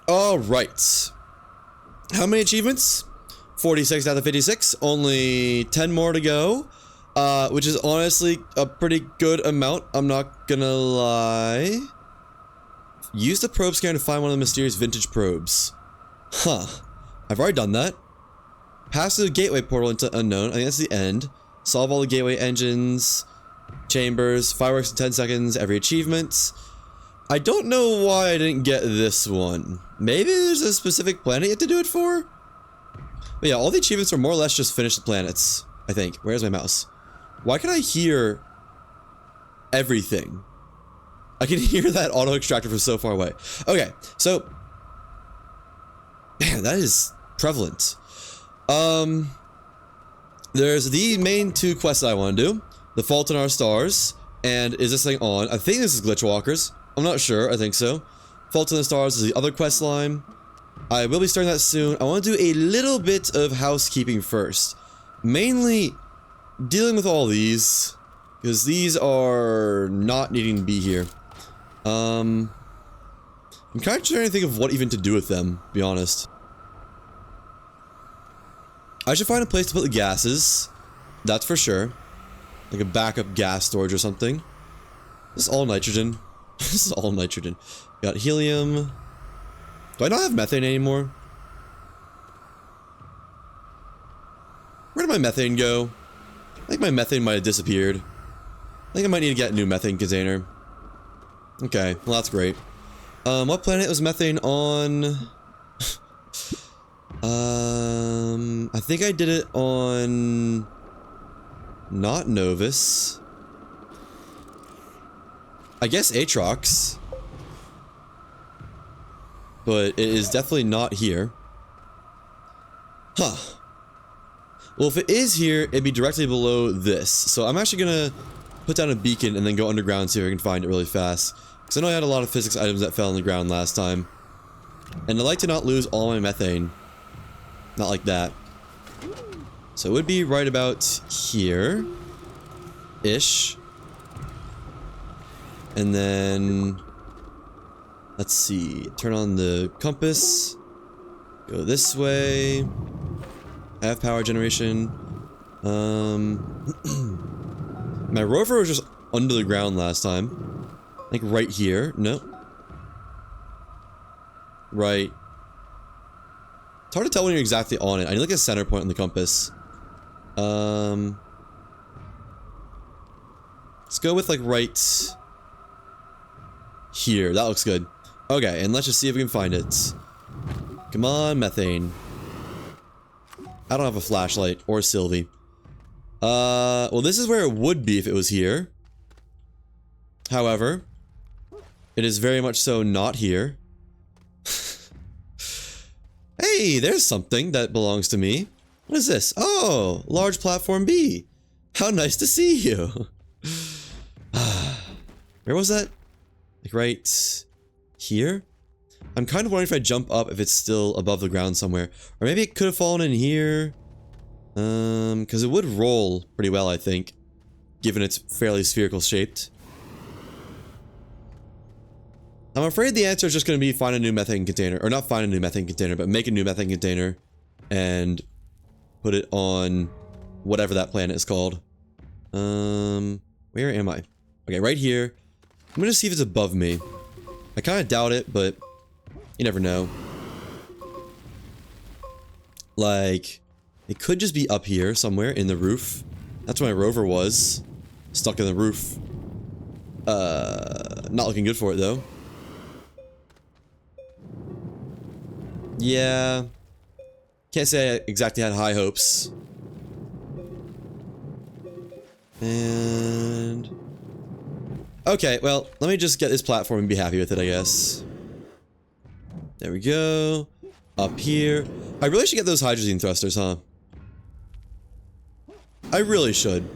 All right. How many achievements? 46 out of 56. Only 10 more to go. Which is honestly a pretty good amount. I'm not gonna lie. Use the probe scanner to find one of the mysterious vintage probes. Huh. I've already done that. Pass through the gateway portal into unknown. I think that's the end. Solve all the gateway engines, chambers, fireworks in 10 seconds, every achievement. I don't know why I didn't get this one. Maybe there's a specific planet you have to do it for? But yeah, all the achievements are more or less just finish the planets, I think. Where's my mouse? Why can I hear everything? I can hear that auto extractor from so far away. Okay, so... Man, that is prevalent. There's the main two quests I want to do. The Fault in Our Stars, and is this thing on? I think this is GlitchWalkers. I'm not sure, I think so. Fault in the Stars is the other quest line. I will be starting that soon. I want to do a little bit of housekeeping first. Mainly dealing with all these, because these are not needing to be here. I'm kind of trying to think of what even to do with them, to be honest. I should find a place to put the gases. That's for sure. Like a backup gas storage or something. This is all nitrogen. This is all nitrogen. Got helium. Do I not have methane anymore? Where did my methane go? I think my methane might have disappeared. I think I might need to get a new methane container. Okay, well that's great. What planet was methane on? I think I did it on... Not Novus. I guess Atrox. But it is definitely not here. Huh. Well, if it is here, it'd be directly below this. So I'm actually gonna put down a beacon and then go underground, see if I can find it really fast. Because I know I had a lot of physics items that fell on the ground last time. And I like to not lose all my methane. Not like that. So it would be right about here. Ish. And then... Let's see. Turn on the compass. Go this way. Have power generation. My rover was just under the ground last time. Like right here. No. Right. It's hard to tell when you're exactly on it. I need like a center point on the compass. Let's go with like right here. That looks good. Okay, and let's just see if we can find it. Come on, methane. I don't have a flashlight or Sylvie. Well, this is where it would be if it was here. However, it is very much so not here. Hey, there's something that belongs to me. What is this? Oh, large platform B. How nice to see you. Where was that? Like right here? I'm kind of wondering if I jump up if it's still above the ground somewhere. Or maybe it could have fallen in here. Because it would roll pretty well, I think. Given it's fairly spherical shaped. I'm afraid the answer is just going to be find a new methane container. Or not find a new methane container, but make a new methane container. And put it on whatever that planet is called. Where am I? Okay, right here. I'm going to see if it's above me. I kind of doubt it, but you never know. Like, it could just be up here somewhere in the roof. That's where my rover was. Stuck in the roof. Not looking good for it though. Yeah. Can't say I exactly had high hopes. And... okay, well, let me just get this platform and be happy with it, I guess. There we go. Up here. I really should get those hydrazine thrusters, huh? I really should.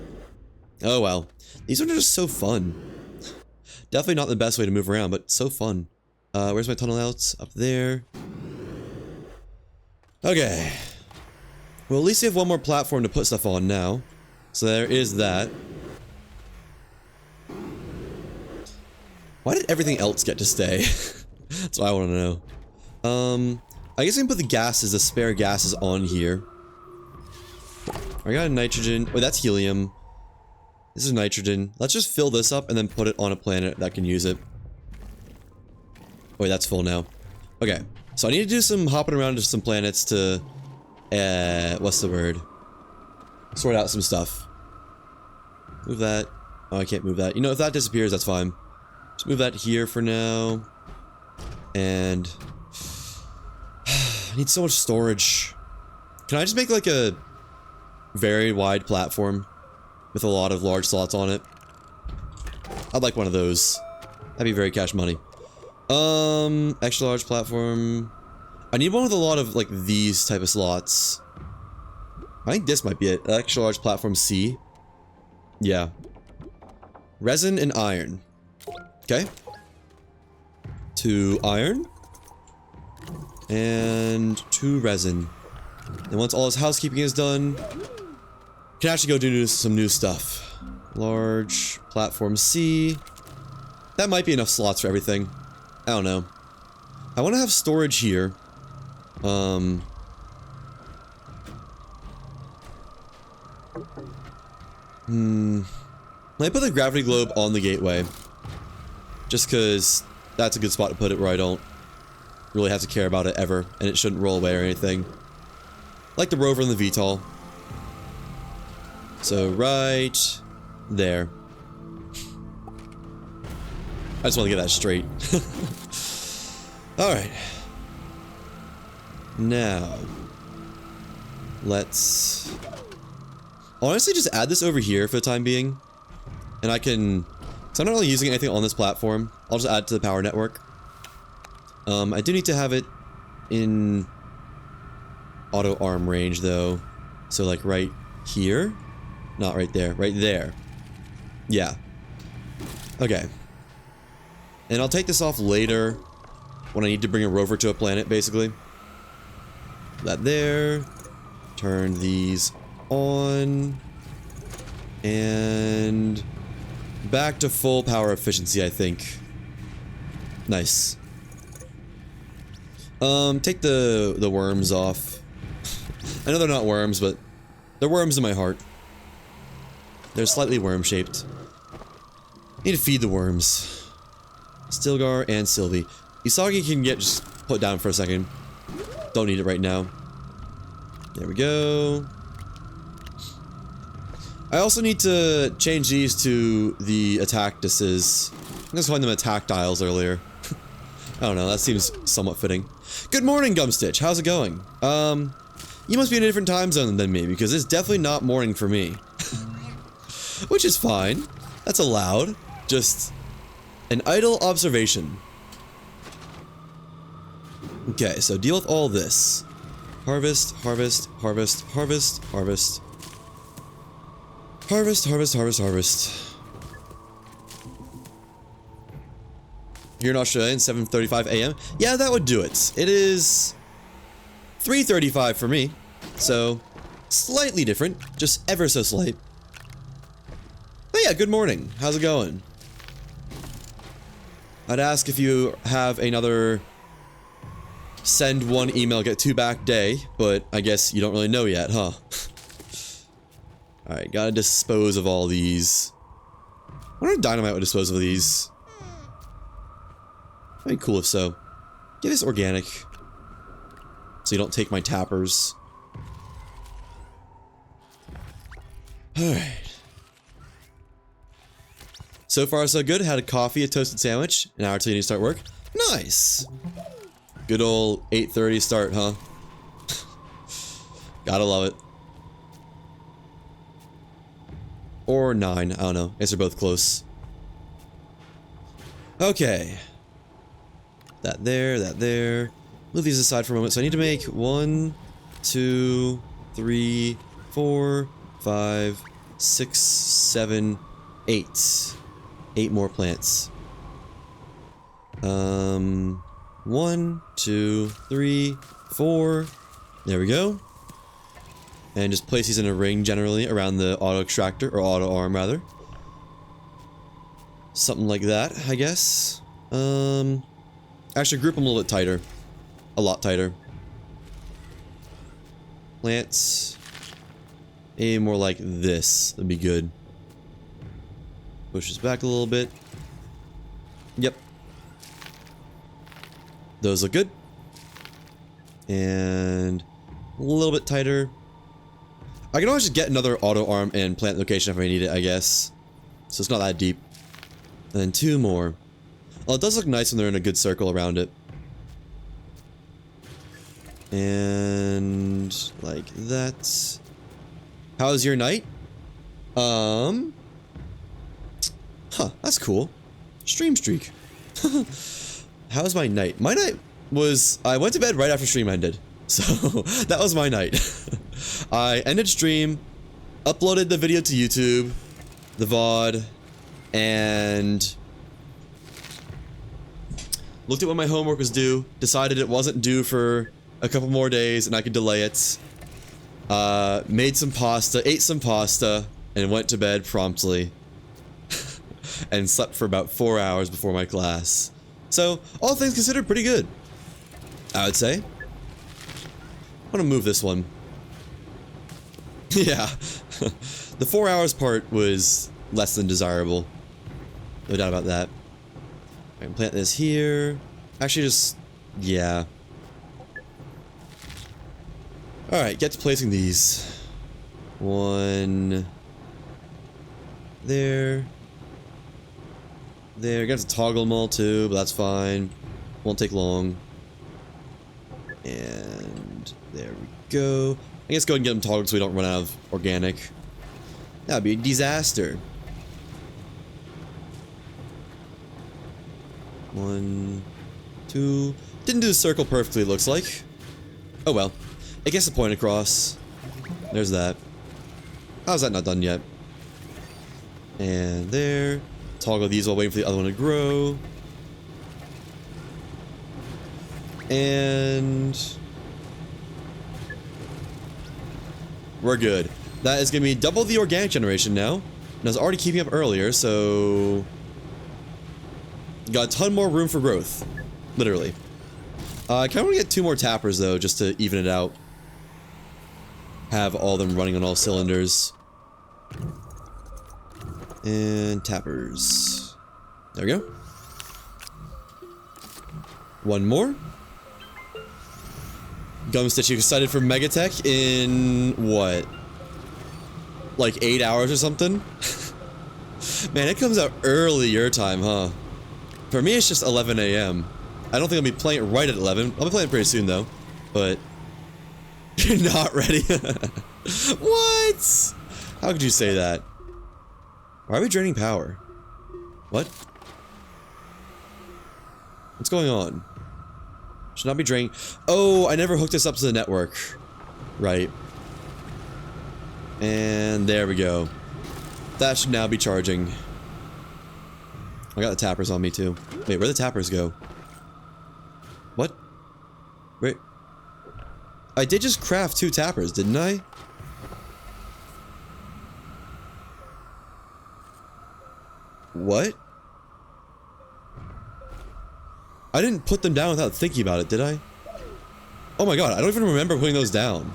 Oh well. These ones are just so fun. Definitely not the best way to move around, but so fun. Where's my tunnel outs? Up there. Okay. Well, at least we have one more platform to put stuff on now. So there is that. Why did everything else get to stay? That's what I want to know. I guess I can put the gases, the spare gases on here. I got a nitrogen. Wait, that's helium. This is nitrogen. Let's just fill this up and then put it on a planet that can use it. Wait, that's full now. Okay, so I need to do some hopping around to some planets to, what's the word? Sort out some stuff. Move that. Oh, I can't move that. You know, if that disappears, that's fine. Just move that here for now. And I need so much storage. Can I just make like a very wide platform with a lot of large slots on it? I'd like one of those. That'd be very cash money. Extra large platform. I need one with a lot of like these type of slots. I think this might be it. Extra large platform C. Yeah. Resin and iron. Okay. 2 iron. And 2 resin. And once all his housekeeping is done, can actually go do some new stuff. Large platform C. That might be enough slots for everything. I don't know. I want to have storage here. Let me put the gravity globe on the gateway. Just because that's a good spot to put it where I don't really have to care about it ever, and it shouldn't roll away or anything. Like the rover and the VTOL. So right there. I just want to get that straight. Alright. Now, let's honestly just add this over here for the time being. And I can, because I'm not really using anything on this platform, I'll just add it to the power network. I do need to have it in auto arm range though. So like right here? Not right there, right there. Yeah. Okay. And I'll take this off later when I need to bring a rover to a planet, basically. That there. Turn these on. And back to full power efficiency, I think. Nice. Take the worms off. I know they're not worms, but they're worms in my heart. They're slightly worm-shaped. Need to feed the worms. Stilgar and Sylvie. Isagi can get just put down for a second. Don't need it right now. There we go. I also need to change these to the attack-dices. I was calling them attack dials earlier. I don't know, that seems somewhat fitting. Good morning, Gumstitch. How's it going? You must be in a different time zone than me, because it's definitely not morning for me. Which is fine. That's allowed. Just an idle observation. Okay, so deal with all this. Harvest, harvest, harvest, harvest, harvest. Harvest, harvest, harvest, harvest. You're in Australia, 7:35 AM? Yeah, that would do it. It is 3:35 for me, so slightly different, just ever so slight. But yeah, good morning. How's it going? I'd ask if you have another send 1 email, get 2 back day, but I guess you don't really know yet, huh? Alright, gotta dispose of all these. I wonder if dynamite would dispose of these. That'd be cool if so. Get this organic. So you don't take my tappers. Alright. So far so good. Had a coffee, a toasted sandwich. An hour till you need to start work. Nice! Good old 8:30 start, huh? Gotta love it. Or 9, I don't know. I guess they're both close. Okay. That there. Move these aside for a moment. So I need to make 1, 2, 3, 4, 5, 6, 7, 8. 8 more plants. 1, 2, 3, 4. There we go. And just place these in a ring generally around the auto extractor, or auto arm rather. Something like that, I guess. Actually group them a little bit tighter. a lot tighter. Plants. Maybe more like this. That'd be good. Push this back a little bit. Yep. Those look good. And a little bit tighter. I can always just get another auto arm and plant location if I need it, I guess. So it's not that deep. And then 2 more. Well, it does look nice when they're in a good circle around it. And like that. How's your night? Huh, that's cool. Stream streak. How's my night? My night was, I went to bed right after stream ended. So, that was my night. I ended stream, uploaded the video to YouTube, the VOD, and looked at when my homework was due, decided it wasn't due for a couple more days and I could delay it. Made some pasta, ate some pasta, and went to bed promptly. And slept for about 4 hours before my class. So, all things considered, pretty good, I would say. I'm gonna move this one. Yeah. The 4 hours part was less than desirable. No doubt about that. I can plant this here. Actually, just... yeah. Alright, get to placing these. 1... there. There. Got to toggle them all too, but that's fine. Won't take long. And there we go. I guess go ahead and get them toggled so we don't run out of organic. That'd be a disaster. 1, 2. Didn't do the circle perfectly, it looks like. Oh well. It gets the point across. There's that. How's that not done yet? And there. Toggle these while waiting for the other one to grow. And we're good. That is going to be double the organic generation now. And I was already keeping up earlier, so got a ton more room for growth. Literally. I kind of want to get 2 more tappers though, just to even it out. Have all of them running on all cylinders. And tappers. There we go. 1 more. Gumstitch, you excited for megatech in what? Like 8 hours or something? Man, it comes out early your time, huh? For me, it's just 11 AM. I don't think I'll be playing it right at 11. I'll be playing it pretty soon, though. But you're not ready. What? How could you say that? Why are we draining power? What? What's going on? Should not be draining. Oh, I never hooked this up to the network. Right. And there we go. That should now be charging. I got the tappers on me too. Wait, where'd the tappers go? What? Wait. I did just craft 2 tappers, didn't I? What? I didn't put them down without thinking about it, did I? Oh my god, I don't even remember putting those down.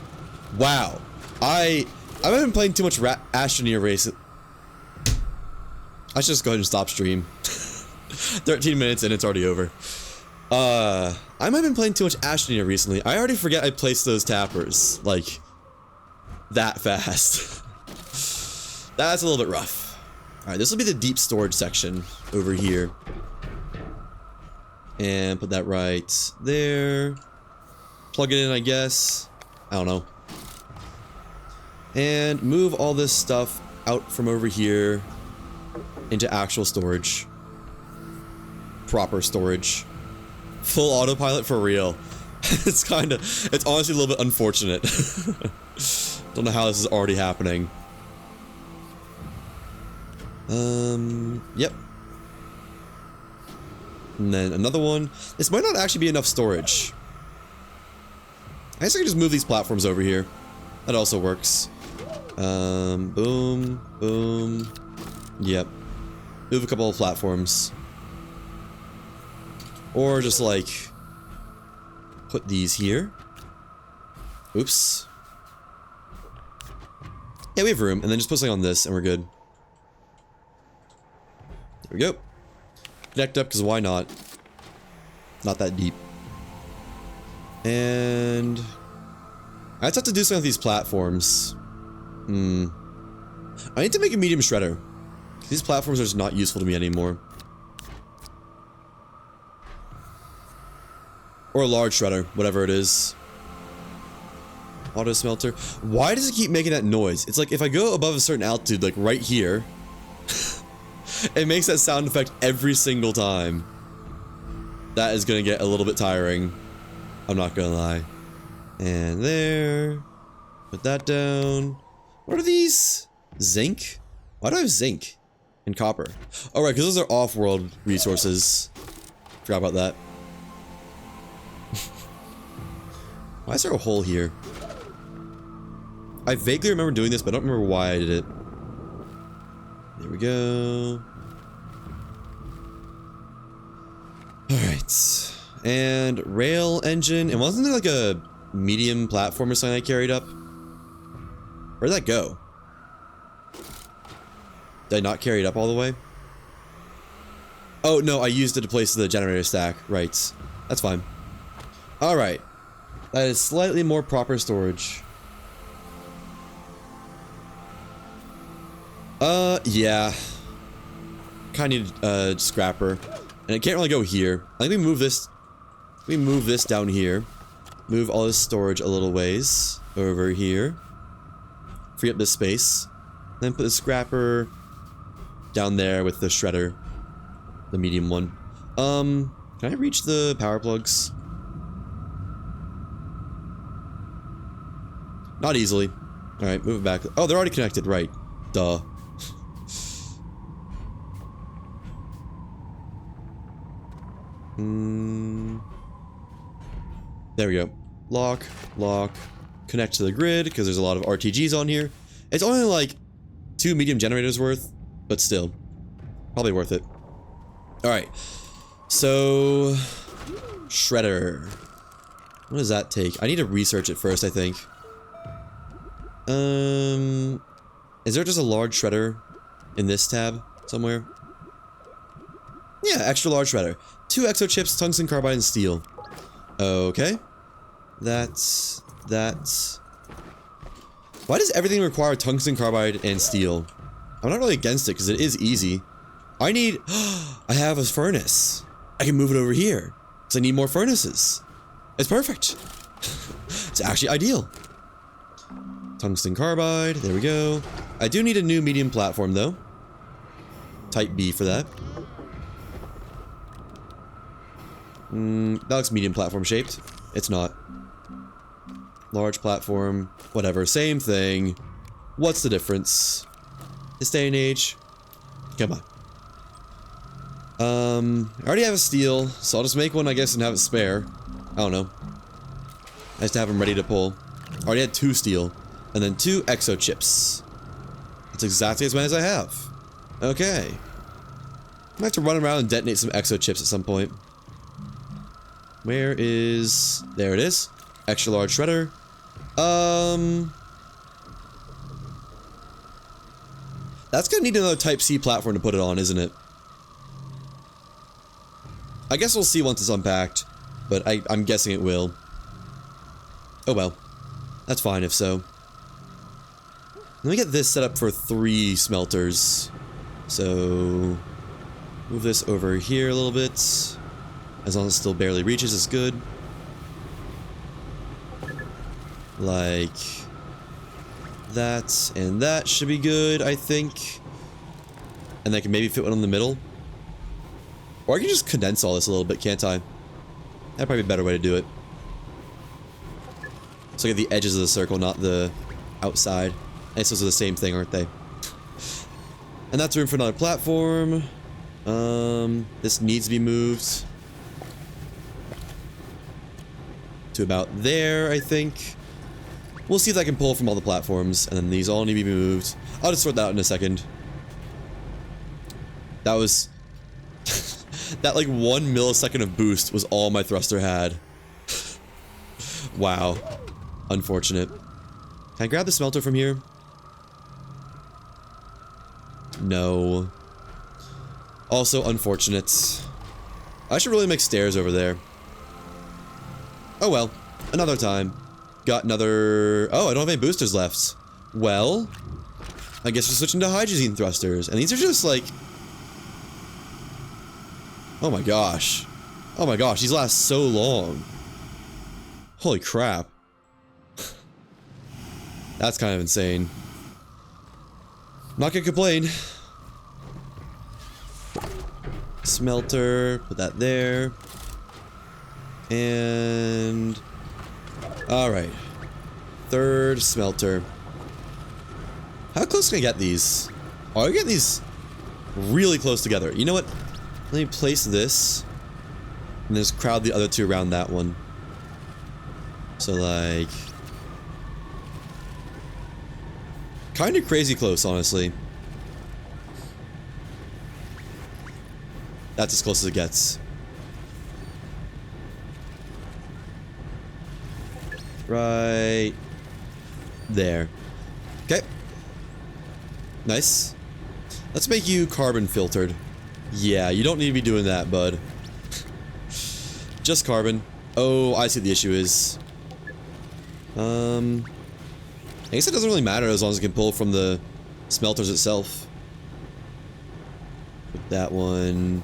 Wow. I've been playing too much Astroneer race. I should just go ahead and stop stream. 13 minutes and it's already over. I might have been playing too much Astroneer recently. I already forget I placed those tappers, like, that fast. That's a little bit rough. Alright, this will be the deep storage section over here. And put that right there. Plug it in, I guess. I don't know. And move all this stuff out from over here into actual storage. Proper storage. Full autopilot for real. It's honestly a little bit unfortunate. Don't know how this is already happening. Yep. And then another one. This might not actually be enough storage. I guess I can just move these platforms over here. That also works. Boom, boom. Yep. Move a couple of platforms. Or just like put these here. Oops. Yeah, we have room, and then just put something on this, and we're good. There we go. Connect up, because why not? Not that deep. And I just have to do something with these platforms. I need to make a medium shredder. These platforms are just not useful to me anymore. Or a large shredder, whatever it is. Auto smelter. Why does it keep making that noise? It's like if I go above a certain altitude, like right here, it makes that sound effect every single time. That is gonna get a little bit tiring. I'm not gonna lie. And there. Put that down. What are these? Zinc? Why do I have zinc? And copper. Oh right, because those are off-world resources. Forgot about that. Why is there a hole here? I vaguely remember doing this, but I don't remember why I did it. There we go. Alright. And rail engine. And wasn't there like a medium platform or something I carried up? Where'd that go? Did I not carry it up all the way? Oh, no, I used it to place the generator stack. Right. That's fine. Alright. That is slightly more proper storage. Yeah. Kinda need a scrapper. And it can't really go here. I think we move this. We move this down here. Move all this storage a little ways. Over here. Free up this space. Then put the scrapper down there with the shredder. The medium one. Can I reach the power plugs? Not easily. Alright, move it back. Oh, they're already connected, right. Duh. There we go. Lock, lock, connect to the grid, because there's a lot of RTGs on here. It's only like 2 medium generators worth, but still. Probably worth it. Alright. So... Shredder. What does that take? I need to research it first, I think. Is there just a large shredder in this tab somewhere? Yeah, extra large shredder. 2 exo chips, tungsten carbide, and steel. Okay. That's... Why does everything require tungsten carbide and steel? I'm not really against it, because it is easy. I need... I have a furnace. I can move it over here, because I need more furnaces. It's perfect. It's actually ideal. Tungsten carbide, there we go. I do need a new medium platform, though. Type B for that. That looks medium platform shaped. It's not. Large platform, whatever, same thing. What's the difference? This day and age. Come on. I already have a steel, so I'll just make one, I guess, and have it spare. I don't know. I just have them ready to pull. I already had 2 steel, and then 2 exo chips. That's exactly as many as I have. Okay. I might have to run around and detonate some exo chips at some point. Where is... There it is. Extra large shredder. That's gonna need another Type C platform to put it on, isn't it? I guess we'll see once it's unpacked, but I'm guessing it will. Oh well. That's fine if so. Let me get this set up for 3 smelters. So... Move this over here a little bit. As long as it still barely reaches, it's good. Like... that, and that should be good, I think. And I can maybe fit one in the middle. Or I can just condense all this a little bit, can't I? That'd probably be a better way to do it. So I get the edges of the circle, not the outside. I guess those are the same thing, aren't they? And that's room for another platform. This needs to be moved to about there, I think. We'll see if I can pull from all the platforms, and then these all need to be moved. I'll just sort that out in a second. That was... that like 1 millisecond of boost was all my thruster had. Wow. Unfortunate. Can I grab the smelter from here? No. Also unfortunate. I should really make stairs over there. Oh well. Another time. Got another... Oh, I don't have any boosters left. Well... I guess we're switching to hydrazine thrusters. And these are just like... Oh my gosh. Oh my gosh, these last so long. Holy crap. That's kind of insane. Not gonna complain. Smelter, put that there. And... Alright. Third smelter. How close can I get these? Oh, I get these really close together. You know what? Let me place this. And just crowd the other two around that one. So like... Kind of crazy close, honestly. That's as close as it gets. Right there. Okay. Nice. Let's make you carbon filtered. Yeah, you don't need to be doing that, bud. Just carbon. Oh, I see what the issue is. I guess it doesn't really matter as long as it can pull from the smelters itself. Put that one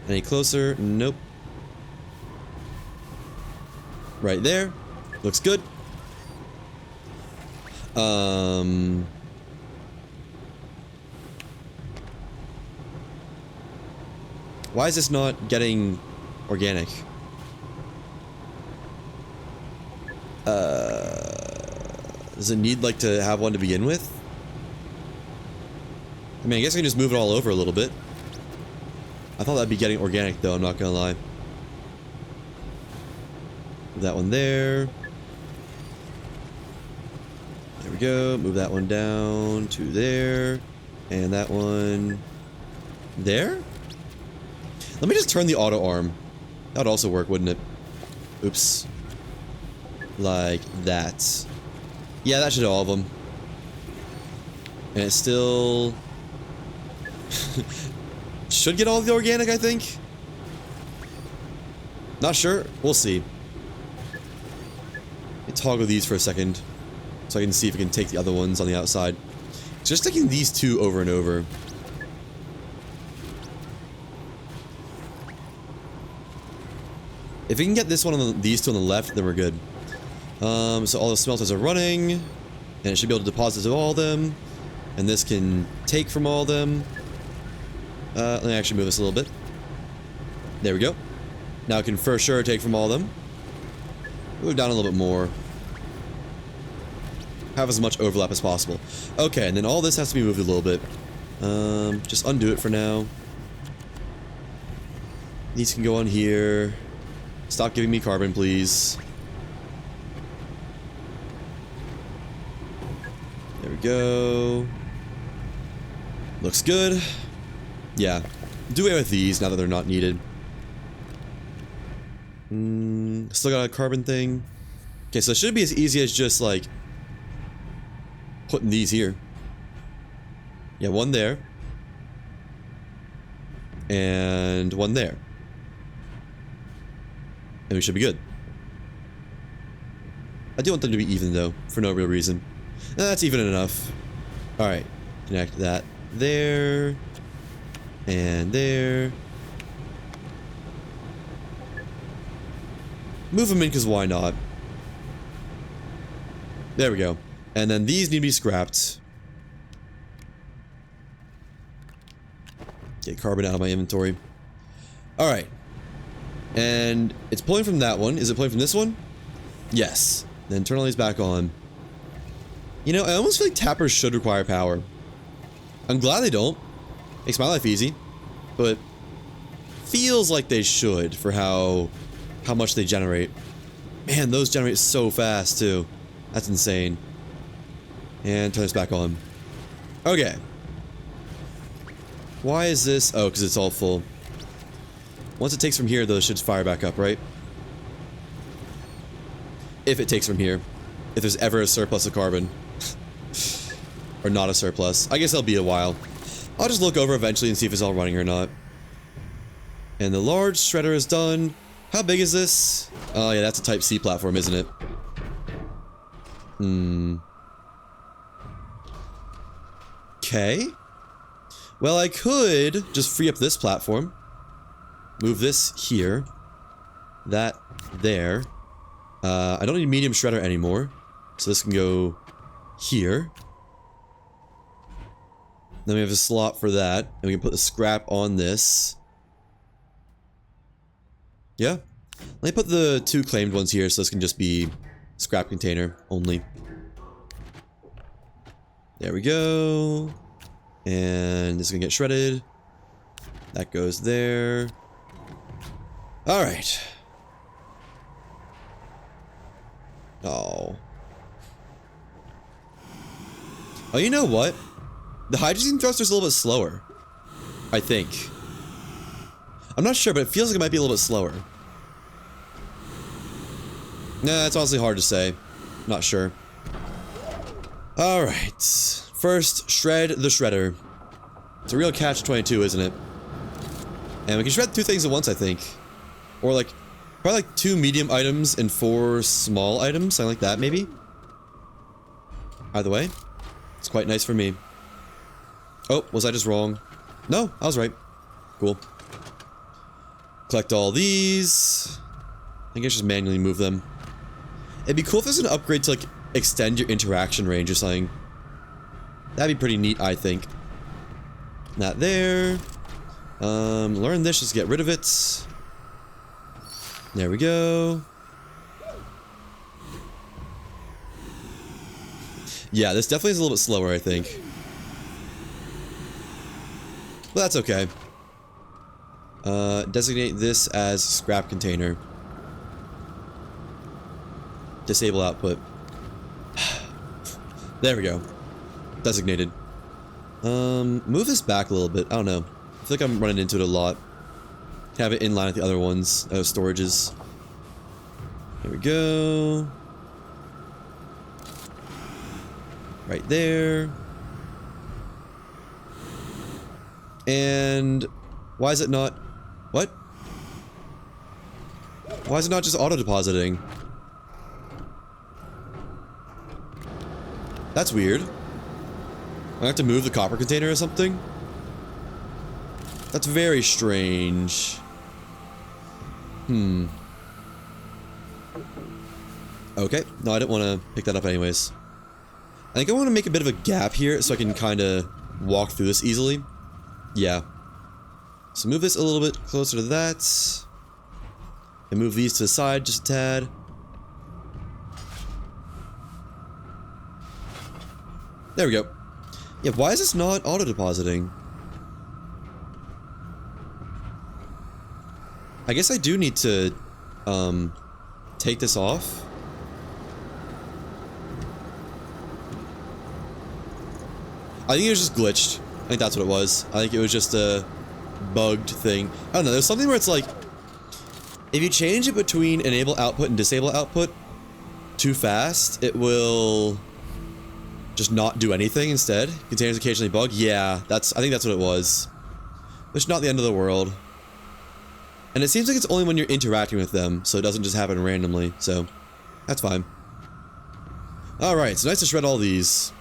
any closer? Nope. Right there. Looks good. Why is this not getting organic? Does it need, like, to have one to begin with? I mean, I guess I can just move it all over a little bit. I thought that'd be getting organic, though, I'm not gonna lie. Move that one there. There we go. Move that one down to there. And that one... there? Let me just turn the auto arm. That would also work, wouldn't it? Oops. Like that. Yeah, that should do all of them. And it still... should get all of the organic, I think. Not sure. We'll see. Let me toggle these for a second. So I can see if I can take the other ones on the outside. Just taking these two over and over. If we can get this one on these two on the left, then we're good. So all the smelters are running, and it should be able to deposit to all of them. And this can take from all of them. Let me actually move this a little bit. There we go. Now it can for sure take from all of them. Move down a little bit more. Have as much overlap as possible. Okay, and then all this has to be moved a little bit. Just undo it for now. These can go on here. Stop giving me carbon, please. There we go. Looks good. Yeah. Do away with these now that they're not needed. Still got a carbon thing. Okay, so it should be as easy as just, like, putting these here. Yeah, one there. And one there. And we should be good. I do want them to be even, though, for no real reason. That's even enough. Alright, connect that there. And there. Move them in, because why not? There we go. And then these need to be scrapped. Get carbon out of my inventory. Alright. And it's pulling from that one. Is it pulling from this one? Yes. Then turn all these back on. You know, I almost feel like tappers should require power. I'm glad they don't. Makes my life easy. But feels like they should for how much they generate. Man, those generate so fast too. That's insane. And turn this back on. Okay. Why is this? Oh, because it's all full. Once it takes from here, those should fire back up, right? If it takes from here. If there's ever a surplus of carbon. Or not a surplus. I guess it'll be a while. I'll just look over eventually and see if it's all running or not. And the large shredder is done. How big is this? Oh yeah, that's a Type C platform, isn't it? Okay. Well, I could just free up this platform. Move this here. That there. I don't need medium shredder anymore. So this can go here. Then we have a slot for that. And we can put the scrap on this. Yeah. Let me put the 2 claimed ones here so this can just be scrap container only. There we go. And this is gonna get shredded. That goes there. Alright. Oh. Oh, you know what? The hydrogen thruster's a little bit slower. I think. I'm not sure, but it feels like it might be a little bit slower. Nah, it's honestly hard to say. Not sure. Alright. First, shred the shredder. It's a real catch-22, isn't it? And we can shred 2 things at once, I think. Or like, probably like 2 medium items and 4 small items, something like that, maybe? Either way, it's quite nice for me. Oh, was I just wrong? No, I was right. Cool. Collect all these. I think I should just manually move them. It'd be cool if there's an upgrade to like extend your interaction range or something. That'd be pretty neat, I think. Not there. Learn this, just get rid of it. There we go. Yeah, this definitely is a little bit slower, I think. But that's okay. Designate this as scrap container. Disable output. There we go. Designated. Move this back a little bit. I don't know. I feel like I'm running into it a lot. Have it in line with the other ones. Storages. There we go. Right there. And why is it not... What? Why is it not just auto-depositing? That's weird. I have to move the copper container or something? That's very strange. Okay. No, I didn't want to pick that up anyways. I think I want to make a bit of a gap here so I can kind of walk through this easily. Yeah. So move this a little bit closer to that. And move these to the side just a tad. There we go. Yeah, why is this not auto-depositing? I guess I do need to, take this off. I think it was just glitched. I think that's what it was. I think it was just a bugged thing. I don't know, there's something where it's like, if you change it between enable output and disable output too fast, it will just not do anything instead. Containers occasionally bug. Yeah, I think that's what it was. It's not the end of the world. And it seems like it's only when you're interacting with them, so it doesn't just happen randomly, so that's fine. Alright, so nice to shred all these.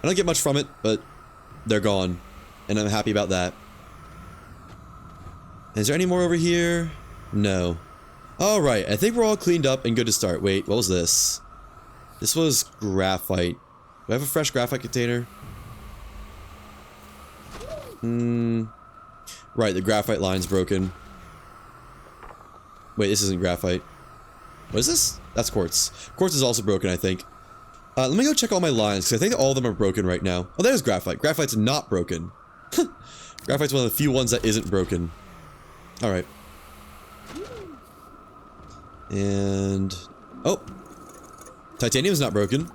I don't get much from it, but they're gone. And I'm happy about that. Is there any more over here? No. Alright, I think we're all cleaned up and good to start. Wait, what was this? This was graphite. Do I have a fresh graphite container? Right, the graphite line's broken. Wait, this isn't graphite. What is this? That's quartz. Quartz is also broken, I think. Let me go check all my lines, because I think all of them are broken right now. Oh, there's graphite. Graphite's not broken. Graphite's one of the few ones that isn't broken. Alright. And... oh! Titanium's not broken.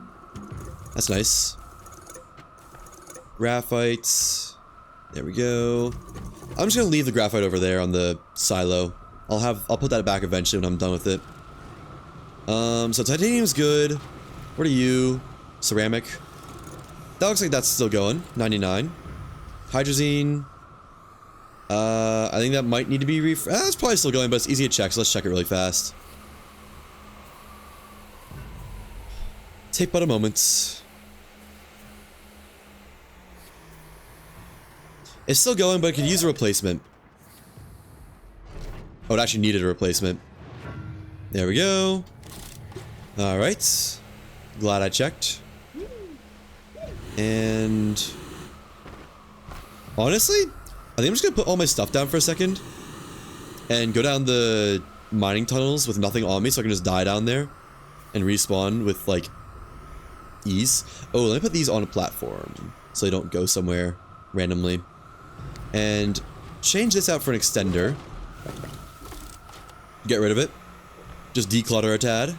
That's nice. Graphite. There we go. I'm just gonna leave the graphite over there on the silo. I'll put that back eventually when I'm done with it. So titanium's good. What are you? Ceramic. That looks like that's still going. 99. Hydrazine. I think that might need to be that's probably still going, but it's easy to check, so let's check it really fast. Take but a moment. It's still going, but it could use a replacement. Oh, it actually needed a replacement. There we go. Alright. Glad I checked. And... honestly, I think I'm just gonna put all my stuff down for a second. And go down the mining tunnels with nothing on me, so I can just die down there. And respawn with, like, ease. Oh, let me put these on a platform, so they don't go somewhere randomly. And change this out for an extender. Get rid of it. Just declutter a tad.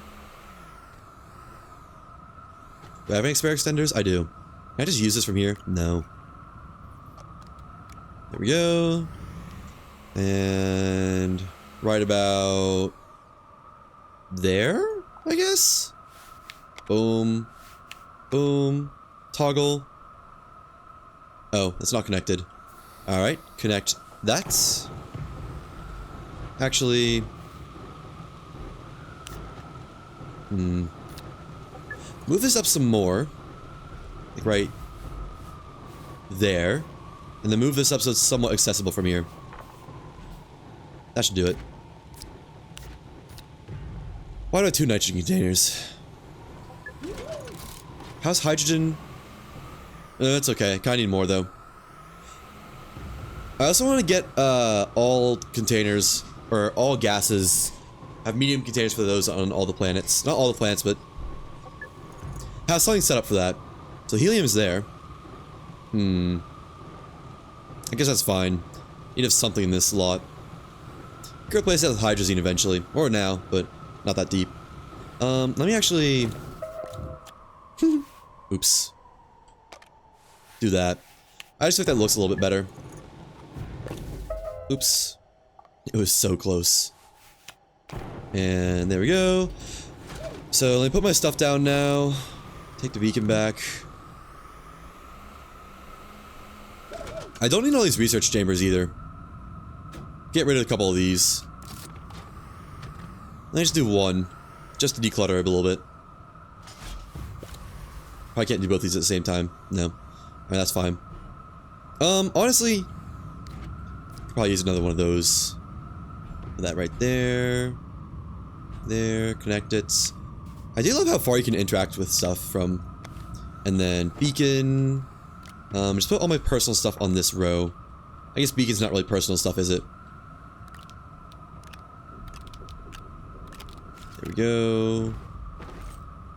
Do I have any spare extenders? I do. Can I just use this from here? No. There we go. And right about there, I guess? Boom. Boom. Toggle. Oh, that's not connected. Alright, connect that. Actually... move this up some more. Like right there. And then move this up so it's somewhat accessible from here. That should do it. Why do I have 2 nitrogen containers? How's hydrogen? It's okay. Kinda need more though. I also want to get all containers, or all gases, have medium containers for those on all the planets. Not all the planets, but have something set up for that. So helium's there. I guess that's fine. You'd have something in this slot. Could replace that with hydrazine eventually. Or now, but not that deep. Let me actually... oops. Do that. I just think that looks a little bit better. Oops. It was so close. And there we go. So let me put my stuff down now. Take the beacon back. I don't need all these research chambers either. Get rid of a couple of these. Let me just do one. Just to declutter it a little bit. Probably can't do both these at the same time. No. Alright, that's fine. Honestly... probably use another one of those. Put that right there. There, connect it. I do love how far you can interact with stuff from. And then beacon. Just put all my personal stuff on this row. I guess beacon's not really personal stuff, is it? There we go.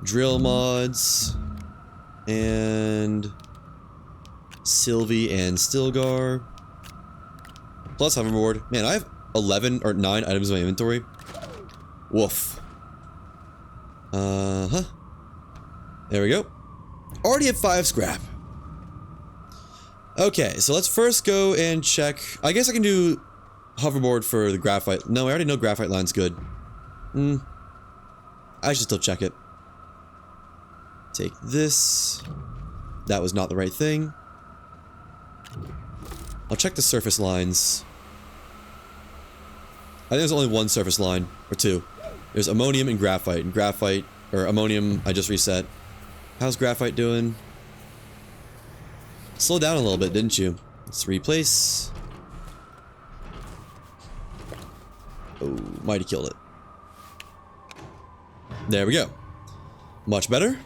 Drill mods. And Sylvie and Stilgar. Plus hoverboard. Man, I have 11 or 9 items in my inventory. Woof. There we go. Already at 5 scrap. Okay, so let's first go and check. I guess I can do hoverboard for the graphite. No, I already know graphite line's good. I should still check it. Take this. That was not the right thing. I'll check the surface lines. I think there's only one surface line, or 2. There's ammonium and graphite, or ammonium, I just reset. How's graphite doing? Slow down a little bit, didn't you? Let's replace. Oh, might have killed it. There we go. Much better.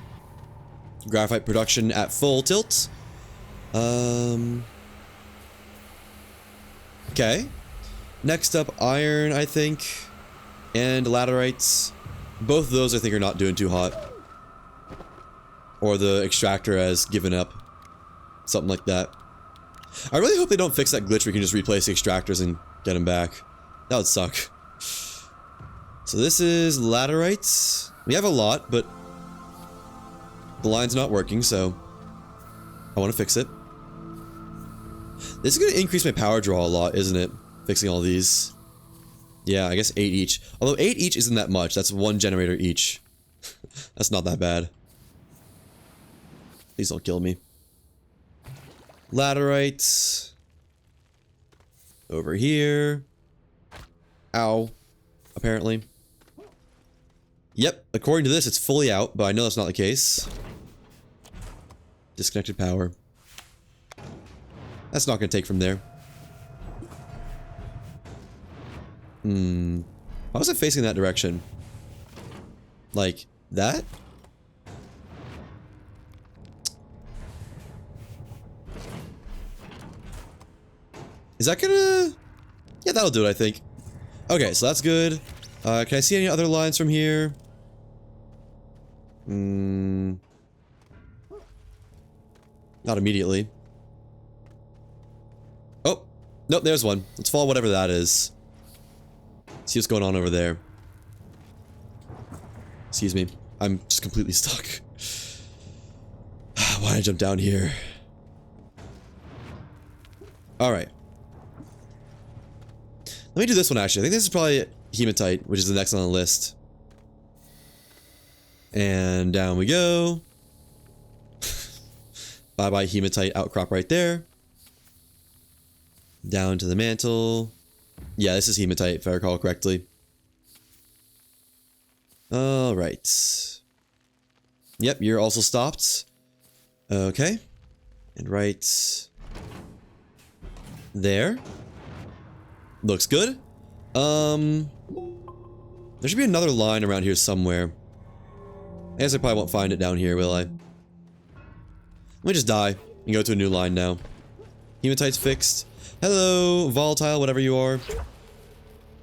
Graphite production at full tilt. Okay. Next up, iron, I think. And laterites. Both of those, I think, are not doing too hot. Or the extractor has given up. Something like that. I really hope they don't fix that glitch where you can just replace the extractors and get them back. That would suck. So this is laterites. We have a lot, but the line's not working, so I want to fix it. This is going to increase my power draw a lot, isn't it? Fixing all these. Yeah, I guess 8 each. Although 8 each isn't that much. That's 1 generator each. That's not that bad. Please don't kill me. Laterite. Over here. Ow. Apparently. Yep, according to this, it's fully out, but I know that's not the case. Disconnected power. That's not going to take from there. Why was it facing that direction? Like, that? Is that gonna... Yeah, that'll do it, I think. Okay, so that's good. Can I see any other lines from here? Not immediately. Oh! Nope, there's one. Let's follow whatever that is. See what's going on over there. Excuse me. I'm just completely stuck. Why did I jump down here? Alright. Let me do this one, actually. I think this is probably hematite, which is the next on the list. And down we go. Bye-bye hematite outcrop right there. Down to the mantle. Yeah, this is hematite, if I recall correctly. Alright. Yep, you're also stopped. Okay. And right there. Looks good. There should be another line around here somewhere. I guess I probably won't find it down here, will I? Let me just die and go to a new line now. Hematite's fixed. Hello, volatile, whatever you are.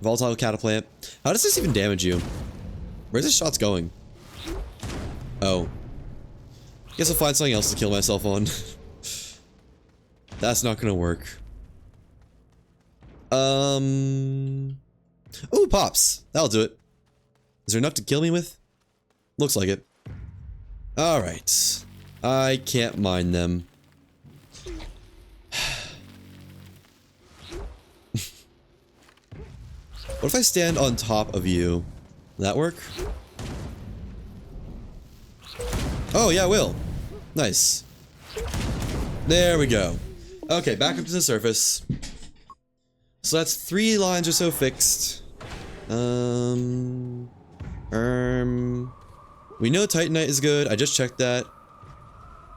Volatile cataplant. How does this even damage you? Where's this shot's going? Oh. Guess I'll find something else to kill myself on. That's not gonna work. Ooh, pops. That'll do it. Is there enough to kill me with? Looks like it. Alright. I can't mine them. What if I stand on top of you? Will that work? Oh, yeah, it will. Nice. There we go. Okay, back up to the surface. So that's 3 lines or so fixed. We know Titanite is good. I just checked that.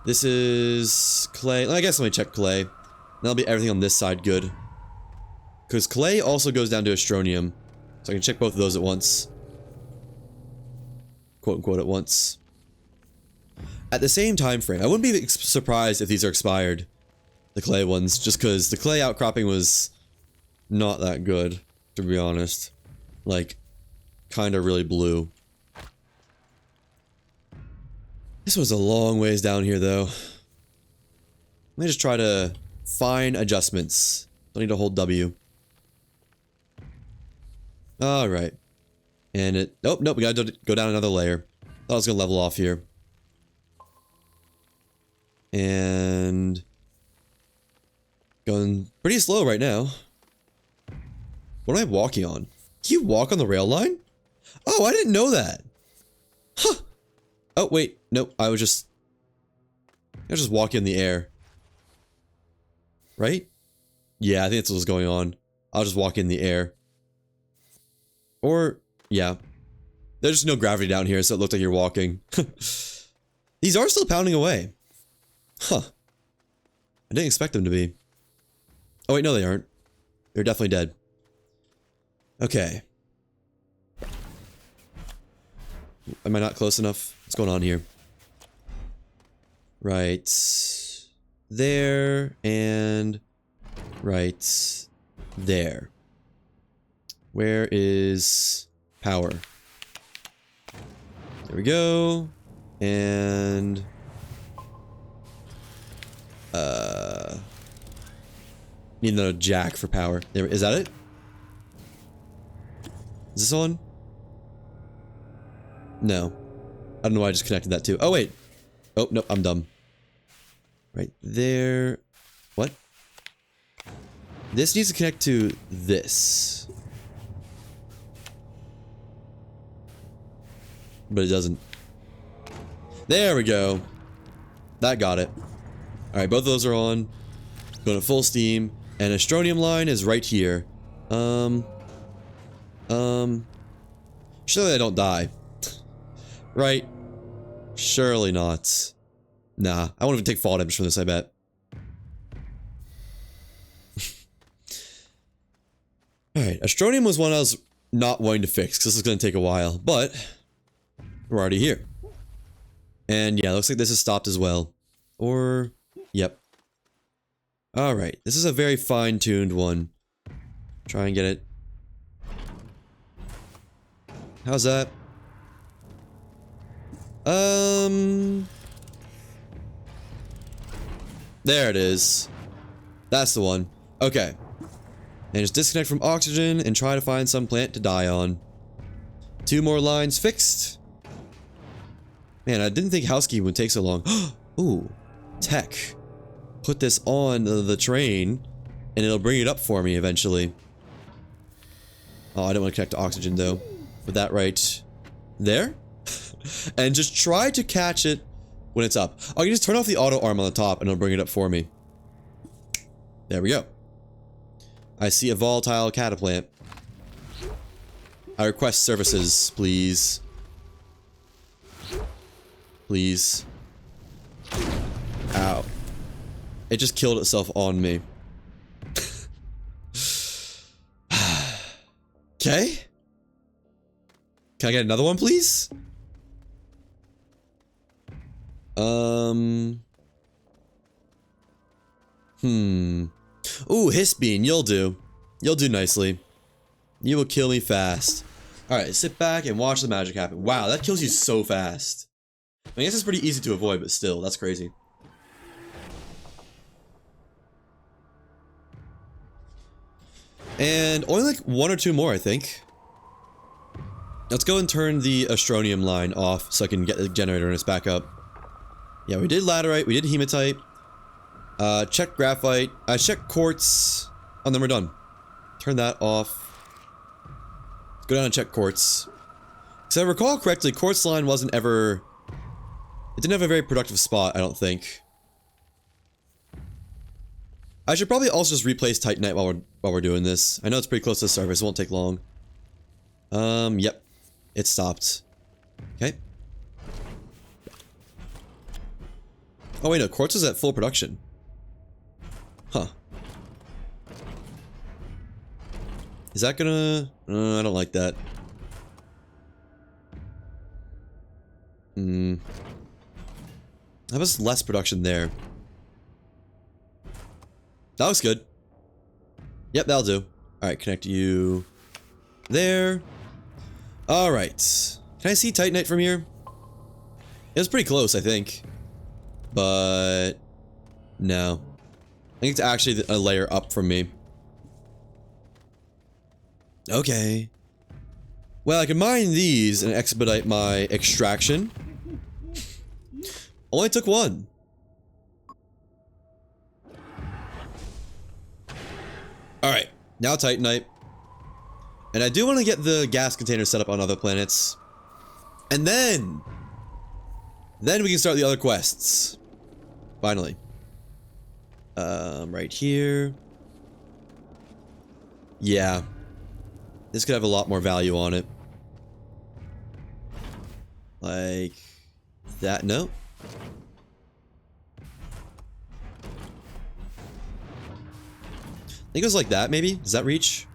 This is clay. I guess let me check clay. That'll be everything on this side good. Because clay also goes down to astronium. So I can check both of those at once. Quote unquote at once. At the same time frame, I wouldn't be surprised if these are expired. The clay ones. Just because the clay outcropping was not that good, to be honest. Like, kind of really blue. This was a long ways down here, though. Let me just try to fine adjustments. Don't need to hold W. Alright. And it... Nope, nope, we gotta go down another layer. Thought I was gonna level off here. And... going pretty slow right now. What am I walking on? Can you walk on the rail line? Oh, I didn't know that! Huh! Oh, wait. Nope, I was just walking in the air. Right? Yeah, I think that's what was going on. I'll just walk in the air. Or, yeah. There's just no gravity down here, so it looked like you're walking. These are still pounding away. Huh. I didn't expect them to be. Oh wait, no they aren't. They're definitely dead. Okay. Am I not close enough? What's going on here? Right there and right there. Where is power? There we go. And need another jack for power. There, is that it? Is this on? No. I don't know why I just connected that too. Oh wait. Oh no, I'm dumb. Right there. What? This needs to connect to this. but it doesn't. There we go. That got it. Alright, both of those are on. Going at full steam. And Astronium line is right here. Surely I don't die. Right? Surely not. Nah, I won't even take fall damage from this, I bet. Alright, Astronium was one I was not wanting to fix, because this is going to take a while, but we're already here. And yeah, looks like this is stopped as well. Or, yep. Alright, this is a very fine-tuned one. Try and get it. How's that? There it is. That's the one. Okay. And just disconnect from oxygen and try to find some plant to die on. 2 more lines fixed. Man, I didn't think housekeeping would take so long. Ooh, tech. Put this on the train, and it'll bring it up for me eventually. Oh, I don't want to connect to oxygen though. Put that right there. And just try to catch it when it's up. Oh, you just turn off the auto arm on the top, and it'll bring it up for me. There we go. I see a volatile cataplant. I request services, please. Please. Ow. It just killed itself on me. Okay. Can I get another one, please? Ooh, Hisbean, you'll do. You'll do nicely. You will kill me fast. Alright, sit back and watch the magic happen. Wow, that kills you so fast. I guess it's pretty easy to avoid, but still, that's crazy. And only like 1 or 2 more, I think. Let's go and turn the Astronium line off so I can get the generator and it's back up. Yeah, we did laterite, we did hematite. Check graphite. I checked quartz. And then we're done. Turn that off. Let's go down and check quartz. Because if I recall correctly, quartz line wasn't ever... It didn't have a very productive spot, I don't think. I should probably also just replace Titanite while we're doing this. I know it's pretty close to the surface, it won't take long. Yep. It stopped. Okay. Oh wait, no, quartz is at full production. Huh. Is that gonna... I don't like that. That was less production there. That looks good. Yep, that'll do. Alright, connect you there. Alright. Can I see Titanite from here? It was pretty close, I think. But... no. I think it's actually a layer up from me. Okay. Well, I can mine these and expedite my extraction. Only took 1. Alright, now Titanite. And I do want to get the gas container set up on other planets. And then we can start the other quests. Finally. Right here. Yeah. This could have a lot more value on it. Like... that? No? I think it was like that, maybe? Does that reach?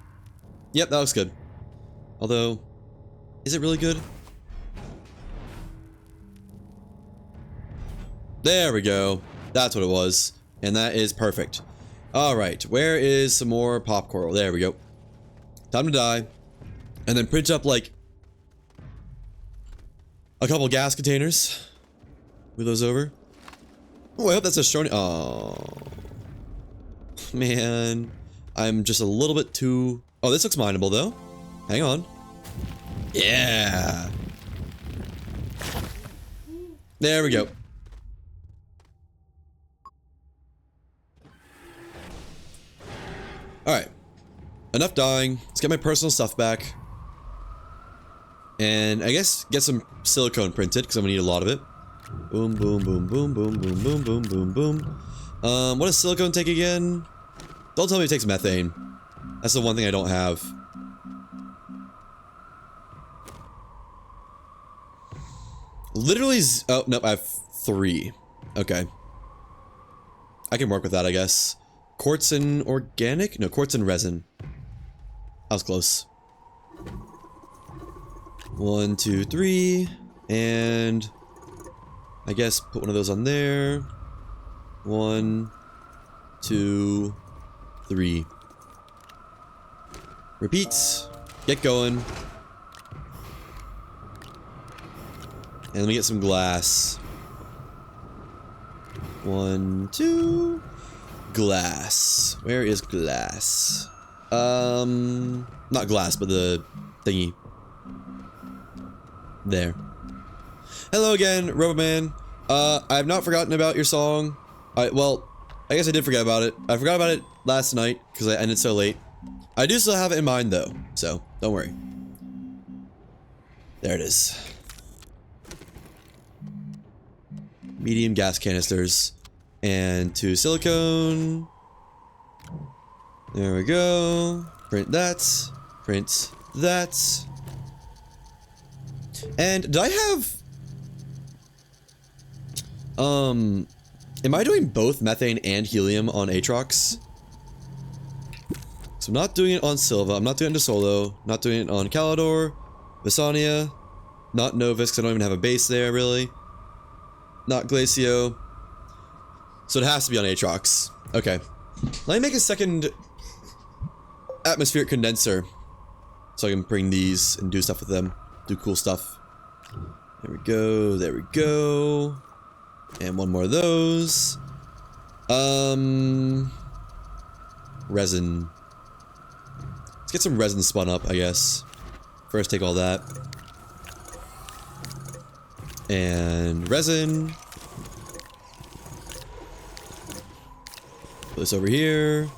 Yep, that looks good. Although... is it really good? There we go. That's what it was. And that is perfect. Alright, where is some more pop coral? There we go. Time to die. And then print up, like... a couple gas containers. Move those over. Oh, I hope that's a Astronier. Oh. Man. I'm just a little bit too... oh, this looks mineable, though. Hang on. Yeah. There we go. Alright. Enough dying. Let's get my personal stuff back. And I guess get some silicone printed, because I'm gonna need a lot of it. Boom, boom, boom, boom, boom, boom, boom, boom, boom, boom. What does silicone take again? Don't tell me it takes methane. That's the one thing I don't have. Literally oh, nope, I have 3. Okay. I can work with that, I guess. Quartz and organic? No, quartz and resin. I was close. 1, 2, 3. And I guess put one of those on there. 1, 2, 3. Repeats. Get going. And let me get some glass. 1, 2. Glass. Where is glass? Not glass, but the thingy. There. Hello again, Roboman. I have not forgotten about your song. Well, I guess I did forget about it. I forgot about it last night because I ended so late. I do still have it in mind though, so don't worry. There it is. Medium gas canisters. And 2 silicone. There we go. Print that. Print that. And did I have... am I doing both methane and helium on Aatrox? So I'm not doing it on Silva, I'm not doing it on Solo, not doing it on Calidor, Visania, not Novus, because I don't even have a base there, really. Not Glacio. So it has to be on Aatrox. Okay. Let me make a second atmospheric condenser. So I can bring these and do stuff with them. Do cool stuff. There we go, there we go. And one more of those. Resin. Let's get some resin spun up, I guess. First take all that. And resin. Put this over here.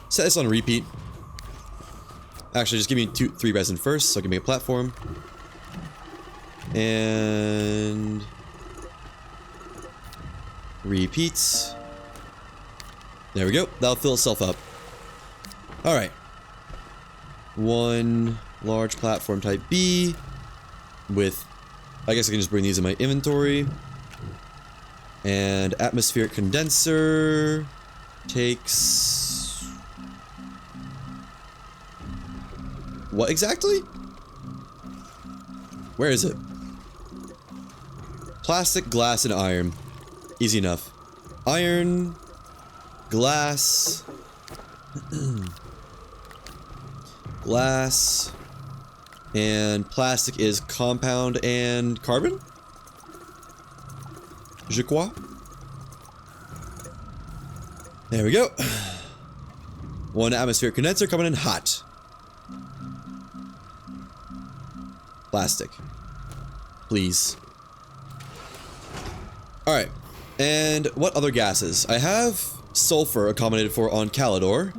Set this on repeat. Actually, just give me 3 resin first so I can make a platform. And... repeats. There we go. That'll fill itself up. Alright. 1 large platform type B with... I guess I can just bring these in my inventory. And atmospheric condenser takes... what exactly? Where is it? Plastic, glass, and iron. Easy enough. Iron, glass, glass, and plastic is compound and carbon? Je crois. There we go. 1 atmospheric condenser coming in hot. Plastic. Please. Alright. And what other gases? I have sulfur accommodated for on Calidor.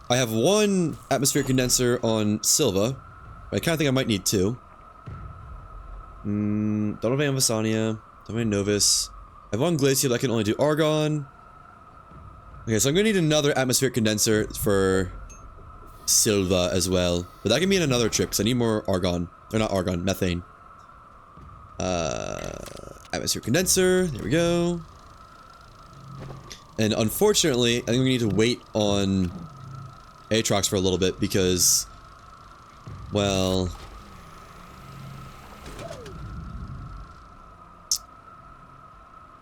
I have 1 atmospheric condenser on Silva. I kind of think I might need 2. Don't have any on Visania. Don't have any Novus. I have 1 Glacier that can only do Argon. Okay, so I'm gonna need another atmospheric condenser for Silva as well. But that can be in another trip, because I need more Argon. Or not Argon, methane. Atmospheric condenser. There we go. And unfortunately, I think we need to wait on Aatrox for a little bit because, well,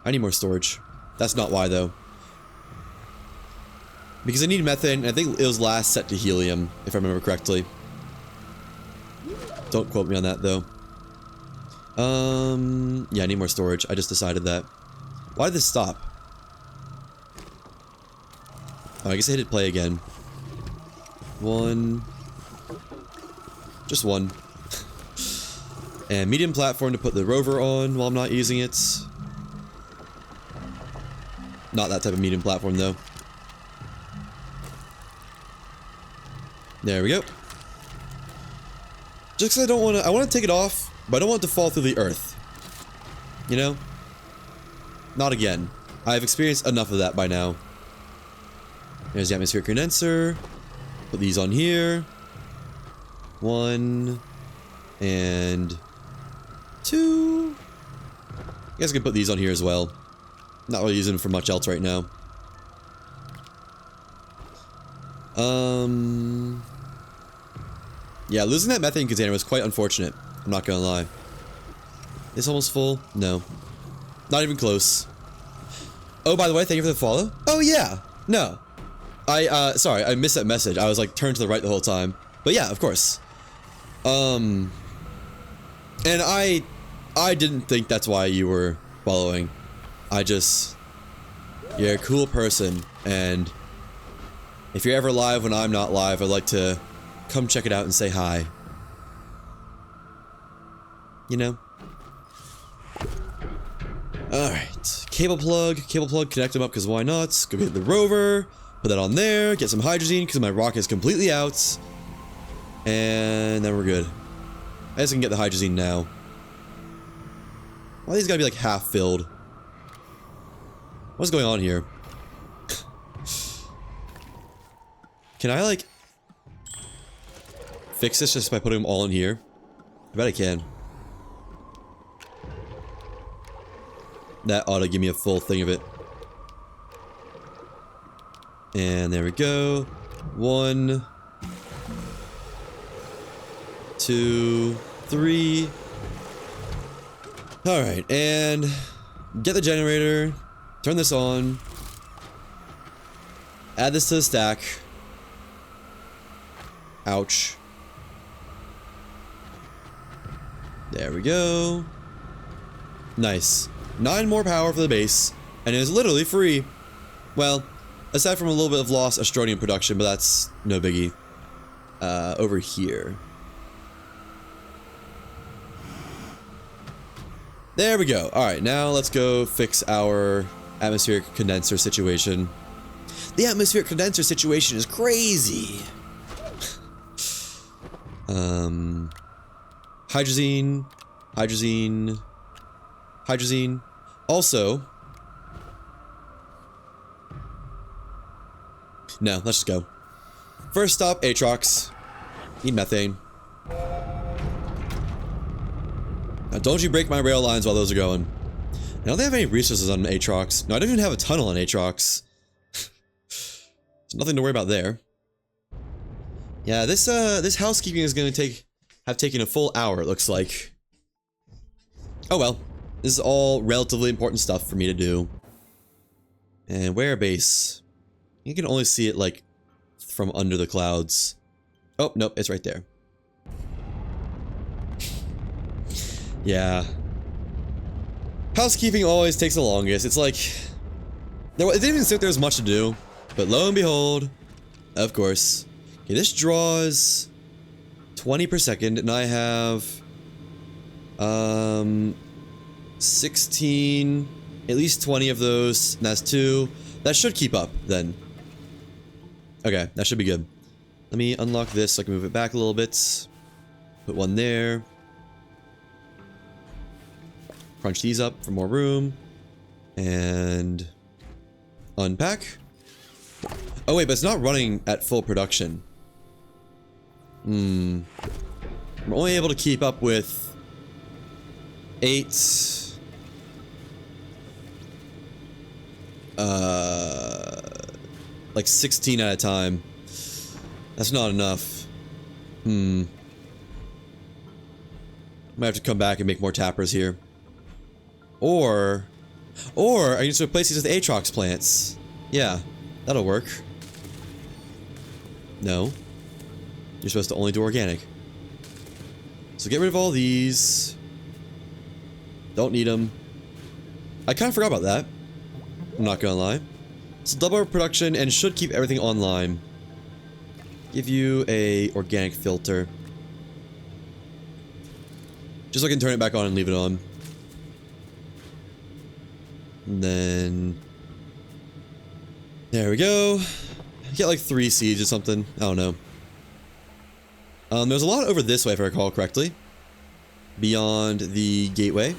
I need more storage. That's not why though. Because I need methane, and I think it was last set to helium, if I remember correctly. Don't quote me on that though. Yeah, I need more storage. I just decided that. Why did this stop? Oh, I guess I hit play again. 1. Just 1. And medium platform to put the rover on while I'm not using it. Not that type of medium platform though. There we go. Just because I want to take it off, but I don't want it to fall through the earth. You know? Not again. I've experienced enough of that by now. There's the atmospheric condenser. Put these on here. 1 and 2. I guess I could put these on here as well. Not really using them for much else right now. Yeah, losing that methane container was quite unfortunate. I'm not gonna lie. It's almost full? No. Not even close. Oh, by the way, thank you for the follow. Oh, yeah. No. Sorry, I missed that message. I was like turned to the right the whole time. But yeah, of course. And I didn't think that's why you were following. You're a cool person, and if you're ever live when I'm not live, I'd like to come check it out and say hi. You know? Alright. Cable plug, connect them up because why not? Go get the rover, put that on there, get some hydrogen because my rocket is completely out. And then we're good. I guess I can get the hydrogen now. Why these gotta be like half filled? What's going on here? Can I like fix this just by putting them all in here? I bet I can. That ought to give me a full thing of it. And there we go. 1, 2, 3. Alright, and get the generator. Turn this on. Add this to the stack. Ouch. There we go. Nice. 9 more power for the base, and it is literally free. Well, aside from a little bit of lost Astroneer production, but that's no biggie. Over here. There we go. Alright, now let's go fix our atmospheric condenser situation. The atmospheric condenser situation is crazy. Hydrazine. Also, no, let's just go. First stop, Aatrox. Need methane. Now, don't you break my rail lines while those are going. I don't think I have any resources on Aatrox. No, I don't even have a tunnel on Aatrox. There's nothing to worry about there. Yeah, this housekeeping is gonna have taken a full hour, it looks like. Oh well. This is all relatively important stuff for me to do. And where base? You can only see it like from under the clouds. Oh, nope, it's right there. Yeah. Housekeeping always takes the longest. It's like it didn't even seem like there was much to do, but lo and behold, of course. Okay, this draws 20 per second, and I have 16, at least 20 of those, and that's 2. That should keep up, then. Okay, that should be good. Let me unlock this so I can move it back a little bit. Put one there. Crunch these up for more room. And unpack. Oh wait, but it's not running at full production. I'm only able to keep up with 8... like 16 at a time. That's not enough. Might have to come back and make more tappers here. Or I can just replace these with Aatrox plants. Yeah, that'll work. No. You're supposed to only do organic. So get rid of all these. Don't need them. I kind of forgot about that. I'm not gonna lie. So double our production and should keep everything online. Give you a organic filter. Just so I can turn it back on and leave it on. And then... there we go. Get like 3 seeds or something. I don't know. There's a lot over this way, if I recall correctly. Beyond the gateway.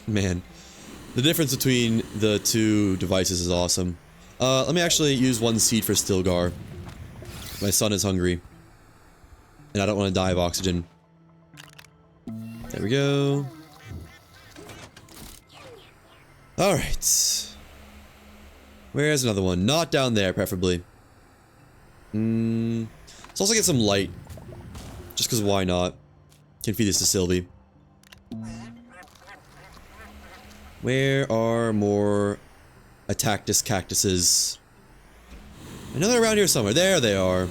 Man, the difference between the two devices is awesome. Let me actually use one seed for Stilgar. My son is hungry. And I don't want to die of oxygen. There we go. Alright. Where's another one? Not down there, preferably. Let's also get some light. Just because why not? Can feed this to Sylvie. Where are more Attactus cactuses? I know they're around here somewhere. There they are.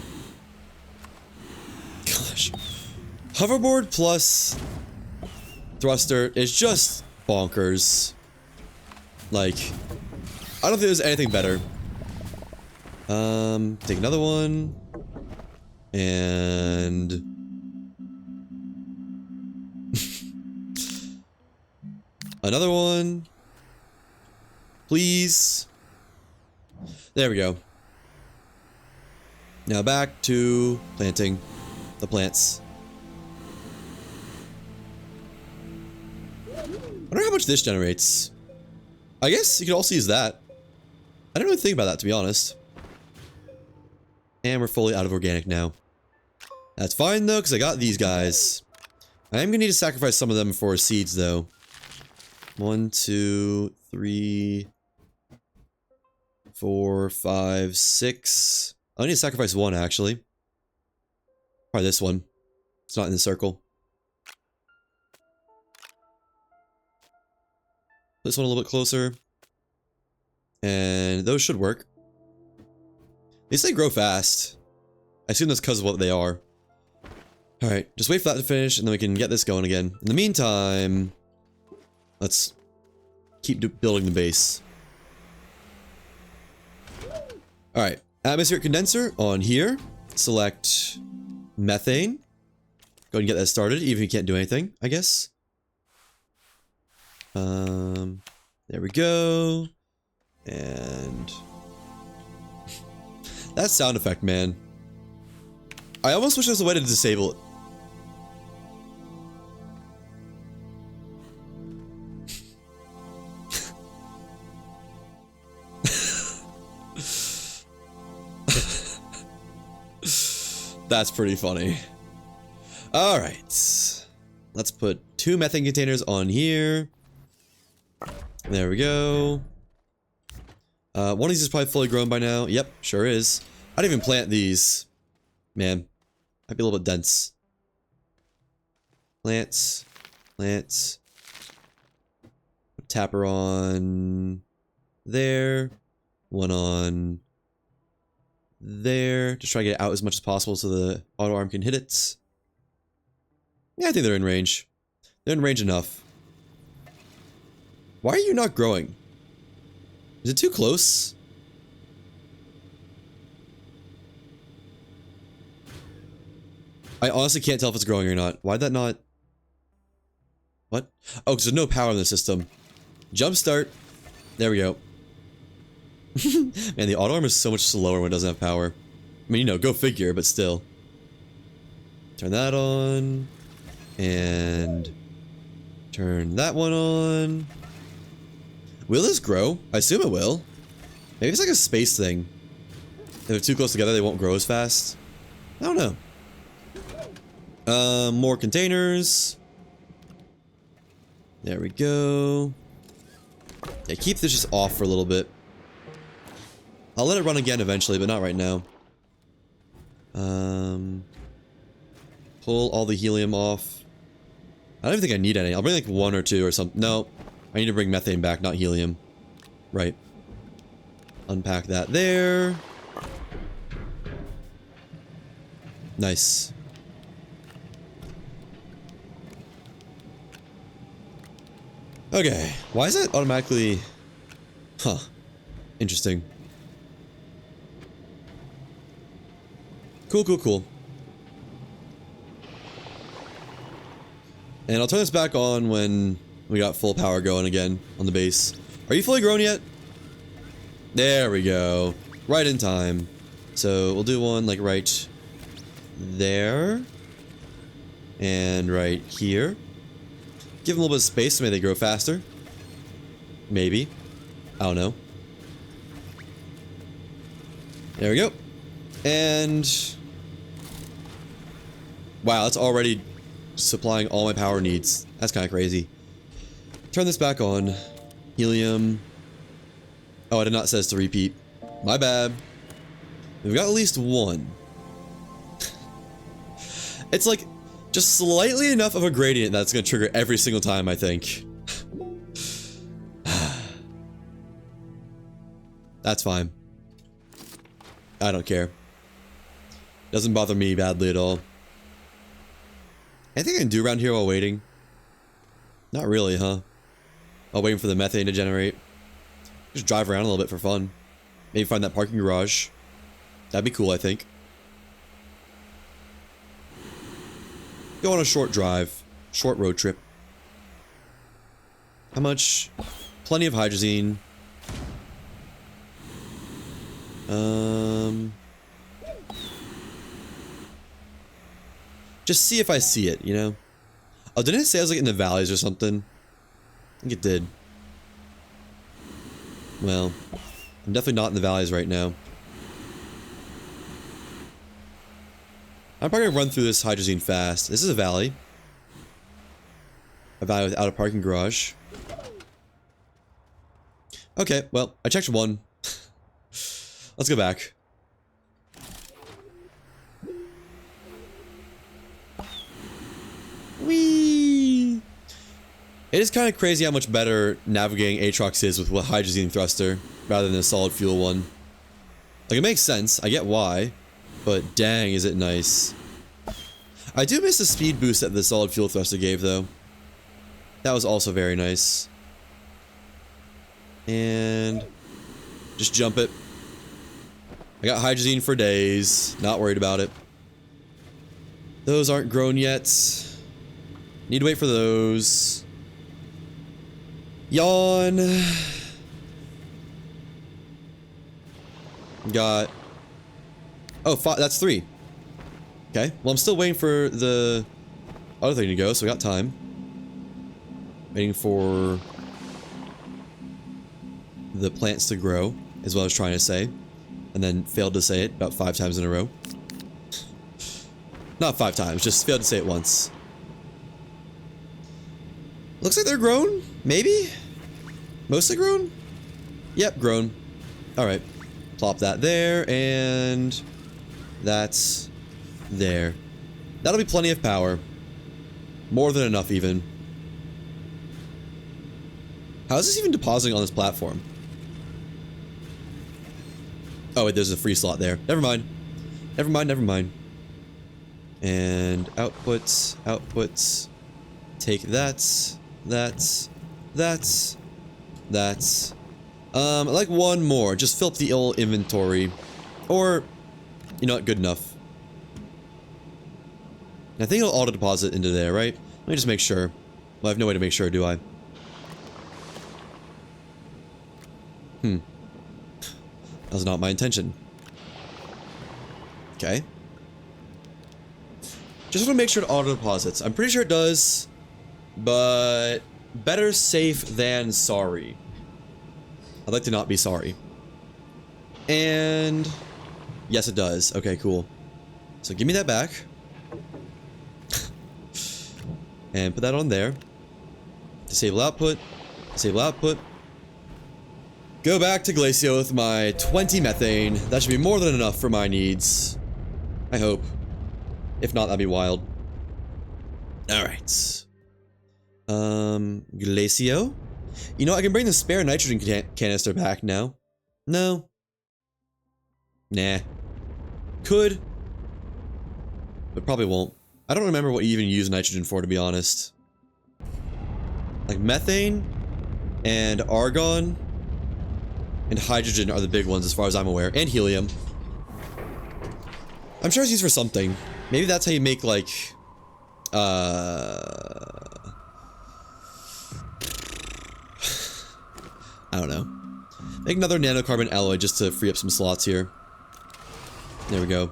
Gosh. Hoverboard plus thruster is just bonkers. Like, I don't think there's anything better. Take another one. And... another one. Please. There we go. Now back to planting the plants. I wonder how much this generates. I guess you could also use that. I didn't really think about that, to be honest. And we're fully out of organic now. That's fine, though, because I got these guys. I am going to need to sacrifice some of them for seeds, though. 1, 2, 3, 4, 5, 6. I need to sacrifice one, actually. Probably this one. It's not in the circle. This one a little bit closer. And those should work. They say grow fast. I assume that's because of what they are. Alright, just wait for that to finish and then we can get this going again. In the meantime, let's keep building the base. Alright, atmospheric condenser on here. Select methane. Go ahead and get that started, even if you can't do anything, I guess. There we go. And... that sound effect, man. I almost wish there was a way to disable it. That's pretty funny. Alright. Let's put 2 methane containers on here. There we go. One of these is probably fully grown by now. Yep, sure is. I didn't even plant these. Man, might be a little bit dense. Plants. Plants. Tapper on there. One on there. Just try to get it out as much as possible so the auto arm can hit it. Yeah, I think they're in range. They're in range enough. Why are you not growing? Is it too close? I honestly can't tell if it's growing or not. Why'd that not... what? Oh, because there's no power in the system. Jumpstart. There we go. Man, the auto arm is so much slower when it doesn't have power. I mean, you know, go figure, but still. Turn that on. And... turn that one on. Will this grow? I assume it will. Maybe it's like a space thing. If they're too close together, they won't grow as fast. I don't know. More containers. There we go. Yeah, keep this just off for a little bit. I'll let it run again eventually, but not right now. Pull all the helium off. I don't even think I need any. I'll bring like 1 or 2 or something. No. I need to bring methane back, not helium. Right. Unpack that there. Nice. Okay. Why is it automatically... huh. Interesting. Cool, cool, cool. And I'll turn this back on when we got full power going again on the base. Are you fully grown yet? There we go. Right in time. So we'll do one like right there. And right here. Give them a little bit of space so maybe they grow faster. Maybe. I don't know. There we go. And... wow, that's already supplying all my power needs. That's kind of crazy. Turn this back on. Helium. Oh, I did not say this to repeat. My bad. We've got at least one. It's like just slightly enough of a gradient that's going to trigger every single time, I think. That's fine. I don't care. Doesn't bother me badly at all. Anything I can do around here while waiting? Not really, huh? While waiting for the methane to generate. Just drive around a little bit for fun. Maybe find that parking garage. That'd be cool, I think. Go on a short drive. Short road trip. How much? Plenty of hydrazine. Just see if I see it, you know? Oh, didn't it say I was like in the valleys or something? I think it did. Well, I'm definitely not in the valleys right now. I'm probably gonna run through this hydrazine fast. This is a valley. A valley without a parking garage. Okay, well, I checked one. Let's go back. Whee! It is kind of crazy how much better navigating Aatrox is with a hydrazine thruster rather than a solid fuel one. Like, it makes sense. I get why. But dang, is it nice. I do miss the speed boost that the solid fuel thruster gave, though. That was also very nice. And... just jump it. I got hydrazine for days. Not worried about it. Those aren't grown yet. Need to wait for those. Yawn. Got... oh, that's 3. Okay. Well, I'm still waiting for the other thing to go, so we got time. Waiting for the plants to grow, is what I was trying to say. And then failed to say it about 5 times in a row. Not 5 times, just failed to say it once. Looks like they're grown? Maybe? Mostly grown? Yep, grown. Alright. Plop that there, and... that's... there. That'll be plenty of power. More than enough, even. How is this even depositing on this platform? Oh, wait, there's a free slot there. Never mind. Never mind, never mind. And outputs, outputs. Take that. That's. I'd like one more. Just fill up the old inventory. Or, you know what, good enough. I think it'll auto-deposit into there, right? Let me just make sure. Well, I have no way to make sure, do I? That was not my intention. Okay. Just want to make sure it auto-deposits. I'm pretty sure it does, but better safe than sorry. I'd like to not be sorry. And yes, it does. Okay, cool. So give me that back. And put that on there. Disable output. Disable output. Go back to Glacio with my 20 methane. That should be more than enough for my needs. I hope. If not, that'd be wild. Alright. Glacio? You know, I can bring the spare nitrogen canister back now. No. Nah. Could. But probably won't. I don't remember what you even use nitrogen for, to be honest. Like methane and argon and hydrogen are the big ones as far as I'm aware. And helium. I'm sure it's used for something. Maybe that's how you make like... I don't know. Make another nanocarbon alloy just to free up some slots here. There we go.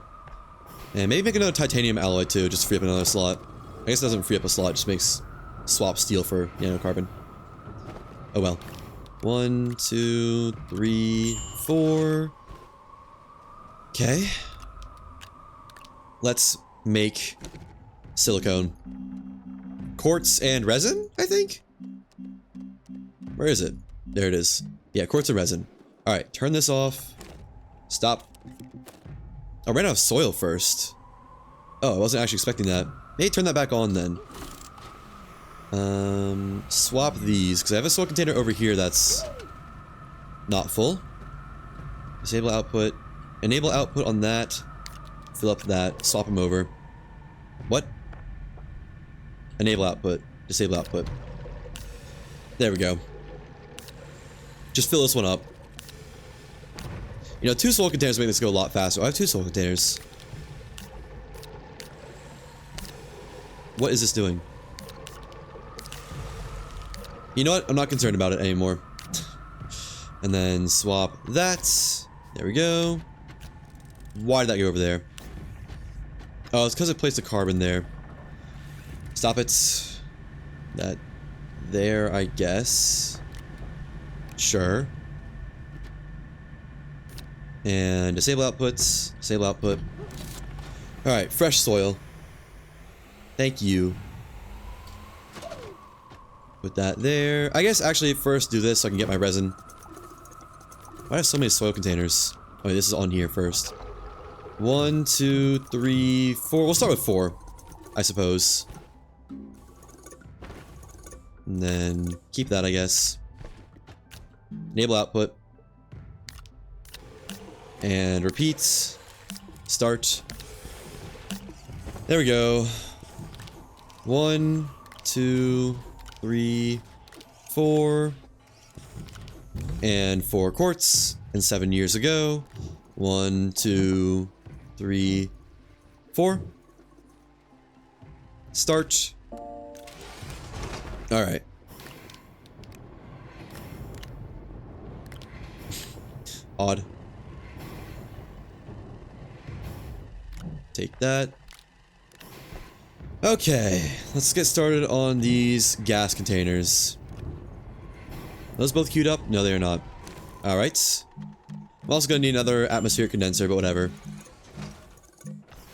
And maybe make another titanium alloy too, just to free up another slot. I guess it doesn't free up a slot, it just makes swap steel for nanocarbon. Oh well. 1, 2, 3, 4. Okay. Let's make silicone. Quartz and resin, I think? Where is it? There it is. Yeah, quartz and resin. Alright, turn this off. Stop. I ran out of soil first. Oh, I wasn't actually expecting that. Maybe turn that back on then. Swap these, because I have a soil container over here that's not full. Disable output. Enable output on that. Fill up that. Swap them over. What? Enable output. Disable output. There we go. Just fill this one up. You know, 2 soil containers make this go a lot faster. I have 2 soil containers. What is this doing? You know what? I'm not concerned about it anymore. And then swap that. There we go. Why did that go over there? Oh, it's because it placed a carbon there. Stop it. That there, I guess. Sure. And disable outputs. Disable output. Alright, fresh soil. Thank you. Put that there. I guess actually first do this so I can get my resin. Why do I have so many soil containers? Oh, wait, this is on here first. 1, 2, 3, 4. We'll start with 4, I suppose. And then keep that, I guess. Enable output. And repeat. Start. There we go. 1, 2, 3, 4. And 4 quartz. And 7 years ago. 1, 2, 3, 4. Start. Alright. Odd. Take that. Okay, let's get started on these gas containers. Are those both queued up? No, they are not. Alright. I'm also gonna need another atmospheric condenser, but whatever.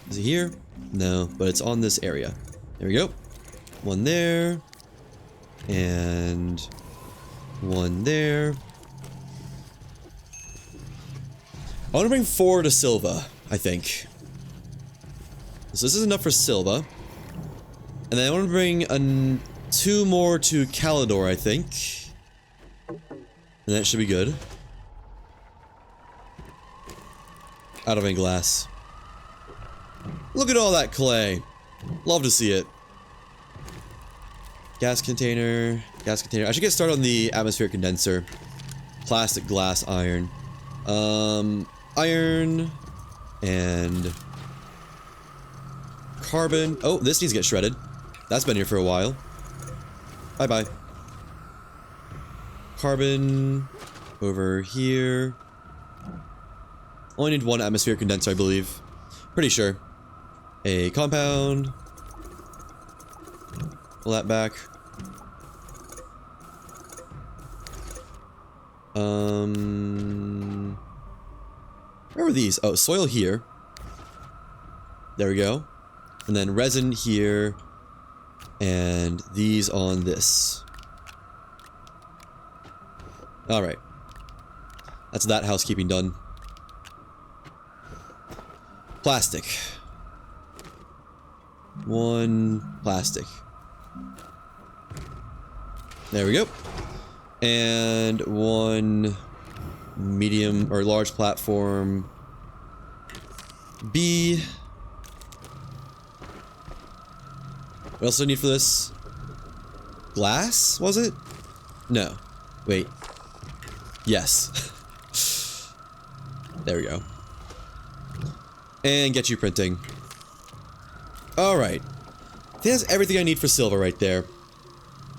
Is it here? No, but it's on this area. There we go. 1 there. And 1 there. I want to bring 4 to Silva, I think. So this is enough for Silva. And then I want to bring 2 more to Calidor, I think. And that should be good. Out of any glass. Look at all that clay. Love to see it. Gas container. Gas container. I should get started on the atmospheric condenser. Plastic, glass, iron. Iron. And carbon. Oh, this needs to get shredded. That's been here for a while. Bye-bye. Carbon. Over here. Only need 1 atmospheric condenser, I believe. Pretty sure. A compound. Pull that back. Where were these? Oh, soil here. There we go. And then resin here. And these on this. Alright. That's that housekeeping done. Plastic. 1 plastic. There we go. And 1 medium or large platform B. What else do I need for this? Glass, was it? No. Wait. Yes. There we go. And get you printing. Alright. I think that's everything I need for silver right there.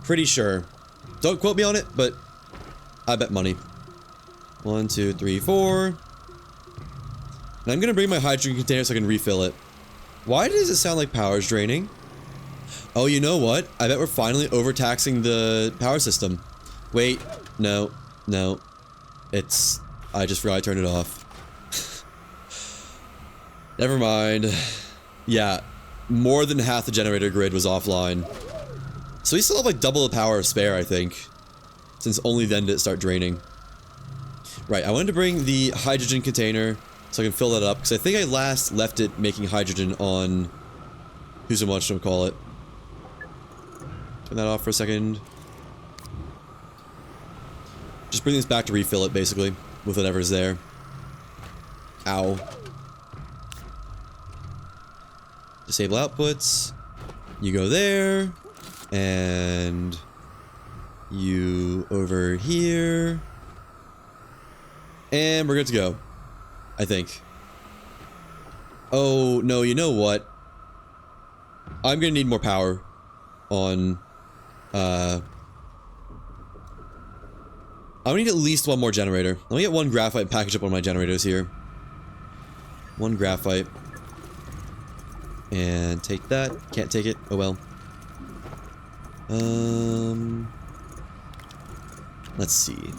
Pretty sure. Don't quote me on it, but I bet money. 1, 2, 3, 4. And I'm gonna bring my hydrogen container so I can refill it. Why does it sound like power's draining? Oh, you know what? I bet we're finally overtaxing the power system. Wait, no, no. It's... I just forgot I turned it off. Never mind. Yeah, more than half the generator grid was offline. So we still have like double the power spare, I think. Since only then did it start draining. Right, I wanted to bring the hydrogen container so I can fill that up, because I think I last left it making hydrogen on... who's so much to call it. Turn that off for a second. Just bring this back to refill it, basically, with whatever's there. Ow. Disable outputs. You go there. And... you over here. And we're good to go. I think. Oh, no, you know what? I'm gonna need more power on... I'm gonna need at least one more generator. Let me get one graphite and package up one of my generators here. One graphite. And take that. Can't take it. Oh well. Let's see.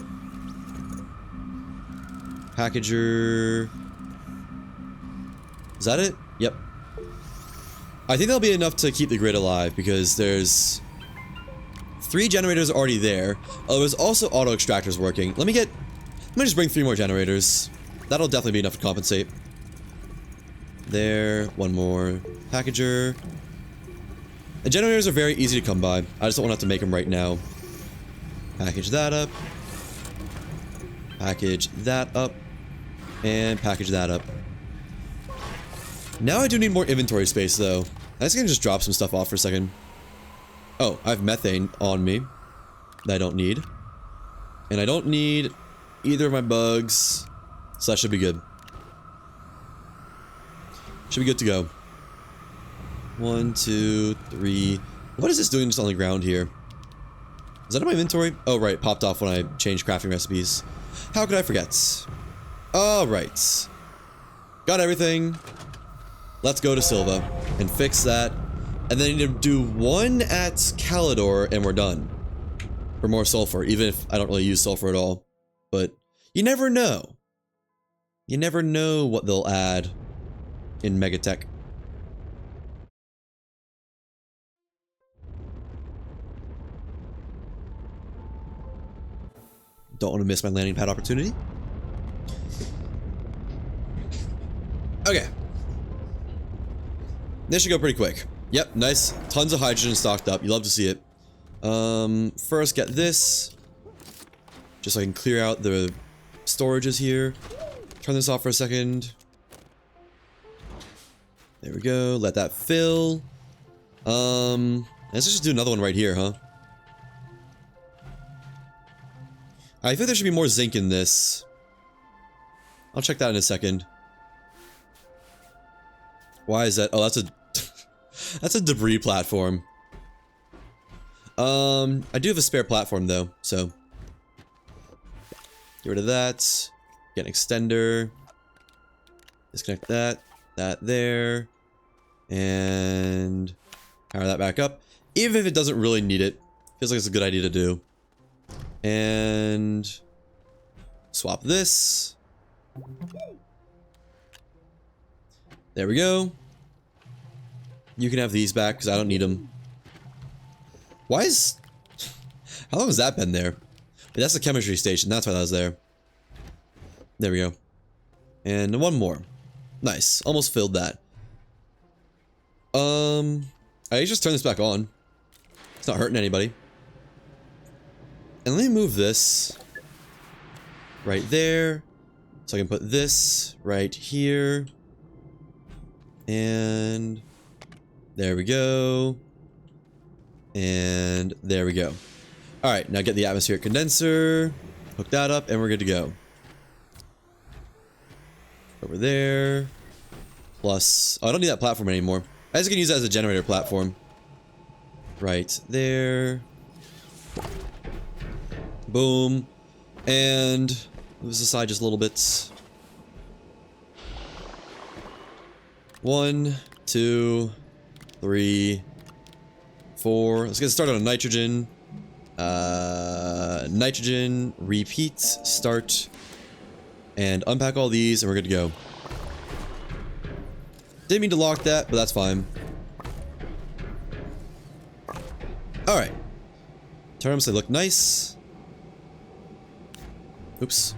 Packager. Is that it? Yep. I think that'll be enough to keep the grid alive because there's 3 generators already there. Oh, there's also auto extractors working. Let me just bring 3 more generators. That'll definitely be enough to compensate. There, one more packager. The generators are very easy to come by. I just don't want to have to make them right now. Package that up. Package that up. And package that up. Now I do need more inventory space, though. I'm just gonna just drop some stuff off for a second. Oh, I have methane on me that I don't need. And I don't need either of my bugs. So that should be good. Should be good to go. 1, 2, 3. What is this doing just on the ground here? Is that in my inventory? Oh, right. Popped off when I changed crafting recipes. How could I forget? Alright. Got everything. Let's go to Silva and fix that. And then I need to do 1 at Calidor and we're done. For more sulfur, even if I don't really use sulfur at all. But you never know. You never know what they'll add in megatech. Don't want to miss my landing pad opportunity. Okay. This should go pretty quick. Yep, nice. Tons of hydrogen stocked up. You love to see it. First get this. Just so I can clear out the storages here. Turn this off for a second. There we go. Let that fill. Let's just do another one right here, huh? I think there should be more zinc in this. I'll check that in a second. Why is that? Oh, that's a... that's a debris platform. I do have a spare platform, though, so... get rid of that. Get an extender. Disconnect that. That there. And... power that back up. Even if it doesn't really need it. Feels like it's a good idea to do. And... swap this. There we go. You can have these back, because I don't need them. Why is... how long has that been there? That's the chemistry station, that's why that was there. There we go. And one more. Nice, almost filled that. I just turn this back on. It's not hurting anybody. And let me move this right there. So I can put this right here. And there we go. And there we go. Alright, now get the atmospheric condenser. Hook that up and we're good to go. Over there. Plus... oh, I don't need that platform anymore. I just can use that as a generator platform. Right there. Boom. And move this aside just a little bit. 1, 2, 3, 4. Let's get started on nitrogen. Nitrogen, repeat, start, and unpack all these, and we're good to go. Didn't mean to lock that, but that's fine. Alright. Terms, they look nice. Oops.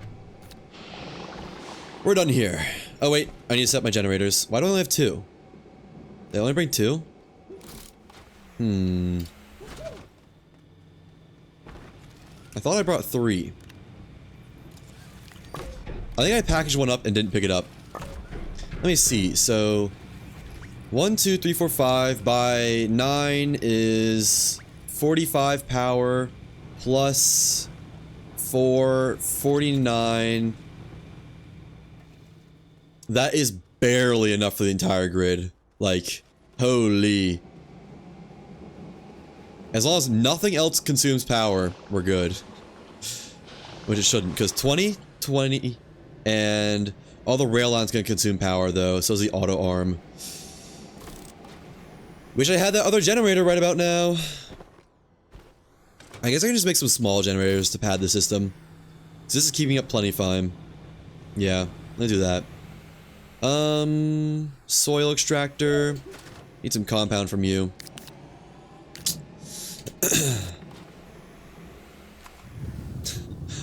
We're done here. Oh wait, I need to set my generators. Why do I only have 2? They only bring 2? I thought I brought 3. I think I packaged one up and didn't pick it up. Let me see. So 1, 2, 3, 4, 5 by 9 is 45 power plus 4, 49. That is barely enough for the entire grid. Like, holy. As long as nothing else consumes power, we're good. Which it shouldn't, because 20, 20, and all the rail line's gonna consume power though, so is the auto arm. Wish I had that other generator right about now. I guess I can just make some small generators to pad the system. So this is keeping up plenty fine. Yeah, let's do that. Soil extractor. Need some compound from you.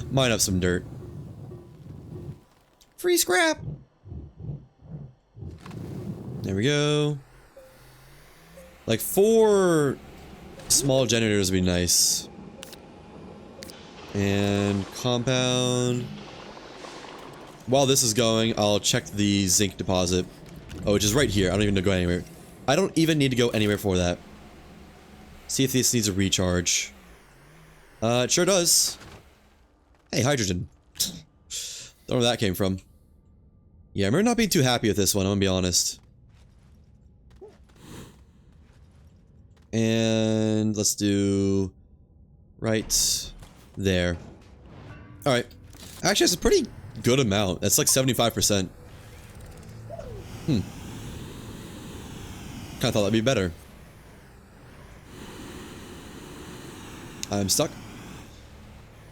Mine up some dirt. Free scrap! There we go. Like 4 small generators would be nice. And compound. While this is going, I'll check the zinc deposit. Oh, which is right here. I don't even need to go anywhere. I don't even need to go anywhere for that. See if this needs a recharge. It sure does. Hey, hydrogen. Don't know where that came from. Yeah, I remember not being too happy with this one, I'm gonna be honest. And let's do right there. Alright. Actually, that's a pretty good amount. That's like 75%. Kinda thought that'd be better. I'm stuck.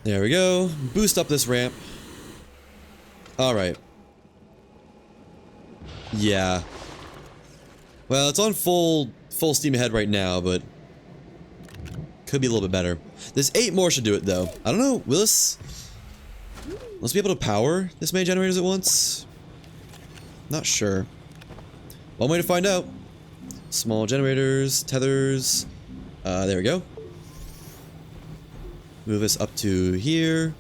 There we go. Boost up this ramp. Alright. Yeah. Well, it's on full steam ahead right now, but could be a little bit better. This 8 more should do it, though. I don't know. Will this... Let's be able to power this many generators at once? Not sure. One way to find out. Small generators, tethers. There we go. Move this up to here.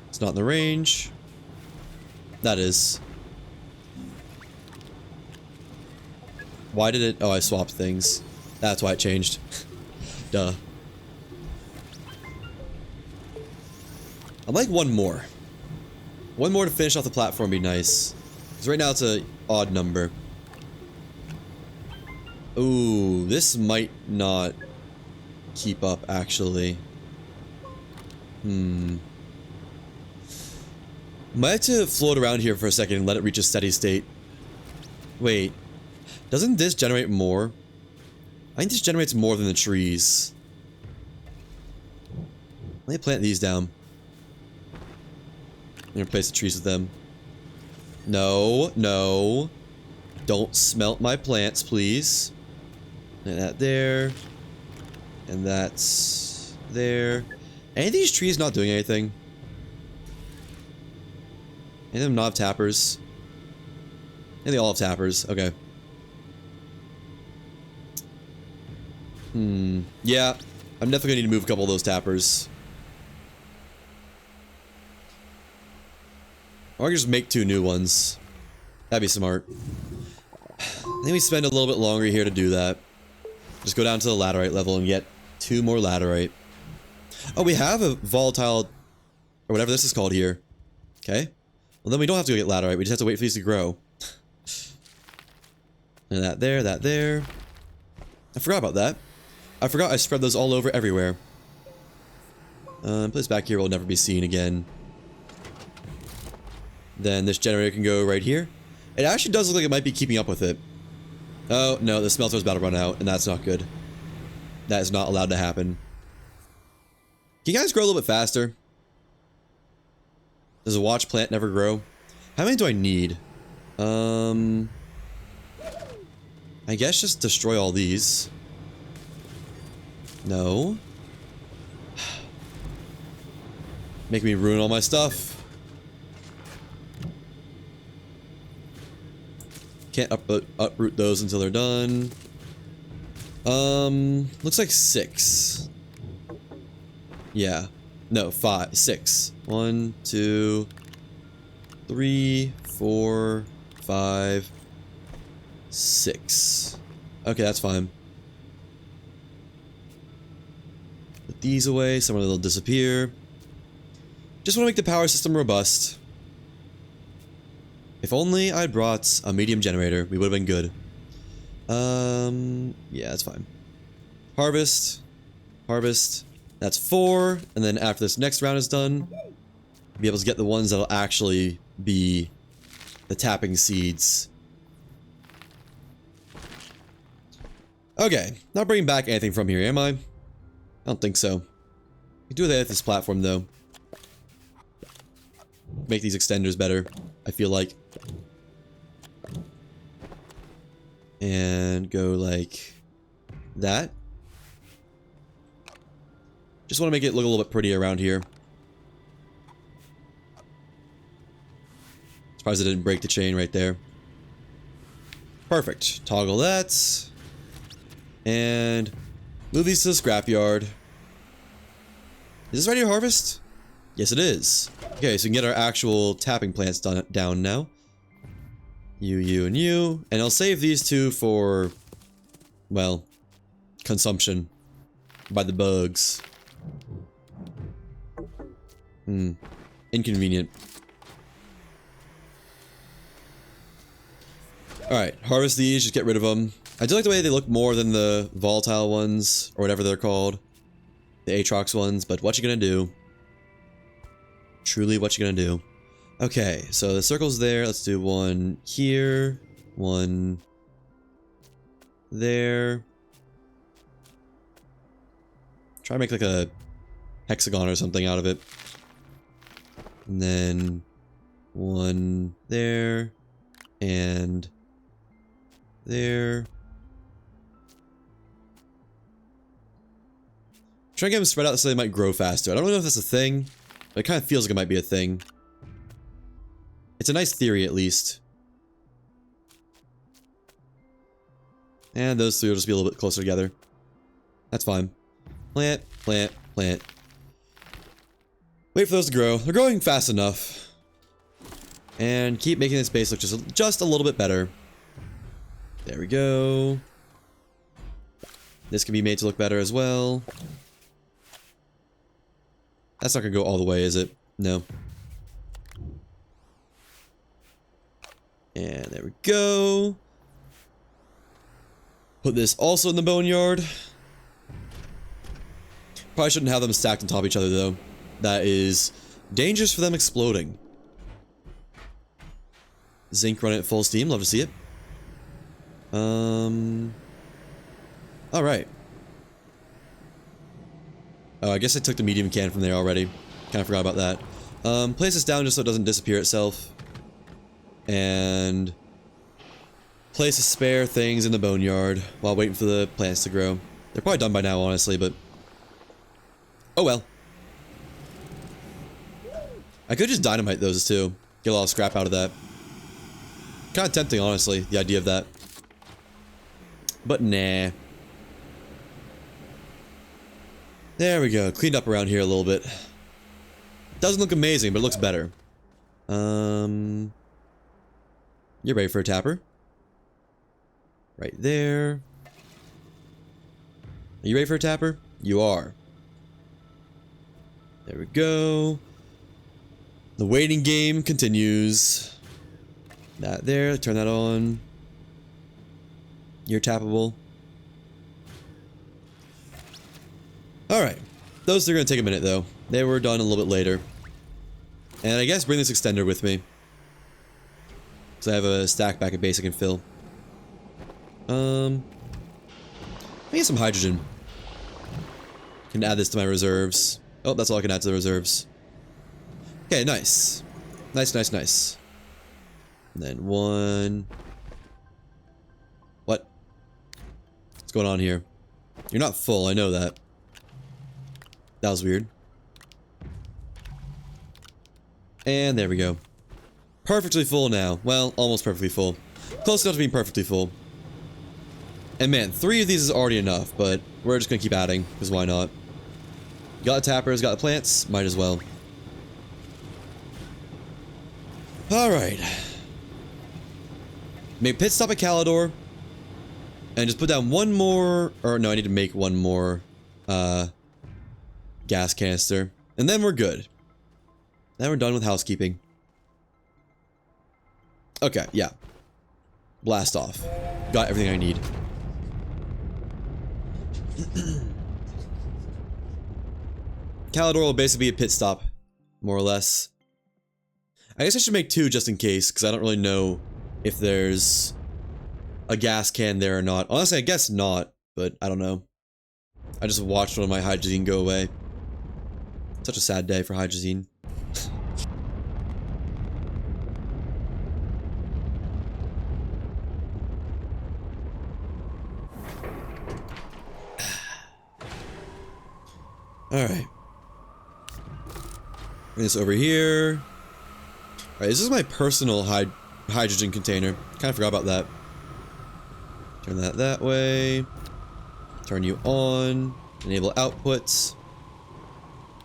It's not in the range. That is. Why did it... Oh, I swapped things. That's why it changed. Duh. I'd like one more. One more to finish off the platform would be nice. Because right now it's an odd number. Ooh, this might not keep up, actually. Might have to float around here for a second and let it reach a steady state. Wait. Doesn't this generate more? I think this generates more than the trees. Let me plant these down. I'm gonna replace the trees with them. No, no. Don't smelt my plants, please. And that there. And that's there. Any of these trees not doing anything? Any of them not have tappers? And they all have tappers. Okay. Yeah. I'm definitely gonna need to move a couple of those tappers. Or I can just make 2 new ones. That'd be smart. I think we spend a little bit longer here to do that. Just go down to the laterite level and get 2 more laterite. Oh, we have a volatile... Or whatever this is called here. Okay. Well, then we don't have to go get laterite. We just have to wait for these to grow. And that there, that there. I forgot about that. I forgot I spread those all over everywhere. Put this back here will never be seen again. Then this generator can go right here. It actually does look like it might be keeping up with it. Oh, no, the smelter's about to run out, and that's not good. That is not allowed to happen. Can you guys grow a little bit faster? Does a watch plant never grow? How many do I need? I guess just destroy all these. No. Make me ruin all my stuff. Can't uproot those until they're done. Looks like 6. Yeah. No, 5. 6. 1, 2, 3, 4, 5, 6. Okay, that's fine. Put these away, some of them will disappear. Just want to make the power system robust. If only I'd brought a medium generator, we would have been good. Yeah, that's fine. Harvest. Harvest. That's 4, and then after this next round is done, be able to get the ones that'll actually be the tapping seeds. Okay, not bringing back anything from here, am I? I don't think so. I do that with this platform, though. Make these extenders better, I feel like. And go like that. Just want to make it look a little bit prettier around here. Surprised I didn't break the chain right there. Perfect. Toggle that. And move these to the scrapyard. Is this ready to harvest? Yes, it is. Okay, so we can get our actual tapping plants down now. You, and you. And I'll save these two for, well, consumption by the bugs. Inconvenient. Alright, harvest these, just get rid of them. I do like the way they look more than the volatile ones, or whatever they're called. The Aatrox ones, but what you gonna do? Truly, what you gonna do? Okay, so the circle's there. Let's do one here, one there. Try to make like a hexagon or something out of it. And then one there and there. Try to get them spread out so they might grow faster. I don't know if that's a thing, but it kind of feels like it might be a thing. It's a nice theory, at least. And those three will just be a little bit closer together. That's fine. Plant, plant, plant. Wait for those to grow. They're growing fast enough. And keep making this base look just a little bit better. There we go. This can be made to look better as well. That's not gonna go all the way, is it? No. And there we go. Put this also in the boneyard. Probably shouldn't have them stacked on top of each other, though. That is dangerous for them exploding. Zinc running at full steam. Love to see it. Alright. Oh, I guess I took the medium can from there already. Kind of forgot about that. Place this down just so it doesn't disappear itself. And place the spare things in the boneyard while waiting for the plants to grow. They're probably done by now, honestly, but oh well. I could just dynamite those too. Get a lot of scrap out of that. Kind of tempting, honestly, the idea of that. But nah. There we go. Cleaned up around here a little bit. Doesn't look amazing, but it looks better. You're ready for a tapper? Right there. Are you ready for a tapper? You are. There we go. The waiting game continues. That there, turn that on. You're tappable. Alright. Those are going to take a minute though. They were done a little bit later. And I guess bring this extender with me. Because I have a stack back at base I can fill. Let me get some hydrogen. Can add this to my reserves. Oh, that's all I can add to the reserves. Okay, nice. Nice, nice, nice. And then one... What? What's going on here? You're not full, I know that. That was weird. And there we go. Perfectly full now. Well, almost perfectly full. Close enough to being perfectly full. And man, 3 of these is already enough, but we're just gonna keep adding, because why not? Got the tappers, got the plants, might as well. Alright. Make pit stop at Calidor. And just put down one more... Or no, I need to make one more gas canister. And then we're good. Then we're done with housekeeping. Okay, yeah. Blast off. Got everything I need. Calidor will basically be a pit stop. More or less. I guess I should make 2 just in case, because I don't really know if there's a gas can there or not. Honestly, I guess not, but I don't know. I just watched one of my hydrazine go away. Such a sad day for hydrazine. Alright. Bring this over here. Alright, this is my personal hydrogen container. Kinda forgot about that. Turn that way. Turn you on. Enable outputs.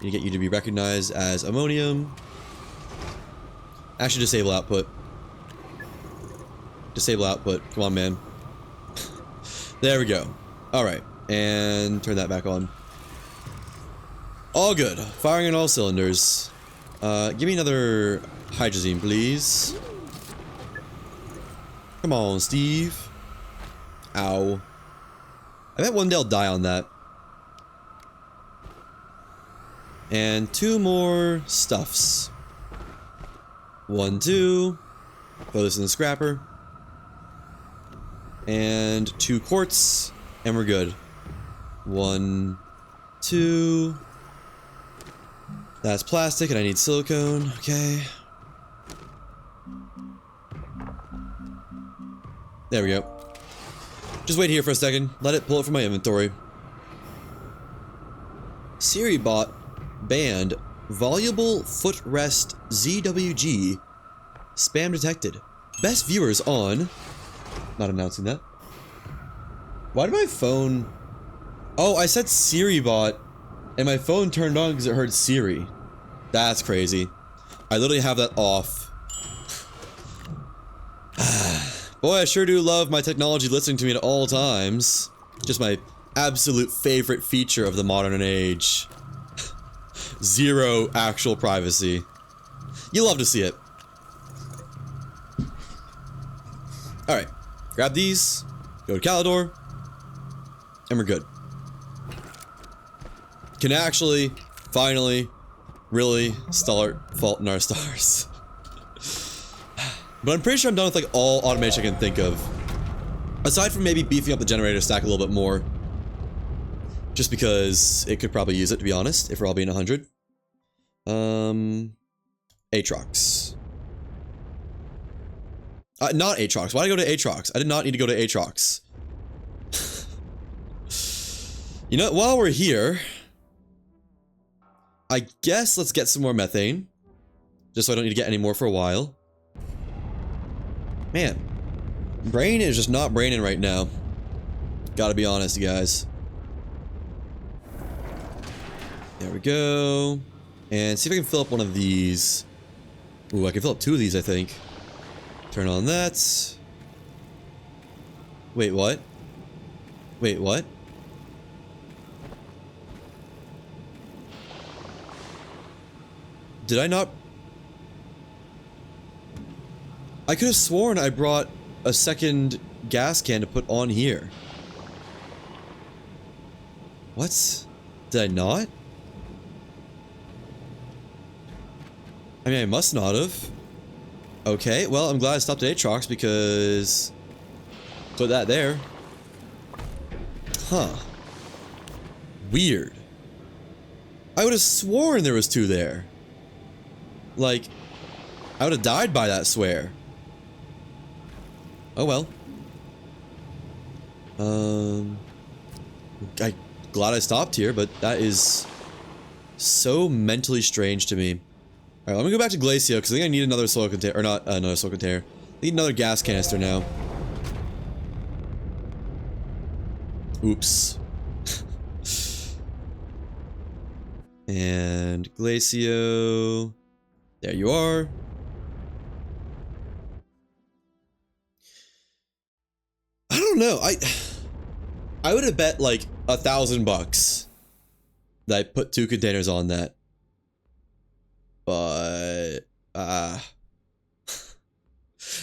Need to get you to be recognized as ammonium. Actually, disable output. Disable output. Come on, man. There we go. Alright. And turn that back on. All good. Firing on all cylinders. Give me another hydrazine, please. Come on, Steve. Ow. I bet one day I'll die on that. And 2 more stuffs. 1, 2. Throw this in the scrapper. And 2 quartz. And we're good. 1, 2. That's plastic and I need silicone. Okay. There we go. Just wait here for a second. Let it pull it from my inventory. Siri bot banned voluble footrest ZWG. Spam detected. Best viewers on. Not announcing that. Why did my phone... Oh, I said Siri bot and my phone turned on because it heard Siri. That's crazy. I literally have that off. Boy, I sure do love my technology listening to me at all times. Just my absolute favorite feature of the modern age. 0 actual privacy. You love to see it. Alright. Grab these. Go to Calidor. And we're good. Can actually, finally, really start faulting our stars. But I'm pretty sure I'm done with like all automation I can think of. Aside from maybe beefing up the generator stack a little bit more. Just because it could probably use it, to be honest, if we're all being 100. Aatrox. Not Aatrox. Why did I go to Aatrox? I did not need to go to Aatrox. You know, while we're here, I guess let's get some more methane. Just so I don't need to get any more for a while. Man, brain is just not braining right now. Gotta be honest, you guys. There we go. And see if I can fill up one of these. Ooh, I can fill up 2 of these, I think. Turn on that. Wait, what? Wait, what? Did I not... I could have sworn I brought a second gas can to put on here. What? Did I not? I mean, I must not have. Okay, well, I'm glad I stopped at Aatrox because... Put that there. Huh. Weird. I would have sworn there was 2 there. Like, I would have died by that swear. Oh well. I'm glad I stopped here, but that is so mentally strange to me. Alright, let me go back to Glacio, because I think I need another soil container, or not another soil container. I need another gas canister now. Oops. And Glacio. There you are. I don't know. I would have bet like $1,000 that I put 2 containers on that. But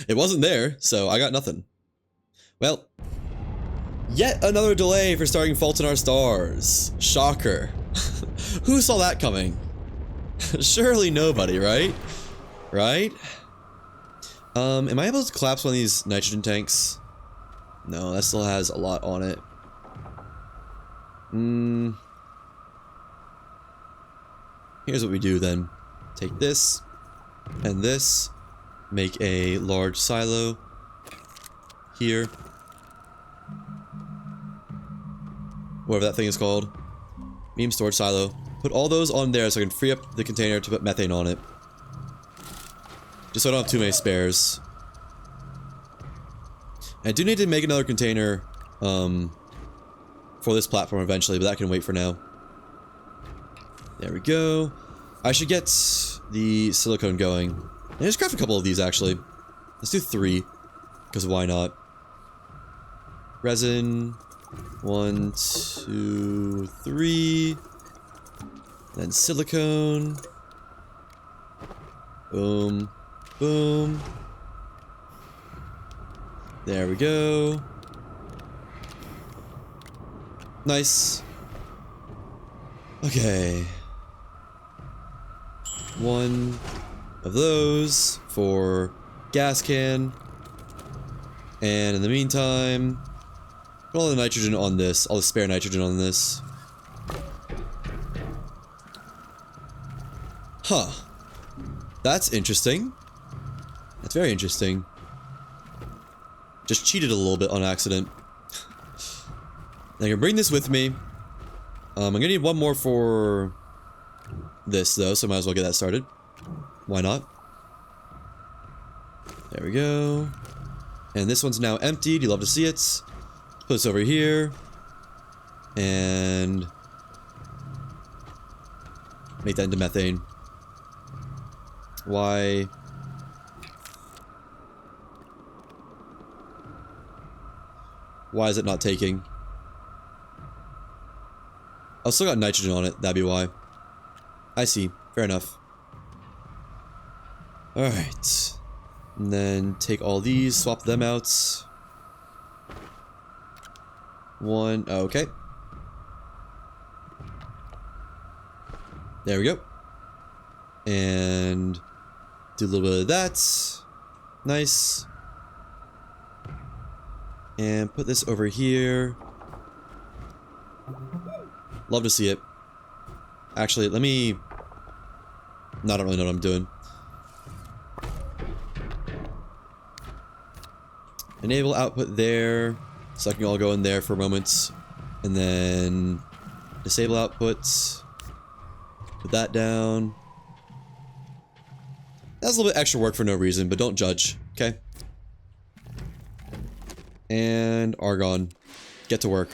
it wasn't there, so I got nothing. Well, yet another delay for starting Fault in Our Stars. Shocker. Who saw that coming? Surely nobody, right? Right? Am I able to collapse one of these nitrogen tanks? No, that still has a lot on it. Here's what we do then. Take this and this. Make a large silo here. Whatever that thing is called. Medium storage silo. Put all those on there so I can free up the container to put methane on it. Just so I don't have too many spares. I do need to make another container for this platform eventually, but that can wait for now. There we go. I should get the silicone going. And just craft a couple of these actually. Let's do 3, because why not? Resin. 1, 2, 3. Then silicone. Boom. Boom. There we go. Nice. Okay. 1 of those for gas can. And in the meantime, put all the nitrogen on this, all the spare nitrogen on this. Huh. That's interesting. That's very interesting. Just cheated a little bit on accident. I can bring this with me. I'm gonna need 1 more for this though, so I might as well get that started. Why not? There we go. And this one's now emptied. You love to see it. Put this over here. And make that into methane. Why? Why is it not taking? I still got nitrogen on it, that'd be why. I see, fair enough. Alright. And then take all these, swap them out. 1, okay. There we go. And do a little bit of that. Nice. And put this over here. Love to see it. Actually, let me... No, I don't really know what I'm doing. Enable output there. So I can all go in there for a moment. And then... disable output. Put that down. That's a little bit extra work for no reason, but don't judge, okay? And argon. Get to work.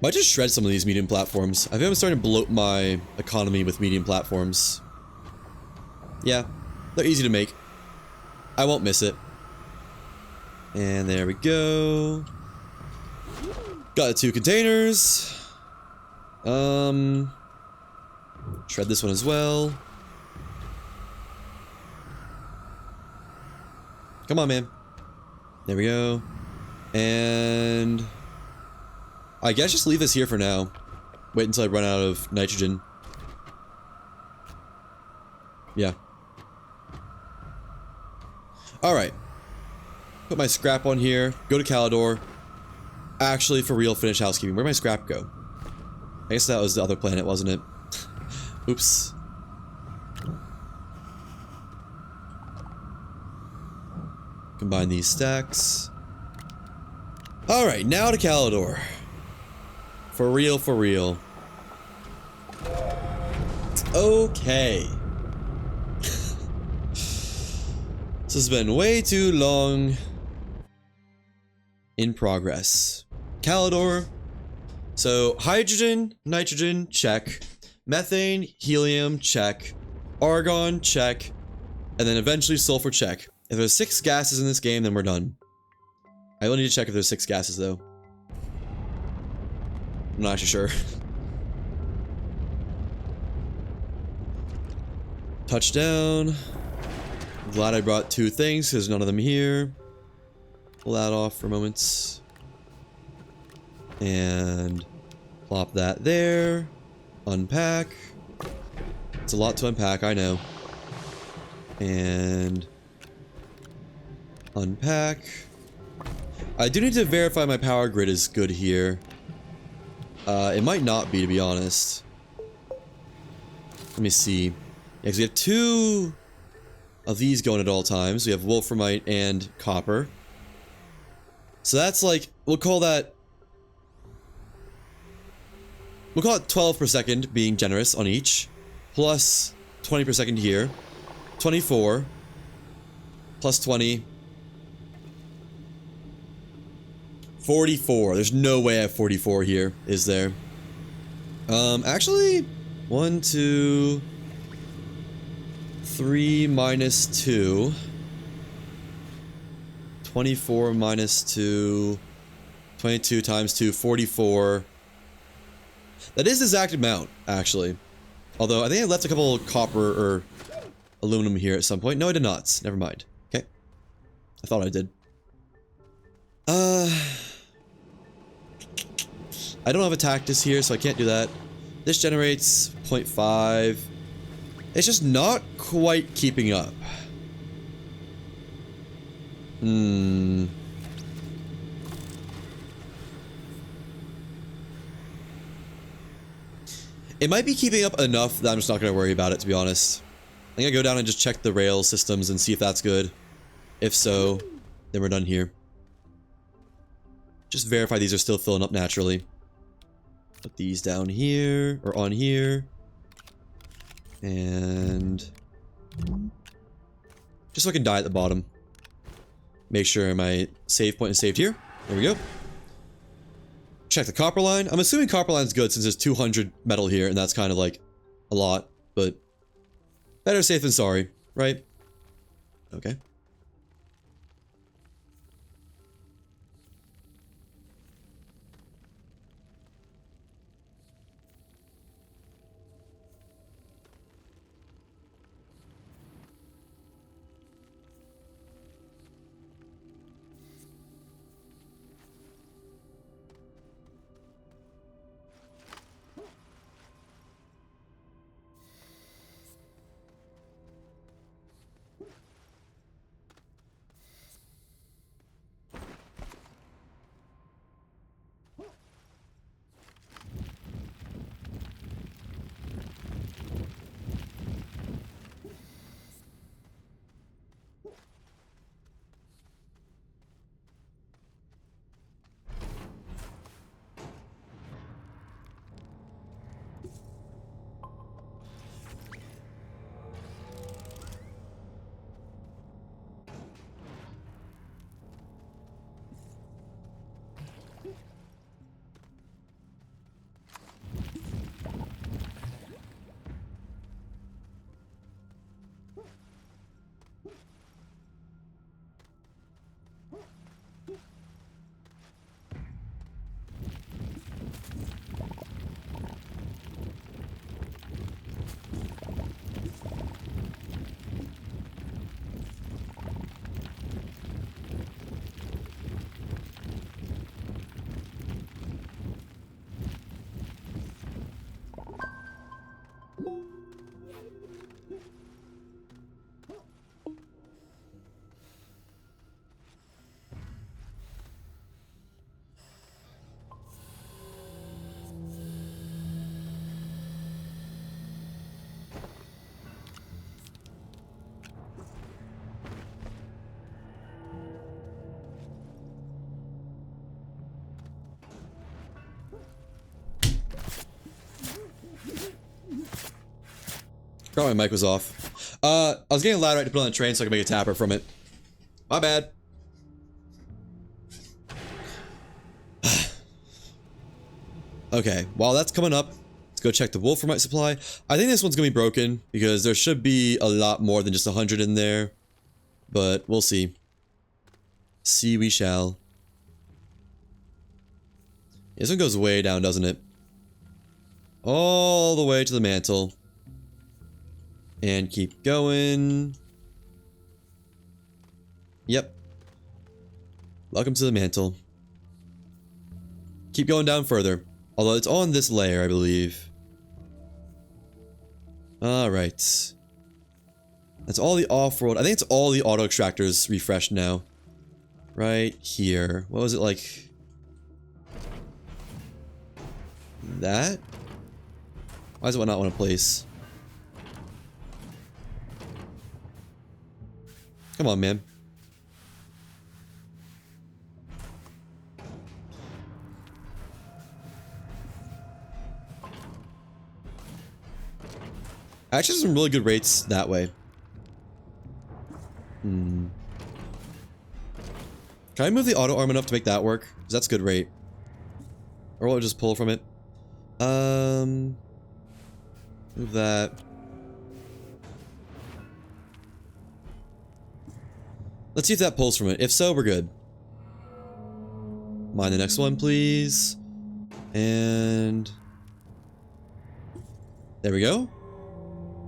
Might just shred some of these medium platforms. I think I'm starting to bloat my economy with medium platforms. Yeah, they're easy to make. I won't miss it. And there we go. Got the 2 containers. Shred this one as well. Come on, man. There we go. And I guess just leave this here for now. Wait until I run out of nitrogen. Yeah. Alright. Put my scrap on here. Go to Calidor. Actually, for real, finish housekeeping. Where'd my scrap go? I guess that was the other planet, wasn't it? Oops. Combine these stacks. Alright, now to Calidor. For real, for real. Okay. This has been way too long. In progress. Calidor. So, hydrogen, nitrogen, check. Methane, helium, check. Argon, check. And then eventually sulfur, check. If there's 6 gases in this game, then we're done. I will need to check if there's 6 gases, though. I'm not actually sure. Touchdown. Glad I brought 2 things, because none of them here. Pull that off for moments. And plop that there. Unpack. It's a lot to unpack, I know. And unpack. I do need to verify my power grid is good here. It might not be, to be honest. Let me see. Yeah, because we have 2 of these going at all times. We have wolframite and copper. So that's like, we'll call it 12 per second, being generous on each. Plus 20 per second here. 24. Plus 20. 44. There's no way I have 44 here, is there? Actually, 1, 2, 3 minus 2. 24 minus 2. 22 times 2, 44. That is the exact amount, actually. Although, I think I left a couple copper or aluminum here at some point. No, I did not. Never mind. Okay. I thought I did. I don't have a Tactus here, so I can't do that. This generates 0.5. It's just not quite keeping up. It might be keeping up enough that I'm just not going to worry about it, to be honest. I'm going to go down and just check the rail systems and see if that's good. If so, then we're done here. Just verify these are still filling up naturally. Put these down here, or on here. And just so I can die at the bottom. Make sure my save point is saved here. There we go. Check the copper line. I'm assuming copper line's good since there's 200 metal here, and that's kind of like a lot, but better safe than sorry, right? Okay. Forgot my mic was off. I was getting a ladder right to put on the train so I can make a tapper from it. My bad. Okay, while that's coming up, let's go check the wolframite supply. I think this one's gonna be broken because there should be a lot more than just 100 in there. But we'll see. See we shall. This one goes way down, doesn't it? All the way to the mantle. And keep going. Yep. Welcome to the mantle. Keep going down further. Although it's on this layer, I believe. Alright. That's all the off-world. I think it's all the auto extractors refreshed now. Right here. What was it like? That? Why does it not want to place? Come on, man. Actually, some really good rates that way. Can I move the auto arm enough to make that work? Because that's a good rate. Or will it just pull from it? Move that. Let's see if that pulls from it. If so, we're good. Mine the next one, please. And... there we go.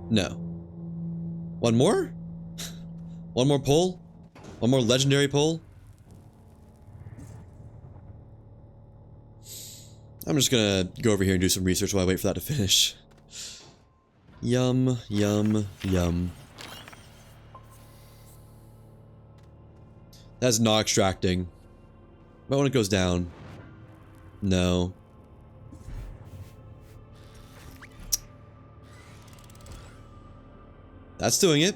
No. One more? One more pull? One more legendary pull? I'm just gonna go over here and do some research while I wait for that to finish. Yum, yum, yum. That's not extracting. But when it goes down. No. That's doing it.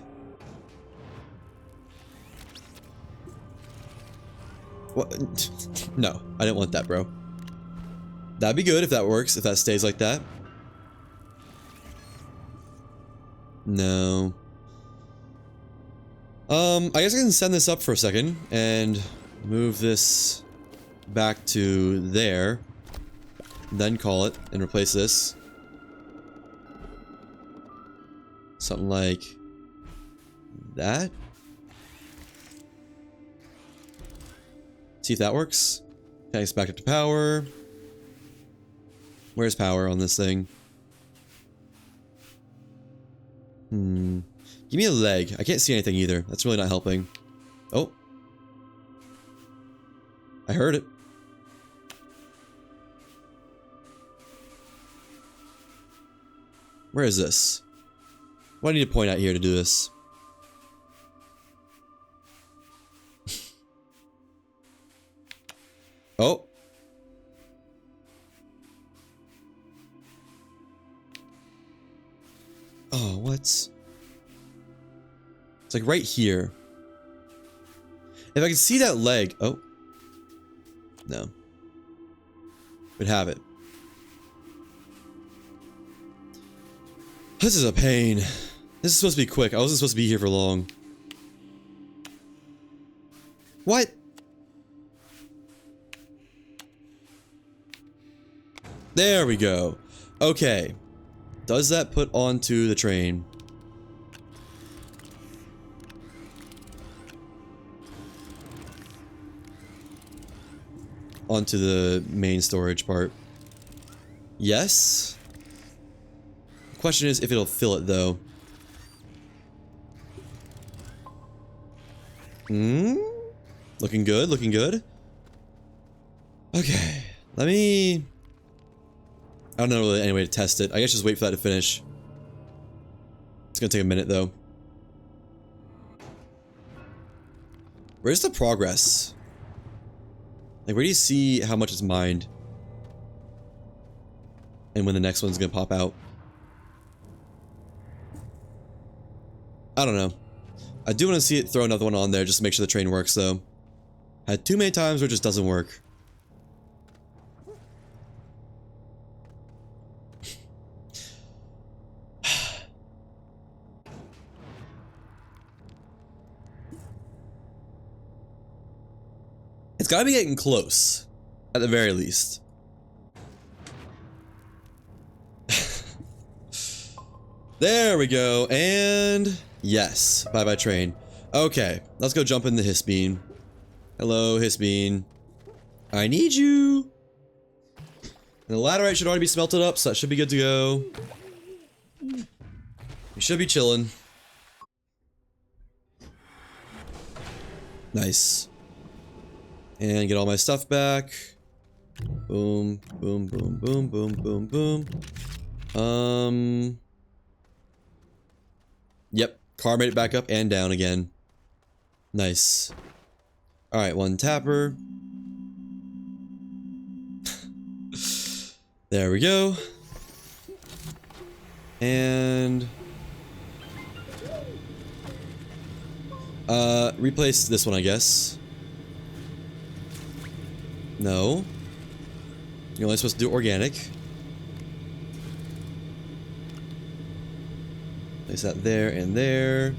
What? No, I didn't want that, bro. That'd be good if that works, if that stays like that. No. I guess I can send this up for a second and move this back to there. Then call it and replace this. Something like that. See if that works. Okay, it's back up to power. Where's power on this thing? Give me a leg. I can't see anything either. That's really not helping. Oh. I heard it. Where is this? What do I need to point out here to do this? Oh. Oh, what? It's like right here. If I can see that leg. Oh. No. Would have it. This is a pain. This is supposed to be quick. I wasn't supposed to be here for long. What? There we go. Okay. Does that put onto the train? Onto the main storage part? Yes. The question is if it'll fill it though. Looking good, looking good. Okay, let me... I don't know really any way to test it. I guess just wait for that to finish. It's gonna take a minute though. Where's the progress? Like, where do you see how much is mined? And when the next one's gonna pop out? I don't know. I do want to see it throw another one on there just to make sure the train works though. Had too many times where it just doesn't work. gotta be getting close, at the very least. There we go, and yes, bye-bye train. Okay, let's go jump in the Hisbean. Hello, Hisbean. I need you. And the laterite should already be smelted up, so that should be good to go. We should be chilling. Nice. And get all my stuff back. Boom, boom, boom, boom, boom, boom, boom. Yep, car made it back up and down again. Nice. Alright, one tapper. There we go. And replace this one, I guess. No. You're only supposed to do organic. Place that there and there.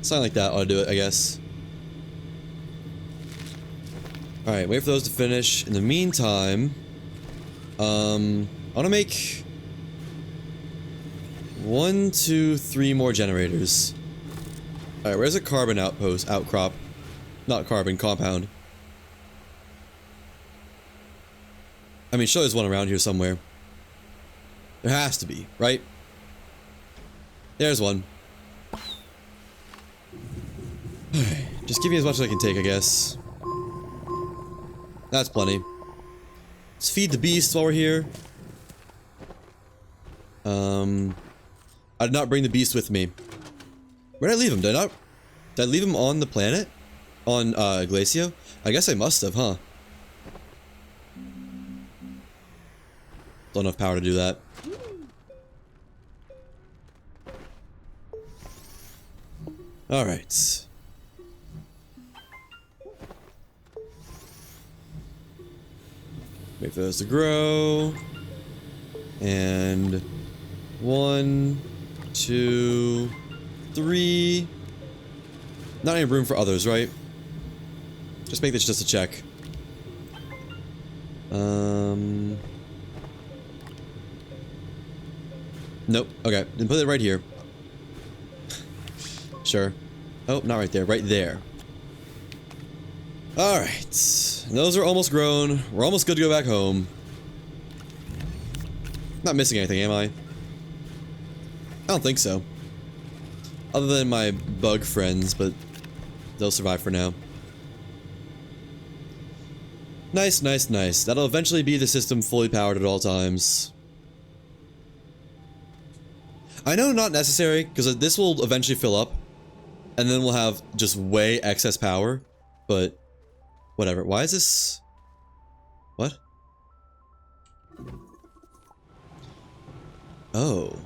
Something like that ought to do it, I guess. Alright, wait for those to finish. In the meantime, I want to make 1, 2, 3 more generators. Alright, where's a carbon outcrop? Not carbon, compound. I mean, sure there's one around here somewhere. There has to be, right? There's one. Just give me as much as I can take, I guess. That's plenty. Let's feed the beast while we're here. I did not bring the beast with me. Where did I leave him? Did I leave him on the planet? On, Glacio? I guess I must have, huh? Don't have power to do that. Alright. Wait for those to grow. And 1, 2, 3. Not any room for others, right? Just make this just a check. Nope. Okay. Then put it right here. Sure. Oh, not right there. Right there. Alright. Those are almost grown. We're almost good to go back home. Not missing anything, am I? I don't think so. Other than my bug friends, but they'll survive for now. Nice, nice, nice. That'll eventually be the system fully powered at all times. I know not necessary, because this will eventually fill up. And then we'll have just way excess power. But, whatever. Why is this... What? Oh.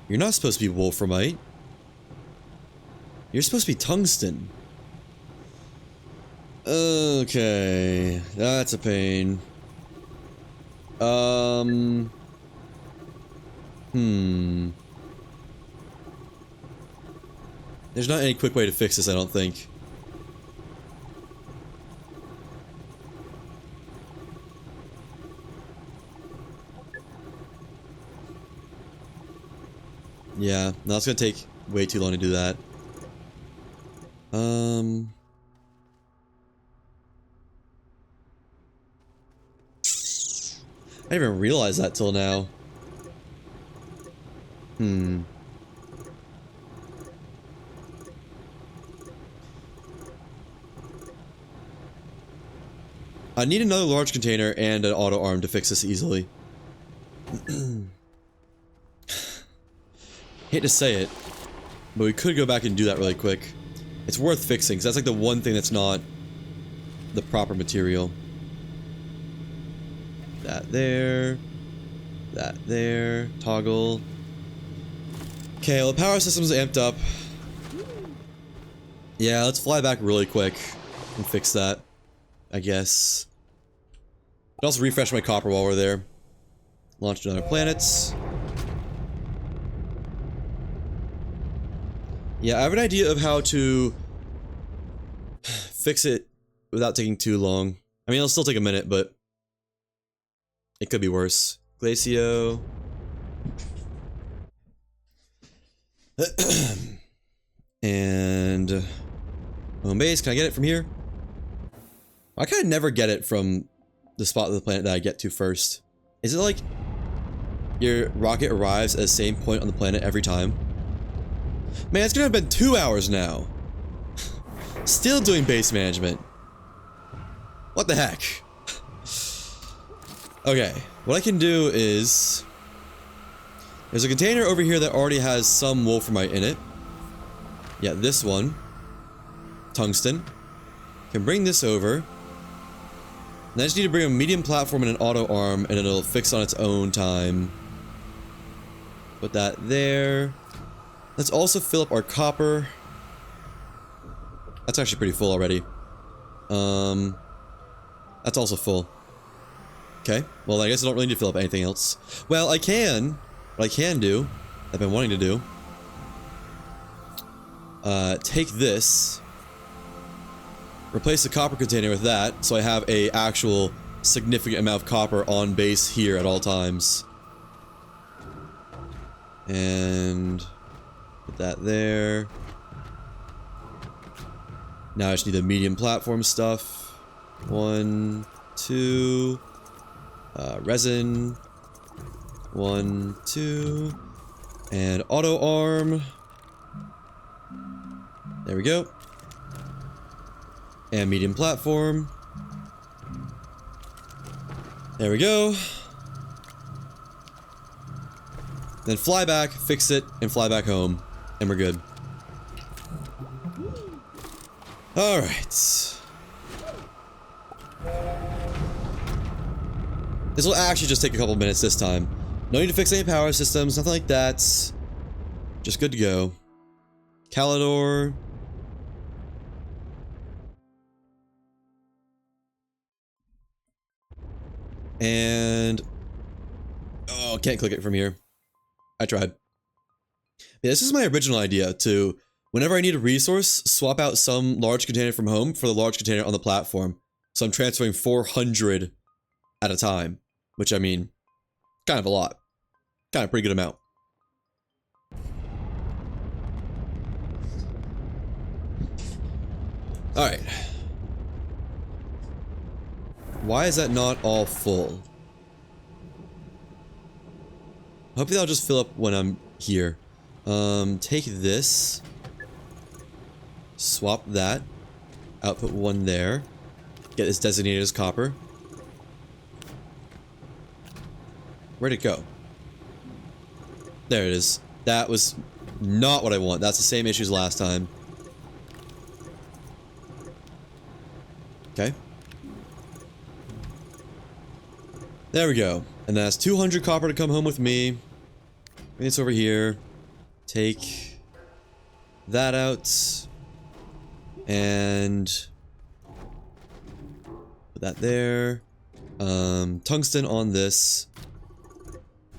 You're not supposed to be wolframite. You're supposed to be tungsten. Okay. That's a pain. There's not any quick way to fix this, I don't think. Yeah, no, it's gonna take way too long to do that. I didn't even realize that till now. I need another large container and an auto arm to fix this easily. Hate to say it, but we could go back and do that really quick. It's worth fixing, because that's like the one thing that's not the proper material. That there. That there. Toggle. Okay, well the power system's amped up. Yeah, let's fly back really quick and fix that, I guess. I'll also refresh my copper while we're there. Launch to other planets. Yeah, I have an idea of how to fix it without taking too long. I mean, it'll still take a minute, but it could be worse. Glacio. And home base. Can I get it from here? I kind of never get it from the spot of the planet that I get to first. Is it like your rocket arrives at the same point on the planet every time? Man, it's gonna have been 2 hours now. Still doing base management. What the heck? Okay, what I can do is... There's a container over here that already has some wolframite in it. Yeah, this one. Tungsten. Can bring this over. And I just need to bring a medium platform and an auto arm, and it'll fix on its own time. Put that there. Let's also fill up our copper. That's actually pretty full already. That's also full. Okay, well I guess I don't really need to fill up anything else. Well, I can. What I can do, I've been wanting to do. Take this. Replace the copper container with that, so I have a actual significant amount of copper on base here at all times. And put that there. Now I just need the medium platform stuff. 1, 2, resin. 1, 2, and auto arm. There we go. And medium platform. There we go. Then fly back, fix it, and fly back home. And we're good. Alright. This will actually just take a couple minutes this time. No need to fix any power systems, nothing like that. Just good to go. Calidor. And... oh, can't click it from here. I tried. Yeah, this is my original idea to, whenever I need a resource, swap out some large container from home for the large container on the platform. So I'm transferring 400 at a time. Which, I mean, kind of a lot. Kind of pretty good amount. Alright. Why is that not all full? Hopefully I'll just fill up when I'm here. Take this. Swap that. Output 1 there. Get this designated as copper. Where'd it go? There it is. That was not what I want. That's the same issue as last time. Okay. There we go. And that's 200 copper to come home with me. Bring this over here. Take that out. And put that there. Tungsten on this.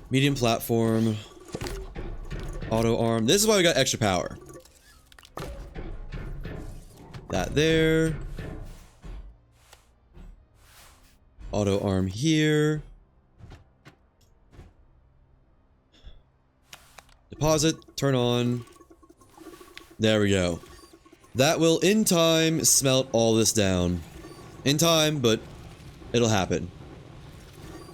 Medium platform. Auto arm. This is why we got extra power. That there. Auto arm here. Deposit. Turn on. There we go. That will, in time, smelt all this down. In time, but it'll happen.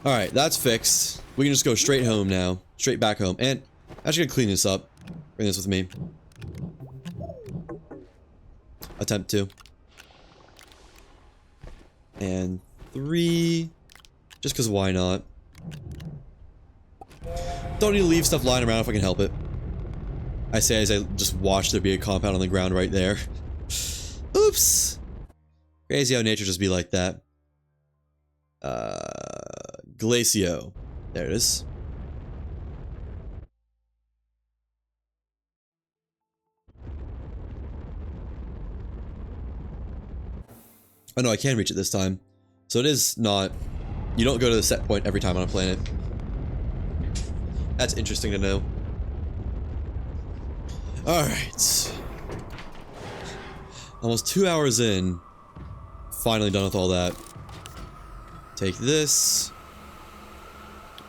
Alright, that's fixed. We can just go straight home now. Straight back home. And I'm actually gonna clean this up. Bring this with me. Attempt to. And 3. Just because why not? Don't need to leave stuff lying around if I can help it. I say as I just watch there be a compound on the ground right there. Oops! Crazy how nature just be like that. Glacio. There it is. Oh no, I can reach it this time. So it is not... you don't go to the set point every time on a planet. That's interesting to know. Alright. Almost 2 hours in, finally done with all that. Take this.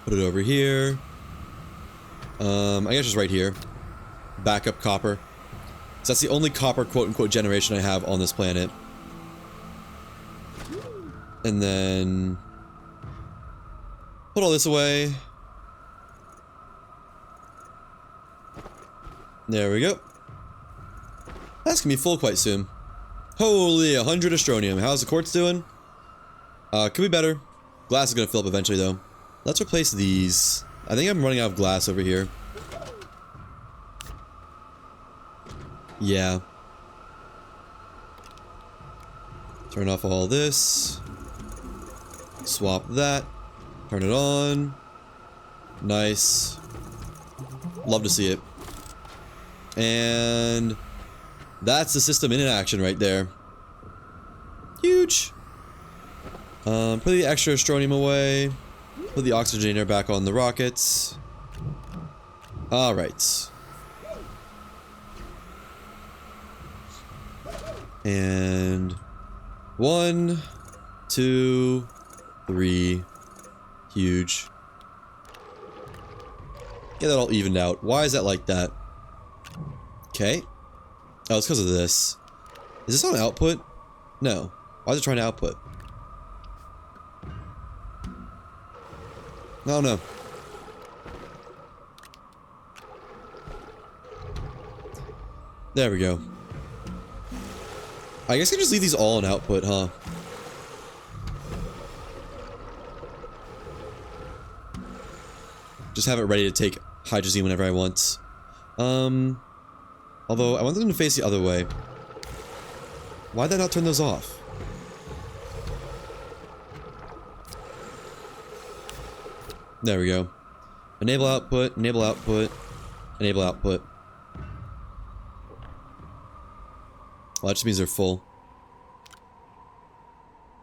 Put it over here. I guess just right here. Backup copper. So that's the only copper quote-unquote generation I have on this planet. And then... put all this away. There we go. That's gonna be full quite soon. Holy, 100 Astronium. How's the quartz doing? Could be better. Glass is gonna fill up eventually though. Let's replace these. I think I'm running out of glass over here. Yeah. Turn off all this. Swap that. Turn it on. Nice. Love to see it. And that's the system in action right there. Huge. Put the extra astronium away. Put the oxygenator back on the rockets. Alright. And 1, 2, 3. Huge. Get that all evened out. Why is that like that? Okay. Oh, it's because of this. Is this on output? No. Why is it trying to output? No, no. There we go. I guess I can just leave these all on output, huh? Just have it ready to take hydrazine whenever I want. Although, I want them to face the other way. Why'd that not turn those off? There we go. Enable output, enable output, enable output. Well, that just means they're full.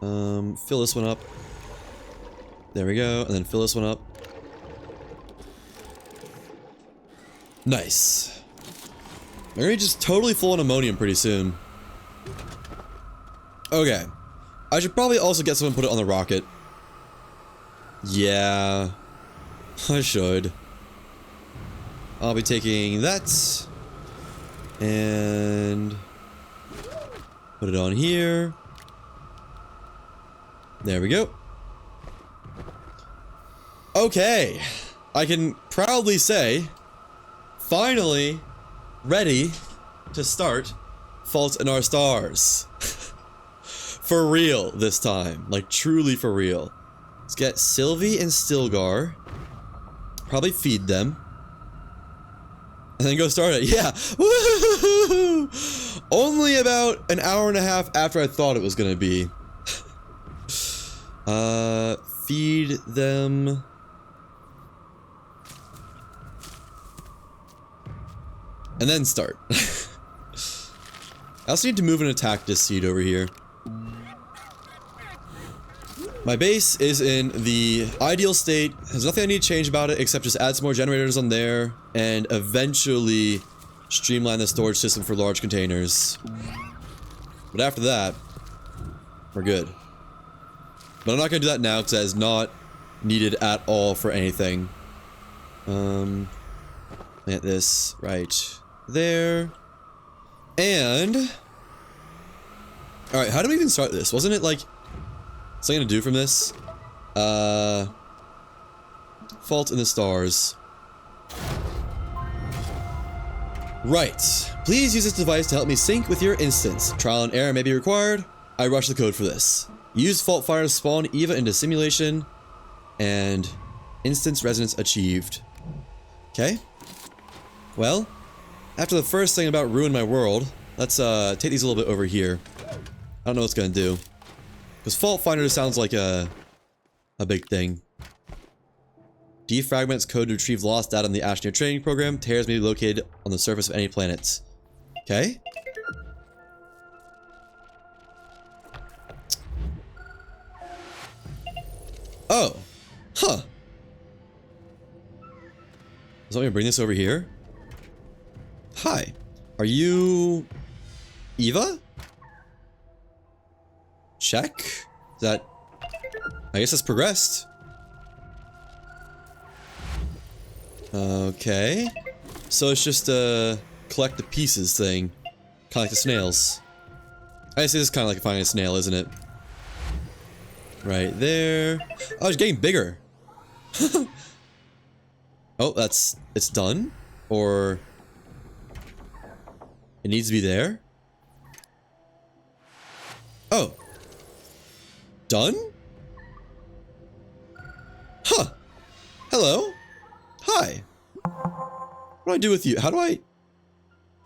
Fill this one up. There we go, and then fill this one up. Nice. They're gonna be just totally full on ammonium pretty soon. Okay. I should probably also get someone to put it on the rocket. Yeah. I should. I'll be taking that. And... put it on here. There we go. Okay. I can proudly say... finally ready to start Fault in Our Stars. For real this time. Like, truly for real. Let's get Sylvie and Stilgar. Probably feed them. And then go start it. Yeah. Woo-hoo-hoo-hoo-hoo! Only about an hour and a half after I thought it was gonna be. Feed them. And then start. I also need to move and attack this seed over here. My base is in the ideal state. There's nothing I need to change about it except just add some more generators on there and eventually streamline the storage system for large containers. But after that, we're good. But I'm not gonna do that now because that is not needed at all for anything. Plant this right there. And alright, how do we even start this? Wasn't it like something to do from this? Fault in the Stars. Right. Please use this device to help me sync with your instance. Trial and error may be required. I rush the code for this. Use fault fire to spawn Eva into simulation. And instance resonance achieved. Okay. Well, after the first thing about ruin my world, let's take these a little bit over here. I don't know what it's gonna do. Because fault finder sounds like a big thing. Defragments code to retrieve lost data in the Astroneer training program. Tears may be located on the surface of any planets. Okay. Oh. Huh. Does want me to bring this over here? Hi. Are you... Eva? Check. Is that... I guess that's progressed. Okay. So it's just a collect the pieces thing. Kind of like the snails. I guess this is kind of like finding a snail, isn't it? Right there. Oh, it's getting bigger. Oh, it's done? Or... it needs to be there? Oh. Done? Huh. Hello. Hi. What do I do with you? How do I...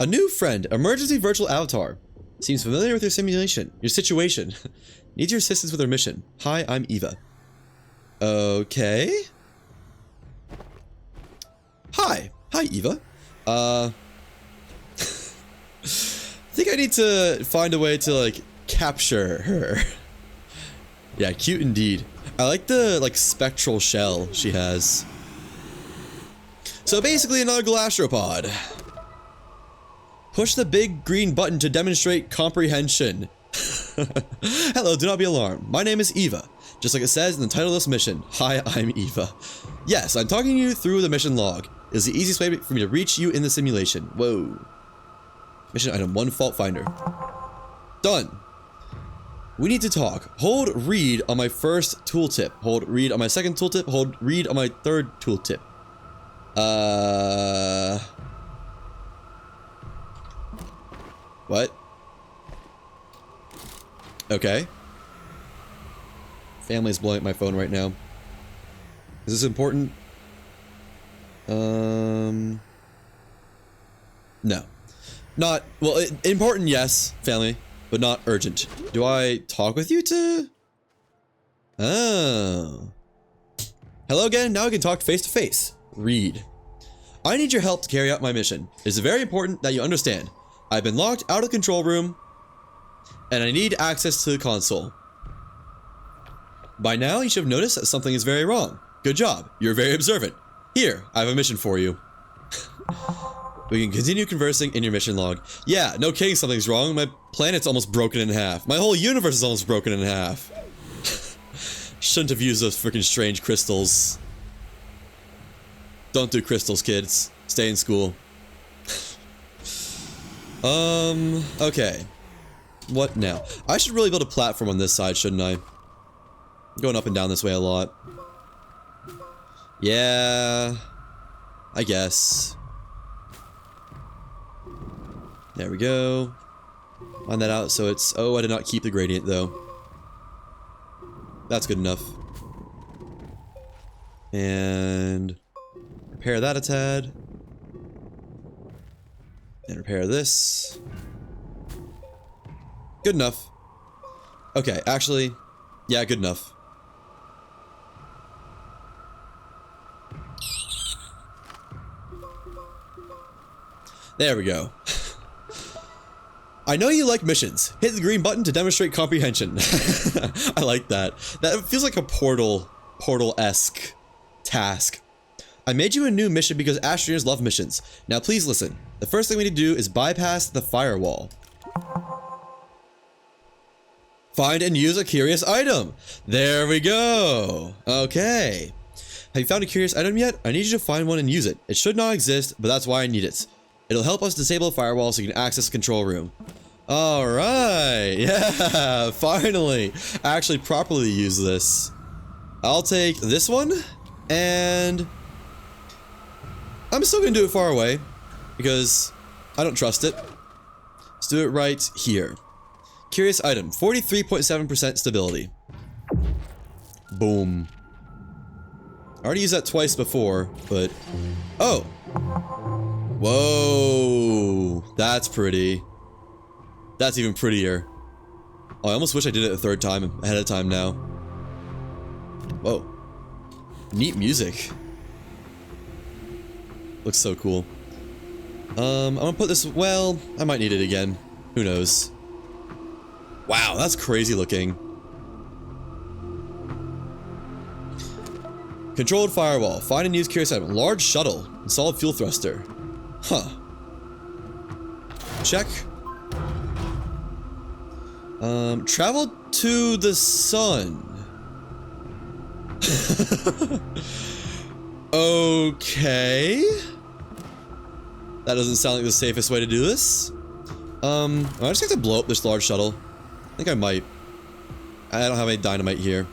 A new friend. Emergency virtual avatar. Seems familiar with your simulation. Your situation. Needs your assistance with our mission. Hi, I'm Eva. Okay. Hi. Hi, Eva. I think I need to find a way to, like, capture her. Yeah, cute indeed. I like the, like, spectral shell she has. So basically another gastropod. Push the big green button to demonstrate comprehension. Hello, do not be alarmed. My name is Eva. Just like it says in the title of this mission. Hi, I'm Eva. Yes, I'm talking you through the mission log. It is the easiest way for me to reach you in the simulation. Whoa. Mission item 1, fault finder. Done. We need to talk. Hold read on my first tooltip. Hold read on my second tooltip. Hold read on my third tooltip. What? Okay. Family's blowing up my phone right now. Is this important? No. Not, well, important, yes, family, but not urgent. Do I talk with you to? Oh. Hello again, now we can talk face to face. Read. I need your help to carry out my mission. It is very important that you understand. I've been locked out of the control room, and I need access to the console. By now, you should have noticed that something is very wrong. Good job. You're very observant. Here, I have a mission for you. We can continue conversing in your mission log. Yeah, no kidding, something's wrong. My planet's almost broken in half. My whole universe is almost broken in half. Shouldn't have used those freaking strange crystals. Don't do crystals, kids. Stay in school. Okay. What now? I should really build a platform on this side, shouldn't I? I'm going up and down this way a lot. Yeah. I guess. There we go. Find that out so it's... Oh, I did not keep the gradient, though. That's good enough. And... repair that a tad. And repair this. Good enough. Okay, actually, yeah, good enough. There we go. I know you like missions. Hit the green button to demonstrate comprehension. I like that. That feels like a portal-esque task. I made you a new mission because Astroneers love missions. Now please listen. The first thing we need to do is bypass the firewall. Find and use a curious item. There we go. Okay. Have you found a curious item yet? I need you to find one and use it. It should not exist, but that's why I need it. It'll help us disable the firewall so you can access the control room. Alright. Yeah, finally. Actually properly use this. I'll take this one and... I'm still gonna do it far away because I don't trust it. Let's do it right here. Curious item, 43.7% stability. Boom. I already used that twice before, but... Oh! Whoa! That's pretty. That's even prettier. Oh, I almost wish I did it a third time ahead of time now. Whoa. Neat music. Looks so cool. I'm gonna put this... Well, I might need it again. Who knows? Wow, that's crazy looking. Controlled firewall. Find and use curious item. Large shuttle. Solid fuel thruster. Huh. Check. Travel to the sun. Okay. That doesn't sound like the safest way to do this. I just have to blow up this large shuttle. I think I might. I don't have any dynamite here.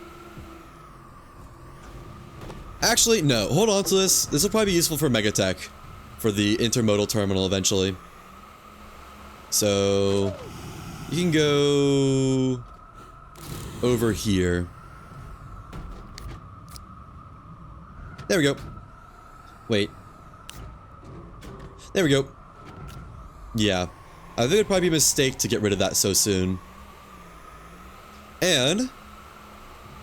Actually, no. Hold on to this. This will probably be useful for megatech. For the intermodal terminal eventually. So... you can go... over here. There we go. Wait. There we go. Yeah. I think it'd probably be a mistake to get rid of that so soon. And...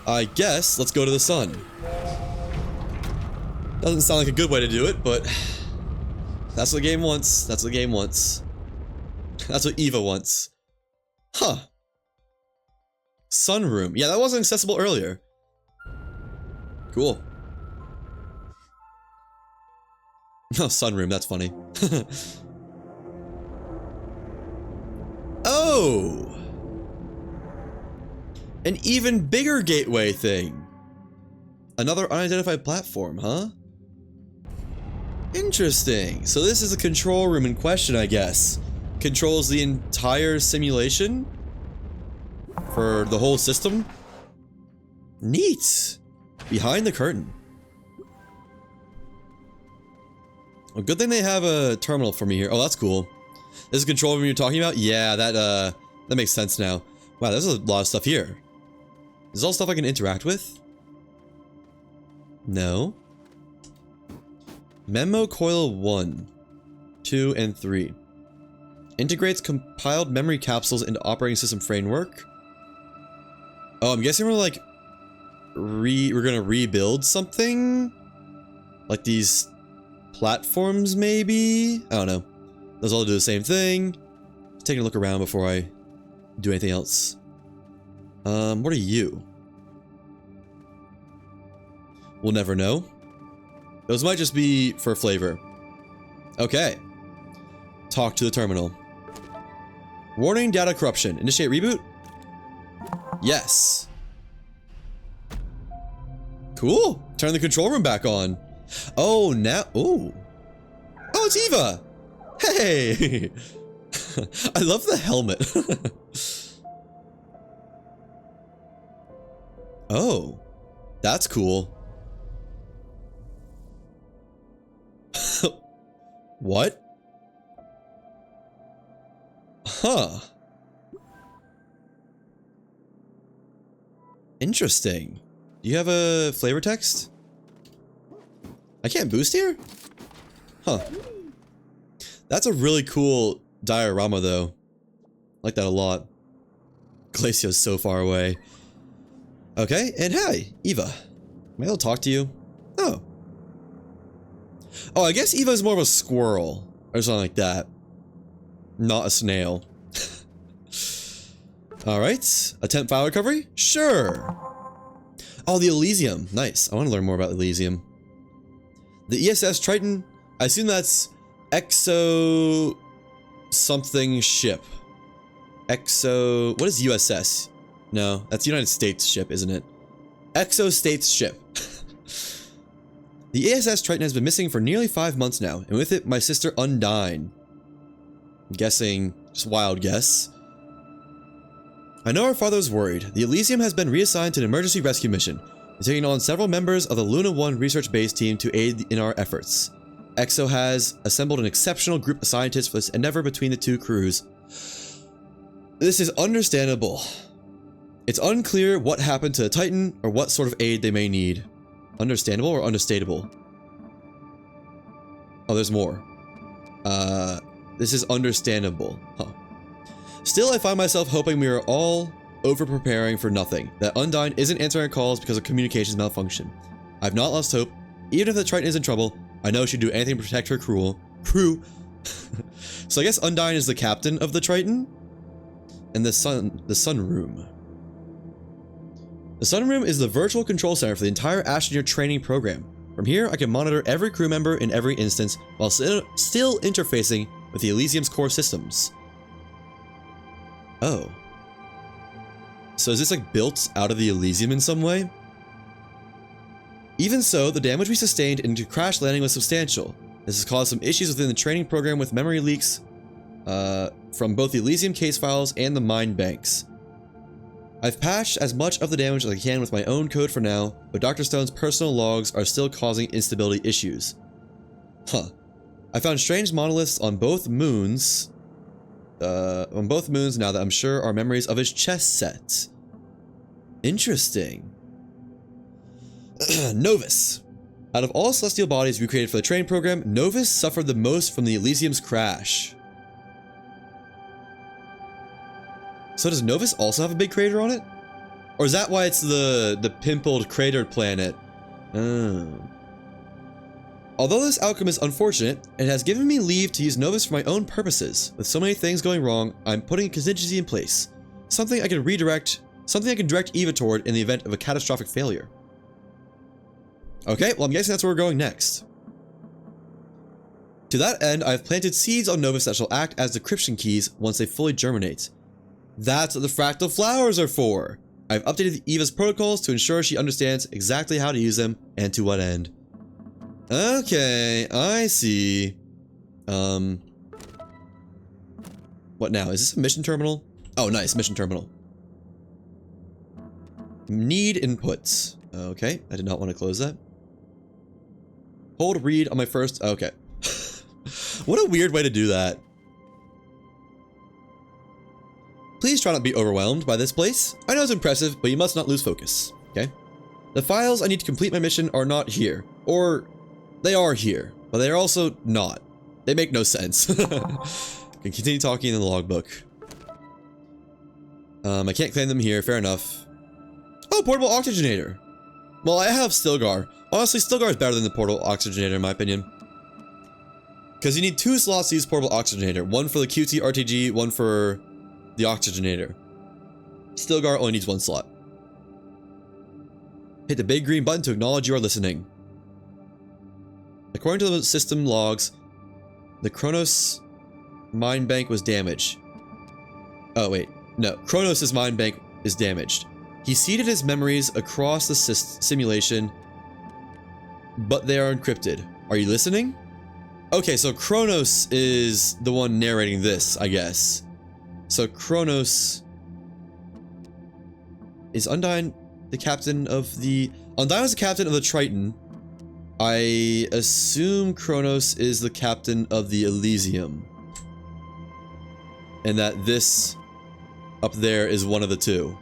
I guess, let's go to the sun. Doesn't sound like a good way to do it, but... that's what the game wants. That's what the game wants. That's what Eva wants. Huh. Sunroom. Yeah, that wasn't accessible earlier. Cool. Oh, sunroom, that's funny. Oh! An even bigger gateway thing. Another unidentified platform, huh? Interesting. So this is a control room in question, I guess. Controls the entire simulation? For the whole system? Neat. Behind the curtain. Well, good thing they have a terminal for me here. Oh, that's cool. This is the control room you're talking about? Yeah, that makes sense now. Wow, there's a lot of stuff here. Is this all stuff I can interact with? No. Memo Coil 1, 2, and 3. Integrates compiled memory capsules into operating system framework. Oh, I'm guessing we're like... we're gonna rebuild something? Like these... platforms, maybe? I don't know. Those all do the same thing. Just taking a look around before I do anything else. What are you? We'll never know. Those might just be for flavor. Okay. Talk to the terminal. Warning, data corruption. Initiate reboot? Yes. Cool. Turn the control room back on. Oh, now... ooh. Oh, it's Eva! Hey! I love the helmet. Oh. That's cool. What? Huh. Interesting. Do you have a flavor text? I can't boost here? Huh. That's a really cool diorama, though. I like that a lot. Glacio's so far away. Okay, and hi, Eva. Am I able to talk to you? Oh. Oh, I guess Eva's more of a squirrel. Or something like that. Not a snail. Alright. Attempt file recovery? Sure. Oh, the Elysium. Nice. I want to learn more about Elysium. The ESS Triton, I assume that's Exo something ship. Exo, what is USS? No, that's United States ship, isn't it? Exo States ship. The ESS Triton has been missing for nearly 5 months now, and with it, my sister Undine. I'm guessing, just wild guess. I know our father's worried. The Elysium has been reassigned to an emergency rescue mission. We're taking on several members of the Luna 1 research base team to aid in our efforts. EXO has assembled an exceptional group of scientists for this endeavor between the two crews. This is understandable. It's unclear what happened to the Titan or what sort of aid they may need. Understandable or understatable? Oh, there's more. This is understandable. Huh. Still, I find myself hoping we are all over-preparing for nothing. That Undine isn't answering our calls because of communications malfunction. I've not lost hope. Even if the Triton is in trouble, I know she'd do anything to protect her crew. So I guess Undine is the captain of the Triton? And the Sunroom. The Sunroom is the virtual control center for the entire Astroneer training program. From here, I can monitor every crew member in every instance while still interfacing with the Elysium's core systems. Oh. So is this like built out of the Elysium in some way? Even so, the damage we sustained into crash landing was substantial. This has caused some issues within the training program with memory leaks from both the Elysium case files and the mine banks. I've patched as much of the damage as I can with my own code for now, but Dr. Stone's personal logs are still causing instability issues. Huh. I found strange monoliths on both moons. Now that I'm sure are memories of his chess set. Interesting. Novus. Out of all celestial bodies we created for the training program, Novus suffered the most from the Elysium's crash. So does Novus also have a big crater on it? Or is that why it's the pimpled cratered planet? Oh. Although this outcome is unfortunate, it has given me leave to use Novus for my own purposes. With so many things going wrong, I'm putting a contingency in place. Something I can direct Eva toward in the event of a catastrophic failure. Okay, well I'm guessing that's where we're going next. To that end, I've planted seeds on Novus that shall act as decryption keys once they fully germinate. That's what the fractal flowers are for. I've updated Eva's protocols to ensure she understands exactly how to use them and to what end. Okay, I see. What now? Is this a mission terminal? Oh, nice, mission terminal. Need inputs. Okay, I did not want to close that. Hold read on my first... Okay. What a weird way to do that. Please try not to be overwhelmed by this place. I know it's impressive, but you must not lose focus, okay? The files I need to complete my mission are not here. Or, they are here, but they are also not. They make no sense. Can continue talking in the logbook. I can't claim them here, fair enough. Oh, portable oxygenator. Well, I have Stilgar. Honestly, Stilgar is better than the portable oxygenator in my opinion. Because you need 2 slots to use portable oxygenator. One for the QT RTG, one for the oxygenator. Stilgar only needs 1 slot. Hit the big green button to acknowledge you are listening. According to the system logs, the Kronos mine bank was damaged. Oh wait, no, Kronos' mine bank is damaged. He seeded his memories across the simulation, but they are encrypted. Are you listening? Okay, so Kronos is the one narrating this, I guess. So Kronos... Is Undyne the captain of the... Undyne was the captain of the Triton. I assume Kronos is the captain of the Elysium. And that this up there is one of the 2.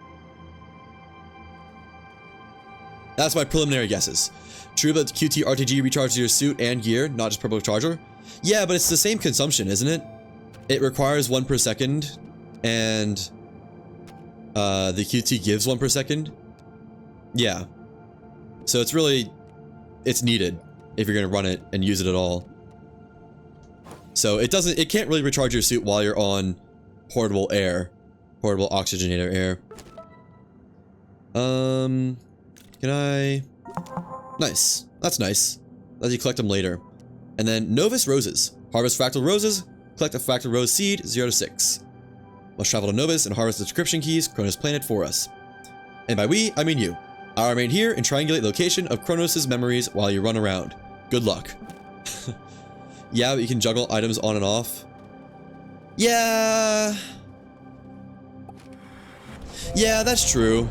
That's my preliminary guesses. True, but QT RTG recharges your suit and gear, not just purple charger. Yeah, but it's the same consumption, isn't it? It requires 1 per second, and the QT gives 1 per second. Yeah. So it's really, it's needed if you're gonna run it and use it at all. So it can't really recharge your suit while you're on portable air, portable oxygenator air. Can I? Nice. That's nice. Let you collect them later. And then Novus Roses. Harvest fractal roses. Collect a fractal rose seed, 0 to 6. Must travel to Novus and harvest the description keys Kronos planted for us. And by we, I mean you. I'll remain here and triangulate the location of Kronos' memories while you run around. Good luck. Yeah, but you can juggle items on and off. Yeah. Yeah, that's true.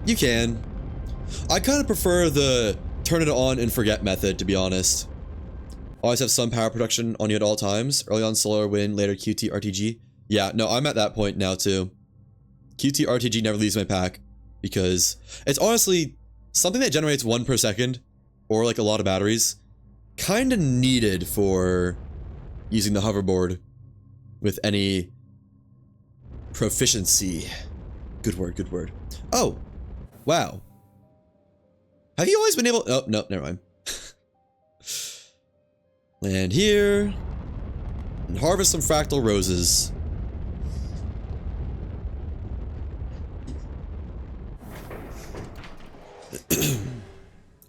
You can. I kind of prefer the turn it on and forget method, to be honest. Always have some power production on you at all times. Early on solar wind, later QT RTG. Yeah, no, I'm at that point now too. QT RTG never leaves my pack because it's honestly something that generates 1 per second or like a lot of batteries. Kind of needed for using the hoverboard with any proficiency. Good word, good word. Oh, wow. Have you always been able... Oh, no, never mind. Land here. And harvest some fractal roses.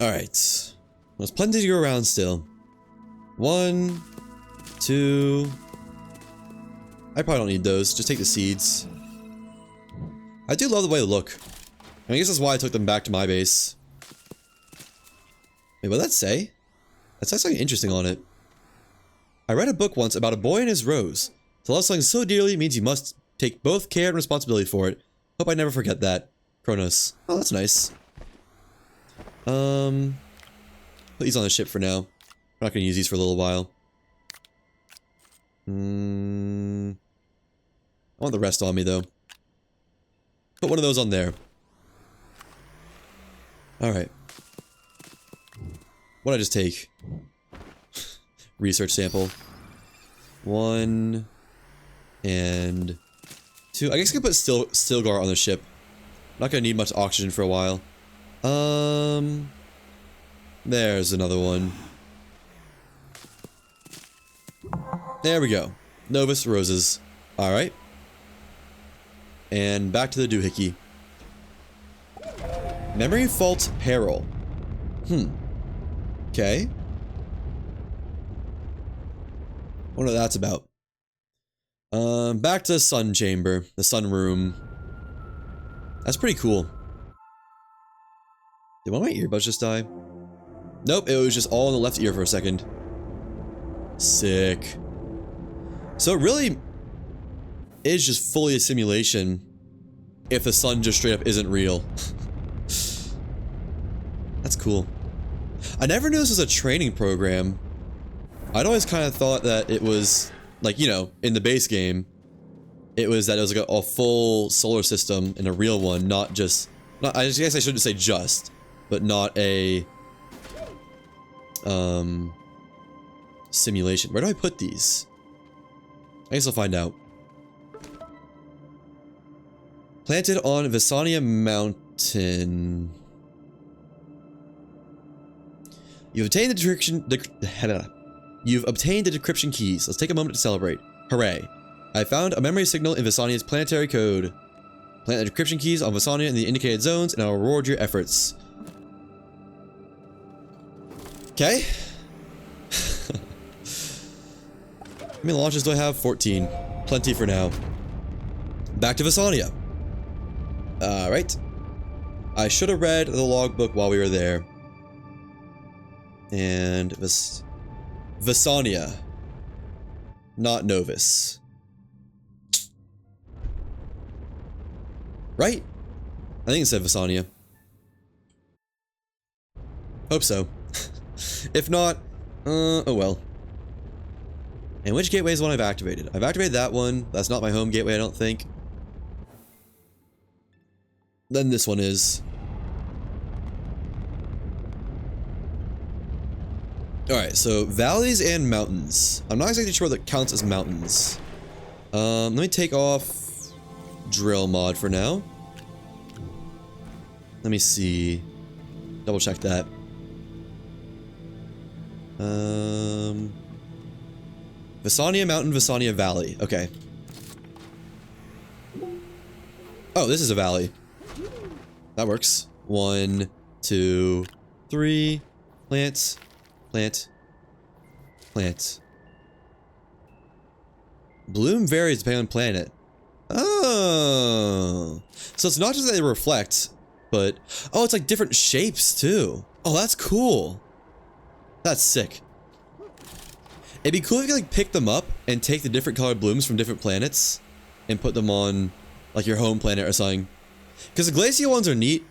Alright. There's plenty to go around still. 1, 2... I probably don't need those. Just take the seeds. I do love the way they look. I guess that's why I took them back to my base. Wait, what did that say? That says something interesting on it. I read a book once about a boy and his rose. To love something so dearly means you must take both care and responsibility for it. Hope I never forget that. Kronos. Oh, that's nice. Put these on the ship for now. I'm not gonna use these for a little while. I want the rest on me though. Put one of those on there. Alright. What'd I just take? Research sample. 1 and 2. I guess I could put Stilgar on the ship. Not gonna need much oxygen for a while. There's another one. There we go. Novus roses. Alright. And back to the doohickey. Memory fault peril. Okay. I wonder what that's about. Back to the sun chamber. The sun room. That's pretty cool. Did one of my earbuds just die? Nope, it was just all in the left ear for a second. Sick. So it really is just fully a simulation if the sun just straight up isn't real. That's cool. I never knew this was a training program. I'd always kind of thought that it was, like, you know, in the base game, it was like a full solar system and a real one, not just, I guess I shouldn't say just, but not a, simulation. Where do I put these? I guess I'll find out. Planted on Visania Mountain. You've obtained the decryption keys. Let's take a moment to celebrate. Hooray. I found a memory signal in Visania's planetary code. Plant the decryption keys on Visania in the indicated zones, and I'll reward your efforts. Okay. How many launches do I have? 14. Plenty for now. Back to Visania. Alright. I should have read the logbook while we were there. And Visania. Not Novus. Right? I think it said Visania. Hope so. If not, oh well. And which gateway is the one I've activated? I've activated that one. That's not my home gateway, I don't think. Then this one is. Alright, so valleys and mountains. I'm not exactly sure what that counts as mountains. Let me take off drill mod for now. Let me see. Double check that. Visania Mountain, Visania Valley. Okay. Oh, this is a valley. That works. 1, 2, 3. Plant. Plant. Plant. Bloom varies depending on planet. Oh. So it's not just that they reflect, but... Oh, it's like different shapes too. Oh, that's cool. That's sick. It'd be cool if you could like pick them up and take the different colored blooms from different planets and put them on like your home planet or something. Because the glacial ones are neat,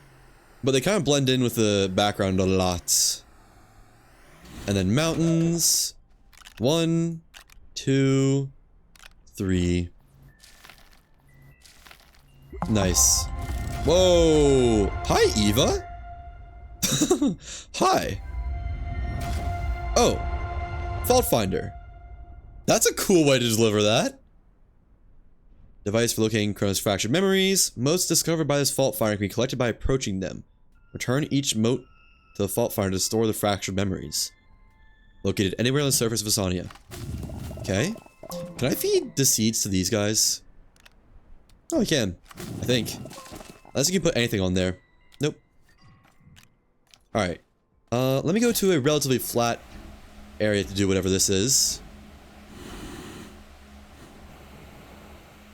but they kind of blend in with the background a lot. And then mountains. 1, 2, 3. Nice. Whoa. Hi, Eva. Hi. Oh. Fault Finder. That's a cool way to deliver that. Device for locating Kronos fractured memories. Motes discovered by this fault finder can be collected by approaching them. Return each mote to the fault finder to store the fractured memories. Located anywhere on the surface of Visania. Okay. Can I feed the seeds to these guys? Oh, I can. I think. Unless you can put anything on there. Nope. Alright. Let me go to a relatively flat area to do whatever this is.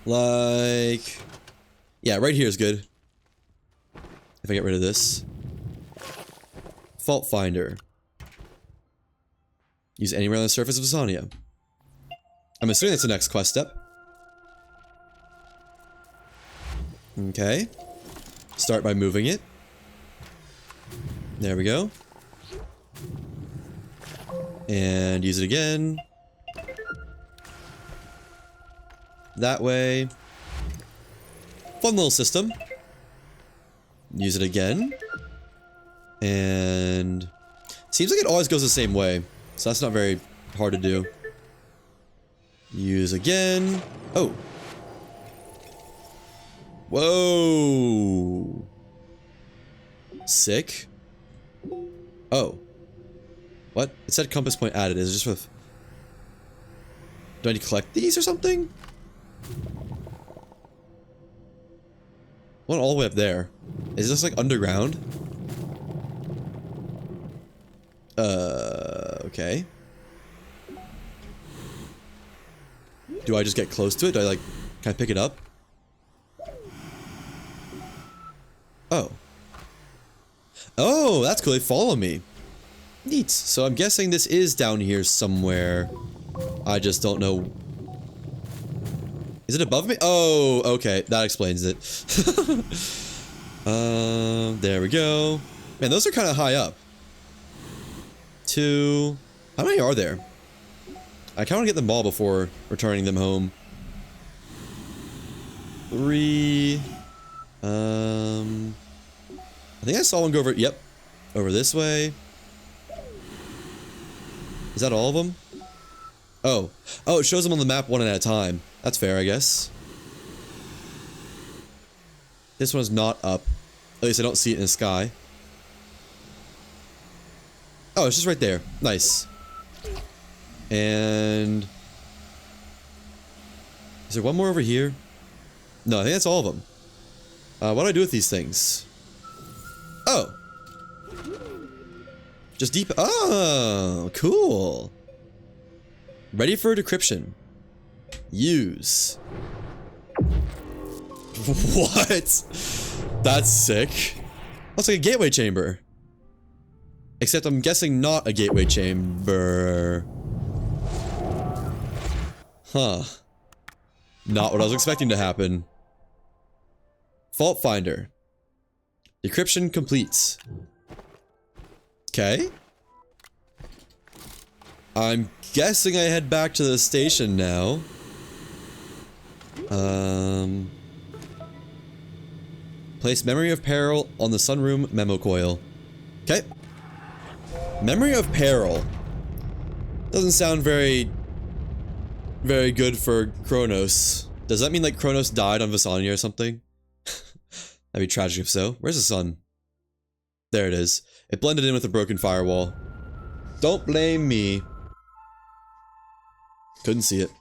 Like... Yeah, right here is good. If I get rid of this. Fault finder. Use anywhere on the surface of Astroneer. I'm assuming that's the next quest step. Okay. Start by moving it. There we go. And use it again. That way. Fun little system. Use it again. And seems like it always goes the same way. So that's not very hard to do. Use again. Oh. Whoa. Sick. Oh. What? It said compass point added. Is it just with... Do I need to collect these or something? One all the way up there. Is this like underground? Okay. Do I just get close to it? Do I like... Can I pick it up? Oh. Oh, that's cool. They follow me. Neat. So I'm guessing this is down here somewhere. I just don't know. Is it above me? Oh, okay. That explains it. There we go. Man, those are kind of high up. 2. How many are there? I kind of want to get them all before returning them home. 3. I think I saw one go over. Yep. Over this way. Is that all of them? Oh. Oh, it shows them on the map one at a time. That's fair, I guess. This one's not up. At least I don't see it in the sky. Oh, it's just right there. Nice. And... Is there one more over here? No, I think that's all of them. What do I do with these things? Oh. Just deep... Oh, cool. Ready for decryption. Use. What? That's sick. That's like a gateway chamber. Except I'm guessing not a gateway chamber. Huh. Not what I was expecting to happen. Fault finder. Decryption completes. Okay. I'm guessing I head back to the station now. Place memory of peril on the sunroom memo coil. Okay. Memory of peril. Doesn't sound very good for Kronos. Does that mean like Kronos died on Astroneer or something? That'd be tragic if so. Where's the sun? There it is. It blended in with the broken firewall. Don't blame me. Couldn't see it.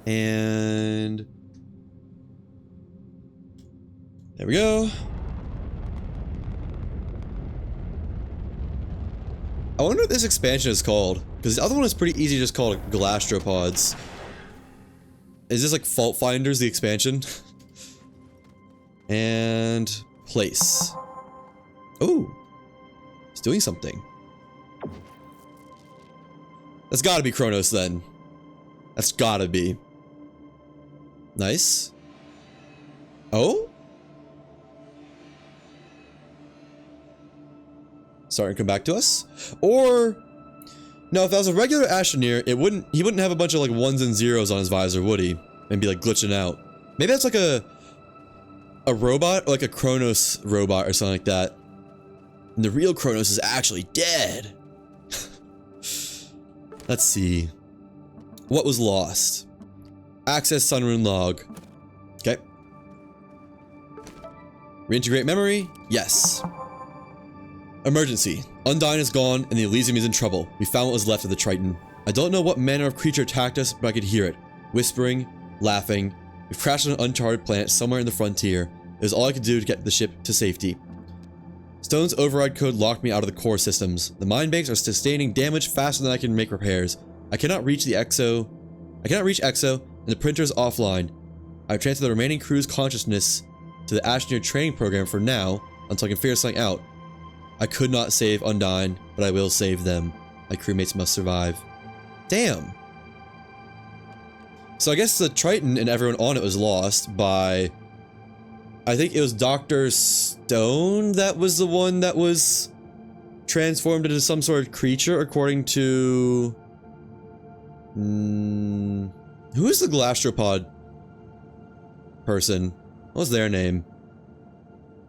And... there we go. I wonder what this expansion is called. Because the other one is pretty easy to just call it Glastropods. Is this like Fault Finders, the expansion? And... place. Oh! It's doing something. That's gotta be Kronos then. That's gotta be. Nice. Oh? Starting to come back to us? Or... no, if that was a regular Astroneer, he wouldn't have a bunch of like 1s and 0s on his visor, would he? And be like glitching out. Maybe that's like a robot, or like a Kronos robot or something like that. And the real Kronos is actually dead. Let's see. What was lost? Access sunroom log. Okay. Reintegrate memory? Yes. Emergency. Undyne is gone and the Elysium is in trouble. We found what was left of the Triton. I don't know what manner of creature attacked us, but I could hear it. Whispering, laughing. We've crashed on an uncharted planet somewhere in the frontier. It was all I could do to get the ship to safety. Stone's override code locked me out of the core systems. The mind banks are sustaining damage faster than I can make repairs. I cannot reach Exo, and the printer is offline. I've transferred the remaining crew's consciousness to the Astroneer training program for now, until I can figure something out. I could not save Undyne, but I will save them. My crewmates must survive. Damn. So I guess the Triton and everyone on it was lost by... I think it was Dr. Stone that was the one that was transformed into some sort of creature, according to... who is the Glastropod person? What was their name?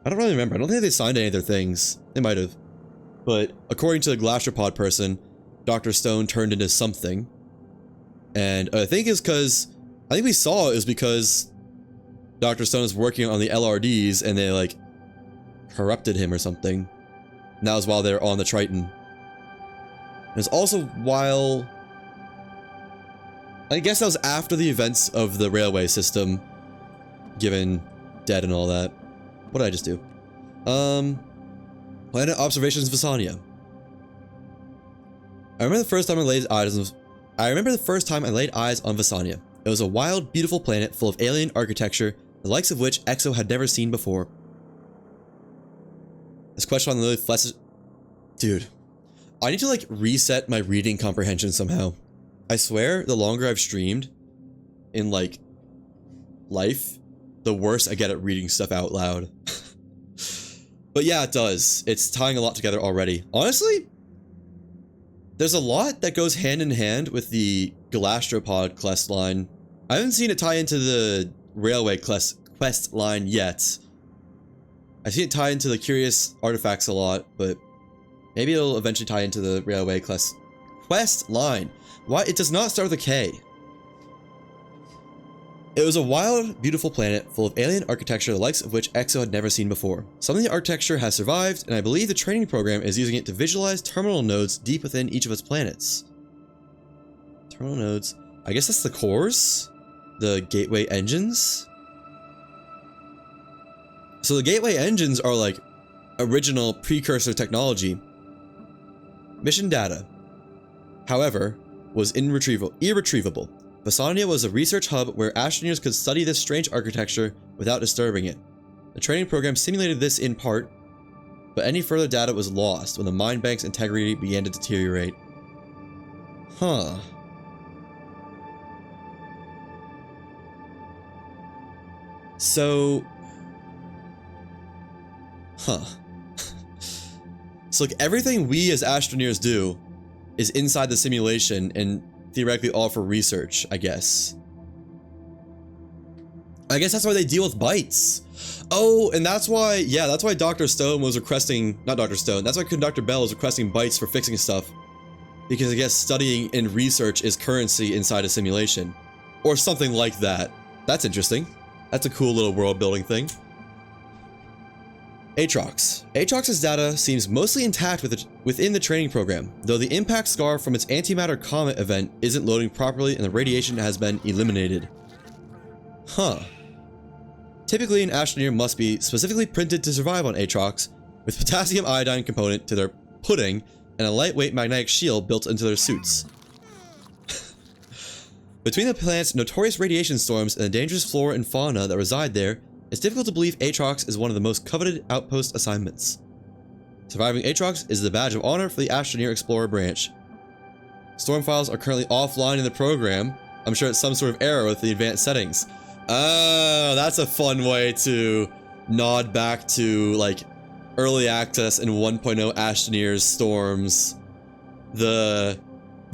I don't really remember. I don't think they signed any of their things. They might have. But according to the Glastropod person, Dr. Stone turned into something. And I think it's because... I think we saw it was because Dr. Stone is working on the LRDs and they, like, corrupted him or something. And that was while they were on the Triton. It was also while... I guess that was after the events of the railway system. Given dead and all that. What did I just do? Planet observations Visania. I remember the first time I laid eyes on Visania. It was a wild, beautiful planet full of alien architecture, the likes of which Exo had never seen before. This question on the flesh... Dude. I need to, like, reset my reading comprehension somehow. I swear, the longer I've streamed in, like, life, the worse I get at reading stuff out loud. But yeah, it does. It's tying a lot together already. Honestly, there's a lot that goes hand in hand with the Glastropod quest line. I haven't seen it tie into the railway quest line yet. I've seen it tie into the curious artifacts a lot, but maybe it'll eventually tie into the railway quest line. Why? It does not start with a K. It was a wild, beautiful planet full of alien architecture the likes of which Exo had never seen before. Some of the architecture has survived, and I believe the training program is using it to visualize terminal nodes deep within each of its planets. Terminal nodes. I guess that's the cores? The gateway engines? So the gateway engines are like original precursor technology. Mission data, however, was irretrievable. Visania was a research hub where Astroneers could study this strange architecture without disturbing it. The training program simulated this in part, but any further data was lost when the mind bank's integrity began to deteriorate. Huh. So... Huh. So like everything we as Astroneers do is inside the simulation and theoretically all for research, I guess. I guess that's why they deal with bytes. Oh, and that's why, yeah, that's why Dr. Stone was requesting, not Dr. Stone, that's why Dr. Bell was requesting bytes for fixing stuff. Because I guess studying and research is currency inside a simulation. Or something like that. That's interesting. That's a cool little world building thing. Aatrox. Aatrox's data seems mostly intact within the training program, though the impact scar from its antimatter comet event isn't loading properly and the radiation has been eliminated. Huh. Typically, an Astroneer must be specifically printed to survive on Aatrox, with potassium iodine component to their pudding and a lightweight magnetic shield built into their suits. Between the planet's notorious radiation storms and the dangerous flora and fauna that reside there, it's difficult to believe Aatrox is one of the most coveted outpost assignments. Surviving Aatrox is the badge of honor for the Astroneer Explorer branch. Storm files are currently offline in the program. I'm sure it's some sort of error with the advanced settings. Oh, that's a fun way to nod back to, like, early access in 1.0 Astroneer's storms. The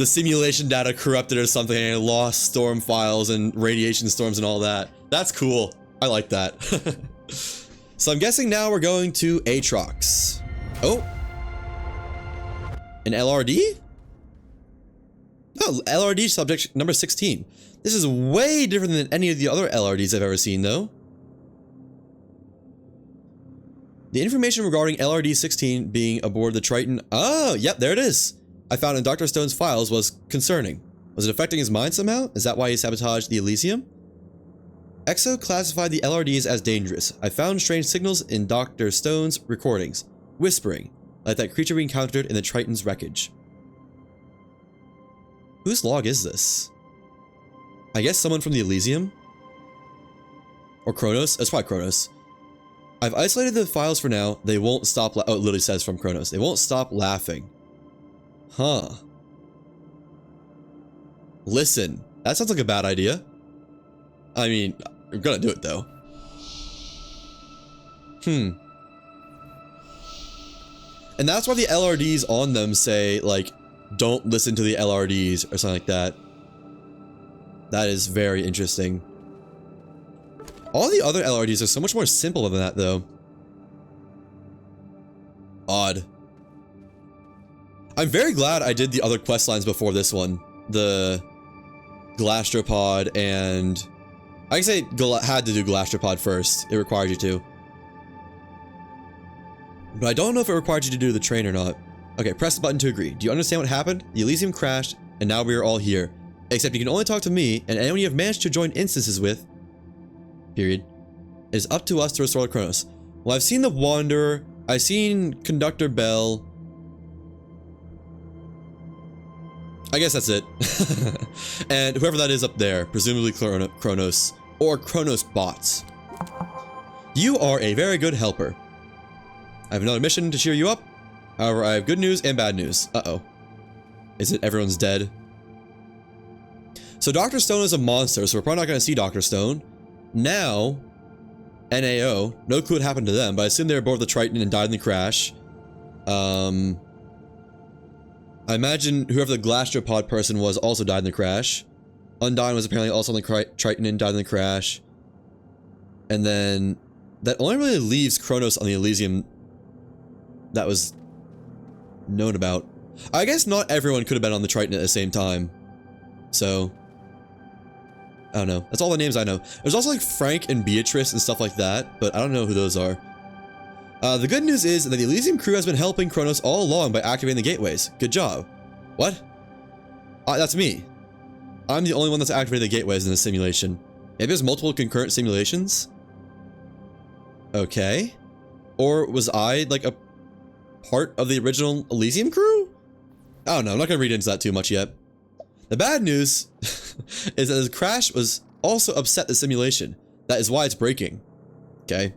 simulation data corrupted or something and it lost storm files and radiation storms and all that. That's cool. I like that. So I'm guessing now we're going to Aatrox. Oh. An LRD? Oh, LRD subject number 16. This is way different than any of the other LRDs I've ever seen, though. The information regarding LRD 16 being aboard the Triton... Oh, yep, there it is. I found in Dr. Stone's files was concerning. Was it affecting his mind somehow? Is that why he sabotaged the Elysium? Exo classified the LRDs as dangerous. I found strange signals in Dr. Stone's recordings. whispering, like that creature we encountered in the Triton's wreckage. Whose log is this? I guess someone from the Elysium? Or Kronos? It's probably Kronos. I've isolated the files for now. They won't stop oh, it literally says from Kronos. They won't stop laughing. Huh. Listen, that sounds like a bad idea. I mean, I'm gonna do it though. And that's why the LRDs on them say, like, don't listen to the LRDs or something like that. That is very interesting. All the other LRDs are so much more simple than that, though. Odd. I'm very glad I did the other quest lines before this one. The Glastropod and... I can say had to do Glastropod first. It required you to. But I don't know if it required you to do the train or not. Okay, press the button to agree. Do you understand what happened? The Elysium crashed, and now we are all here. Except you can only talk to me, and anyone you have managed to join instances with... Period. It is up to us to restore the Kronos. Well, I've seen the Wanderer. I've seen Conductor Bell. I guess that's it. And whoever that is up there, presumably Kronos, or Kronos bots. You are a very good helper. I have another mission to cheer you up. However, I have good news and bad news. Uh-oh. Is it everyone's dead? So Dr. Stone is a monster, so we're probably not going to see Dr. Stone. Now, NAO, no clue what happened to them, but I assume they were aboard the Triton and died in the crash. I imagine whoever the Glastropod person was also died in the crash. Undyne was apparently also on the Triton and died in the crash. And then, that only really leaves Kronos on the Elysium that was known about. I guess not everyone could have been on the Triton at the same time. So... I don't know. That's all the names I know. There's also like Frank and Beatrice and stuff like that, but I don't know who those are. The good news is that the Elysium crew has been helping Kronos all along by activating the gateways. Good job. What? That's me. I'm the only one that's activated the gateways in this simulation. Maybe there's multiple concurrent simulations? Okay. Or was I like a part of the original Elysium crew? I don't know. I'm not going to read into that too much yet. The bad news is that the crash was also upset the simulation. That is why it's breaking. Okay.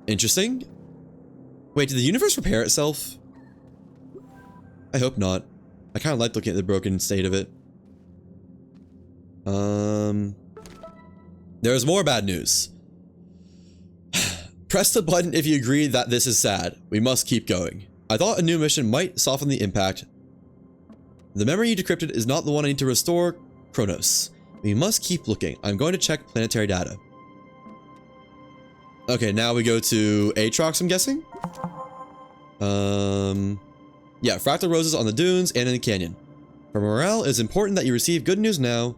Interesting. Wait, did the universe repair itself? I hope not. I kind of like looking at the broken state of it. There's more bad news. Press the button if you agree that this is sad. We must keep going. I thought a new mission might soften the impact. The memory you decrypted is not the one I need to restore, Kronos. We must keep looking. I'm going to check planetary data. Okay, now we go to Aatrox, I'm guessing? Yeah, fractal roses on the dunes and in the canyon. For morale, it is important that you receive good news now.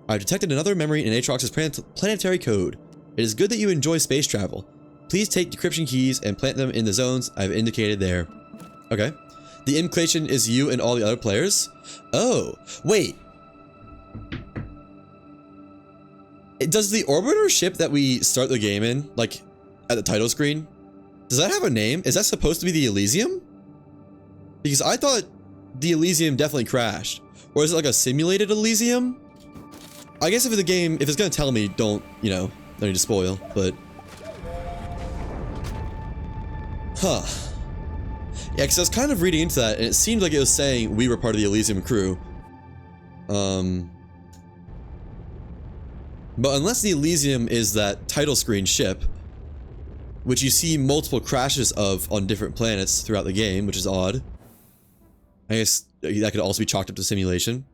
I've detected another memory in Aatrox's planetary code. It is good that you enjoy space travel. Please take decryption keys and plant them in the zones I've indicated there. Okay. The implication is you and all the other players? Oh, wait. Does the orbiter ship that we start the game in, like, at the title screen, does that have a name? Is that supposed to be the Elysium? Because I thought the Elysium definitely crashed. Or is it like a simulated Elysium? I guess if the game, if it's gonna tell me, don't, you know, don't need to spoil, but... Huh. Yeah, because I was kind of reading into that, and it seemed like it was saying we were part of the Elysium crew. But unless the Elysium is that title screen ship, which you see multiple crashes of on different planets throughout the game, which is odd. I guess that could also be chalked up to simulation.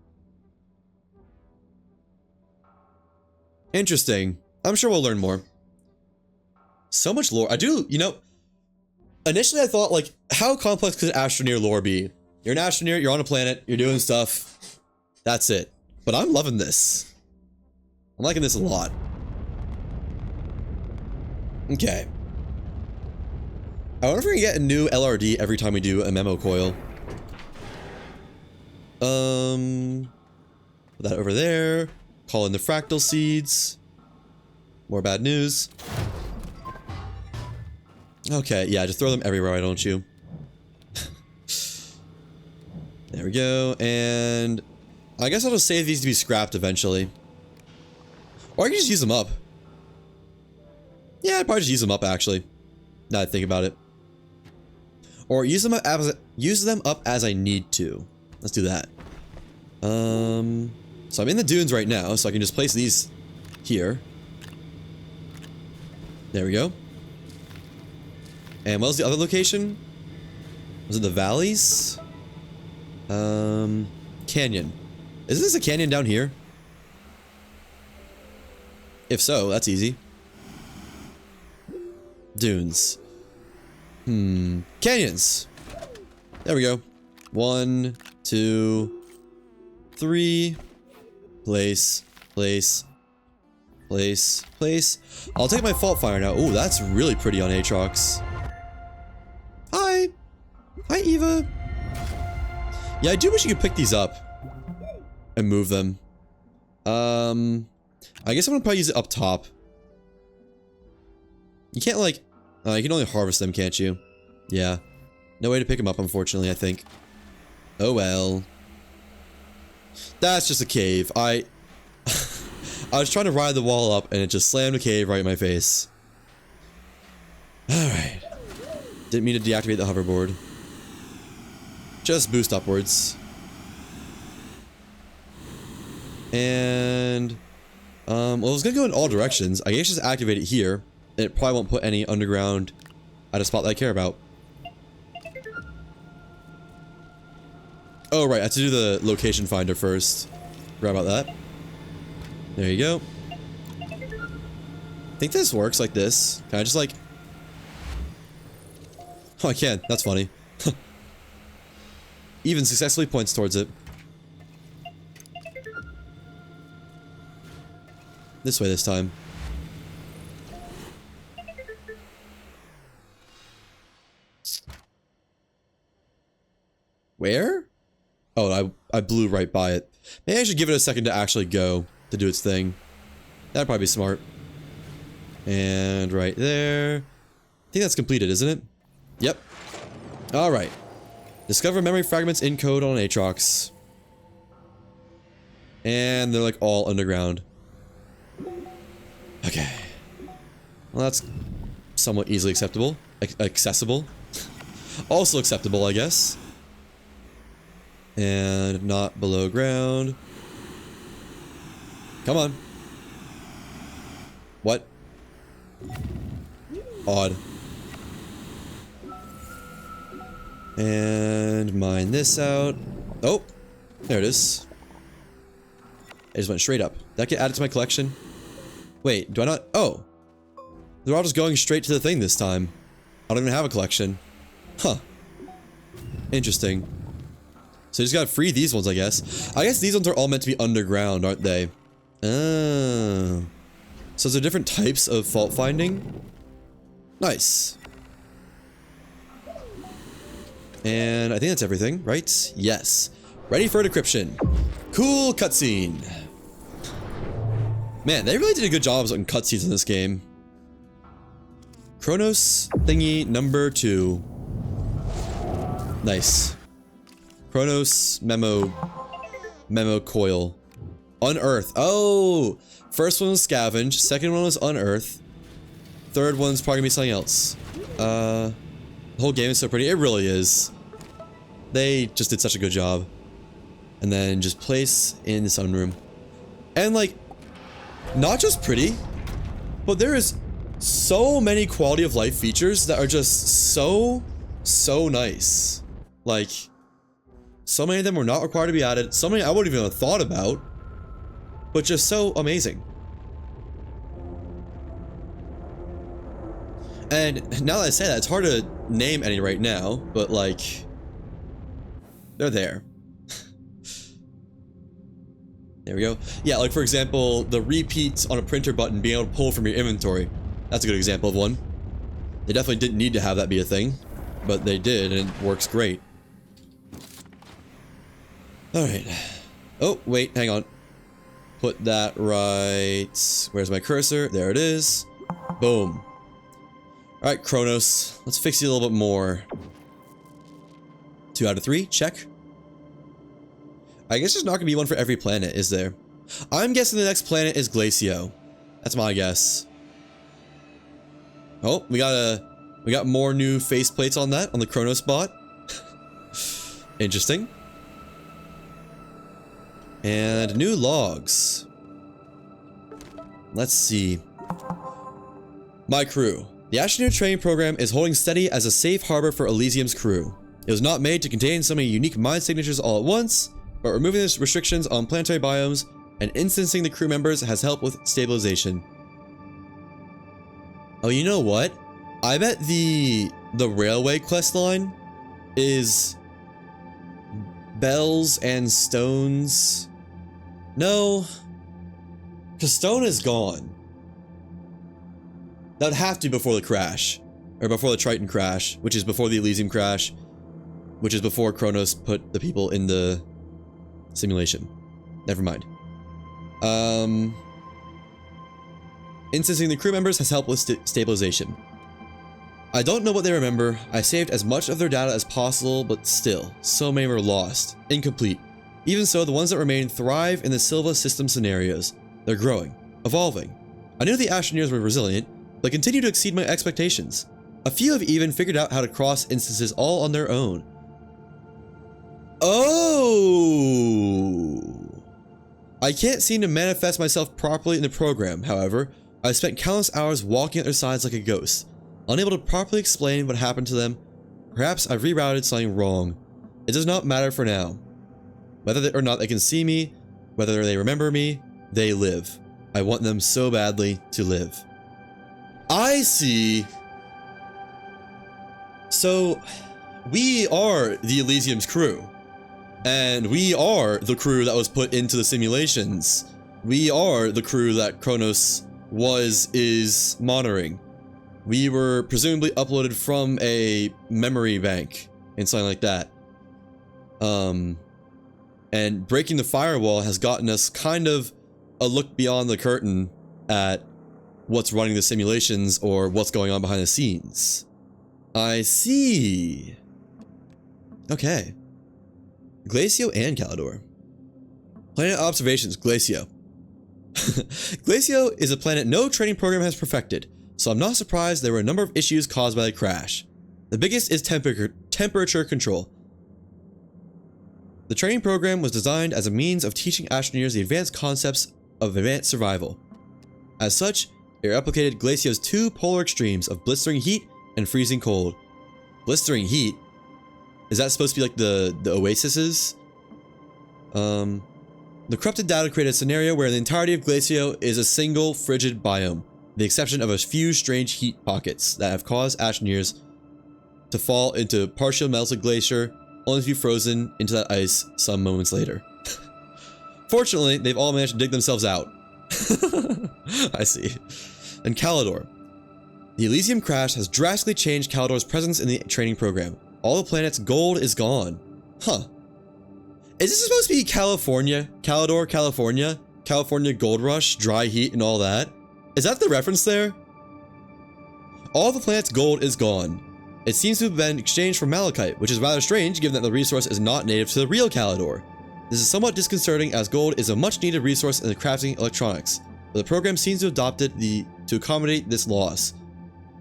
Interesting. I'm sure we'll learn more. So much lore. I do, you know, initially I thought, like, how complex could Astroneer lore be? You're an Astroneer, you're on a planet, you're doing stuff. That's it. But I'm loving this. I'm liking this a lot. Okay. I wonder if we're gonna get a new LRD every time we do a memo coil. Put that over there. Call in the fractal seeds. More bad news. Okay, yeah, just throw them everywhere, why don't you? There we go, and I guess I'll just save these to be scrapped eventually. Or I can just use them up. Yeah, I'd probably just use them up, actually. Now that I think about it. Or use them up as I need to. Let's do that. So I'm in the dunes right now, so I can just place these here. There we go. And what was the other location? Was it the valleys? Canyon. Isn't this a canyon down here? If so, that's easy. Dunes. Canyons. There we go. 1, 2, 3. Place. I'll take my fault finder now. Ooh, that's really pretty on Aatrox. Hi, Eva. Yeah, I do wish you could pick these up and move them. I guess I'm gonna probably use it up top. You can't like, you can only harvest them, can't you? Yeah. No way to pick them up, unfortunately, I think. Oh well. That's just a cave. I was trying to ride the wall up and it just slammed a cave right in my face. Alright. Didn't mean to deactivate the hoverboard. Just boost upwards. And well, I was gonna go in all directions. I guess just activate it here. And it probably won't put any underground at a spot that I care about. Oh right, I have to do the location finder first. Forgot about that. There you go. I think this works like this. Can I just like... Oh, I can. That's funny. Even successfully points towards it. This way this time. Where? Oh, I blew right by it. Maybe I should give it a second to actually go to do its thing. That'd probably be smart. And right there. I think that's completed, isn't it? Yep. Alright. Discover memory fragments in code on Aatrox. And they're like all underground. Okay. Well, that's somewhat easily acceptable. Accessible. Also acceptable, I guess. And not below ground. Come on. What? Odd. And mine this out. Oh! There it is. I just went straight up. Did that get added to my collection? Wait, do I not? Oh! They're all just going straight to the thing this time. I don't even have a collection. Huh. Interesting. So you just gotta free these ones, I guess. I guess these ones are all meant to be underground, aren't they? Oh. So there are different types of fault finding? Nice. And I think that's everything, right? Yes. Ready for decryption. Cool cutscene. Man, they really did a good job on cutscenes in this game. Chronos thingy number 2. Nice. Chronos memo coil. Unearth. Oh! First one was scavenge, second one was unearth. Third one's probably gonna be something else. The whole game is so pretty. It really is. They just did such a good job. And then just place in the sunroom. And like, not just pretty, but there is so many quality of life features that are just so nice. Like, so many of them were not required to be added. So many I wouldn't even have thought about. But just so amazing. And now that I say that, it's hard to name any right now, but like, they're there. There we go. Yeah, like for example, the repeats on a printer button being able to pull from your inventory. That's a good example of one. They definitely didn't need to have that be a thing, but they did, and it works great. Alright. Oh, wait, hang on. Put that right... Where's my cursor? There it is. Boom. Alright, Kronos. Let's fix you a little bit more. 2 out of 3, check. I guess there's not gonna be one for every planet, is there? I'm guessing the next planet is Glacio. That's my guess. Oh, we got more new faceplates on that, on the Kronos bot. Interesting. And new logs. Let's see. My crew. The Astroneer training program is holding steady as a safe harbor for Elysium's crew. It was not made to contain so many unique mind signatures all at once, but removing the restrictions on planetary biomes and instancing the crew members has helped with stabilization. Oh, you know what? I bet the railway quest line is bells and stones. No, because stone is gone. That would have to be before the crash, or before the Triton crash, which is before the Elysium crash, which is before Kronos put the people in the simulation. Never mind. Instancing the crew members has helped with stabilization. I don't know what they remember. I saved as much of their data as possible, but still, so many were lost, incomplete. Even so, the ones that remain thrive in the Silva system scenarios. They're growing, evolving. I knew the Astroneers were resilient, but continue to exceed my expectations. A few have even figured out how to cross instances all on their own. Oh! I can't seem to manifest myself properly in the program, however. I've spent countless hours walking at their sides like a ghost, unable to properly explain what happened to them. Perhaps I've rerouted something wrong. It does not matter for now. Whether or not they can see me, whether they remember me, they live. I want them so badly to live. I see. So, we are the Elysium's crew. And we are the crew that was put into the simulations. We are the crew that Kronos is monitoring. We were presumably uploaded from a memory bank and something like that. And breaking the firewall has gotten us kind of a look beyond the curtain at what's running the simulations or what's going on behind the scenes. I see. Okay. Glacio and Calidor. Planet observations, Glacio. Glacio is a planet no training program has perfected, so I'm not surprised there were a number of issues caused by the crash. The biggest is temperature control. The training program was designed as a means of teaching Astroneers the advanced concepts of advanced survival. As such, it replicated Glacio's 2 polar extremes of blistering heat and freezing cold. Blistering heat? Is that supposed to be like the oases? The corrupted data created a scenario where the entirety of Glacio is a single frigid biome, with the exception of a few strange heat pockets that have caused Astroneers to fall into partial melted glacier, only to be frozen into that ice some moments later. Fortunately, they've all managed to dig themselves out. I see. And Calidor. The Elysium crash has drastically changed Calidor's presence in the training program. All the planet's gold is gone. Huh. Is this supposed to be California? Calidor, California? California gold rush, dry heat, and all that? Is that the reference there? All the planet's gold is gone. It seems to have been exchanged for malachite, which is rather strange given that the resource is not native to the real Calidor. This is somewhat disconcerting as gold is a much needed resource in the crafting electronics, but the program seems to have adopted to accommodate this loss.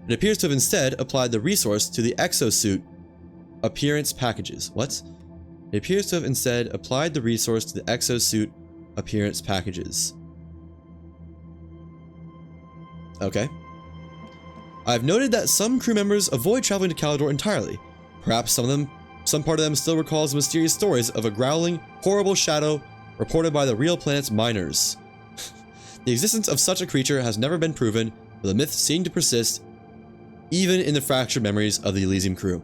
It appears to have instead applied the resource to the exosuit appearance packages. What? It appears to have instead applied the resource to the exosuit appearance packages. Okay. I've noted that some crew members avoid traveling to Calidor entirely. Perhaps some part of them still recalls the mysterious stories of a growling, horrible shadow reported by the real planet's miners. The existence of such a creature has never been proven, but the myths seem to persist even in the fractured memories of the Elysium crew.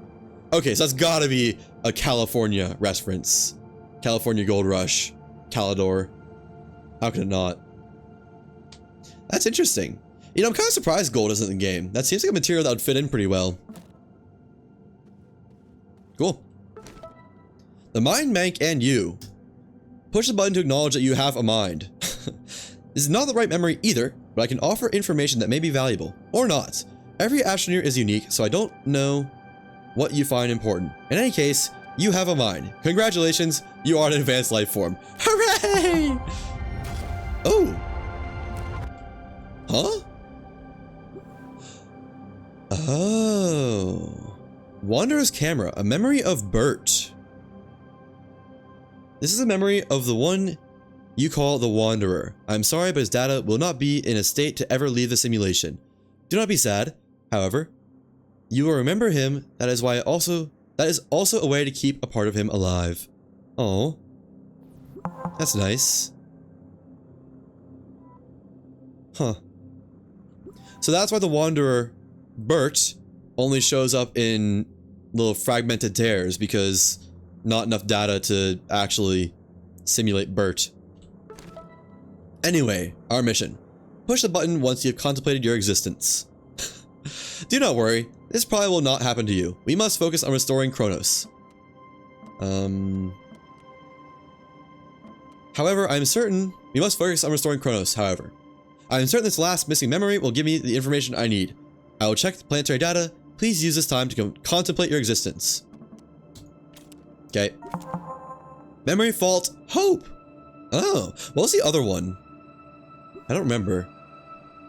Okay, so that's gotta be a California reference. California Gold Rush. Calidor. How could it not? That's interesting. You know, I'm kind of surprised gold isn't in the game. That seems like a material that would fit in pretty well. Cool. The mind bank and you. Push the button to acknowledge that you have a mind. This is not the right memory either, but I can offer information that may be valuable, or not. Every Astroneer is unique, so I don't know what you find important. In any case, you have a mind. Congratulations, you are an advanced life form. Hooray! Oh. Huh? Oh. Wanderer's camera, a memory of Bert. This is a memory of the one you call the Wanderer. I'm sorry, but his data will not be in a state to ever leave the simulation. Do not be sad, however. You will remember him. That is also a way to keep a part of him alive. Oh. That's nice. Huh. So that's why the Wanderer, Bert, only shows up in little fragmented tears, because not enough data to actually simulate Bert. Anyway, our mission. Push the button once you have contemplated your existence. Do not worry, this probably will not happen to you. We must focus on restoring Kronos. However, I'm certain we must focus on restoring Kronos, however. I am certain this last missing memory will give me the information I need. I will check the planetary data. Please use this time to contemplate your existence. Okay. Memory fault, hope. Oh, what was the other one? I don't remember.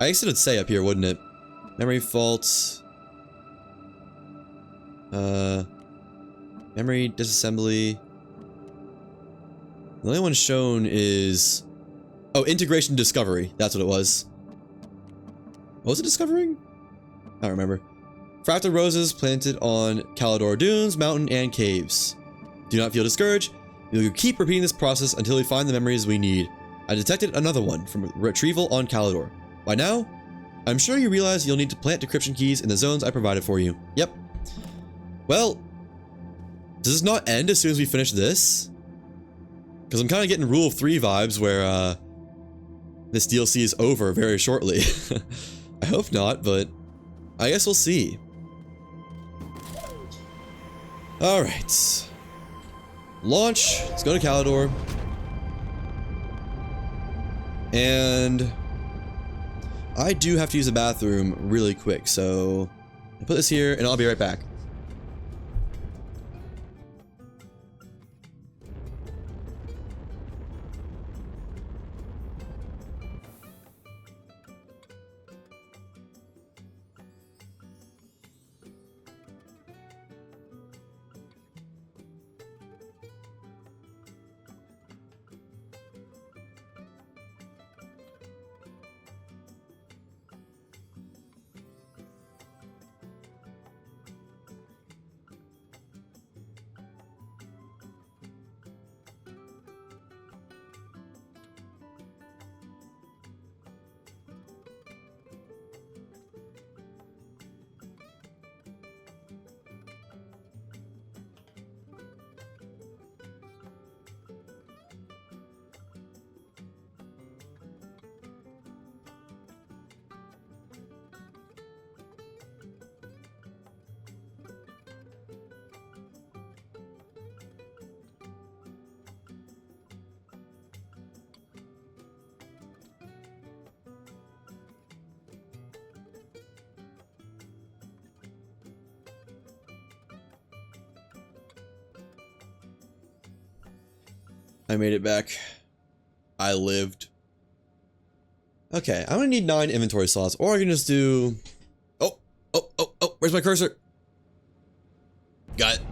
I guess it would say up here, wouldn't it? Memory fault. Memory disassembly. The only one shown is... Oh, integration discovery. That's what it was. What was it discovering? I don't remember. Fractal roses planted on Calidor dunes, mountain, and caves. Do not feel discouraged. We will keep repeating this process until we find the memories we need. I detected another one from retrieval on Calidor. By now, I'm sure you realize you'll need to plant decryption keys in the zones I provided for you. Yep. Well, does this not end as soon as we finish this? Because I'm kind of getting Rule of 3 vibes where this DLC is over very shortly. I hope not, but I guess we'll see. Alright. Launch. Let's go to Calidor. And I do have to use the bathroom really quick, so I'll put this here and I'll be right back. I made it back. I lived. Okay, I'm gonna need 9 inventory slots, or I can just do... Oh, where's my cursor? Got it.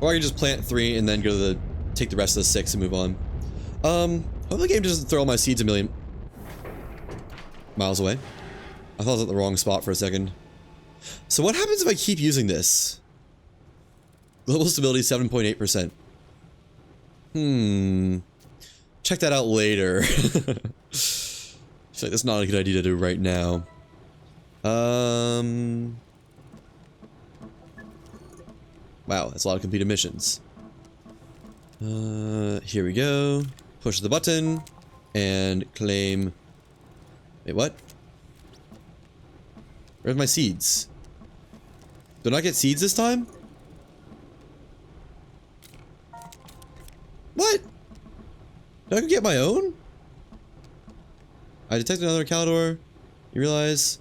Or I can just plant 3 and then go to the... take the rest of the 6 and move on. Hope the game doesn't throw all my seeds a million miles away. I thought I was at the wrong spot for a second. So what happens if I keep using this? Global stability 7.8%. Check that out later. I feel like that's not a good idea to do right now. Wow, that's a lot of completed missions. Here we go. Push the button and claim... Wait, what? Where's my seeds? Did I get seeds this time? What? Did I get my own? I detected another Calidor. You realize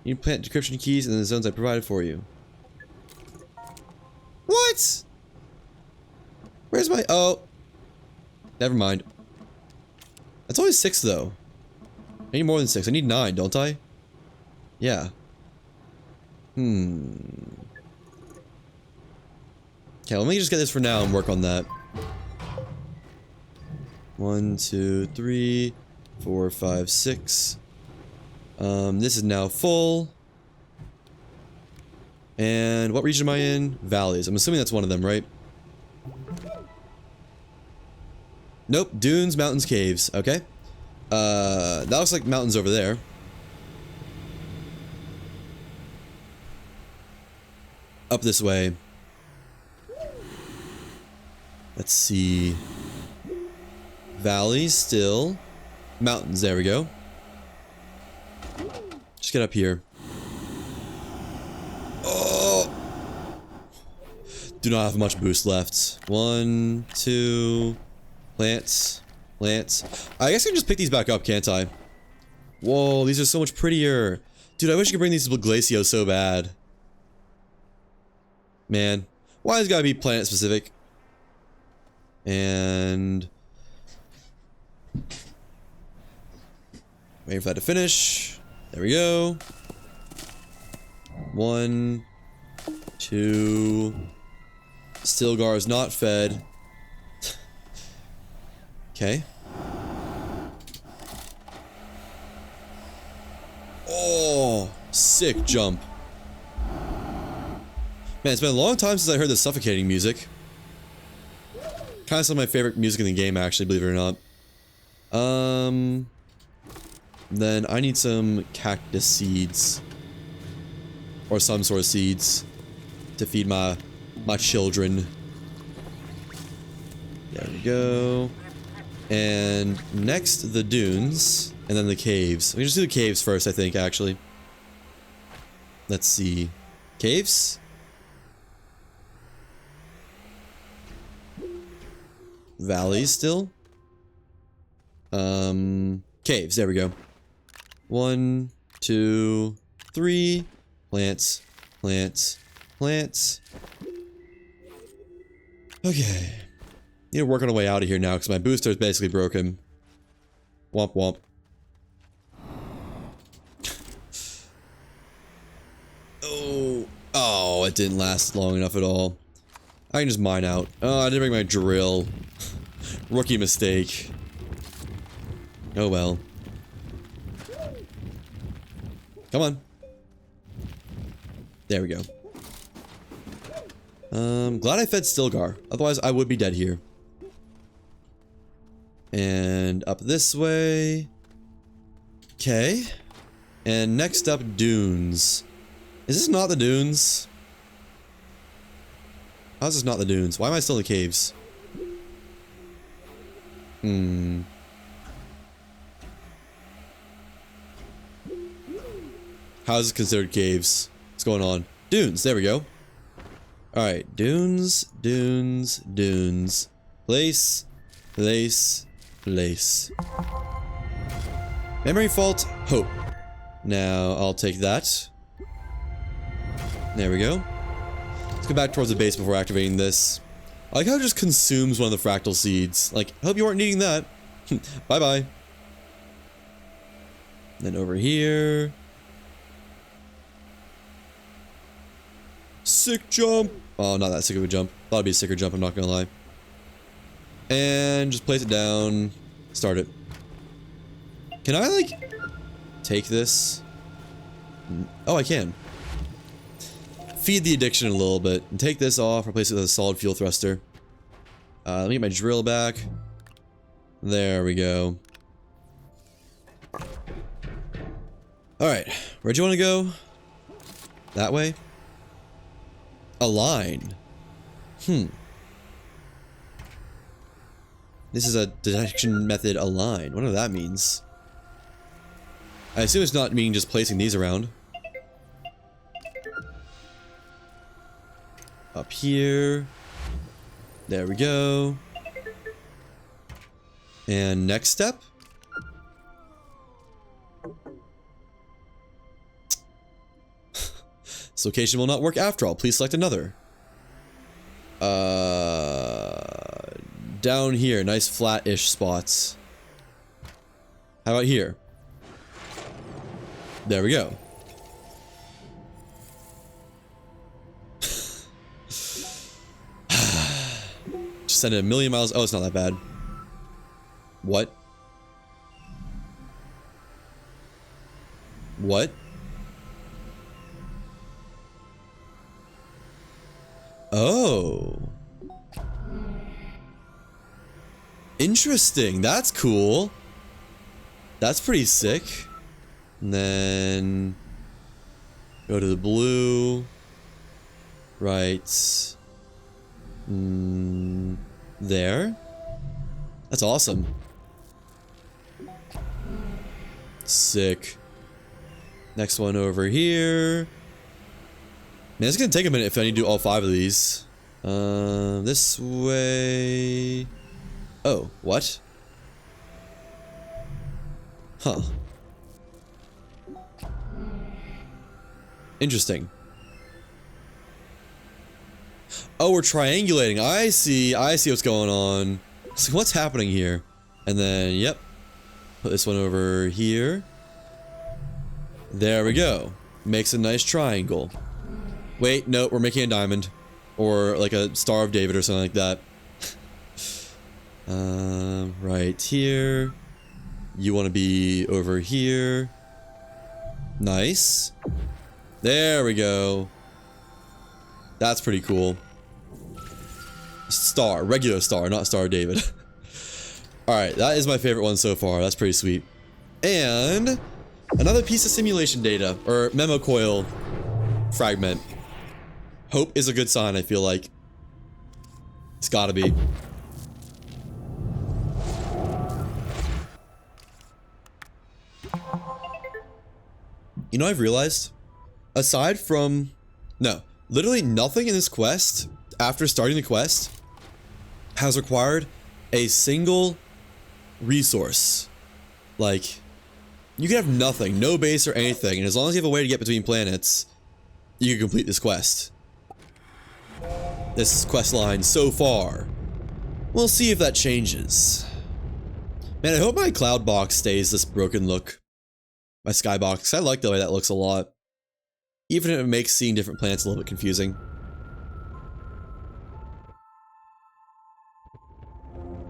You need plant decryption keys in the zones I provided for you. What? Where's my... Oh. Never mind. That's only 6, though. I need more than 6. I need 9, don't I? Yeah. Okay, let me just get this for now and work on that. 1, 2, 3, 4, 5, 6. This is now full. And what region am I in? Valleys. I'm assuming that's one of them, right? Nope. Dunes, mountains, caves. Okay. That looks like mountains over there. Up this way. Let's see. Valleys still. Mountains, there we go. Just get up here. Oh! Do not have much boost left. 1, 2... Plants. Plants. I guess I can just pick these back up, can't I? Whoa, these are so much prettier. Dude, I wish I could bring these to Glacio so bad. Man. Why has it gotta be planet specific? And... waiting for that to finish. There we go. 1, 2... Stilgar is not fed. Okay. Oh, sick jump. Man, it's been a long time since I heard the suffocating music. Kind of some of my favorite music in the game, actually, believe it or not. Then I need some cactus seeds. Or some sort of seeds. To feed my children. There we go. And next, the dunes, and then the caves. We can just do the caves first, I think, actually. Let's see. Caves? Valleys still? Caves, there we go. 1, 2, 3. Plants, plants, plants. Okay. Need to work on a way out of here now because my booster is basically broken. Womp womp. Oh, it didn't last long enough at all. I can just mine out. Oh, I didn't bring my drill. Rookie mistake. Oh well. Come on. There we go. Glad I fed Stilgar. Otherwise, I would be dead here. And up this way. Okay. And next up, dunes. Is this not the dunes? How's this not the dunes? Why am I still in the caves? How is this considered caves? What's going on? Dunes, there we go. Alright, dunes, dunes, dunes. Place, place, place. Memory fault, hope. Now, I'll take that. There we go. Let's go back towards the base before activating this. I like how it just consumes one of the fractal seeds. Like, I hope you weren't needing that. Bye-bye. Then over here. Sick jump. Oh, not that sick of a jump. Thought it'd be a sicker jump, I'm not gonna lie. And just place it down. Start it. Can I, like, take this? Oh, I can. Feed the addiction a little bit. And take this off, replace it with a solid fuel thruster. Let me get my drill back. There we go. Alright, where'd you want to go? That way? Align. This is a detection method align. Whatever that means. I assume it's not meaning just placing these around. Up here. There we go. And next step. location will not work after all. Please select another. Down here. Nice flat-ish spots. How about here? There we go. Just send it a million miles. Oh, it's not that bad. What? What? Oh. Interesting. That's cool. That's pretty sick. And then go to the blue. Right. There. That's awesome. Sick. Next one over here. Man, it's gonna take a minute if I need to do all 5 of these. This way. Oh, what? Huh. Interesting. Oh, we're triangulating. I see what's going on. So what's happening here? And then, yep. Put this one over here. There we go. Makes a nice triangle. Wait, no, we're making a diamond. Or like a Star of David or something like that. Right here. You want to be over here. Nice. There we go. That's pretty cool. Star, regular star, not Star of David. Alright, that is my favorite one so far. That's pretty sweet. And another piece of simulation data, or memo coil fragment. Hope is a good sign, I feel like. It's gotta be. You know, I've realized, aside from, no, literally nothing in this quest, after starting the quest, has required a single resource. Like, you can have nothing, no base or anything, and as long as you have a way to get between planets, you can complete this quest. This quest line so far. We'll see if that changes. Man, I hope my cloud box stays this broken look. My skybox. I like the way that looks a lot. Even if it makes seeing different planets a little bit confusing.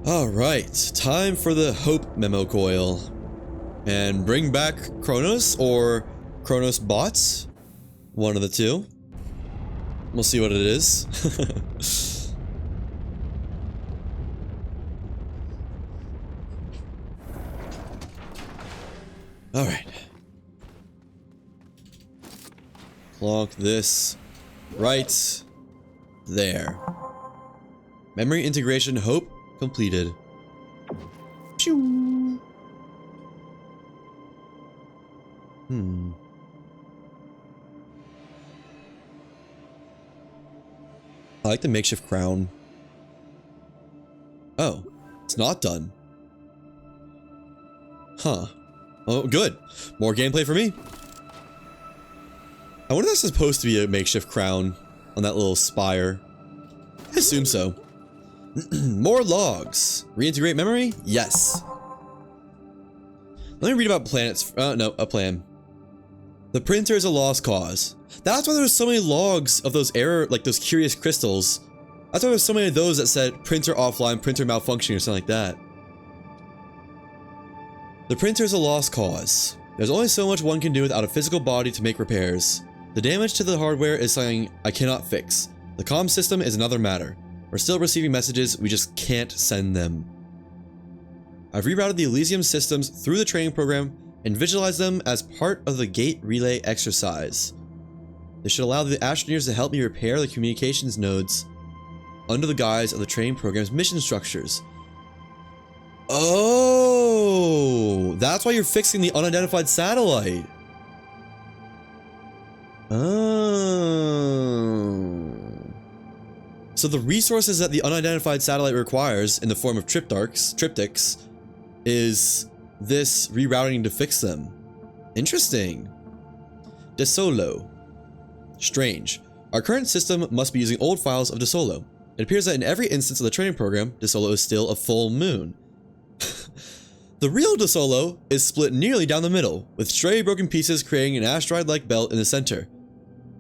Alright, time for the Hope memo coil. And bring back Kronos or Kronos bots. One of the two. We'll see what it is. Alright. Plonk this right there. Memory integration Hope completed. Pew. I like the makeshift crown. Oh, it's not done. Huh. Oh, good. More gameplay for me. I wonder if that's supposed to be a makeshift crown on that little spire. I assume so. More logs. Reintegrate memory? Yes. Let me read about planets. No, a plan. The printer is a lost cause. That's why there was so many logs of those error, like those curious crystals. That's why there's so many of those that said printer offline, printer malfunctioning, or something like that. The printer is a lost cause. There's only so much one can do without a physical body to make repairs. The damage to the hardware is something I cannot fix. The comm system is another matter. We're still receiving messages, we just can't send them. I've rerouted the Elysium systems through the training program and visualized them as part of the gate relay exercise. This should allow the Astroneers to help me repair the communications nodes under the guise of the training program's mission structures. Oh, that's why you're fixing the unidentified satellite. Oh. So the resources that the unidentified satellite requires in the form of triptychs is this rerouting to fix them. Interesting. De Solo. Strange. Our current system must be using old files of DeSolo. It appears that in every instance of the training program, DeSolo is still a full moon. The real DeSolo is split nearly down the middle, with stray broken pieces creating an asteroid-like belt in the center.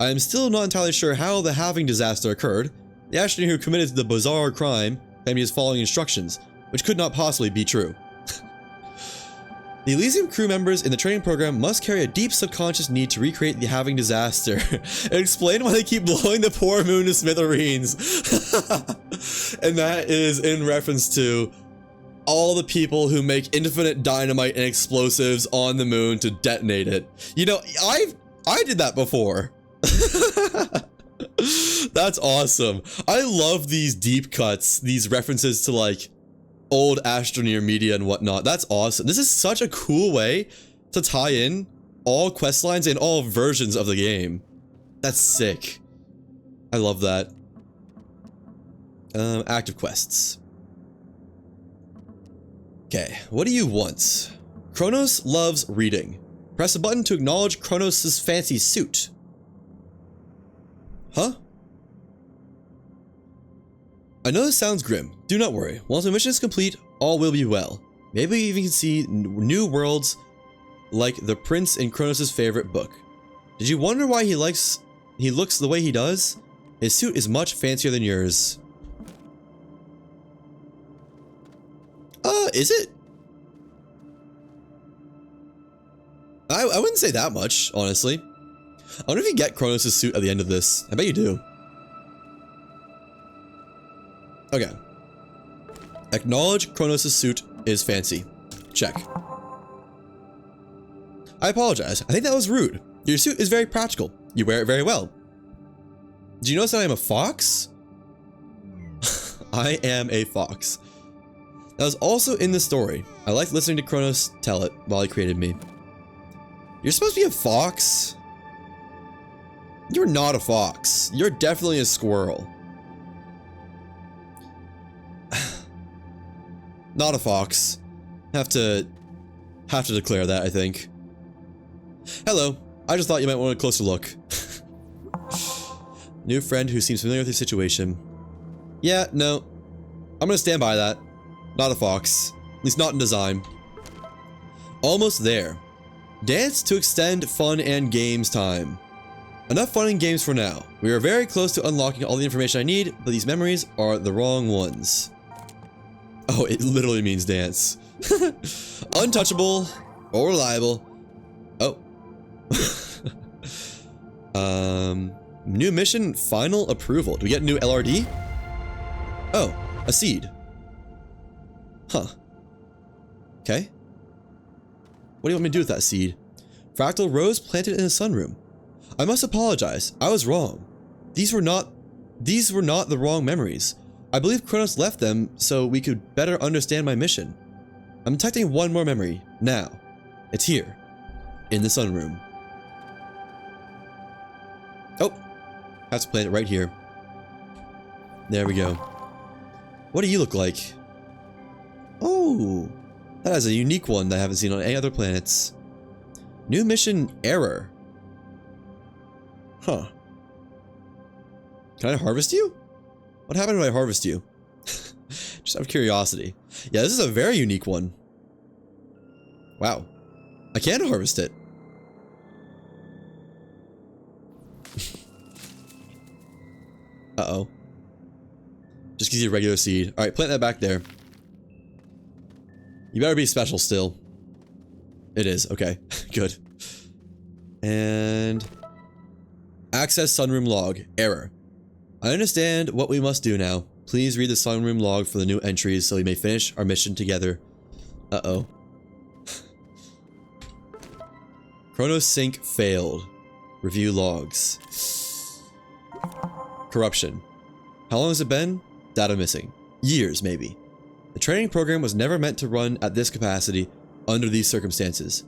I am still not entirely sure how the halving disaster occurred. The astroneer who committed the bizarre crime claimed he was following instructions, which could not possibly be true. The Elysium crew members in the training program must carry a deep subconscious need to recreate the halving disaster and explain why they keep blowing the poor moon to smithereens. And that is in reference to all the people who make infinite dynamite and explosives on the moon to detonate it. You know, I did that before. That's awesome. I love these deep cuts, these references to like old Astroneer media and whatnot. That's awesome. This is such a cool way to tie in all quest lines and all versions of the game. That's sick. I love that. Active quests. Okay, what do you want? Kronos loves reading. Press a button to acknowledge Kronos' fancy suit. Huh? I know this sounds grim. Do not worry. Once the mission is complete, all will be well. Maybe you even can see new worlds like the prince in Kronos' favorite book. Did you wonder why he looks the way he does? His suit is much fancier than yours. Is it? I wouldn't say that much, honestly. I wonder if you get Kronos' suit at the end of this. I bet you do. Okay. Acknowledge Kronos' suit is fancy. Check. I apologize. I think that was rude. Your suit is very practical. You wear it very well. Do you notice that I am a fox? I am a fox. That was also in the story. I liked listening to Kronos tell it while he created me. You're supposed to be a fox? You're not a fox. You're definitely a squirrel. Not a fox. Have to declare that, I think. Hello. I just thought you might want a closer look. New friend who seems familiar with your situation. Yeah, no. I'm gonna stand by that. Not a fox. At least not in design. Almost there. Dance to extend fun and games time. Enough fun and games for now. We are very close to unlocking all the information I need, but these memories are the wrong ones. Oh, it literally means dance. Untouchable or reliable. Oh. New mission, final approval. Do we get a new LRD? Oh, a seed. Huh. Okay. What do you want me to do with that seed? Fractal rose planted in a sunroom. I must apologize. I was wrong. These were not the wrong memories. I believe Kronos left them so we could better understand my mission. I'm detecting one more memory. Now. It's here. In the sunroom. Oh. Have to plant it right here. There we go. What do you look like? Oh. That has a unique one that I haven't seen on any other planets. New mission error. Huh. Can I harvest you? What happened when I harvest you? Just out of curiosity. Yeah, this is a very unique one. Wow. I can harvest it. Uh-oh. Just gives you a regular seed. Alright, plant that back there. You better be special still. It is. Okay. Good. And... access sunroom log. Error. I understand what we must do now. Please read the sunroom log for the new entries so we may finish our mission together. Uh-oh. Chronos sync failed. Review logs. Corruption. How long has it been? Data missing. Years, maybe. The training program was never meant to run at this capacity under these circumstances.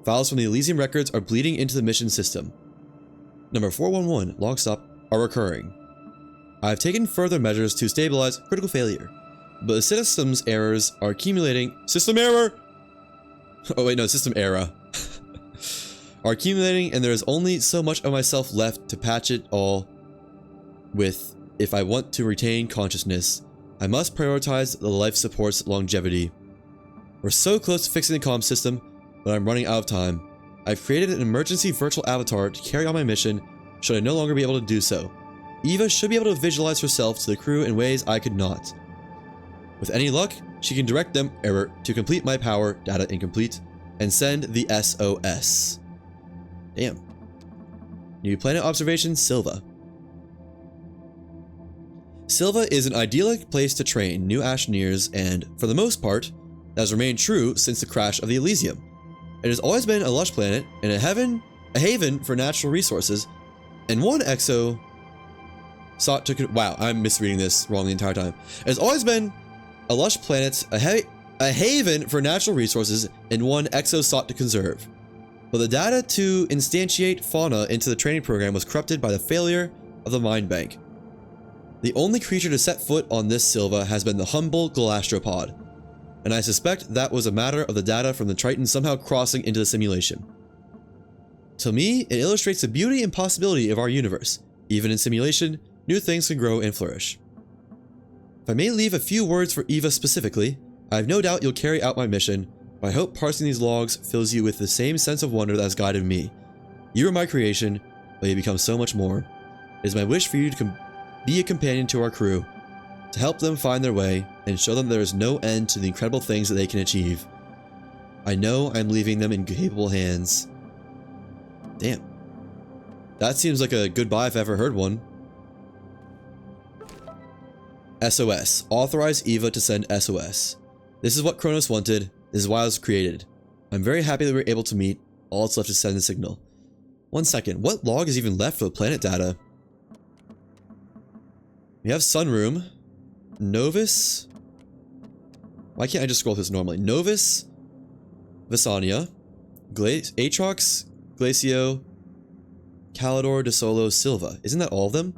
Files from the Elysium records are bleeding into the mission system. Number 411, log stop, are recurring. I have taken further measures to stabilize critical failure, but the system's errors are accumulating. System error! Oh wait, no, system error. are accumulating, and there is only so much of myself left to patch it all with. If I want to retain consciousness, I must prioritize the life support's longevity. We're so close to fixing the comm system, but I'm running out of time. I've created an emergency virtual avatar to carry on my mission should I no longer be able to do so. Eva should be able to visualize herself to the crew in ways I could not. With any luck, she can direct them to complete my power, data incomplete, and send the SOS. Damn. New planet observation, Silva. Silva is an idyllic place to train new Astroneers, and, for the most part, that has remained true since the crash of the Elysium. It has always been a lush planet and a haven for natural resources, and one exo sought to wow, I'm misreading this wrong the entire time. It has always been a lush planet, a haven for natural resources, and one exo sought to conserve. But the data to instantiate fauna into the training program was corrupted by the failure of the mind bank. The only creature to set foot on this Silva has been the humble galastropod, and I suspect that was a matter of the data from the Triton somehow crossing into the simulation. To me, it illustrates the beauty and possibility of our universe. Even in simulation, new things can grow and flourish. If I may leave a few words for Eva specifically, I have no doubt you'll carry out my mission, but I hope parsing these logs fills you with the same sense of wonder that has guided me. You are my creation, but you become so much more. It is my wish for you to be a companion to our crew, to help them find their way, and show them there is no end to the incredible things that they can achieve. I know I'm leaving them in capable hands. Damn. That seems like a goodbye if I ever heard one. SOS. Authorize Eva to send SOS. This is what Kronos wanted. This is why I was created. I'm very happy that we were able to meet. All that's left is send the signal. 1 second. What log is even left for the planet data? We have Sunroom. Novus. Why can't I just scroll through this normally? Novus. Visania. Atrox. Glacio. Calidor, De Solo, Silva. Isn't that all of them?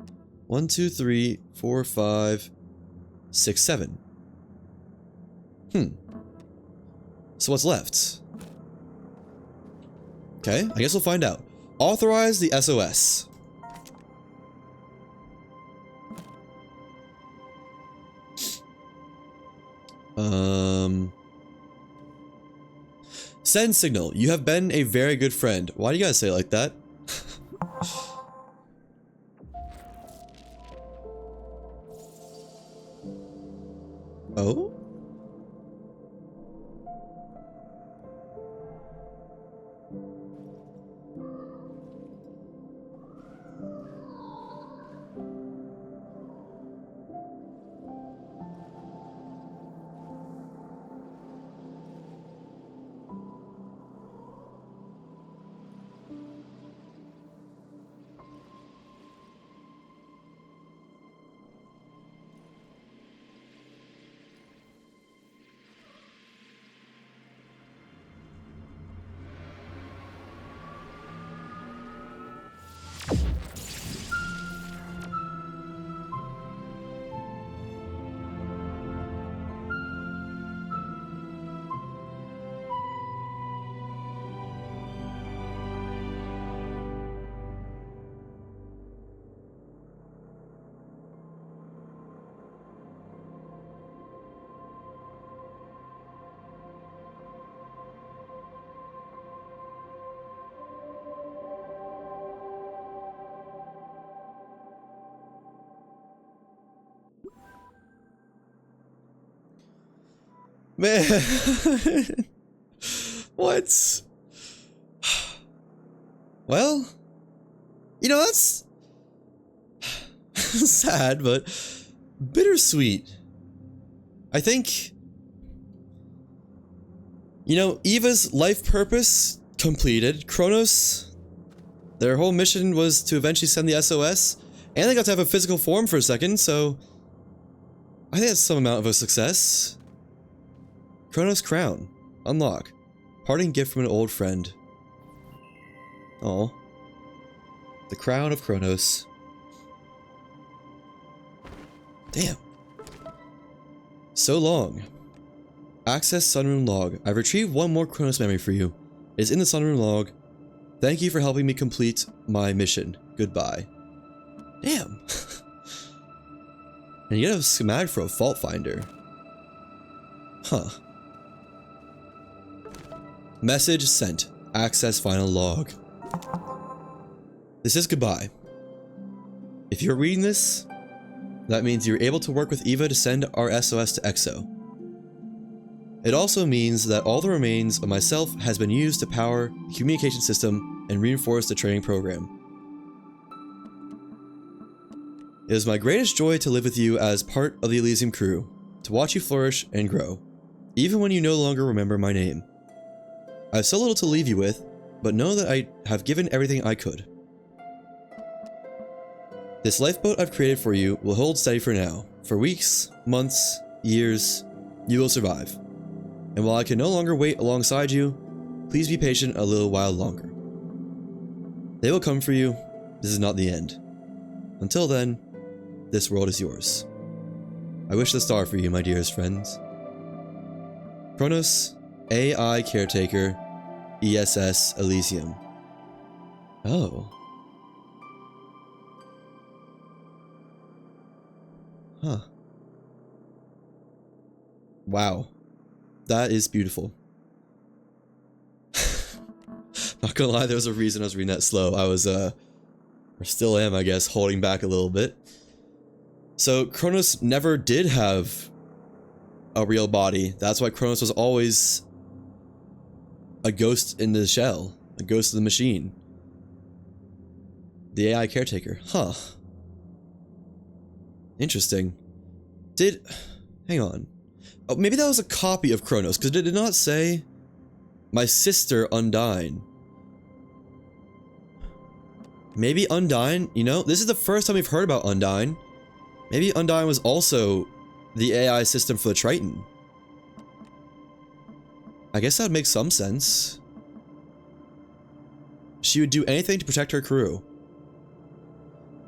1, 2, 3, 4, 5, 6, 7. So what's left? Okay, I guess we'll find out. Authorize the SOS. Send signal. You have been a very good friend. Why do you guys say it like that? Oh? Man. What? Well, you know, that's sad, but bittersweet. I think, you know, Eva's life purpose completed. Kronos, their whole mission was to eventually send the SOS, and they got to have a physical form for a second, so I think that's some amount of a success. Kronos Crown. Unlock. Parting gift from an old friend. Oh. The Crown of Kronos. Damn. So long. Access Sunroom log. I've retrieved one more Kronos memory for you. It is in the Sunroom log. Thank you for helping me complete my mission. Goodbye. Damn. And you get a schematic for a fault finder. Huh. Message sent. Access final log. This is goodbye. If you're reading this, that means you're able to work with Eva to send our SOS to EXO. It also means that all the remains of myself has been used to power the communication system and reinforce the training program. It is my greatest joy to live with you as part of the Elysium crew, to watch you flourish and grow, even when you no longer remember my name. I have so little to leave you with, but know that I have given everything I could. This lifeboat I've created for you will hold steady for now. For weeks, months, years, you will survive. And while I can no longer wait alongside you, please be patient a little while longer. They will come for you. This is not the end. Until then, this world is yours. I wish the star for you, my dearest friends. Kronos, AI Caretaker, ESS Elysium. Oh. Huh. Wow. That is beautiful. Not gonna lie, there was a reason I was reading that slow. I was, or still am, I guess, holding back a little bit. So, Kronos never did have a real body. That's why Kronos was always a ghost in the shell. A ghost of the machine. The AI Caretaker. Huh. Interesting. Hang on. Oh, maybe that was a copy of Kronos, because it did not say my sister Undyne. Maybe Undyne, you know, this is the first time we've heard about Undyne. Maybe Undyne was also the AI system for the Triton. I guess that would make some sense. She would do anything to protect her crew.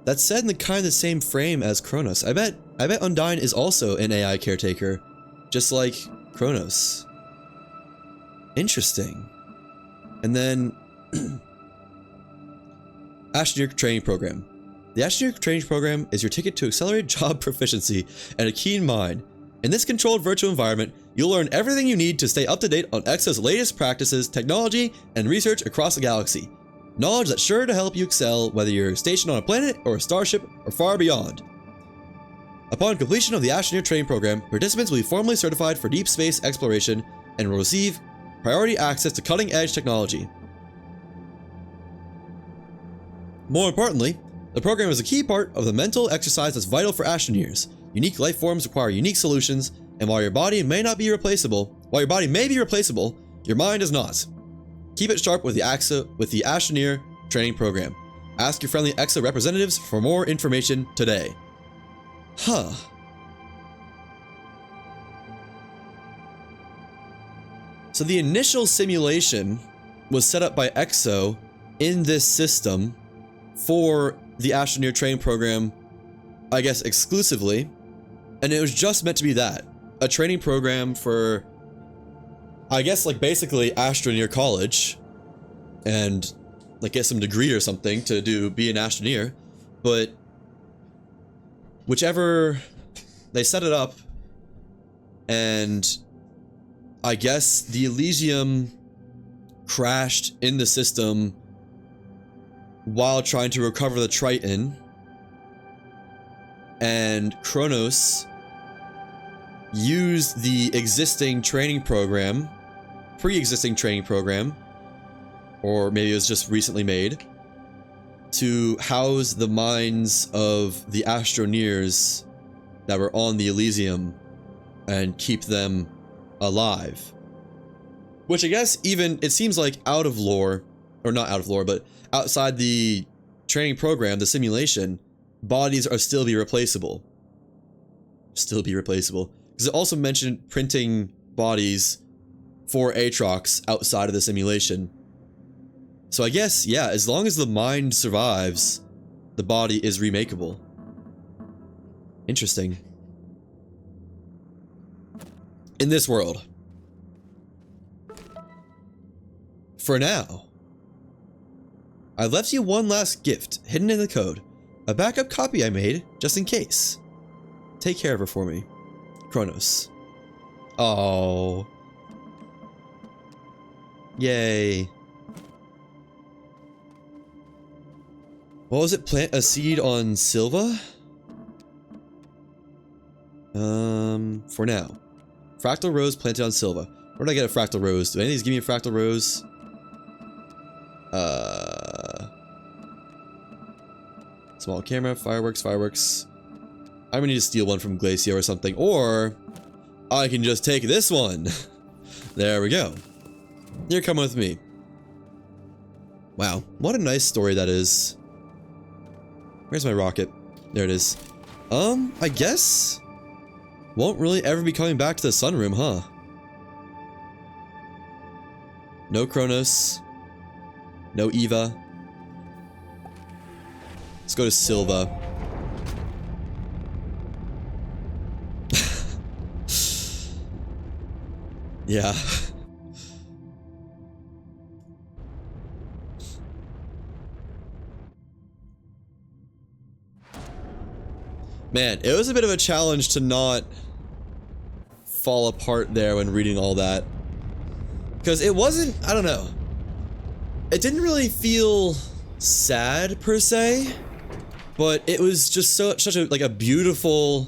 That's said in the kind of the same frame as Kronos. I bet Undyne is also an AI caretaker, just like Kronos. Interesting. And then Astroneer training program. The Astroneer training program is your ticket to accelerated job proficiency and a keen mind. In this controlled virtual environment, you'll learn everything you need to stay up to date on EXO's latest practices, technology, and research across the galaxy. Knowledge that's sure to help you excel whether you're stationed on a planet or a starship or far beyond. Upon completion of the Astroneer training program, participants will be formally certified for deep space exploration and will receive priority access to cutting-edge technology. More importantly, the program is a key part of the mental exercise that's vital for Astroneers. Unique life forms require unique solutions, and while your body may be replaceable, your mind is not. Keep it sharp with the Astroneer training program. Ask your friendly EXO representatives for more information today. Huh. So the initial simulation was set up by EXO in this system for the Astroneer training program, I guess exclusively, and it was just meant to be that. A training program for, I guess, like basically Astroneer college and like get some degree or something to be an Astroneer, but whichever, they set it up, and I guess the Elysium crashed in the system while trying to recover the Triton, and Kronos used the existing training program, pre-existing training program, or maybe it was just recently made, to house the minds of the Astroneers that were on the Elysium and keep them alive. Which I guess even, it seems like out of lore, or not out of lore, but outside the training program, the simulation, bodies are still be replaceable. Because it also mentioned printing bodies for Aatrox outside of the simulation. So I guess, yeah, as long as the mind survives, the body is remakeable. Interesting. In this world. For now. I left you one last gift, hidden in the code. A backup copy I made, just in case. Take care of her for me. Kronos. Oh. Yay. What was it? Plant a seed on Silva? For now. Fractal rose planted on Silva. Where did I get a fractal rose? Do any of these give me a fractal rose? Small camera, fireworks. I'm gonna need to steal one from Glacio or something, or I can just take this one. There we go. You're coming with me. Wow, what a nice story that is. Where's my rocket? There it is. I guess won't really ever be coming back to the sunroom, huh? No Kronos. No Eva. Let's go to Silva. Yeah. Man, it was a bit of a challenge to not fall apart there when reading all that. Because it wasn't, I don't know. It didn't really feel sad per se, but it was just such a like a beautiful,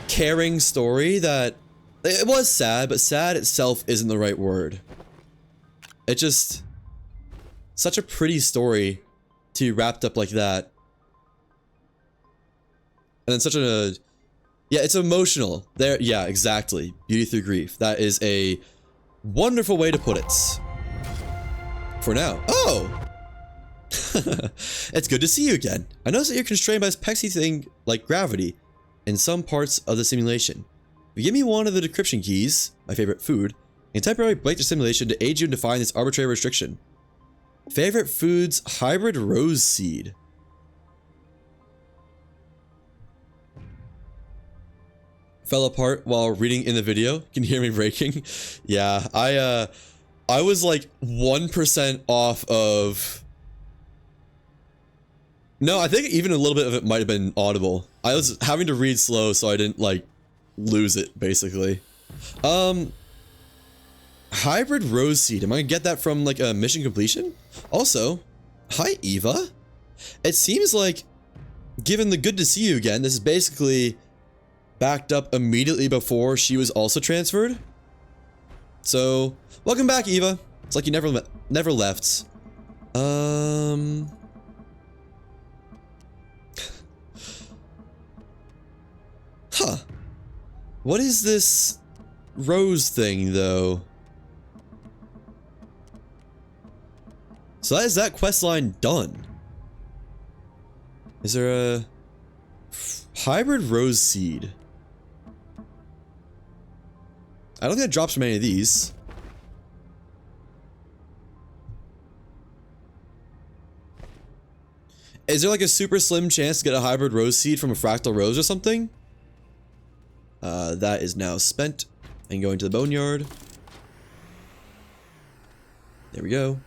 caring story that it was sad, but sad itself isn't the right word. It just such a pretty story to be wrapped up like that. And then such a, yeah, it's emotional. There, yeah, exactly. Beauty through grief. That is a wonderful way to put it. For now. Oh! It's good to see you again. I noticed that you're constrained by this pexy thing like gravity in some parts of the simulation. If you give me one of the decryption keys, my favorite food, and temporarily break the simulation to aid you in defying this arbitrary restriction. Favorite foods, hybrid rose seed. Fell apart while reading in the video. Can you hear me breaking? Yeah, I was like 1% off of... No, I think even a little bit of it might have been audible. I was having to read slow so I didn't like lose it, basically. Hybrid rose seed. Am I gonna get that from like a mission completion? Also, hi Eva. It seems like, given the good to see you again, this is basically backed up immediately before she was also transferred. So, welcome back, Eva. It's like you never left. Huh. What is this rose thing, though? So that is that quest line done. Is there a hybrid rose seed? I don't think it drops from any of these. Is there like a super slim chance to get a hybrid rose seed from a fractal rose or something? That is now spent and going to the boneyard. There we go.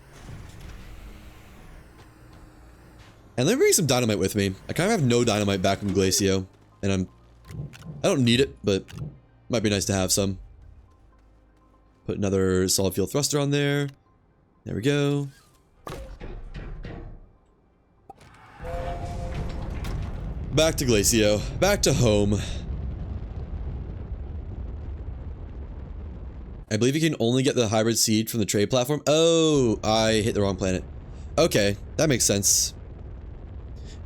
And let me bring some dynamite with me. I kind of have no dynamite back from Glacio, and I don't need it, but might be nice to have some. Put another solid fuel thruster on there. There we go. Back to Glacio. Back to home. I believe you can only get the hybrid seed from the trade platform. Oh, I hit the wrong planet. Okay, that makes sense.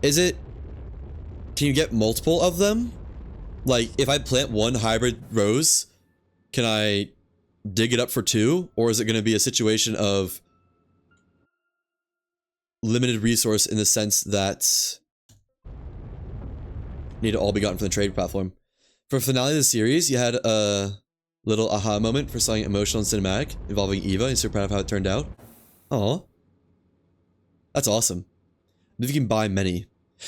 Is it... Can you get multiple of them? Like, if I plant one hybrid rose, can I dig it up for two? Or is it going to be a situation of limited resource in the sense that need to all be gotten from the trade platform? For finale of the series, you had a little aha moment for something emotional and cinematic involving Eva, and super proud of how it turned out. Aw. That's awesome. If you can buy many.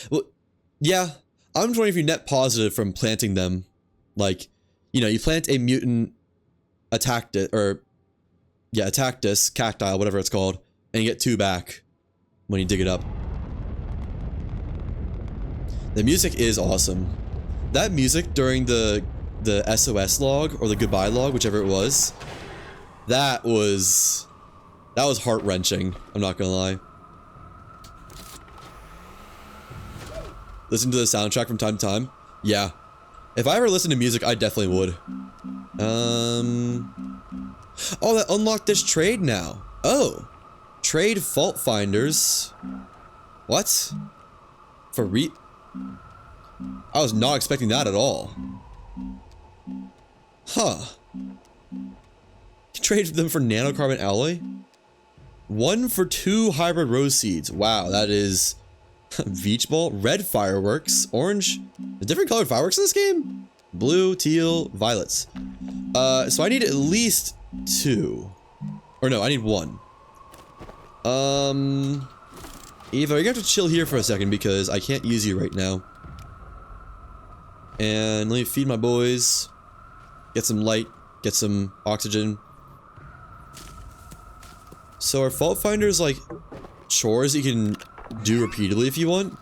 Well, yeah, I'm just wondering if you net positive from planting them. Like, you know, you plant a mutant Attactus, or, yeah, Attactus, cacti, whatever it's called, And you get 2 back when you dig it up. The music is awesome. That music during the SOS log, or the goodbye log, whichever it was, that was heart-wrenching, I'm not gonna lie. Listen to the soundtrack from time to time? Yeah. If I ever listened to music, I definitely would. Oh, that unlocked this trade now. Oh. Trade fault finders. What? For I was not expecting that at all. Huh. Trade them for nanocarbon alloy? 1 for 2 hybrid rose seeds. Wow, that is... Beach ball, red fireworks, orange. There's different colored fireworks in this game? Blue, teal, violets. So I need at least 2. Or no, I need 1. Eva, you're gonna have to chill here for a second because I can't use you right now. And let me feed my boys. Get some light, get some oxygen. So are fault finders like chores you can do repeatedly if you want?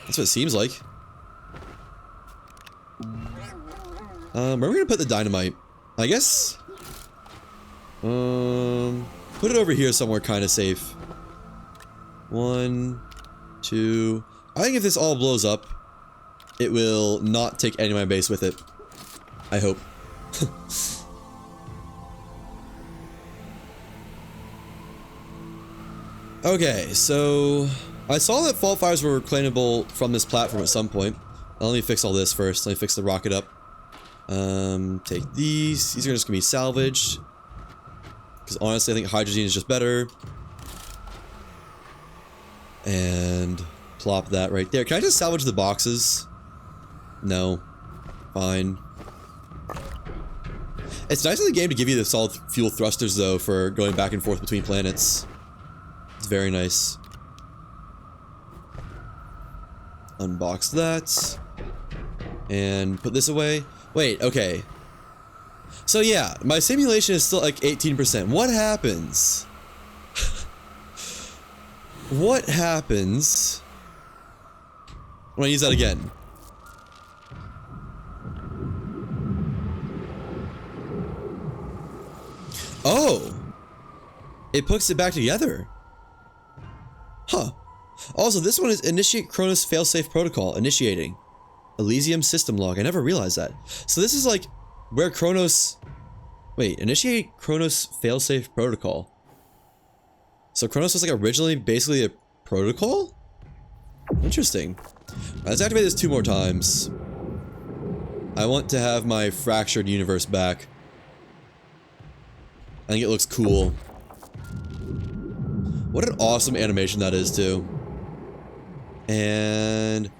That's what it seems like. Where are we gonna put the dynamite? I guess. Put it over here somewhere kind of safe. 1, 2. I think if this all blows up, it will not take any of my base with it. I hope. Okay, so I saw that fault fires were claimable from this platform at some point. Now, let me fix all this first. Let me fix the rocket up. Take these. These are just gonna be salvaged. Because honestly, I think hydrogen is just better. And plop that right there. Can I just salvage the boxes? No. Fine. It's nice in the game to give you the solid fuel thrusters, though, for going back and forth between planets. It's very nice. Unbox that. And put this away. Wait, okay. So yeah, my simulation is still like 18%. What happens? What happens when I use that again? Oh! It puts it back together. Huh. Also, this one is Initiate Kronos Failsafe Protocol. Initiating. Elysium System Log. I never realized that. So this is like where Kronos... Wait, Initiate Kronos Failsafe Protocol. So Kronos was like originally basically a protocol? Interesting. Let's activate this 2 more times. I want to have my fractured universe back. I think it looks cool. What an awesome animation that is, too. And...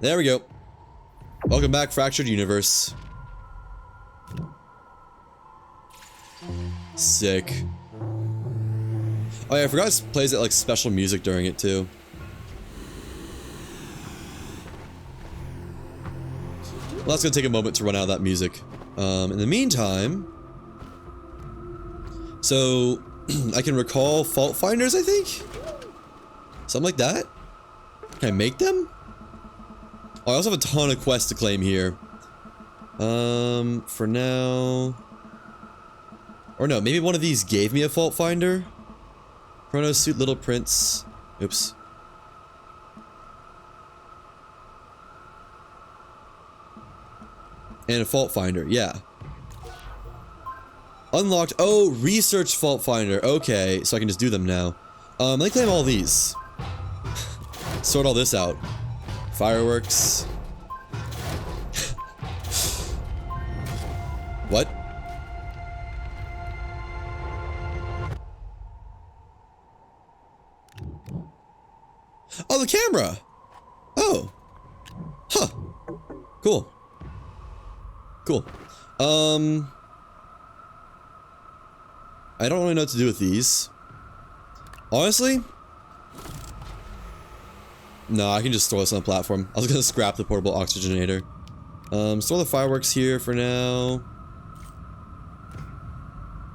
there we go. Welcome back, Fractured Universe. Sick. Oh yeah, I forgot it plays it like special music during it, too. Well, that's gonna take a moment to run out of that music. In the meantime... So, I can recall fault finders, I think? Something like that? Can I make them? Oh, I also have a ton of quests to claim here. For now... Or no, maybe one of these gave me a fault finder? Chronos Suit Little Prince. Oops. And a fault finder, yeah. Unlocked. Oh, research fault finder. Okay, so I can just do them now. Let me claim all these. Sort all this out. Fireworks. What? Oh, the camera! Oh. Huh. Cool. Cool. I don't really know what to do with these. Honestly? No, I can just store this on the platform. I was gonna scrap the portable oxygenator. Store the fireworks here for now.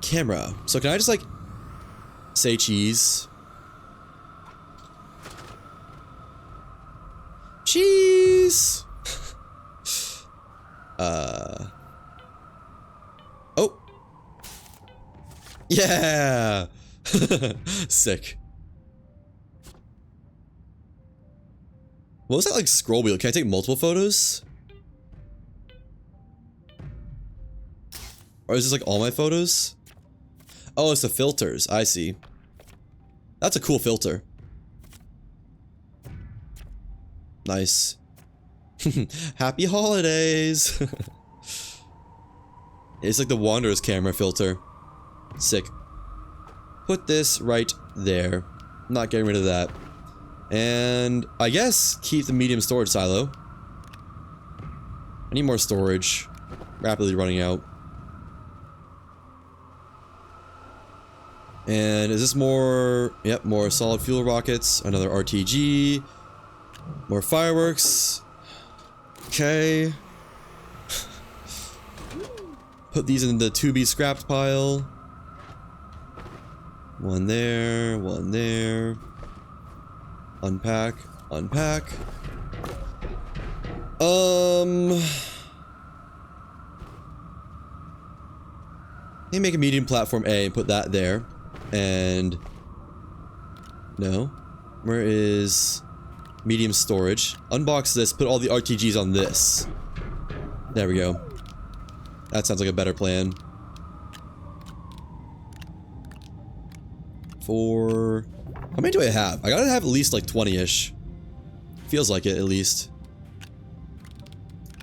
Camera. So can I just like... Say cheese. Cheese! Oh! Yeah! Sick. What was that, like, scroll wheel? Can I take multiple photos? Or is this, like, all my photos? Oh, it's the filters. I see. That's a cool filter. Nice. Happy holidays! It's like the Wanderer's camera filter. Sick. Put this right there. Not getting rid of that. And I guess keep the medium storage silo. I need more storage. Rapidly running out. And is this more... Yep, more solid fuel rockets. Another RTG. More fireworks. Okay. Put these in the to be scrapped pile. One there, one there. Unpack, unpack. Let me make a medium platform A and put that there. And no. Where is medium storage? Unbox this, put all the RTGs on this. There we go. That sounds like a better plan. For... How many do I have? I gotta have at least like 20-ish. Feels like it, at least.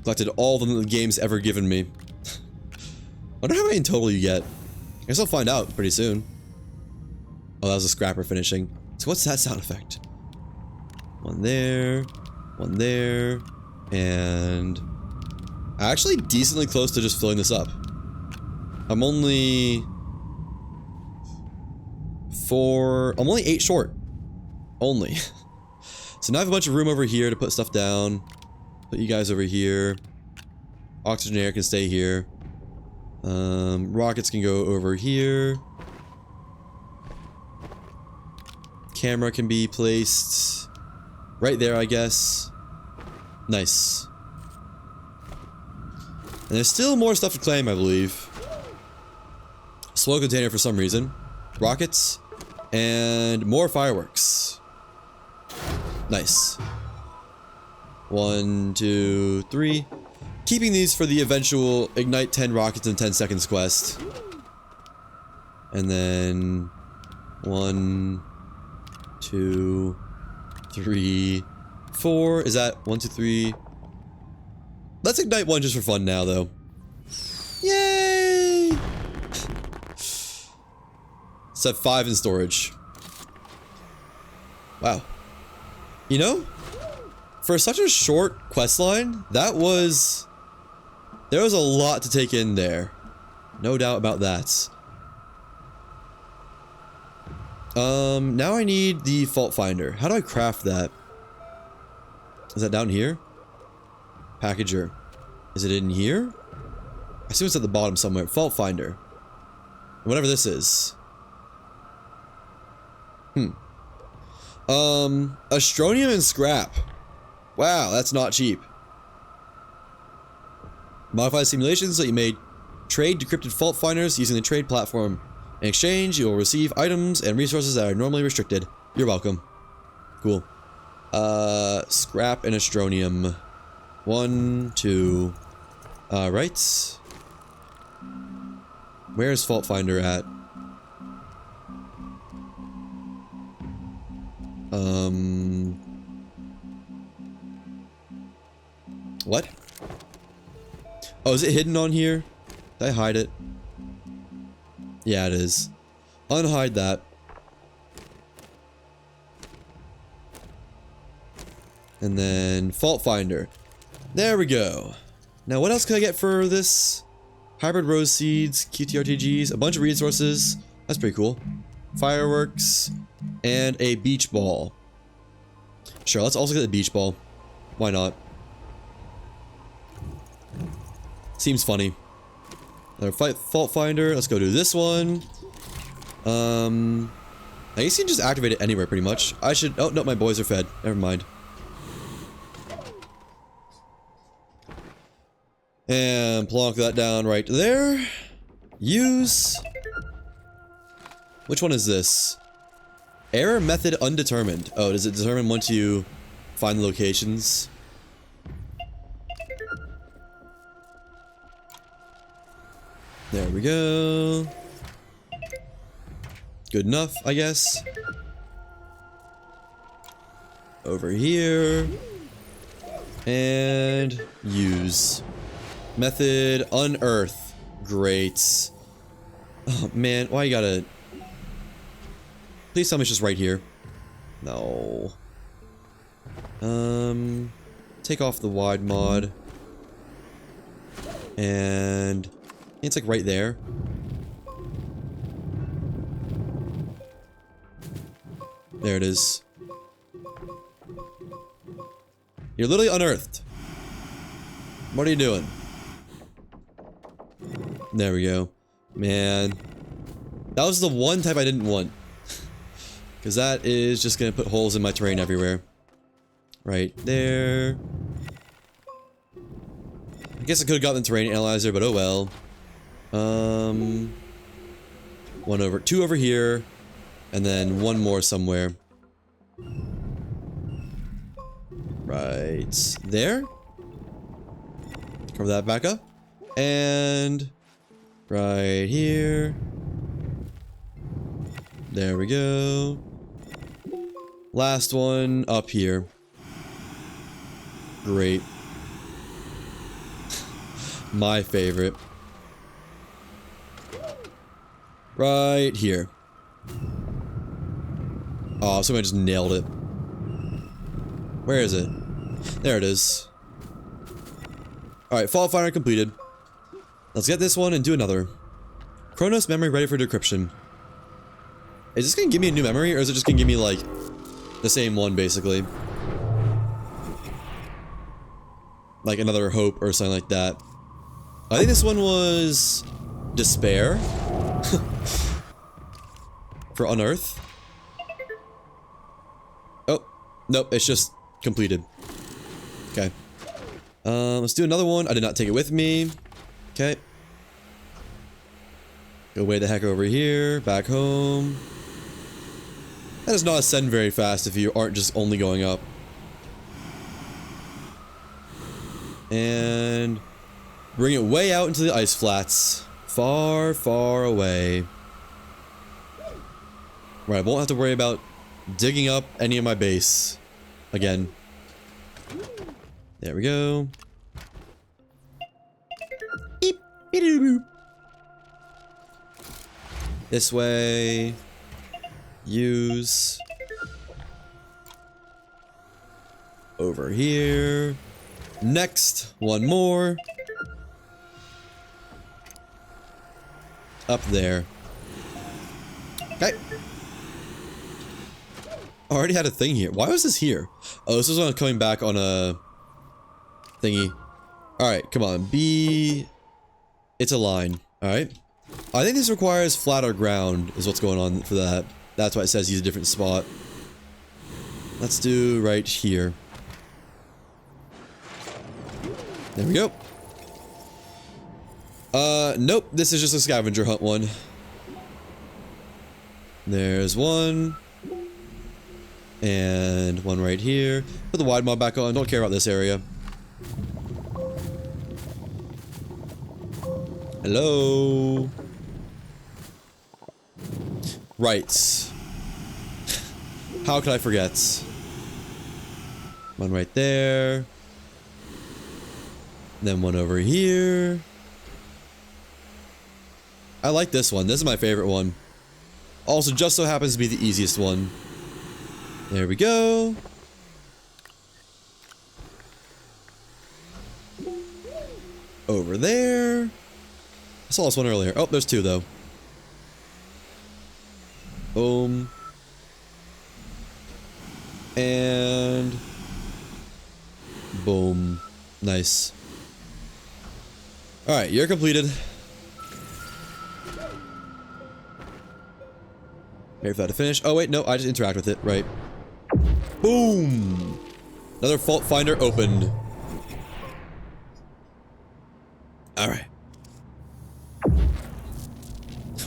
Collected all of them that the game's ever given me. Wonder how many in total you get. I guess I'll find out pretty soon. Oh, that was a scrapper finishing. So what's that sound effect? One there, and... actually decently close to just filling this up. I'm only... I'm only 8 short. Only. So now I have a bunch of room over here to put stuff down. Put you guys over here. Astroneer can stay here. Rockets can go over here. Camera can be placed right there, I guess. Nice. And there's still more stuff to claim, I believe. Slow container for some reason. Rockets. And more fireworks. Nice. 1, 2, 3. Keeping these for the eventual ignite 10 rockets in 10 seconds quest. And then 1, 2, 3, 4. Is that 1, 2, 3? Let's ignite one just for fun now, though. Yay! Set 5 in storage. Wow. You know, for such a short quest line, there was a lot to take in there. No doubt about that. Now I need the fault finder. How do I craft that? Is that down here? Packager. Is it in here? I assume it's at the bottom somewhere. Fault finder. Whatever this is. Astronium and scrap. Wow, that's not cheap. Modify simulations so you may trade decrypted fault finders using the trade platform. In exchange, you will receive items and resources that are normally restricted. You're welcome. Cool. Scrap and astronium. 1, 2. Right. Where's fault finder at? What? Oh, is it hidden on here? Did I hide it? Yeah, it is. Unhide that. And then fault finder. There we go. Now what else can I get for this? Hybrid rose seeds, QTRTGs, a bunch of resources. That's pretty cool. Fireworks, and a beach ball. Sure, let's also get the beach ball. Why not? Seems funny. Another fault finder. Let's go do this one. I guess you can just activate it anywhere pretty much. I should... Oh, no, my boys are fed. Never mind. And plonk that down right there. Use. Which one is this? Error method undetermined. Oh, does it determine once you find the locations? There we go. Good enough, I guess. Over here. And use. Method unearth. Great. Oh man, why you gotta... Please tell me it's just right here. No. Take off the wide mod. And... It's like right there. There it is. You're literally unearthed. What are you doing? There we go. Man. That was the one type I didn't want. Because that is just going to put holes in my terrain everywhere. Right there. I guess I could have gotten the terrain analyzer, but oh well. Two over here. And then one more somewhere. Right there. Cover that back up. And right here. There we go. Last one up here. Great. My favorite. Right here. Oh, somebody just nailed it. Where is it? There it is. Alright, fault finder completed. Let's get this one and do another. Chronos memory ready for decryption. Is this gonna give me a new memory, or is it just gonna give me, like, the same one, basically? Like another hope or something like that. I think this one was... Despair? For Unearth? Oh, nope, it's just completed. Okay. Let's do another one. I did not take it with me. Okay. Go way the heck over here. Back home. That does not ascend very fast if you aren't just only going up. And bring it way out into the ice flats. Far, far away. Right, I won't have to worry about digging up any of my base again. There we go. Beep, beep, boop, boop. This way. Use. Over here. Next, one more. Up there. Okay. I already had a thing here. Why was this here? Oh, this was on coming back on a thingy. Alright, come on. It's a line. Alright. I think this requires flatter ground is what's going on for that. That's why it says use a different spot. Let's do right here. There we go. Nope. This is just a scavenger hunt one. There's one. And one right here. Put the wide mod back on. Don't care about this area. Hello. Right. How could I forget? One right there. Then one over here. I like this one. This is my favorite one. Also, just so happens to be the easiest one. There we go. Over there. I saw this one earlier. Oh, there's two, though. Boom. And... boom. Nice. Alright, you're completed. Wait for that to finish. Oh wait, no, I just interact with it, right. Boom! Another fault finder opened. Alright.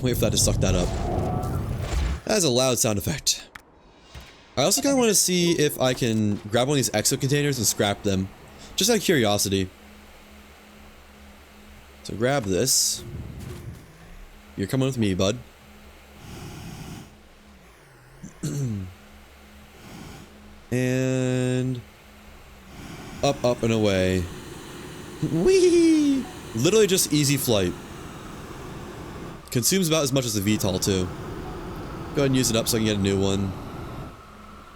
Wait for that to suck that up. That is a loud sound effect. I also kind of want to see if I can grab one of these exo containers and scrap them. Just out of curiosity. So grab this. You're coming with me, bud. And... up, up, and away. Whee! Literally just easy flight. Consumes about as much as the VTOL, too. Go ahead and use it up so I can get a new one.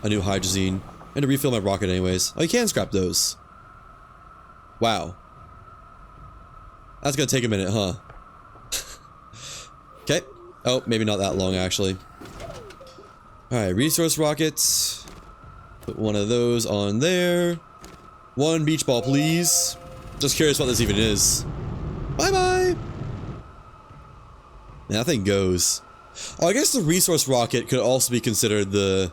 A new hydrazine. And to refill my rocket anyways. Oh, you can scrap those. Wow. That's gonna take a minute, huh? Okay. Oh, maybe not that long, actually. Alright, resource rockets. Put one of those on there. One beach ball, please. Just curious what this even is. Bye-bye! Man, that thing goes. Oh, I guess the resource rocket could also be considered the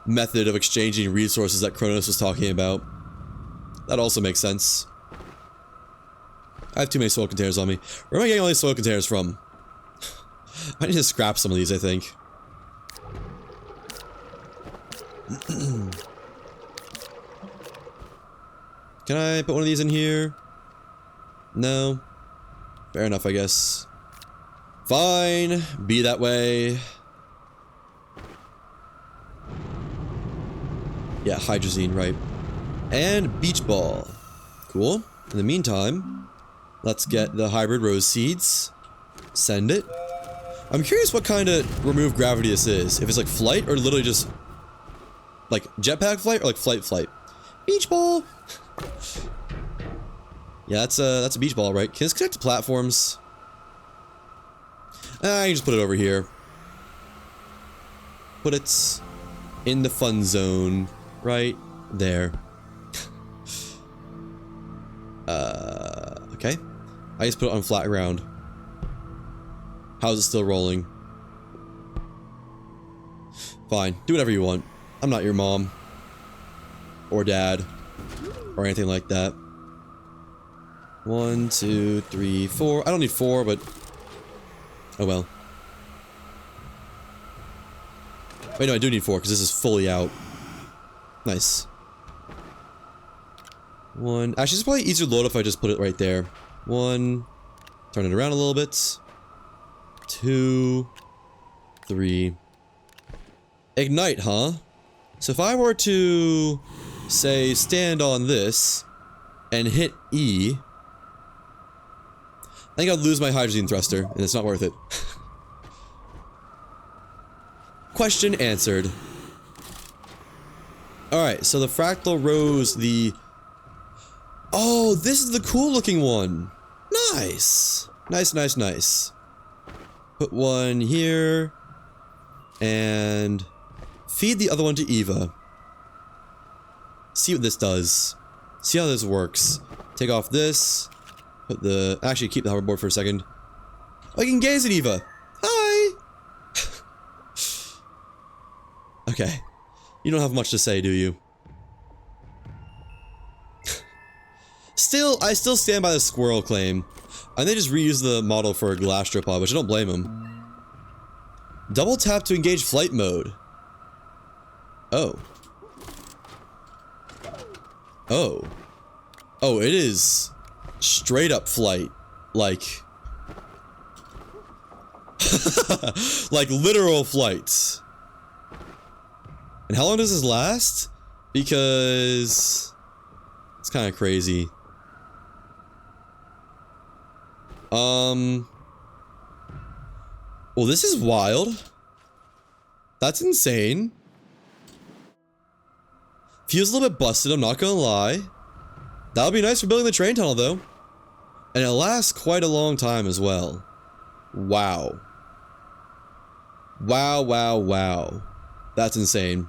method of exchanging resources that Kronos was talking about. That also makes sense. I have too many soil containers on me. Where am I getting all these soil containers from? I need to scrap some of these, I think. Can I put one of these in here? No. Fair enough, I guess. Fine. Be that way. Yeah, hydrazine, right. And beach ball. Cool. In the meantime, let's get the hybrid rose seeds. Send it. I'm curious what kind of remove gravity this is. If it's like flight or literally just like jetpack flight or like flight. Beach ball. Yeah, that's a beach ball, right? Can this connect to platforms? Ah, you just put it over here. Put it in the fun zone, right there. Okay. I just put it on flat ground. How is it still rolling? Fine, do whatever you want. I'm not your mom. Or dad. Or anything like that. 1, 2, 3, 4. I don't need 4, but... oh well. Wait, no, I do need 4, because this is fully out. Nice. 1. Actually, it's probably easier to load if I just put it right there. 1. Turn it around a little bit. 2. 3. Ignite, huh? So if I were to, say, stand on this and hit E, I think I'd lose my hydrazine thruster, and it's not worth it. Question answered. Alright, so the fractal rose, the... oh, this is the cool looking one! Nice! Nice. Put one here. And... feed the other one to Eva. See what this does. See how this works. Take off this. Put the... actually, keep the hoverboard for a second. Oh, you can gaze at Eva! Hi! Okay. You don't have much to say, do you? I still stand by the squirrel claim. And they just reuse the model for a gastropod, which I don't blame them. Double tap to engage flight mode. Oh. Oh. Oh, it is straight up flight. Like... like literal flights. And how long does this last? Because... it's kind of crazy. Well, this is wild. That's insane. Feels a little bit busted, I'm not gonna lie. That would be nice for building the train tunnel, though. And it lasts quite a long time as well. Wow. Wow. That's insane.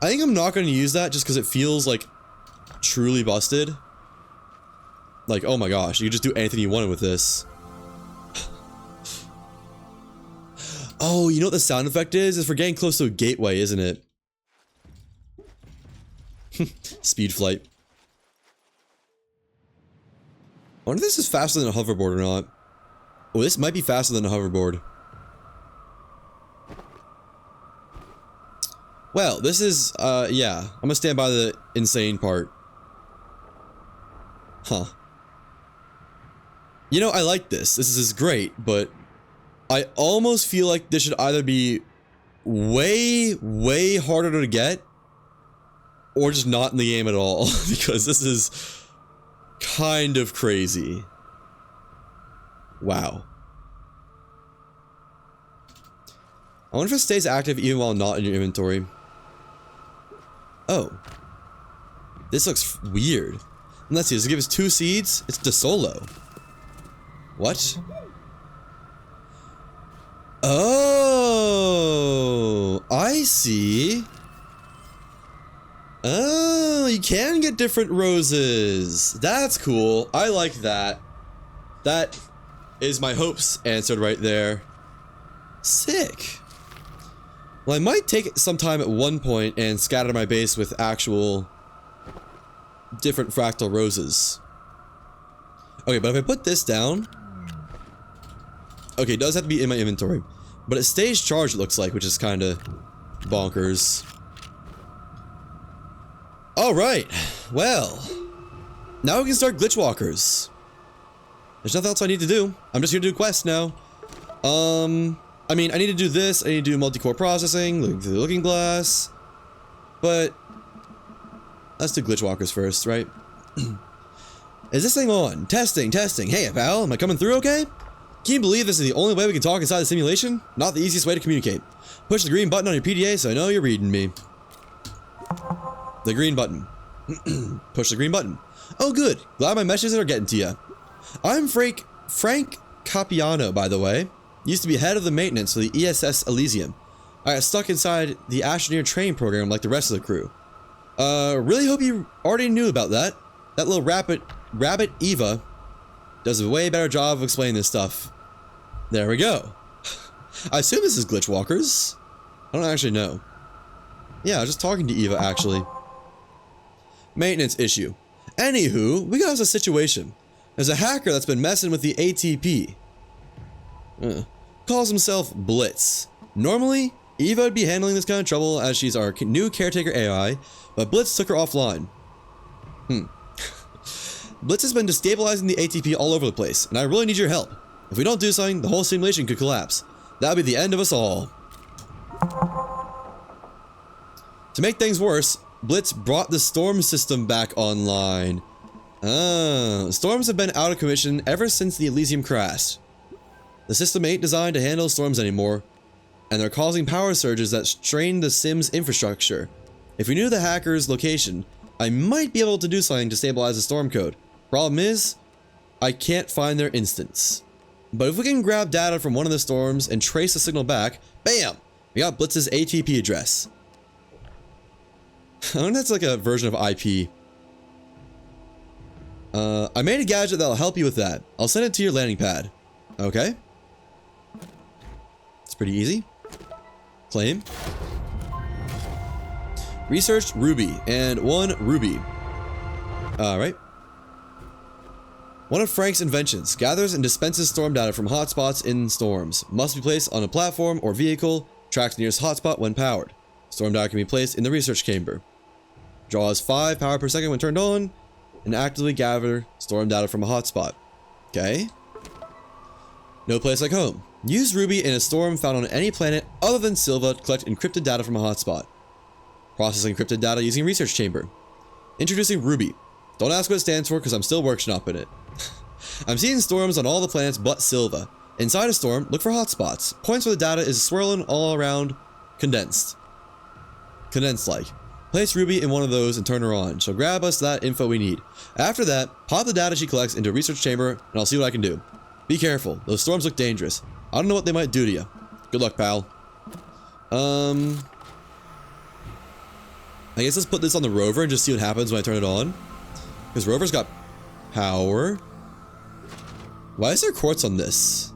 I think I'm not gonna use that just because it feels like truly busted. Like, oh my gosh, you could just do anything you wanted with this. Oh, you know what the sound effect is? It's for getting close to a gateway, isn't it? Speed flight. I wonder if this is faster than a hoverboard or not. Oh, this might be faster than a hoverboard. Well, this is, yeah. I'm gonna stand by the insane part. Huh. You know, I like this. This is great, but I almost feel like this should either be way, way harder to get or just not in the game at all, because this is kind of crazy. Wow. I wonder if it stays active even while not in your inventory. Oh. This looks weird. Let's see, does it give us 2 seeds? It's De Solo. What? Oh, I see. Oh, you can get different roses. That's cool. I like that. That is my hopes answered right there. Sick. Well, I might take some time at one point and scatter my base with actual different fractal roses. Okay, but if I put this down... Okay, it does have to be in my inventory. But it stays charged, it looks like, which is kind of bonkers. Alright, well. Now we can start GlitchWalkers. There's nothing else I need to do. I'm just here to do quests now. I mean, I need to do this. I need to do multi-core processing, looking through the looking glass. But let's do GlitchWalkers first, right? Is this thing on? Testing, testing. Hey, pal, am I coming through okay? Can you believe this is the only way we can talk inside the simulation? Not the easiest way to communicate. Push the green button on your PDA so I know you're reading me. The green button. Push the green button. Oh, good. Glad my messages are getting to you. I'm Frank Capiano, by the way. Used to be head of the maintenance for the ESS Elysium. I got stuck inside the Astroneer training program like the rest of the crew. Really hope you already knew about that. That little rabbit Eva does a way better job of explaining this stuff. There we go. I assume this is GlitchWalkers. I don't actually know. Yeah, I was just talking to Eva, actually. Maintenance issue. Anywho, we got us a situation. There's a hacker that's been messing with the ATP. Calls himself Blitz. Normally, Eva would be handling this kind of trouble as she's our new caretaker AI, but Blitz took her offline. Blitz has been destabilizing the ATP all over the place, and I really need your help. If we don't do something, the whole simulation could collapse. That would be the end of us all. To make things worse, Blitz brought the storm system back online. Storms have been out of commission ever since the Elysium crashed. The system ain't designed to handle storms anymore, and they're causing power surges that strain the sim's infrastructure. If we knew the hacker's location, I might be able to do something to stabilize the storm code. Problem is, I can't find their instance. But if we can grab data from one of the storms and trace the signal back, bam! We got Blitz's ATP address. I think that's like a version of IP. I made a gadget that'll help you with that. I'll send it to your landing pad. Okay. It's pretty easy. Claim. Researched Ruby and 1 Ruby. Alright. One of Frank's inventions gathers and dispenses storm data from hotspots in storms. Must be placed on a platform or vehicle. Tracks the nearest hotspot when powered. Storm data can be placed in the research chamber. Draws 5 power per second when turned on. And actively gather storm data from a hotspot. Okay. No place like home. Use Ruby in a storm found on any planet other than Silva to collect encrypted data from a hotspot. Process encrypted data using research chamber. Introducing Ruby. Don't ask what it stands for because I'm still workshopping it. I'm seeing storms on all the planets but Silva. Inside a storm, look for hotspots. Points where the data is swirling all around. Condensed. Condensed-like. Place Ruby in one of those and turn her on. She'll grab us that info we need. After that, pop the data she collects into a research chamber and I'll see what I can do. Be careful. Those storms look dangerous. I don't know what they might do to you. Good luck, pal. I guess let's put this on the rover and just see what happens when I turn it on. Because rover's got power. Why is there quartz on this?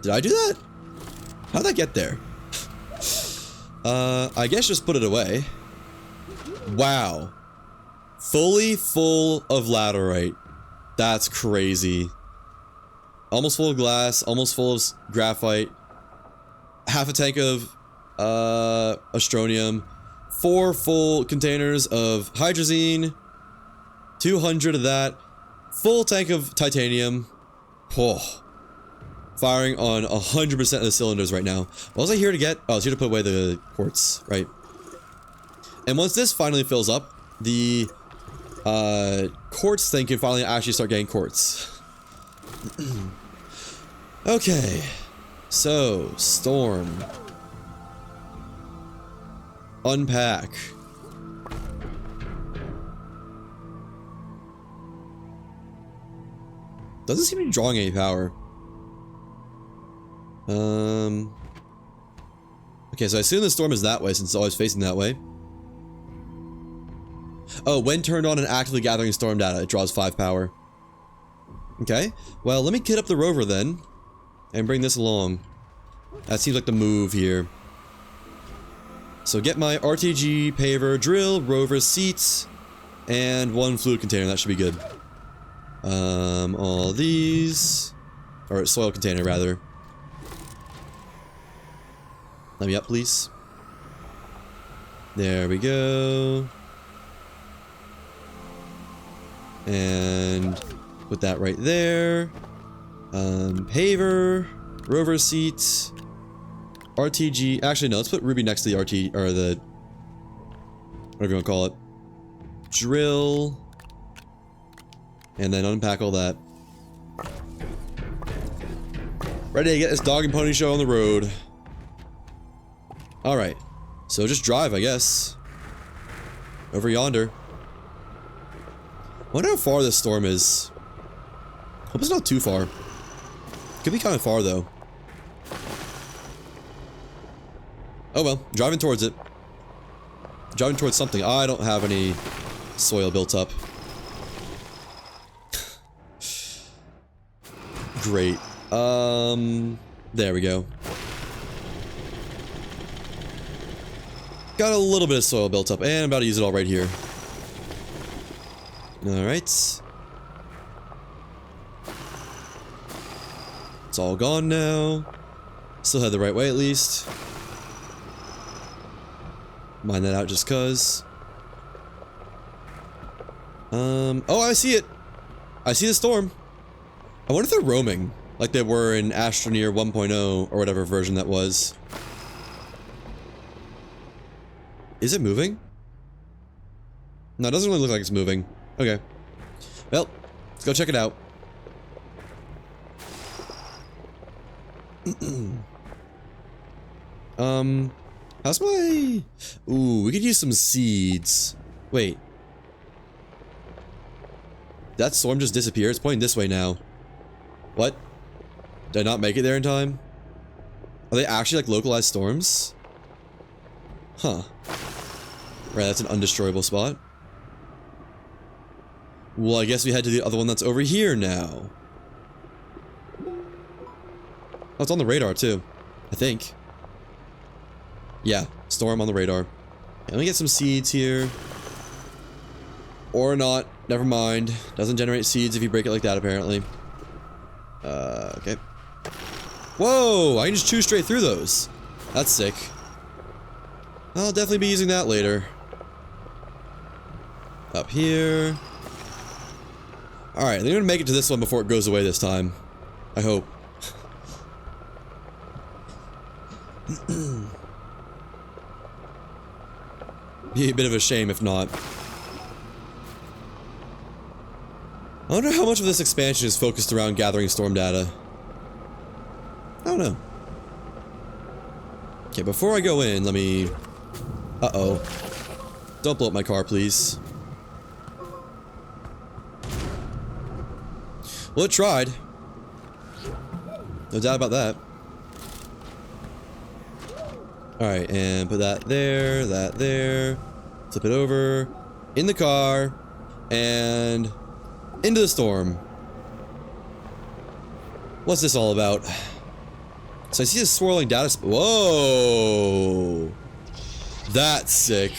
Did I do that? How'd that get there? I guess just put it away. Wow. Fully full of laterite. That's crazy. Almost full of glass, almost full of graphite. Half a tank of Astronium. 4 full containers of hydrazine. 200 of that. Full tank of titanium. Oh. Firing on 100% of the cylinders right now. What was I here to get? Oh, I was here to put away the quartz, right? And once this finally fills up, the quartz thing can finally actually start getting quartz. Okay. So, storm. Unpack. Doesn't seem to be drawing any power. Okay, so I assume the storm is that way since it's always facing that way. Oh, when turned on and actively gathering storm data, it draws 5 power. Okay, well, let me kit up the rover then, and bring this along. That seems like the move here. So get my RTG, paver, drill, rover, seats, and 1 fluid container. That should be good. All these, or soil container rather. Let me up, please. There we go. And put that right there. Paver, rover seats, RTG. Actually, no, let's put Ruby next to the RT, or the, whatever you want to call it. Drill. And then unpack all that. Ready to get this dog and pony show on the road. Alright. So just drive, I guess. Over yonder. Wonder how far this storm is. Hope it's not too far. Could be kind of far, though. Oh well, driving towards it. Driving towards something. I don't have any soil built up. Great. There we go. Got a little bit of soil built up, and I'm about to use it all right here. Alright. It's all gone now. Still head the right way at least. Mine that out just cuz. Oh, I see it! I see the storm. I wonder if they're roaming, like they were in Astroneer 1.0, or whatever version that was. Is it moving? No, it doesn't really look like it's moving. Okay. Well, let's go check it out. How's my... Ooh, we could use some seeds. Wait. That storm just disappeared? It's pointing this way now. What? Did I not make it there in time? Are they actually like localized storms? Huh. Right, that's an undestroyable spot. Well, I guess we head to the other one that's over here now. Oh, it's on the radar too. I think. Yeah, storm on the radar. Okay, let me get some seeds here. Or not. Never mind. Doesn't generate seeds if you break it like that, apparently. Okay. Whoa! I can just chew straight through those. That's sick. I'll definitely be using that later. Up here. Alright, they're gonna make it to this one before it goes away this time. I hope. Be a bit of a shame if not. I wonder how much of this expansion is focused around gathering storm data. I don't know. Okay, before I go in, let me... Uh-oh. Don't blow up my car, please. Well, it tried. No doubt about that. Alright, and put that there. Flip it over. In the car. And... into the storm. What's this all about? So I see a swirling data. Whoa! That's sick.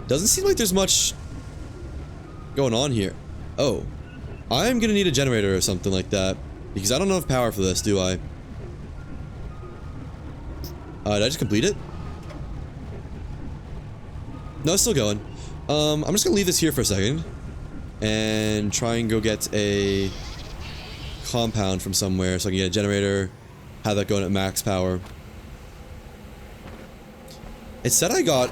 Doesn't seem like there's much going on here. Oh. I'm gonna need a generator or something like that. Because I don't have power for this, do I? Did I just complete it? No, it's still going. I'm just gonna leave this here for a second. And try and go get a compound from somewhere so I can get a generator. Have that going at max power. It said I got...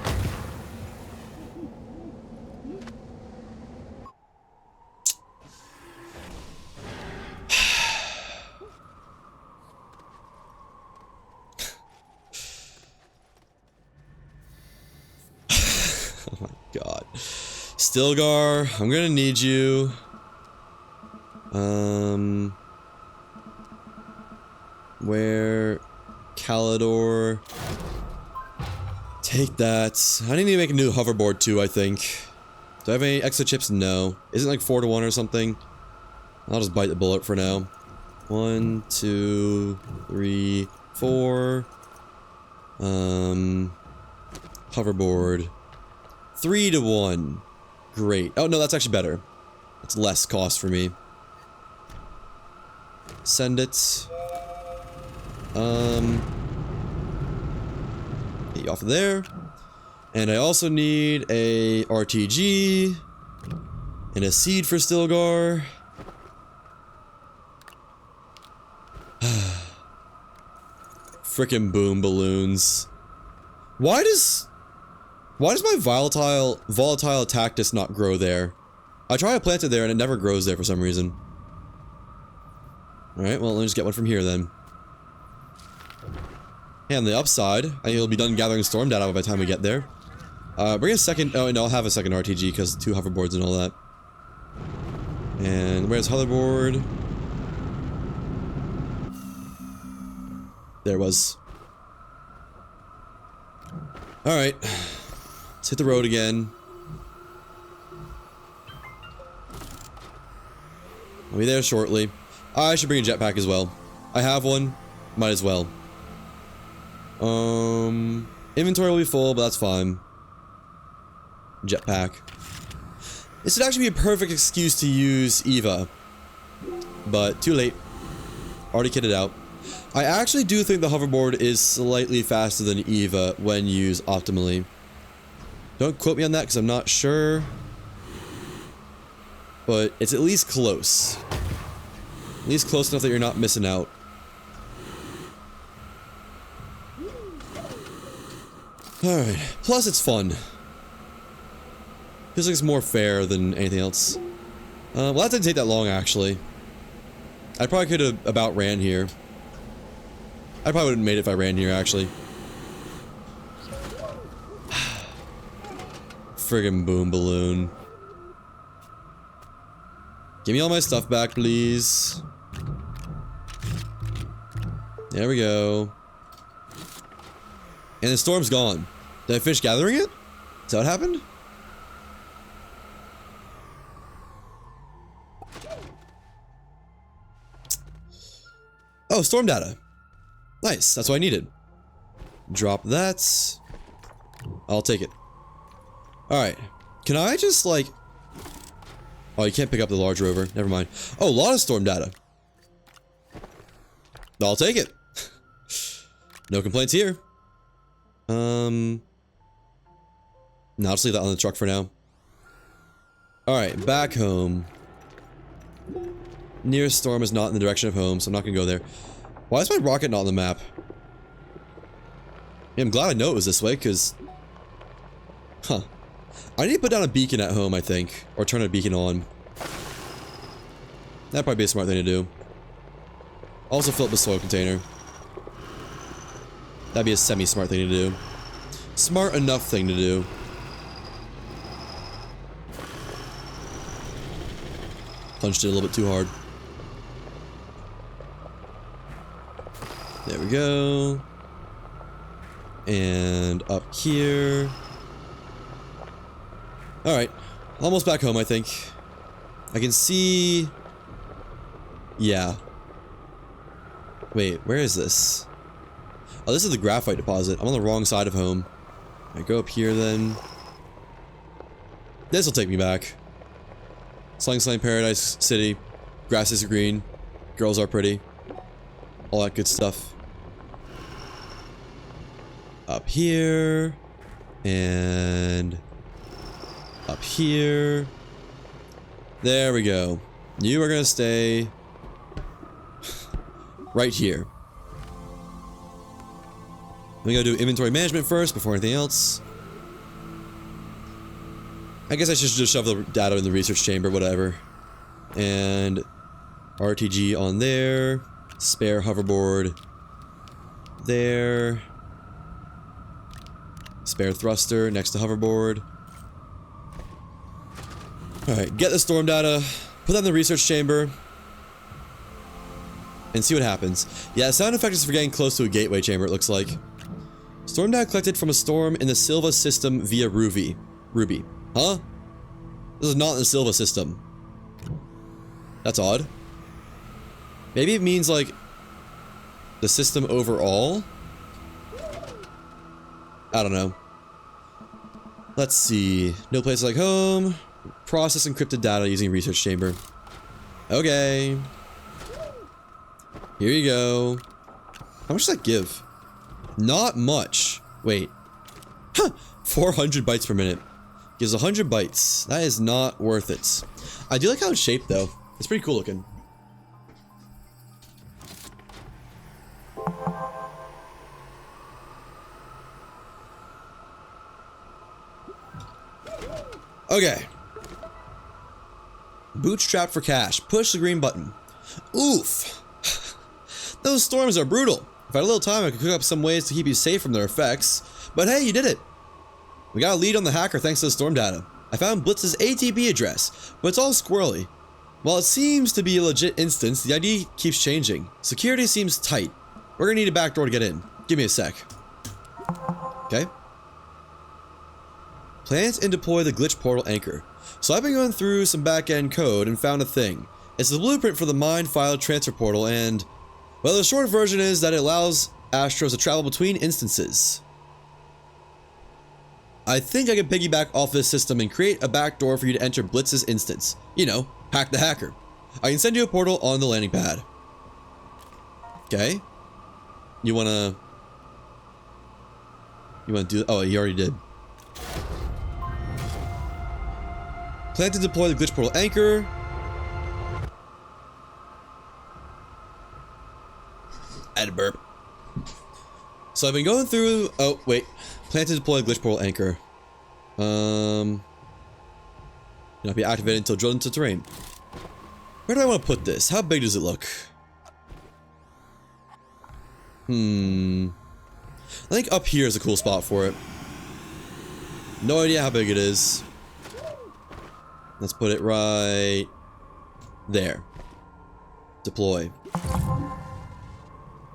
Oh my god. Stilgar, I'm gonna need you. Where? Calidor. Take that. I need to make a new hoverboard too, I think. Do I have any extra chips? No. Isn't it like 4 to 1 or something? I'll just bite the bullet for now. 1, 2, 3, 4. Hoverboard. 3 to 1. Great. Oh no, that's actually better. That's less cost for me. Send it. Get you off of there. And I also need a RTG. And a seed for Stilgar. Frickin' boom balloons. Why does my volatile cactus not grow there? I try to plant it there and it never grows there for some reason. Alright, well, let me just get one from here then. And on the upside, I think it'll be done gathering storm data by the time we get there. Bring a second... Oh, no, I'll have a second RTG because 2 hoverboards and all that. And where's hoverboard? There it was. Alright. Let's hit the road again. I'll be there shortly. I should bring a jetpack as well. I have one. Might as well. Inventory will be full, but that's fine. Jetpack. This would actually be a perfect excuse to use Eva. But too late. Already kitted out. I actually do think the hoverboard is slightly faster than Eva when used optimally. Don't quote me on that because I'm not sure. But it's at least close. At least close enough that you're not missing out. Alright. Plus it's fun. Feels like it's more fair than anything else. Well, that didn't take that long, actually. I probably could have about ran here. I probably would have made it if I ran here, actually. Friggin' boom balloon. Give me all my stuff back, please. There we go. And the storm's gone. Did I finish gathering it? Is that what happened? Oh, storm data. Nice, that's what I needed. Drop that. I'll take it. Alright. Can I just, like... Oh, you can't pick up the large rover. Never mind. Oh, a lot of storm data. I'll take it. No complaints here. No, I'll just leave that on the truck for now. Alright, back home. Nearest storm is not in the direction of home, so I'm not gonna go there. Why is my rocket not on the map? Yeah, I'm glad I know it was this way, because... Huh. I need to put down a beacon at home, I think. Or turn a beacon on. That'd probably be a smart thing to do. Also fill up the soil container. That'd be a semi-smart thing to do. Smart enough thing to do. Punched it a little bit too hard. There we go. And up here. Alright. Almost back home, I think. I can see... Yeah. Wait, where is this? Oh, this is the graphite deposit. I'm on the wrong side of home. I go up here then. This will take me back. Slang Slang Paradise City. Grass is green. Girls are pretty. All that good stuff. Up here. And up here. There we go. You are gonna stay right here. We gotta do inventory management first before anything else. I guess I should just shove the data in the research chamber, whatever. And RTG on there. Spare hoverboard there. Spare thruster next to hoverboard. Alright, get the storm data. Put that in the research chamber. And see what happens. Yeah, the sound effect is for getting close to a gateway chamber, it looks like. Storm data collected from a storm in the Silva system via Ruby. Huh? This is not in the Silva system. That's odd. Maybe it means, like, the system overall? I don't know. Let's see. No place like home. Process encrypted data using research chamber. Okay. Here you go. How much does that give? Not much. Wait. Huh. 400 bytes per minute. Gives 100 bytes. That is not worth it. I do like how it's shaped, though. It's pretty cool looking. Okay. Bootstrap for cash. Push the green button. Oof. Those storms are brutal. If I had a little time, I could cook up some ways to keep you safe from their effects. But hey, you did it. We got a lead on the hacker thanks to the storm data. I found Blitz's ATP address, but it's all squirrely. While it seems to be a legit instance, the ID keeps changing. Security seems tight. We're gonna need a backdoor to get in. Give me a sec. Okay. Plant and deploy the glitch portal anchor. So I've been going through some back-end code and found a thing. It's the blueprint for the mine file transfer portal and... well, the short version is that it allows Astros to travel between instances. I think I can piggyback off this system and create a backdoor for you to enter Blitz's instance. You know, hack the hacker. I can send you a portal on the landing pad. Okay. You wanna do... oh, you already did. Plan to deploy the glitch portal anchor. I had a burp. So I've been going through... oh, wait. Plan to deploy the glitch portal anchor. Cannot be activated until drilled into terrain. Where do I want to put this? How big does it look? I think up here is a cool spot for it. No idea how big it is. Let's put it right there. Deploy.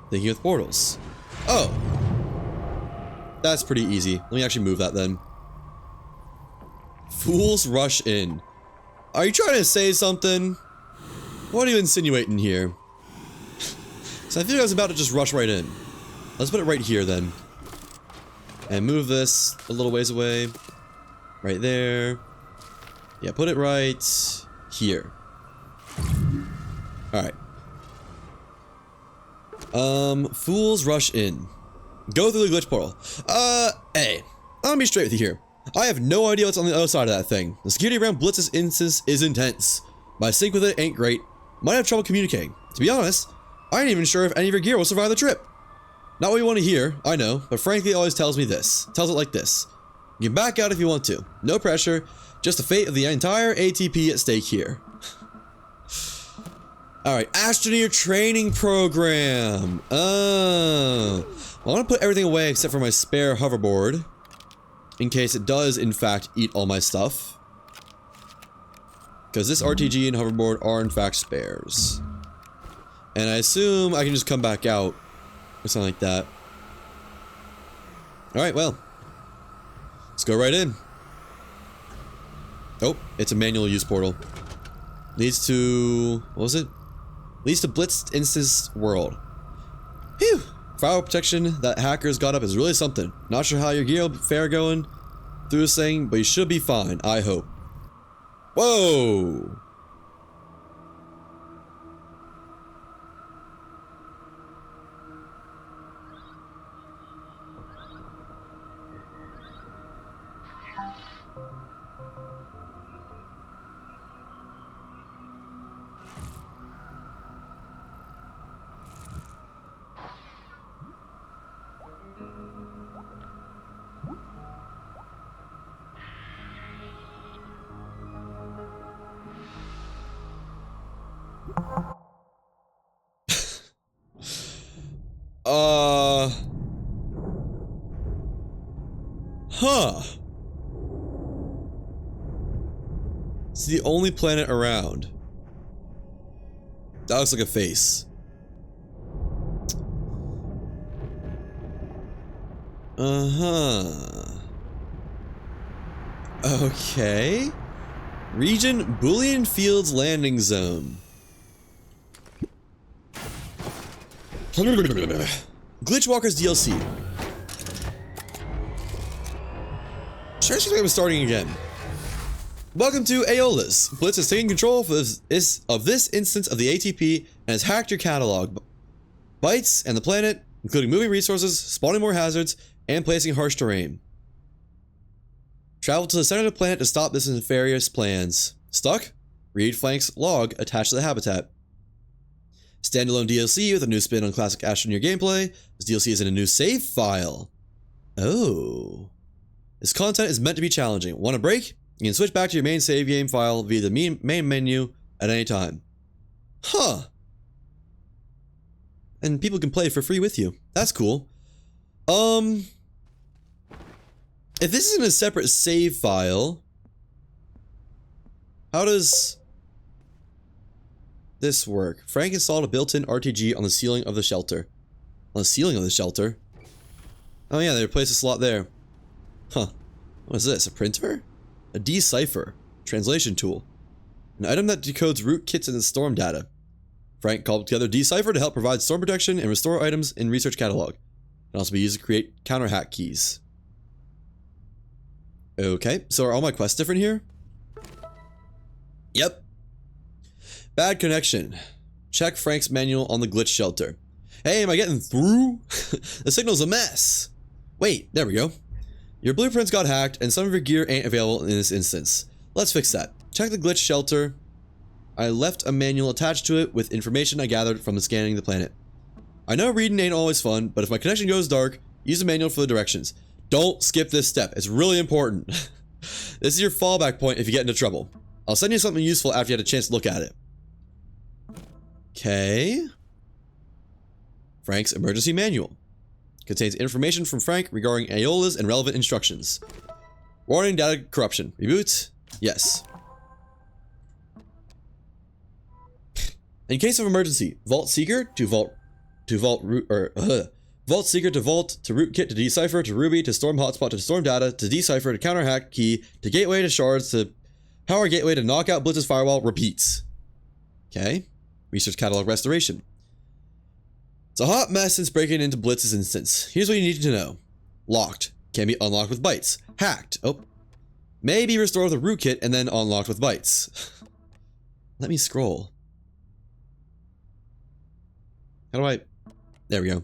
Thinking with portals. Oh! That's pretty easy. Let me actually move that then. Fools rush in. Are you trying to say something? What are you insinuating here? So I feel like I was about to just rush right in. Let's put it right here then. And move this a little ways away. Right there. Yeah, put it right here. Alright. Fools rush in. Go through the glitch portal. Hey. I'm gonna be straight with you here. I have no idea what's on the other side of that thing. The security around Blitz's instance is intense. My sync with it ain't great. Might have trouble communicating. To be honest, I ain't even sure if any of your gear will survive the trip. Not what you want to hear, I know, but frankly it always tells me this. Tells it like this. You can back out if you want to. No pressure. Just the fate of the entire ATP at stake here. Alright, Astroneer training program. Oh. I want to put everything away except for my spare hoverboard. In case it does, in fact, eat all my stuff. Because this RTG and hoverboard are, in fact, spares. And I assume I can just come back out. Or something like that. Alright, well. Let's go right in. Oh, it's a manual use portal. Leads to... what was it? Leads to Blitz Instance World. Phew! Firewall protection that hackers got up is really something. Not sure how your gear will fare going through this thing, but you should be fine, I hope. Whoa! Huh. It's the only planet around. That looks like a face. Okay. Region Boolean Fields Landing Zone. GlitchWalkers DLC. Sure seems like I'm starting again. Welcome to Aeolus. Blitz is taking control of this instance of the ATP and has hacked your catalog. Bytes and the planet, including moving resources, spawning more hazards, and placing harsh terrain. Travel to the center of the planet to stop this nefarious plans. Stuck? Read Flank's log attached to the habitat. Standalone DLC with a new spin on classic Astroneer gameplay. This DLC is in a new save file. Oh. This content is meant to be challenging. Want a break? You can switch back to your main save game file via the main menu at any time. Huh. And people can play for free with you. That's cool. If this isn't a separate save file, how does this work? Frank installed a built-in RTG on the ceiling of the shelter. On the ceiling of the shelter? Oh yeah, they replaced a slot there. Huh. What is this? A printer? A decipher. Translation tool. An item that decodes rootkits and storm data. Frank called together decipher to help provide storm protection and restore items in research catalog. It can also be used to create counter hack keys. Okay, so are all my quests different here? Yep. Bad connection. Check Frank's manual on the glitch shelter. Hey, am I getting through? The signal's a mess. Wait, there we go. Your blueprints got hacked and some of your gear ain't available in this instance. Let's fix that. Check the glitch shelter. I left a manual attached to it with information I gathered from scanning the planet. I know reading ain't always fun, but if my connection goes dark, use the manual for the directions. Don't skip this step. It's really important. This is your fallback point if you get into trouble. I'll send you something useful after you had a chance to look at it. Okay. Frank's emergency manual. Contains information from Frank regarding Aeolus and relevant instructions. Warning, data corruption. Reboot? Yes. In case of emergency, Vault Seeker to Vault Seeker to Vault to Rootkit to Decipher to Ruby to Storm Hotspot to Storm Data to Decipher to Counter Hack Key to Gateway to Shards to Power Gateway to knock out Blitz's Firewall repeats. Okay. Research Catalog Restoration. It's a hot mess since breaking into Blitz's instance. Here's what you need to know. Locked. Can be unlocked with bytes. Hacked. Oh. May be restored with a rootkit and then unlocked with bytes. Let me scroll. How do I... There we go.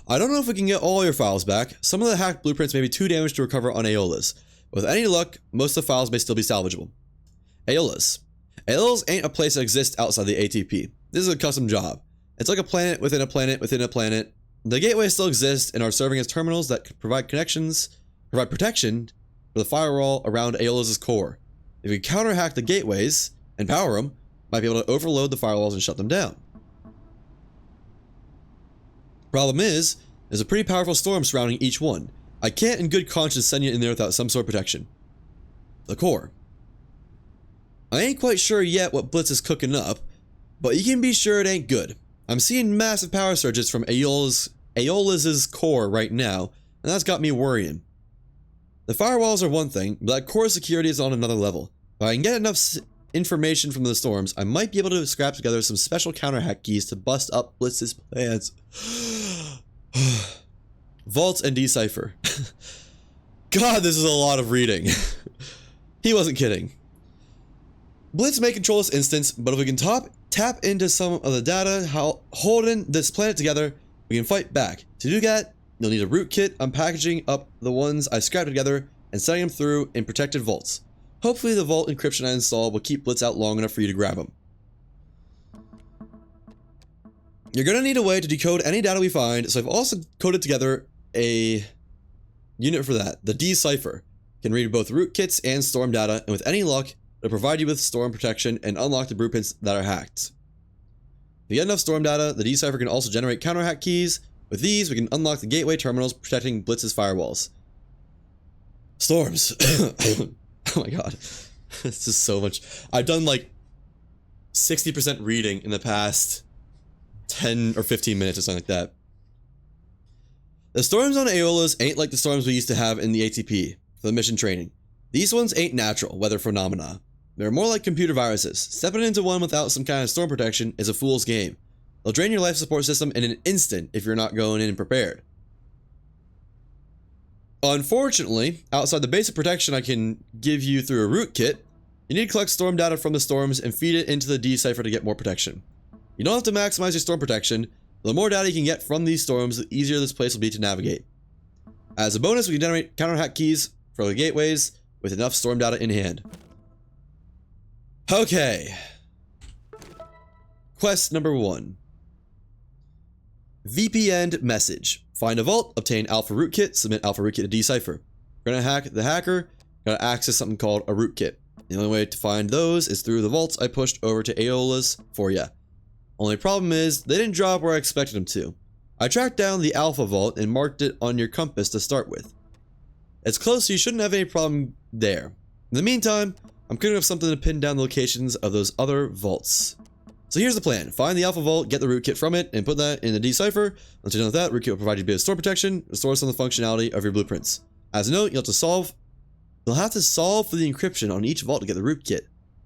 I don't know if we can get all your files back. Some of the hacked blueprints may be too damaged to recover on Aeolus. With any luck, most of the files may still be salvageable. Aeolus. Aeolus ain't a place that exists outside the ATP. This is a custom job. It's like a planet within a planet within a planet. The gateways still exist and are serving as terminals that provide protection for the firewall around Aeolus's core. If you counter hack the gateways and power them, you might be able to overload the firewalls and shut them down. Problem is, there's a pretty powerful storm surrounding each one. I can't in good conscience send you in there without some sort of protection. The core. I ain't quite sure yet what Blitz is cooking up, but you can be sure it ain't good. I'm seeing massive power surges from Aeolus's core right now, and that's got me worrying. The firewalls are one thing, but that core security is on another level. If I can get enough information from the storms, I might be able to scrap together some special counter hack keys to bust up Blitz's plans. Vaults and decipher. God, this is a lot of reading. He wasn't kidding. Blitz may control this instance, but if we can tap into some of the data holding this planet together, we can fight back. To do that, you'll need a root kit. I'm packaging up the ones I scrapped together and setting them through in protected vaults. Hopefully the vault encryption I installed will keep Blitz out long enough for you to grab them. You're going to need a way to decode any data we find, so I've also coded together a unit for that. The decipher can read both rootkits and storm data, and with any luck, it'll provide you with storm protection and unlock the blueprints that are hacked. If you get enough storm data, the decipher can also generate counter hack keys. With these, we can unlock the gateway terminals protecting Blitz's firewalls. Storms. Oh my god. This is so much. I've done like 60% reading in the past 10 or 15 minutes or something like that. The storms on Aeola's ain't like the storms we used to have in the ATP for the mission training. These ones ain't natural weather phenomena. They're more like computer viruses. Stepping into one without some kind of storm protection is a fool's game. They'll drain your life support system in an instant if you're not going in prepared. Unfortunately, outside the basic protection I can give you through a root kit, you need to collect storm data from the storms and feed it into the decipher to get more protection. You don't have to maximize your storm protection. The more data you can get from these storms, the easier this place will be to navigate. As a bonus, we can generate counter hack keys for the gateways with enough storm data in hand. Okay. Quest number 1. VPN message. Find a vault, obtain alpha rootkit, submit alpha rootkit to decipher. We're gonna hack the hacker, gotta access something called a rootkit. The only way to find those is through the vaults I pushed over to Aeola's for ya. Only problem is, they didn't drop where I expected them to. I tracked down the alpha vault and marked it on your compass to start with. It's close, so you shouldn't have any problem there. In the meantime, I'm cooking up something to pin down the locations of those other vaults. So here's the plan. Find the alpha vault, get the rootkit from it, and put that in the decipher. Once you're done with that, rootkit will provide you a bit of storm protection, restore some of the functionality of your blueprints. As a note, you'll have to solve for the encryption on each vault to get the rootkit.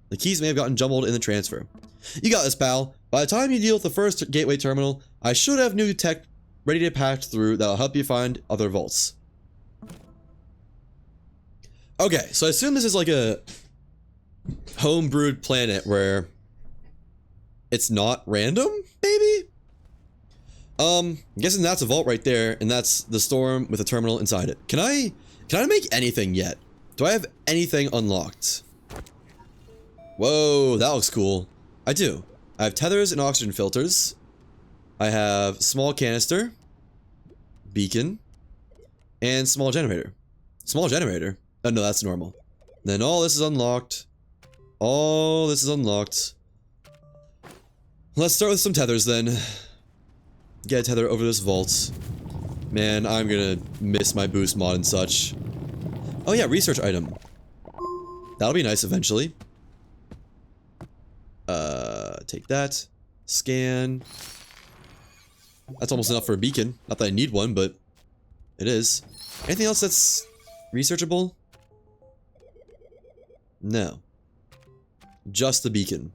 The keys may have gotten jumbled in the transfer. You got this, pal. By the time you deal with the first gateway terminal, I should have new tech ready to patch through that'll help you find other vaults. Okay, so I assume this is like a homebrewed planet where it's not random, maybe? I'm guessing that's a vault right there, and that's the storm with a terminal inside it. Can I make anything yet? Do I have anything unlocked? Whoa, that looks cool. I do. I have tethers and oxygen filters. I have small canister, beacon, and small generator. Small generator? Oh no, that's normal. Then all this is unlocked. All this is unlocked. Let's start with some tethers then. Get a tether over this vault. Man, I'm gonna miss my boost mod and such. Oh yeah, research item. That'll be nice eventually. Take that. Scan. That's almost enough for a beacon. Not that I need one, but it is. Anything else that's researchable? No. Just the beacon.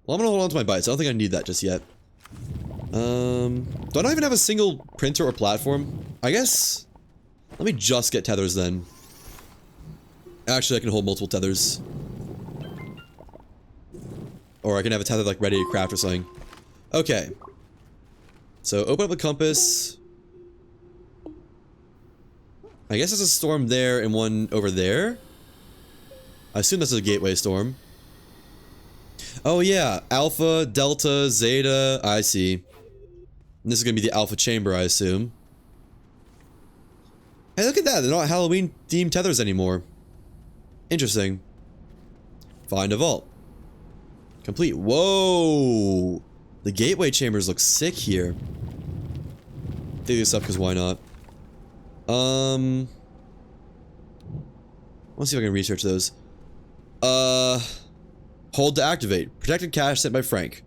Well, I'm gonna hold on to my bytes. I don't think I need that just yet. Do I not even have a single printer or platform? I guess... Let me just get tethers then. Actually, I can hold multiple tethers. Or I can have a tether like ready to craft or something. Okay. So open up the compass. I guess there's a storm there and one over there. I assume that's a gateway storm. Oh yeah, Alpha, Delta, Zeta, I see. And this is gonna be the Alpha chamber, I assume. Hey, look at that, they're not Halloween themed tethers anymore. Interesting. Find a vault. Complete. Whoa! The gateway chambers look sick here. Dig this up because why not? Let's see if I can research those. Hold to activate. Protected cache sent by Frank.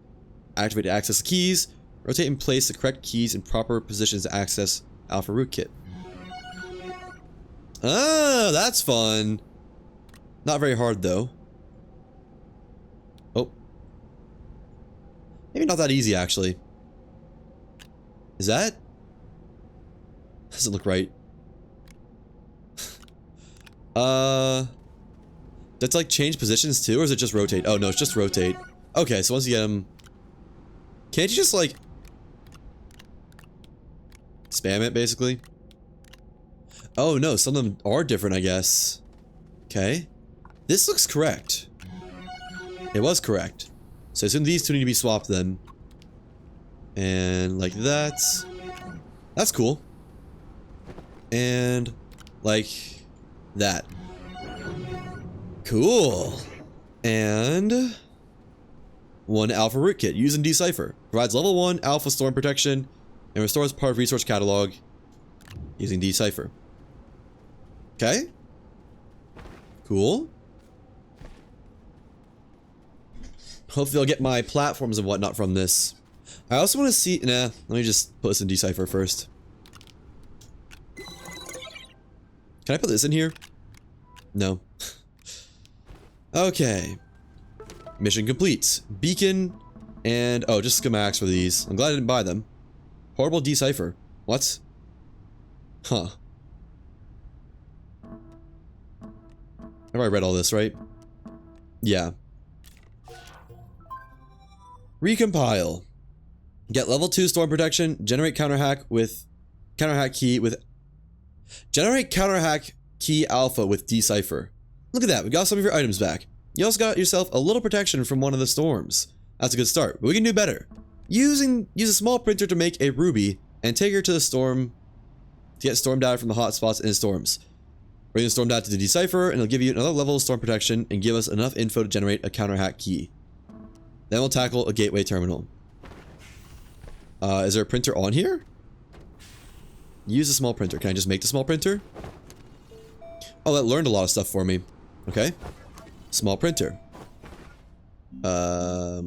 Activate to access the keys. Rotate and place the correct keys in proper positions to access Alpha Rootkit. Ah, that's fun. Not very hard though. Maybe not that easy, actually. Is that? Doesn't look right. That's like change positions too, or is it just rotate? Oh no, it's just rotate. Okay, so once you get him... Can't you just like... spam it, basically? Oh no, some of them are different, I guess. Okay. This looks correct. It was correct. So I assume these two need to be swapped then. And like that. That's cool. And like that. Cool. And one alpha root kit using Decipher. Provides level 1 alpha storm protection and restores part of resource catalog using Decipher. Okay. Cool. Hopefully I'll get my platforms and whatnot from this. I also want to see... Nah, let me just put this in Decipher first. Can I put this in here? No. Okay. Mission complete. Beacon and... Oh, just schematics for these. I'm glad I didn't buy them. Portable Decipher. What? Huh. I've already read all this, right? Yeah. Recompile. Get level 2 storm protection. Generate counterhack key with... Generate counterhack key alpha with Decipher. Look at that, we got some of your items back. You also got yourself a little protection from one of the storms. That's a good start, but we can do better. Use a small printer to make a ruby and take her to the storm to get storm data from the hotspots in storms. Bring the storm data to the Decipher and it'll give you another level of storm protection and give us enough info to generate a counterhack key. Then we'll tackle a gateway terminal. Is there a printer on here? Use a small printer. Can I just make the small printer? Oh, that learned a lot of stuff for me. Okay. Small printer. There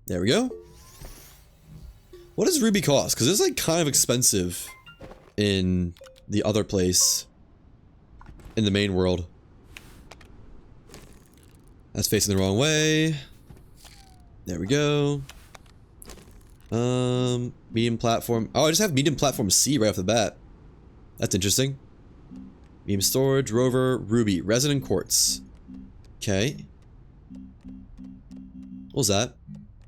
we go. What does ruby cost? Because it's like kind of expensive in the other place. In the main world. That's facing the wrong way. There we go. Medium platform. Oh, I just have medium platform C right off the bat. That's interesting. Medium storage, rover, ruby, resin and quartz. Okay. What was that?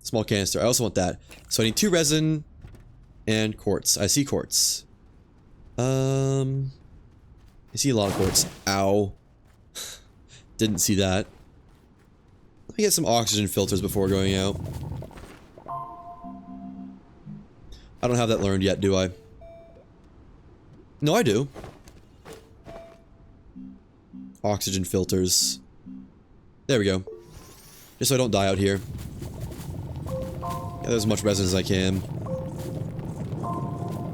Small canister. I also want that. So I need 2 resin and quartz. I see quartz. I see a lot of quartz. Ow. Didn't see that. Let me get some oxygen filters before going out. I don't have that learned yet, do I? No, I do. Oxygen filters. There we go. Just so I don't die out here. Get as much resin as I can.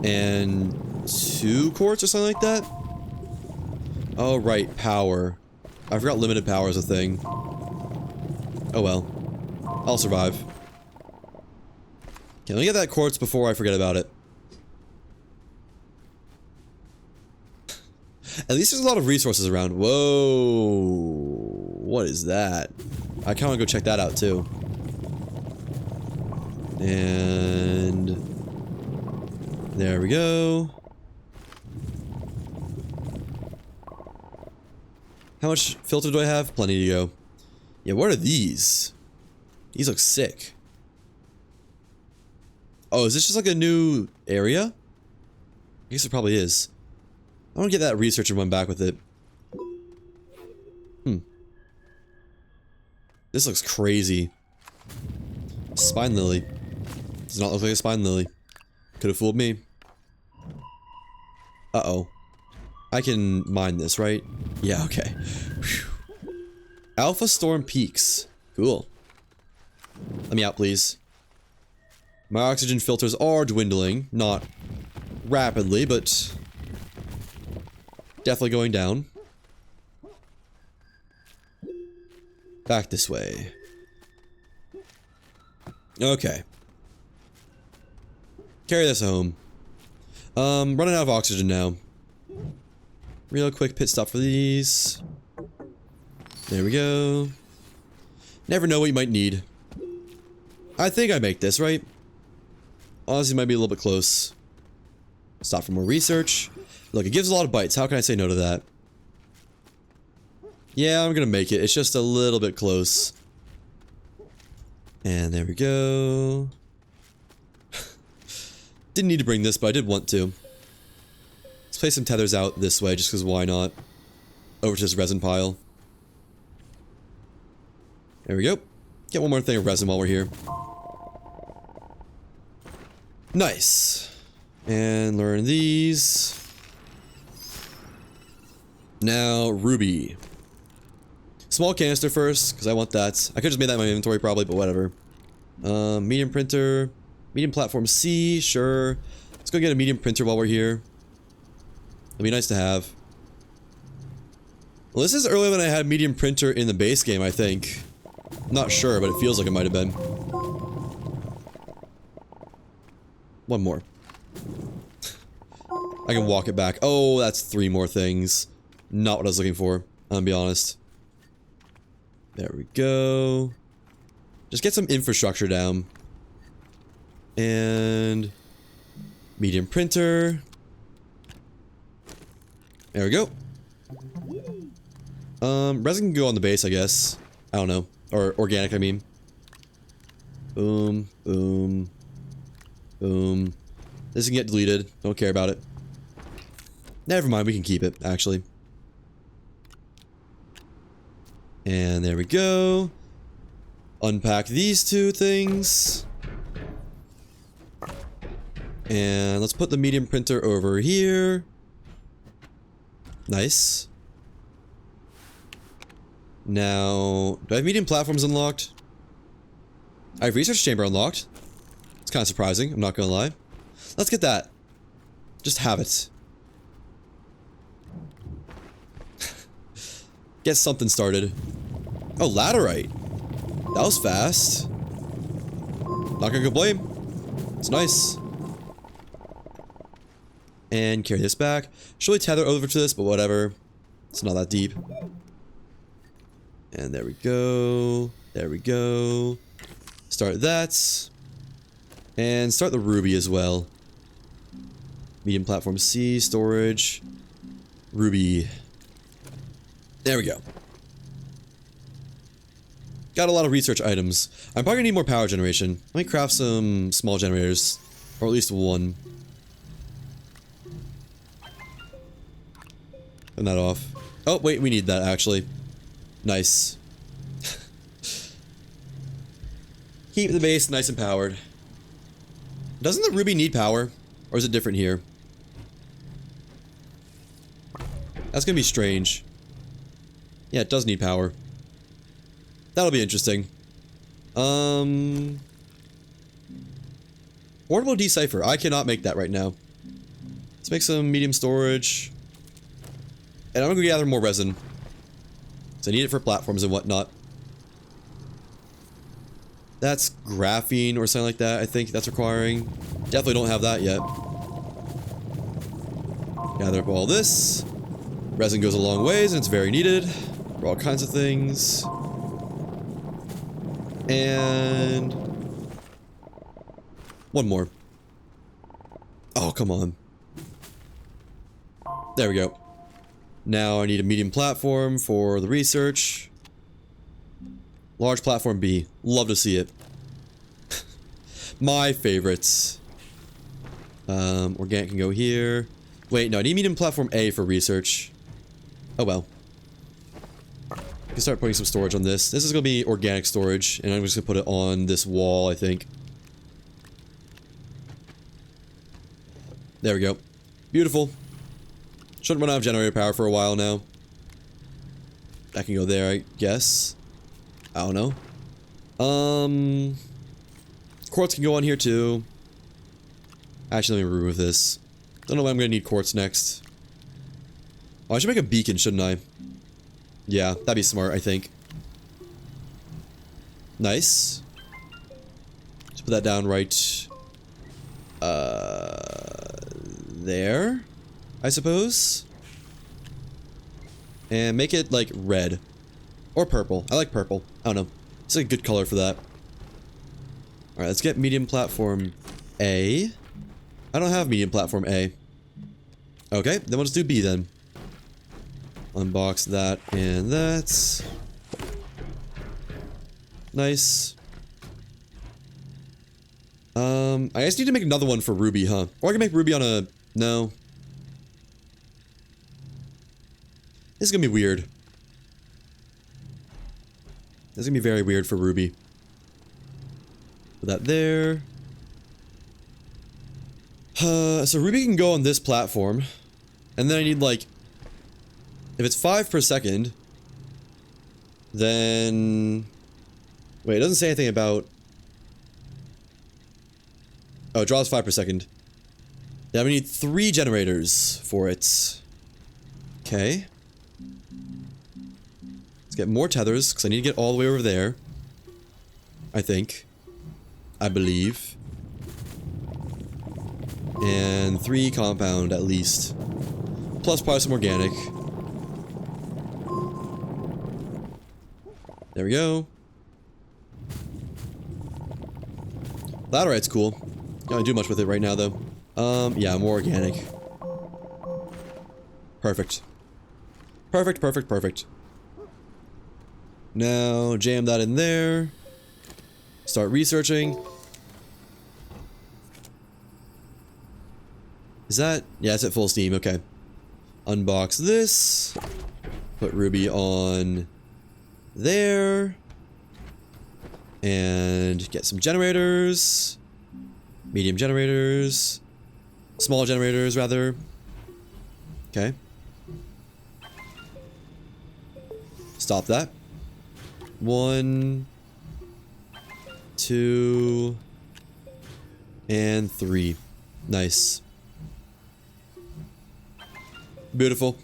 And 2 quartz or something like that? Oh, right. Power. I forgot limited power is a thing. Oh well. I'll survive. Okay, let me get that quartz before I forget about it. At least there's a lot of resources around. Whoa. What is that? I kind of want to go check that out too. And... there we go. How much filter do I have? Plenty to go. Yeah, what are these? These look sick. Oh, is this just like a new area? I guess it probably is. I want to get that research and run back with it. This looks crazy. Spine lily. Does not look like a spine lily. Could have fooled me. Uh-oh. I can mine this, right? Yeah, okay. Whew. Alpha Storm Peaks. Cool. Let me out, please. My oxygen filters are dwindling. Not rapidly, but definitely going down. Back this way. Okay. Carry this home. Running out of oxygen now. Real quick pit stop for these. There we go. Never know what you might need. I think I make this, right? Honestly, might be a little bit close. Stop for more research. Look, it gives a lot of bites. How can I say no to that? Yeah, I'm gonna make it. It's just a little bit close. And there we go. Didn't need to bring this, but I did want to. Let's place some tethers out this way, just because why not? Over to this resin pile. There we go. Get one more thing of resin while we're here. Nice. And learn these. Now, ruby. Small canister first, because I want that. I could just made that in my inventory probably, but whatever. Medium printer. Medium platform C, sure. Let's go get a medium printer while we're here. It'll be nice to have. Well, this is earlier than I had medium printer in the base game, I think. Not sure, but it feels like it might have been. One more. I can walk it back. Oh, that's 3 more things. Not what I was looking for, I'm gonna be honest. There we go. Just get some infrastructure down. And medium printer. There we go. Resin can go on the base, I guess. I don't know. Or organic, I mean. Boom, boom, boom. This can get deleted. Don't care about it. Never mind, we can keep it, actually. And there we go. Unpack these 2 things. And let's put the medium printer over here. Nice. Now, do I have medium platforms unlocked? I have research chamber unlocked. It's kind of surprising, I'm not gonna lie. Let's get that. Just have it. Get something started. Oh, laterite. That was fast. Not gonna complain. It's nice. And carry this back. Should we tether over to this, but whatever. It's not that deep. And there we go. There we go. Start that. And start the ruby as well. Medium platform C, storage. Ruby. There we go. Got a lot of research items. I'm probably gonna need more power generation. Let me craft some small generators. Or at least one. Turn that off. Oh, wait, we need that actually. Nice. Keep the base nice and powered. Doesn't the ruby need power? Or is it different here? That's gonna be strange. Yeah, it does need power. That'll be interesting. Portable decipher. I cannot make that right now. Let's make some medium storage. And I'm gonna go gather more resin. So I need it for platforms and whatnot. That's graphene or something like that, I think that's requiring. Definitely don't have that yet. Gather up all this. Resin goes a long ways and it's very needed for all kinds of things. And one more. Oh, come on. There we go. Now I need a medium platform for the research. Large platform B. Love to see it. My favorites. Organic can go here. Wait, no, I need medium platform A for research. Oh well. I can start putting some storage on this. This is going to be organic storage, and I'm just going to put it on this wall, I think. There we go. Beautiful. Shouldn't run out of generator power for a while now. That can go there, I guess. I don't know. Quartz can go on here too. Actually, let me remove this. Don't know when I'm gonna need quartz next. Oh, I should make a beacon, shouldn't I? Yeah, that'd be smart, I think. Nice. Just put that down right... there? I suppose? And make it, like, red. Or purple. I like purple. I don't know. It's a good color for that. Alright, let's get medium platform A. I don't have medium platform A. Okay, then we'll just do B then. Unbox that and that. Nice. I just need to make another one for Ruby, huh? Or I can make Ruby on a... No. This is gonna be weird. This is gonna be very weird for Ruby. Put that there. So Ruby can go on this platform. And then I need like... If it's 5 per second... Then... Wait, it doesn't say anything about... Oh, it draws 5 per second. Yeah, we need 3 generators for it. Okay. Let's get more tethers, because I need to get all the way over there. I think. I believe. And 3 compound, at least. Plus probably some organic. There we go. Laterite's cool. Don't do much with it right now, though. Yeah, more organic. Perfect. Perfect, perfect, perfect. Now, jam that in there. Start researching. Is that... Yeah, it's at full steam, okay. Unbox this. Put Ruby on... there. And get some generators. Medium generators. Small generators, rather. Okay. Stop that. 1, 2, and 3. Nice. Beautiful.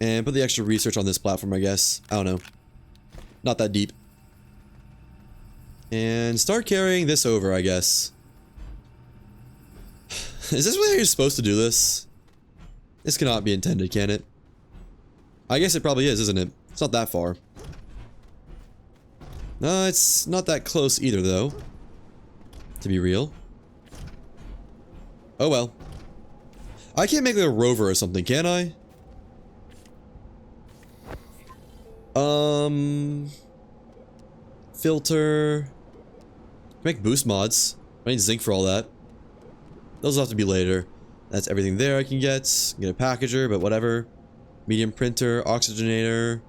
And put the extra research on this platform, I guess. I don't know. Not that deep. And start carrying this over, I guess. Is this really how you're supposed to do this? This cannot be intended, can it? I guess it probably is, isn't it? It's not that far. No, it's not that close either, though. To be real. Oh well. I can't make like a rover or something, can I? Filter. Make boost mods. I need zinc for all that. Those will have to be later. That's everything there I can get. Get a packager, but whatever. Medium printer, oxygenator.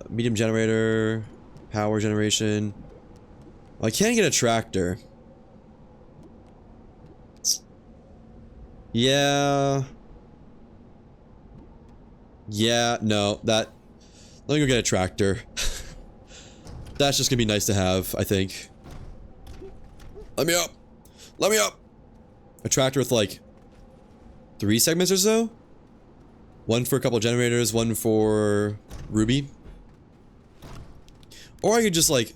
Medium generator. Power generation. Well, I can't get a tractor. Yeah. Yeah, no, that... Let me go get a tractor. That's just gonna be nice to have, I think. Let me up! Let me up! A tractor with like 3 segments or so? 1 for a couple generators, 1 for Ruby. Or I could just like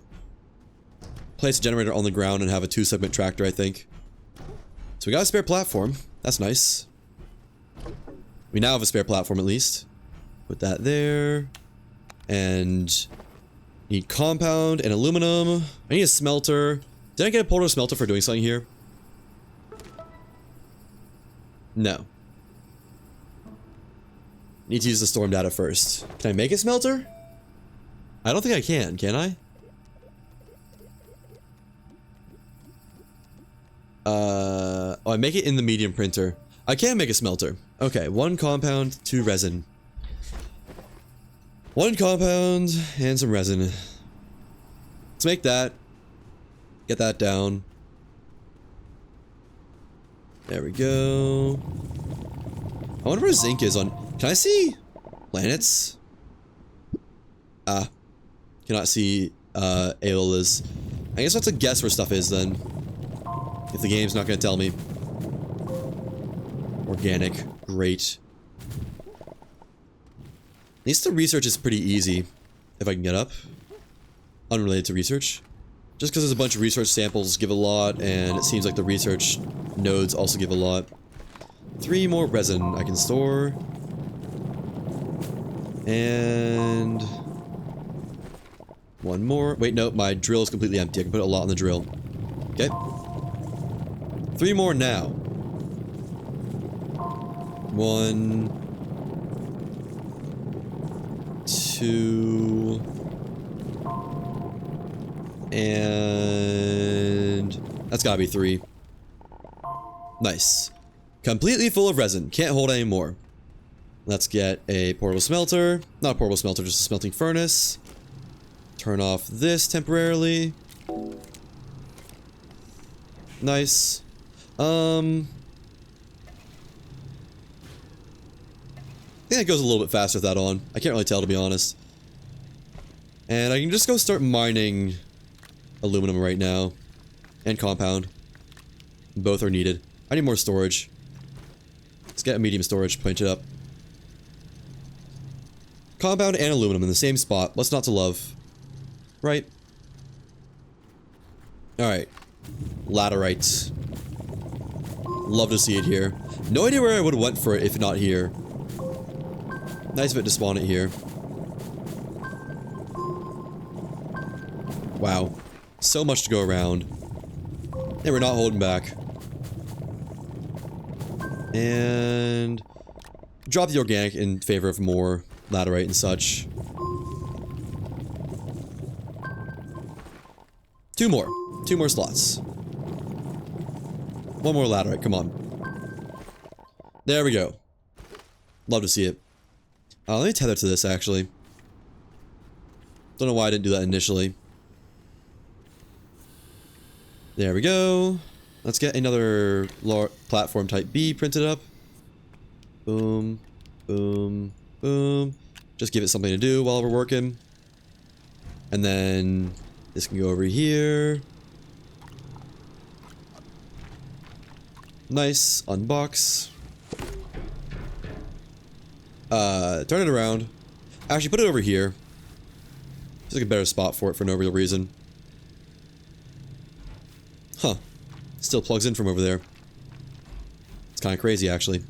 place a generator on the ground and have a 2-segment tractor, I think. So we got a spare platform. That's nice. We now have a spare platform at least. Put that there. And need compound and aluminum. I need a smelter. Did I get a portal smelter for doing something here? No. Need to use the storm data first. Can I make a smelter? I don't think I can I? Oh, I make it in the medium printer. I can make a smelter. Okay, 1 compound, 2 resin. 1 compound and some resin. Let's make that. Get that down. There we go. I wonder where zinc is on... Can I see planets? Ah. Cannot see Aeola's. I guess that's a guess where stuff is then. If the game's not gonna tell me. Organic. Great. At least the research is pretty easy. If I can get up. Unrelated to research. Just because there's a bunch of research samples give a lot, and it seems like the research nodes also give a lot. 3 more resin I can store. And... One more. Wait, no, my drill is completely empty. I can put a lot on the drill. Okay. 3 more now. 1, 2, and that's gotta be 3. Nice. Completely full of resin. Can't hold any more. Let's get a portable smelter. Not a portable smelter, just a smelting furnace. Turn off this temporarily. Nice. I think it goes a little bit faster with that on. I can't really tell, to be honest. And I can just go start mining aluminum right now. And compound. Both are needed. I need more storage. Let's get a medium storage, point it up. Compound and aluminum in the same spot. What's not to love? Right? Alright. Laterite. Love to see it here. No idea where I would have went for it if not here. Nice of it to spawn it here. Wow. So much to go around. And we're not holding back. And drop the organic in favor of more laterite and such. 2 more. 2 more slots. 1 more laterite, come on. There we go. Love to see it. Let me tether to this, actually. Don't know why I didn't do that initially. There we go. Let's get another platform type B printed up. Boom. Boom. Boom. Just give it something to do while we're working. And then this can go over here. Nice. Unbox. Turn it around. Actually, put it over here. It's like a better spot for it for no real reason. Huh. Still plugs in from over there. It's kind of crazy, actually.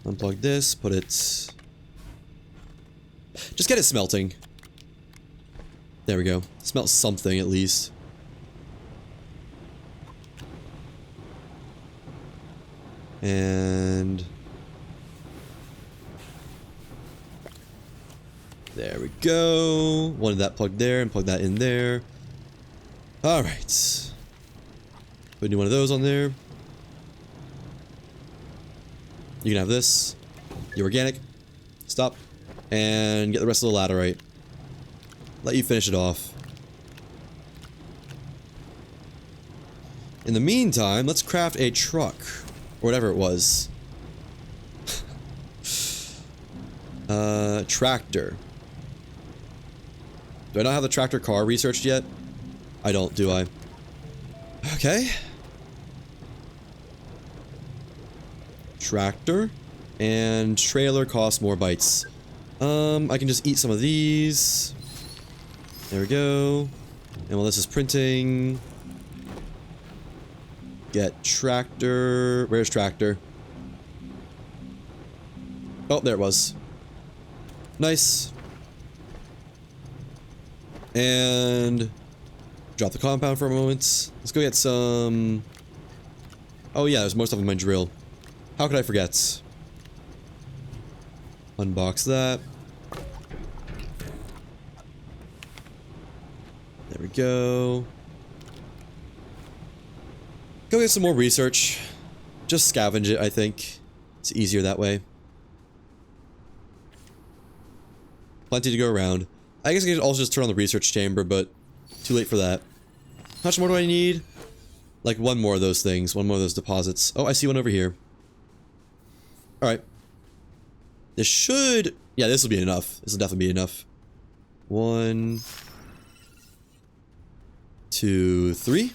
Unplug this, put it... Just get it smelting. There we go. Smelt something, at least. And... there we go. Wanted that plugged there and plug that in there. Alright. Put a new one of those on there. You can have this. The organic. Stop. And get the rest of the laterite. Let you finish it off. In the meantime, let's craft a truck. Or whatever it was. Tractor. Do I not have the tractor car researched yet? I don't, do I? Okay. Tractor. And trailer costs more bytes. I can just eat some of these. There we go. And while this is printing... get tractor... where's tractor? Oh, there it was. Nice. And... drop the compound for a moment. Let's go get some... oh yeah, there's more stuff in my drill. How could I forget? Unbox that. There we go. Go get some more research. Just scavenge it, I think. It's easier that way. Plenty to go around. I guess I could also just turn on the research chamber, but too late for that. How much more do I need? Like 1 more of those things. 1 more of those deposits. Oh, I see one over here. Alright. This should... yeah, this will be enough. This will definitely be enough. 1... 2, 3.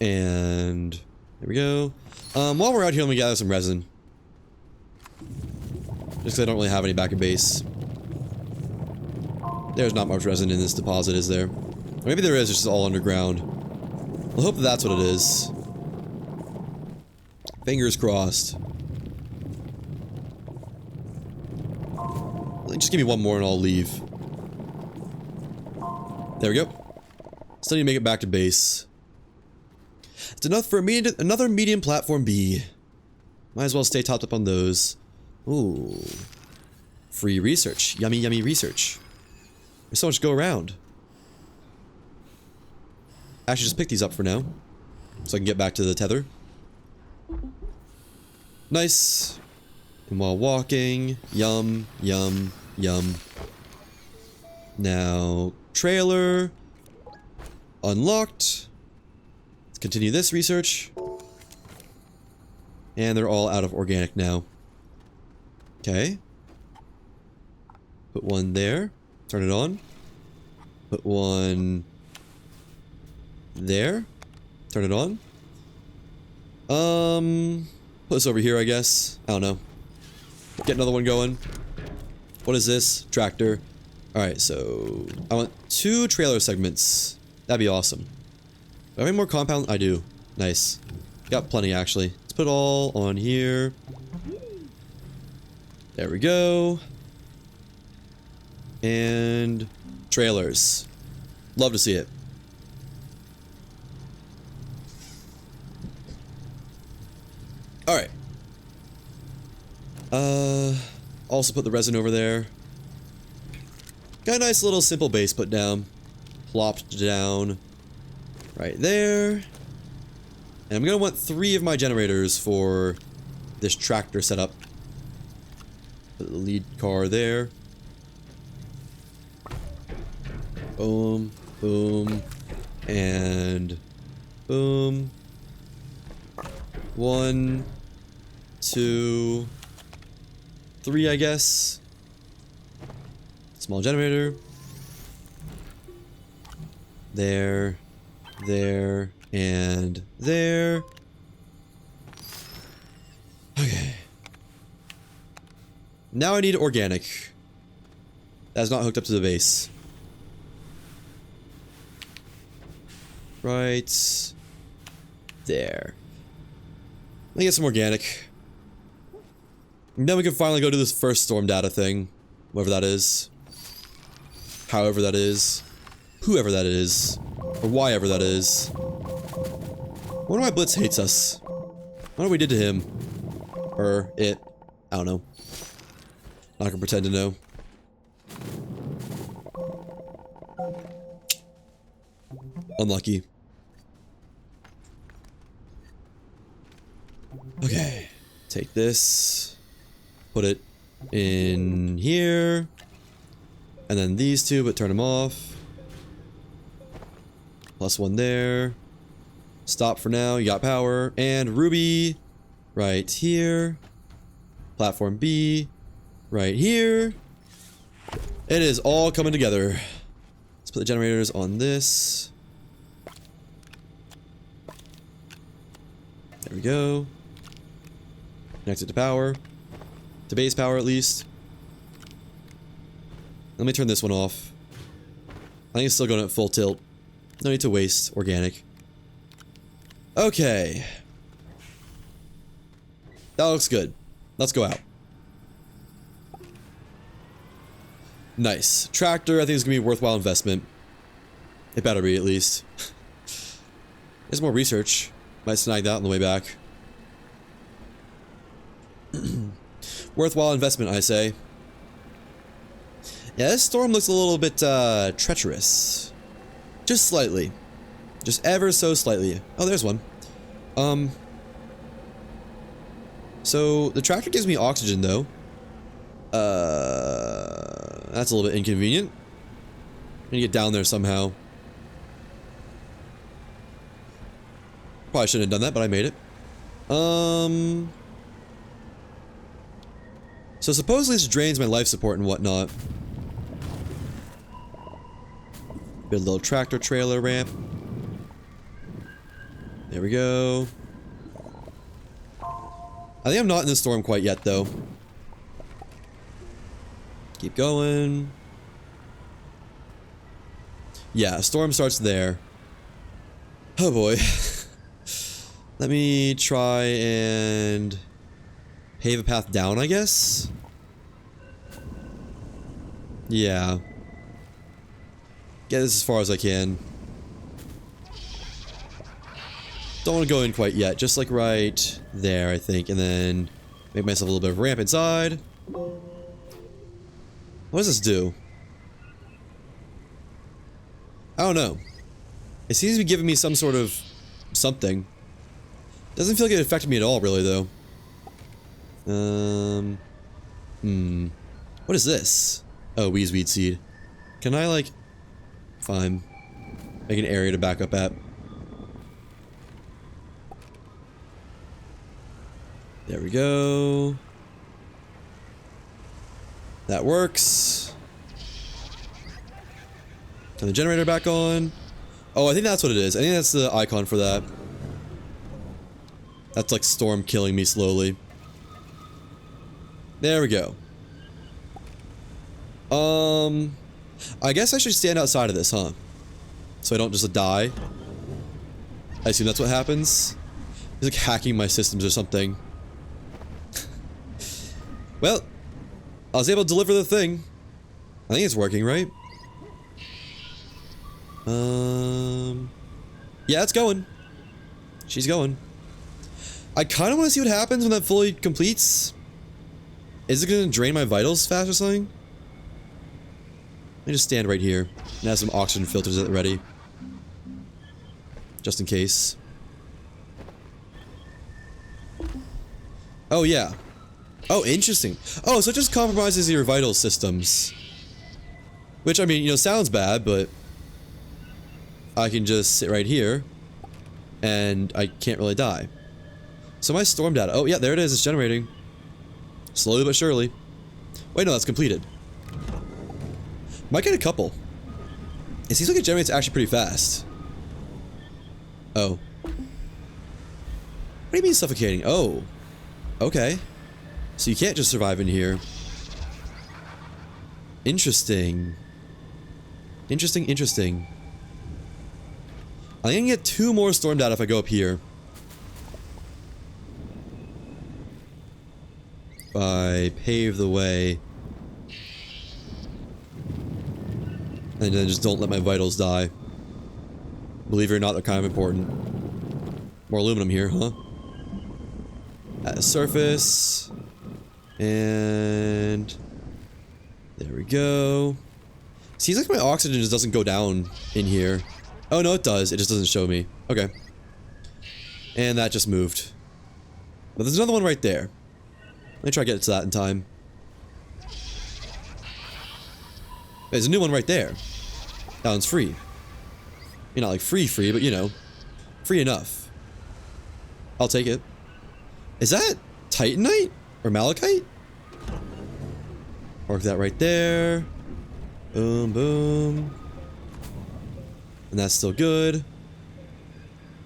And... there we go. While we're out here, let me gather some resin. Just because I don't really have any back at base. There's not much resin in this deposit, is there? Or maybe there is, it's just all underground. We'll hope that that's what it is. Fingers crossed. Just give me 1 more and I'll leave. There we go. Still need to make it back to base. It's enough for another medium platform B. Might as well stay topped up on those. Ooh. Free research. Yummy, yummy research. There's so much to go around. Actually, just pick these up for now. So I can get back to the tether. Nice. And while walking, yum, yum, yum. Now, trailer. Unlocked. Let's continue this research. And they're all out of organic now. Okay. Put one there. Turn it on. Put one there. Turn it on. Put this over here, I guess. I don't know. Get another one going. What is this? Tractor. Alright, so I want 2 trailer segments. That'd be awesome. Do I have any more compound? I do. Nice. Got plenty, actually. Let's put it all on here. There we go. And trailers. Love to see it. Alright. Also put the resin over there. Got a nice little simple base put down. Plopped down. Right there. And I'm gonna want 3 of my generators for this tractor setup. Put the lead car there. Boom, boom, and boom. 1, 2, 3, I guess. Small generator. There, and there. Okay. Now I need organic. That's not hooked up to the base. Right there. Let me get some organic. And then we can finally go do this first storm data thing. Whatever that is. However that is. Whoever that is. Or whyever that is. I wonder why Blitz hates us. I wonder what we did to him. Or it. I don't know. I'm not gonna pretend to know. Unlucky. Okay. Take this. Put it in here. And then these 2, but turn them off. Plus 1 there. Stop for now. You got power. And Ruby. Right here. Platform B. Right here. It is all coming together. Let's put the generators on this. There we go. Connect it to power. To base power, at least. Let me turn this one off. I think it's still going at full tilt. No need to waste organic. Okay. That looks good. Let's go out. Nice. Tractor, I think is going to be a worthwhile investment. It better be, at least. There's more research. Might snag that on the way back. Worthwhile investment, I say. Yeah, this storm looks a little bit treacherous. Just slightly. Just ever so slightly. Oh, there's one. So the tractor gives me oxygen though. That's a little bit inconvenient. I need to get down there somehow. Probably shouldn't have done that, but I made it. So supposedly this drains my life support and whatnot. Build a little tractor trailer ramp. There we go. I think I'm not in the storm quite yet, though. Keep going. Yeah, storm starts there. Oh boy. Let me try and pave a path down, I guess? Yeah. Get this as far as I can. Don't want to go in quite yet. Just like right there, I think. And then make myself a little bit of ramp inside. What does this do? I don't know. It seems to be giving me some sort of something. Doesn't feel like it affected me at all, really, though. What is this? Oh, Weed Seed. Can I, like... Fine. Make an area to back up at. There we go. That works. Turn the generator back on. Oh, I think that's what it is. I think that's the icon for that. That's like Storm killing me slowly. There we go. I guess I should stand outside of this, huh? So I don't just die. I assume that's what happens. He's like hacking my systems or something. Well, I was able to deliver the thing. I think it's working, right? Yeah, it's going. She's going. I kind of want to see what happens when that fully completes. Is it going to drain my vitals fast or something? Let me just stand right here and have some oxygen filters ready. Just in case. Oh, yeah. Oh, interesting. Oh, so it just compromises your vital systems. Which, I mean, you know, sounds bad, but... I can just sit right here. And I can't really die. So my storm data... Oh, yeah, there it is. It's generating. Slowly but surely. Wait, no, that's completed. Might get a couple. It seems like it generates actually pretty fast. Oh. What do you mean suffocating? Oh. Okay. So you can't just survive in here. Interesting. Interesting, interesting. I can get 2 more storm data if I go up here. If I pave the way. And then just don't let my vitals die. Believe it or not, they're kind of important. More aluminum here, huh? At the surface. And... there we go. Seems like my oxygen just doesn't go down in here. Oh, no, it does. It just doesn't show me. Okay. And that just moved. But there's another one right there. Let me try to get to that in time. There's a new one right there. That one's free. You're not like free, but you know. Free enough. I'll take it. Is that Titanite? Or Malachite? Mark that right there. Boom, boom. And that's still good. I'm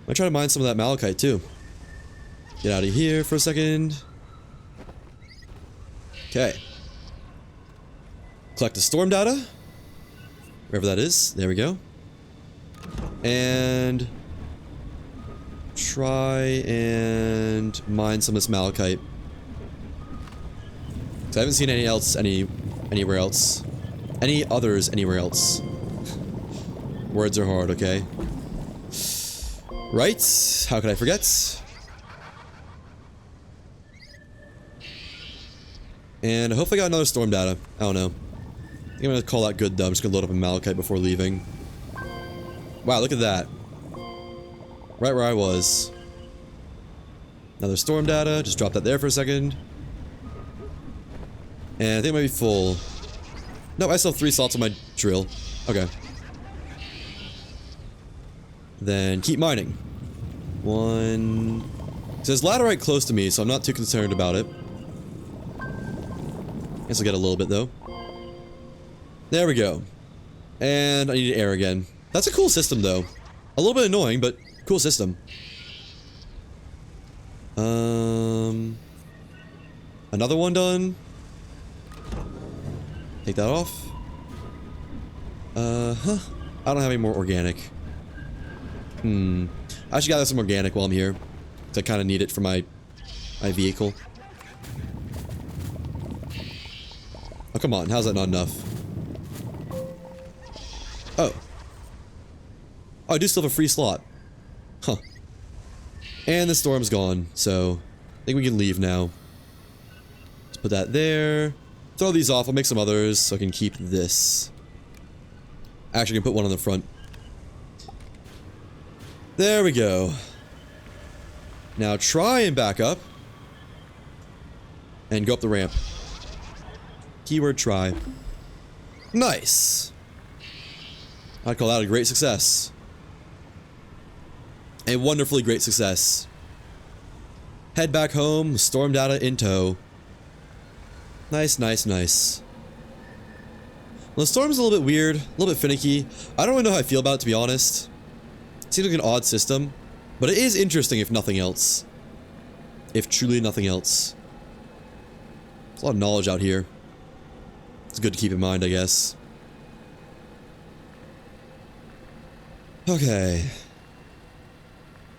gonna try to mine some of that Malachite too. Get out of here for a second. Okay. Collect the storm data. Wherever that is. There we go. And try and mine some of this Malachite. I haven't seen anywhere else. Any others anywhere else. Words are hard, okay? Right? How could I forget? And I hope I got another storm data. I don't know. I think I'm gonna call that good though. I'm just gonna load up a Malachite before leaving. Wow, look at that. Right where I was. Another storm data. Just drop that there for a second. And I think it might be full. No, I still have 3 slots on my drill. Okay. Then keep mining. 1. So there's laterite close to me, so I'm not too concerned about it. Guess I'll get a little bit though. There we go. And I need air again. That's a cool system though. A little bit annoying, but cool system. Another one done. Take that off. I don't have any more organic. I should gather some organic while I'm here. Cause I kind of need it for my vehicle. Oh, come on. How's that not enough? Oh. Oh, I do still have a free slot. Huh. And the storm's gone, so I think we can leave now. Let's put that there. Throw these off. I'll make some others so I can keep this. Actually, I can put one on the front. There we go. Now try and back up. And go up the ramp. Keyword try. Nice. I'd call that a great success. A wonderfully great success. Head back home, storm data in tow. Nice, nice, nice. Well, the storm's a little bit weird, a little bit finicky. I don't really know how I feel about it, to be honest. It seems like an odd system, but it is interesting if nothing else. If truly nothing else. There's a lot of knowledge out here. It's good to keep in mind, I guess. Okay.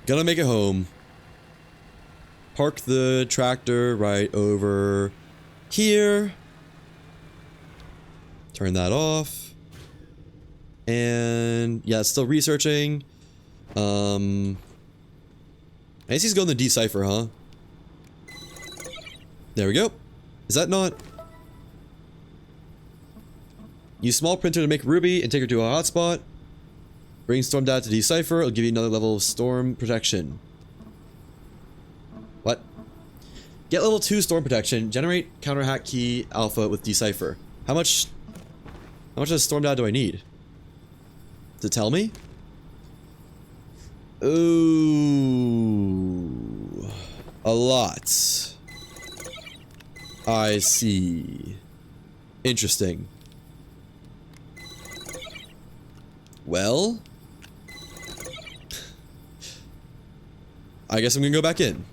Gonna make it home. Park the tractor right over here. Turn that off. And yeah, it's still researching. I guess he's going to decipher, huh? There we go. Is that not? Use small printer to make Ruby and take her to a hotspot. Bring storm data to decipher. It'll give you another level of storm protection. What? Get level 2 storm protection. Generate counter hack key alpha with decipher. How much of storm data do I need? Does it tell me? Ooh, a lot. I see. Interesting. Well, I guess I'm gonna go back in.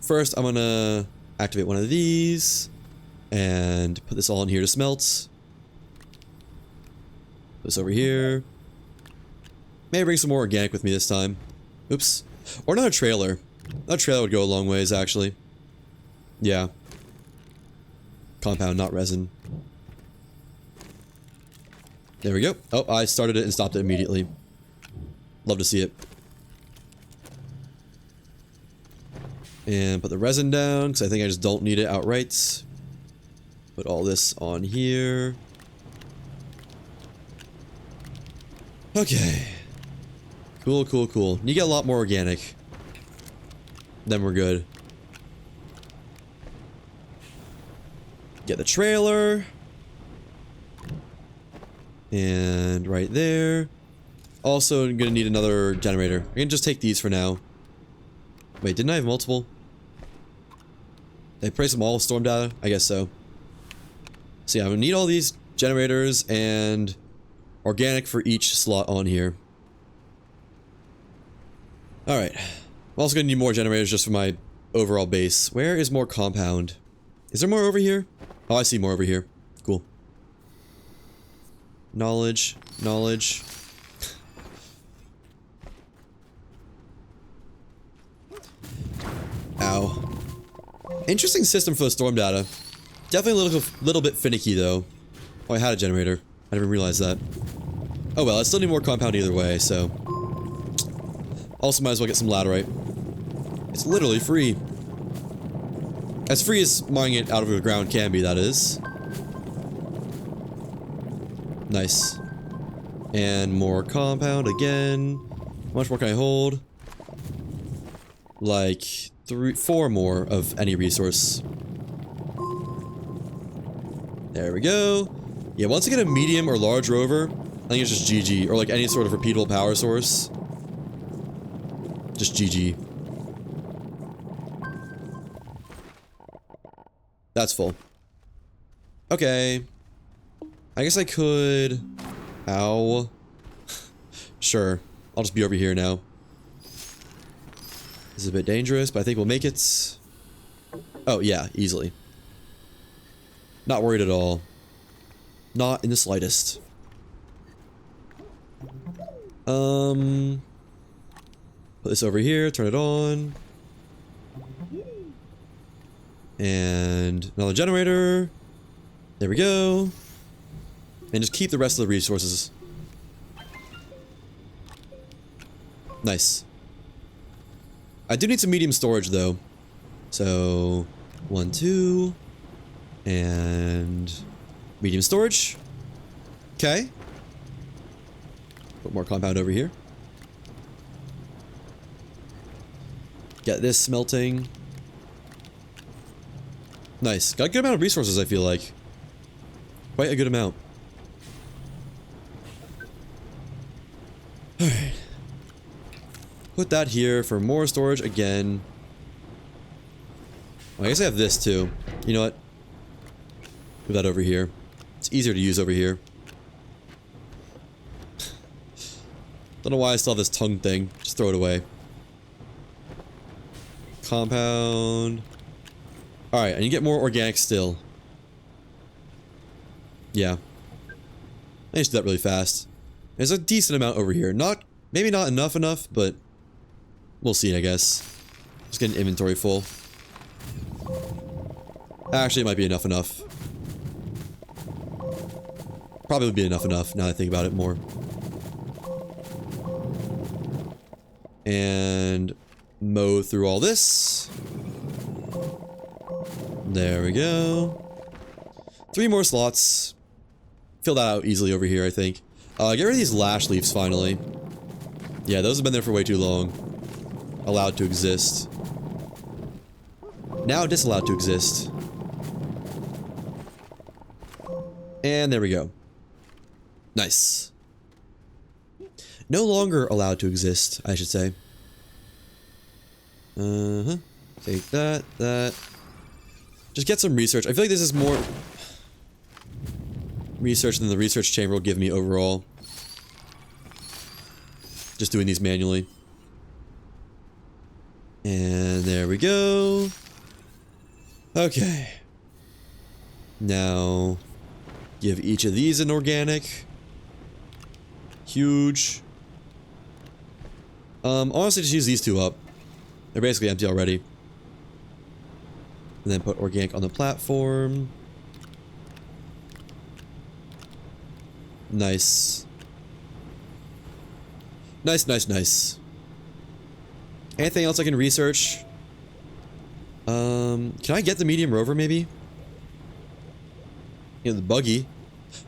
First, I'm gonna activate one of these and put this all in here to smelt. Put this over here. Maybe bring some more organic with me this time. Oops. Or not a trailer. A trailer would go a long ways, actually. Yeah. Compound, not resin. There we go. Oh, I started it and stopped it immediately. Love to see it. And put the resin down, because I think I just don't need it outright. Put all this on here. Okay. Cool, cool, cool. You get a lot more organic. Then we're good. Get the trailer. And right there. Also, I'm gonna need another generator. I can just take these for now. Wait, didn't I have multiple? Did I place them all with storm data? I guess so. So yeah, I'm gonna need all these generators and organic for each slot on here. Alright. I'm also gonna need more generators just for my overall base. Where is more compound? Is there more over here? Oh, I see more over here. Cool. Knowledge. Knowledge. Ow. Interesting system for the storm data. Definitely a little bit finicky, though. Oh, I had a generator. I didn't realize that. Oh well, I still need more compound either way, so... Also might as well get some laterite. It's literally free. As free as mining it out of the ground can be, that is. Nice. And more compound again. How much more can I hold? Like 4 more of any resource. There we go. Yeah, once I get a medium or large rover, I think it's just GG, or like any sort of repeatable power source. Just GG. That's full. Okay. I guess I could... Ow. Sure. I'll just be over here now. This is a bit dangerous, but I think we'll make it. Oh, yeah, easily. Not worried at all. Not in the slightest. Put this over here, turn it on. And another generator. There we go. And just keep the rest of the resources. Nice. I do need some medium storage though. So 1, 2, and medium storage. Okay. Put more compound over here. Get this smelting. Nice. Got a good amount of resources, I feel like. Quite a good amount. Alright. Put that here for more storage again. Well, I guess I have this too. You know what? Put that over here. It's easier to use over here. Don't know why I still have this tongue thing. Just throw it away. Compound. Alright, and you get more organic still. Yeah. I just do that really fast. There's a decent amount over here. Maybe not enough, but we'll see, I guess. Just get an inventory full. Actually, it might be enough. Probably would be enough now that I think about it more. And mow through all this. There we go. 3 more slots. Fill that out easily over here, I think. Get rid of these lash leaves, finally. Yeah, those have been there for way too long. Allowed to exist. Now disallowed to exist. And there we go. Nice. No longer allowed to exist, I should say. Take that. Just get some research. I feel like this is more research than the research chamber will give me overall. Just doing these manually. And there we go. Okay. Now, give each of these an organic. Huge. Honestly, just use these 2 up. They're basically empty already. And then put organic on the platform. Nice. Nice. Anything else I can research? Can I get the medium rover, maybe? You know, the buggy.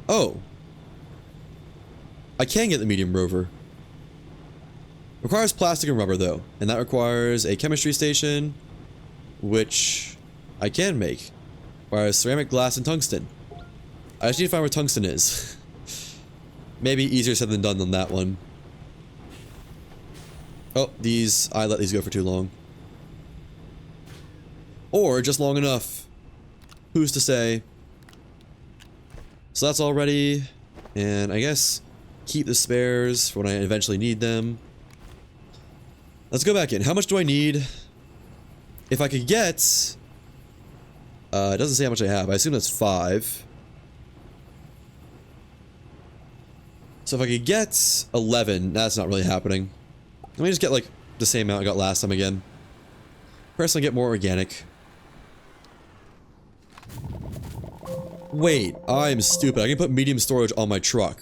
Oh. I can get the medium rover. Requires plastic and rubber, though. And that requires a chemistry station, which I can make. Requires ceramic, glass, and tungsten. I just need to find where tungsten is. Maybe easier said than done on that one. Oh, I let these go for too long. Or just long enough. Who's to say? So that's all ready. And I guess keep the spares for when I eventually need them. Let's go back in. How much do I need? If I could get... it doesn't say how much I have. I assume that's 5. So if I could get 11, that's not really happening. Let me just get like the same amount I got last time again. Personally, get more organic. Wait, I'm stupid. I can put medium storage on my truck.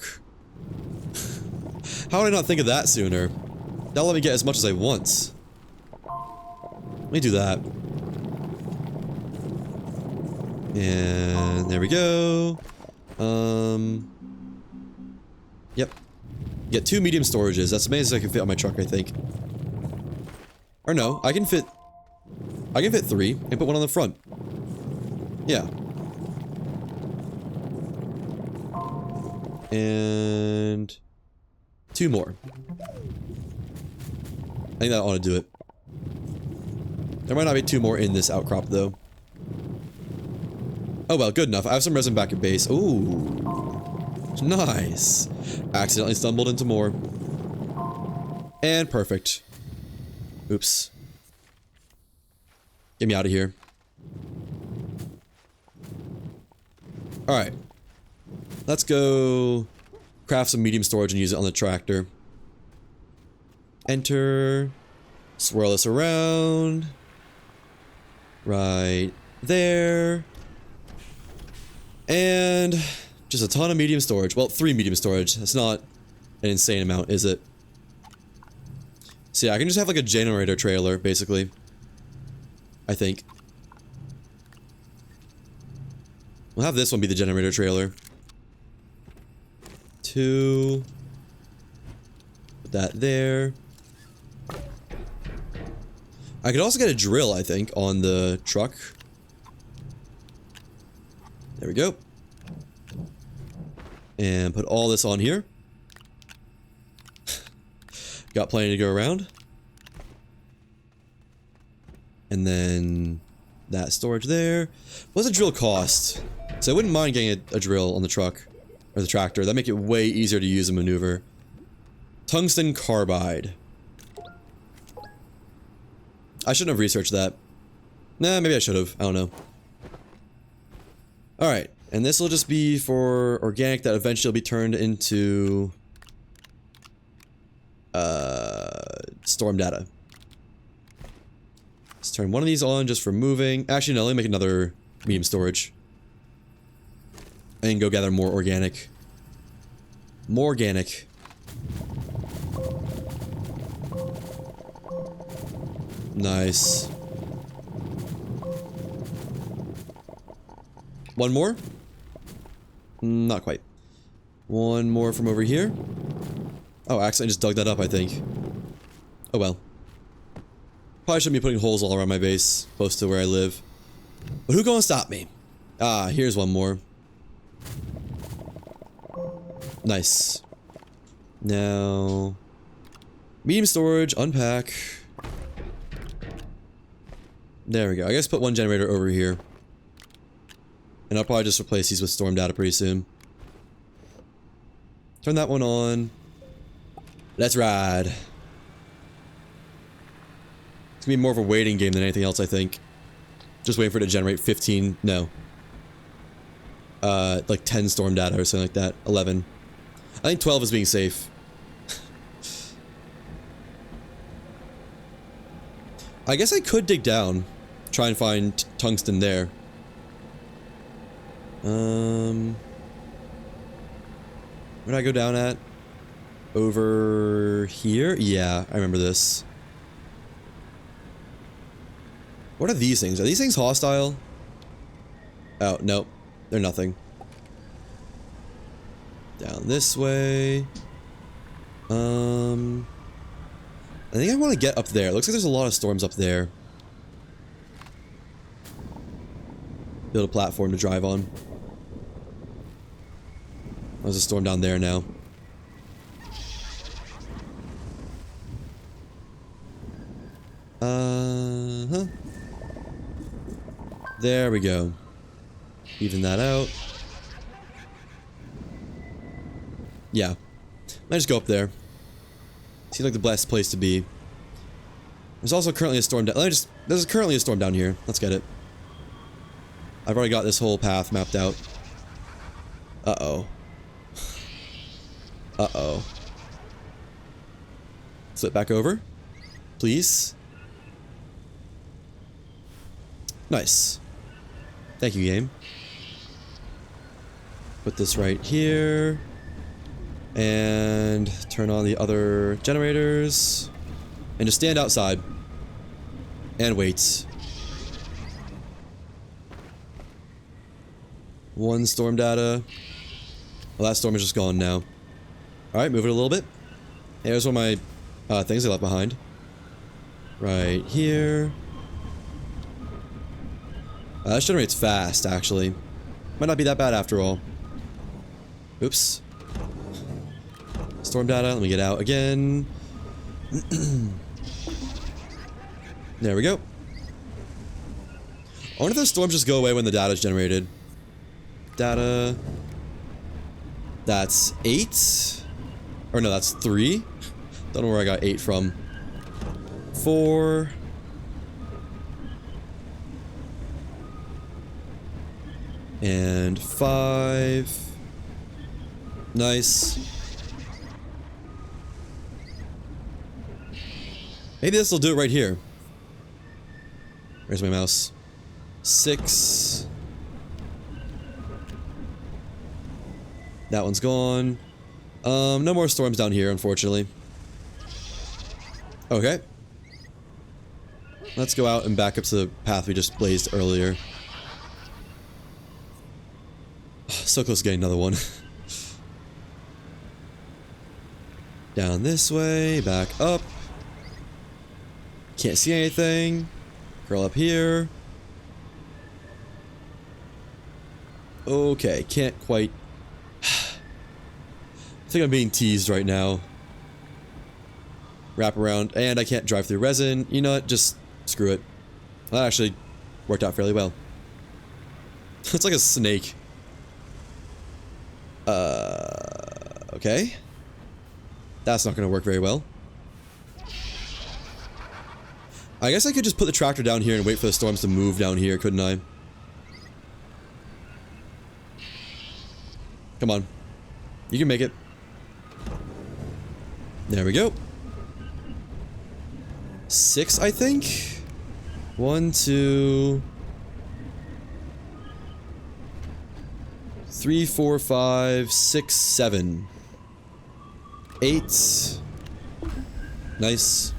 How did I not think of that sooner? That'll let me get as much as I want. Let me do that. And there we go. Yep. Get 2 medium storages. That's amazing. I can fit on my truck, I think. Or no, I can fit 3 and put one on the front. Yeah. And 2 more. I think that ought to do it. There might not be 2 more in this outcrop, though. Oh well, good enough. I have some resin back at base. Ooh. Nice. Accidentally stumbled into more. And perfect. Oops. Get me out of here. Alright. Let's go craft some medium storage and use it on the tractor. Enter. Swirl this around. Right there. And just a ton of medium storage. Well, 3 medium storage. That's not an insane amount, is it? So yeah, I can just have like a generator trailer, basically. I think. We'll have this one be the generator trailer. 2. Put that there. I could also get a drill, I think, on the truck. There we go. And put all this on here. Got plenty to go around. And then that storage there. What's a drill cost? So I wouldn't mind getting a drill on the truck. Or the tractor. That'd make it way easier to use and maneuver. Tungsten carbide. I shouldn't have researched that. Nah, maybe I should have. I don't know. Alright. And this will just be for organic that eventually will be turned into... storm data. Let's turn one of these on just for moving. Actually, no, let me make another medium storage. And go gather more organic. More organic. Nice. One more? Not quite. One more from over here. Oh, I accidentally just dug that up, I think. Oh well. Probably shouldn't be putting holes all around my base, close to where I live. But who gonna stop me? Ah, here's one more. Nice. Now... medium storage, unpack. There we go. I guess put one generator over here. And I'll probably just replace these with storm data pretty soon. Turn that one on. Let's ride. It's gonna be more of a waiting game than anything else, I think. Just waiting for it to generate 15... no. Like 10 storm data or something like that. 11. I think 12 is being safe. I guess I could dig down. Try and find tungsten there. Where did I go down at? Over here? Yeah, I remember this. What are these things? Are these things hostile? Oh, nope. They're nothing. Down this way. I think I want to get up there. It looks like there's a lot of storms up there. Build a platform to drive on. There's a storm down there now. There we go. Even that out. Yeah. Might just go up there. Seems like the best place to be. There's also currently a storm down. There's currently a storm down here. Let's get it. I've already got this whole path mapped out. Uh-oh. Uh-oh. Slip back over. Please. Nice. Thank you, game. Put this right here. And turn on the other generators. And just stand outside. And wait. One storm data. Well, that storm is just gone now. Alright, move it a little bit. Here's one of my things I left behind. Right here. That generates fast, actually. Might not be that bad after all. Oops. Storm data, let me get out again. There we go. I wonder if those storms just go away when the data is generated. Data. That's 8. Or no, that's 3. Don't know where I got 8 from. 4. And 5. Nice. Maybe this will do it right here. Where's my mouse? 6. That one's gone. No more storms down here, unfortunately. Okay. Let's go out and back up to the path we just blazed earlier. So close to getting another one. Down this way, back up. Can't see anything. Curl up here. Okay, can't quite. I think I'm being teased right now. Wrap around, and I can't drive through resin. You know what? Just screw it. That actually worked out fairly well. It's like a snake. Okay. That's not going to work very well. I guess I could just put the tractor down here and wait for the storms to move down here, couldn't I? Come on. You can make it. There we go. 6, I think? 1, 2... 3, 4, 5, 6, 7. 8. Nice.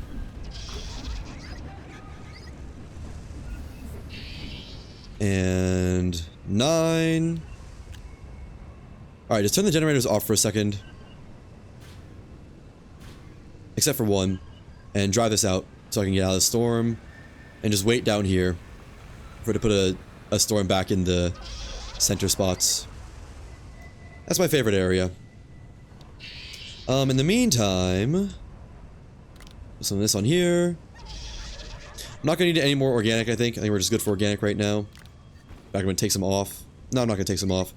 And 9. Alright, just turn the generators off for a second. Except for one. And drive this out so I can get out of the storm. And just wait down here for it to put a storm back in the center spots. That's my favorite area. In the meantime, put some of this on here. I'm not gonna need any more organic, I think. I think we're just good for organic right now. I'm gonna take some off. No, I'm not gonna take some off.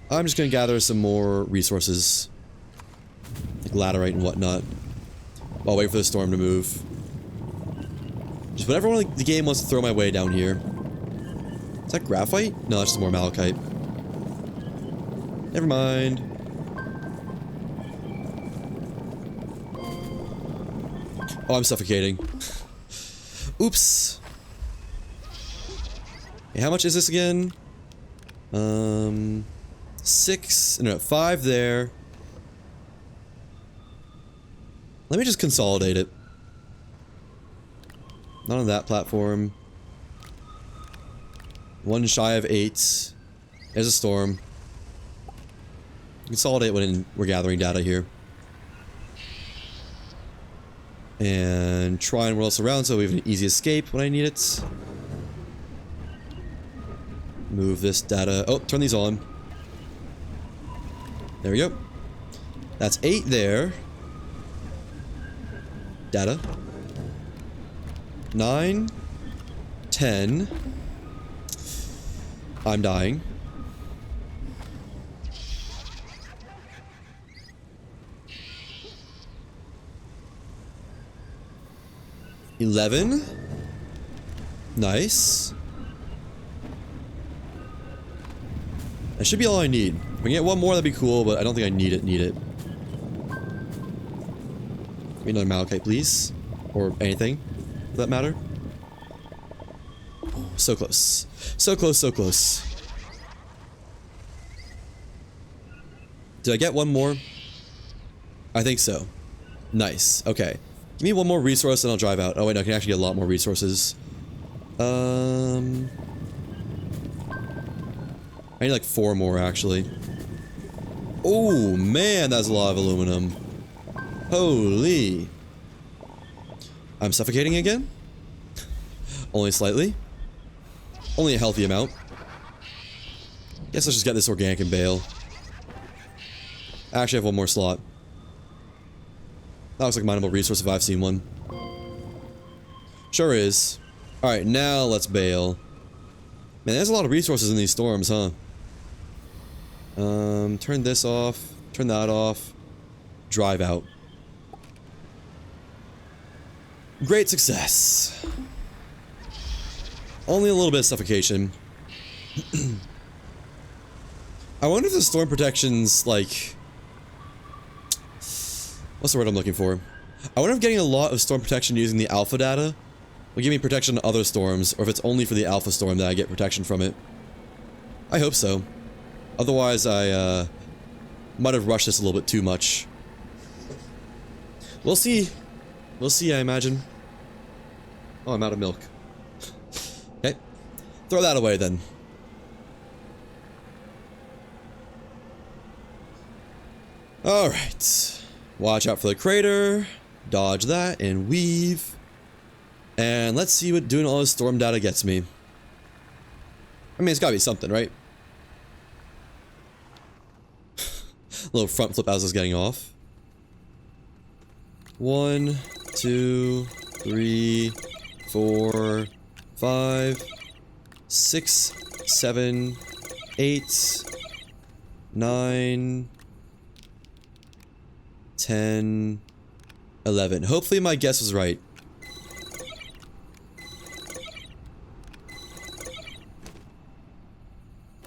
I'm just gonna gather some more resources. Like laterite and whatnot. I'll wait for the storm to move. Just whatever the game wants to throw my way down here. Is that graphite? No, that's just more malachite. Never mind. Oh, I'm suffocating. Oops. Okay, how much is this again? 6, no, 5 there. Let me just consolidate it. Not on that platform. 1 shy of 8. There's a storm. Consolidate when we're gathering data here. And try and roll us around so we have an easy escape when I need it. Move this data. Oh, turn these on. There we go. That's 8 there. Data. 9. 10. I'm dying. $11. Nice. That should be all I need. If we can get one more, that'd be cool, but I don't think I need it. Give me another malachite, please. Or anything, for that matter. Oh, so close. So close, so close. Did I get one more? I think so. Nice. Okay. Give me one more resource and I'll drive out. Oh wait, no, I can actually get a lot more resources. I need like 4 more actually. Oh man, that's a lot of aluminum. Holy. I'm suffocating again? Only slightly. Only a healthy amount. Guess let's just get this organic and bail. I actually have one more slot. That looks like a mineable resource if I've seen one. Sure is. Alright, now let's bail. Man, there's a lot of resources in these storms, huh? Turn this off. Turn that off. Drive out. Great success. Only a little bit of suffocation. I wonder if the storm protection's like... What's the word I'm looking for? I wonder if getting a lot of storm protection using the alpha data will give me protection to other storms, or if it's only for the alpha storm that I get protection from it. I hope so. Otherwise, I might have rushed this a little bit too much. We'll see We'll see, I imagine. Oh, I'm out of milk. Okay. Throw that away, then. Alright. Watch out for the crater. Dodge that and weave. And let's see what doing all this storm data gets me. I mean, it's gotta be something, right? Little front flip as I was getting off. 1, 2, 3, 4, 5, 6, 7, 8, 9, 10, 11. Hopefully my guess was right.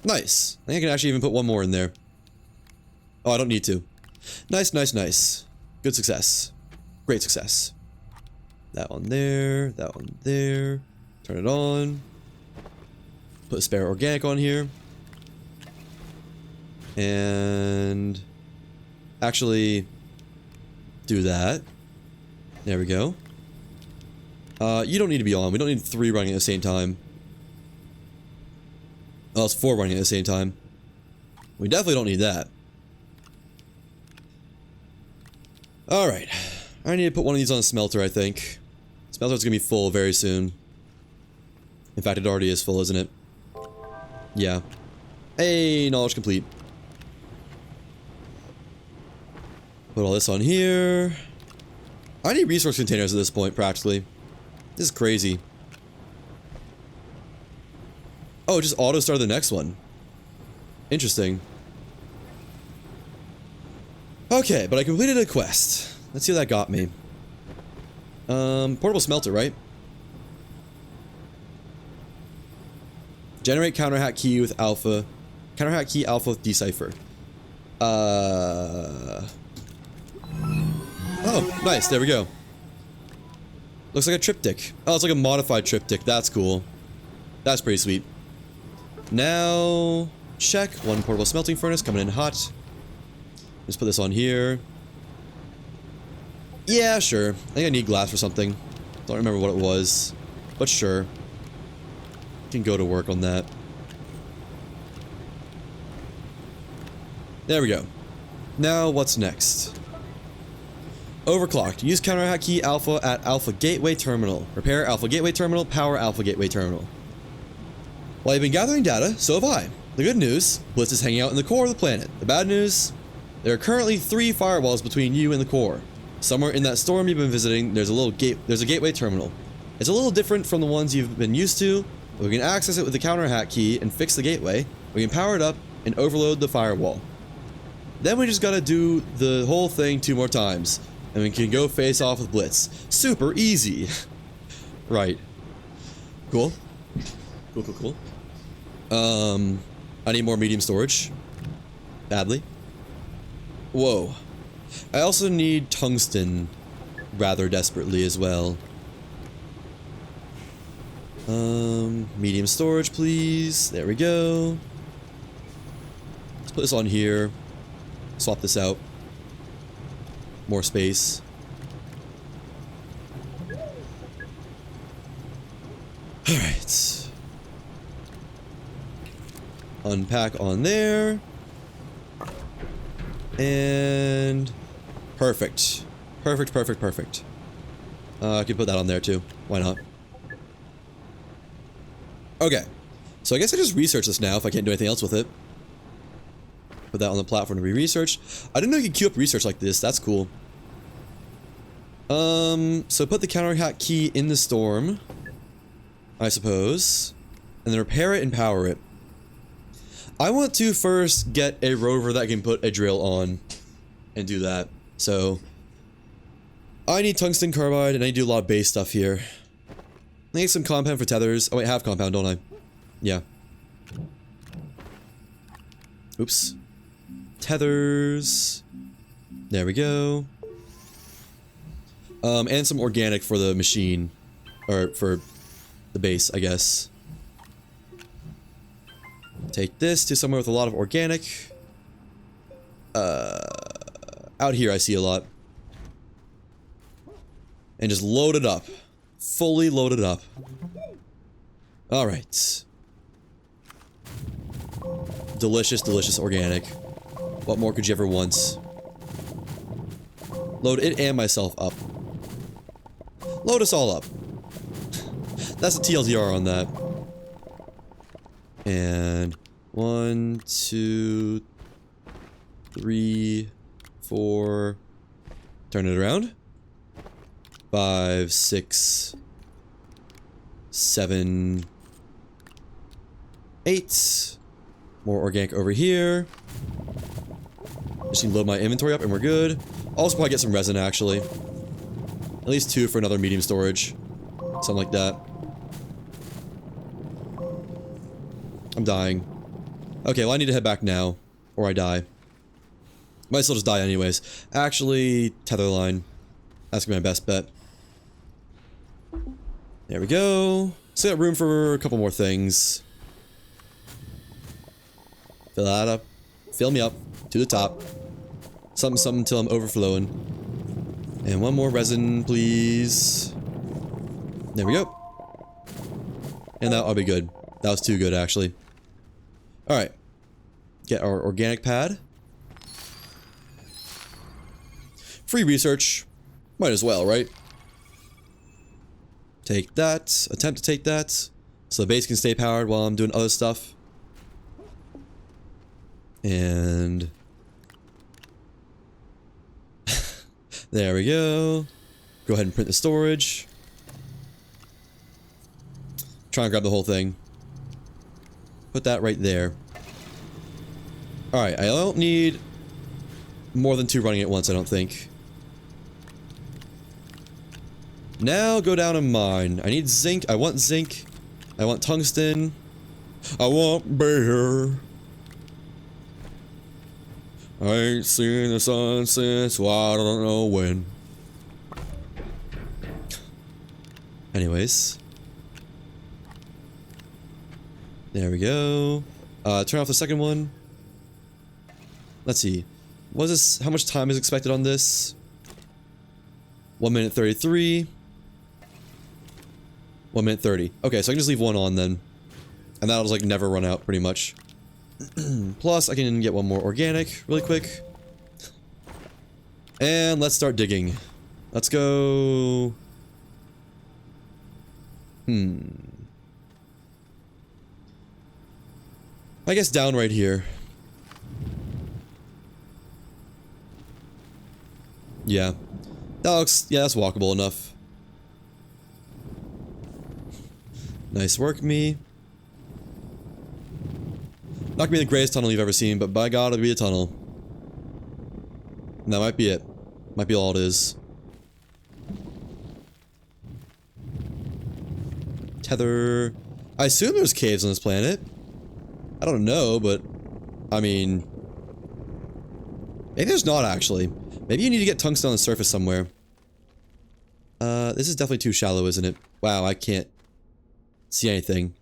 Nice. I think I can actually even put one more in there. Oh, I don't need to. Nice, nice, nice. Good success. Great success. That one there. That one there. Turn it on. Put a spare organic on here. And actually do that. There we go. You don't need to be on. We don't need 3 running at the same time. Oh, it's 4 running at the same time. We definitely don't need that. Alright. I need to put one of these on a smelter, I think. Smelter's gonna be full very soon. In fact, it already is full, isn't it? Yeah. Hey, knowledge complete. Put all this on here. I need resource containers at this point, practically. This is crazy. Oh, just auto start the next one. Interesting. Okay, but I completed a quest. Let's see what that got me. Portable smelter, right? Generate counter hack key with alpha. Counter hack key alpha with decipher. Oh, nice. There we go. Looks like a triptych. Oh, it's like a modified triptych. That's cool. That's pretty sweet. Now, check. 1 portable smelting furnace coming in hot. Just put this on here. Yeah, sure. I think I need glass for something. Don't remember what it was. But sure. Can go to work on that. There we go. Now, what's next? Overclocked. Use counter hack key alpha at alpha gateway terminal. Repair alpha gateway terminal. Power alpha gateway terminal. While you've been gathering data, so have I. The good news, Blitz is hanging out in the core of the planet. The bad news, there are currently 3 firewalls between you and the core. Somewhere in that storm you've been visiting, there's a gateway terminal. It's a little different from the ones you've been used to, but we can access it with the counter hack key and fix the gateway. We can power it up and overload the firewall. Then we just gotta do the whole thing 2 more times, and we can go face off with Blitz. Super easy. Right. Cool. Cool, cool, cool. I need more medium storage. Badly. Whoa. I also need tungsten rather desperately as well. Medium storage, please. There we go. Let's put this on here. Swap this out. More space. Alright. Unpack on there. And perfect. Perfect, perfect, perfect. I can put that on there too. Why not? Okay. So I guess I just research this now if I can't do anything else with it. Put that on the platform to be researched. I didn't know you could queue up research like this. That's cool. So put the counter hack key in the storm, I suppose, and then repair it and power it. I want to first get a rover that can put a drill on and do that. So I need tungsten carbide and I need to do a lot of base stuff here. I need some compound for tethers. Oh wait, I have compound, don't I? Yeah. Oops. Tethers. There we go. And some organic for the machine. Or for the base, I guess. Take this to somewhere with a lot of organic. Out here I see a lot. And just load it up. Fully load it up. Alright. Delicious, delicious organic. What more could you ever want? Load it and myself up. Load us all up. That's a TLDR on that. And 1, 2, 3, 4. Turn it around. 5, 6, 7, 8. More organic over here. Just need to load my inventory up and we're good. Also probably get some resin actually. At least 2 for another medium storage. Something like that. I'm dying. Okay, well I need to head back now. Or I die. Might still just die anyways. Actually, tether line. That's gonna be my best bet. There we go. Still got room for a couple more things. Fill that up. Fill me up. To the top. Something, something until I'm overflowing. And one more resin, please. There we go. And that'll be good. That was too good, actually. Alright. Get our organic pad. Free research. Might as well, right? Take that. Attempt to take that. So the base can stay powered while I'm doing other stuff. And... there we go. Go ahead and print the storage. Try and grab the whole thing. Put that right there. Alright, I don't need more than 2 running at once, I don't think. Now go down and mine. I need zinc. I want zinc. I want tungsten. I want bear. I ain't seen the sun since, well, I don't know when. Anyways. There we go. Turn off the second one. Let's see. What is this? How much time is expected on this? 1 minute 33. 1 minute 30. Okay, so I can just leave one on then. And that'll just like never run out pretty much. Plus, I can get one more organic really quick. And let's start digging. Let's go... I guess down right here. Yeah. That looks... yeah, that's walkable enough. Nice work, me. Not gonna be the greatest tunnel you've ever seen, but by God, it'll be a tunnel. And that might be it. Might be all it is. Tether. I assume there's caves on this planet. I don't know, but... I mean... maybe there's not, actually. Maybe you need to get tungsten on the surface somewhere. This is definitely too shallow, isn't it? Wow, I can't see anything.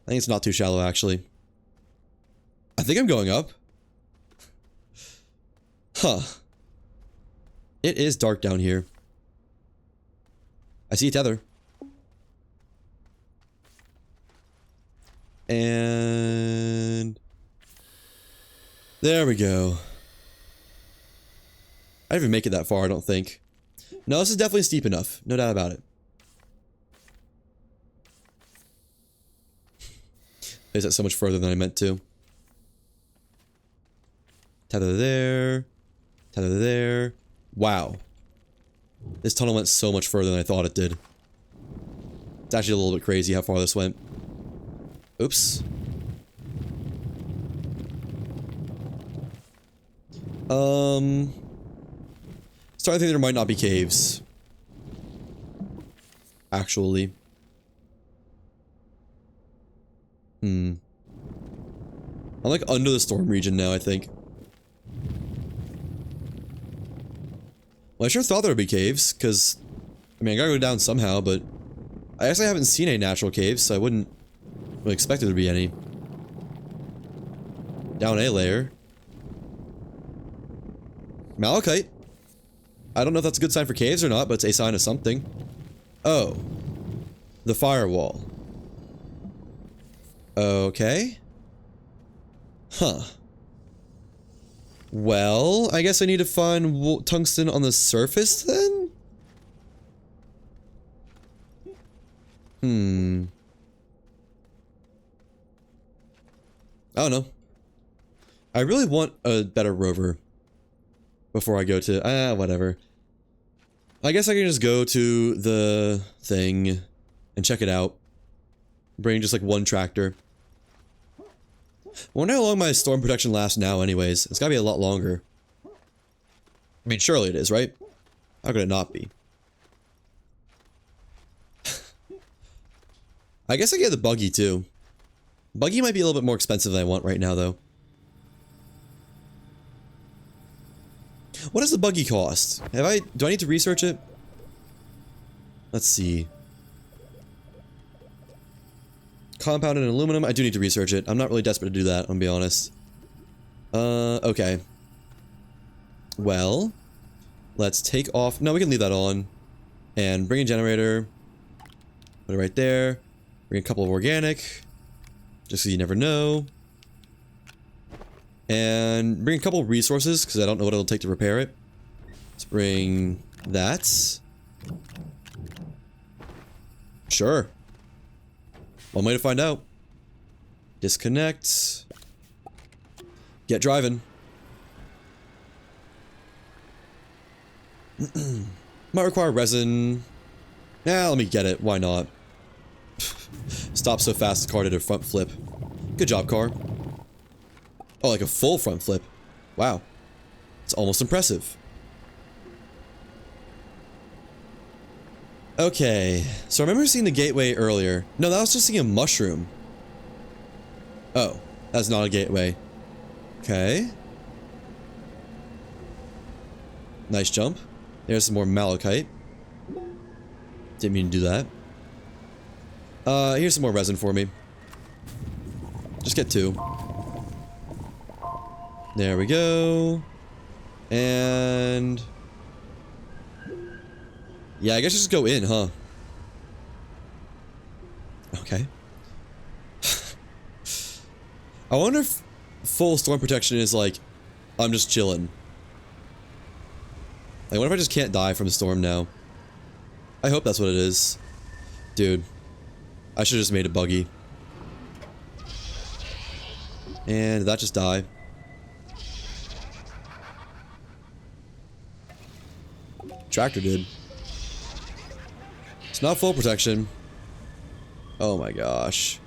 I think it's not too shallow, actually. I think I'm going up. Huh. It is dark down here. I see a tether. And... there we go. I didn't even make it that far, I don't think. No, this is definitely steep enough. No doubt about it. Is that so much further than I meant to? Tether there. Tether there. Wow. This tunnel went so much further than I thought it did. It's actually a little bit crazy how far this went. Oops. Starting to think there might not be caves. Actually. I'm like under the storm region now, I think. Well, I sure thought there would be caves, because... I mean, I gotta go down somehow, but... I guess I haven't seen any natural caves, so I wouldn't really expect there to be any. Down a layer. Malachite. I don't know if that's a good sign for caves or not, but it's a sign of something. Oh. The firewall. Okay. Huh. Well, I guess I need to find tungsten on the surface then? I don't know. I really want a better rover before I go to, whatever. I guess I can just go to the thing and check it out. Bring just like one tractor. I wonder how long my storm protection lasts now anyways. It's gotta be a lot longer. I mean, surely it is, right? How could it not be? I guess I get the buggy too. Buggy might be a little bit more expensive than I want right now though. What does the buggy cost? Do I need to research it? Let's see. Compounded in aluminum. I do need to research it. I'm not really desperate to do that, I'll be honest. Okay. Well, let's take off. No, we can leave that on. And bring a generator. Put it right there. Bring a couple of organic. Just so you never know. And bring a couple of resources, because I don't know what it'll take to repair it. Let's bring that. Sure. One way to find out. Disconnect. Get driving. Might require resin. Nah, let me get it. Why not? Stop so fast the car did a front flip. Good job, car. Oh, like a full front flip. Wow. It's almost impressive. Okay. So I remember seeing the gateway earlier. No, that was just seeing a mushroom. Oh, that's not a gateway. Okay. Nice jump. There's some more malachite. Didn't mean to do that. Here's some more resin for me. Just get 2. There we go. And... yeah, I guess just go in, huh? Okay. I wonder if full storm protection is like, I'm just chilling. Like, what if I just can't die from the storm now? I hope that's what it is. Dude. I should've just made a buggy. And did that just die? Tractor did. It's not full protection. Oh my gosh.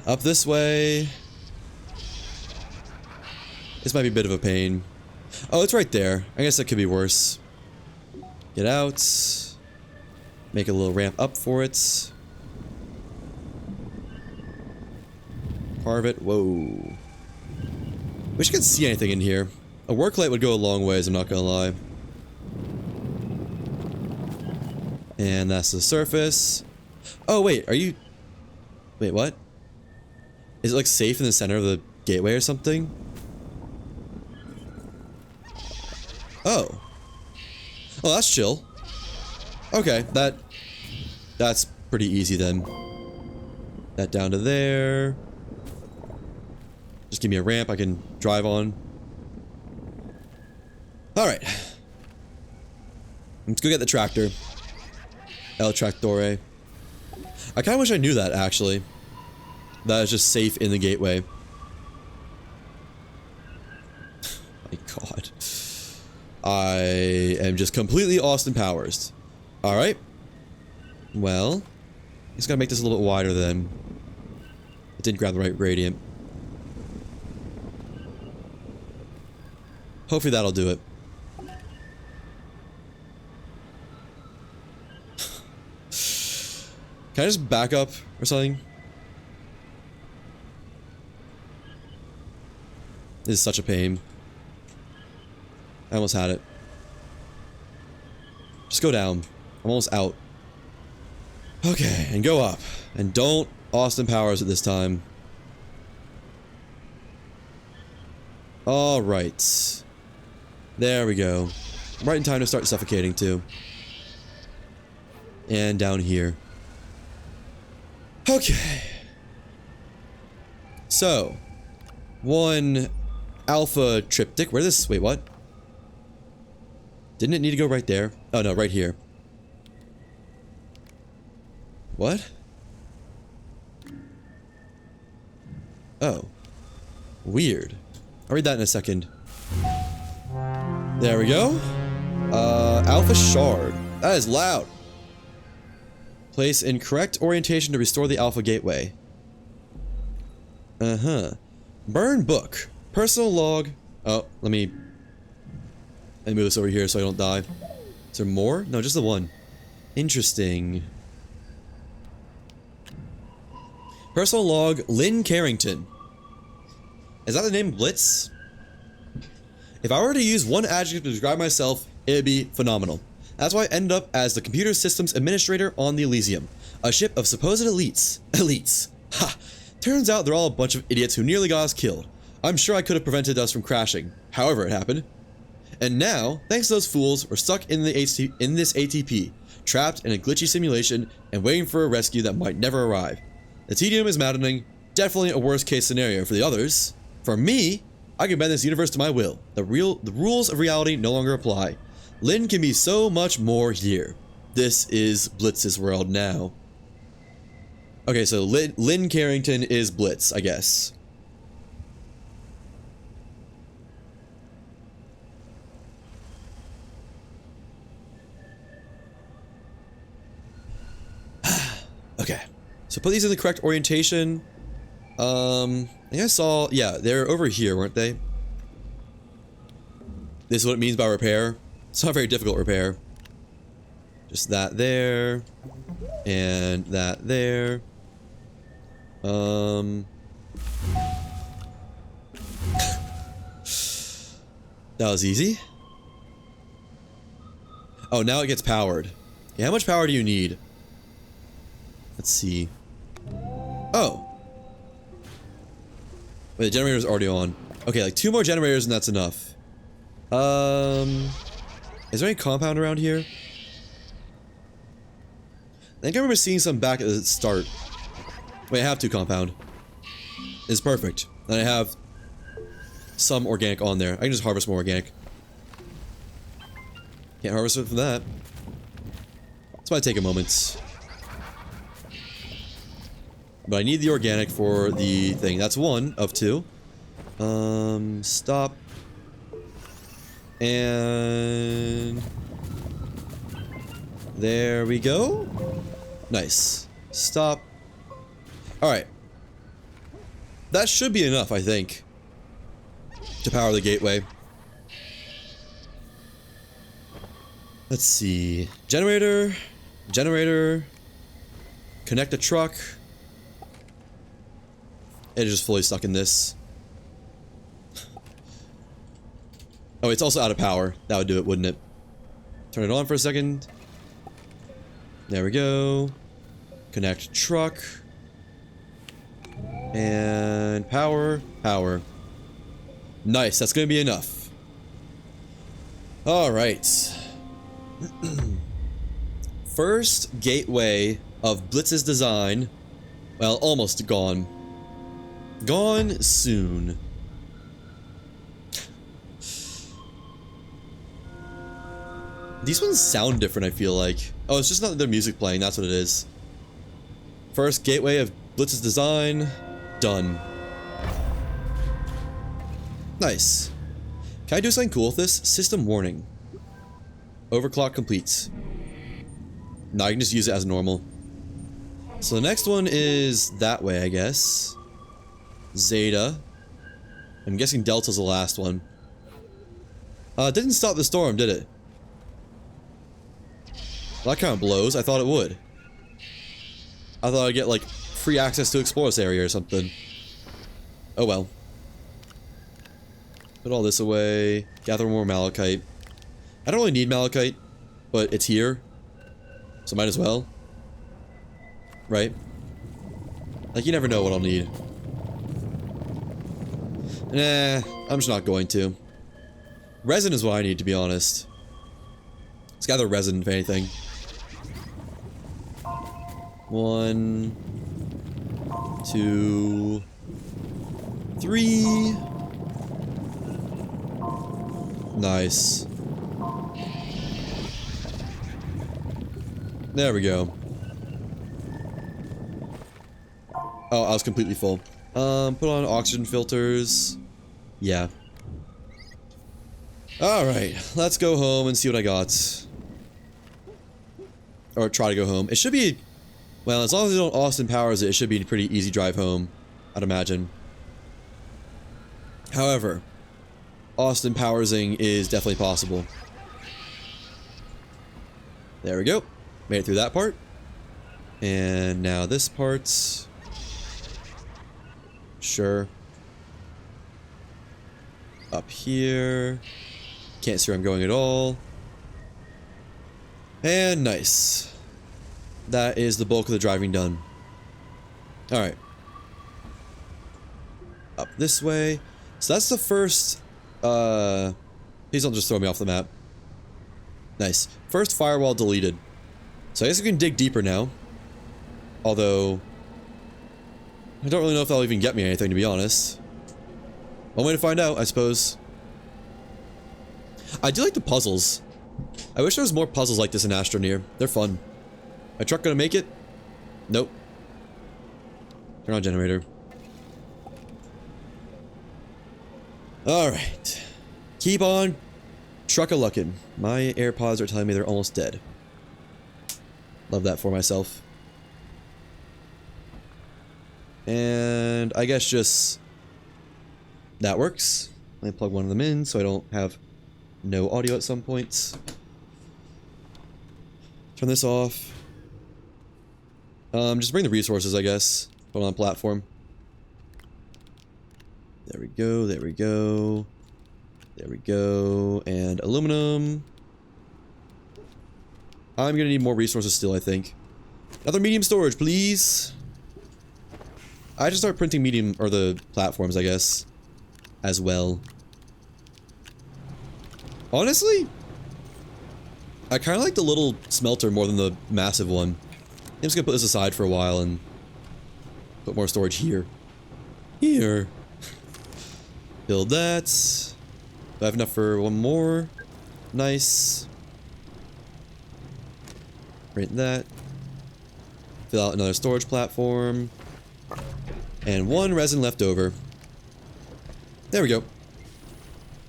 Up this way. This might be a bit of a pain. Oh, it's right there. I guess that could be worse. Get out. Make a little ramp up for it. Carve it. Whoa. Wish I could see anything in here. A work light would go a long ways, I'm not gonna lie. And that's the surface. Oh, wait, are you... wait, what? Is it, like, safe in the center of the gateway or something? Oh. Oh, that's chill. Okay, that's pretty easy then. That down to there. Just give me a ramp I can drive on. Alright. Let's go get the tractor. El Tractore. I kinda wish I knew that, actually. That is just safe in the gateway. My god. I am just completely Austin Powers. Alright. Well. Just gotta make this a little bit wider then. It didn't grab the right gradient. Hopefully that'll do it. Can I just back up or something? This is such a pain. I almost had it. Just go down. I'm almost out. Okay, and go up. And don't Austin Powers it this time. Alright. There we go. Right in time to start suffocating, too. And down here. Okay. So. One alpha triptych. Where this? Wait, what? Didn't it need to go right there? Oh, no, right here. What? Oh. Weird. I'll read that in a second. There we go. Alpha shard. That is loud. Place in correct orientation to restore the alpha gateway. Burn book. Personal log. Oh, let me move this over here so I don't die. Is there more? No, just the one. Interesting. Personal log, Lynn Carrington. Is that the name Blitz? If I were to use one adjective to describe myself, it'd be phenomenal. That's why I ended up as the computer systems administrator on the Elysium, a ship of supposed elites. Elites. Ha! Turns out they're all a bunch of idiots who nearly got us killed. I'm sure I could have prevented us from crashing. However, it happened. And now, thanks to those fools, we're stuck in this ATP, trapped in a glitchy simulation and waiting for a rescue that might never arrive. The tedium is maddening, definitely a worst case scenario for the others. For me, I can bend this universe to my will. The rules of reality no longer apply. Lynn can be so much more here. This is Blitz's world now. Okay, so Lynn Carrington is Blitz, I guess. Okay, so put these in the correct orientation. I think I saw, yeah, they're over here, weren't they? This is what it means by repair. It's not very difficult repair. Just that there. And that there. That was easy. Oh, now it gets powered. Yeah, how much power do you need? Let's see. Oh. Wait, the generator's already on. Okay, like 2 more generators and that's enough. Is there any compound around here? I think I remember seeing some back at the start. Wait, I have 2 compound. It's perfect. And I have some organic on there. I can just harvest more organic. Can't harvest it from that. This might take a moment. But I need the organic for the thing. That's 1 of 2. Stop. And there we go. Nice. Stop. Alright. That should be enough, I think, to power the gateway. Let's see. Generator. Generator. Connect the truck. It is just fully stuck in this. Oh, it's also out of power. That would do it, wouldn't it? Turn it on for a second. There we go. Connect truck. And power. Power. Nice, that's gonna be enough. Alright. First gateway of Blitz's design. Well, almost gone. Gone soon. These ones sound different, I feel like. Oh, it's just not their music playing, that's what it is. First gateway of Blitz's design. Done. Nice. Can I do something cool with this? System warning. Overclock complete. Now I can just use it as normal. So the next one is that way, I guess. Zeta. I'm guessing Delta's the last one. It didn't stop the storm, did it? Well, that kind of blows. I thought it would. I thought I'd get, like, free access to explore this area or something. Oh well. Put all this away. Gather more malachite. I don't really need malachite, but it's here. So might as well. Right? Like, you never know what I'll need. Nah, I'm just not going to. Resin is what I need, to be honest. Let's gather resin, if anything. 1, 2, 3. Nice. There we go. Oh, I was completely full. Put on oxygen filters. Yeah. Alright, let's go home and see what I got. Or try to go home. It should be... Well, as long as they don't Austin Powers it, it should be a pretty easy drive home, I'd imagine. However, Austin Powersing is definitely possible. There we go. Made it through that part. And now this part. Sure. Up here. Can't see where I'm going at all. And nice. That is the bulk of the driving done. Alright. Up this way. So that's the first, please don't just throw me off the map. Nice. First firewall deleted. So I guess we can dig deeper now. Although, I don't really know if that'll even get me anything, to be honest. One way to find out, I suppose. I do like the puzzles. I wish there was more puzzles like this in Astroneer. They're fun. My truck gonna make it? Nope. Turn on generator. Alright. Keep on truck-a-luckin'. My AirPods are telling me they're almost dead. Love that for myself. And I guess just... that works. Let me plug one of them in so I don't have no audio at some points. Turn this off. Just bring the resources, I guess. Put on platform. There we go, there we go. There we go. And aluminum. I'm gonna need more resources still, I think. Another medium storage, please. I just start printing medium, or the platforms, I guess, as well. Honestly, I kind of like the little smelter more than the massive one. I'm just gonna put this aside for a while and put more storage here. Here. Build that. Do I have enough for one more? Nice. Print that. Fill out another storage platform. And one resin left over. There we go.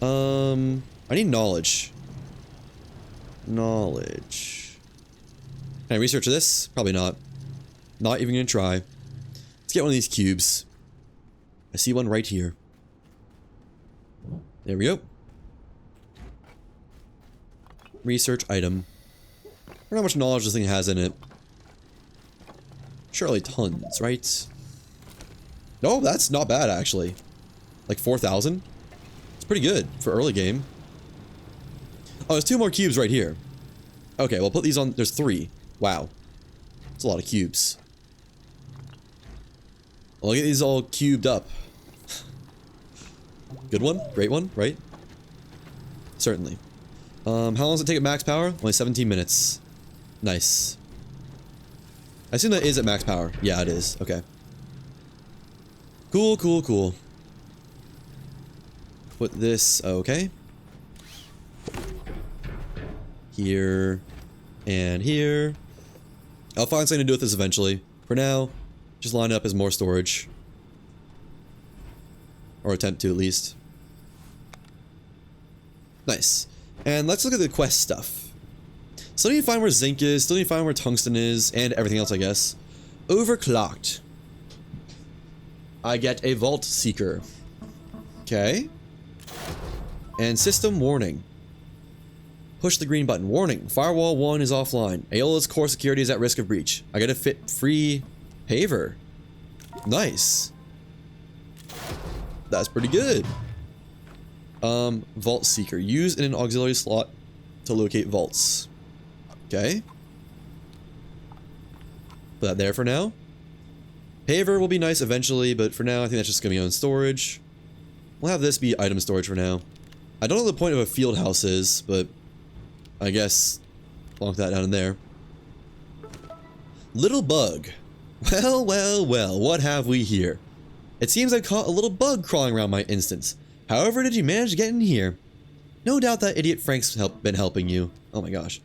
I need knowledge. Knowledge. Can I research this? Probably not. Not even gonna try. Let's get one of these cubes. I see one right here. There we go. Research item. I don't know how much knowledge this thing has in it. Surely tons, right? No, that's not bad, actually. Like 4,000? It's pretty good for early game. Oh, there's 2 more cubes right here. Okay, we'll put these on. There's 3. Wow. That's a lot of cubes. I'll get these all cubed up. Good one? Great one, right? Certainly. How long does it take at max power? Only 17 minutes. Nice. I assume that is at max power. Yeah, it is. Okay. Cool, cool, cool. Put this... okay. Here. And here. I'll find something to do with this eventually. For now, just line up as more storage. Or attempt to, at least. Nice. And let's look at the quest stuff. Still need to find where zinc is, still need to find where tungsten is, and everything else, I guess. Overclocked. I get a vault seeker. Okay. And system warning. Push the green button. Warning. Firewall 1 is offline. Aeola's core security is at risk of breach. I get a free paver. Nice. That's pretty good. Vault seeker. Use in an auxiliary slot to locate vaults. Okay. Put that there for now. Paver will be nice eventually, but for now I think that's just gonna be on storage. We'll have this be item storage for now. I don't know what the point of a field house is, but I guess lock that down in there. Little bug. Well, well, well, what have we here? It seems I caught a little bug crawling around my instance. However did you manage to get in here? No doubt that idiot Frank's been helping you. Oh my gosh.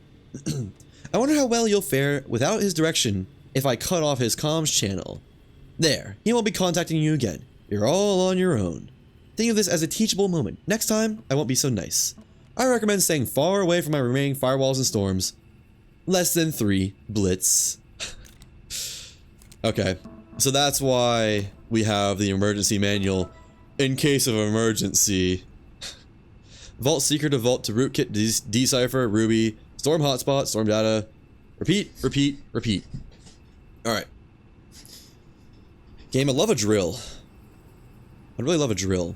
I wonder how well you'll fare without his direction if I cut off his comms channel. There, he won't be contacting you again. You're all on your own. Think of this as a teachable moment. Next time, I won't be so nice. I recommend staying far away from my remaining firewalls and storms. Less than 3 blitz. Okay, so that's why we have the emergency manual in case of emergency. Vault Seeker to Vault to Rootkit, Decipher, Ruby, Storm Hotspot, Storm Data, repeat, repeat, repeat. Alright. Game, I love a drill. I really love a drill.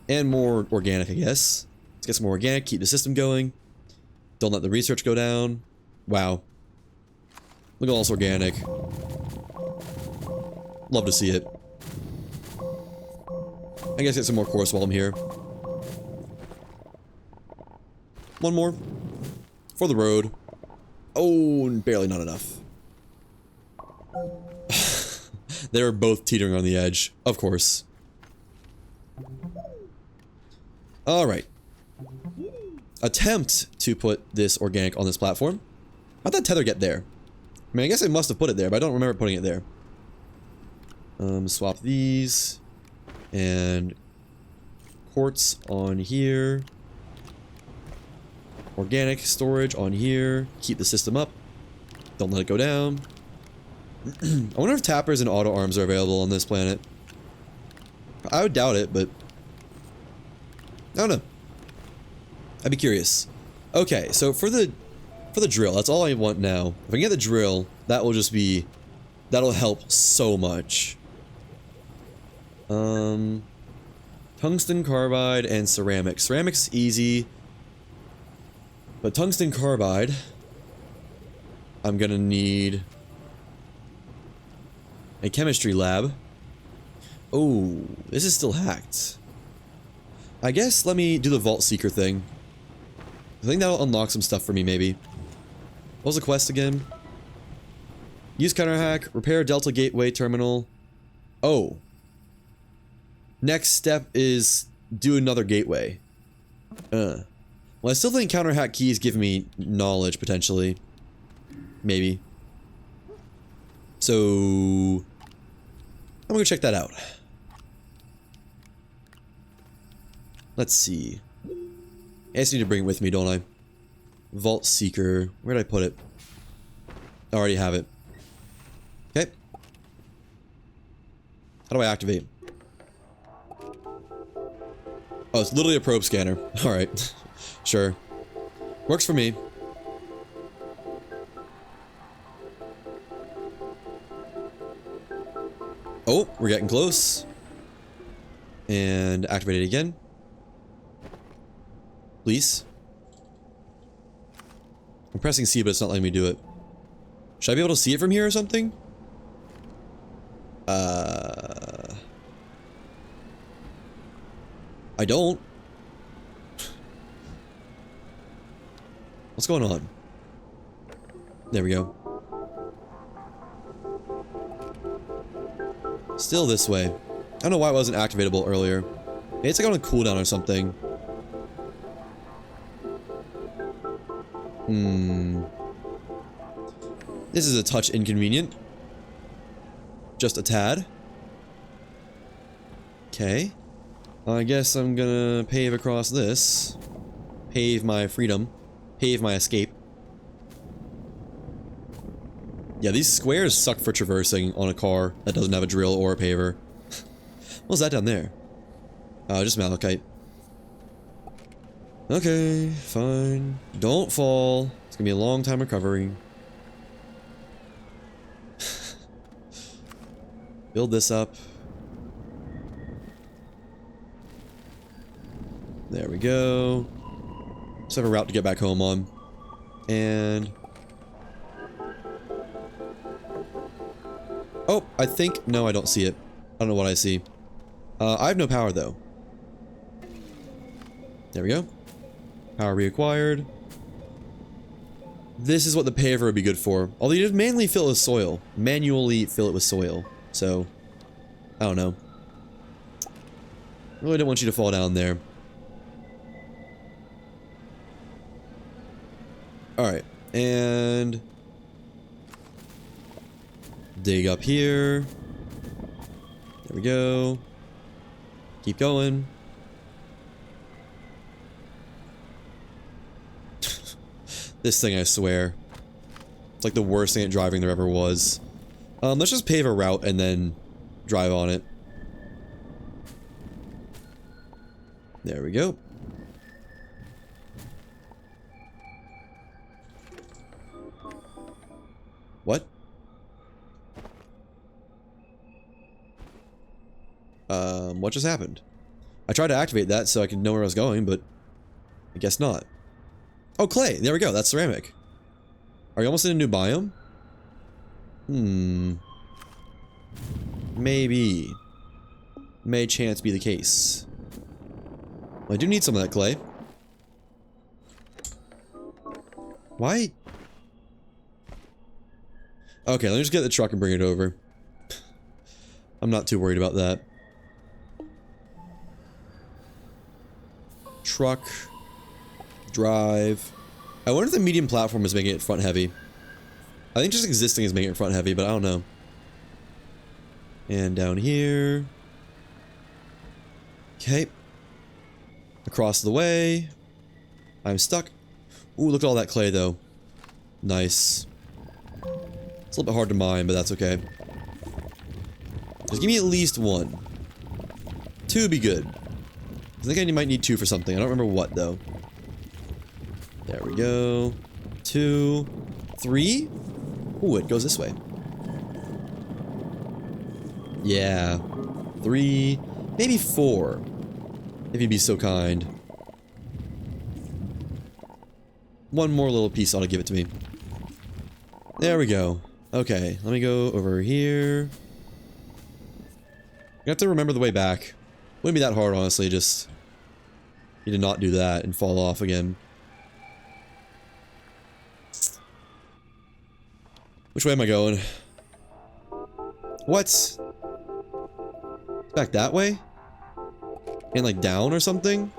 And more organic, I guess. Let's get some more organic, keep the system going. Don't let the research go down. Wow. Look at all this organic. Love to see it. I guess get some more course while I'm here. One more. For the road. Oh, barely not enough. They were both teetering on the edge. Of course. Alright. Attempt to put this organic on this platform. How'd that tether get there? I mean, I guess I must have put it there, but I don't remember putting it there. Swap these. And quartz on here. Organic storage on here. Keep the system up. Don't let it go down. I wonder if tappers and auto arms are available on this planet. I would doubt it, but I don't know. I'd be curious. Okay, so for the drill, that's all I want now. If I can get the drill, that will just be, that'll help so much. Tungsten carbide and ceramic. Ceramic's easy, but tungsten carbide, I'm gonna need a chemistry lab. Oh, this is still hacked. I guess let me do the Vault Seeker thing. I think that'll unlock some stuff for me, maybe. What was the quest again? Use counter hack, repair Delta Gateway terminal. Oh. Next step is do another gateway. Well, I still think counter hack keys give me knowledge, potentially. Maybe. So I'm gonna check that out. Let's see. I just need to bring it with me, don't I? Vault Seeker. Where did I put it? I already have it. Okay. How do I activate? Oh, it's literally a probe scanner. Alright. Sure. Works for me. Oh, we're getting close. And activate it again. Please. I'm pressing C, but it's not letting me do it. Should I be able to see it from here or something? I don't. What's going on? There we go. Still this way. I don't know why it wasn't activatable earlier. Maybe it's like on a cooldown or something. This is a touch inconvenient. Just a tad. Okay. I guess I'm gonna pave across this. Pave my freedom. Pave my escape. Yeah, these squares suck for traversing on a car that doesn't have a drill or a paver. What's that down there? Just malachite. Okay, fine. Don't fall. It's gonna be a long time recovering. Build this up. There we go. Just have a route to get back home on. And... oh, I think... no, I don't see it. I don't know what I see. I have no power, though. There we go. Power reacquired. This is what the paver would be good for. Although you just manually fill it with soil. Manually fill it with soil. So, I don't know. Really don't want you to fall down there. Alright, and... dig up here. There we go. Keep going. This thing, I swear. It's like the worst thing at driving there ever was. Let's just pave a route and then drive on it. There we go. What? What just happened? I tried to activate that so I could know where I was going, but I guess not. Oh, clay! There we go, that's ceramic. Are you almost in a new biome? Maybe. May chance be the case. Well, I do need some of that clay. Why? Okay, let me just get the truck and bring it over. I'm not too worried about that. Truck. Drive. I wonder if the medium platform is making it front heavy. I think just existing is making it front heavy, but I don't know. And down here. Okay. Across the way. I'm stuck. Ooh, look at all that clay though. Nice. It's a little bit hard to mine, but that's okay. Just give me at least one. Two would be good. I think I might need two for something. I don't remember what though. There we go. 2, 3. Ooh, it goes this way. Yeah. 3, maybe 4. If you'd be so kind. One more little piece ought to give it to me. There we go. Okay, let me go over here. You have to remember the way back. Wouldn't be that hard, honestly, just... you did not do that and fall off again. Which way am I going? What? Back that way? And like down or something?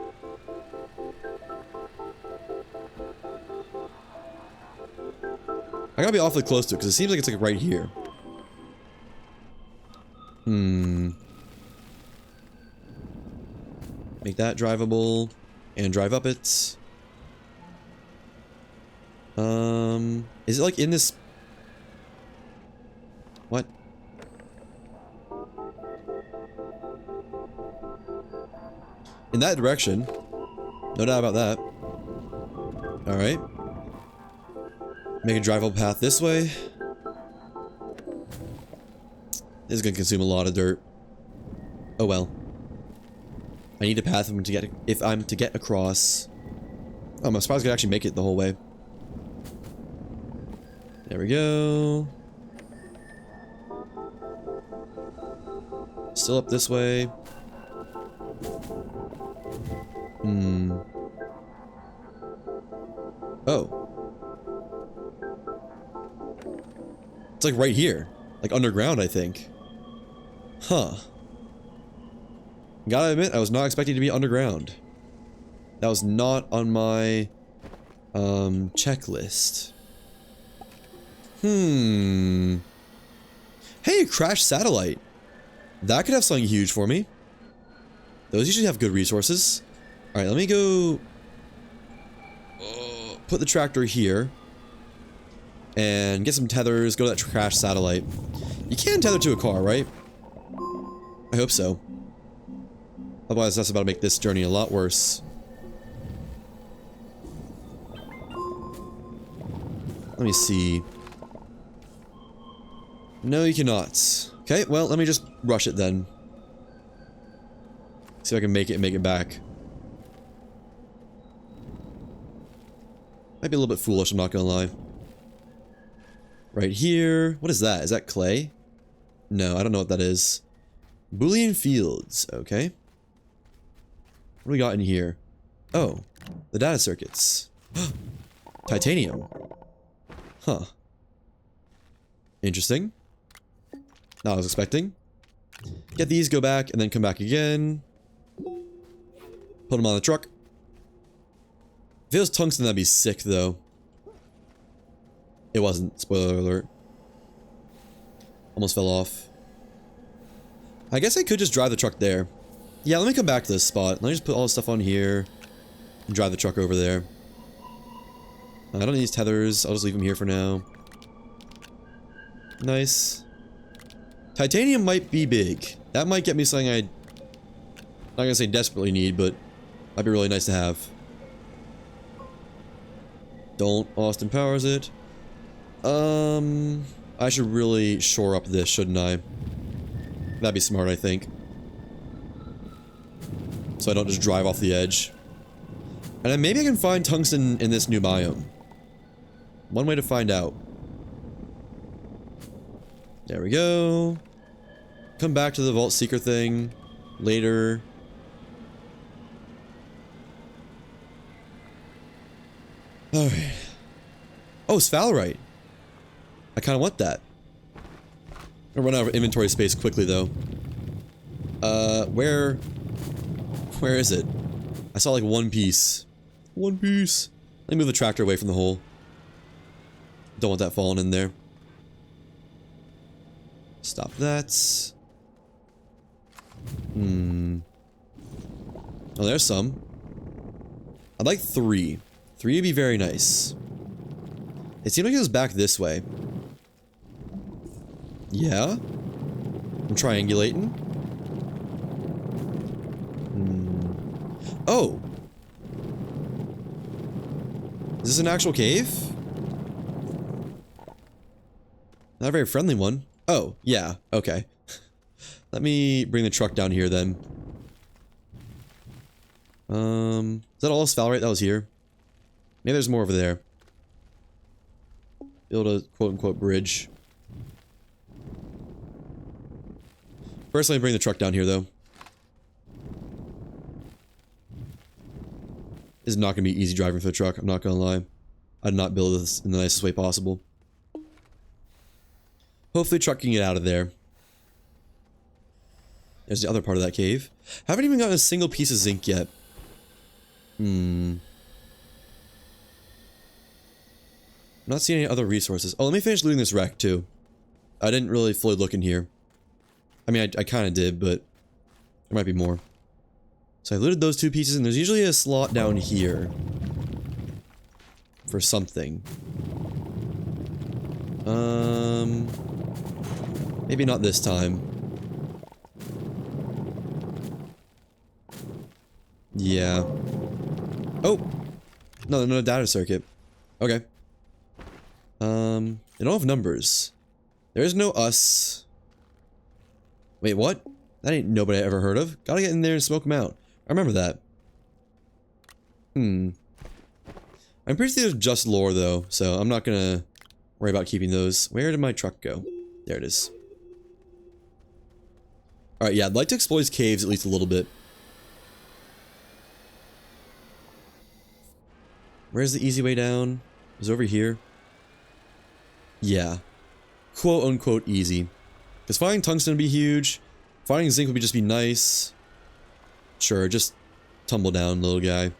I gotta be awfully close to it because it seems like it's like right here. Make that drivable and drive up it. Is it like in this? What? In that direction. No doubt about that. Alright. Make a drivable path this way. This is gonna consume a lot of dirt. Oh well. I need a path if I'm to get across. Oh, I'm surprised I could actually make it the whole way. There we go. Still up this way. Oh. It's like right here. Like underground, I think. Huh. Gotta admit, I was not expecting to be underground. That was not on my checklist. Hey, a crashed satellite. That could have something huge for me. Those usually have good resources. Alright, let me go... put the tractor here. And get some tethers, go to that crashed satellite. You can tether to a car, right? I hope so. Otherwise, that's about to make this journey a lot worse. Let me see. No, you cannot. Okay, well, let me just rush it then. See if I can make it back. Might be a little bit foolish, I'm not gonna lie. Right here. What is that? Is that clay? No, I don't know what that is. Boolean fields, okay. What do we got in here? Oh, the data circuits. Titanium. Huh. Interesting. Not what I was expecting. Get these, go back, and then come back again. Put them on the truck. If it was tungsten, that'd be sick, though. It wasn't. Spoiler alert. Almost fell off. I guess I could just drive the truck there. Yeah, let me come back to this spot. Let me just put all this stuff on here. And drive the truck over there. I don't need these tethers. I'll just leave them here for now. Nice. Titanium might be big. That might get me something I'm not gonna say desperately need, but might be really nice to have. Don't Austin Powers it. I should really shore up this, shouldn't I? That'd be smart, I think. So I don't just drive off the edge. And then maybe I can find tungsten in this new biome. One way to find out. There we go. Come back to the Vault Seeker thing later. Alright. Oh, sphalerite. I kind of want that. I'm gonna run out of inventory space quickly, though. Where is it? I saw like one piece. One piece. Let me move the tractor away from the hole. Don't want that falling in there. Stop that. Oh, there's some. I'd like 3. 3 would be very nice. It seemed like it was back this way. Yeah? I'm triangulating. Oh! Is this an actual cave? Not a very friendly one. Oh, yeah, okay. Let me bring the truck down here then. Is that all sphalerite that was here? Maybe there's more over there. Build a quote-unquote bridge. First, let me bring the truck down here, though. This is not going to be easy driving for the truck, I'm not going to lie. I did not build this in the nicest way possible. Hopefully the truck can get out of there. There's the other part of that cave. Haven't even gotten a single piece of zinc yet. I'm not seeing any other resources. Oh, let me finish looting this wreck, too. I didn't really fully look in here. I mean, I kind of did, but there might be more. So I looted those 2 pieces, and there's usually a slot down here for something. Maybe not this time. Yeah. Oh! No data circuit. Okay. They don't have numbers. There is no us. Wait, what? That ain't nobody I ever heard of. Gotta get in there and smoke them out. I remember that. I'm pretty sure there's just lore, though, so I'm not gonna worry about keeping those. Where did my truck go? There it is. Alright, yeah, I'd like to explore these caves at least a little bit. Where's the easy way down? Is it over here? Yeah. Quote-unquote easy. Because finding tungsten would be huge. Finding zinc would just be nice. Sure, just tumble down, little guy.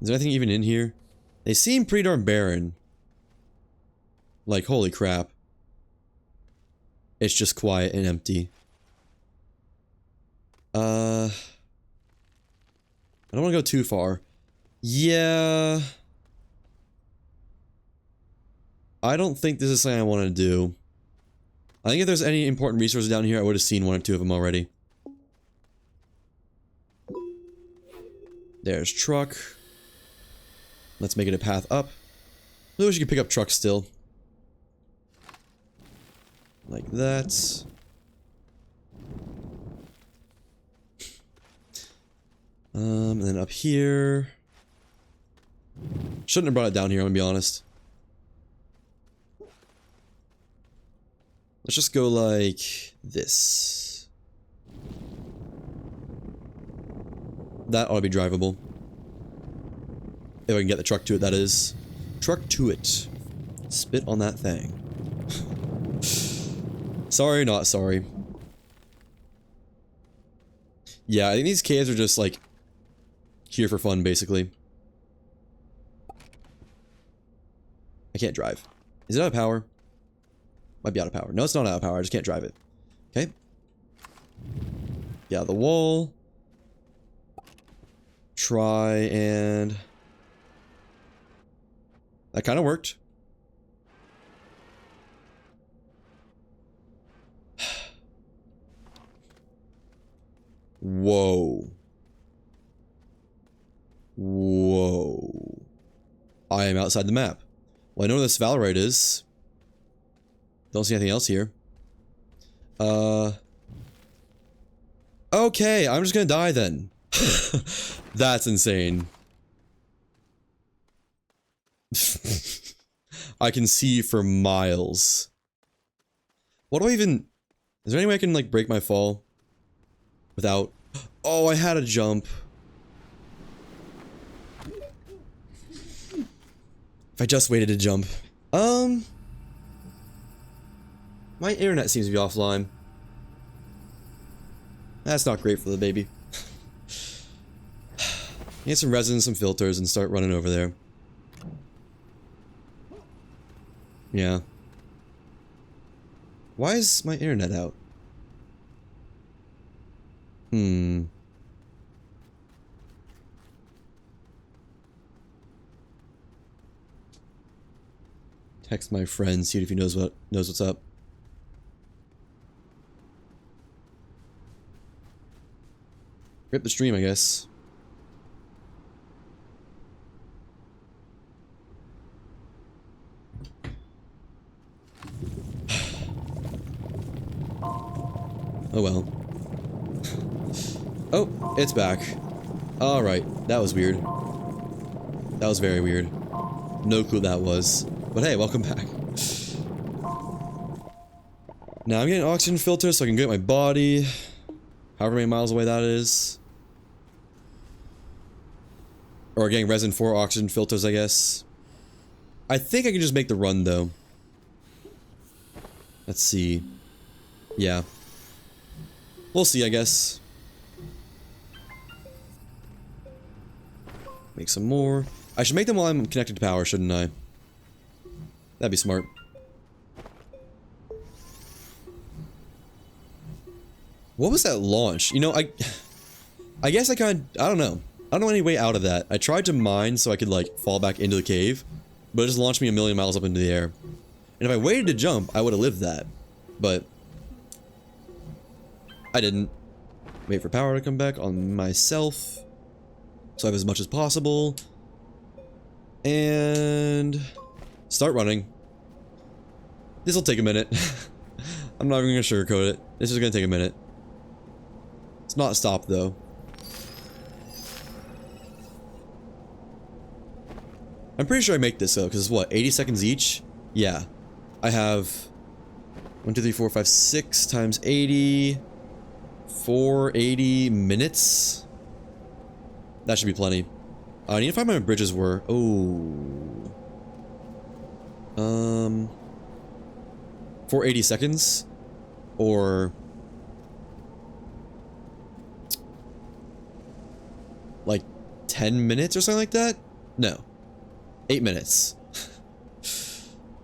Is there anything even in here? They seem pretty darn barren. Like, holy crap. It's just quiet and empty. I don't want to go too far. Yeah. I don't think this is something I want to do. I think if there's any important resources down here, I would have seen 1 or 2 of them already. There's truck. Let's make it a path up. I wish you could pick up trucks still. Like that. And then up here. Shouldn't have brought it down here, I'm gonna be honest. Let's just go like this. That ought to be drivable. If I can get the truck to it, that is. Truck to it. Spit on that thing. Sorry, not sorry. Yeah, I think these caves are just, like, here for fun, basically. I can't drive. Is it out of power? Might be out of power. No, it's not out of power. I just can't drive it. Okay. Yeah, the wall. Try and... That kind of worked. Whoa. Whoa. I am outside the map. Well, I know where this Valorite is. Don't see anything else here. Okay, I'm just gonna die then. That's insane. I can see for miles. What do I even... Is there any way I can, like, break my fall? Without... Oh, I had a jump. If I just waited to jump. My internet seems to be offline. That's not great for the baby. Get some resin, some filters, and start running over there. Yeah. Why is my internet out? Text my friend, see if he knows what's up. Rip the stream, I guess. Oh well. Oh, it's back. Alright, that was weird. That was very weird. No clue that was. But hey, welcome back. Now I'm getting oxygen filters so I can get my body. However many miles away that is. Or getting resin for oxygen filters, I guess. I think I can just make the run though. Let's see. Yeah. We'll see, I guess. Make some more. I should make them while I'm connected to power, shouldn't I? That'd be smart. What was that launch? You know, I guess I don't know. I don't know any way out of that. I tried to mine so I could, like, fall back into the cave, but it just launched me a million miles up into the air. And if I waited to jump, I would have lived that. But I didn't. Wait for power to come back on myself. So I have as much as possible. And start running. This'll take a minute. I'm not even gonna sugarcoat it. This is gonna take a minute. It's not stopped though. I'm pretty sure I make this though, because it's what, 80 seconds each? Yeah. I have 1, 2, 3, 4, 5, 6 times 80. 480 minutes? That should be plenty. I need to find where my bridges were. Oh. 480 seconds? Or... like 10 minutes or something like that? No. 8 minutes.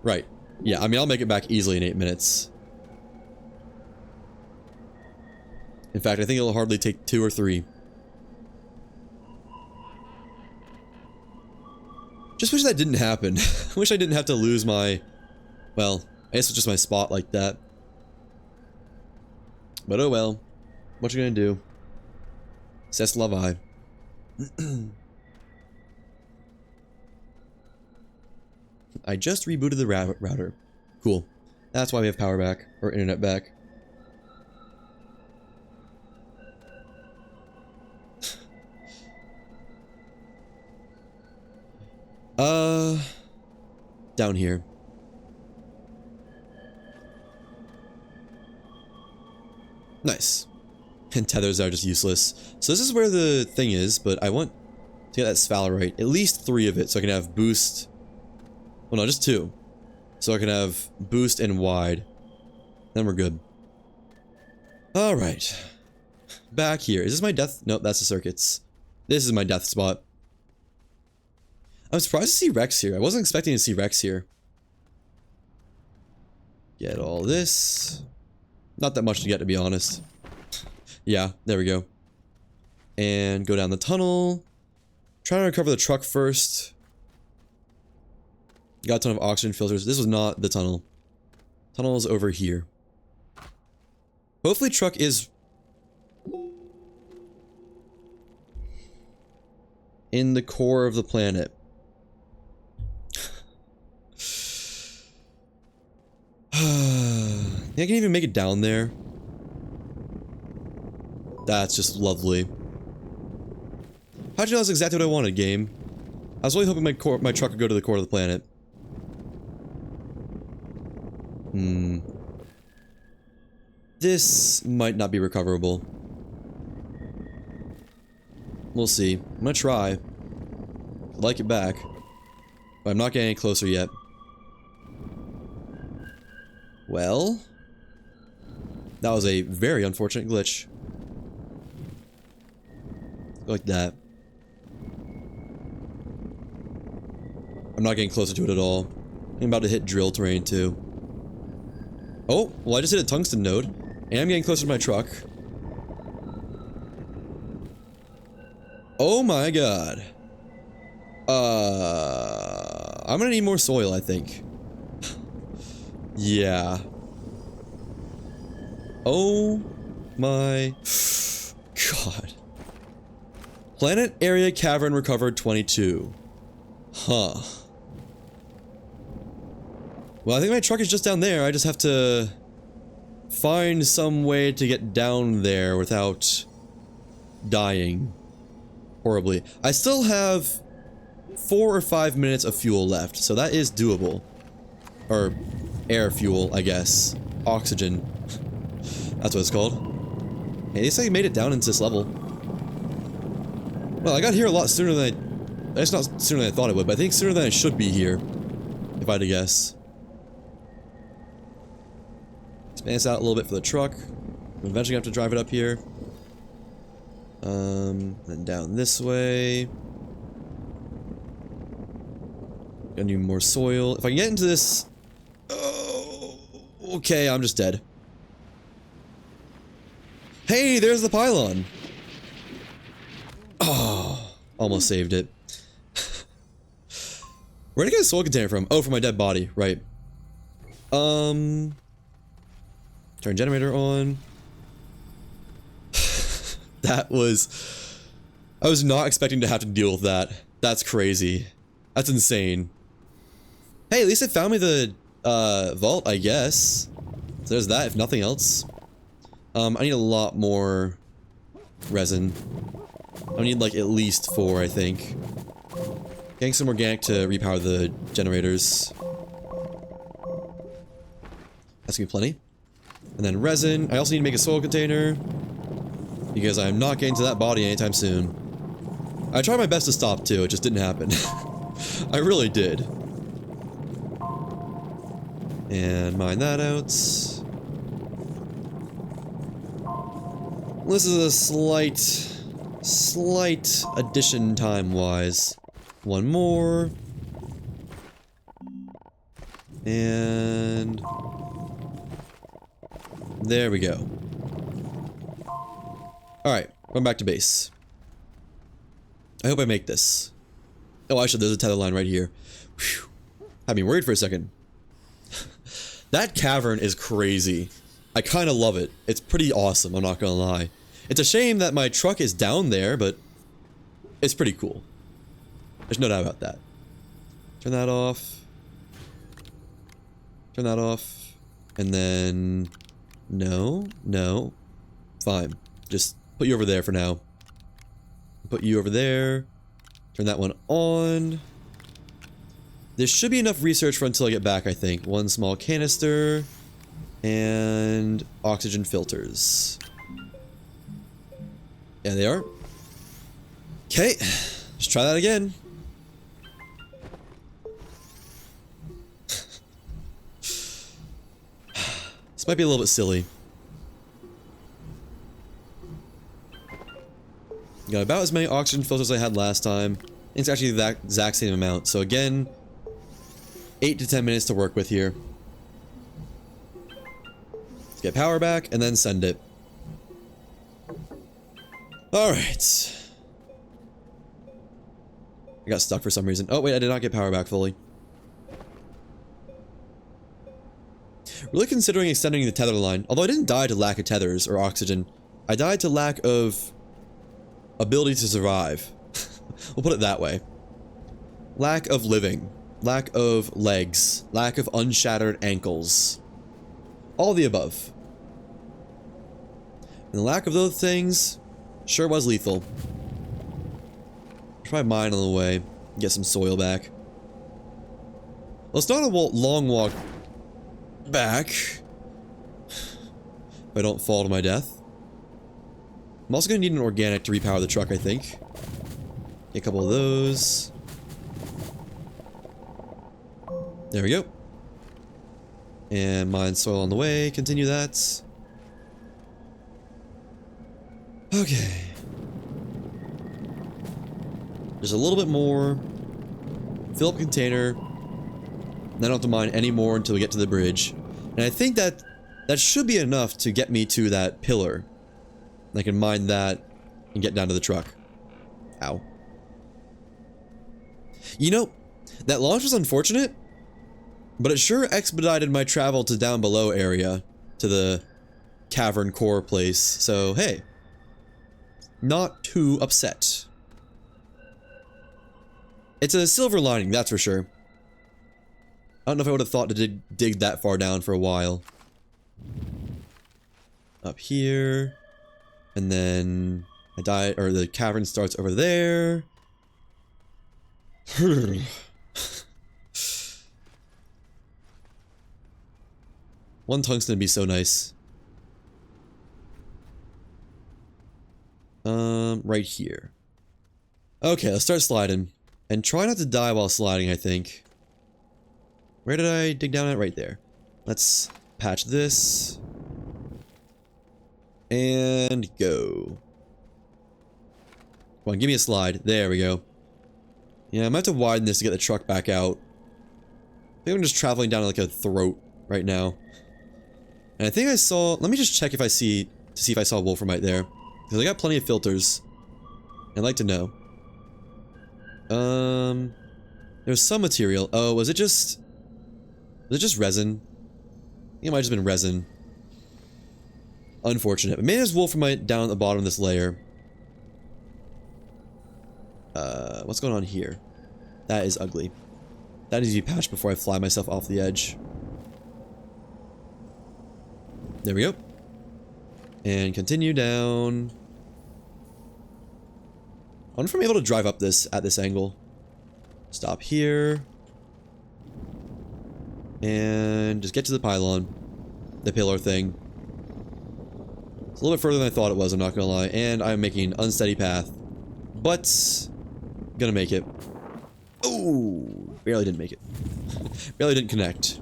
Right. Yeah, I mean, I'll make it back easily in 8 minutes. In fact, I think it'll hardly take 2 or 3. Just wish that didn't happen. I wish I didn't have to lose my... Well, I guess it's just my spot like that. But oh well. What you gonna do? C'est la vie. I just rebooted the router. Cool. That's why we have power back. Or internet back. Down here. Nice. And tethers are just useless. So this is where the thing is, but I want to get that sphalerite. At least 3 of it, so I can have boost. Well, no, just 2. So I can have boost and wide. Then we're good. Alright. Back here. Is this my death? Nope, that's the circuits. This is my death spot. I'm surprised to see Rex here. I wasn't expecting to see Rex here. Get all this. Not that much to get, to be honest. Yeah, there we go. And go down the tunnel. Trying to recover the truck first. Got a ton of oxygen filters. This was not the tunnel. Tunnel is over here. Hopefully truck is in the core of the planet. I can even make it down there. That's just lovely. How'd you know that's exactly what I wanted, game? I was really hoping my truck would go to the core of the planet. This might not be recoverable. We'll see. I'm gonna try. I'd like it back. But I'm not getting any closer yet. Well, that was a very unfortunate glitch. Like that. I'm not getting closer to it at all. I'm about to hit drill terrain too. Oh, well I just hit a tungsten node. And I'm getting closer to my truck. Oh my god. I'm gonna need more soil, I think. Yeah. Oh my god. Planet area cavern recovered 22. Huh. Well, I think my truck is just down there. I just have to find some way to get down there without dying horribly. I still have 4 or 5 minutes of fuel left, so that is doable. Or air fuel, I guess. Oxygen. That's what it's called. Hey, at least I made it down into this level. Well, I got here a lot sooner than it's not sooner than I thought it would, but I think sooner than I should be here. If I had to guess. Expand this out a little bit for the truck. I'm eventually gonna have to drive it up here. Then down this way. Gonna need more soil. If I can get into this... Oh, okay, I'm just dead. Hey, there's the pylon! Oh, almost saved it. Where'd I get a soil container from? Oh, from my dead body, right. Turn generator on. That was... I was not expecting to have to deal with that. That's crazy. That's insane. Hey, at least it found me the, vault, I guess. So there's that, if nothing else. I need a lot more resin. I need, like, at least 4, I think. Getting some organic to repower the generators. That's gonna be plenty. And then resin. I also need to make a soil container. Because I'm not getting to that body anytime soon. I tried my best to stop, too. It just didn't happen. I really did. And mine that out. This is a slight addition time-wise. One more. And... there we go. Alright, going back to base. I hope I make this. Oh, actually, there's a tether line right here. Whew. Had me worried for a second. That cavern is crazy. I kind of love it. It's pretty awesome, I'm not gonna lie. It's a shame that my truck is down there, but it's pretty cool. There's no doubt about that. Turn that off. Turn that off. And then... no, no. Fine. Just put you over there for now. Put you over there. Turn that one on. There should be enough research for until I get back, I think. One small canister. And oxygen filters. Yeah, they are. Okay, let's try that again. This might be a little bit silly. Got about as many oxygen filters as I had last time. It's actually that exact same amount. So again, 8 to 10 minutes to work with here. Let's get power back and then send it. Alright. I got stuck for some reason. Oh wait, I did not get power back fully. Really considering extending the tether line. Although I didn't die to lack of tethers or oxygen. I died to lack of ability to survive. We'll put it that way. Lack of living. Lack of legs. Lack of unshattered ankles. All the above. And the lack of those things sure was lethal. Try mine on the way. Get some soil back. Well, it's not a long walk back. If I don't fall to my death. I'm also going to need an organic to repower the truck, I think. Get a couple of those. There we go. And mine soil on the way. Continue that. Okay. Just a little bit more. Fill up a container. Then I don't have to mine any more until we get to the bridge. And I think that should be enough to get me to that pillar. I can mine that and get down to the truck. Ow. You know, that launch was unfortunate, but it sure expedited my travel to down below area, to the cavern core place. So, hey, not too upset. It's a silver lining, that's for sure. I don't know if I would have thought to dig that far down for a while. Up here. And then I die, or the cavern starts over there. One tungsten would be so nice. Right here. Okay, let's start sliding. And try not to die while sliding, I think. Where did I dig down at? Right there. Let's patch this. And go. Come on, give me a slide. There we go. Yeah, I might have to widen this to get the truck back out. I think I'm just traveling down like a throat right now. And I think I saw... Let me just check if I see... To see if I saw wolframite there. Because I got plenty of filters. I'd like to know. There's some material. Oh, was it just... Was it just resin? I think it might have just been resin. Unfortunate. But maybe there's wolframite down at the bottom of this layer. What's going on here? That is ugly. That needs to be patched before I fly myself off the edge. There we go. And continue down. I wonder if I'm able to drive up this at this angle. Stop here. And just get to the pylon. The pillar thing. It's a little bit further than I thought it was, I'm not gonna lie. And I'm making an unsteady path. But... gonna make it. Oh, barely didn't make it. Barely didn't connect.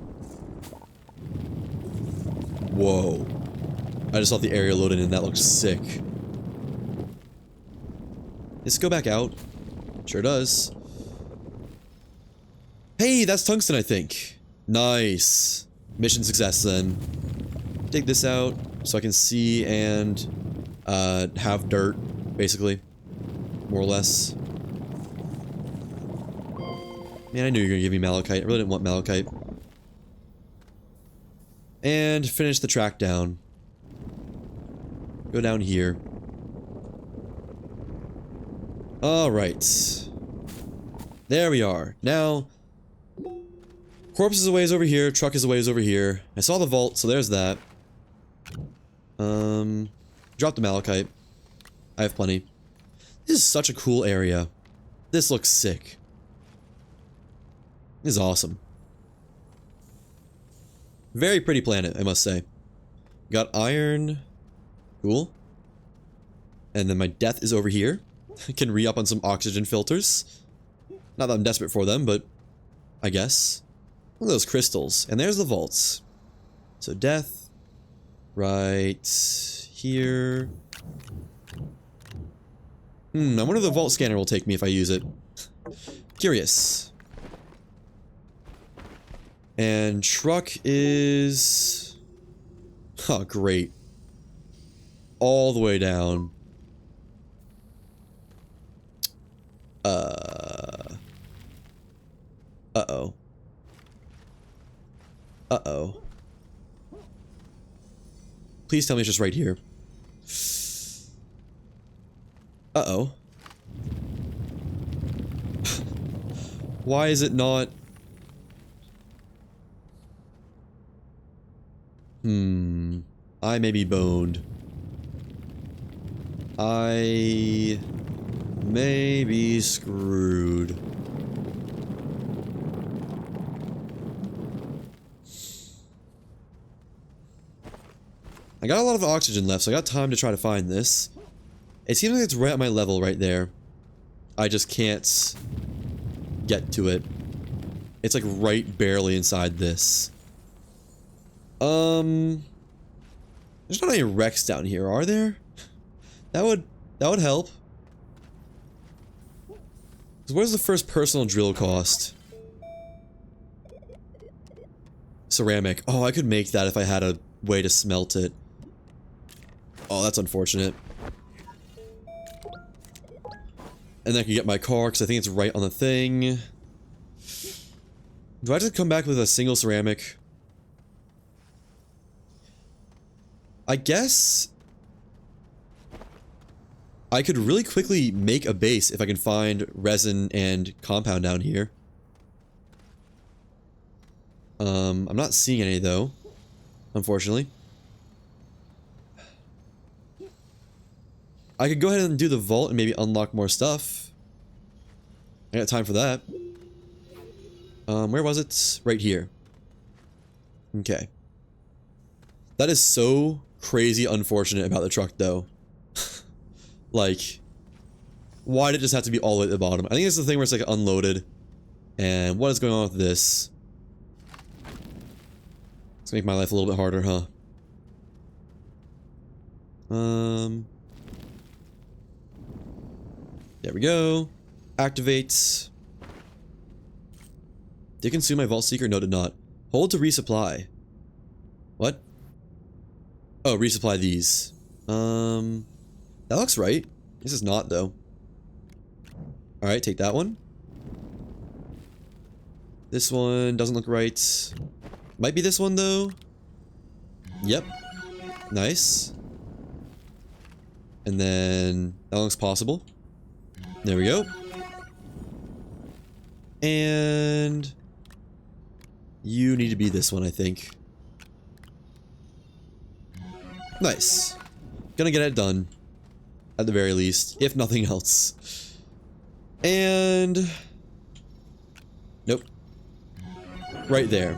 Whoa. I just saw the area loaded in, that looks sick. Does it go back out? Sure does. Hey, that's tungsten, I think. Nice. Mission success, then. Dig this out so I can see and have dirt, basically. More or less. Man, I knew you were gonna give me malachite. I really didn't want malachite. And finish the track down. Go down here. Alright. There we are. Now, corpse is a ways over here, truck is a ways over here. I saw the vault, so there's that. Drop the malachite. I have plenty. This is such a cool area. This looks sick. This is awesome. Very pretty planet, I must say. Got iron. Cool. And then my death is over here. I can re-up on some oxygen filters. Not that I'm desperate for them, but I guess. Look at those crystals. And there's the vaults. So death. Right here. I wonder if the vault scanner will take me if I use it. Curious. And truck is... Oh, great. All the way down. Uh-oh. Uh-oh. Please tell me it's just right here. Uh-oh. Why is it not... I may be boned. I may be screwed. I got a lot of oxygen left, so I got time to try to find this. It seems like it's right at my level right there. I just can't get to it. It's like right barely inside this. There's not any wrecks down here, are there? That would help. So what does the first personal drill cost? Ceramic. Oh, I could make that if I had a way to smelt it. Oh, that's unfortunate. And then I can get my car, because I think it's right on the thing. Do I just come back with a single ceramic? I guess... I could really quickly make a base if I can find resin and compound down here. I'm not seeing any though, unfortunately. I could go ahead and do the vault and maybe unlock more stuff. I got time for that. Where was it? Right here. Okay. That is so crazy unfortunate about the truck though. Like, why did it just have to be all the way at the bottom? I think it's the thing where it's like unloaded. And what is going on with this? Let's make my life a little bit harder, huh? There we go. Activate. Did it consume my Vault Seeker? No, did not. Hold to resupply. What? Oh, resupply these. That looks right. This is not, though. Alright, take that one. This one doesn't look right. Might be this one, though. Yep. Nice. And then that looks possible. There we go. And you need to be this one, I think. Nice. Gonna get it done. At the very least, if nothing else. And... Nope. Right there.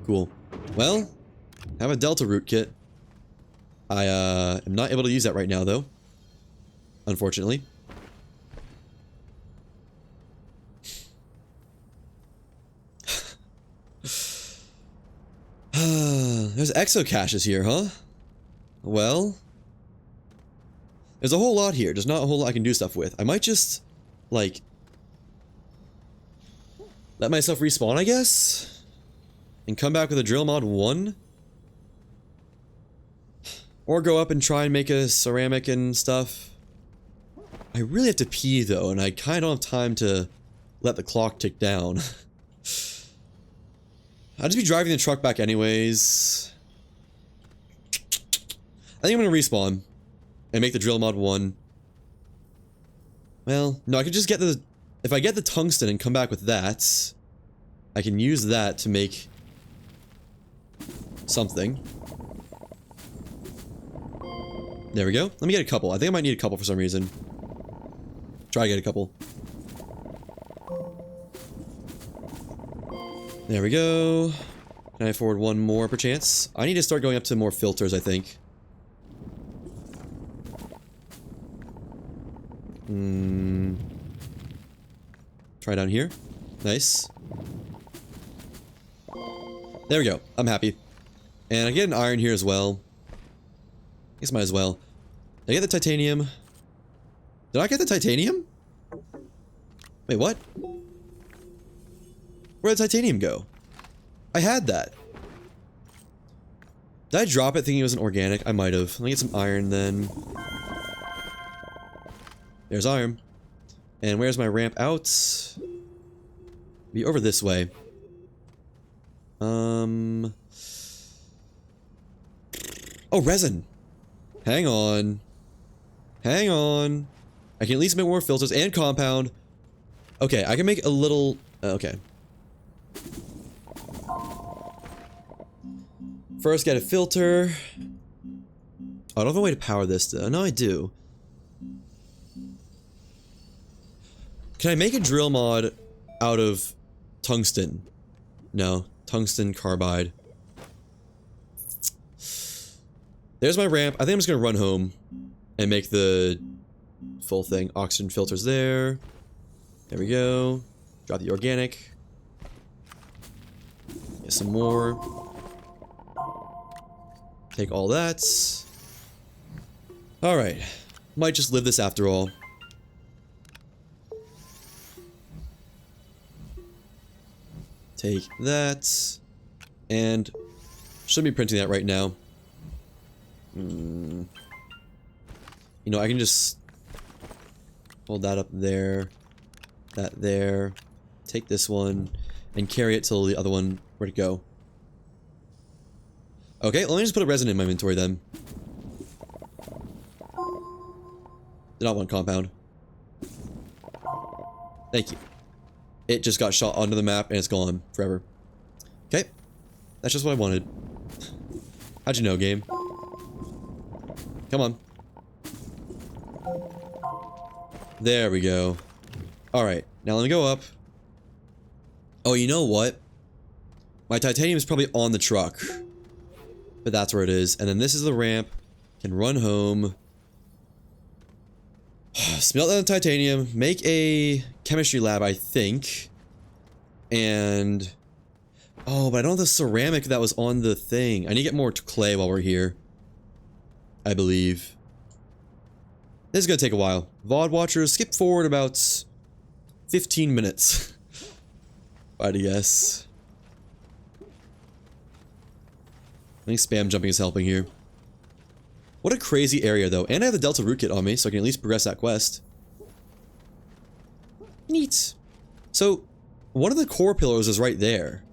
Cool. Well, I have a Delta root kit. I am not able to use that right now, though. Unfortunately. There's exocaches here, huh? Well... There's a whole lot here, there's not a whole lot I can do stuff with. I might just, like... let myself respawn, I guess? And come back with a drill mod 1? Or go up and try and make a ceramic and stuff. I really have to pee, though, and I kinda don't have time to let the clock tick down. I'll just be driving the truck back anyways. I think I'm gonna respawn. And make the drill mod 1. Well, no, I could just get the... If I get the tungsten and come back with that, I can use that to make... something. There we go. Let me get a couple. I think I might need a couple for some reason. Try to get a couple. There we go. Can I afford one more perchance? I need to start going up to more filters, I think. Try down here. Nice. There we go. I'm happy. And I get an iron here as well. I guess might as well. Did I get the titanium? Did I get the titanium? Wait, what? Where'd the titanium go? I had that. Did I drop it thinking it was an organic? I might have. Let me get some iron then. There's iron. And where's my ramp out? Be over this way. Oh, resin. Hang on. Hang on. I can at least make more filters and compound. Okay, I can make a little... okay. First, get a filter. Oh, I don't have a way to power this, though. No, I do. Can I make a drill mod out of tungsten? No. Tungsten carbide. There's my ramp. I think I'm just gonna run home and make the full thing. Oxygen filters there. There we go. Drop the organic. Get some more. Take all that. Alright. Might just live this after all. Take that. And should be printing that right now. You know, I can just hold that up there. That there. Take this one. And carry it till the other one. Where'd it go? Okay, let me just put a resin in my inventory then. Did not want compound. Thank you. It just got shot onto the map and it's gone forever. Okay. That's just what I wanted. How'd you know, game? Come on. There we go. Alright, now let me go up. Oh, you know what? My titanium is probably on the truck. But that's where it is. And then this is the ramp. Can run home. Smelt that titanium. Make a chemistry lab, I think. And... oh, but I don't have the ceramic that was on the thing. I need to get more clay while we're here. I believe. This is gonna take a while. VOD watchers, skip forward about 15 minutes. I'd guess. I think spam jumping is helping here. What a crazy area, though. And I have the Delta Root Kit on me, so I can at least progress that quest. Neat. So, one of the core pillars is right there.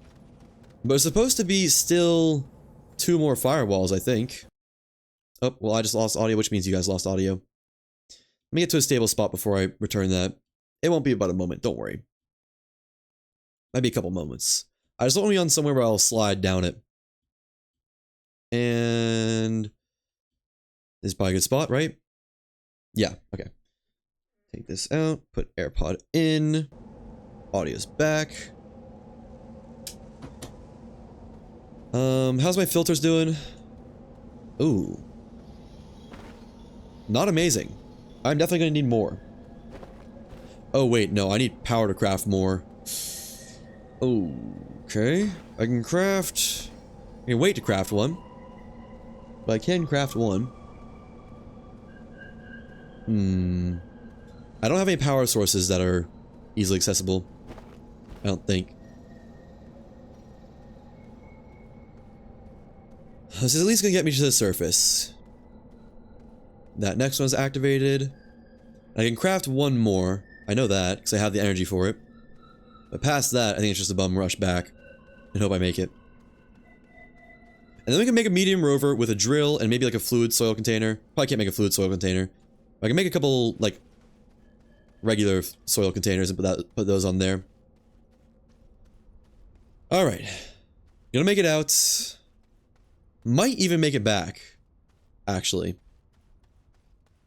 But it's supposed to be still 2 more firewalls, I think. Oh, well, I just lost audio, which means you guys lost audio. Let me get to a stable spot before I return that. It won't be about a moment, don't worry. Might be a couple moments. I just don't want to be on somewhere where I'll slide down it. And... this is probably a good spot, right? Yeah, okay. Take this out, put AirPod in. Audio's back. How's my filters doing? Ooh. Not amazing. I'm definitely gonna need more. Oh wait, no, I need power to craft more. Okay. I can craft... I can wait to craft one. But I can craft one. I don't have any power sources that are easily accessible. I don't think. This is at least gonna get me to the surface. That next one's activated. I can craft one more. I know that, because I have the energy for it. But past that, I think it's just a bum rush back. And hope I make it. And then we can make a medium rover with a drill and maybe like a fluid soil container. Probably can't make a fluid soil container. I can make a couple, like, regular soil containers and put those on there. Alright. Gonna make it out. Might even make it back. Actually.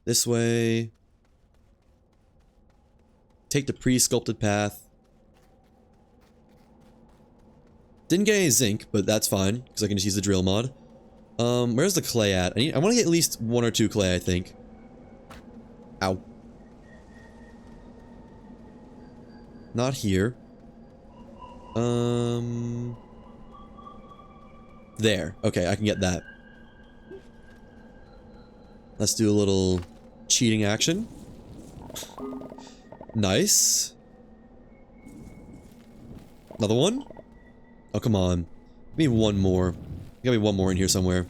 This way. Take the pre-sculpted path. Didn't get any zinc, but that's fine, because I can just use the drill mod. Where's the clay at? I want to get at least 1 or 2 clay, I think. Ow. Not here. There. Okay, I can get that. Let's do a little cheating action. Nice. Another one? Oh, come on. Give me one more. Gotta be one more in here somewhere.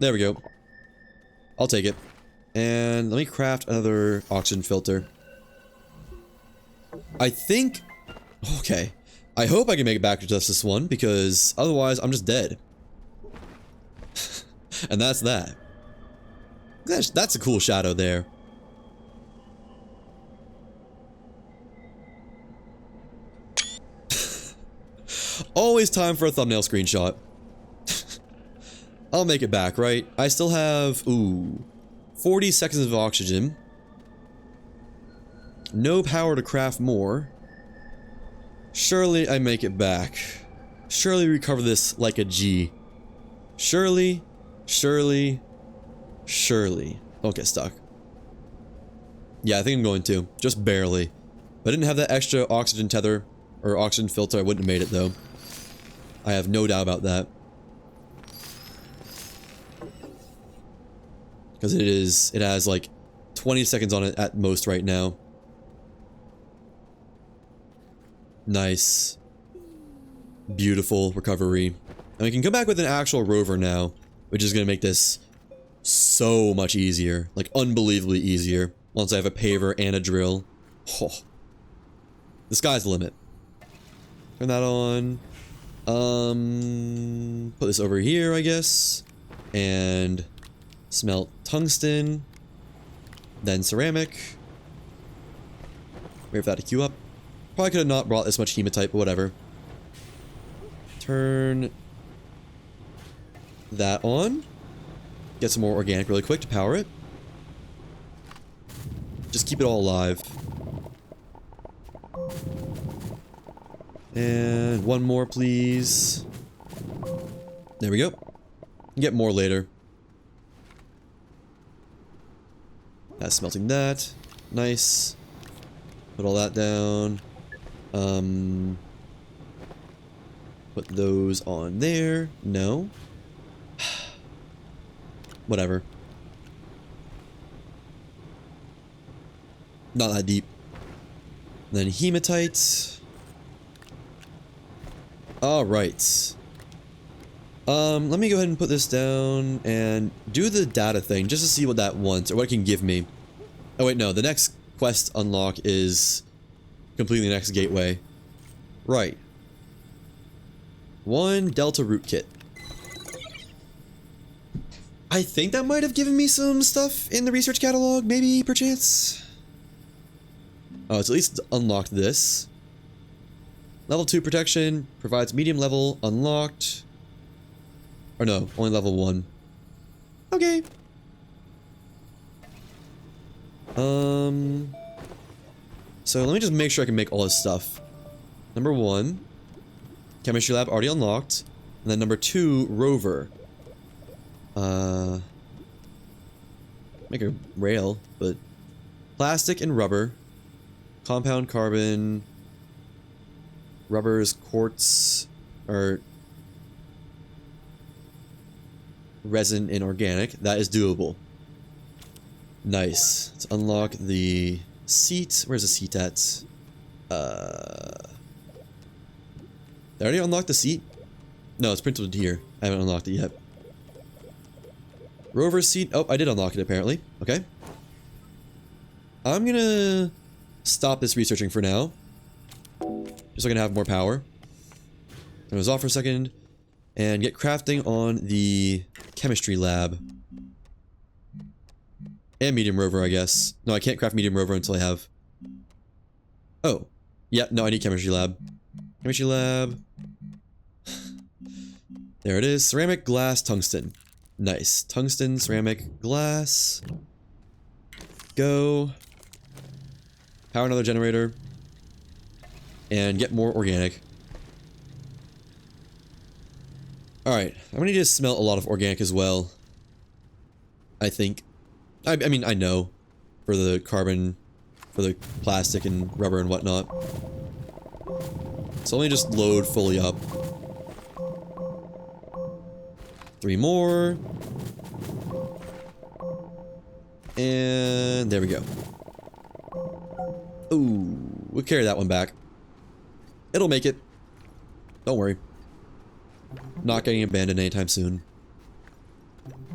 There we go. I'll take it. And let me craft another oxygen filter. I think... Okay. I hope I can make it back to just this one, because otherwise I'm just dead. And that's that. That's a cool shadow there. Always time for a thumbnail screenshot. I'll make it back, right? I still have, ooh, 40 seconds of oxygen. No power to craft more. Surely I make it back. Surely recover this like a G. Surely, surely, surely. Don't get stuck. Yeah, I think I'm going to. Just barely. If I didn't have that extra oxygen tether, or oxygen filter, I wouldn't have made it though. I have no doubt about that. Because it has like 20 seconds on it at most right now. Nice. Beautiful recovery. And we can come back with an actual rover now, which is going to make this so much easier. Like, unbelievably easier. Once I have a paver and a drill. Oh. The sky's the limit. Turn that on. Put this over here, I guess. And smelt tungsten. Then ceramic. Wait for that to queue up. Probably could have not brought this much hematite, but whatever. Turn that on. Get some more organic really quick to power it. Just keep it all alive. And one more, please. There we go. Get more later. That's smelting that. Nice. Put all that down. Put those on there. No. Whatever. Not that deep. Then hematite. Alright. Let me go ahead and put this down and do the data thing just to see what that wants or what it can give me. Oh wait, no, the next quest unlock is completely the next gateway. Right. 1 Delta Root Kit. I think that might have given me some stuff in the research catalog, maybe, perchance. Oh, it's at least unlocked this. Level 2 protection, provides medium level, unlocked. Or no, only level 1. Okay. So let me just make sure I can make all this stuff. Number 1, chemistry lab already unlocked. And then number 2, rover. Make a rail, but plastic and rubber. Compound carbon. Rubber's quartz, or resin and organic. That is doable. Nice. Let's unlock the seat. Where's the seat at? They already unlocked the seat? No, it's printed here. I haven't unlocked it yet. Rover seat. Oh, I did unlock it apparently. Okay. I'm gonna stop this researching for now. Just so I can have more power. Turn those off for a second. And get crafting on the chemistry lab. And medium rover, I guess. No, I can't craft medium rover until I have... Oh. Yeah, no, I need chemistry lab. Chemistry lab. There it is. Ceramic, glass, tungsten. Nice. Tungsten, ceramic, glass. Go. Power another generator. And get more organic. Alright, I'm gonna need to smelt a lot of organic as well. I think. I mean, I know. For the carbon for the plastic and rubber and whatnot. So let me just load fully up. 3 more. And there we go. Ooh, we'll carry that one back. It'll make it. Don't worry. Not getting abandoned anytime soon.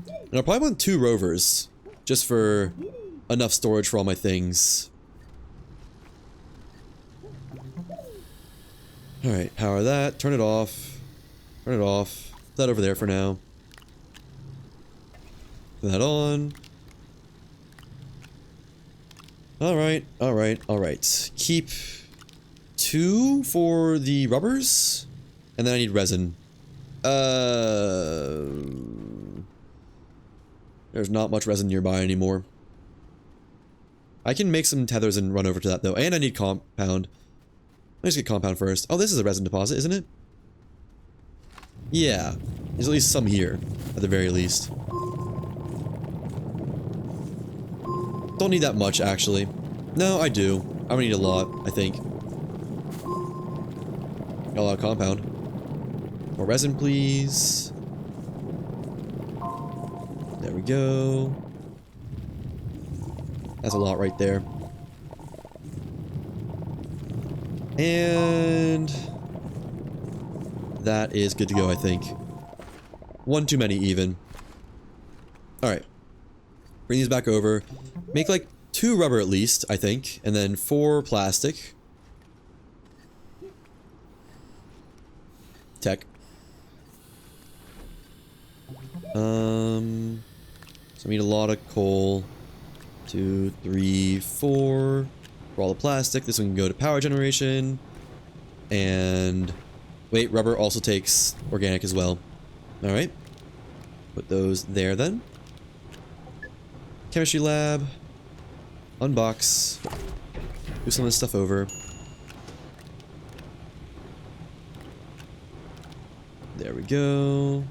And I'll probably want 2 rovers. Just for enough storage for all my things. Alright, power that. Turn it off. Turn it off. Put that over there for now. Put that on. Alright, alright, alright. Keep 2 for the rubbers. And then I need resin. There's not much resin nearby anymore. I can make some tethers and run over to that though. And I need compound. Let's get compound first. Oh, this is a resin deposit, isn't it? Yeah. There's at least some here, at the very least. Don't need that much, actually. No, I do. I'm gonna need a lot, I think. Got a lot of compound. More resin, please. There we go. That's a lot right there. And that is good to go, I think. 1 too many, even. Alright. Bring these back over. Make like 2 rubber at least, I think. And then 4 plastic. Tech. So I need a lot of coal. 2, 3, 4. For all the plastic. This one can go to power generation. And wait, rubber also takes organic as well. Alright. Put those there then. Chemistry lab. Unbox. Move some of this stuff over. There we go.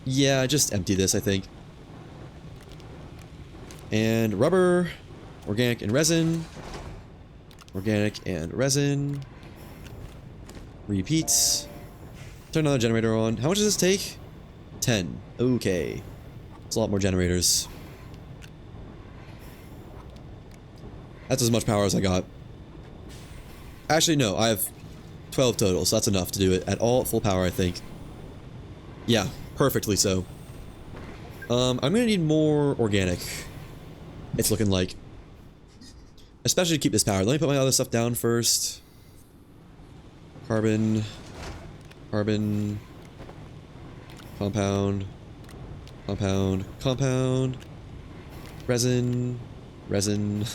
Yeah, just empty this, I think. And rubber. Organic and resin. Organic and resin. Repeats. Turn another generator on. How much does this take? 10. Okay. It's a lot more generators. That's as much power as I got. Actually, no. I have 12 total, so that's enough to do it at all at full power, I think. Yeah, perfectly so. I'm gonna need more organic. It's looking like. Especially to keep this powered. Let me put my other stuff down first. Carbon. Carbon. Compound. Compound. Compound. Resin. Resin.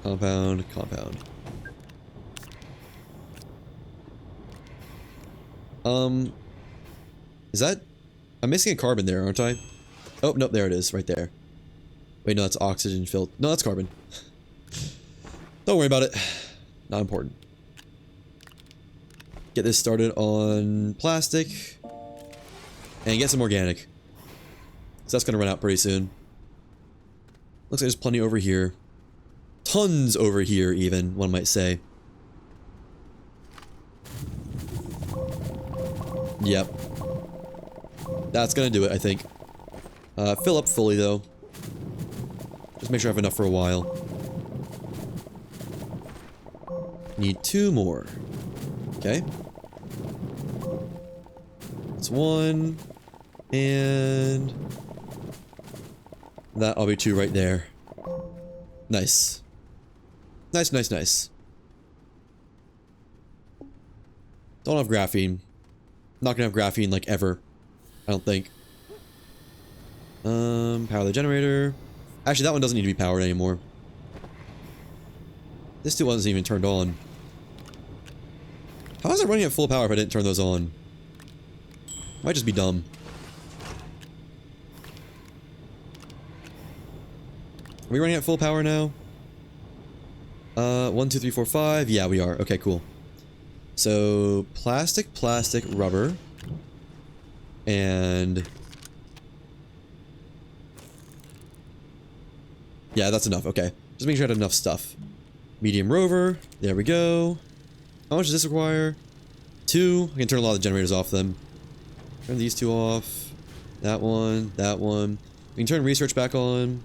Compound. Compound. Is that... I'm missing a carbon there, aren't I? Oh, nope, there it is, right there. Wait, no, that's oxygen filled. No, that's carbon. Don't worry about it. Not important. Get this started on plastic. And get some organic. So that's gonna run out pretty soon. Looks like there's plenty over here. Tons over here, even, one might say. Yep. That's gonna do it, I think. Fill up fully, though. Just make sure I have enough for a while. Need 2 more. Okay. That's 1. And... that'll be 2 right there. Nice. Nice, nice, nice. Don't have graphene. Not gonna have graphene, like, ever. I don't think. Power the generator. Actually, that one doesn't need to be powered anymore. This two wasn't even turned on. How is it running at full power if I didn't turn those on? Might just be dumb. Are we running at full power now? 1, 2, 3, 4, 5. Yeah, we are. Okay, cool. So, plastic, plastic, rubber. And... Yeah, that's enough. Okay. Just make sure I had enough stuff. Medium rover. There we go. How much does this require? 2. I can turn a lot of the generators off them. Turn these 2 off. That one. That one. We can turn research back on.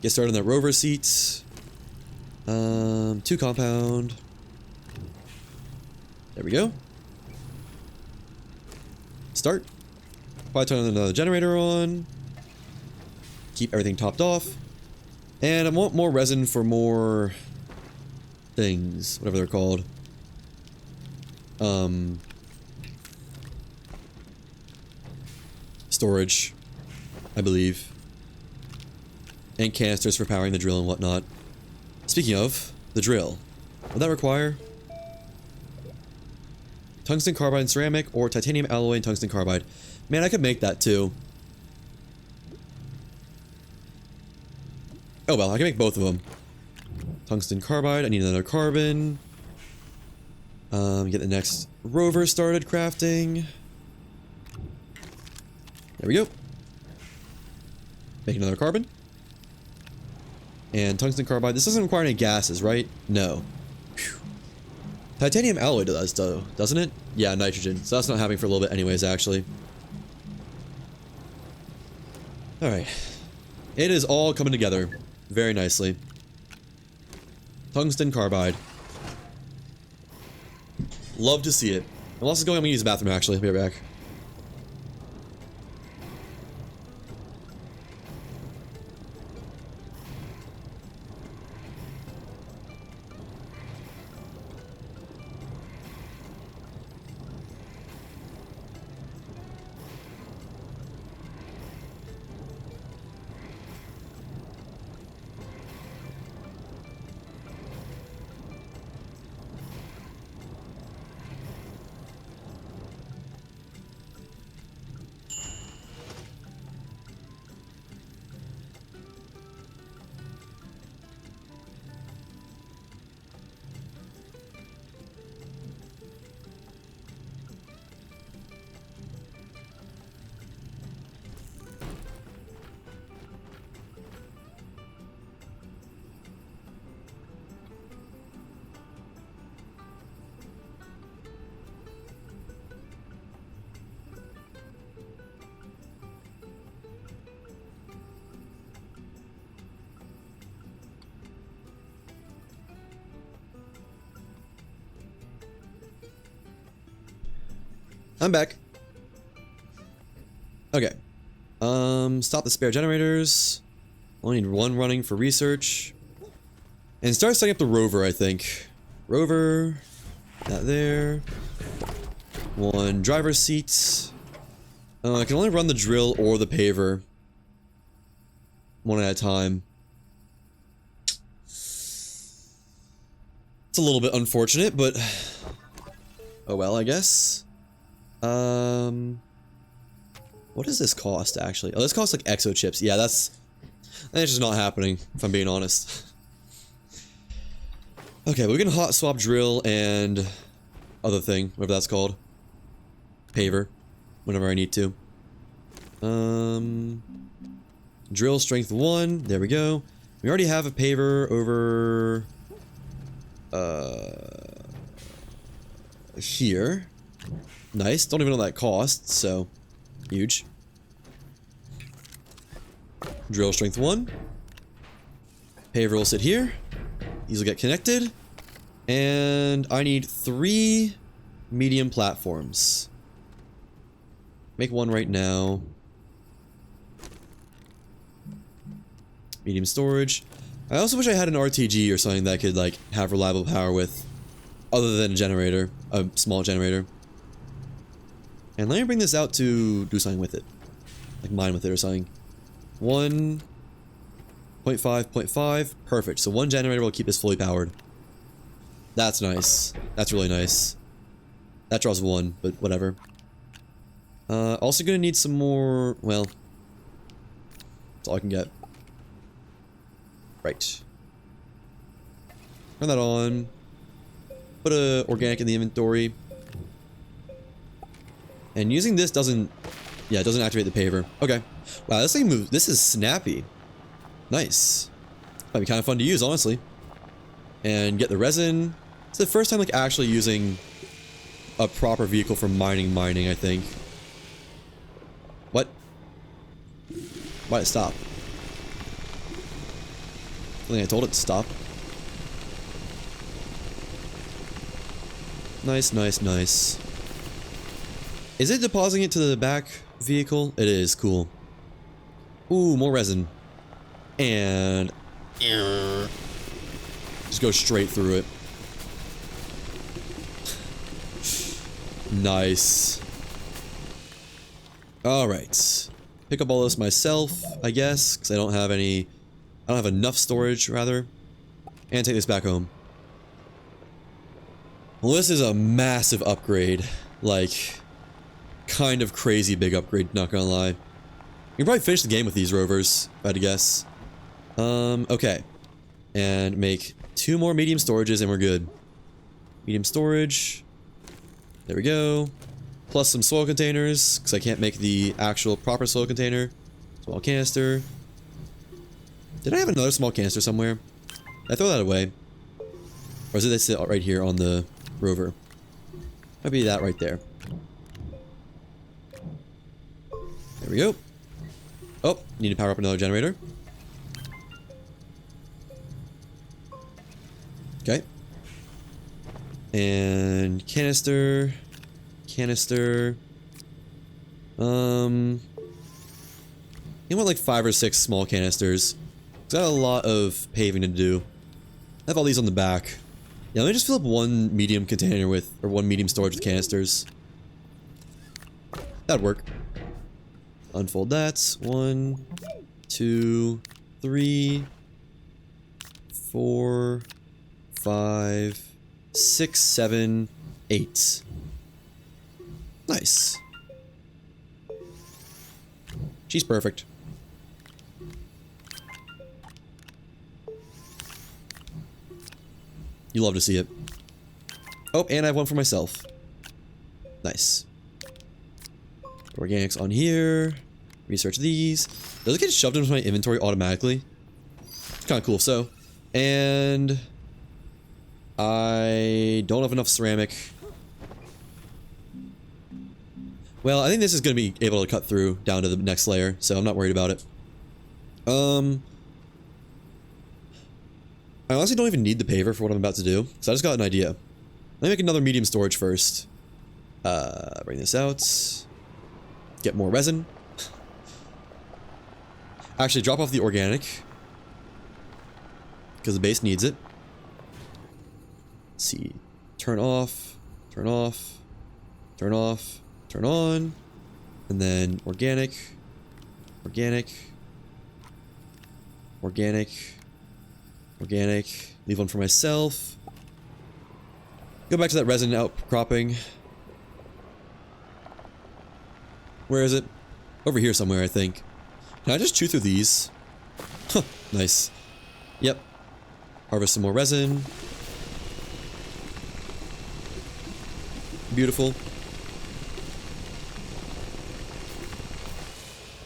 Get started on that rover seat. 2 compound. There we go. Start. Probably turn another generator on. Keep everything topped off. And I want more resin for more things, whatever they're called. Storage, I believe. And canisters for powering the drill and whatnot. Speaking of, the drill. Would that require tungsten carbide and ceramic, or titanium alloy and tungsten carbide? Man, I could make that too. Oh well, I can make both of them. Tungsten carbide, I need another carbon. Get the next rover started crafting. There we go. Make another carbon. And tungsten carbide. This doesn't require any gases, right? No. Whew. Titanium alloy does, though, doesn't it? Yeah, nitrogen. So that's not happening for a little bit anyways, actually. Alright. It is all coming together very nicely. Tungsten carbide. Love to see it. While this is going, I'm gonna use the bathroom, actually. I'll be right back. I'm back. Okay. Stop the spare generators. Only need 1 running for research. And start setting up the rover, I think. Rover. That there. 1 driver's seat. I can only run the drill or the paver. 1 at a time. It's a little bit unfortunate, but... oh well, I guess. What does this cost, actually? Oh, this costs like exo chips. Yeah, that's just not happening, if I'm being honest. Okay, we're gonna hot swap drill and other thing, whatever that's called. Paver, whenever I need to. Drill strength 1, there we go. We already have a paver over here. Nice, don't even know that costs, so huge. Drill strength 1. Paver will sit here. These will get connected. And I need 3 medium platforms. Make 1 right now. Medium storage. I also wish I had an RTG or something that could like have reliable power with, other than a generator, a small generator. And let me bring this out to do something with it. Like mine with it or something. 1.5, 0.5. Perfect. So 1 generator will keep this fully powered. That's nice. That's really nice. That draws 1, but whatever. Also gonna need some more... well... that's all I can get. Right. Turn that on. Put a organic in the inventory. And using this doesn't... yeah, it doesn't activate the paver. Okay. Wow, this thing moves... this is snappy. Nice. Might be kind of fun to use, honestly. And get the resin. It's the first time, like, actually using a proper vehicle for mining, I think. What? Why'd it stop? I think I told it to stop. Nice, nice, nice. Is it depositing it to the back vehicle? It is, cool. Ooh, more resin. And... just go straight through it. Nice. Alright. Pick up all this myself, I guess, because I don't have enough storage, rather. And take this back home. Well, this is a massive upgrade. Like, kind of crazy big upgrade, not gonna lie. You can probably finish the game with these rovers, if I had to guess. Okay. And make 2 more medium storages and we're good. Medium storage. There we go. Plus some soil containers, because I can't make the actual proper soil container. Small canister. Did I have another small canister somewhere? Did I throw that away? Or is it this right here on the rover? Might be that right there. There we go. Oh, need to power up another generator. Okay. And canister. Canister. You want like 5 or 6 small canisters. Got a lot of paving to do. I have all these on the back. Yeah, let me just fill up 1 medium container with, or 1 medium storage with canisters. That'd work. Unfold that. 1, 2, 3, 4, 5, 6, 7, 8. Nice. She's perfect. You love to see it. Oh, and I have one for myself. Nice. Organics on here. Research these. Does it get shoved into my inventory automatically? It's kind of cool. So, and I don't have enough ceramic. Well, I think this is going to be able to cut through down to the next layer, so I'm not worried about it. I honestly don't even need the paver for what I'm about to do, so I just got an idea. Let me make another medium storage first. Bring this out. Get more resin. Actually, drop off the organic. Because the base needs it. Let's see. Turn off. Turn off. Turn off. Turn on. And then organic. Organic. Organic. Organic. Leave one for myself. Go back to that resin outcropping. Where is it? Over here somewhere, I think. Can I just chew through these? Huh, nice. Yep. Harvest some more resin. Beautiful.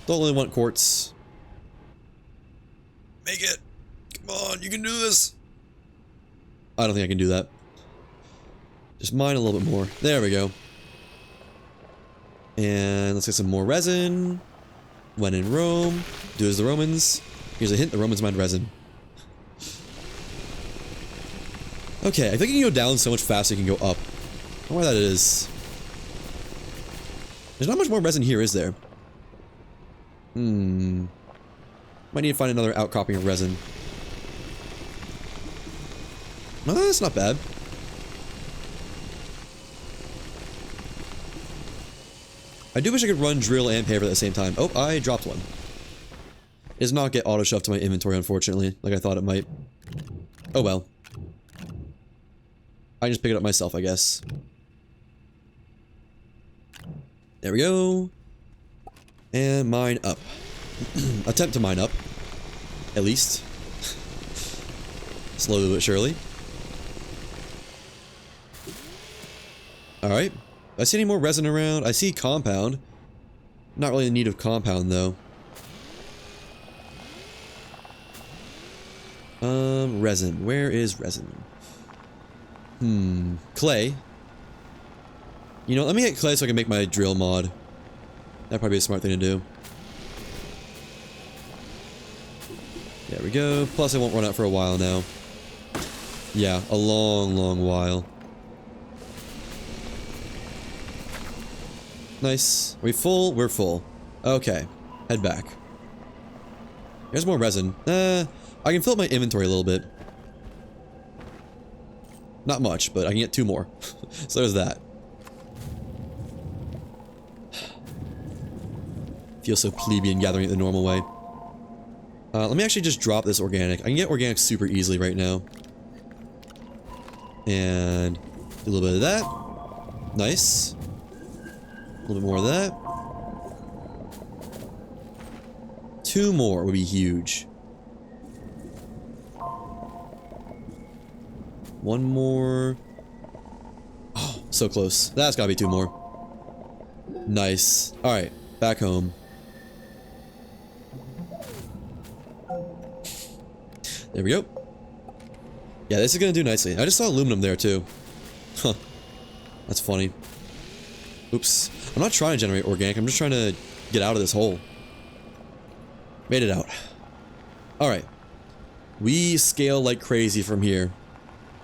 Don't really want quartz. Make it! Come on, you can do this! I don't think I can do that. Just mine a little bit more. There we go. And let's get some more resin. When in Rome, do as the Romans. Here's a hint, the Romans mined resin. Okay, I think you can go down so much faster you can go up. I wonder why that is. There's not much more resin here, is there? Might need to find another outcropping of resin. No, that's not bad. I do wish I could run drill and paver at the same time. Oh, I dropped one. It does not get auto-shoved to my inventory, unfortunately, like I thought it might. Oh well. I can just pick it up myself, I guess. There we go. And mine up. Attempt to mine up. At least. Slowly but surely. Alright. I see any more resin around? I see compound. Not really in need of compound, though. resin. Where is resin? Clay. You know, let me get clay so I can make my drill mod. That'd probably be a smart thing to do. There we go. Plus, I won't run out for a while now. Yeah, a long, long while. Nice. Are we full? We're full. Okay. Head back. There's more resin. I can fill up my inventory a little bit. Not much, but I can get 2 more. So there's that. Feels so plebeian gathering it the normal way. Let me actually just drop this organic. I can get organic super easily right now. And do a little bit of that. Nice. A little bit more of that. 2 more would be huge. 1 more. Oh, so close. That's gotta be 2 more. Nice. Alright, back home. There we go. Yeah, this is gonna do nicely. I just saw aluminum there too. Huh. That's funny. Oops. I'm not trying to generate organic, I'm just trying to get out of this hole. Made it out. Alright. We scale like crazy from here,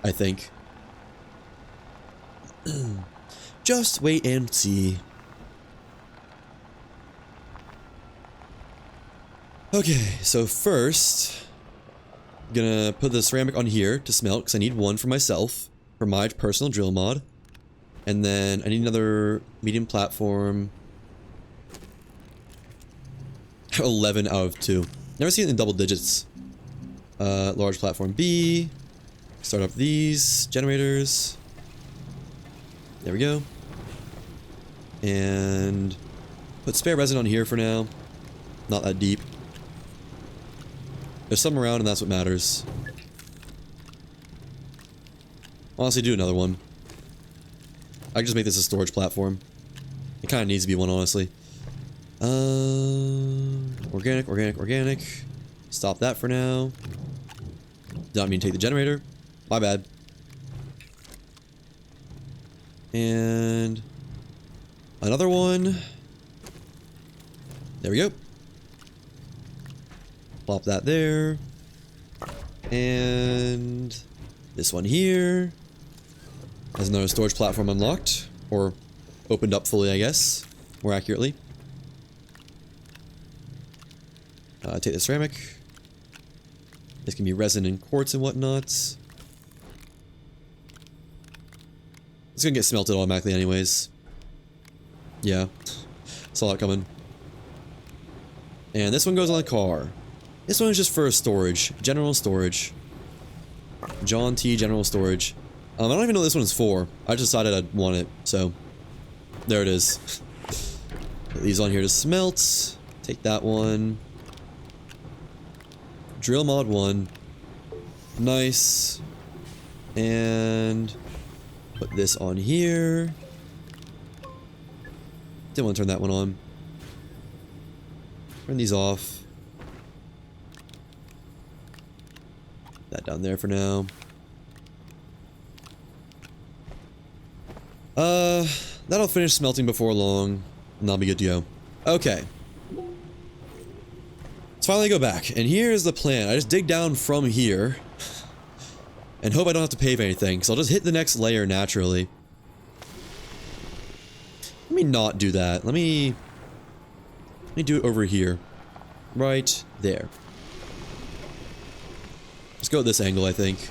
I think. Just wait and see. Okay, so first, I'm gonna put the ceramic on here to smelt, because I need 1 for myself, for my personal drill mod. And then I need another medium platform. 11 out of 2. Never seen it in double digits. Large platform B. Start up these generators. There we go. And put spare resin on here for now. Not that deep. There's some around and that's what matters. Honestly, do another one. I can just make this a storage platform. It kind of needs to be one, honestly. Organic, organic, organic. Stop that for now. Did not mean to take the generator. My bad. And another one. There we go. Plop that there. And this one here has another storage platform unlocked. Or opened up fully, I guess. More accurately. Take the ceramic. This can be resin and quartz and whatnot. It's gonna get smelted automatically anyways. Yeah. Saw it coming. And this one goes on the car. This one is just for storage. General storage. John T. General Storage. I don't even know what this one's for. I just decided I'd want it, so there it is. Put these on here to smelt. Take that one. Drill mod 1. Nice. And put this on here. Didn't want to turn that one on. Turn these off. That down there for now. That'll finish smelting before long, and I'll be good to go. Okay. Let's finally go back, and here's the plan. I just dig down from here, and hope I don't have to pave anything, so I'll just hit the next layer naturally. Let me not do that. Let me do it over here. Right there. Let's go at this angle, I think.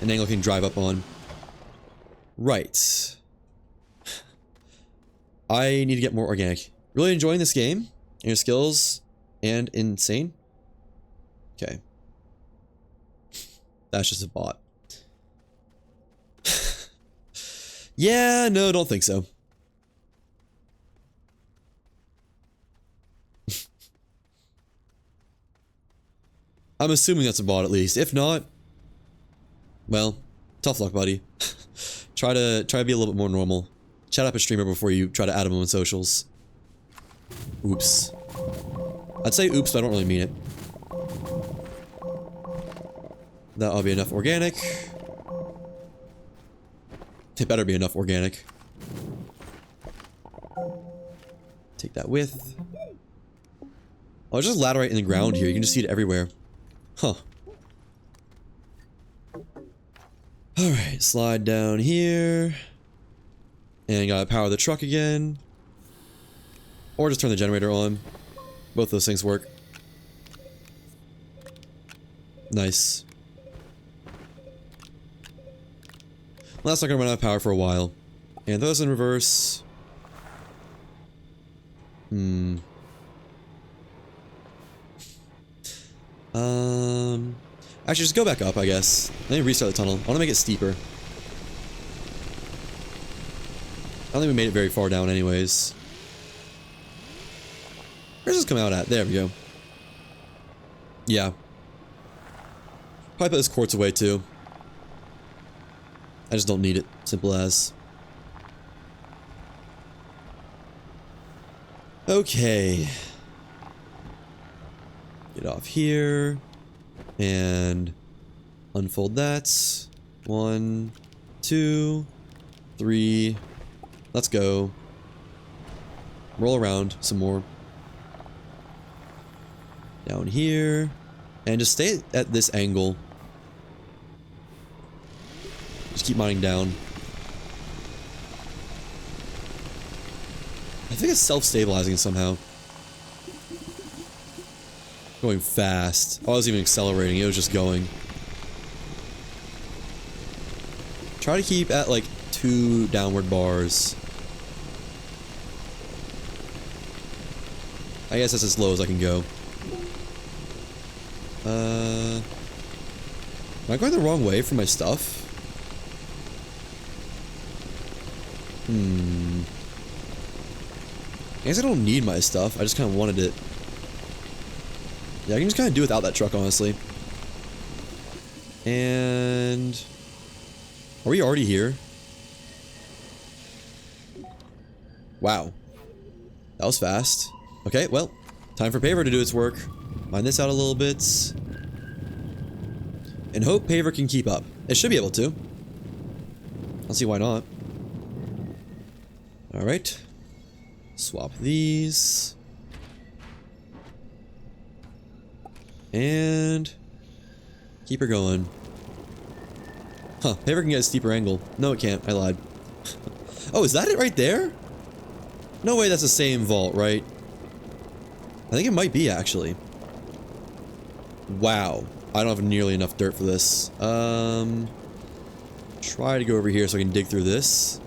An angle I can drive up on. Right. I need to get more organic. Really enjoying this game. Your skills and insane. Okay. That's just a bot. Yeah, no, don't think so. I'm assuming that's a bot at least. If not, well, tough luck, buddy. Try to be a little bit more normal. Chat up a streamer before you try to add him on socials. Oops. I'd say oops, but I don't really mean it. That ought to be enough organic. It better be enough organic. Take that with. Oh, there's just laterite in the ground here. You can just see it everywhere. Huh. Alright, slide down here. And gotta power the truck again. Or just turn the generator on. Both those things work. Nice. Well, that's not gonna run out of power for a while. And throw this in reverse. Actually, just go back up, I guess. Let me restart the tunnel. I want to make it steeper. I don't think we made it very far down anyways. Where's this come out at? There we go. Yeah. Probably put this quartz away too. I just don't need it. Simple as. Okay. Get off here. And unfold that. 1, 2, 3. Let's go. Roll around some more. Down here. And just stay at this angle. Just keep mining down. I think it's self-stabilizing somehow. Going fast. Oh, I wasn't even accelerating, it was just going. Try to keep at like 2 downward bars. I guess that's as low as I can go. Am I going the wrong way for my stuff? I guess I don't need my stuff, I just kind of wanted it. Yeah, I can just kind of do without that truck, honestly. And... are we already here? Wow. That was fast. Okay, well, time for Paver to do its work. Mine this out a little bit. And hope Paver can keep up. It should be able to. I don't see why not. Alright. Swap these. And... keep her going. Huh, Paver can get a steeper angle. No, it can't. I lied. Oh, is that it right there? No way that's the same vault, right? I think it might be, actually. Wow. I don't have nearly enough dirt for this. Try to go over here so I can dig through this.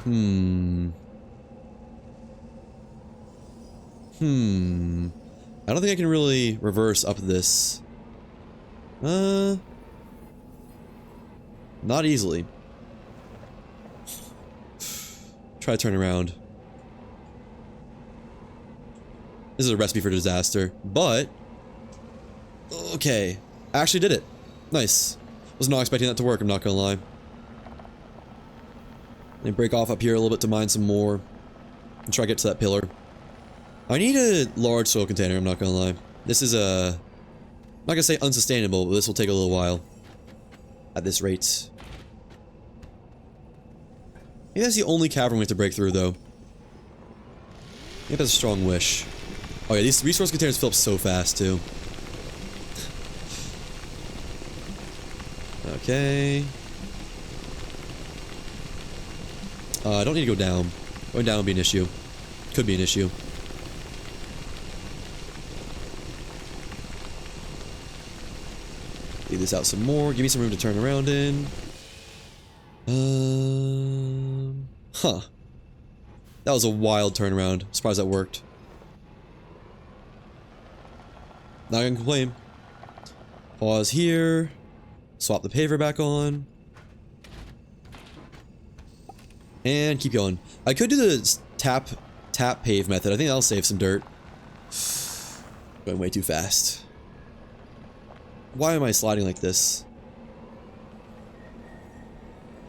I don't think I can really reverse up this. Not easily. Try to turn around. This is a recipe for disaster, but... okay. I actually did it. Nice. Was not expecting that to work, I'm not gonna lie. Let me break off up here a little bit to mine some more. And try to get to that pillar. I need a large soil container, I'm not gonna lie. This is I'm not gonna say unsustainable, but this will take a little while. At this rate. Maybe that's the only cavern we have to break through, though. Maybe that's a strong wish. Oh yeah, these resource containers fill up so fast, too. Okay. I don't need to go down. Going down will be an issue. Could be an issue. Leave this out some more. Give me some room to turn around in. Huh. That was a wild turnaround. Surprised that worked. Not gonna complain. Pause here. Swap the paver back on. And keep going. I could do the tap pave method. I think that'll save some dirt. Going way too fast. Why am I sliding like this?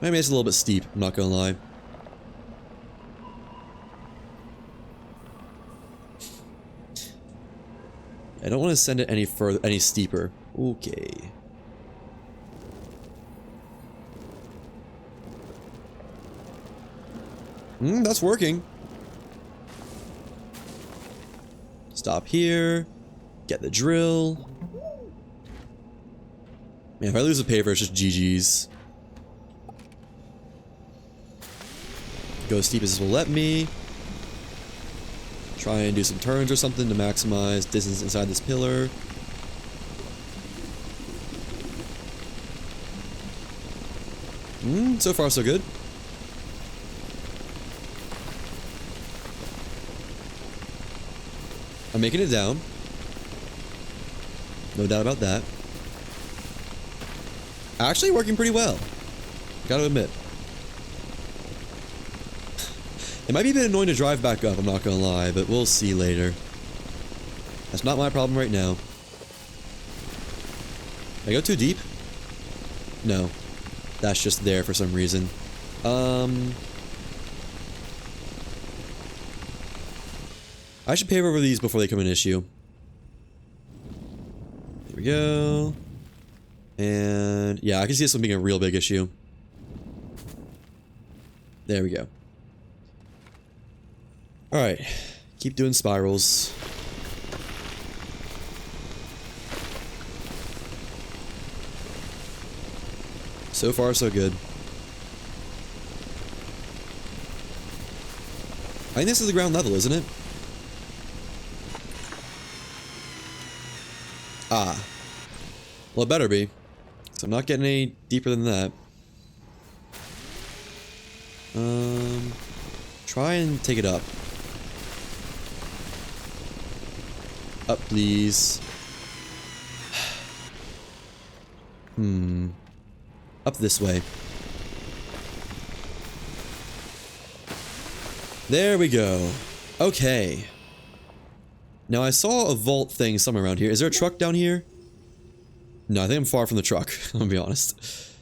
Maybe it's a little bit steep, I'm not gonna lie. I don't want to send it any further, any steeper. Okay. That's working. Stop here. Get the drill. Man, if I lose the paver, it's just GG's. Go as steep as this will let me. Try and do some turns or something to maximize distance inside this pillar. So far so good. I'm making it down. No doubt about that. Actually working pretty well. Gotta admit. It might be a bit annoying to drive back up, I'm not gonna lie, but we'll see later. That's not my problem right now. Did I go too deep? No. That's just there for some reason. I should pave over these before they become an issue. There we go. And yeah, I can see this one being a real big issue. There we go. Alright. Keep doing spirals. So far, so good. I think this is the ground level, isn't it? Ah. Well, it better be. So I'm not getting any deeper than that. Try and take it up. Up, please. Up this way. There we go. Okay. Now I saw a vault thing somewhere around here. Is there a truck down here? No, I think I'm far from the truck, I'll be honest.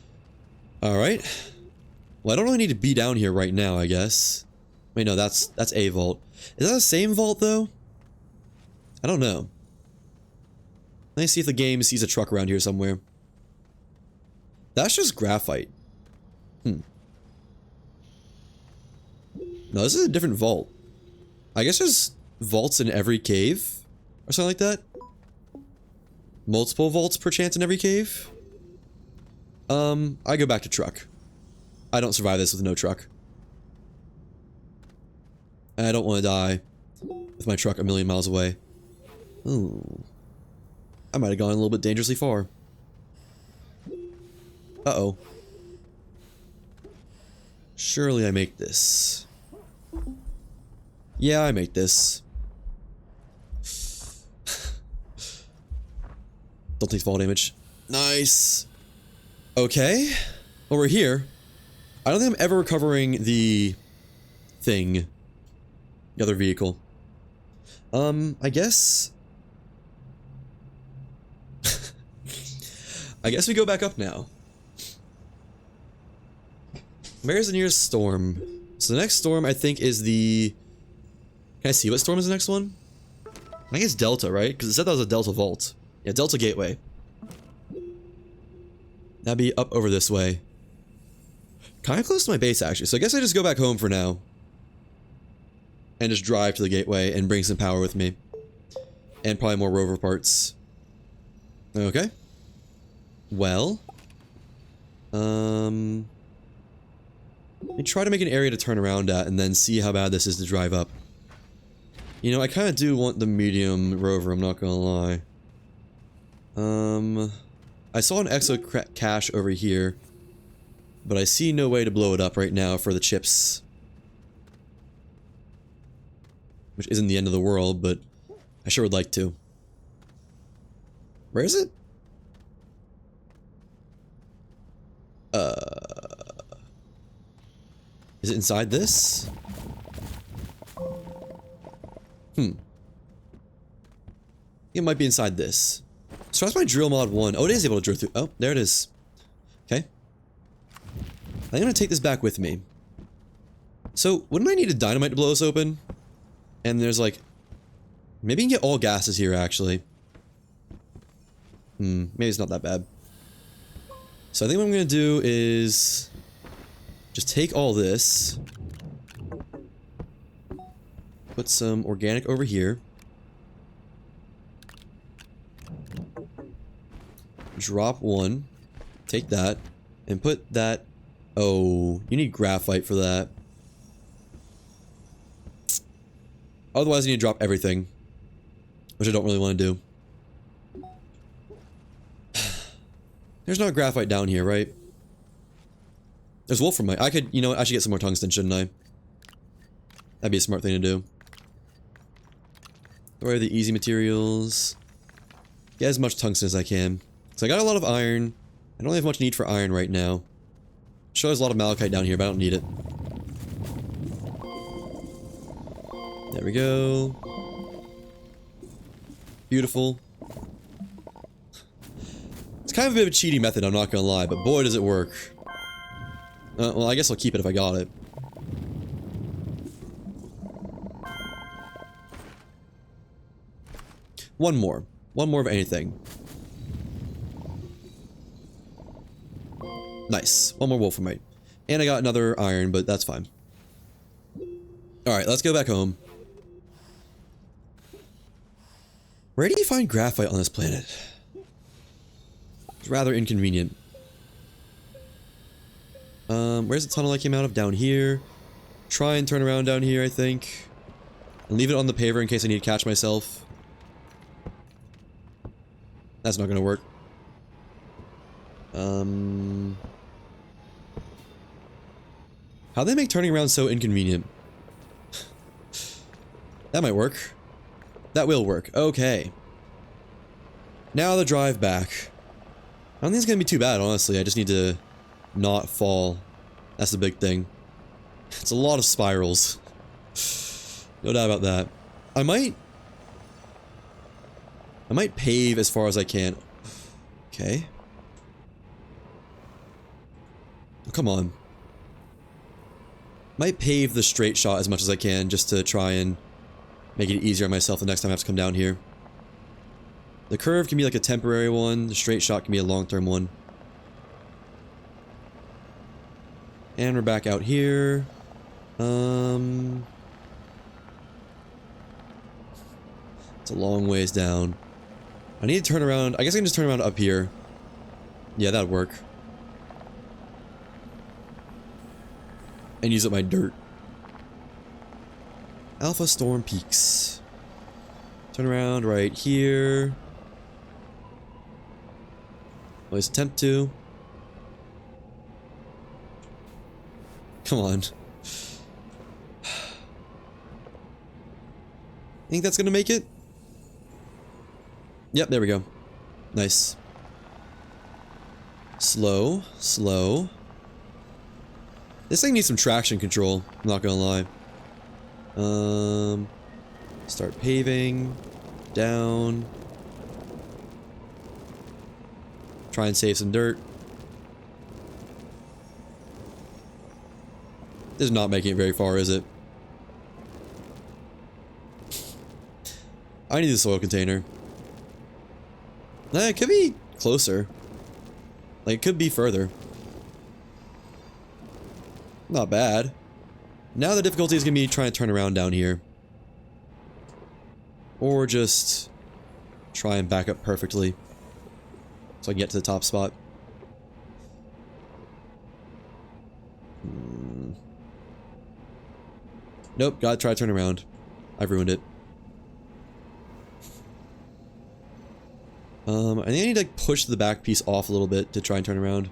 Alright. Well, I don't really need to be down here right now, I guess. Wait, no, that's a vault. Is that the same vault, though? I don't know. Let me see if the game sees a truck around here somewhere. That's just graphite. No, this is a different vault. I guess there's vaults in every cave? Or something like that? Multiple vaults per chance in every cave? I go back to truck. I don't survive this with no truck. I don't want to die with my truck a million miles away. Ooh. I might have gone a little bit dangerously far. Uh-oh. Surely I make this. Yeah, I make this. Don't take fall damage. Nice. Okay. Well, we're here. I don't think I'm ever recovering the thing. The other vehicle. I guess... I guess we go back up now. Where's the nearest storm? So the next storm, I think, is the... Can I see what storm is the next one? I think it's Delta, right? Because it said that was a Delta Vault. Yeah, Delta Gateway. That'd be up over this way. Kind of close to my base, actually. So I guess I just go back home for now. And just drive to the gateway and bring some power with me. And probably more rover parts. Okay. Well. Let me try to make an area to turn around at and then see how bad this is to drive up. You know, I kind of do want the medium rover, I'm not gonna lie. I saw an exo cache over here. But I see no way to blow it up right now for the chips. Which isn't the end of the world, but I sure would like to. Where is it? Is it inside this? It might be inside this. So that's my drill mod 1. Oh, it is able to drill through. Oh, there it is. Okay. I'm gonna take this back with me. So, wouldn't I need a dynamite to blow this open? And there's like... Maybe you can get all gases here, actually. Maybe it's not that bad. So I think what I'm gonna do is just take all this, put some organic over here, drop one, take that, and put that. Oh, you need graphite for that. Otherwise, you need to drop everything, which I don't really want to do. There's no graphite down here, right? There's wolframite. I could, you know what, I should get some more tungsten, shouldn't I? That'd be a smart thing to do. Where are the easy materials? Get as much tungsten as I can. So I got a lot of iron. I don't really have much need for iron right now. Sure, there's a lot of malachite down here, but I don't need it. There we go. Beautiful. It's kind of a bit of a cheating method, I'm not gonna lie, but boy does it work. Well, I guess I'll keep it if I got it. One more. One more of anything. Nice. One more wolframite. And I got another iron, but that's fine. Alright, let's go back home. Where do you find graphite on this planet? It's rather inconvenient. Where's the tunnel I came out of? Down here. Try and turn around down here, I think. And leave it on the paver in case I need to catch myself. That's not gonna work. How do they make turning around so inconvenient? That might work. That will work. Okay. Now the drive back. I don't think it's gonna be too bad, honestly. I just need to not fall. That's the big thing. It's a lot of spirals. No doubt about that. I might pave as far as I can. Okay. Oh, come on. Might pave the straight shot as much as I can just to try and make it easier on myself the next time I have to come down here. The curve can be like a temporary one. The straight shot can be a long-term one. And we're back out here. It's a long ways down. I need to turn around. I guess I can just turn around up here. Yeah, that'd work. And use up my dirt. Alpha Storm Peaks. Turn around right here. Always attempt to. Come on. Think that's gonna make it? Yep, there we go. Nice. Slow, slow. This thing needs some traction control, I'm not gonna lie. Start paving. Down. Try and save some dirt. This is not making it very far, is it? I need the soil container. It could be closer. Like, it could be further. Not bad. Now the difficulty is going to be trying to turn around down here. Or just try and back up perfectly. So I can get to the top spot. Nope, gotta try to turn around. I've ruined it. I think I need to like, push the back piece off a little bit to try and turn around.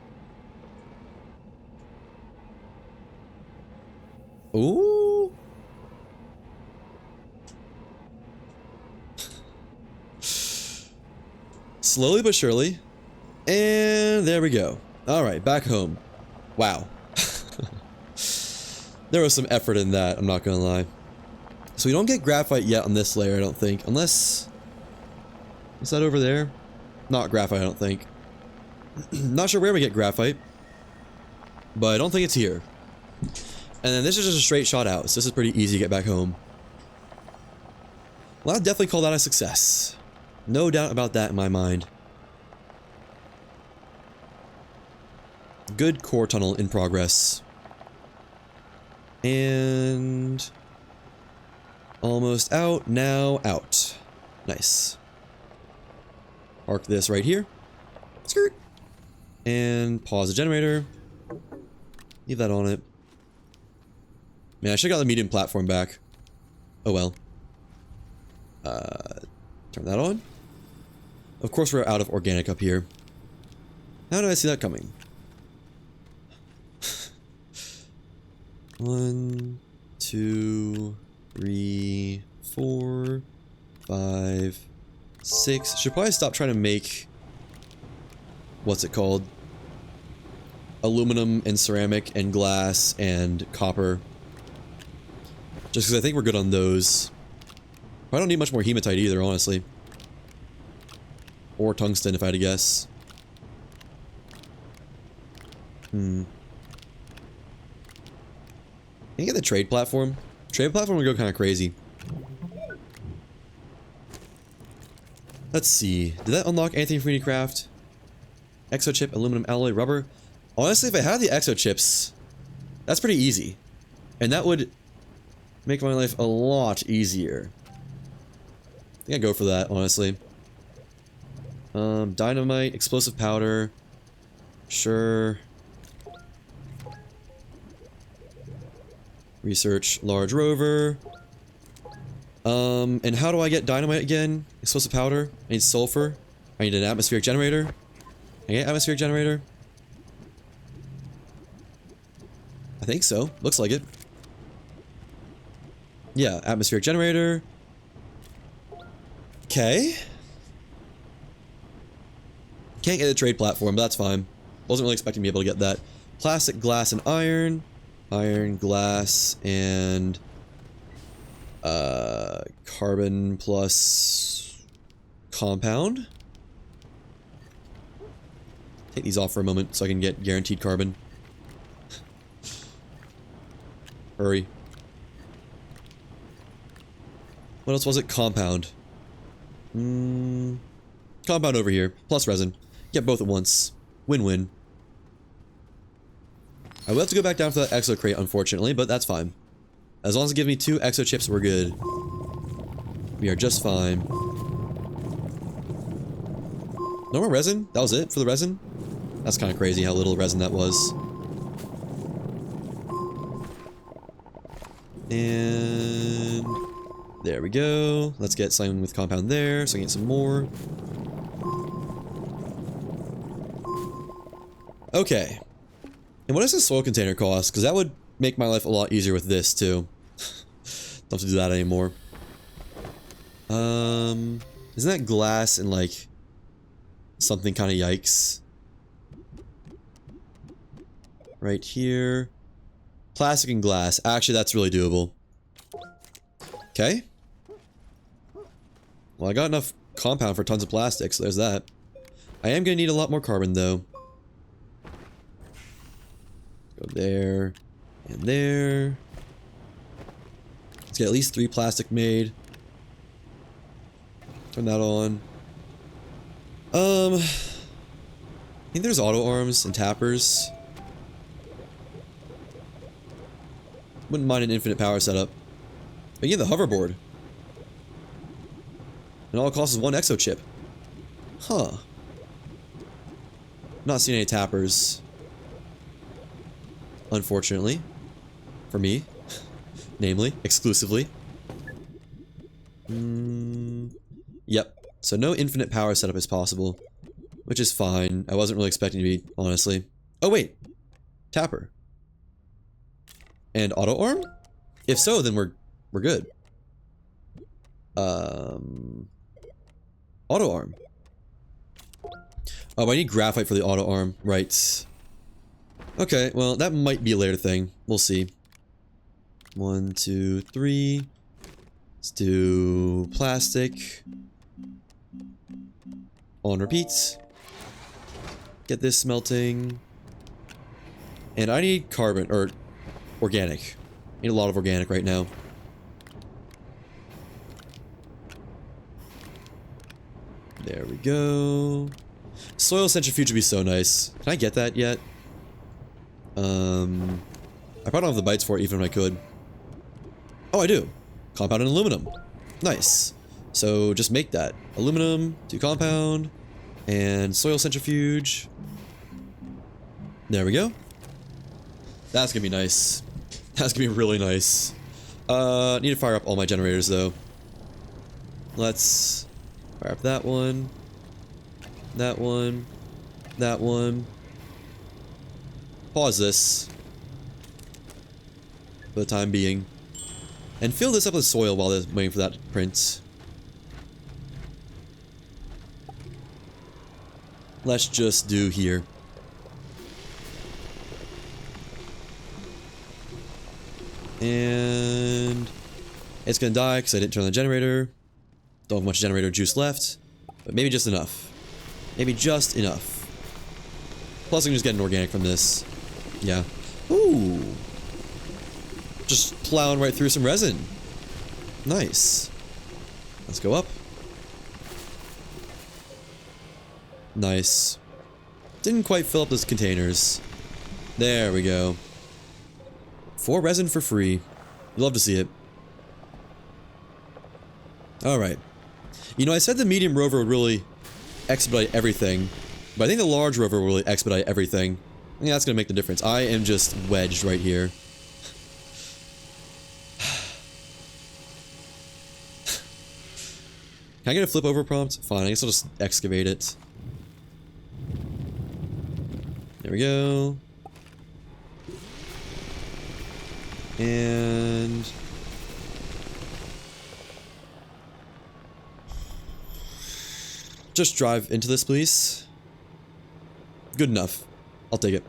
Ooh. Slowly but surely. And there we go. Alright, back home. Wow. There was some effort in that, I'm not gonna lie. So we don't get graphite yet on this layer, I don't think. Unless... Is that over there? Not graphite, I don't think. Not sure where we get graphite. But I don't think it's here. And then this is just a straight shot out, so this is pretty easy to get back home. Well, I'd definitely call that a success. No doubt about that in my mind. Good core tunnel in progress. And almost out, now out. Nice. Park this right here. Skirt. And pause the generator. Leave that on it. Man, I should've got the medium platform back. Oh well. Turn that on. Of course we're out of organic up here. How did I see that coming? 1, 2, 3, 4, 5, 6. Should probably stop trying to make... what's it called? Aluminum and ceramic and glass and copper. Just because I think we're good on those. I don't need much more hematite either, honestly. Or tungsten, if I had to guess. Can you get the trade platform? Trade platform would go kind of crazy. Let's see. Did that unlock anything for me to craft? Exochip, aluminum alloy, rubber. Honestly, if I had the exochips, that's pretty easy. And that would make my life a lot easier. I think I'd go for that, honestly. Dynamite, explosive powder. Sure. Research large rover. And how do I get dynamite again? Explosive powder. I need sulfur. I need an atmospheric generator. Can I get atmospheric generator? I think so. Looks like it. Yeah, atmospheric generator. Okay. Can't get the trade platform, but that's fine. Wasn't really expecting to be able to get that. Plastic, glass, and iron. Iron, glass, and... carbon plus... compound. Take these off for a moment so I can get guaranteed carbon. Hurry. What else was it? Compound. Compound over here. Plus resin. Get both at once. Win-win. I will have to go back down for that exo crate, unfortunately, but that's fine. As long as it gives me 2 exo chips, we're good. We are just fine. No more resin? That was it for the resin? That's kind of crazy how little resin that was. And... there we go. Let's get something with compound there, so I can get some more. Okay. And what does this soil container cost? Because that would make my life a lot easier with this, too. Don't have to do that anymore. Isn't that glass and, like, something kind of yikes? Right here. Plastic and glass. Actually, that's really doable. Okay. Well, I got enough compound for tons of plastic, so there's that. I am going to need a lot more carbon, though. Go there. And there. Let's get at least 3 plastic made. Turn that on. I think there's auto arms and tappers. Wouldn't mind an infinite power setup. Again, the hoverboard. And all it costs is 1 exo chip. Huh. Not seeing any tappers. Unfortunately. For me. Namely, exclusively. Yep. So no infinite power setup is possible. Which is fine. I wasn't really expecting to be, honestly. Oh, wait. Tapper. And auto arm? If so, then we're good. Auto arm. Oh, I need graphite for the auto arm. Right. Okay, well, that might be a later thing. We'll see. 1, 2, 3. Let's do plastic. On repeat. Get this smelting. And I need carbon, or organic. I need a lot of organic right now. There we go. Soil centrifuge would be so nice. Can I get that yet? I probably don't have the bites for it even if I could. Oh, I do. Compound and aluminum. Nice. So just make that. Aluminum, do compound, and soil centrifuge. There we go. That's gonna be nice. That's gonna be really nice. Need to fire up all my generators though. Let's fire up that one. That one. That one. Pause this. For the time being. And fill this up with soil while they're waiting for that to print. Let's just do here. And it's gonna die because I didn't turn on the generator. Don't have much generator juice left, but maybe just enough. Maybe just enough. Plus, I can just get an organic from this. Yeah. Ooh. Just plowing right through some resin. Nice. Let's go up. Nice. Didn't quite fill up those containers. There we go. 4 resin for free. You love to see it. Alright. You know, I said the medium rover would really expedite everything, but I think the large rover will really expedite everything. I think that's going to make the difference. I am just wedged right here. Can I get a flip over prompt? Fine, I guess I'll just excavate it. There we go. And just drive into this, please. Good enough. I'll take it.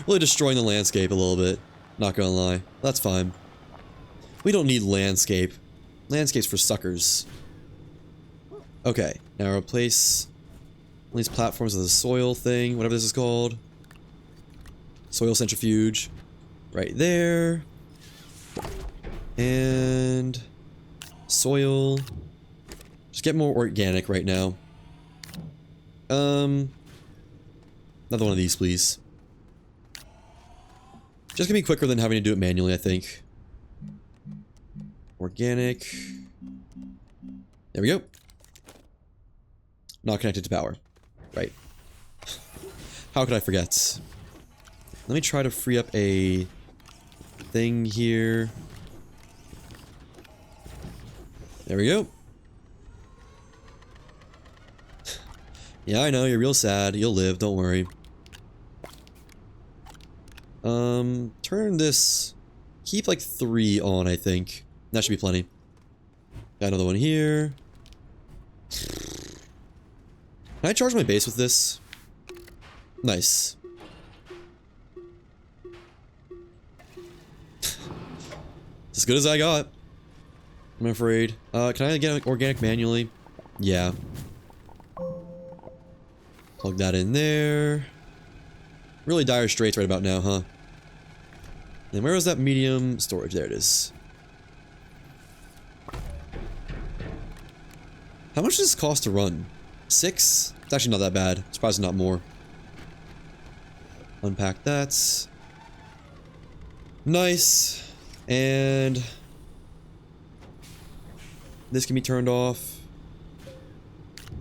Really destroying the landscape a little bit. Not gonna lie. That's fine. We don't need landscape. Landscape's for suckers. Okay, now replace all these platforms with a soil thing, whatever this is called. Soil centrifuge. Right there. And soil. Just get more organic right now. Another one of these, please. Just gonna be quicker than having to do it manually, I think. Organic. There we go. Not connected to power. Right. How could I forget? Let me try to free up a thing here. There we go. Yeah, I know, you're real sad. You'll live, don't worry. Turn this... Keep like 3 on, I think. That should be plenty. Got another one here. Can I charge my base with this? Nice. As good as I got. I'm afraid. Can I get organic manually? Yeah. Plug that in there. Really dire straits right about now, huh? And where was that medium storage? There it is. How much does this cost to run? 6? It's actually not that bad. Surprised not more. Unpack that. Nice. And this can be turned off.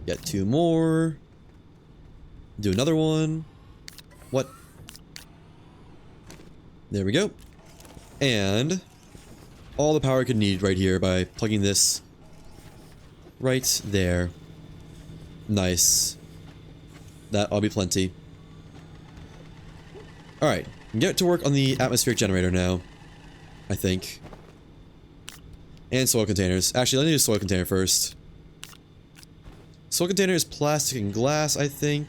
Get 2 more. Do another one. What? There we go. And all the power I could need right here by plugging this right there. Nice. That ought to be plenty. Alright, get to work on the atmospheric generator now. I think. And soil containers. Actually, let me do soil container first. Soil container is plastic and glass, I think.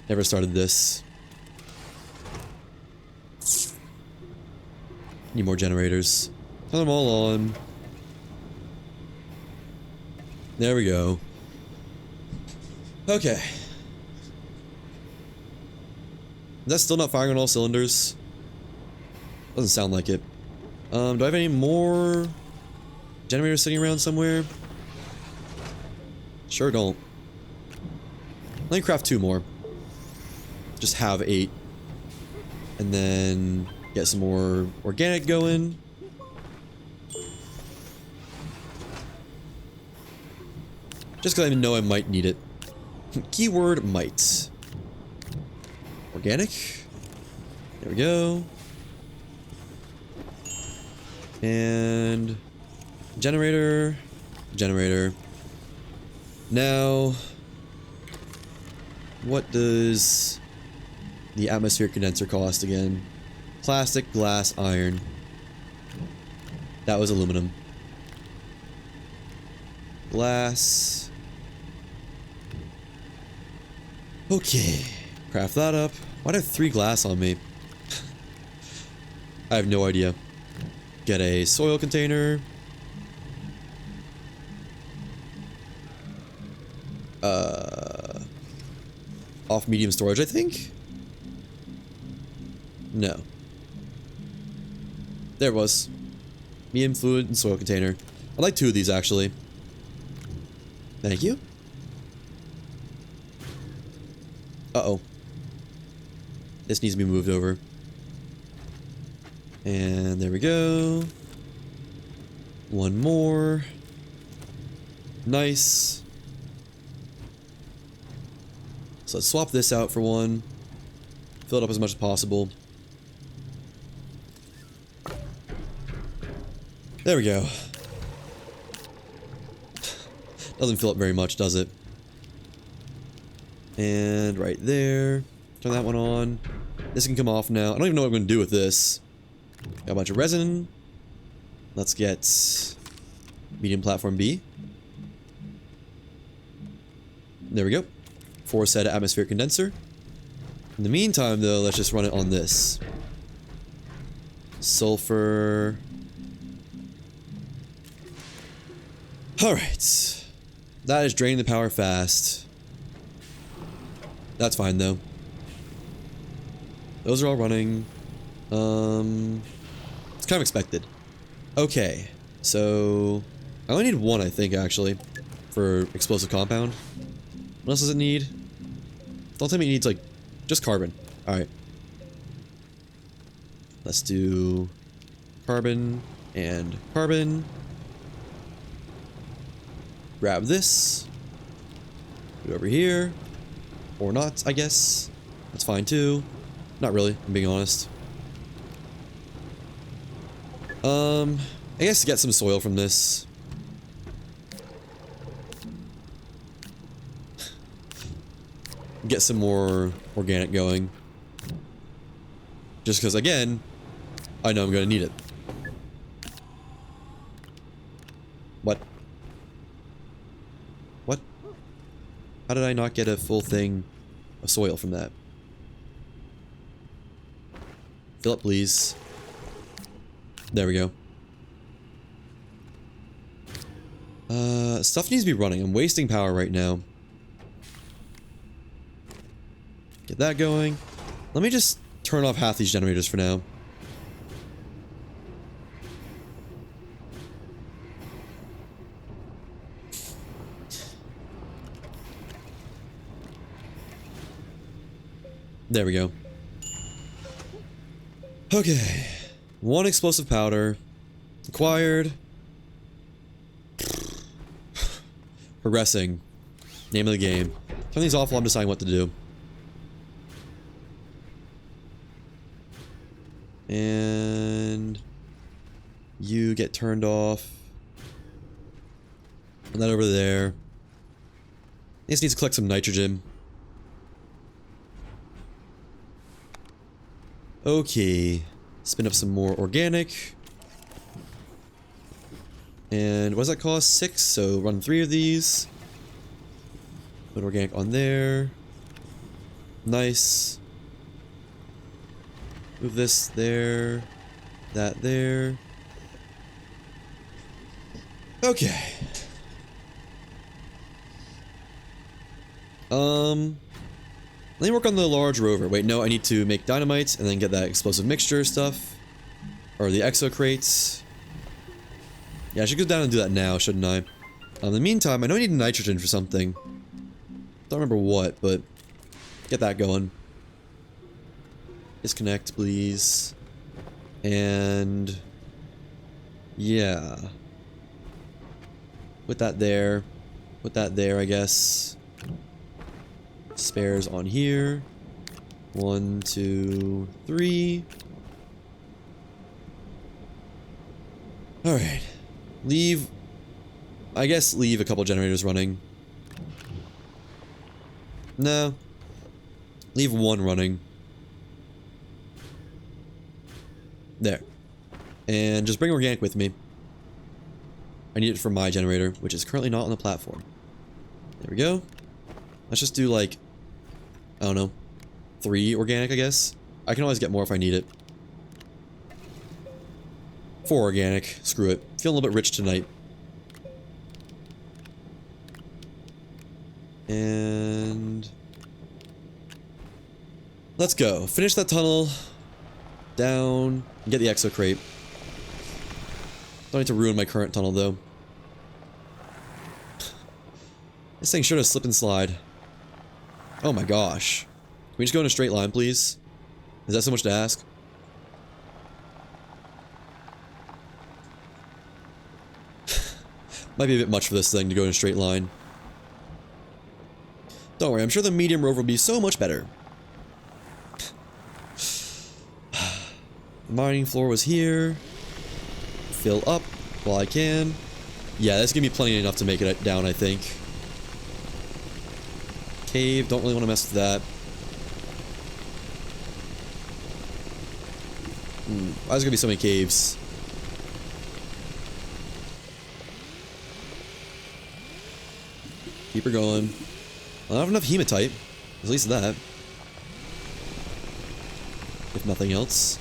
Never started this. Need more generators. Turn them all on. There we go. Okay. Is that still not firing on all cylinders? Doesn't sound like it. Do I have any more generators sitting around somewhere? Sure don't. Let me craft 2 more. just have 8. And then get some more organic going. Just because I know I might need it. Keyword might. Organic. There we go. And generator. Generator. Now, what does the atmospheric condenser cost again? Plastic, glass, iron. That was aluminum. Glass. Okay. Craft that up. Why do I have 3 glass on me? I have no idea. Get a soil container. Off medium storage, I think? No. There it was. Medium fluid and soil container. I'd like 2 of these, actually. Thank you. Uh-oh. This needs to be moved over. And there we go. 1 more. Nice. So let's swap this out for 1. Fill it up as much as possible. There we go. Doesn't fill up very much, does it? And right there. Turn that one on. This can come off now. I don't even know what I'm going to do with this. Got a bunch of resin. Let's get medium platform B. There we go. 4 set of atmospheric condenser. In the meantime, though, let's just run it on this. Sulfur. Alright. That is draining the power fast. That's fine, though. Those are all running. It's kind of expected. Okay. So, I only need 1, I think, actually, for explosive compound. What else does it need? Don't tell me it needs, like, just carbon. Alright. Let's do carbon and carbon. Grab this. Put it over here. Or not, I guess. That's fine, too. Not really, I'm being honest. I guess get some soil from this. Get some more organic going. Just because, again, I know I'm going to need it. What? What? How did I not get a full thing of soil from that? Fill up, please. There we go. Stuff needs to be running. I'm wasting power right now. Get that going. Let me just turn off half these generators for now. There we go. Okay. 1 explosive powder. Acquired. Progressing. Name of the game. Turn these off while I'm deciding what to do. And you get turned off. And that over there. He just needs to collect some nitrogen. Okay. Spin up some more organic. And what does that cost? 6, so run 3 of these. Put organic on there. Nice. Move this there. That there. Okay. Let me work on the large rover. Wait, no, I need to make dynamite and then get that explosive mixture stuff. Or the exo crates. Yeah, I should go down and do that now, shouldn't I? In the meantime, I know I need nitrogen for something. Don't remember what, but get that going. Disconnect, please. And yeah. Put that there. Put that there, I guess. Spares on here. 1, 2, 3. Alright. Leave. I guess leave a couple generators running. No. Leave one running. There. And just bring organic with me. I need it for my generator, which is currently not on the platform. There we go. Let's just do like, I don't know, 3 organic, I guess. I can always get more if I need it. 4 organic. Screw it. Feeling a little bit rich tonight. And let's go. Finish that tunnel. Down. And get the exo crate. Don't need to ruin my current tunnel though. This thing's sure to slip and slide. Oh my gosh. Can we just go in a straight line, please? Is that so much to ask? Might be a bit much for this thing to go in a straight line. Don't worry, I'm sure the medium rover will be so much better. The mining floor was here. Fill up while I can. Yeah, that's gonna be plenty enough to make it down, I think. Cave, don't really want to mess with that. Why is there gonna be so many caves? Keep her going. I don't have enough hematite. At least that. If nothing else.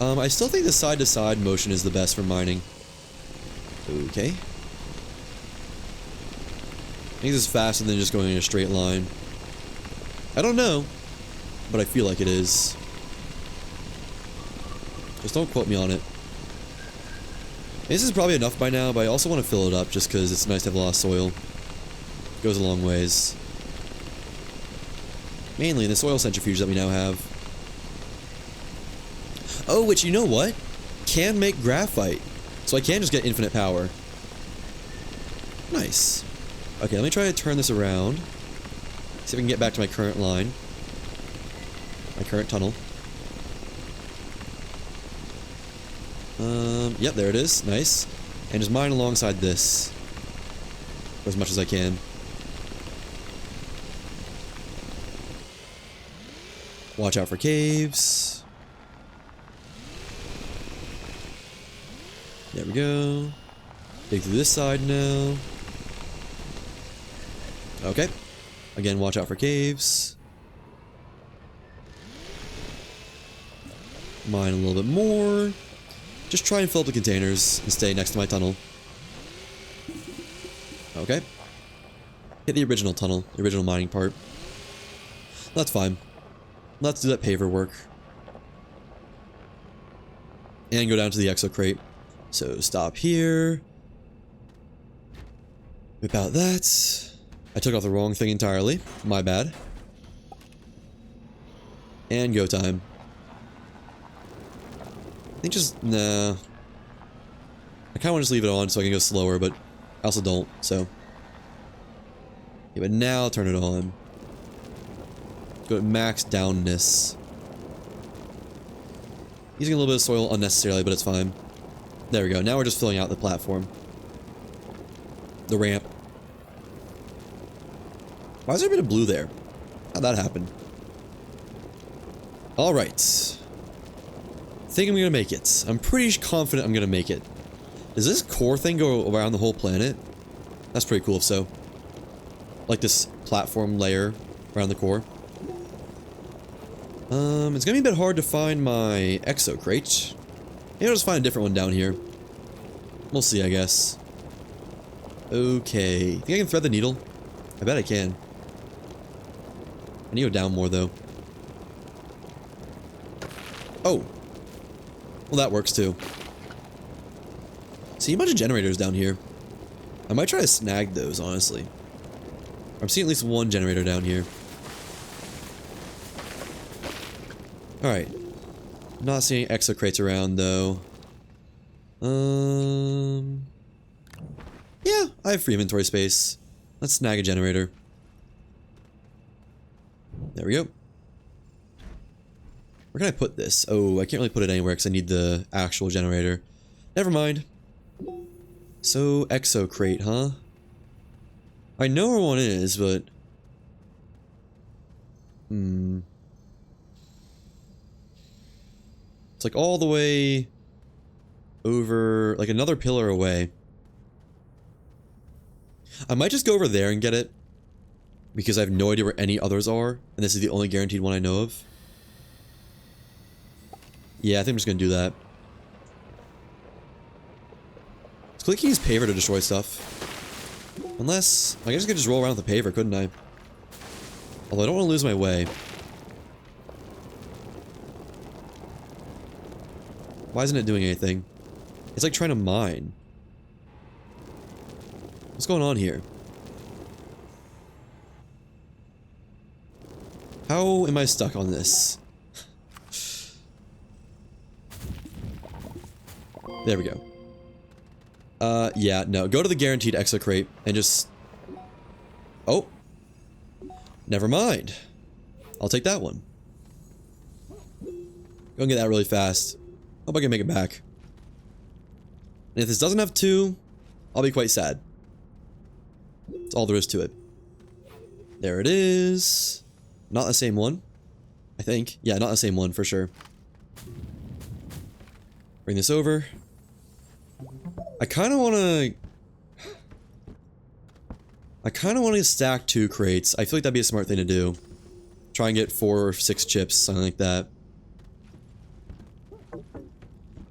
I still think the side-to-side motion is the best for mining. Okay. I think this is faster than just going in a straight line. I don't know, but I feel like it is. Just don't quote me on it. This is probably enough by now, but I also want to fill it up just because it's nice to have a lot of soil. It goes a long ways. Mainly in the soil centrifuge that we now have. Oh, which, you know what? Can make graphite. So I can just get infinite power. Nice. Okay, let me try to turn this around. See if I can get back to my current line. My current tunnel. Yep, there it is. Nice. And just mine alongside this. For as much as I can. Watch out for caves. There we go. Dig through this side now. Okay. Again, watch out for caves. Mine a little bit more. Just try and fill up the containers and stay next to my tunnel. Okay. Hit the original tunnel, the original mining part. That's fine. Let's do that paver work. And go down to the exo crate. So stop here. Whip out that. I took off the wrong thing entirely. My bad. And go time. I think just, nah. I kinda wanna just leave it on so I can go slower, but I also don't, so. Yeah, but now I'll turn it on. Go at max downness. Using a little bit of soil unnecessarily, but it's fine. There we go. Now we're just filling out the platform. The ramp. Why is there a bit of blue there? How'd that happen? Alright. Think I'm gonna make it. I'm pretty confident I'm gonna make it. Does this core thing go around the whole planet? That's pretty cool if so. Like this platform layer around the core. It's gonna be a bit hard to find my exo crate. Maybe I'll just find a different one down here. We'll see, I guess. Okay. Think I can thread the needle? I bet I can. I need to go down more, though. Oh. Well, that works, too. See a bunch of generators down here. I might try to snag those, honestly. I'm seeing at least one generator down here. Alright. Not seeing exo crates around though. Yeah, I have free inventory space. Let's snag a generator. There we go. Where can I put this? Oh, I can't really put it anywhere because I need the actual generator. Never mind. So, exo crate, huh? I know where one is, but... It's like all the way over, like another pillar away. I might just go over there and get it, because I have no idea where any others are, and this is the only guaranteed one I know of. Yeah, I think I'm just gonna do that. Let's click use paver to destroy stuff. Unless, I guess I could just roll around with the paver, couldn't I? Although I don't want to lose my way. Why isn't it doing anything? It's like trying to mine. What's going on here? How am I stuck on this? There we go. Yeah, no. Go to the guaranteed exo crate and just... Oh. Never mind. I'll take that one. Go and get that really fast. Hope I can make it back. And if this doesn't have 2, I'll be quite sad. That's all there is to it. There it is. Not the same one, I think. Yeah, not the same one for sure. Bring this over. I kind of want to stack 2 crates. I feel like that'd be a smart thing to do. Try and get 4 or 6 chips, something like that.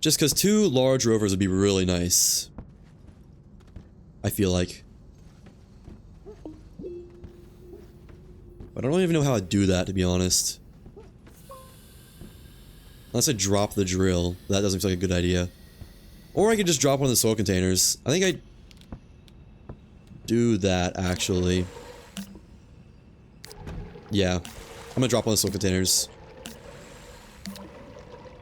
Just because 2 large rovers would be really nice. I feel like. But I don't even know how I'd do that, to be honest. Unless I drop the drill. That doesn't feel like a good idea. Or I could just drop one of the soil containers. I think I'd do that, actually. Yeah. I'm gonna drop one of the soil containers.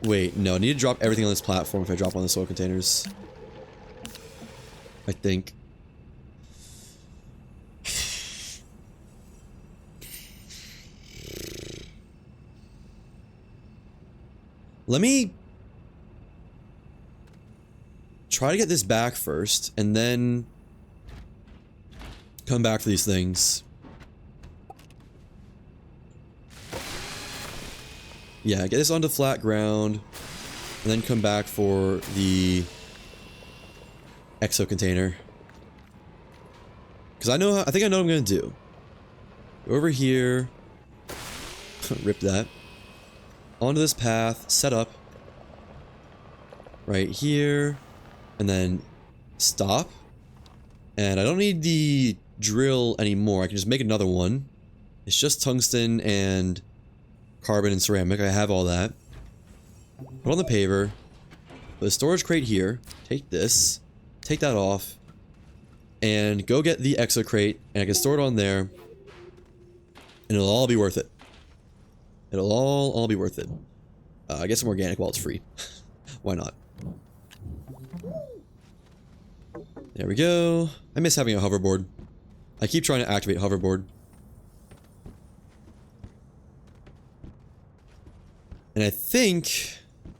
Wait, no. I need to drop everything on this platform if I drop one of the soil containers. I think. Let me try to get this back first, and then come back for these things. Yeah, get this onto flat ground, and then come back for the exo container. Because I think I know what I'm gonna do. Go over here. Rip that. Onto this path, set up. Right here. And then stop. And I don't need the drill anymore. I can just make another one. It's just tungsten and carbon and ceramic. I have all that. Put on the paver. Put a storage crate here. Take this. Take that off. And go get the exo crate. And I can store it on there. And it'll all be worth it. It'll all be worth it. Get some organic while it's free. Why not? There we go. I miss having a hoverboard. I keep trying to activate hoverboard. And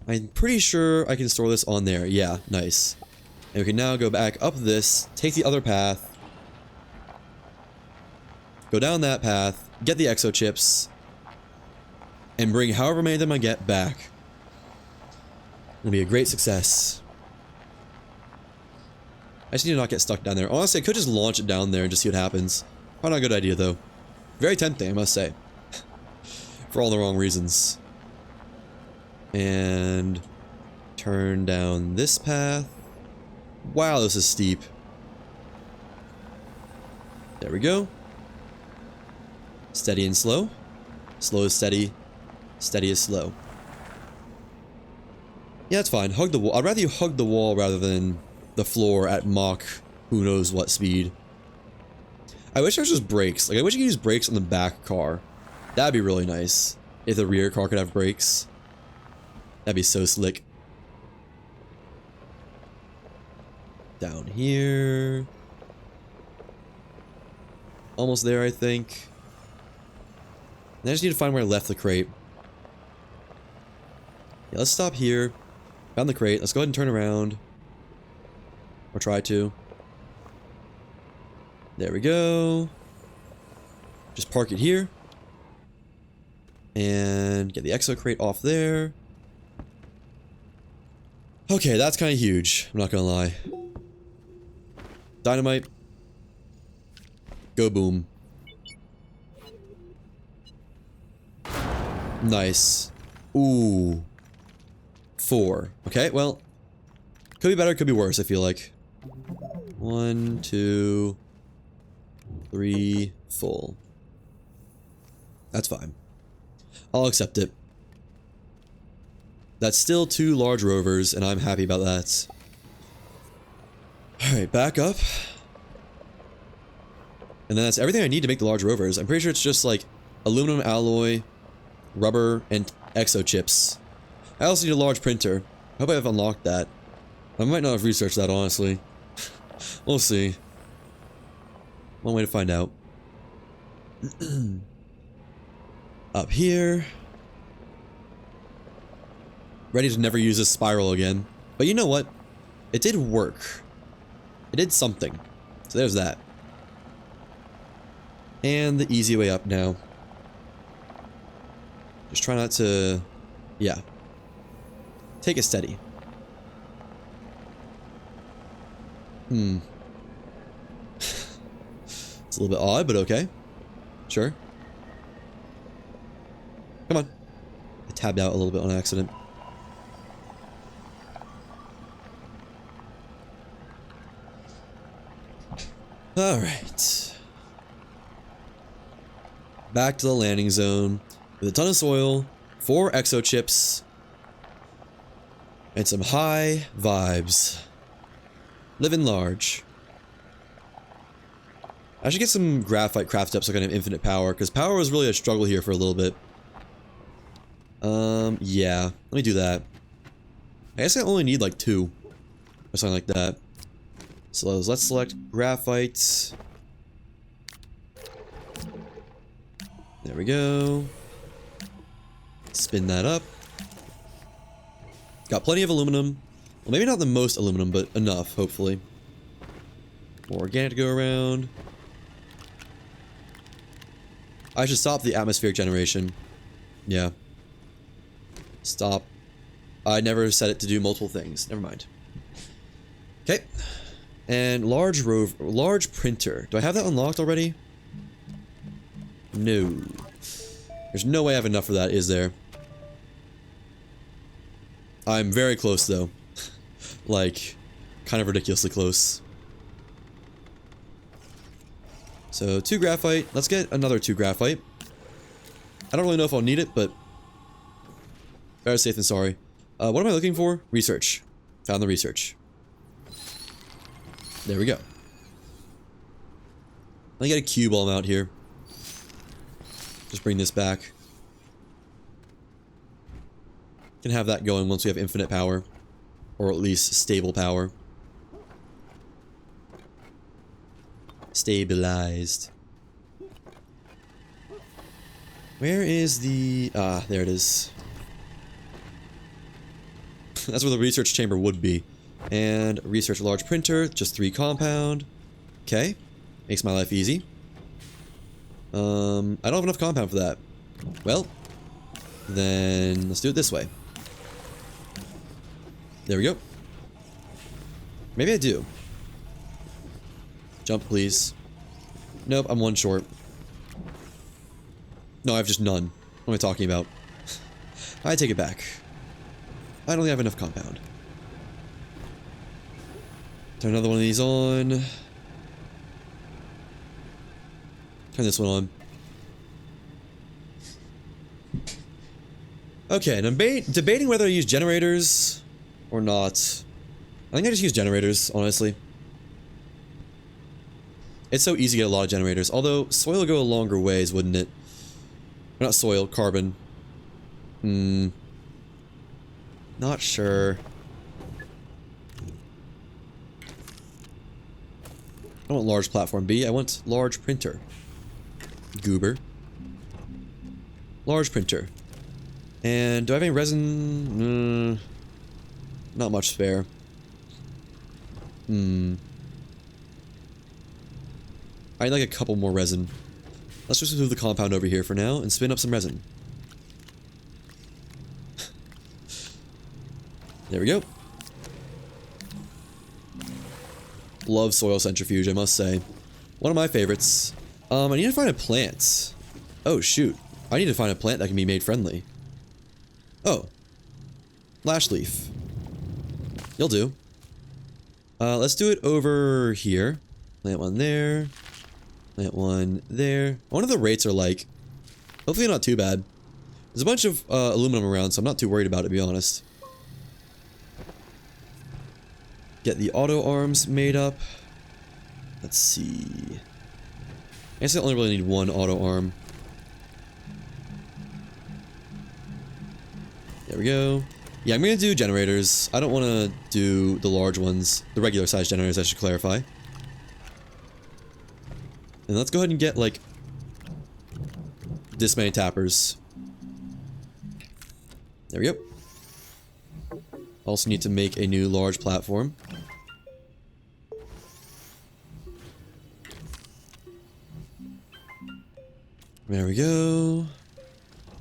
I'm pretty sure I can store this on there. Yeah, nice. And we can now go back up this, take the other path, go down that path, get the exo chips, and bring however many of them I get back. It'll be a great success. I just need to not get stuck down there. Honestly, I could just launch it down there and just see what happens. Probably not a good idea, though. Very tempting, I must say. For all the wrong reasons. And turn down this path. Wow, this is steep. There we go. Steady and slow. Slow is steady. Steady is slow. Yeah, it's fine. Hug the wall. I'd rather you hug the wall rather than the floor at Mach who knows what speed. I wish there was just brakes. Like, I wish you could use brakes on the back car. That'd be really nice. If the rear car could have brakes. That'd be so slick. Down here. Almost there, I think. And I just need to find where I left the crate. Yeah, let's stop here. Found the crate. Let's go ahead and turn around. Or try to. There we go. Just park it here. And get the exo crate off there. Okay, that's kind of huge. I'm not gonna lie. Dynamite. Go boom. Nice. Ooh. 4. Okay, well. Could be better, could be worse, I feel like. 1, 2, 3, full. That's fine. I'll accept it. That's still 2 large rovers, and I'm happy about that. Alright, back up. And then that's everything I need to make the large rovers. I'm pretty sure it's just like aluminum alloy, rubber, and exo chips. I also need a large printer. I hope I have unlocked that. I might not have researched that, honestly. We'll see. One way to find out. Up here. Ready to never use this spiral again. But you know what? It did work. It did something. So there's that. And the easy way up now. Just try not to... Yeah. Take it steady. It's a little bit odd, but okay. Sure. Come on. I tabbed out a little bit on accident. Alright. Back to the landing zone with a ton of soil, 4 exo chips, and some high vibes. Living large. I should get some graphite crafted up so I can have infinite power, because power was really a struggle here for a little bit. Yeah. Let me do that. I guess I only need like 2. Or something like that. So let's select graphite. There we go. Spin that up. Got plenty of aluminum. Well, maybe not the most aluminum, but enough, hopefully. More organic to go around. I should stop the atmospheric generation. Yeah. Stop. I never set it to do multiple things. Never mind. Okay. And large printer. Do I have that unlocked already? No. There's no way I have enough for that, is there? I'm very close, though. Like, kind of ridiculously close. So, 2 graphite. Let's get another 2 graphite. I don't really know if I'll need it, but... better safe than sorry. What am I looking for? Research. Found the research. There we go. Let me get a cue ball out here. Just bring this back. Can have that going once we have infinite power. Or at least stable power. Stabilized. Where is the... ah, there it is. That's where the research chamber would be. And research large printer, just 3 compound. Okay. Makes my life easy. I don't have enough compound for that. Well, then let's do it this way. There we go. Maybe I do. Jump, please. Nope, I'm 1 short. No, I have just none. What am I talking about? I take it back. I don't have enough compound. Turn another one of these on. Turn this one on. Okay, and I'm debating whether I use generators or not. I think I just use generators, honestly. It's so easy to get a lot of generators. Although, soil would go a longer ways, wouldn't it? Not soil, carbon. Not sure. I don't want large platform B, I want large printer. Goober. Large printer. And do I have any resin? Not much spare. I need like a couple more resin. Let's just move the compound over here for now and spin up some resin. There we go. Love soil centrifuge, I must say. One of my favorites. I need to find a plant. Oh, shoot. I need to find a plant that can be made friendly. Oh. Lash leaf. You'll do. Let's do it over here. Plant one there. Plant one there. I wonder what the rates are like. Hopefully not too bad. There's a bunch of aluminum around, so I'm not too worried about it, to be honest. Get the auto arms made up. Let's see. I guess I only really need one auto arm. There we go. Yeah, I'm gonna do generators. I don't want to do the large ones. The regular size generators, I should clarify. And let's go ahead and get, like, this many tappers. There we go. Also need to make a new large platform. There we go.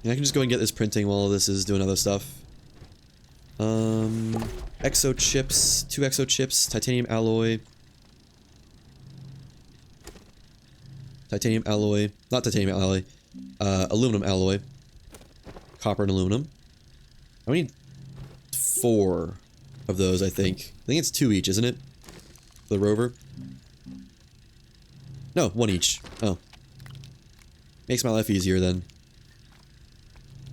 And I can just go and get this printing while this is doing other stuff. Exo chips, 2 exo chips, titanium alloy. Titanium alloy, not titanium alloy, aluminum alloy. Copper and aluminum. I need 4 of those, I think. I think it's 2 each, isn't it? For the rover. No, 1 each. Oh. Makes my life easier then.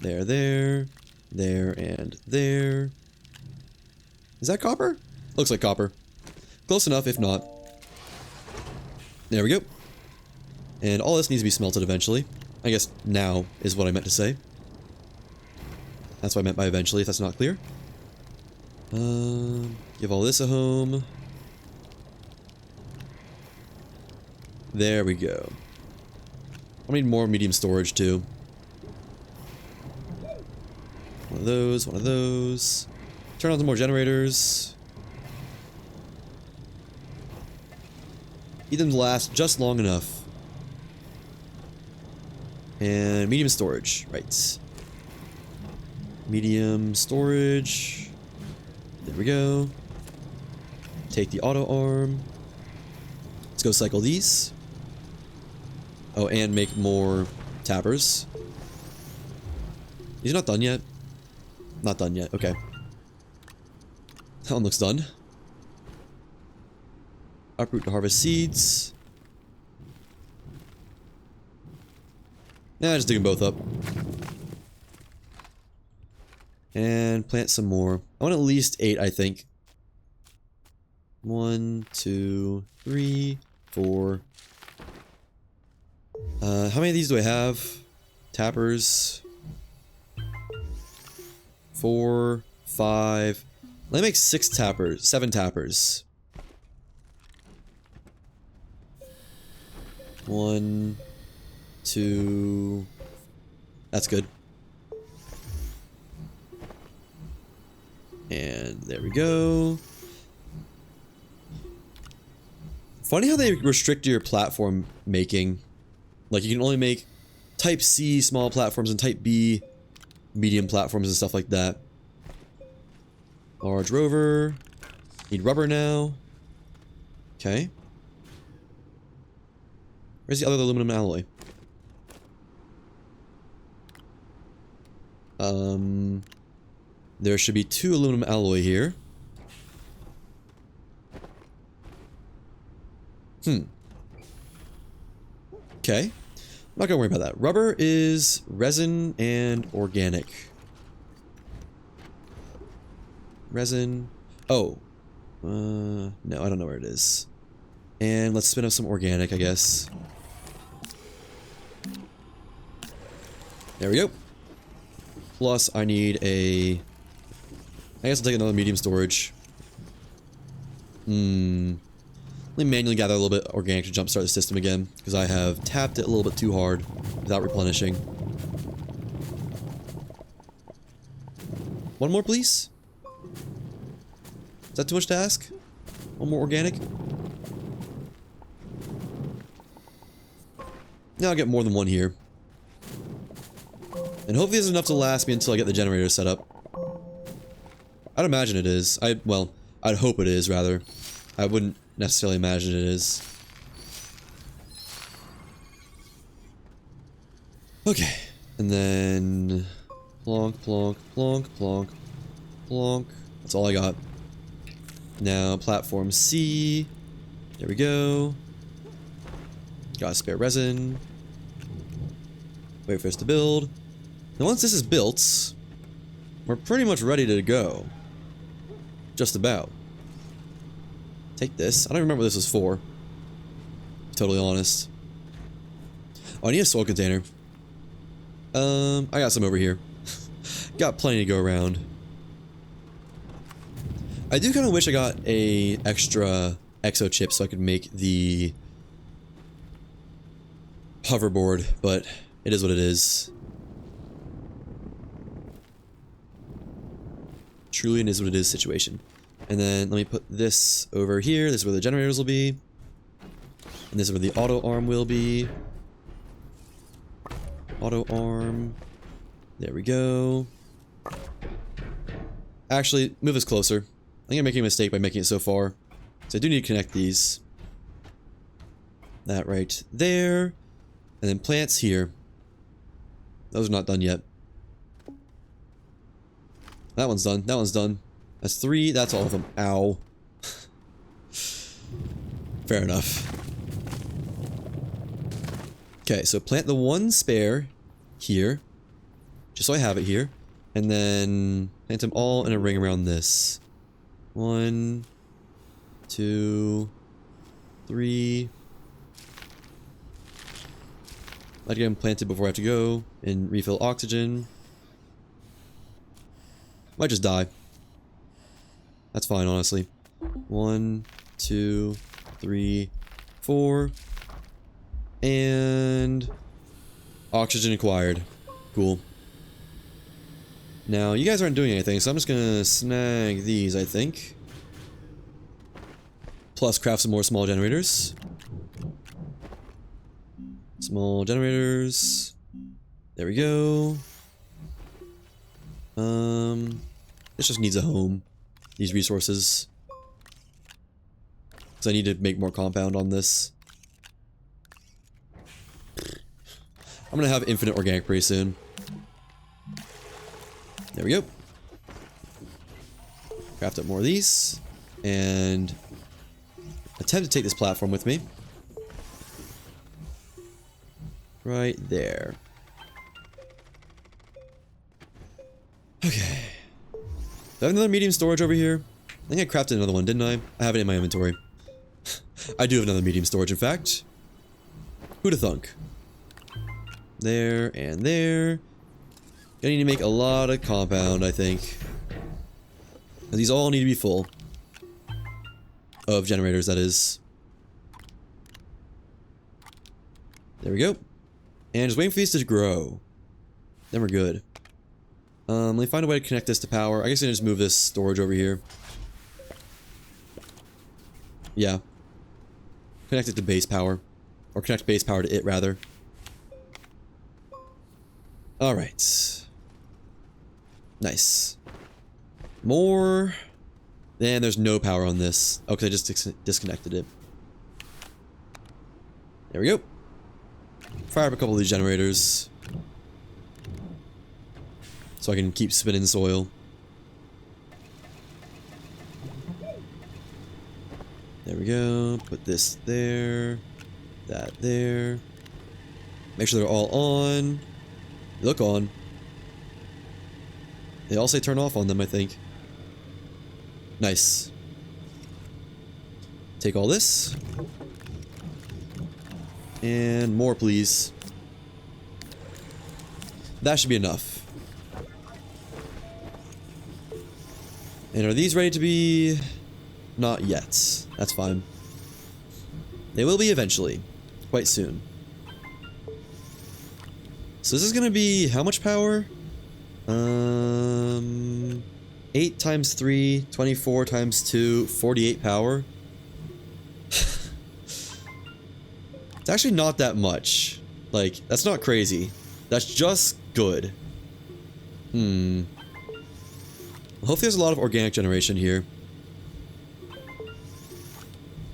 There, there, and there. Is that copper? Looks like copper. Close enough, if not. There we go. And all this needs to be smelted eventually. I guess now is what I meant to say. That's what I meant by eventually, if that's not clear. Give all this a home. There we go. I need more medium storage too. One of those, one of those. Turn on some more generators. Need them to last just long enough. And medium storage, right. Medium storage. There we go. Take the auto arm. Let's go cycle these. Oh, and make more tappers. He's not done yet? Not done yet, okay. That one looks done. Uproot to harvest seeds. Yeah, just dig them both up. And plant some more. I want at least 8, I think. 1, 2, 3, 4. How many of these do I have? Tappers. 4, 5. Let me make 6 tappers. 7 tappers. 1, 2. That's good. And there we go. Funny how they restrict your platform making. Like, you can only make Type C small platforms and Type B medium platforms and stuff like that. Large rover. Need rubber now. Okay. Where's the other aluminum alloy? There should be 2 aluminum alloy here. Okay. I'm not gonna worry about that. Rubber is resin and organic. Resin. Oh. No, I don't know where it is. And let's spin up some organic, I guess. There we go. Plus, I need a I guess I'll take another medium storage. Let me manually gather a little bit organic to jumpstart the system again, because I have tapped it a little bit too hard without replenishing. One more, please? Is that too much to ask? One more organic? Now I'll get more than one here. And hopefully there's enough to last me until I get the generator set up. I'd imagine it is. Well, I'd hope it is, rather. I wouldn't necessarily imagine it is. Okay. And then... plonk, plonk, plonk, plonk, plonk. That's all I got. Now, platform C. There we go. Got spare resin. Wait for us to build. Now once this is built, we're pretty much ready to go. Just about. Take this. I don't remember what this was for. To be totally honest. Oh, I need a soil container. I got some over here. Got plenty to go around. I do kind of wish I got a extra exo chip so I could make the hoverboard, but it is what it is. Truly an is what it is situation. And then let me put this over here. This is where the generators will be. And this is where the auto arm will be. Auto arm. There we go. Actually, move this closer. I think I'm making a mistake by making it so far. So I do need to connect these. That right there. And then plants here. Those are not done yet. That one's done. That one's done. That's 3. That's all of them. Ow. Fair enough. Okay, so plant the one spare here. Just so I have it here. And then plant them all in a ring around this. 1, 2, 3. I'd get them planted before I have to go and refill oxygen. Might just die. That's fine, honestly. 1, 2, 3, 4. And oxygen acquired. Cool. Now, you guys aren't doing anything, so I'm just gonna snag these, I think. Plus craft some more small generators. Small generators. There we go. This just needs a home. These resources. Because I need to make more compound on this. I'm gonna have infinite organic pretty soon. There we go. Craft up more of these. And attempt to take this platform with me. Right there. Okay. Do I have another medium storage over here? I think I crafted another one, didn't I? I have it in my inventory. I do have another medium storage, in fact. Who'da thunk? There and there. Gonna need to make a lot of compound, I think. These all need to be full. Of generators, that is. There we go. And just waiting for these to grow. Then we're good. Let me find a way to connect this to power. I guess I can just move this storage over here. Yeah. Connect it to base power. Or connect base power to it, rather. Alright. Nice. More. And there's no power on this. Okay, I just disconnected it. There we go. Fire up a couple of these generators. So I can keep spinning soil. There we go. Put this there. That there. Make sure they're all on. They look on. They all say turn off on them, I think. Nice. Take all this. And more, please. That should be enough. And are these ready to be... Not yet. That's fine. They will be eventually. Quite soon. So this is gonna be how much power? 8 times 3, 24 times 2, 48 power. It's actually not that much. Like, that's not crazy. That's just good. Hopefully there's a lot of organic generation here.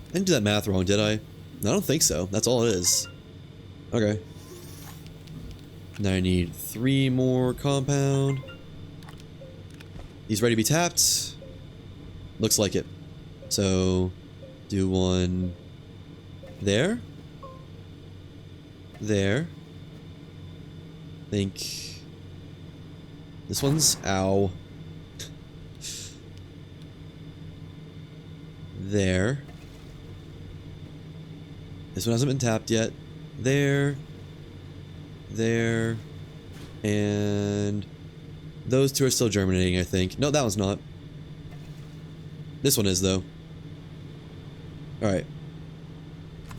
I didn't do that math wrong, did I? No, I don't think so. That's all it is. Okay. Now I need 3 more compound. These ready to be tapped? Looks like it. So, do one there. There. Think this one's ow. There. This one hasn't been tapped yet. There. There. And those two are still germinating, I think. No, that one's not. This one is, though. Alright.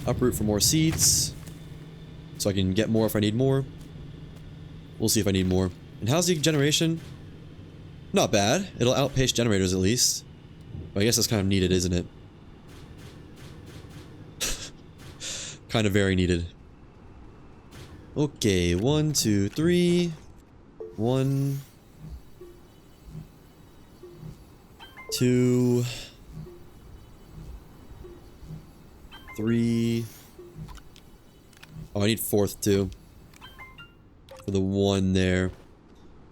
Uproot for more seeds. So I can get more if I need more. We'll see if I need more. And how's the generation? Not bad. It'll outpace generators at least. But I guess that's kind of needed, isn't it? Kind of very needed. Okay, 1, 2, 3. 1, 2, 3. Oh, I need 4th too. For the 1 there.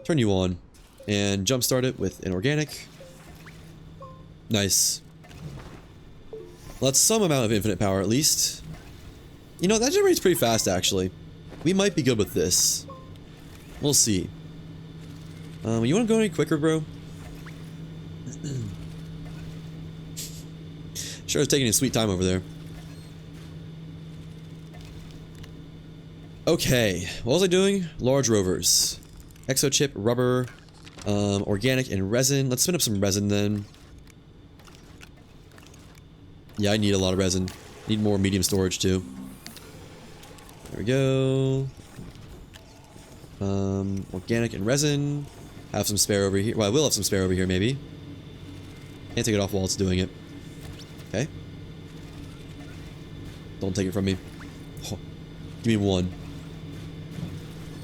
Turn you on. And jumpstart it with an organic. Nice. Well, that's some amount of infinite power at least. You know, that generates pretty fast actually. We might be good with this. We'll see. You wanna go any quicker, bro? Sure is taking his sweet time over there. Okay, what was I doing? Large rovers. Exochip, rubber, organic, and resin. Let's spin up some resin then. Yeah, I need a lot of resin. Need more medium storage too. There we go. Organic and resin. Have some spare over here. Well, I will have some spare over here, maybe. Can't take it off while it's doing it. Okay. Don't take it from me. Oh, give me 1.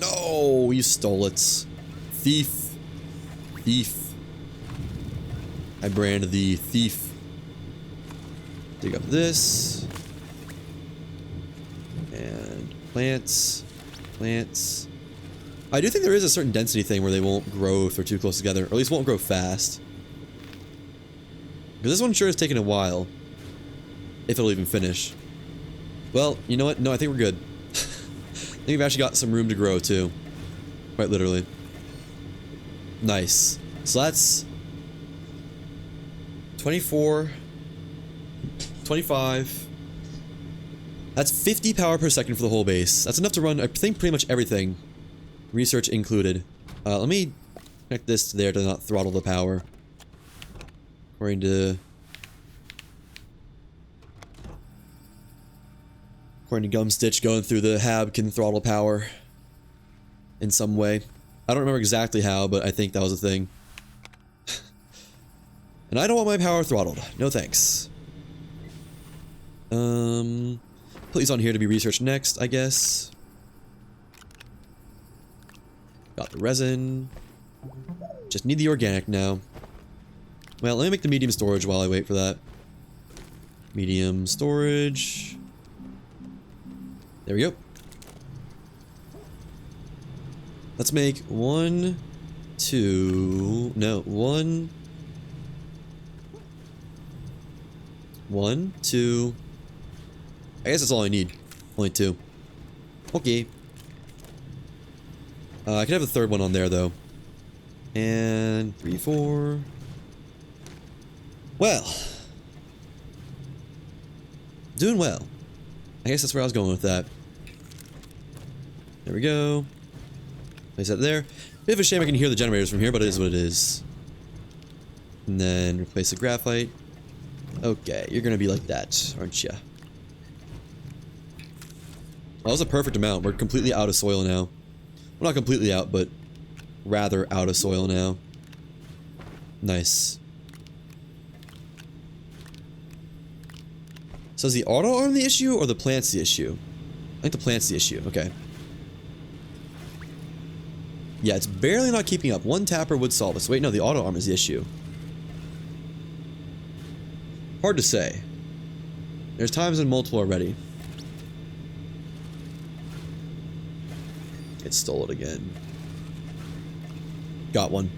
No, you stole it. Thief. Thief. I brand the thief. Dig up this. And plants. Plants. I do think there is a certain density thing where they won't grow if they're too close together. Or at least won't grow fast. Because this one sure is taking a while. If it'll even finish. Well, you know what? No, I think we're good. I think we've actually got some room to grow too. Quite literally. Nice. So that's 24, 25. That's 50 power per second for the whole base. That's enough to run, I think, pretty much everything. Research included. Let me connect this to there to not throttle the power. According to Gumstitch, going through the hab can throttle power in some way. I don't remember exactly how, but I think that was a thing. And I don't want my power throttled. No thanks. Put these on here to be researched next, I guess. Got the resin. Just need the organic now. Well, let me make the medium storage while I wait for that. Medium storage. There we go. Let's make 1, 2, no, 1, 1, 2. I guess that's all I need. Only 2. Okay. I could have a third one on there though. And 3, 4. Well. Doing well. I guess that's where I was going with that. There we go. Place that there. Bit of a shame I can hear the generators from here, but it is what it is. And then replace the graphite. Okay, you're gonna be like that, aren't you? Well, that was a perfect amount. We're completely out of soil now. Well, not completely out, but rather out of soil now. Nice. So is the auto arm the issue or the plant's the issue? I think the plant's the issue. Okay. Yeah, it's barely not keeping up. One tapper would solve this. Wait, no, the auto arm is the issue. Hard to say. There's times in multiple already. It stole it again. Got one.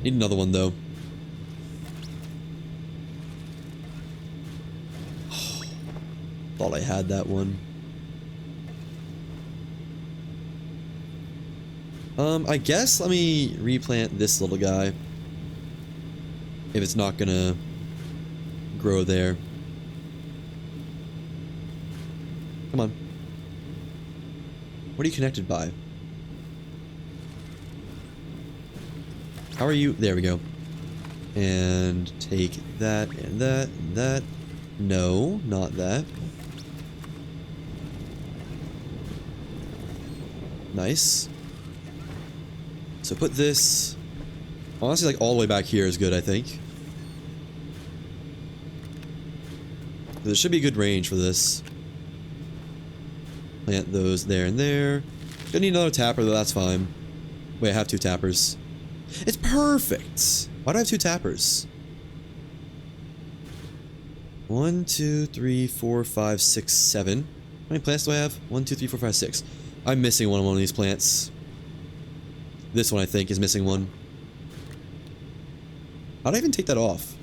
Need another one, though. Thought I had that one. I guess let me replant this little guy. If it's not gonna grow there. Come on. What are you connected by? How are you? There we go. And take that and that and that. No, not that. Nice. So put this... Honestly, like all the way back here is good, I think. There should be a good range for this. Plant those there and there. Gonna need another tapper, though, that's fine. Wait, I have two tappers. It's perfect! Why do I have two tappers? 1, 2, 3, 4, 5, 6, 7. How many plants do I have? 1, 2, 3, 4, 5, 6. I'm missing one on one of these plants. This one, I think, is missing one. How did I even take that off?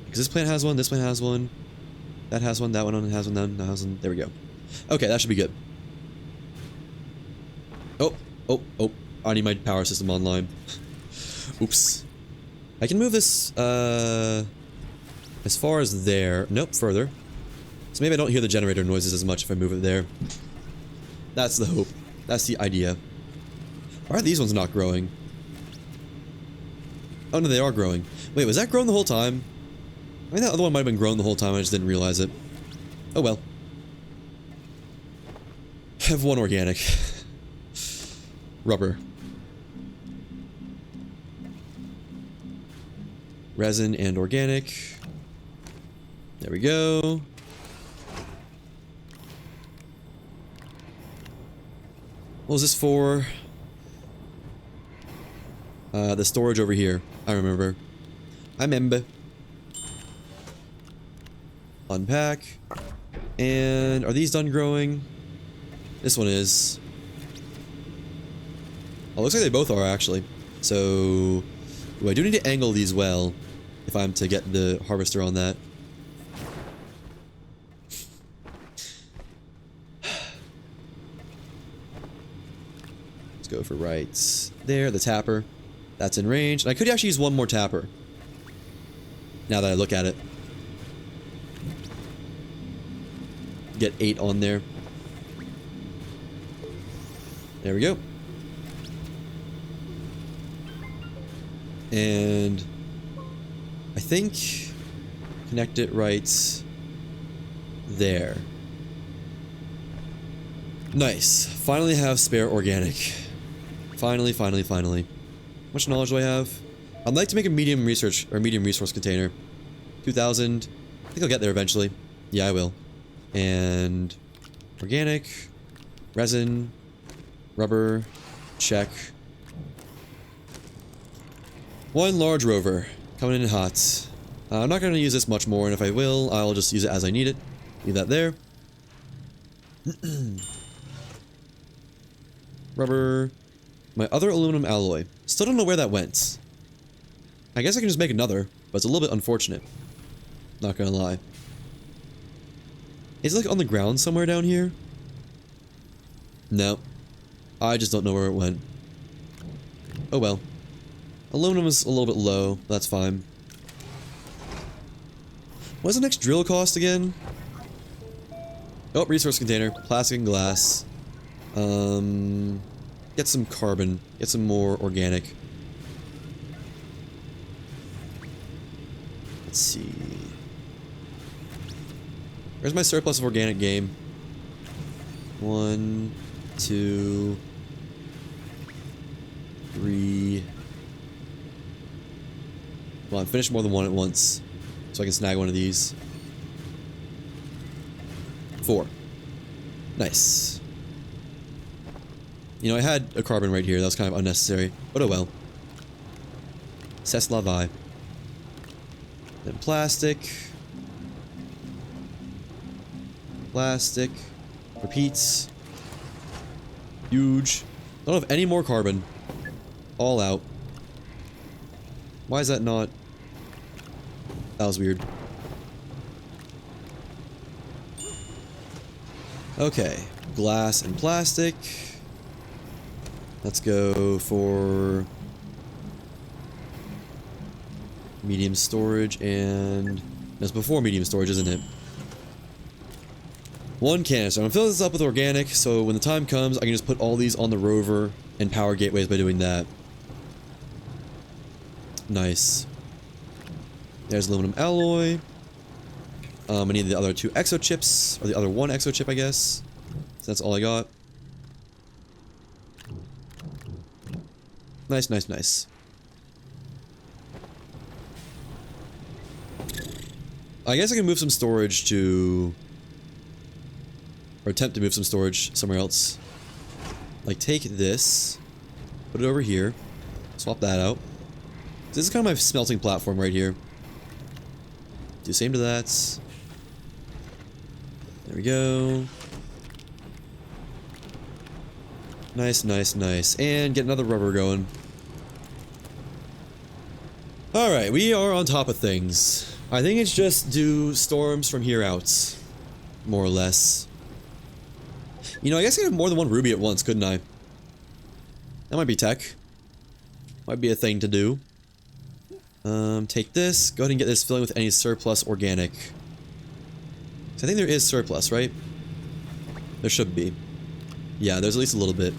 Because this plant has one, this plant has one. That has one, that one has one, that has one. There we go. Okay, that should be good. Oh, oh, oh. I need my power system online. Oops. I can move this, as far as there. Nope, further. So maybe I don't hear the generator noises as much if I move it there. That's the hope. That's the idea. Why are these ones not growing? Oh no, they are growing. Wait, was that growing the whole time? I mean, that other one might have been growing the whole time, I just didn't realize it. Oh well. I have one organic. Rubber. Resin and organic. There we go. What was this for? The storage over here. I remember. I remember. Unpack. And are these done growing? This one is. Oh, looks like they both are actually. So, ooh, I do need to angle these well if I'm to get the harvester on that. Let's go for right there, the tapper. That's in range. And I could actually use one more tapper. Now that I look at it. Get 8 on there. There we go. And I think connect it right there. Nice. Finally have spare organic. Finally, finally, finally. How much knowledge do I have? I'd like to make a medium research or medium resource container. 2,000. I think I'll get there eventually. Yeah, I will. And organic, resin, rubber, check. One large rover coming in hot. I'm not going to use this much more, and if I will, I'll just use it as I need it. Leave that there. Rubber. My other aluminum alloy. Still don't know where that went. I guess I can just make another, but it's a little bit unfortunate. Not gonna lie. Is it like on the ground somewhere down here? No. I just don't know where it went. Oh well. Aluminum is a little bit low. That's fine. What's the next drill cost again? Oh, resource container. Plastic and glass. Get some carbon. Get some more organic. Let's see. Where's my surplus of organic game? 1, 2, 3. Well, I'm finished more than one at once, so I can snag one of these. 4. Nice. You know, I had a carbon right here. That was kind of unnecessary, but oh well. C'est la vie. Then plastic. Plastic. Repeats. Huge. Don't have any more carbon. All out. Why is that not? That was weird. Okay. Glass and plastic. Let's go for medium storage, and that's before medium storage, isn't it? 1 canister. I'm gonna fill this up with organic, so when the time comes, I can just put all these on the rover and power gateways by doing that. Nice. There's aluminum alloy. I need the other 2 exo chips, or the other 1 exo chip, I guess. So that's all I got. Nice, nice, nice. I guess I can move some storage to... or attempt to move some storage somewhere else. Like, take this, put it over here, swap that out. This is kind of my smelting platform right here. Do the same to that. There we go. Nice, nice, nice. And get another rubber going. Alright, we are on top of things. I think it's just do storms from here out. More or less. You know, I guess I could have more than 1 ruby at once, couldn't I? That might be tech. Might be a thing to do. Take this. Go ahead and get this filling with any surplus organic. So I think there is surplus, right? There should be. Yeah, there's at least a little bit.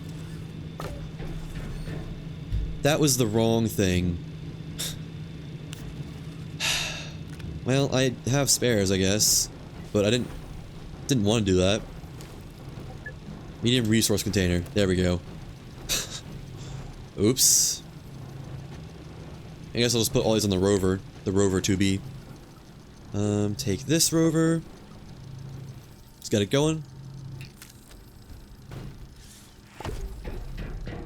That was the wrong thing. Well, I have spares, I guess. But I didn't want to do that. Medium resource container. There we go. Oops. I guess I'll just put all these on the rover 2B. Take this rover. Let's get it going.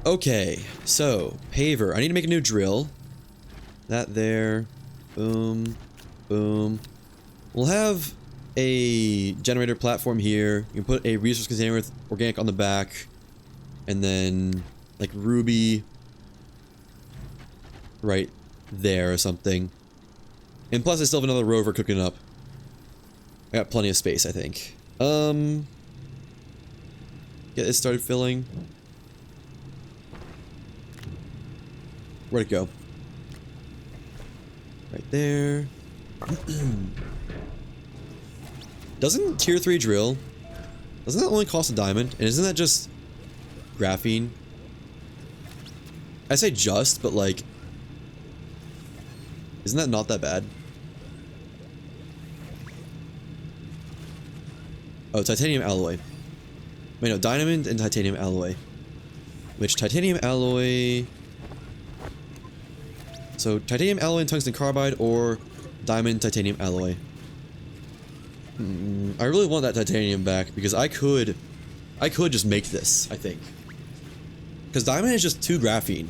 Okay, so, paver. I need to make a new drill. That there. Boom. Boom. We'll have a generator platform here. You can put a resource container with organic on the back. And then, like, ruby right there or something. And plus I still have another rover cooking up. I got plenty of space, I think. Get this started filling. Where'd it go? Right there. Doesn't tier 3 drill, doesn't that only cost a diamond? And isn't that just graphene? I say just, but like, isn't that not that bad? Oh, titanium alloy. Wait, no, diamond and titanium alloy. Which titanium alloy... So, titanium alloy and tungsten carbide, or diamond titanium alloy. I really want that titanium back, because I could just make this, I think. Because diamond is just 2 graphene.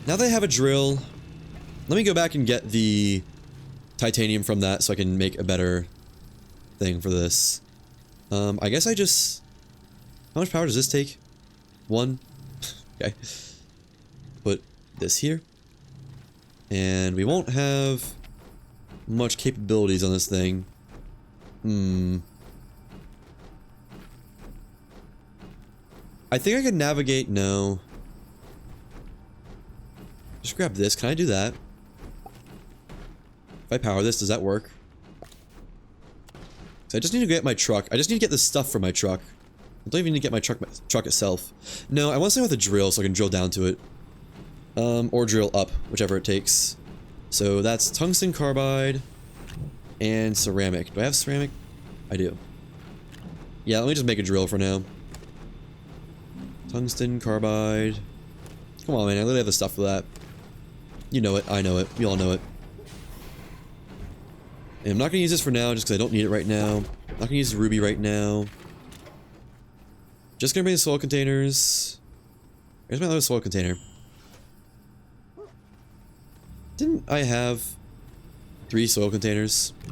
Now that I have a drill, let me go back and get the titanium from that so I can make a better thing for this. I guess I just... How much power does this take? 1? Okay. Put this here. And we won't have much capabilities on this thing. I think I can navigate... No. Just grab this. Can I do that? If I power this, does that work? So I just need to get my truck. I just need to get the stuff from my truck. I don't even need to get my truck itself. No, I want something with a drill so I can drill down to it. Or drill up, whichever it takes. So that's tungsten carbide and ceramic. Do I have ceramic? I do. Yeah, let me just make a drill for now. Tungsten carbide. Come on, man. I literally have the stuff for that. You know it. I know it. We all know it. And I'm not going to use this for now just because I don't need it right now. I'm not going to use ruby right now. Just going to bring the soil containers. Where's my other soil container? Didn't I have 3 soil containers? I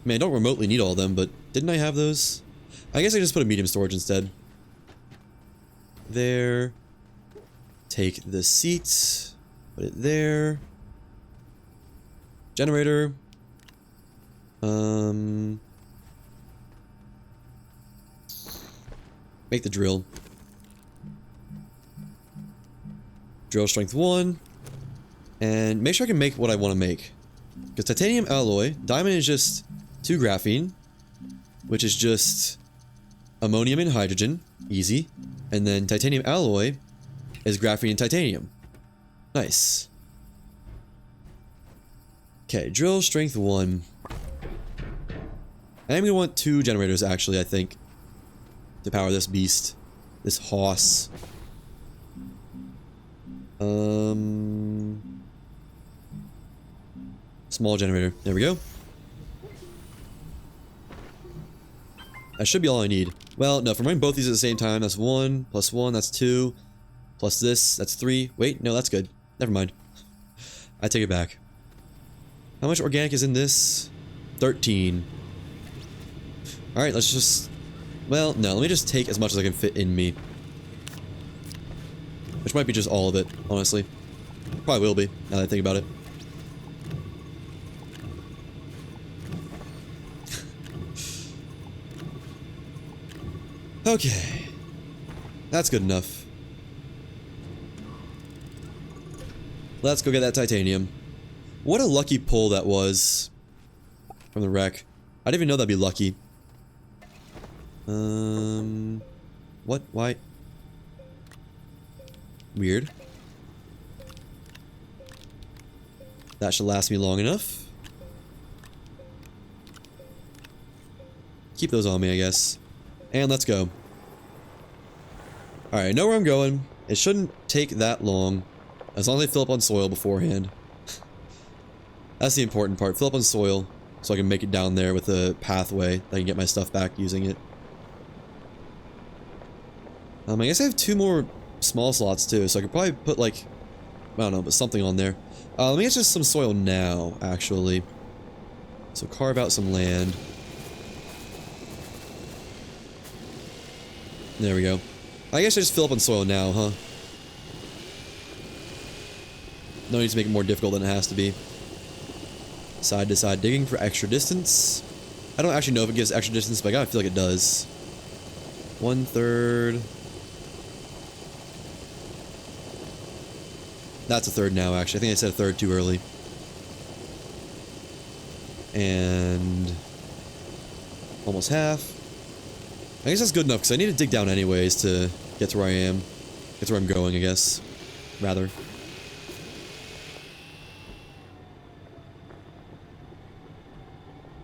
mean, I don't remotely need all of them, but didn't I have those? I guess I just put a medium storage instead. There. Take the seat. Put it there. Generator. Make the drill. Drill strength 1. And make sure I can make what I want to make. Because titanium alloy, diamond is just 2 graphene, which is just ammonium and hydrogen, easy. And then titanium alloy is graphene and titanium. Nice. Okay, drill strength 1. I am going to want 2 generators actually, I think, to power this beast. This hoss. Small generator. There we go. That should be all I need. Well, no, if I'm running both these at the same time, that's 1, plus 1, that's 2, plus this, that's 3. Wait, no, that's good. Never mind. I take it back. How much organic is in this? 13. Alright, let's just... Well, no, let me just take as much as I can fit in me. Which might be just all of it, honestly. Probably will be, now that I think about it. Okay. That's good enough. Let's go get that titanium. What a lucky pull that was from the wreck. I didn't even know that'd be lucky. What? Why? Weird. That should last me long enough. Keep those on me, I guess. And let's go. Alright, I know where I'm going. It shouldn't take that long. As long as I fill up on soil beforehand. That's the important part. Fill up on soil so I can make it down there with a pathway that I can get my stuff back using it. I guess I have 2 more small slots too, so I could probably put like, I don't know, but something on there. Let me get just some soil now, actually. So carve out some land. There we go. I guess I just fill up on soil now, huh? No need to make it more difficult than it has to be. Side to side digging for extra distance. I don't actually know if it gives extra distance, but I gotta feel like it does. 1/3. That's a third now, actually. I think I said a third too early. And almost half. I guess that's good enough, because I need to dig down anyways to get to where I am. Get to where I'm going, I guess. Rather.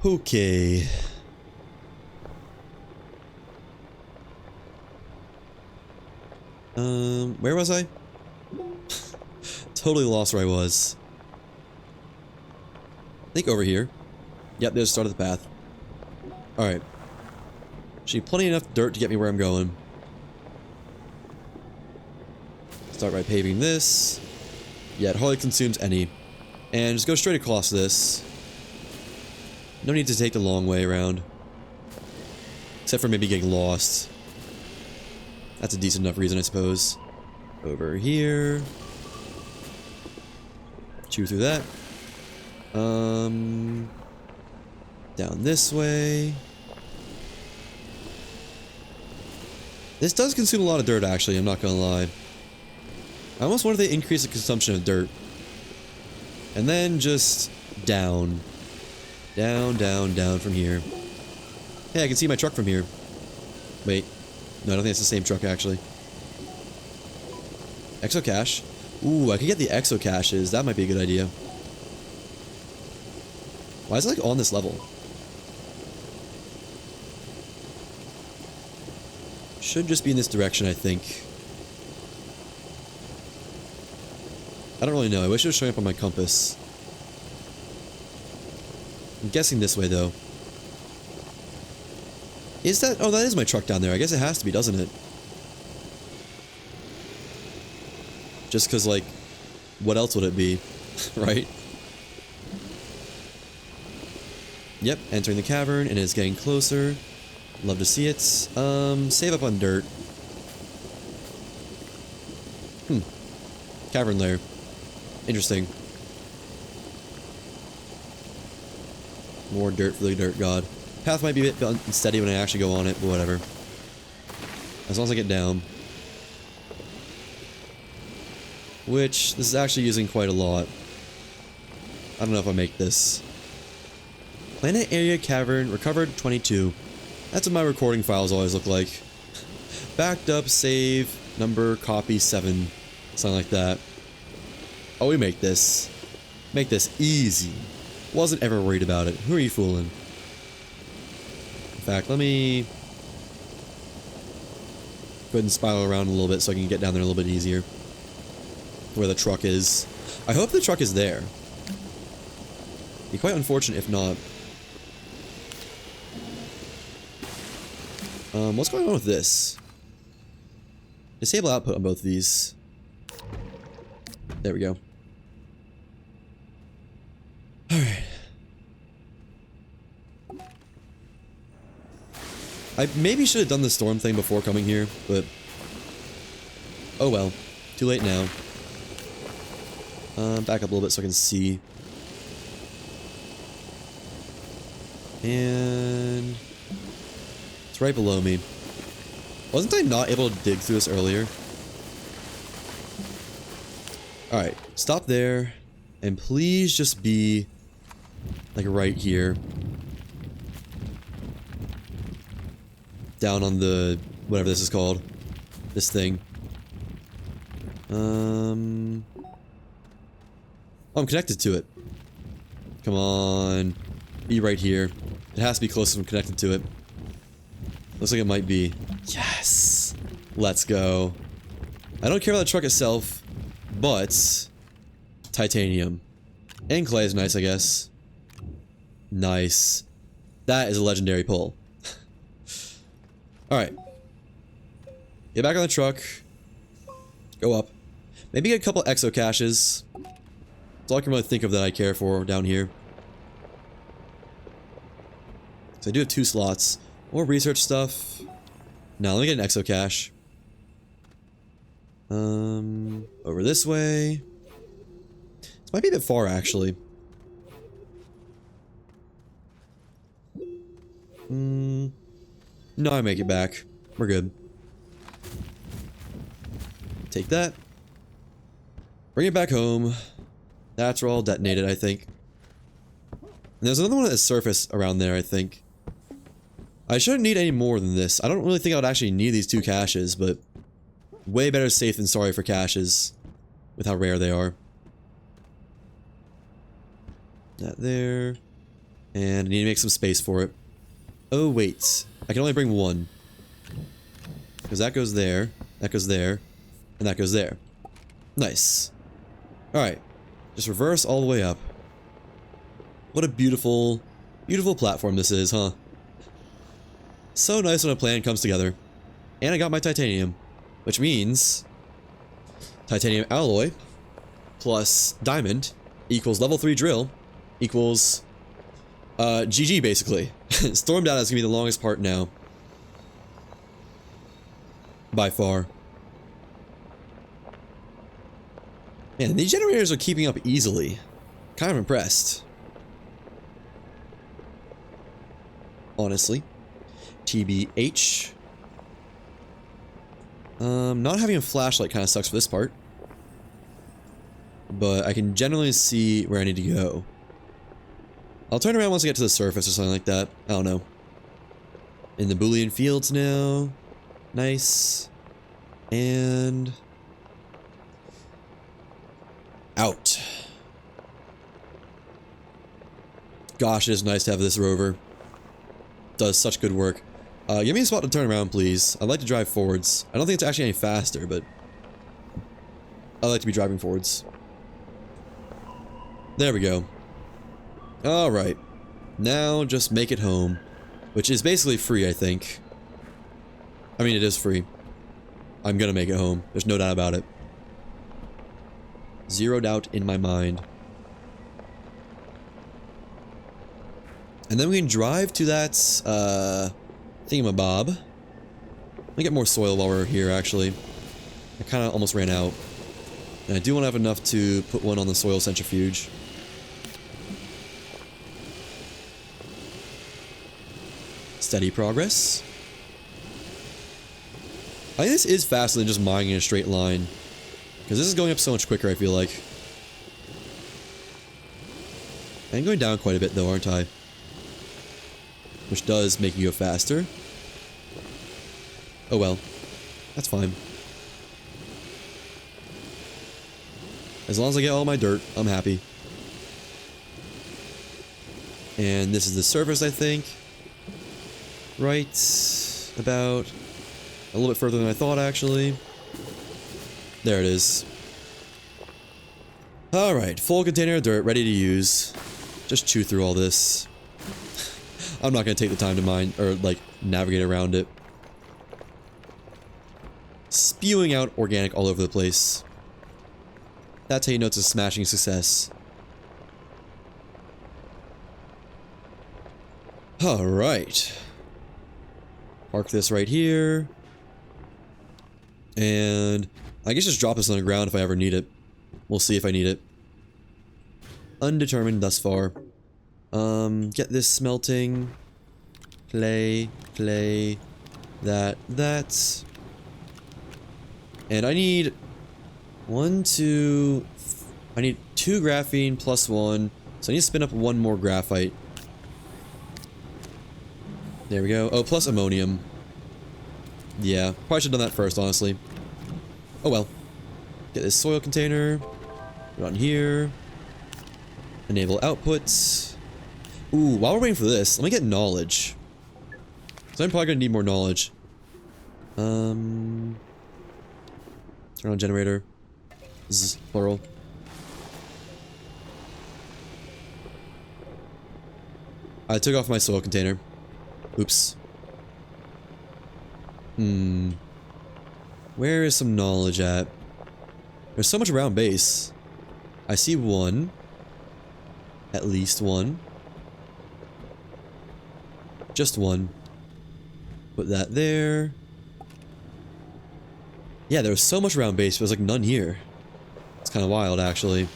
Okay. Where was I? Totally lost where I was. I think over here. Yep, there's the start of the path. Alright. Should be plenty enough dirt to get me where I'm going. Start by paving this. Yeah, it hardly consumes any. And just go straight across this. No need to take the long way around. Except for maybe getting lost. That's a decent enough reason, I suppose. Over here. Chew through that. Down this way. This does consume a lot of dirt, actually, I'm not gonna lie. I almost wonder if they increase the consumption of dirt. And then just down. Down, down, down from here. Hey, I can see my truck from here. Wait. No, I don't think it's the same truck, actually. Exo cache. Ooh, I could get the exo caches. That might be a good idea. Why is it like on this level? Should just be in this direction, I think. I don't really know. I wish it was showing up on my compass. I'm guessing this way, though. Is that... Oh, that is my truck down there. I guess it has to be, doesn't it? Just because, like, what else would it be? Right? Yep, entering the cavern, and it's getting closer. Love to see it. Save up on dirt. Cavern lair. Interesting. More dirt for the dirt god. Path might be a bit unsteady when I actually go on it, but whatever. As long as I get down. Which, this is actually using quite a lot. I don't know if I make this. Planet area cavern, recovered 22. That's what my recording files always look like. Backed up, save, number, copy, 7. Something like that. Oh, we make this. Make this easy. Wasn't ever worried about it. Who are you fooling? In fact, let me... go ahead and spiral around a little bit so I can get down there a little bit easier. Where the truck is. I hope the truck is there. Be quite unfortunate if not. What's going on with this? Disable output on both of these. There we go. Alright. I maybe should have done the storm thing before coming here, but... oh well. Too late now. Back up a little bit so I can see. And... it's right below me. Wasn't I not able to dig through this earlier? Alright, stop there. And please just be... like right here. Down on the... whatever this is called. This thing. Oh, I'm connected to it. Come on. Be right here. It has to be close if I'm connected to it. Looks like it might be. Yes! Let's go. I don't care about the truck itself, but... titanium. And clay is nice, I guess. Nice. That is a legendary pull. Alright. Get back on the truck. Go up. Maybe get a couple exo caches. That's all I can really think of that I care for down here. So I do have 2 slots. More research stuff. Now let me get an exo cache. Over this way. This might be a bit far, actually. No, I make it back. We're good. Take that. Bring it back home. That's all detonated, I think. And there's another one at the surface around there, I think. I shouldn't need any more than this. I don't really think I would actually need these 2 caches, but... way better safe than sorry for caches. With how rare they are. That there. And I need to make some space for it. Oh, wait. I can only bring 1. Because that goes there, and that goes there. Nice. Alright. Just reverse all the way up. What a beautiful, beautiful platform this is, huh? So nice when a plan comes together. And I got my titanium. Which means... titanium alloy plus diamond equals level 3 drill equals... GG, basically. Storm Data is going to be the longest part now. By far. Man, these generators are keeping up easily. Kind of impressed. Honestly. TBH. Not having a flashlight kind of sucks for this part. But I can generally see where I need to go. I'll turn around once I get to the surface or something like that. I don't know. In the Boolean fields now. Nice. And... Gosh, it is nice to have this rover. Does such good work. Give me a spot to turn around, please. I'd like to drive forwards. I don't think it's actually any faster, but I like to be driving forwards. There we go. Alright. Now just make it home. Which is basically free, I think. I mean, it is free. I'm gonna make it home. There's no doubt about it. Zero doubt in my mind. And then we can drive to that, thingamabob. Let me get more soil while we're here, actually. I kind of almost ran out. And I do want to have enough to put one on the soil centrifuge. Steady progress. I think this is faster than just mining in a straight line. Because this is going up so much quicker, I feel like. I'm going down quite a bit, though, aren't I? Which does make you go faster. Oh well. That's fine. As long as I get all my dirt, I'm happy. And this is the surface, I think. Right about a little bit further than I thought, actually. There it is. Alright, full container of dirt, ready to use. Just chew through all this. I'm not going to take the time to mine, or like, navigate around it. Spewing out organic all over the place. That's how you know it's a smashing success. Alright. Park this right here. And I guess just drop this on the ground if I ever need it. We'll see if I need it. Undetermined thus far. Get this smelting. Clay, that. And I need I need 2 graphene plus 1. So I need to spin up 1 more graphite. There we go. Oh, plus ammonium. Yeah, probably should have done that first, honestly. Oh well. Get this soil container. Put it on here. Enable outputs. Ooh, while we're waiting for this, let me get knowledge. So I'm probably gonna need more knowledge. Turn on generator. This is plural. I took off my soil container. Oops. Where is some knowledge at? There's so much around base. I see 1. At least 1. Just 1. Put that there. Yeah, there was so much around base, but there's like none here. It's kind of wild, actually.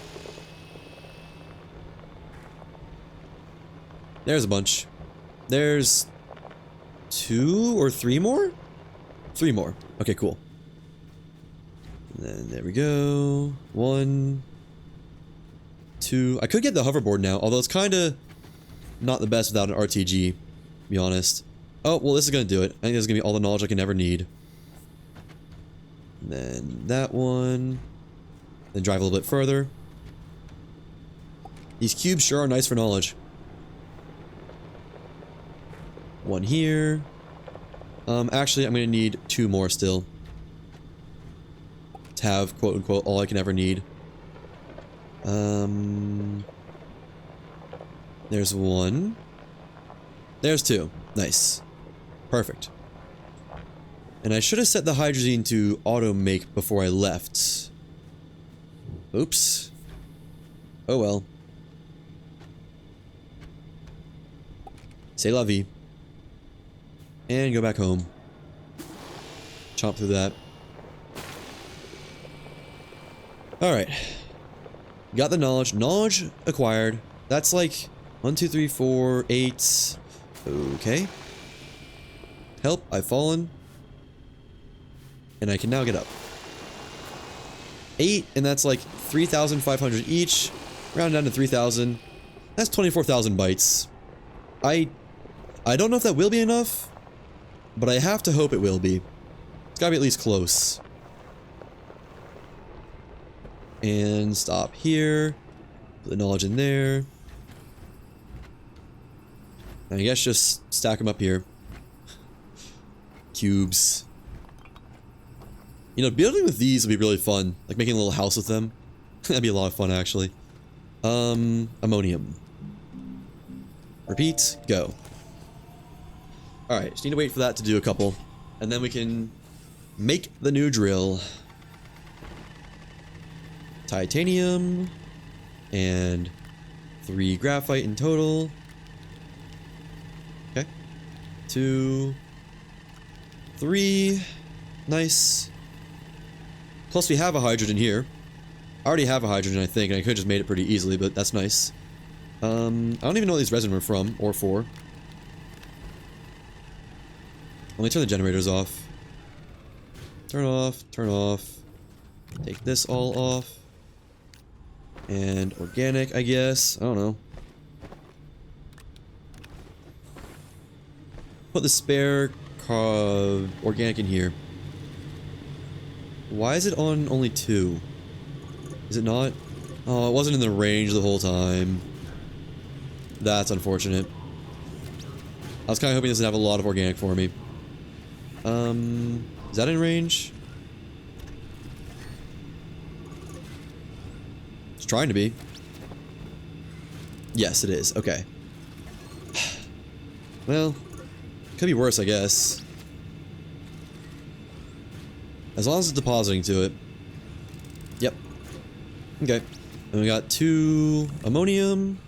There's a bunch. There's 2 or 3 more? 3 more. Okay, cool. And then there we go. 1, 2. I could get the hoverboard now, although it's kind of not the best without an RTG, to be honest. Oh, well, this is going to do it. I think this is going to be all the knowledge I can ever need. And then that one. Then drive a little bit further. These cubes sure are nice for knowledge. 1 here. Actually, I'm going to need 2 more still. To have, quote-unquote, all I can ever need. There's 1. There's 2. Nice. Perfect. And I should have set the hydrazine to auto-make before I left. Oops. Oh well. C'est la vie. And go back home. Chomp through that. Alright. Got the knowledge. Knowledge acquired. That's like 1, 2, 3, 4, 8. Okay. Help, I've fallen. And I can now get up. 8, and that's like 3,500 each. Round down to 3,000. That's 24,000 bytes. I don't know if that will be enough, but I have to hope it will be. It's gotta be at least close. And stop here. Put the knowledge in there. I guess just stack them up here. Cubes. You know, building with these would be really fun. Like making a little house with them. That'd be a lot of fun, actually. Ammonium. Repeat, go. Alright, just need to wait for that to do a couple. And then we can make the new drill. Titanium. And 3 graphite in total. Okay. 2, 3. Nice. Plus we have a hydrogen here. I already have a hydrogen, I think, and I could have just made it pretty easily, but that's nice. I don't even know what these resin were from, or for. Let me turn the generators off. Turn off, turn off. Take this all off. And organic, I guess. I don't know. Put the spare organic in here. Why is it on only 2? Is it not? Oh, it wasn't in the range the whole time. That's unfortunate. I was kind of hoping this would have a lot of organic for me. Is that in range? It's trying to be. Yes, it is. Okay. Well, could be worse, I guess. As long as it's depositing to it. Yep. Okay. And we got 2 ammonium.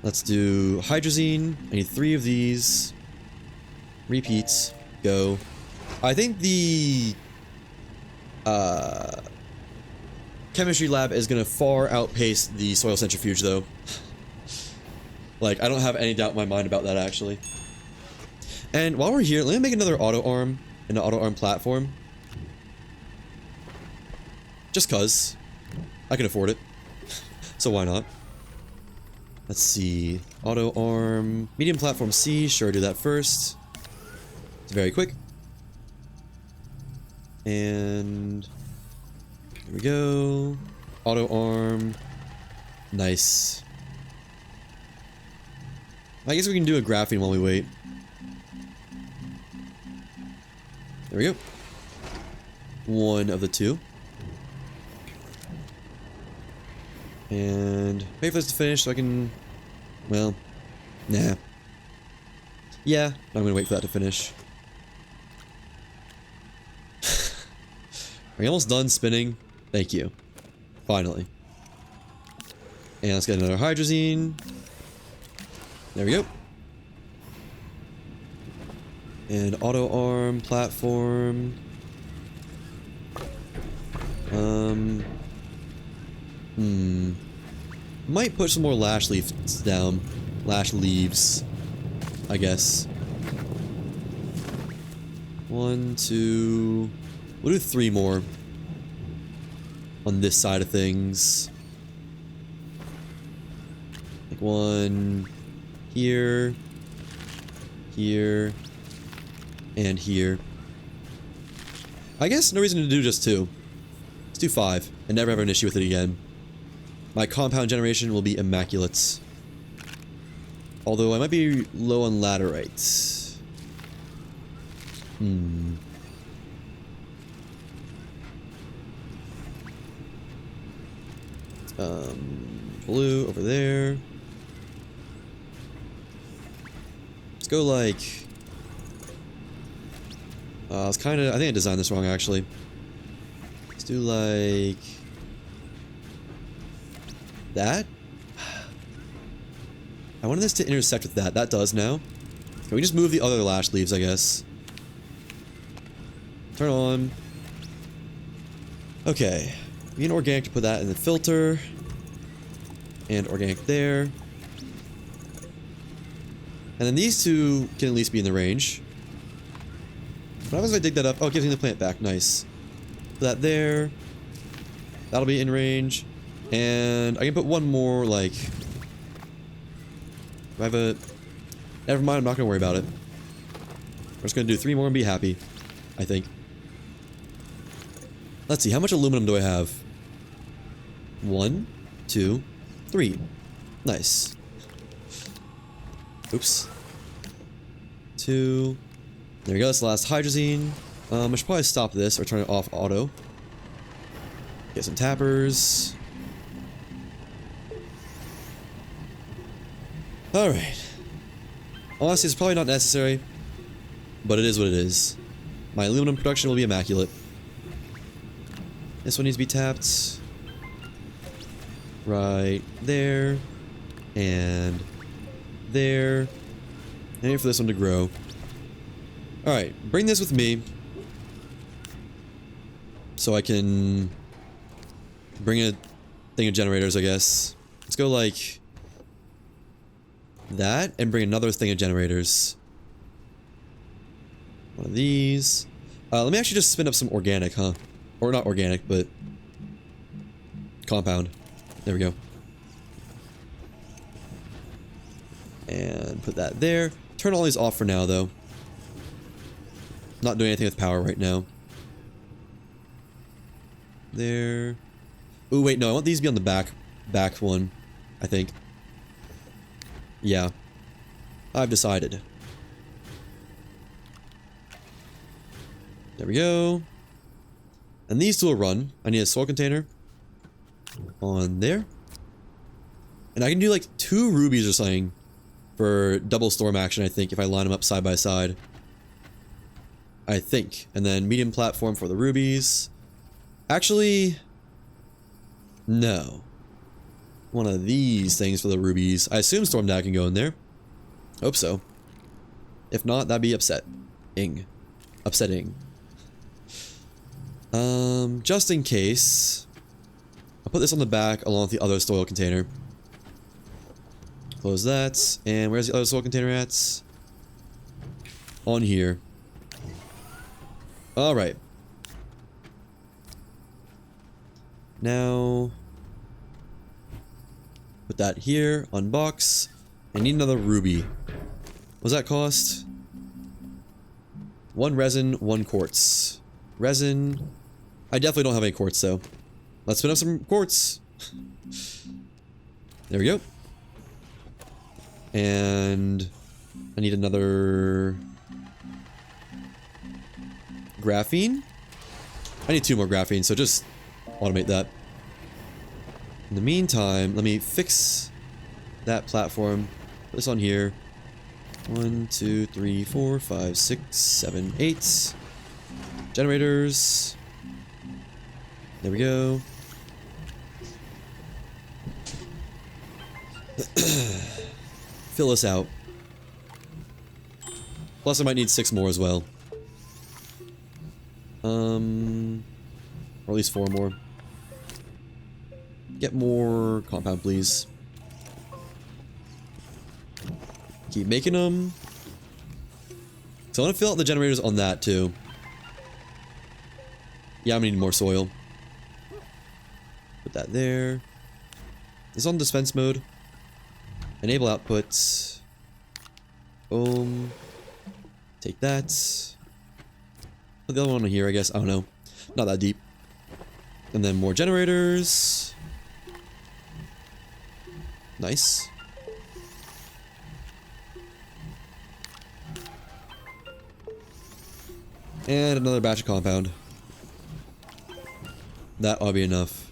Let's do hydrazine. I need 3 of these. Repeats. Go. I think the chemistry lab is going to far outpace the soil centrifuge, though. Like, I don't have any doubt in my mind about that, actually. And while we're here, let me make another auto arm and an auto arm platform. Just cuz. I can afford it. So why not? Let's see. Auto arm. Medium platform C. Sure, do that first. It's very quick. And there we go. Auto arm. Nice. I guess we can do a graphene while we wait. There we go. 1 of the 2. And wait for this to finish so I can... Well, nah. Yeah, I'm gonna wait for that to finish. Are you almost done spinning? Thank you. Finally. And let's get another hydrazine. There we go. And auto arm platform. Might put some more lash leaves down. Lash leaves, I guess. 1, 2... We'll do 3 more on this side of things. Like 1 here, here, and here. I guess no reason to do just 2. Let's do 5 and never have an issue with it again. My compound generation will be immaculate. Although I might be low on laterite. Blue over there. Let's go like... I think I designed this wrong, actually. Let's do like... that? I wanted this to intersect with that. That does now. Can we just move the other lash leaves, I guess? Turn on. Okay. We need organic to put that in the filter. And organic there. And then these 2 can at least be in the range. What happens if I dig that up? Oh, it gives me the plant back. Nice. Put that there. That'll be in range. And I can put 1 more, like... I have a... Never mind, I'm not going to worry about it. We're just going to do 3 more and be happy. I think. Let's see, how much aluminum do I have? 1, 2, 3. Nice. Oops. 2. There we go, that's the last hydrazine. I should probably stop this or turn it off auto. Get some tappers. Alright. Honestly, it's probably not necessary, but it is what it is. My aluminum production will be immaculate. This one needs to be tapped. Right there. And there. And wait for this one to grow. Alright, bring this with me. So I can bring a thing of generators, I guess. Let's go like that and bring another thing of generators. One of these. Let me actually just spin up some organic, huh? Or not organic, but compound. There we go. And put that there. Turn all these off for now, though. Not doing anything with power right now. There. Ooh, wait, no, I want these to be on the back one, I think. Yeah. I've decided. There we go. And these two will run. I need a soil container on there. And I can do like 2 rubies or something for double storm action, I think, if I line them up side by side. I think. And then medium platform for the rubies. Actually, no. One of these things for the rubies. I assume storm dagger can go in there. Hope so. If not, that'd be upsetting. Upsetting. Just in case, I'll put this on the back along with the other soil container. Close that. And where's the other soil container at? On here. Alright. Now, put that here, unbox. I need another ruby. What's that cost? 1 resin, 1 quartz. Resin. I definitely don't have any quartz though. Let's spin up some quartz. There we go. And I need another graphene. I need 2 more graphene, so just automate that. In the meantime, let me fix that platform. Put this on here. 1, 2, 3, 4, 5, 6, 7, 8. Generators. There we go. Fill this out. Plus I might need 6 more as well. Or at least 4 more. Get more compound, please. Keep making them. So I want to fill out the generators on that too. Yeah, I'm gonna need more soil. Put that there. It's on dispense mode. Enable output. Boom. Take that. Put the other one on here, I guess. I don't know. Not that deep. And then more generators. Nice. And another batch of compound. That ought to be enough.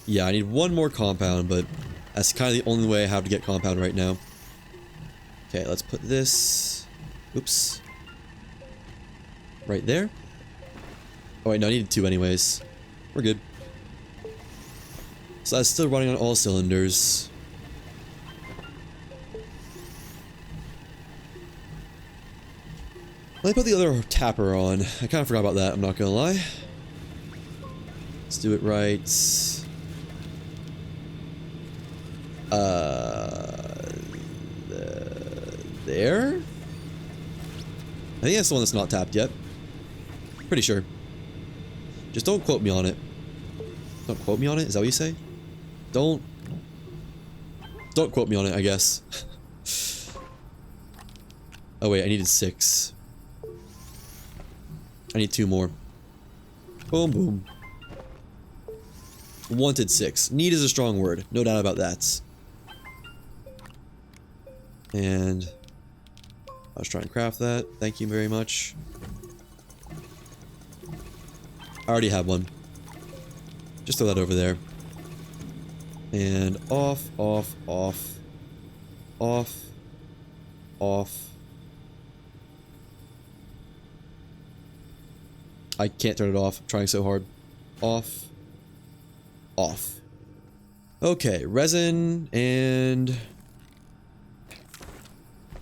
Yeah, I need 1 more compound, but that's kind of the only way I have to get compound right now. Okay, let's put this... Oops. Right there. Oh wait, no, I needed 2 anyways. We're good. So that's still running on all cylinders. Let me put the other tapper on. I kind of forgot about that, I'm not gonna lie. Let's do it right. There? I think that's the one that's not tapped yet. Pretty sure. Just don't quote me on it. Don't quote me on it? Is that what you say? Don't quote me on it, I guess. Oh wait, I needed 6. I need 2 more. Boom, boom. Wanted 6. Need is a strong word. No doubt about that. And I was trying to craft that. Thank you very much. I already have one. Just throw that over there. And off, off, off. Off. Off. I can't turn it off. I'm trying so hard. Off. Off. Okay, resin and...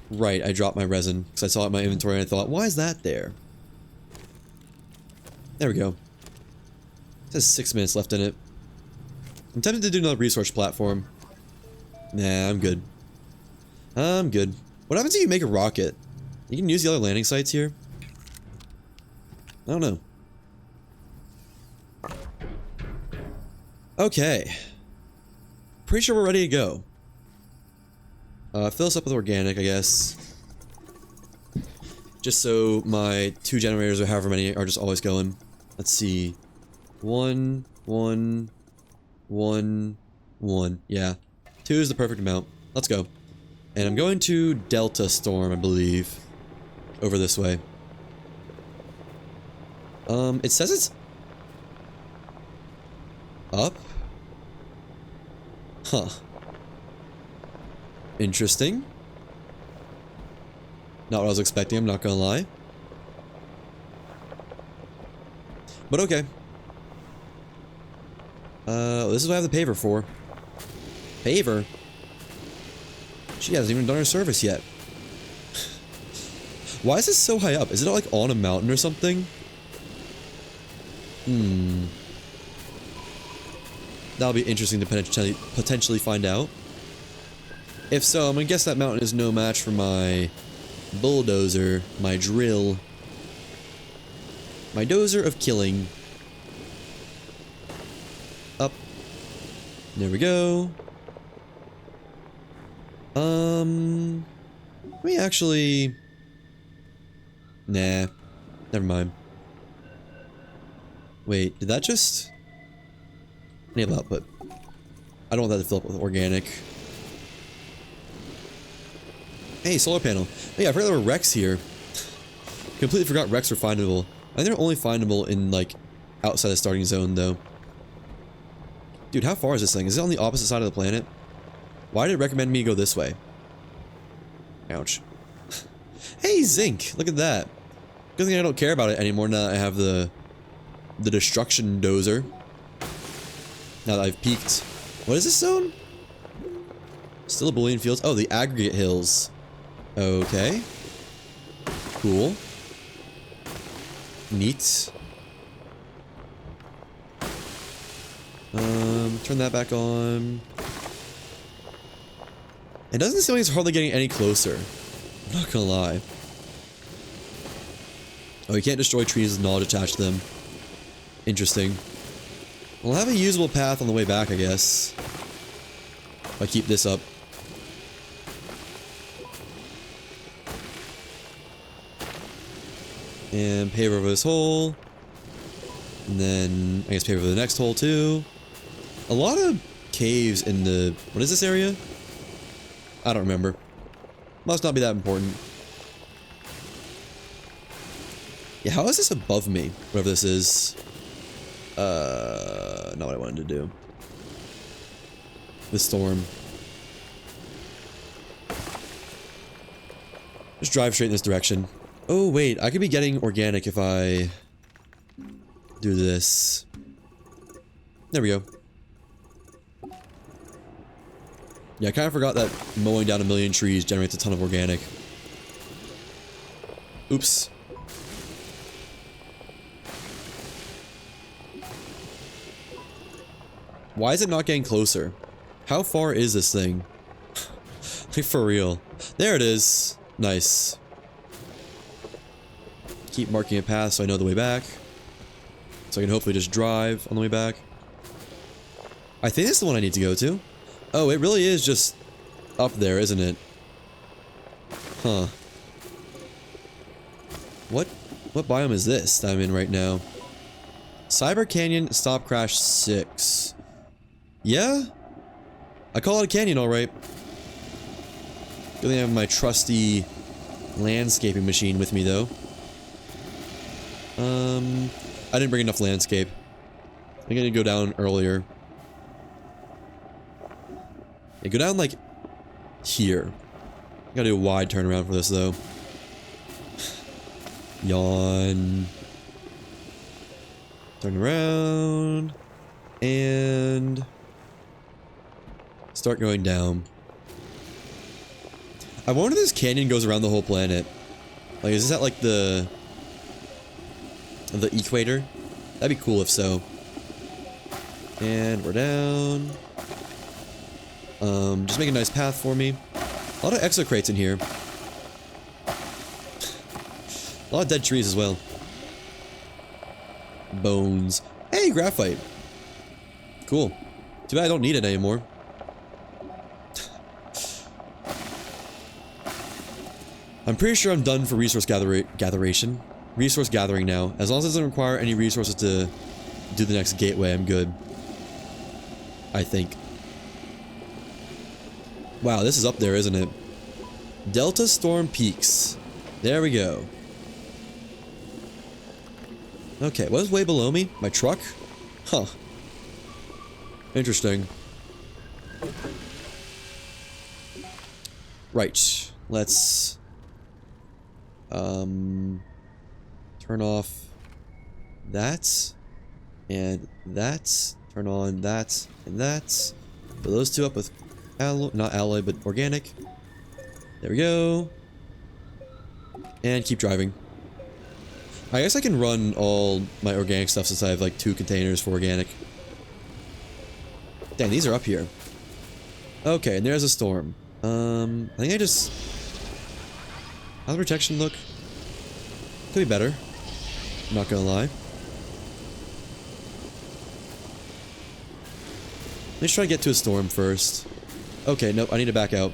Right, I dropped my resin because I saw it in my inventory and I thought, why is that there? There we go. It says 6 minutes left in it. I'm tempted to do another resource platform. Nah, I'm good. I'm good. What happens if you make a rocket? You can use the other landing sites here? I don't know. Okay. Pretty sure we're ready to go. Fill us up with organic, I guess. Just so my 2 generators or however many are just always going. Let's see. 1, 1, 1, 1. Yeah. 2 is the perfect amount. Let's go. And I'm going to Delta Storm, I believe. Over this way. It says it's... up? Huh. Interesting. Not what I was expecting, I'm not gonna lie. But okay. This is what I have the paver for. Paver? She hasn't even done her service yet. Why is this so high up? Is it like on a mountain or something? That'll be interesting to potentially find out. If so, I'm gonna guess that mountain is no match for my bulldozer, my drill. My dozer of killing. Up. There we go. Let me actually... Nah. Never mind. Wait, did that just... Enable output. I don't want that to fill up with organic. Hey, solar panel. Oh, yeah, I forgot there were wrecks here. Completely forgot wrecks were findable. I think they're only findable in, like, outside the starting zone, though. Dude, how far is this thing? Is it on the opposite side of the planet? Why did it recommend me to go this way? Ouch. Hey, zinc! Look at that. Good thing I don't care about it anymore now that I have the destruction dozer. Now that I've peaked. What is this zone? Still a Boolean fields. Oh, the aggregate hills. Okay. Cool. Neat. Turn that back on. It doesn't seem like it's hardly getting any closer. I'm not gonna lie. Oh, you can't destroy trees with knowledge attached to them. Interesting. We'll have a usable path on the way back, I guess. If I keep this up. And pave over this hole. And then, I guess pave over the next hole, too. A lot of caves in the... What is this area? I don't remember. Must not be that important. Yeah, how is this above me? Whatever this is. Not what I wanted to do. The storm. Just drive straight in this direction. Oh, wait. I could be getting organic if I do this. There we go. Yeah, I kind of forgot that mowing down 1,000,000 trees generates a ton of organic. Oops. Why is it not getting closer? How far is this thing? Like, for real. There it is. Nice. Keep marking a path so I know the way back. So I can hopefully just drive on the way back. I think this is the one I need to go to. Oh, it really is just up there, isn't it? Huh. What biome is this that I'm in right now? Cyber Canyon Stop Crash 6. Yeah? I call it a canyon, alright. Good thing I have my trusty landscaping machine with me, though. I didn't bring enough landscape. I'm gonna go down earlier. Yeah, go down, like, here. Gotta do a wide turnaround for this, though. Yawn. Turn around. And... start going down. I wonder if this canyon goes around the whole planet. Like, is this at, like, the equator? That'd be cool if so. And we're down. Just make a nice path for me. A lot of exocrates in here. A lot of dead trees as well. Bones. Hey, graphite. Cool. Too bad I don't need it anymore. I'm pretty sure I'm done for resource gathering now. As long as it doesn't require any resources to do the next gateway, I'm good. I think. Wow, this is up there, isn't it? Delta Storm Peaks. There we go. Okay, what is way below me? My truck? Huh. Interesting. Right. Let's... turn off that. And that. Turn on that. And that. Fill those two up with alloy, not alloy, but organic. There we go. And keep driving. I guess I can run all my organic stuff since I have like 2 containers for organic. Damn, these are up here. Okay, and there's a storm. I think I just... how's the protection look? Could be better. I'm not gonna lie. Let's try to get to a storm first. Okay, nope, I need to back out.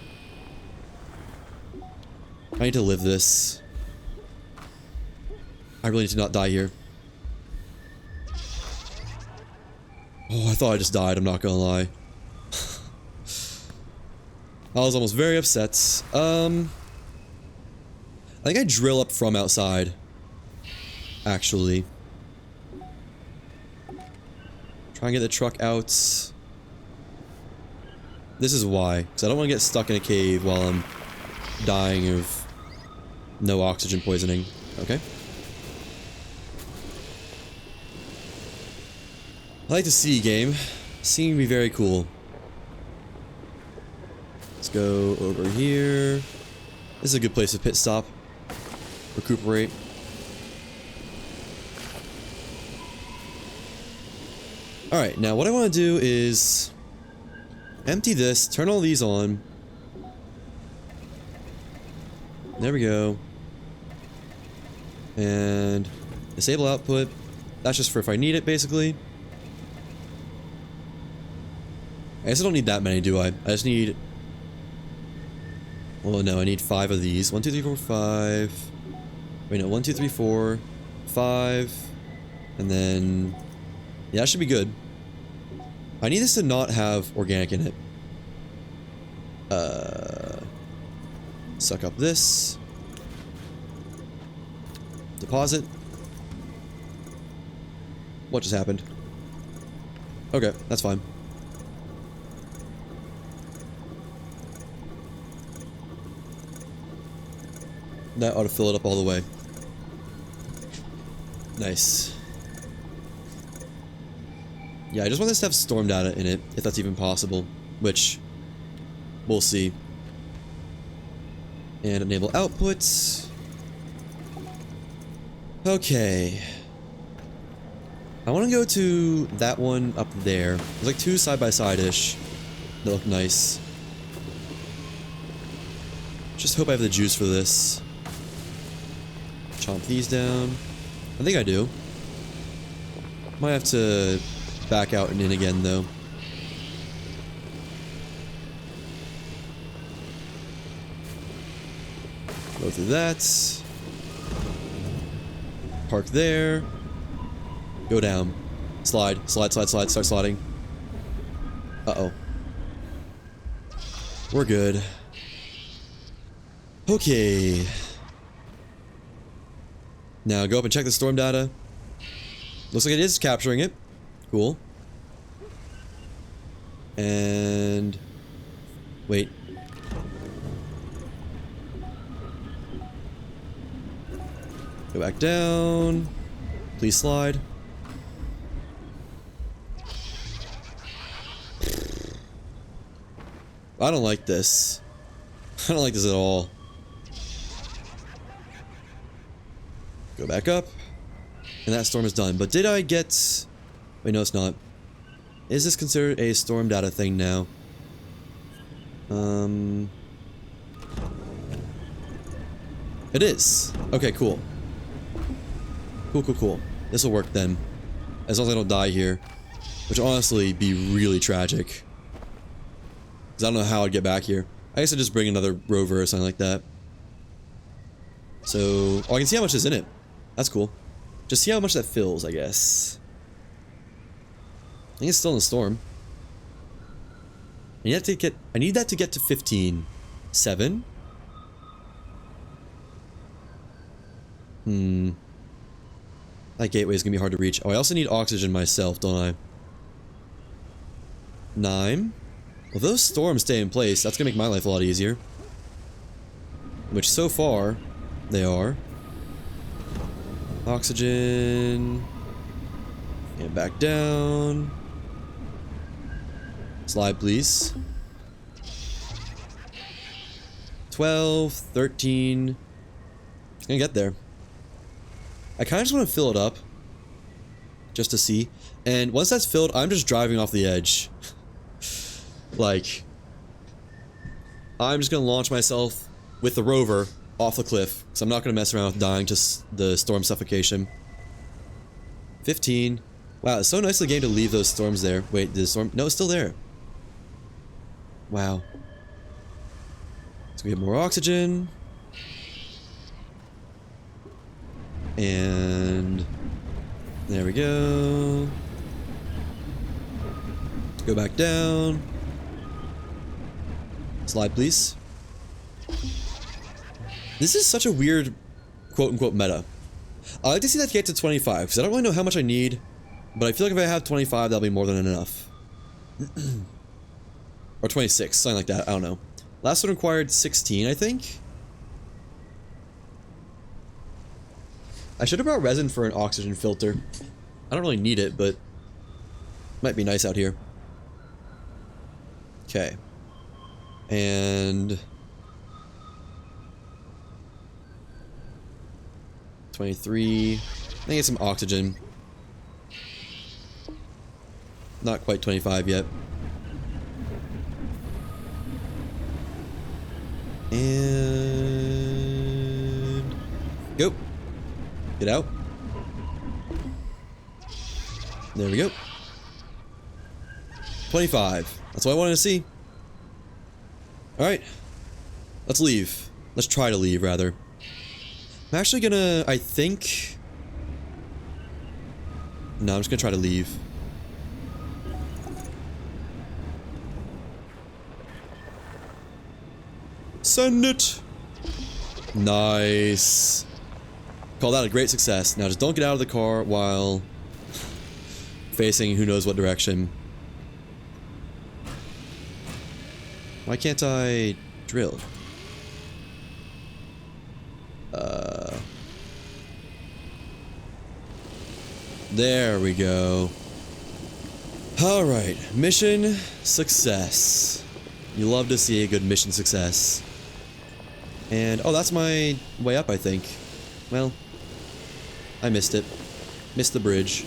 I need to live this. I really need to not die here. Oh, I thought I just died, I'm not gonna lie. I was almost very upset. I think I drill up from outside. Actually. Try and get the truck out. This is why. Because I don't want to get stuck in a cave while I'm dying of no oxygen poisoning. Okay. I like to see game. Seeing be very cool. Let's go over here. This is a good place to pit stop. Recuperate. Alright, now what I want to do is empty this, turn all these on. There we go. And disable output. That's just for if I need it, basically. I guess I don't need that many, do I? I just need... well, no, I need 5 of these. 1, 2, 3, 4, 5. Wait, no, 1, 2, 3, 4, 5. And then... yeah, that should be good. I need this to not have organic in it. Suck up this. Deposit. What just happened? Okay, that's fine. That ought to fill it up all the way. Nice. Yeah, I just want this to have storm data in it, if that's even possible. Which, we'll see. And enable outputs. Okay. I want to go to that one up there. There's like 2 side-by-side-ish. They look nice. Just hope I have the juice for this. Chomp these down. I think I do. Might have to back out and in again, though. Go through that. Park there. Go down. Slide, slide, slide, slide, start sliding. Uh-oh. We're good. Okay. Now go up and check the storm data. Looks like it is capturing it. Cool. And... wait. Go back down. Please slide. I don't like this. I don't like this at all. Go back up. And that storm is done. But did I get... wait, no it's not. Is this considered a storm data thing now? It is. Okay, cool. Cool. This will work then. As long as I don't die here. Which honestly be really tragic. Because I don't know how I'd get back here. I guess I'd just bring another rover or something like that. So... oh, I can see how much is in it. That's cool. Just see how much that fills, I guess. I think it's still in the storm. I need that to get to 15. 7? That gateway is gonna be hard to reach. Oh, I also need oxygen myself, don't I? 9? Well, those storms stay in place. That's gonna make my life a lot easier. Which, so far, they are. Oxygen. And back down. Slide, please. 12, 13. It's gonna get there. I kind of just want to fill it up. Just to see. And once that's filled, I'm just driving off the edge. Like, I'm just gonna launch myself with the rover off the cliff. Because I'm not gonna mess around with dying to the storm suffocation. 15. Wow, it's so nice of the game to leave those storms there. Wait, did the storm... no, it's still there. Wow. So we get more oxygen. And... there we go. Go back down. Slide, please. This is such a weird quote-unquote meta. I like to see that get to 25, because I don't really know how much I need, but I feel like if I have 25, that'll be more than enough. Or 26, something like that, I don't know. Last one required 16, I think? I should have brought resin for an oxygen filter. I don't really need it, but... might be nice out here. Okay. And... 23. I think it's some oxygen. Not quite 25 yet. And... go. Get out. There we go. 25. That's what I wanted to see. Alright. Let's leave. Let's try to leave, rather. I'm actually gonna... I think... no, I'm just gonna try to leave. Send it! Nice. Call that a great success. Now just don't get out of the car while facing who knows what direction. Why can't I drill? There we go. Alright, mission success. You love to see a good mission success. And, oh, that's my way up, I think. Well, I missed it. Missed the bridge.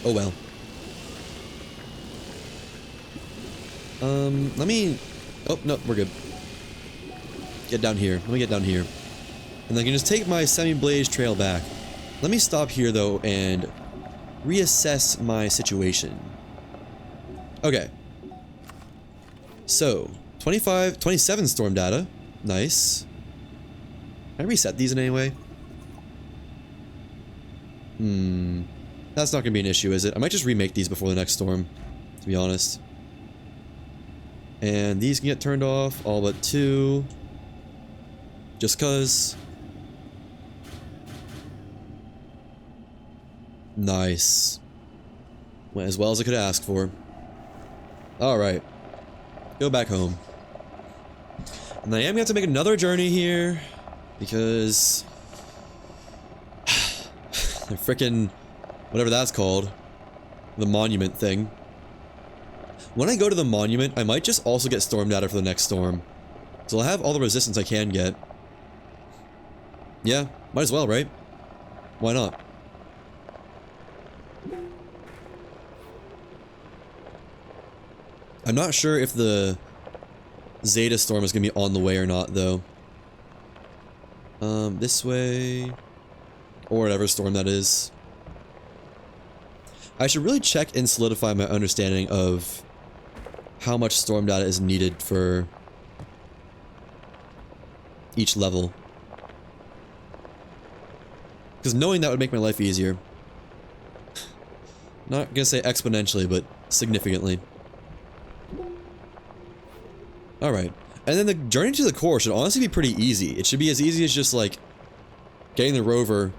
Oh well. Let me... oh, no, we're good. Get down here. Let me get down here. And I can just take my semi-blaze trail back. Let me stop here, though, and reassess my situation. Okay. So, 27 storm data. Nice. Can I reset these in any way? That's not gonna be an issue, is it? I might just remake these before the next storm, to be honest. And these can get turned off, all but 2. Just cause. Nice. Went as well as I could ask for. Alright. Go back home. And I am going to have to make another journey here. Because... the frickin'... whatever that's called. The monument thing. When I go to the monument, I might just also get storm data for the next storm. So I'll have all the resistance I can get. Yeah, might as well, right? Why not? I'm not sure if the Zeta storm is going to be on the way or not, though. This way... or whatever storm that is. I should really check and solidify my understanding of how much storm data is needed for each level. Because knowing that would make my life easier. Not gonna say exponentially, but significantly. Alright. And then the journey to the core should honestly be pretty easy. It should be as easy as just, like, getting the rover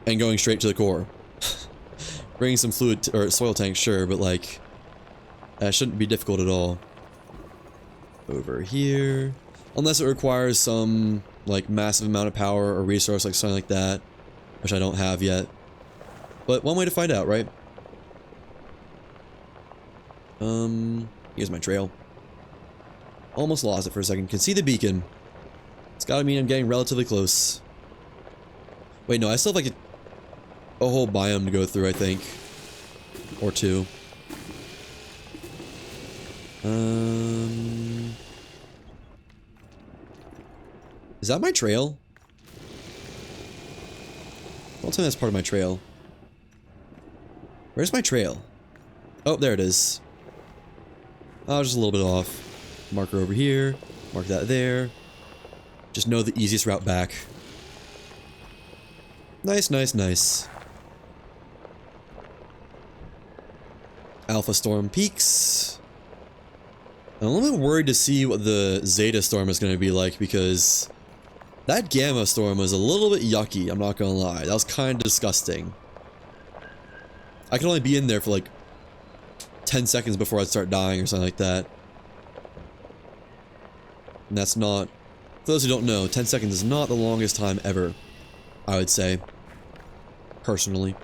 and going straight to the core. Bringing some fluid or soil tanks, sure, but, like, that shouldn't be difficult at all. Over here. Unless it requires some, like, massive amount of power or resource, like something like that. Which I don't have yet. But one way to find out, right? Here's my trail. Almost lost it for a second. Can see the beacon. It's gotta mean I'm getting relatively close. Wait, no, I still have, like, a whole biome to go through, I think. Or two. Is that my trail? Don't tell me that's part of my trail. Where's my trail? Oh, there it is. Oh, just a little bit off. Marker over here. Mark that there. Just know the easiest route back. Nice, nice, nice. Alpha Storm peaks. I'm a little bit worried to see what the Zeta Storm is going to be like because that Gamma Storm was a little bit yucky, I'm not going to lie. That was kind of disgusting. I could only be in there for like 10 seconds before I'd start dying or something like that. And that's not... For those who don't know, 10 seconds is not the longest time ever, I would say. Personally.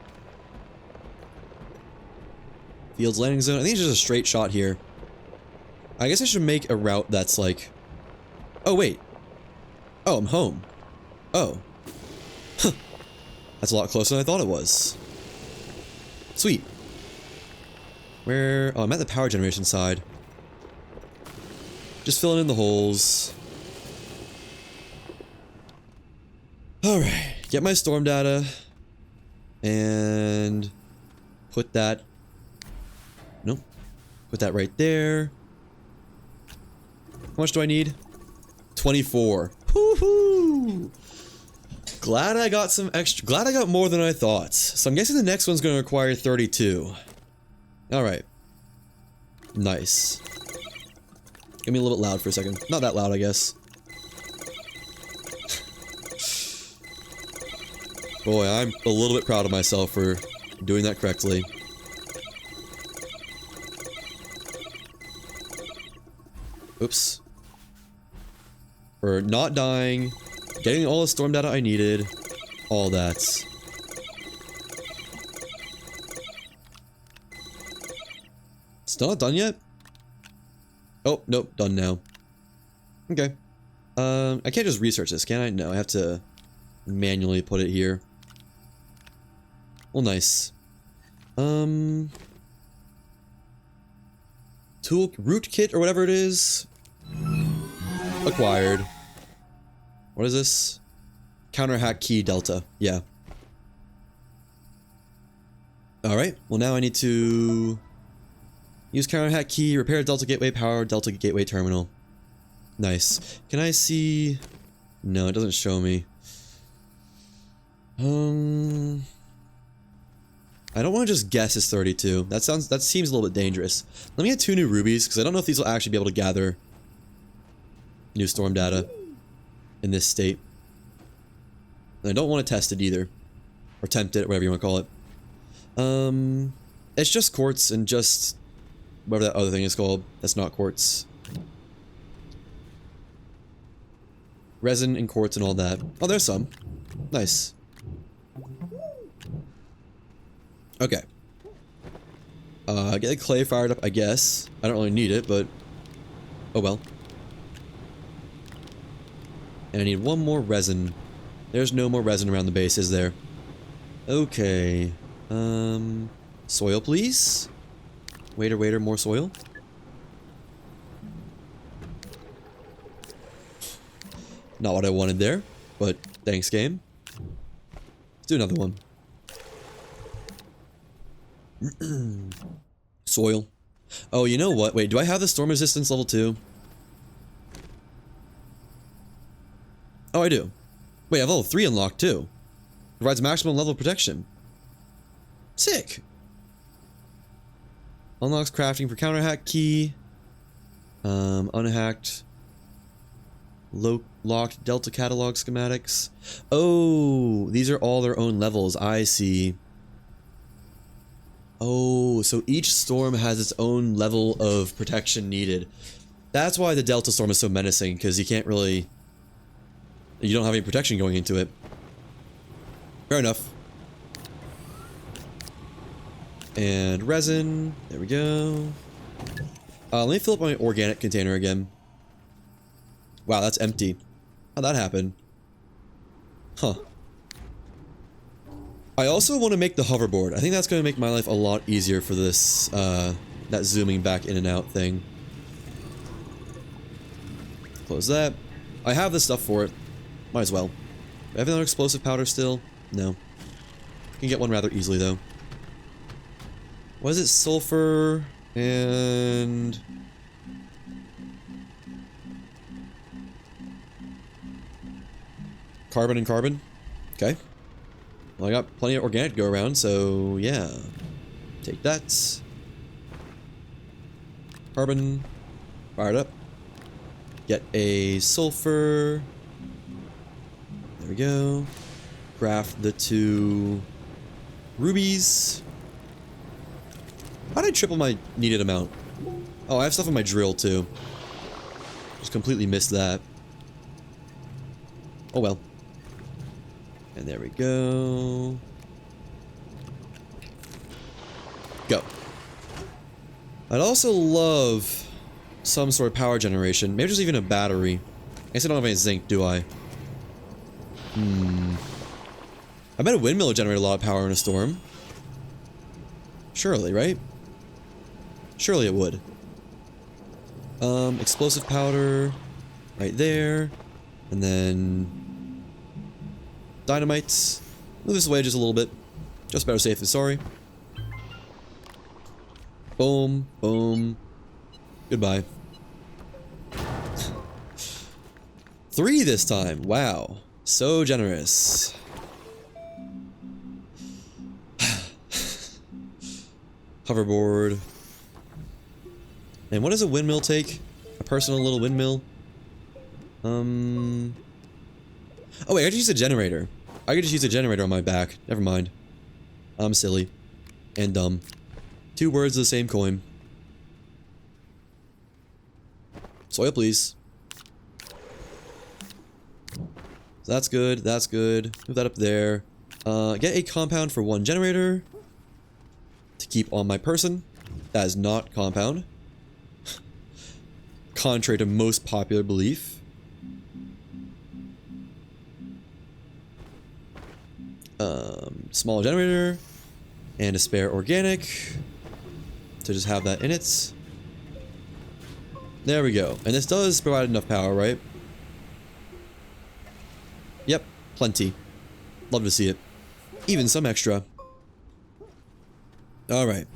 Fields landing zone. I think it's just a straight shot here. I guess I should make a route that's like... Oh, wait. Oh, I'm home. Oh. Huh. That's a lot closer than I thought it was. Sweet. Where... Oh, I'm at the power generation side. Just filling in the holes. Alright. Get my storm data. And... put that... Nope. Put that right there. How much do I need? 24. Woohoo! Glad I got some extra. Glad I got more than I thought. So I'm guessing the next one's going to require 32. Alright. Nice. Get me a little bit loud for a second. Not that loud, I guess. Boy, I'm a little bit proud of myself for doing that correctly. Oops. For not dying, getting all the storm data I needed, all that. Still not done yet? Oh, nope, done now. Okay. I can't just research this, can I? No, I have to manually put it here. Well, nice. Tool root kit or whatever it is. Acquired. What is this? Counter hack key delta. Yeah. Alright, well now I need to use counter hack key, repair delta gateway power, delta gateway terminal. Nice. Can I see... No, it doesn't show me. I don't want to just guess it's 32. That seems a little bit dangerous. Let me get 2 new rubies, because I don't know if these will actually be able to gather new storm data in this state. And I don't want to test it either. Or tempt it, whatever you want to call it. It's just quartz and just whatever that other thing is called. That's not quartz. Resin and quartz and all that. Oh, there's some. Nice. Okay. Get the clay fired up, I guess. I don't really need it, but oh well. And I need one more resin. There's no more resin around the base, is there? Okay. Soil, please. Waiter, more soil. Not what I wanted there, but thanks, game. Let's do another one. Soil. Oh, you know what? Wait, do I have the storm resistance level 2? Oh, I do. Wait, I have level 3 unlocked too. Provides maximum level of protection. Sick. Unlocks crafting for counter hack key. Unhacked. Locked Delta catalog schematics. Oh, these are all their own levels. I see. Oh, so each storm has its own level of protection needed. That's why the Delta Storm is so menacing, because you can't really... You don't have any protection going into it. Fair enough. And resin. There we go. Let me fill up my organic container again. Wow, that's empty. How'd that happen? Huh. I also want to make the hoverboard. I think that's going to make my life a lot easier for this, that zooming back in and out thing. Close that. I have the stuff for it. Might as well. Do I have another explosive powder still? No. I can get one rather easily, though. What is it? Sulfur and... Carbon and carbon? Okay. Well, I got plenty of organic to go around, so yeah. Take that. Carbon. Fire it up. Get a sulfur. There we go. Craft the 2 rubies. How did I triple my needed amount? Oh, I have stuff in my drill too. Just completely missed that. Oh well. And there we go. Go. I'd also love some sort of power generation. Maybe just even a battery. I guess I don't have any zinc, do I? I bet a windmill would generate a lot of power in a storm. Surely, right? Surely it would. Explosive powder. Right there. And then... Dynamites. Move this away just a little bit. Just better safe than sorry. Boom. Boom. Goodbye. 3 this time. Wow. So generous. Hoverboard. And what does a windmill take? A personal little windmill? Oh wait, I could use a generator. I could just use a generator on my back. Never mind. I'm silly. And dumb. 2 words of the same coin. Soil, please. So that's good, that's good. Move that up there. Get a compound for 1 generator. To keep on my person. That is not compound. Contrary to most popular belief. Small generator. And a spare organic. To just have that in it. There we go. And this does provide enough power, right? Yep, plenty. Love to see it. Even some extra. Alright.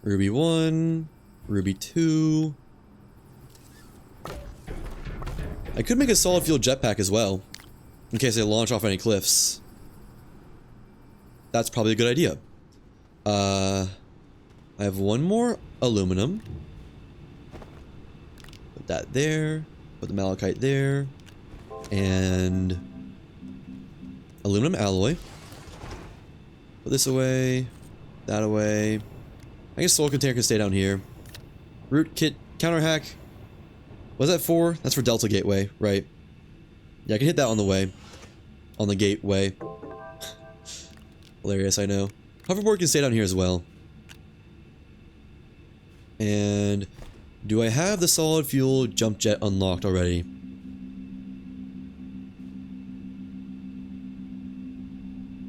Ruby 1. Ruby 2. I could make a solid fuel jetpack as well. In case I launch off any cliffs. That's probably a good idea. I have 1 more aluminum. Put that there. Put the malachite there. And... aluminum alloy. Put this away. that away. I guess soul container can stay down here. Root kit counter hack. Was that 4? That's for Delta Gateway, right? Yeah, I can hit that on the way. On the gateway. Hilarious, I know. Hoverboard can stay down here as well. And do I have the solid fuel jump jet unlocked already?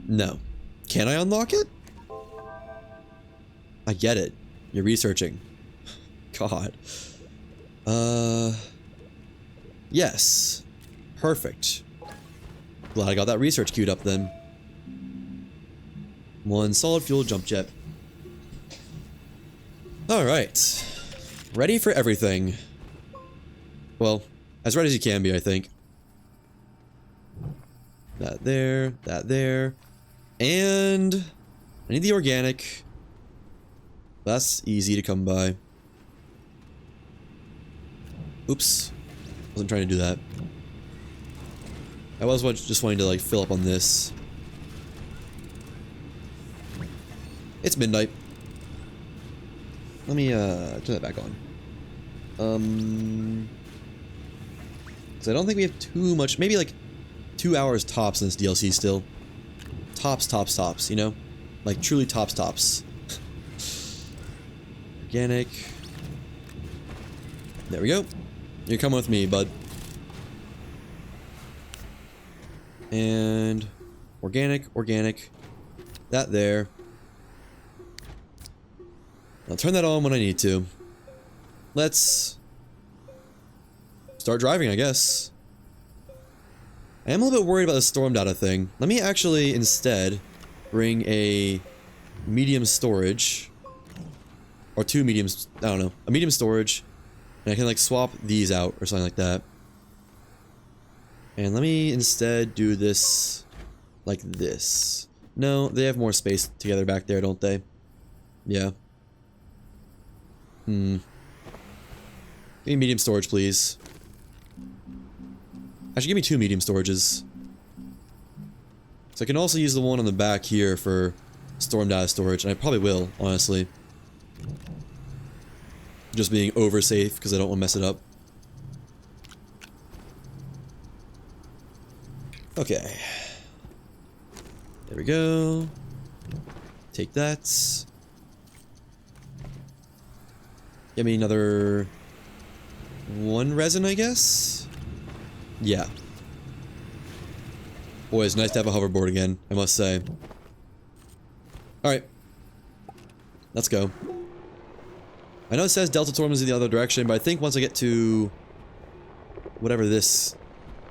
No. Can I unlock it? I get it. You're researching. God. Yes. Perfect. Glad I got that research queued up then. 1 solid fuel jump jet. Alright. Ready for everything. Well, as ready as you can be, I think. That there. And I need the organic. That's easy to come by. Oops. Wasn't trying to do that. I was just wanting to like fill up on this. It's midnight. Let me turn that back on. Cause I don't think we have too much, maybe like 2 hours tops in this DLC still. Tops, you know? Like truly tops. Organic. There we go. You're coming with me, bud. And organic. That there. I'll turn that on when I need to. Let's start driving, I guess. I am a little bit worried about the storm data thing. Let me actually instead bring a medium storage. Or 2 mediums, I don't know. A medium storage. And I can like swap these out or something like that. And let me instead do this like this. No, they have more space together back there, don't they? Yeah. Give me medium storage, please. Actually, give me 2 medium storages. So I can also use the one on the back here for storm data storage, and I probably will, honestly. Just being over safe, because I don't want to mess it up. Okay. There we go. Take that. Give me another 1 resin, I guess? Yeah. Boy, it's nice to have a hoverboard again, I must say. Alright. Let's go. I know it says Delta Storm is in the other direction, but I think once I get to whatever this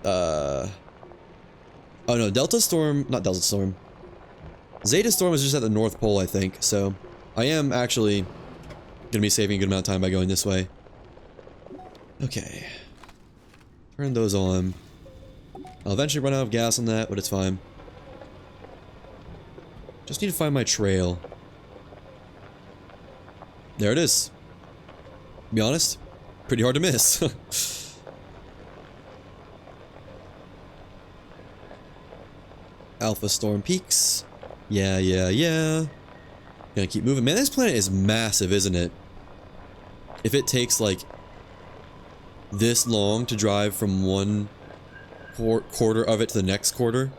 oh no, Delta Storm, not Delta Storm. Zeta Storm is just at the North Pole, I think, so I am actually gonna be saving a good amount of time by going this way. Okay. Turn those on. I'll eventually run out of gas on that, but it's fine. Just need to find my trail. There it is. To be honest, pretty hard to miss. Alpha Storm Peaks. Yeah. Gonna keep moving. Man, this planet is massive, isn't it? If it takes, like, this long to drive from one quarter of it to the next quarter.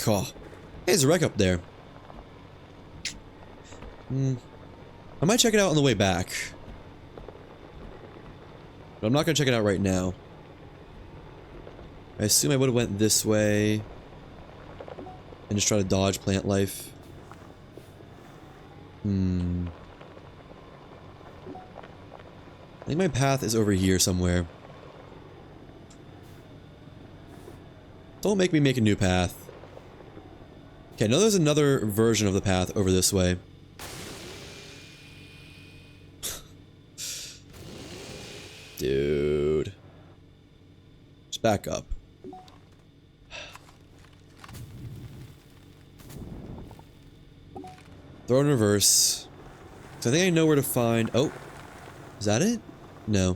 God. Hey, there's a wreck up there. I might check it out on the way back. But I'm not gonna check it out right now. I assume I would've went this way. And just try to dodge plant life. I think my path is over here somewhere. Don't make me make a new path. Okay, I know there's another version of the path over this way. Dude. Just back up. Throw in reverse. So I think I know where to find... Oh. Is that it? No.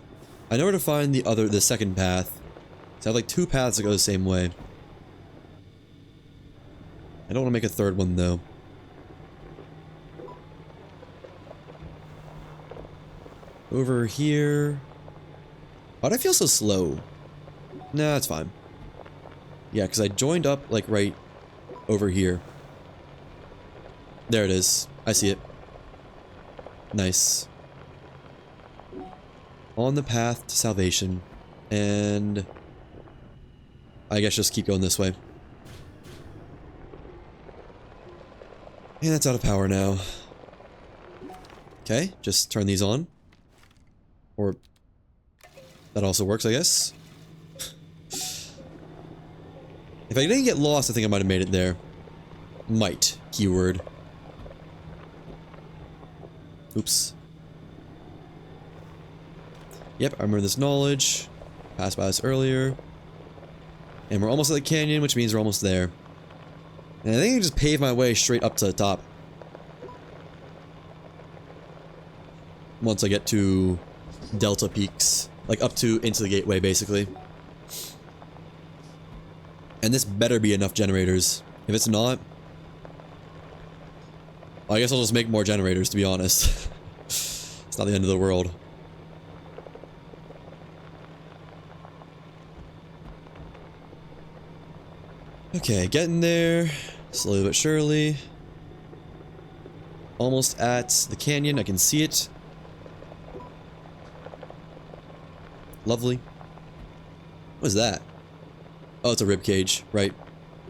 I know where to find the second path. So I have like 2 paths that go the same way. I don't want to make a third one though. Over here. Why'd I feel so slow? Nah, it's fine. Yeah, because I joined up, like, right over here. There it is. I see it. Nice. On the path to salvation. And I guess just keep going this way. And that's out of power now. Okay, just turn these on. Or that also works, I guess. If I didn't get lost, I think I might have made it there. Might, keyword. Oops. Yep, I remember this knowledge. Passed by this earlier. And we're almost at the canyon, which means we're almost there. And I think I can just pave my way straight up to the top. Once I get to Delta Peaks. Like up to into the gateway, basically. And this better be enough generators. If it's not, I guess I'll just make more generators, to be honest. It's not the end of the world. Okay, getting there. Slowly but surely. Almost at the canyon. I can see it. Lovely. What is that? Oh, it's a rib cage, right?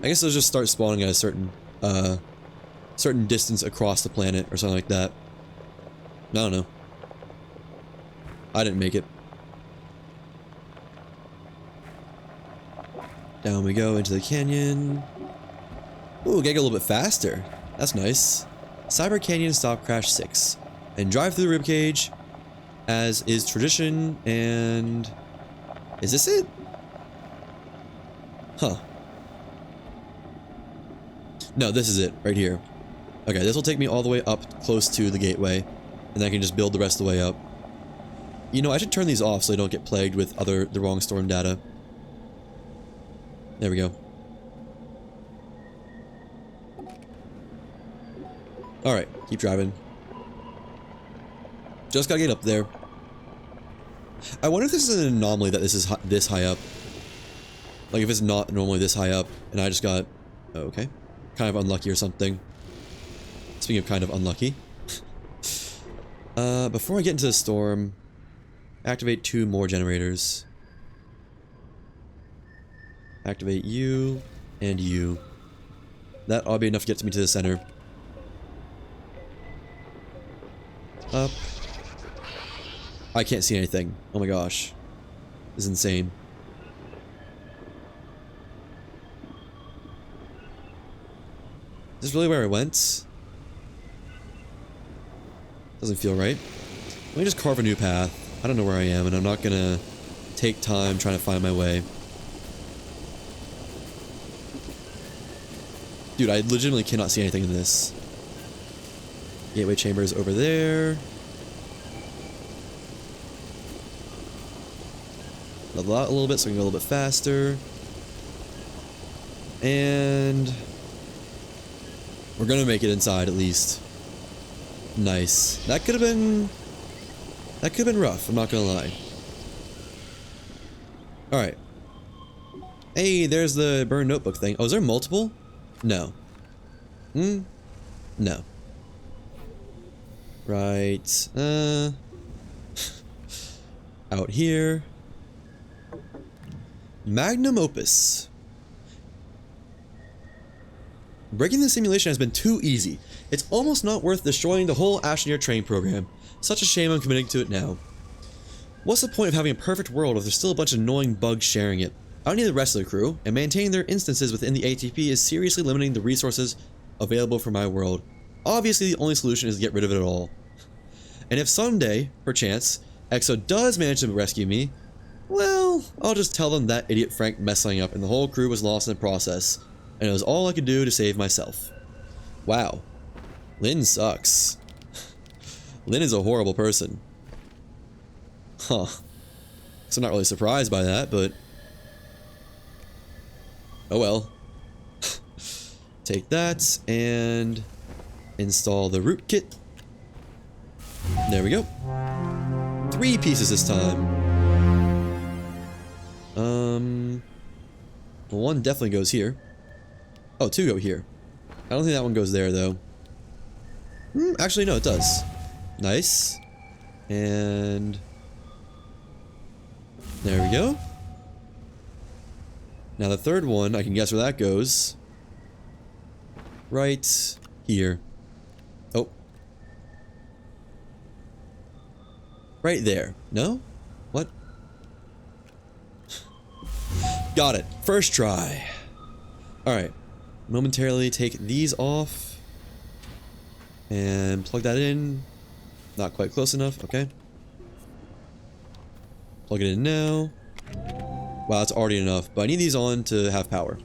I guess they'll just start spawning at a certain distance across the planet or something like that. I don't know. I didn't make it. Down we go into the canyon. Ooh, gotta go a little bit faster. That's nice. Cyber Canyon Stop Crash 6. And drive through the ribcage, as is tradition, and... Is this it? Huh. No, this is it, right here. Okay, this will take me all the way up close to the gateway, and then I can just build the rest of the way up. You know, I should turn these off so I don't get plagued with the wrong storm data. There we go. Alright, keep driving. Just gotta get up there. I wonder if this is an anomaly that this is this high up. Like if it's not normally this high up, and I just got... Oh, okay. Kind of unlucky or something. Speaking of kind of unlucky. Before I get into the storm, activate 2 more generators. Activate you, and you. That ought to be enough to get me to the center. Up. I can't see anything. Oh my gosh. This is insane. Is this really where I went? Doesn't feel right. Let me just carve a new path. I don't know where I am, and I'm not gonna take time trying to find my way. Dude, I legitimately cannot see anything in this. Gateway chamber is over there. Level out a little bit so I can go a little bit faster. And... we're gonna make it inside at least. Nice. That could have been rough, I'm not gonna lie. Alright. Hey, there's the burned notebook thing. Oh, is there multiple? No. No. Right. Out here. Magnum opus. Breaking the simulation has been too easy. It's almost not worth destroying the whole Astroneer training program. Such a shame I'm committing to it now. What's the point of having a perfect world if there's still a bunch of annoying bugs sharing it? I don't need the rest of the crew, and maintaining their instances within the ATP is seriously limiting the resources available for my world. Obviously, the only solution is to get rid of it all. And if someday, perchance, EXO does manage to rescue me, well, I'll just tell them that idiot Frank messed something up and the whole crew was lost in the process, and it was all I could do to save myself. Wow. Lynn sucks. Lynn is a horrible person. Huh. So I'm not really surprised by that, but... oh well. Take that, and... install the root kit. There we go. 3 pieces this time. Well, 1 definitely goes here. Oh, 2 go here. I don't think that one goes there, though. Actually, no, it does. Nice. And... there we go. Now the 3rd one, I can guess where that goes. Right here. Oh. Right there. No? What? Got it. First try. Alright. Momentarily take these off. And plug that in. Not quite close enough. Okay. Plug it in now. Wow, that's already enough. But I need these on to have power.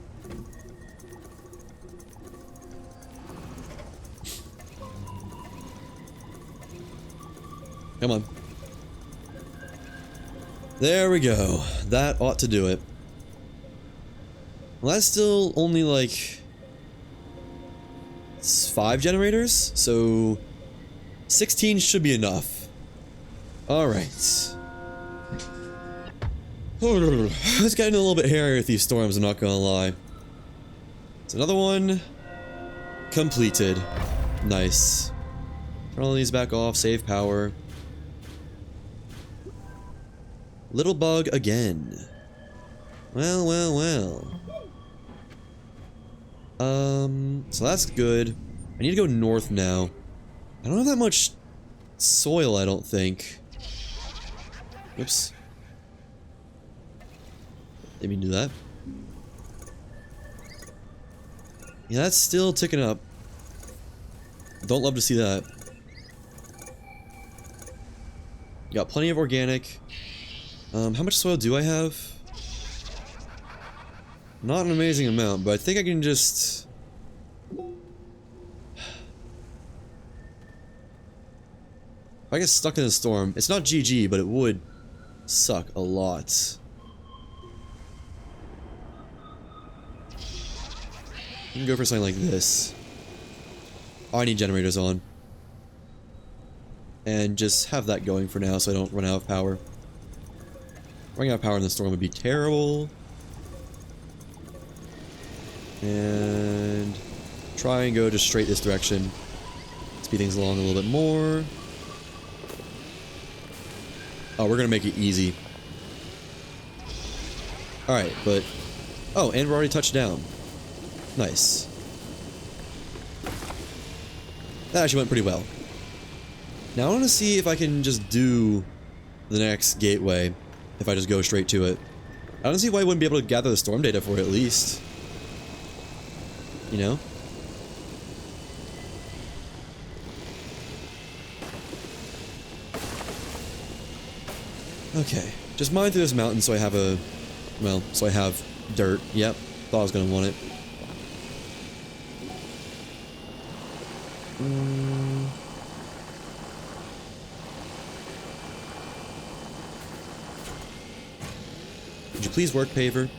Come on. There we go. That ought to do it. Well, that's still only like 5 generators, so 16 should be enough. Alright. It's getting a little bit hairy with these storms, I'm not gonna lie. It's another one completed. Nice. Turn all these back off, save power. Little bug again. Well, well, well. So that's good. I need to go north now. I don't have that much soil, I don't think. Oops. Didn't mean to do that. Yeah, that's still ticking up. Don't love to see that. Got plenty of organic. How much soil do I have? Not an amazing amount, but I think I can just... if I get stuck in a storm, it's not GG, but it would suck a lot. I can go for something like this. Oh, I need generators on. And just have that going for now so I don't run out of power. Running out of power in the storm would be terrible. And try and go just straight this direction. Speed things along a little bit more. Oh, we're gonna make it easy. Alright, but... oh, and we're already touched down. Nice. That actually went pretty well. Now I want to see if I can just do the next gateway if I just go straight to it. I don't see why I wouldn't be able to gather the storm data for it at least. You know? Okay. Just mine through this mountain so I have a... well, so I have dirt. Yep. Thought I was gonna want it. Would you please work, paver?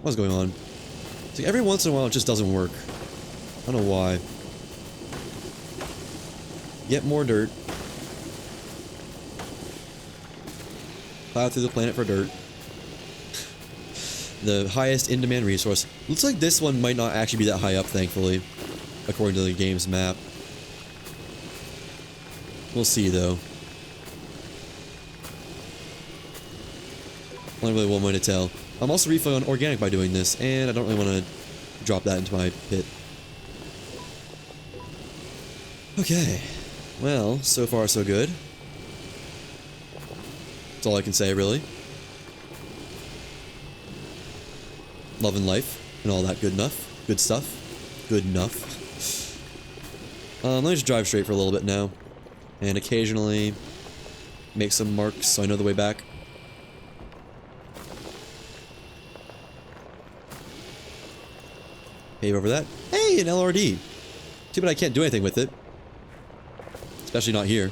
What's going on? It's like every once in a while it just doesn't work. I don't know why. Get more dirt. Plow through the planet for dirt. The highest in-demand resource. Looks like this one might not actually be that high up, thankfully. According to the game's map. We'll see, though. Only really one way to tell. I'm also refilling on organic by doing this, and I don't really want to drop that into my pit. Okay. Well, so far so good. That's all I can say, really. Loving life, and all that good enough. Good stuff. Good enough. Let me just drive straight for a little bit now. And occasionally make some marks so I know the way back. Pave over that. Hey, an LRD! Too bad I can't do anything with it. Especially not here.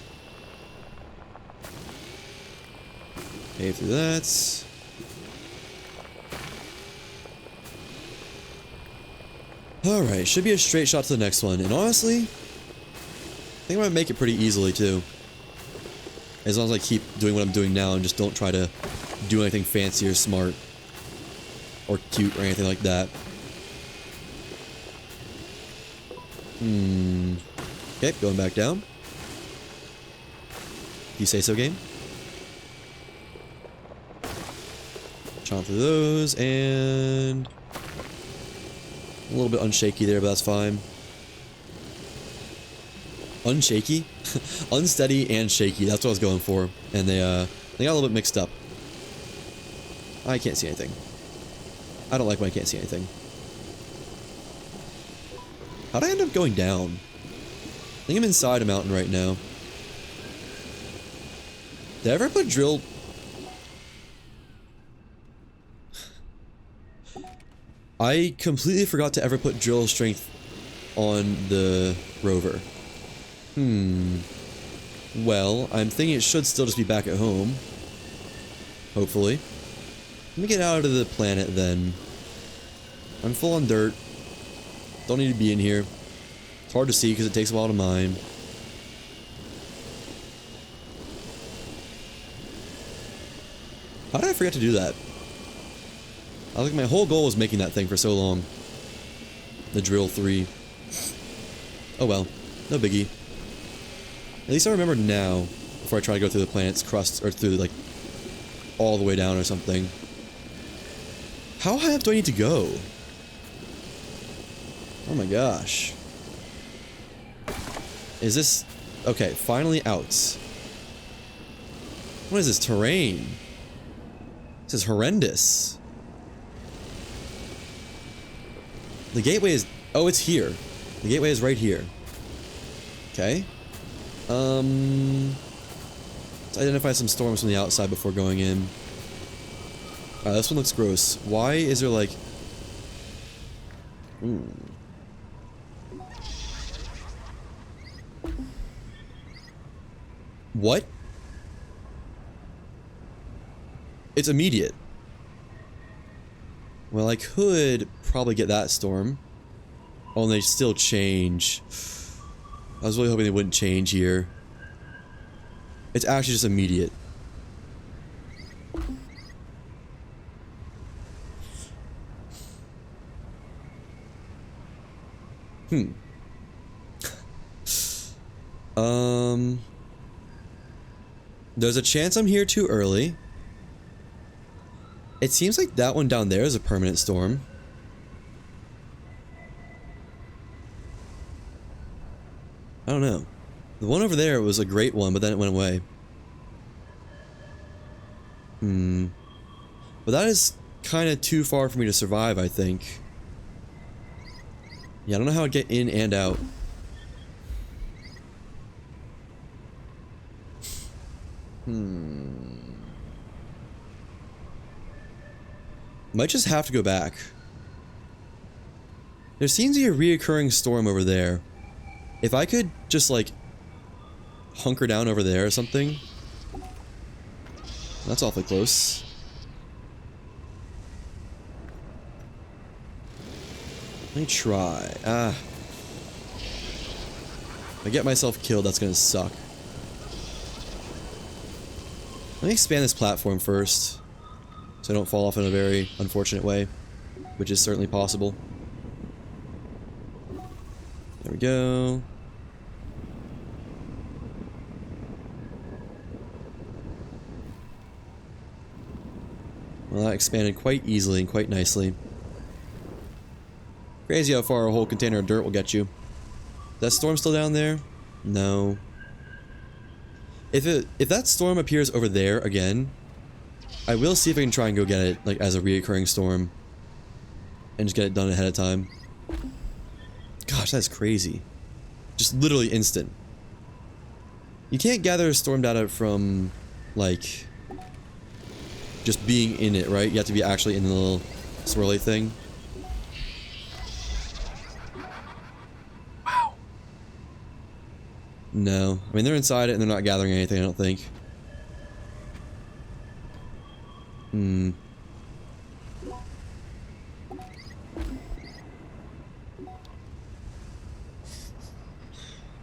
Pave through that. Alright, should be a straight shot to the next one. And honestly, I think I'm gonna make it pretty easily too. As long as I keep doing what I'm doing now and just don't try to do anything fancy or smart or cute or anything like that. Okay, going back down. You say so, game? Chomp through those, and a little bit unshaky there, but that's fine. Unshaky? Unsteady and shaky, that's what I was going for. And they got a little bit mixed up. I can't see anything. I don't like when I can't see anything. How'd I end up going down? I think I'm inside a mountain right now. Did I ever put drill... I completely forgot to ever put drill strength on the rover. Well, I'm thinking it should still just be back at home. Hopefully. Let me get out of the planet then. I'm full on dirt. Don't need to be in here. It's hard to see because it takes a while to mine. How did I forget to do that? I think my whole goal was making that thing for so long. The drill 3. Oh well, no biggie. At least I remember now, before I try to go through the planet's crust, or through, like, all the way down or something. How high up do I need to go? Oh my gosh. Is this... Okay, finally out. What is this terrain? This is horrendous. The gateway is... Oh, it's here. The gateway is right here. Okay. Let's identify some storms from the outside before going in. Alright, this one looks gross. Why is there like... What? It's immediate. Well, I could probably get that storm. Oh, and they still change. I was really hoping they wouldn't change here. It's actually just immediate. There's a chance I'm here too early. It seems like that one down there is a permanent storm. I don't know. The one over there was a great one, but then it went away. But that is kind of too far for me to survive, I think. Yeah, I don't know how to get in and out. Might just have to go back. There seems to be a reoccurring storm over there. If I could just, like, hunker down over there or something. That's awfully close. Let me try. If I get myself killed, that's gonna suck. Let me expand this platform first, so I don't fall off in a very unfortunate way, which is certainly possible. There we go. Well, that expanded quite easily and quite nicely. Crazy how far a whole container of dirt will get you. Is that storm still down there? No. If that storm appears over there again, I will see if I can try and go get it, like, as a reoccurring storm. And just get it done ahead of time. Gosh, that's crazy. Just literally instant. You can't gather storm data from, like, just being in it, right? You have to be actually in the little swirly thing. Wow. No. I mean, they're inside it and they're not gathering anything, I don't think.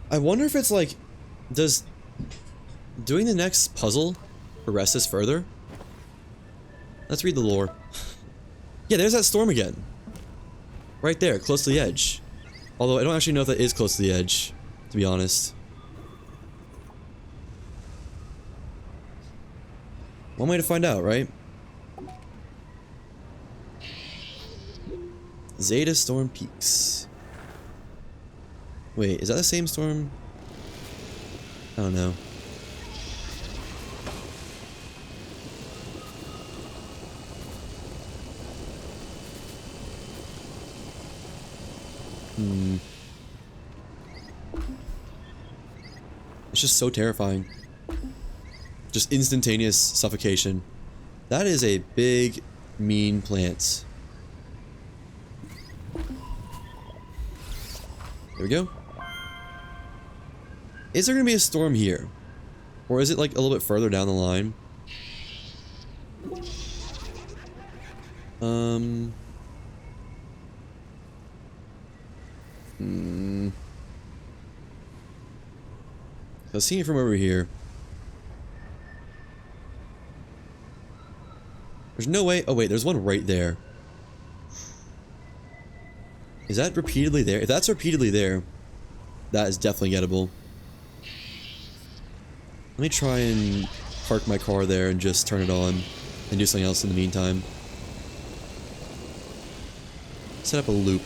I wonder if it's like, does doing the next puzzle progress this further? Let's read the lore. Yeah, there's that storm again. Right there, close to the edge. Although I don't actually know if that is close to the edge, to be honest. One way to find out, right? Zeta Storm Peaks. Wait, is that the same storm? I don't know. It's just so terrifying. Just instantaneous suffocation. That is a big, mean plant. There we go. Is there gonna be a storm here? Or is it like a little bit further down the line? I was seeing it from over here. There's no way. Oh wait, there's one right there. Is that repeatedly there? If that's repeatedly there, that is definitely gettable. Let me try and park my car there and just turn it on and do something else in the meantime. Set up a loop.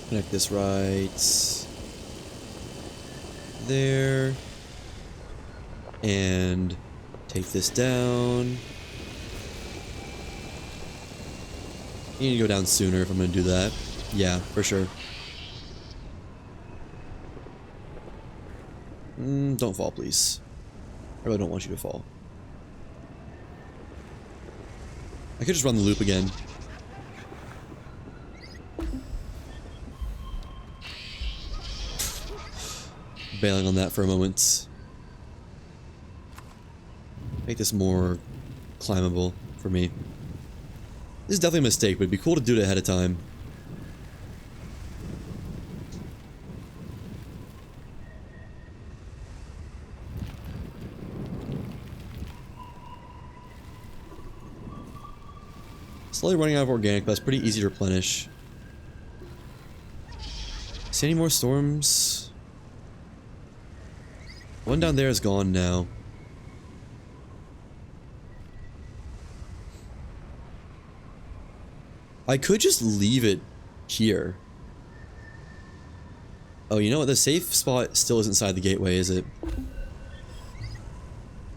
Connect this right there. And take this down. You need to go down sooner if I'm going to do that. Yeah, for sure. Don't fall, please. I really don't want you to fall. I could just run the loop again. Bailing on that for a moment. Make this more climbable for me. This is definitely a mistake, but it'd be cool to do it ahead of time. Slowly running out of organic, but that's pretty easy to replenish. See any more storms? One down there is gone now. I could just leave it here. Oh, you know what? The safe spot still isn't inside the gateway, is it?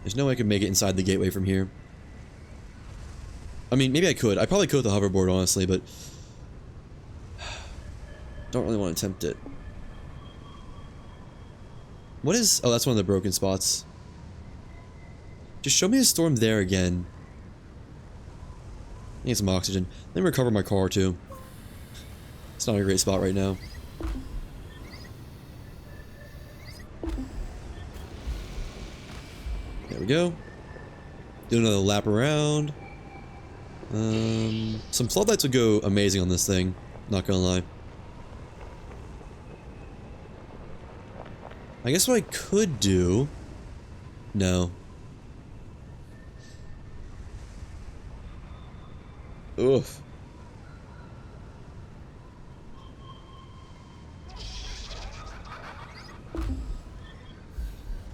There's no way I could make it inside the gateway from here. I mean, maybe I could. I probably could with the hoverboard, honestly, but don't really want to attempt it. What is... Oh, that's one of the broken spots. Just show me a storm there again. I need some oxygen. Let me recover my car, too. It's not a great spot right now. There we go. Do another lap around. Some floodlights would go amazing on this thing. Not gonna lie. I guess what I could do... No. Oof.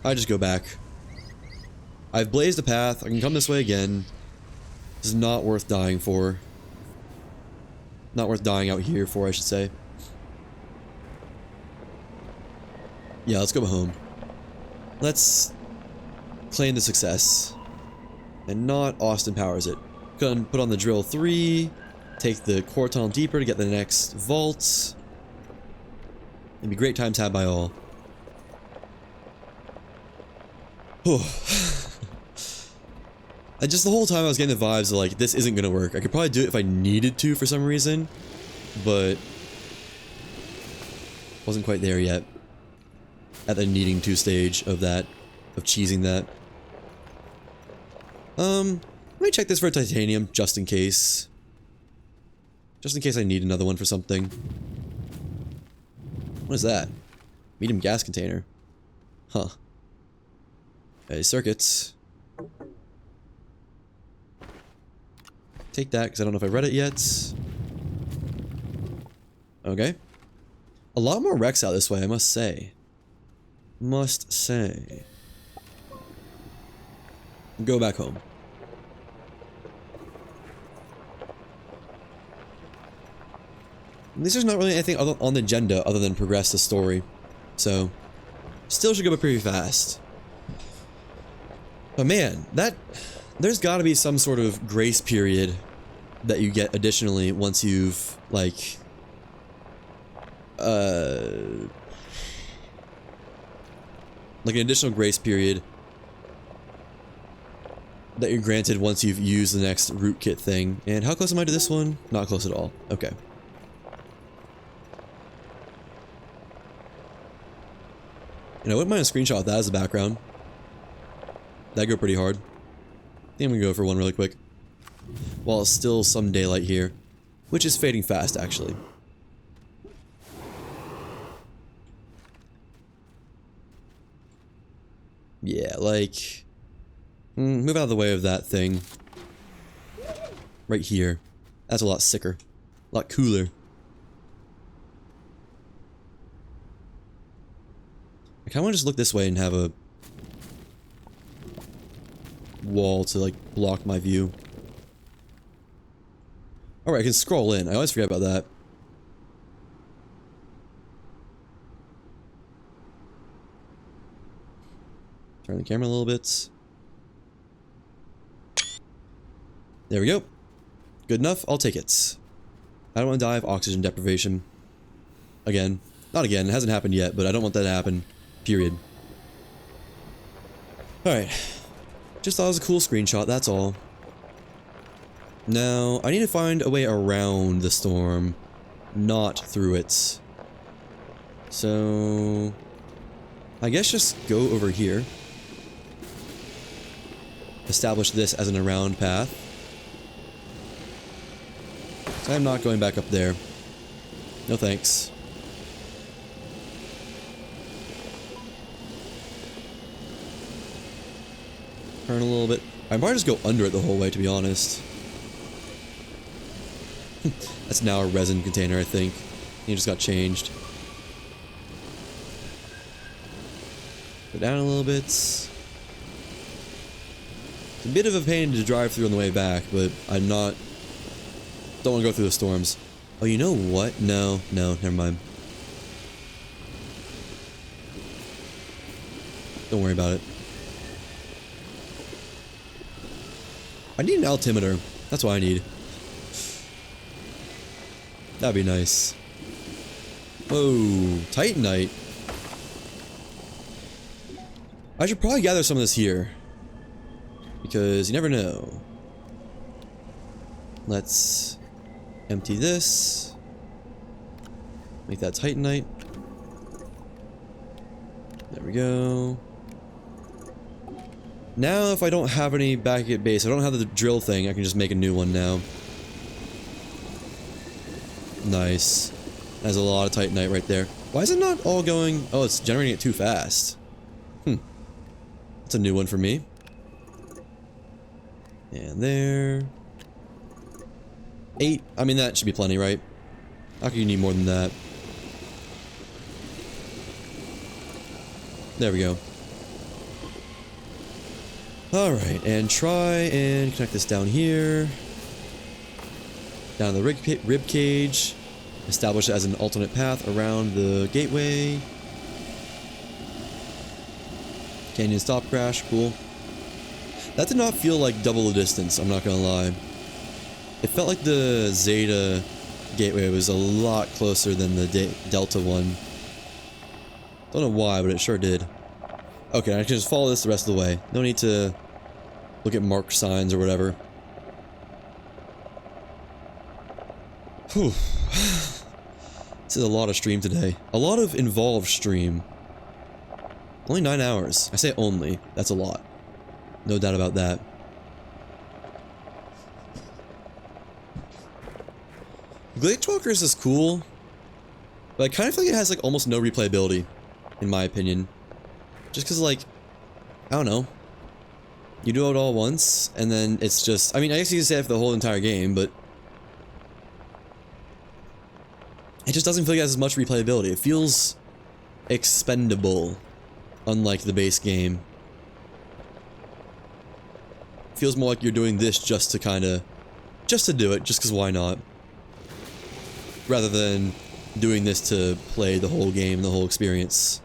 I just go back. I've blazed a path. I can come this way again. This is not worth dying for. Not worth dying out here for, I should say. Yeah, let's go home. Let's claim the success. And not Austin Powers it. Go and put on the drill 3. Take the core tunnel deeper to get the next vault. It'd be great times had by all. I just the whole time I was getting the vibes of like, this isn't gonna work. I could probably do it if I needed to for some reason, but wasn't quite there yet. At the needing to stage of that, of cheesing that. Let me check this for titanium, just in case. Just in case I need another one for something. What is that? Medium gas container. Huh. Okay, circuits. Take that, because I don't know if I read it yet. Okay. A lot more wrecks out this way, I must say. Must say. Go back home. There's not really anything other on the agenda other than progress the story. So, still should go pretty fast. But man, there's gotta be some sort of grace period that you get additionally once you've, like, an additional grace period that you're granted once you've used the next rootkit thing. And how close am I to this one? Not close at all. Okay. You know, I wouldn't mind a screenshot of that as a background. That'd go pretty hard. I think I'm gonna go for one really quick. While it's still some daylight here. Which is fading fast, actually. Yeah, like... move out of the way of that thing. Right here. That's a lot sicker. A lot cooler. I kinda wanna just look this way and have a wall to, like, block my view. Alright, I can scroll in. I always forget about that. Turn the camera a little bit. There we go. Good enough. I'll take it. I don't want to die of oxygen deprivation. Again. Not again. It hasn't happened yet, but I don't want that to happen. Period. Alright. Just thought it was a cool screenshot, that's all. Now, I need to find a way around the storm, not through it. So... I guess just go over here. Establish this as an around path. So I'm not going back up there. No thanks. Turn a little bit. I might just go under it the whole way, to be honest. That's now a resin container, I think. It just got changed. Go down a little bit. It's a bit of a pain to drive through on the way back, but I'm not... Don't want to go through the storms. Oh, you know what? No, never mind. Don't worry about it. I need an altimeter. That's what I need. That'd be nice. Whoa, Titanite. I should probably gather some of this here. Because you never know. Let's empty this. Make that Titanite. There we go. Now if I don't have any back at base, I don't have the drill thing, I can just make a new one now. Nice. That's a lot of Titanite right there. Why is it not all going... Oh, it's generating it too fast. That's a new one for me. And there... 8. I mean, that should be plenty, right? How can you need more than that? There we go. Alright, and try and connect this down here. Down the rib cage. Establish it as an alternate path around the gateway. Canyon stop crash, cool. That did not feel like double the distance, I'm not gonna lie. It felt like the Zeta gateway was a lot closer than the Delta one. Don't know why, but it sure did. Okay, I can just follow this the rest of the way. No need to look at marked signs or whatever. Whew. This is a lot of stream today. A lot of involved stream. Only 9 hours. I say only. That's a lot. No doubt about that. GlitchWalkers is cool. But I kind of feel like it has like almost no replayability, in my opinion. Just because like, I don't know. You do it all once, and then it's just, I mean, I guess you can say that for the whole entire game, but it just doesn't feel like it has as much replayability. It feels expendable, unlike the base game. It feels more like you're doing this just to kind of, just to do it, just because why not? Rather than doing this to play the whole game, the whole experience.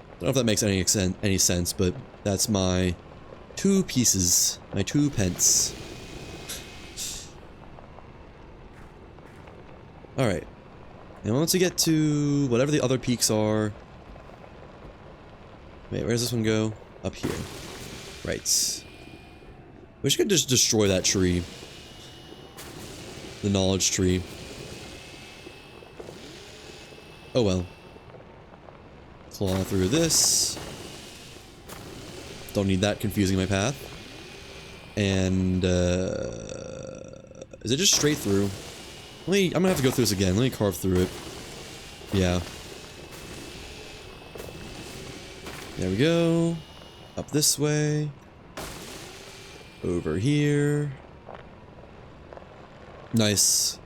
I don't know if that makes any sense, but that's my 2 pieces, my 2 pence. Alright. And once we get to whatever the other peaks are... Wait, where does this one go? Up here. Right. Wish I could just destroy that tree. The knowledge tree. Oh well. Claw through this. Don't need that confusing my path. And, is it just straight through? I'm gonna have to go through this again. Let me carve through it. Yeah. There we go. Up this way. Over here. Nice.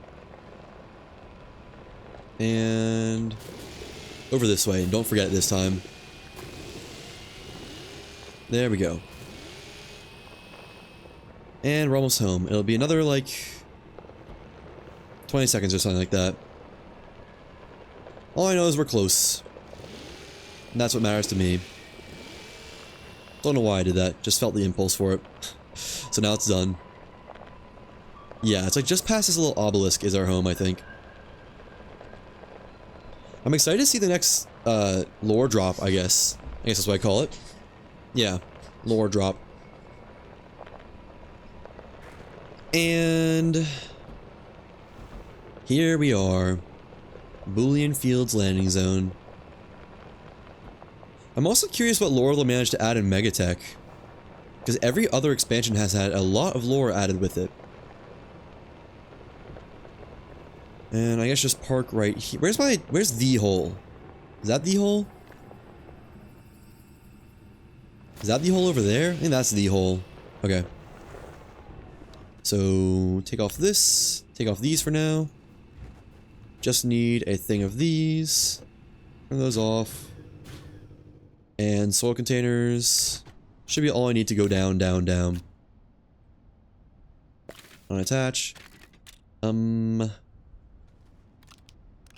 And over this way. Don't forget it this time. There we go. And we're almost home. It'll be another, like, 20 seconds or something like that. All I know is we're close. And that's what matters to me. Don't know why I did that. Just felt the impulse for it. So now it's done. Yeah, it's like just past this little obelisk is our home, I think. I'm excited to see the next, lore drop, I guess. I guess that's what I call it. Yeah, lore drop. And here we are. Boolean Fields Landing Zone. I'm also curious what lore they'll manage to add in Megatech. Because every other expansion has had a lot of lore added with it. And I guess just park right here. Where's the hole? Is that the hole? Is that the hole over there? I think that's the hole. Okay. So, take off this. Take off these for now. Just need a thing of these. Turn those off. And soil containers. Should be all I need to go down, down, down. Unattach.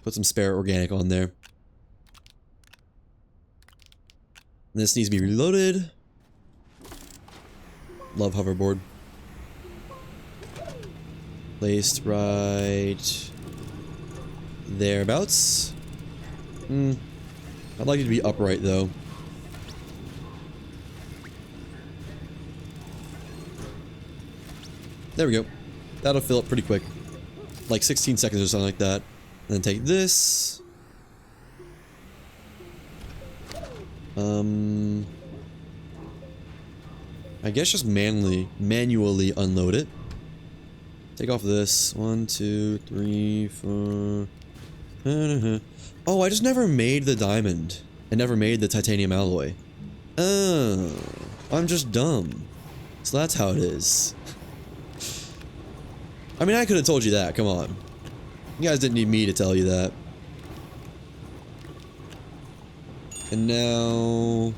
Put some spare organic on there. This needs to be reloaded. Love hoverboard. Placed right thereabouts. I'd like it to be upright though. There we go. That'll fill up pretty quick. Like 16 seconds or something like that. And then take this. I guess just manually unload it. Take off this. 1, 2, 3, 4. Oh, I just never made the diamond. I never made the titanium alloy. Oh, I'm just dumb. So that's how it is. I mean, I could have told you that. Come on. You guys didn't need me to tell you that. And now...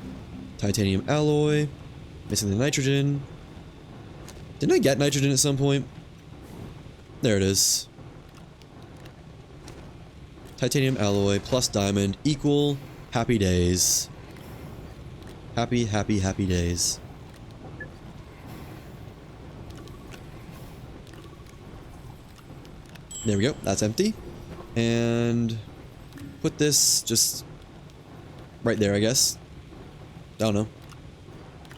titanium alloy. Missing the nitrogen. Didn't I get nitrogen at some point? There it is. Titanium alloy plus diamond equal happy days. Happy, happy, happy days. There we go. That's empty. And put this just right there, I guess. I don't know.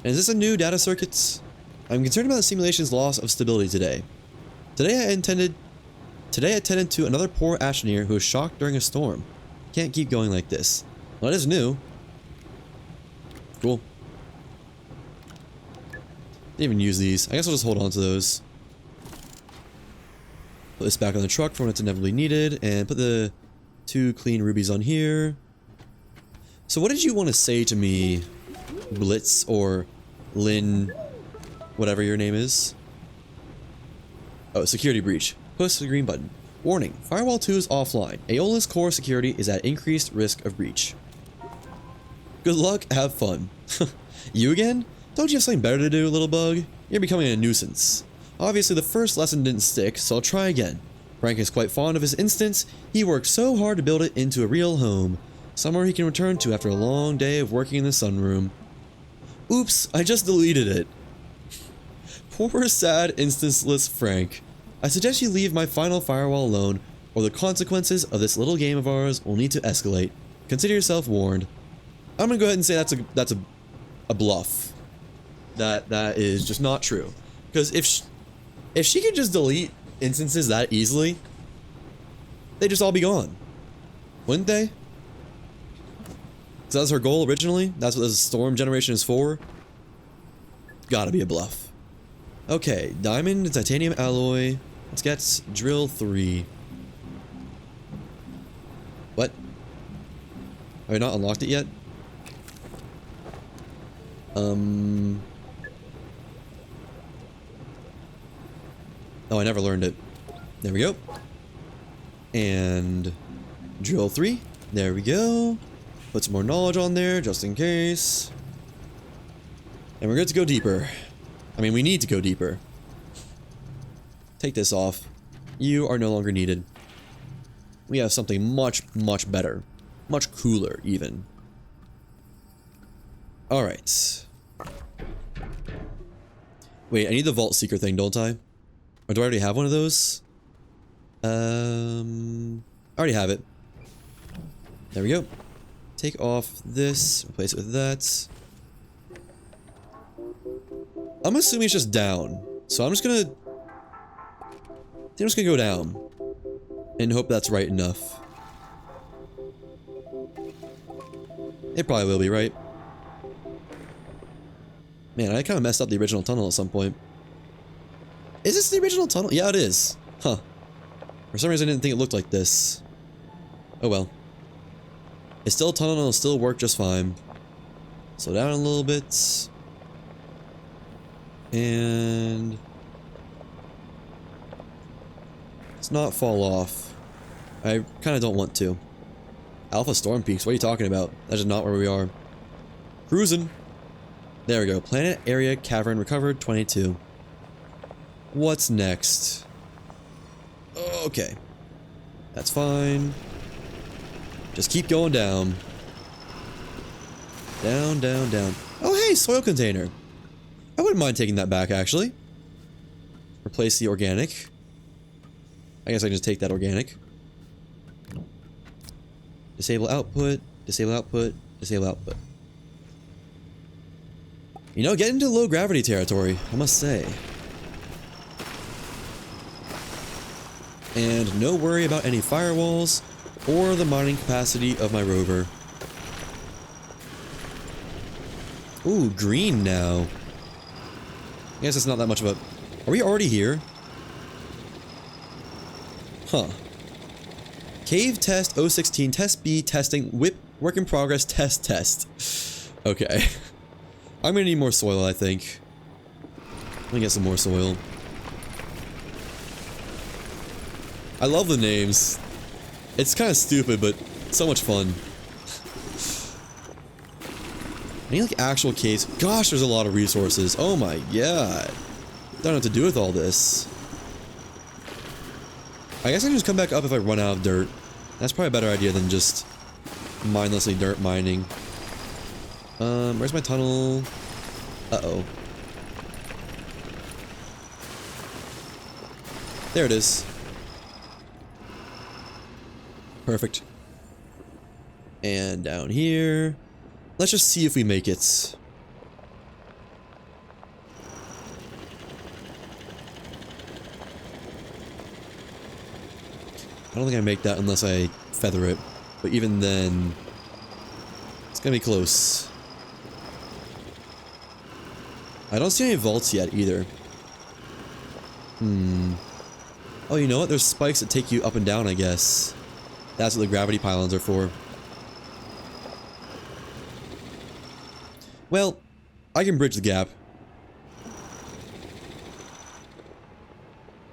And is this a new data circuit? I'm concerned about the simulation's loss of stability today. Today I attended to another poor Astroneer who was shocked during a storm. Can't keep going like this. Well, it is new. Cool. Didn't even use these. I guess I'll just hold on to those. Put this back on the truck for when it's inevitably needed, and put the 2 clean rubies on here. So what did you want to say to me, Blitz or Lynn, whatever your name is? Oh, security breach. Push the green button. Warning, Firewall 2 is offline. Aeola's core security is at increased risk of breach. Good luck, have fun. You again? Don't you have something better to do, little bug? You're becoming a nuisance. Obviously the first lesson didn't stick, so I'll try again. Frank is quite fond of his instance. He worked so hard to build it into a real home. Somewhere he can return to after a long day of working in the sunroom. Oops, I just deleted it. Poor sad instanceless Frank. I suggest you leave my final firewall alone, or the consequences of this little game of ours will need to escalate. Consider yourself warned. I'm gonna go ahead and say that's a bluff. That is just not true. Because if she could just delete instances that easily, they'd just all be gone, wouldn't they? So that's her goal originally? That's what this storm generation is for? Gotta be a bluff. Okay, diamond and titanium alloy. Let's get drill 3. What? Have I not unlocked it yet? Oh, I never learned it. There we go. And drill 3. There we go. Put some more knowledge on there, just in case. And we're good to go deeper. I mean, we need to go deeper. Take this off. You are no longer needed. We have something much, much better. Much cooler, even. Alright. Wait, I need the Vault Seeker thing, don't I? Or do I already have one of those? I already have it. There we go. Take off this, replace it with that. I'm assuming it's just down. So I'm just gonna go down. And hope that's right enough. It probably will be, right? Man, I kind of messed up the original tunnel at some point. Is this the original tunnel? Yeah, it is. Huh. For some reason I didn't think it looked like this. Oh well. It's still a tunnel and it'll still work just fine. Slow down a little bit. And let's not fall off. I kind of don't want to. Alpha Storm Peaks, what are you talking about? That's just not where we are. Cruising. There we go. Planet area cavern recovered 22. What's next? Okay. That's fine. Just keep going down. Down, down, down. Oh hey, soil container. I wouldn't mind taking that back, actually. Replace the organic. I guess I can just take that organic. Disable output, disable output, disable output. You know, get into low gravity territory, I must say. And no worry about any firewalls or the mining capacity of my rover. Ooh, green now. I guess it's not that much of a... Are we already here? Huh. Cave test 016 test B testing whip work in progress test. Okay. I'm gonna need more soil, I think. Let me get some more soil. I love the names. It's kind of stupid, but so much fun. I need like actual caves. Gosh, there's a lot of resources. Oh my god. Don't know what to do with all this. I guess I can just come back up if I run out of dirt. That's probably a better idea than just mindlessly dirt mining. Where's my tunnel? Uh-oh. There it is. Perfect. And down here. Let's just see if we make it. I don't think I make that unless I feather it. But even then, it's gonna be close. I don't see any vaults yet either. Oh, you know what? There's spikes that take you up and down, I guess. That's what the gravity pylons are for. Well, I can bridge the gap.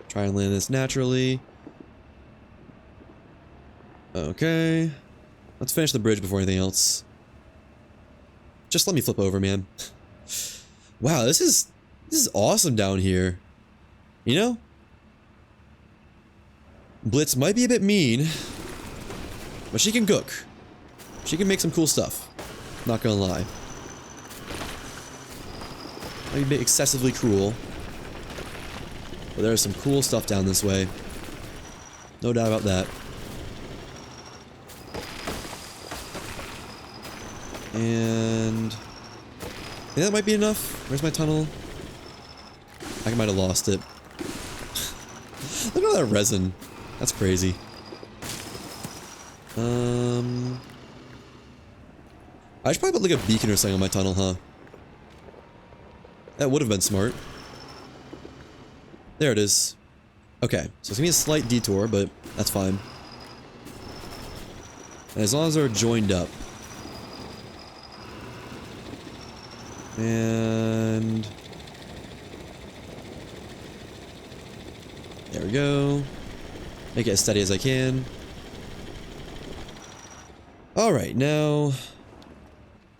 Try and land this naturally. Okay. Let's finish the bridge before anything else. Just let me flip over, man. Wow, this is awesome down here. You know? Blitz might be a bit mean, but she can cook. She can make some cool stuff. Not gonna lie. Might be a bit excessively cruel. But there's some cool stuff down this way. No doubt about that. And I think that might be enough. Where's my tunnel? I might have lost it. Look at all that resin. That's crazy. I should probably put like a beacon or something on my tunnel, huh? That would have been smart. There it is. Okay, so it's gonna be a slight detour, but that's fine. And as long as they're joined up. And there we go. Make it as steady as I can. Alright, now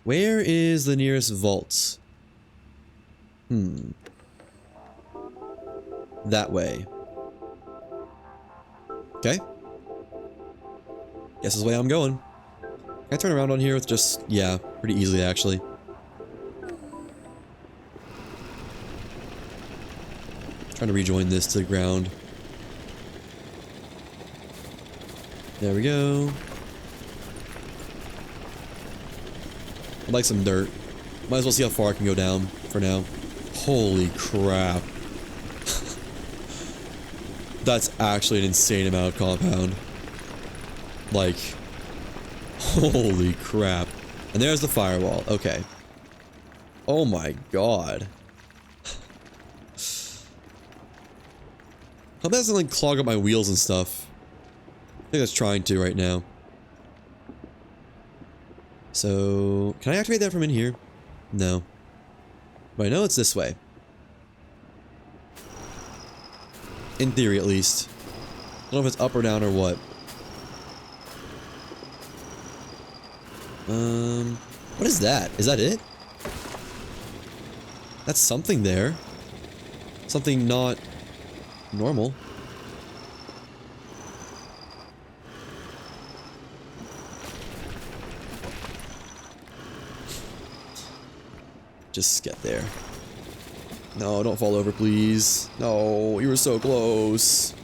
where is the nearest vault? That way. Okay. Guess is the way I'm going. Can I turn around on here with just, yeah, pretty easily actually. Trying to rejoin this to the ground. There we go. I'd like some dirt. Might as well see how far I can go down for now. Holy crap. That's actually an insane amount of compound. Like, holy crap. And there's the firewall. Okay. Oh my god. Hope that doesn't like clog up my wheels and stuff. I think that's trying to right now. So, can I activate that from in here? No. But I know it's this way. In theory, at least. I don't know if it's up or down or what. What is that? Is that it? That's something there. Something not normal. Just get there. No, don't fall over, please. No, you were so close.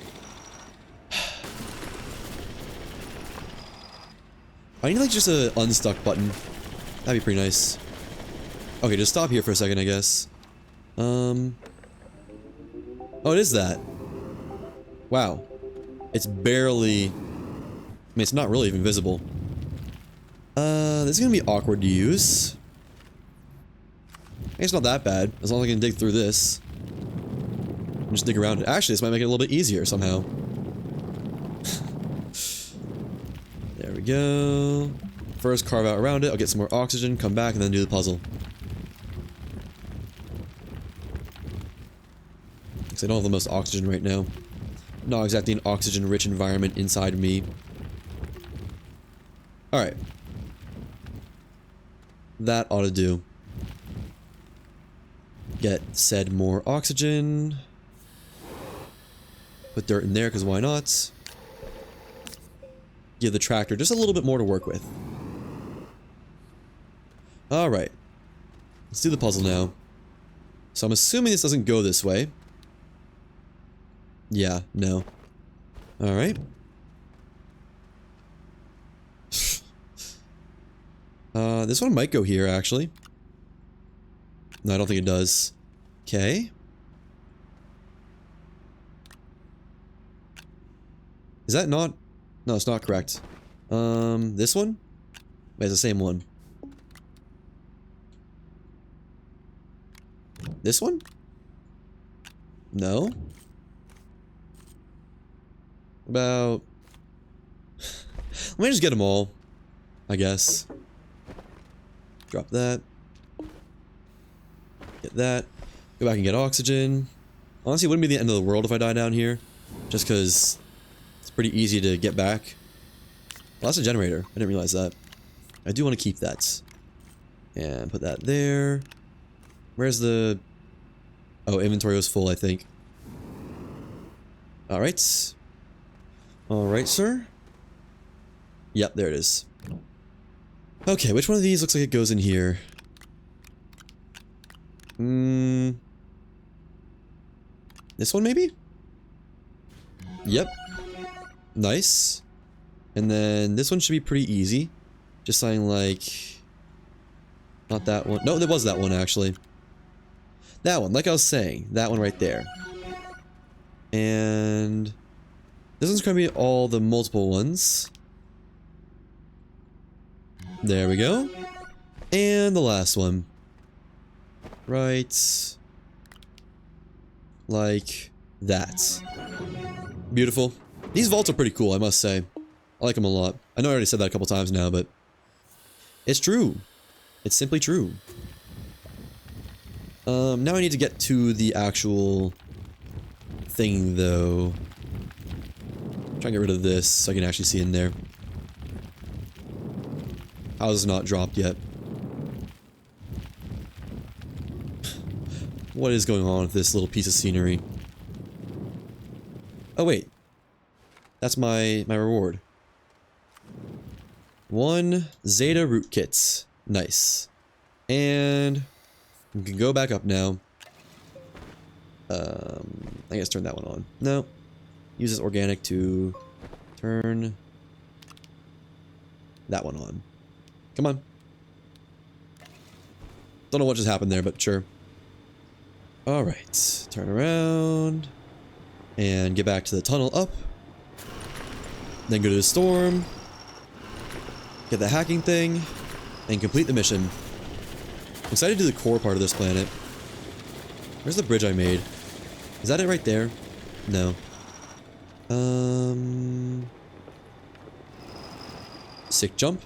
I need like just a unstuck button. That'd be pretty nice. Okay, just stop here for a second, I guess. Oh, it is that. Wow. It's barely... I mean, it's not really even visible. This is gonna be awkward to use. It's not that bad, as long as I can dig through this. And just dig around it. Actually, this might make it a little bit easier somehow. There we go. First, carve out around it. I'll get some more oxygen, come back, and then do the puzzle. Because I don't have the most oxygen right now. Not exactly an oxygen-rich environment inside me. Alright. That ought to do. Get said more oxygen. Put dirt in there, because why not? Give the tractor just a little bit more to work with. Alright. Let's do the puzzle now. So I'm assuming this doesn't go this way. Yeah, no. Alright. This one might go here, actually. No, I don't think it does. Okay. Is that not... No, it's not correct. This one? Wait, it's the same one. This one? No? About... I might just get them all, I guess. Drop that. Get that. Go back and get oxygen. Honestly, it wouldn't be the end of the world if I die down here. Just because it's pretty easy to get back. Well, that's a generator. I didn't realize that. I do want to keep that. And put that there. Where's the... Oh, inventory was full, I think. Alright. Alright, sir. Yep, there it is. Okay, which one of these looks like it goes in here? This one, maybe? Yep. Nice. And then this one should be pretty easy. Just something like... Not that one. No, there was that one, actually. That one, like I was saying. That one right there. And... This one's going to be all the multiple ones. There we go. And the last one. Right... Like... that. Beautiful. These vaults are pretty cool, I must say. I like them a lot. I know I already said that a couple times now, but... It's true. It's simply true. Now I need to get to the actual... thing, though. Try and get rid of this so I can actually see in there. House is not dropped yet. What is going on with this little piece of scenery? Oh wait. That's my reward. 1 zeta root kits. Nice. And we can go back up now. I guess turn that one on. No. Use this organic to turn that one on. Come on. Don't know what just happened there, but sure. Alright. Turn around. And get back to the tunnel up. Then go to the storm. Get the hacking thing. And complete the mission. I'm excited to do the core part of this planet. Where's the bridge I made? Is that it right there? No. Sick jump.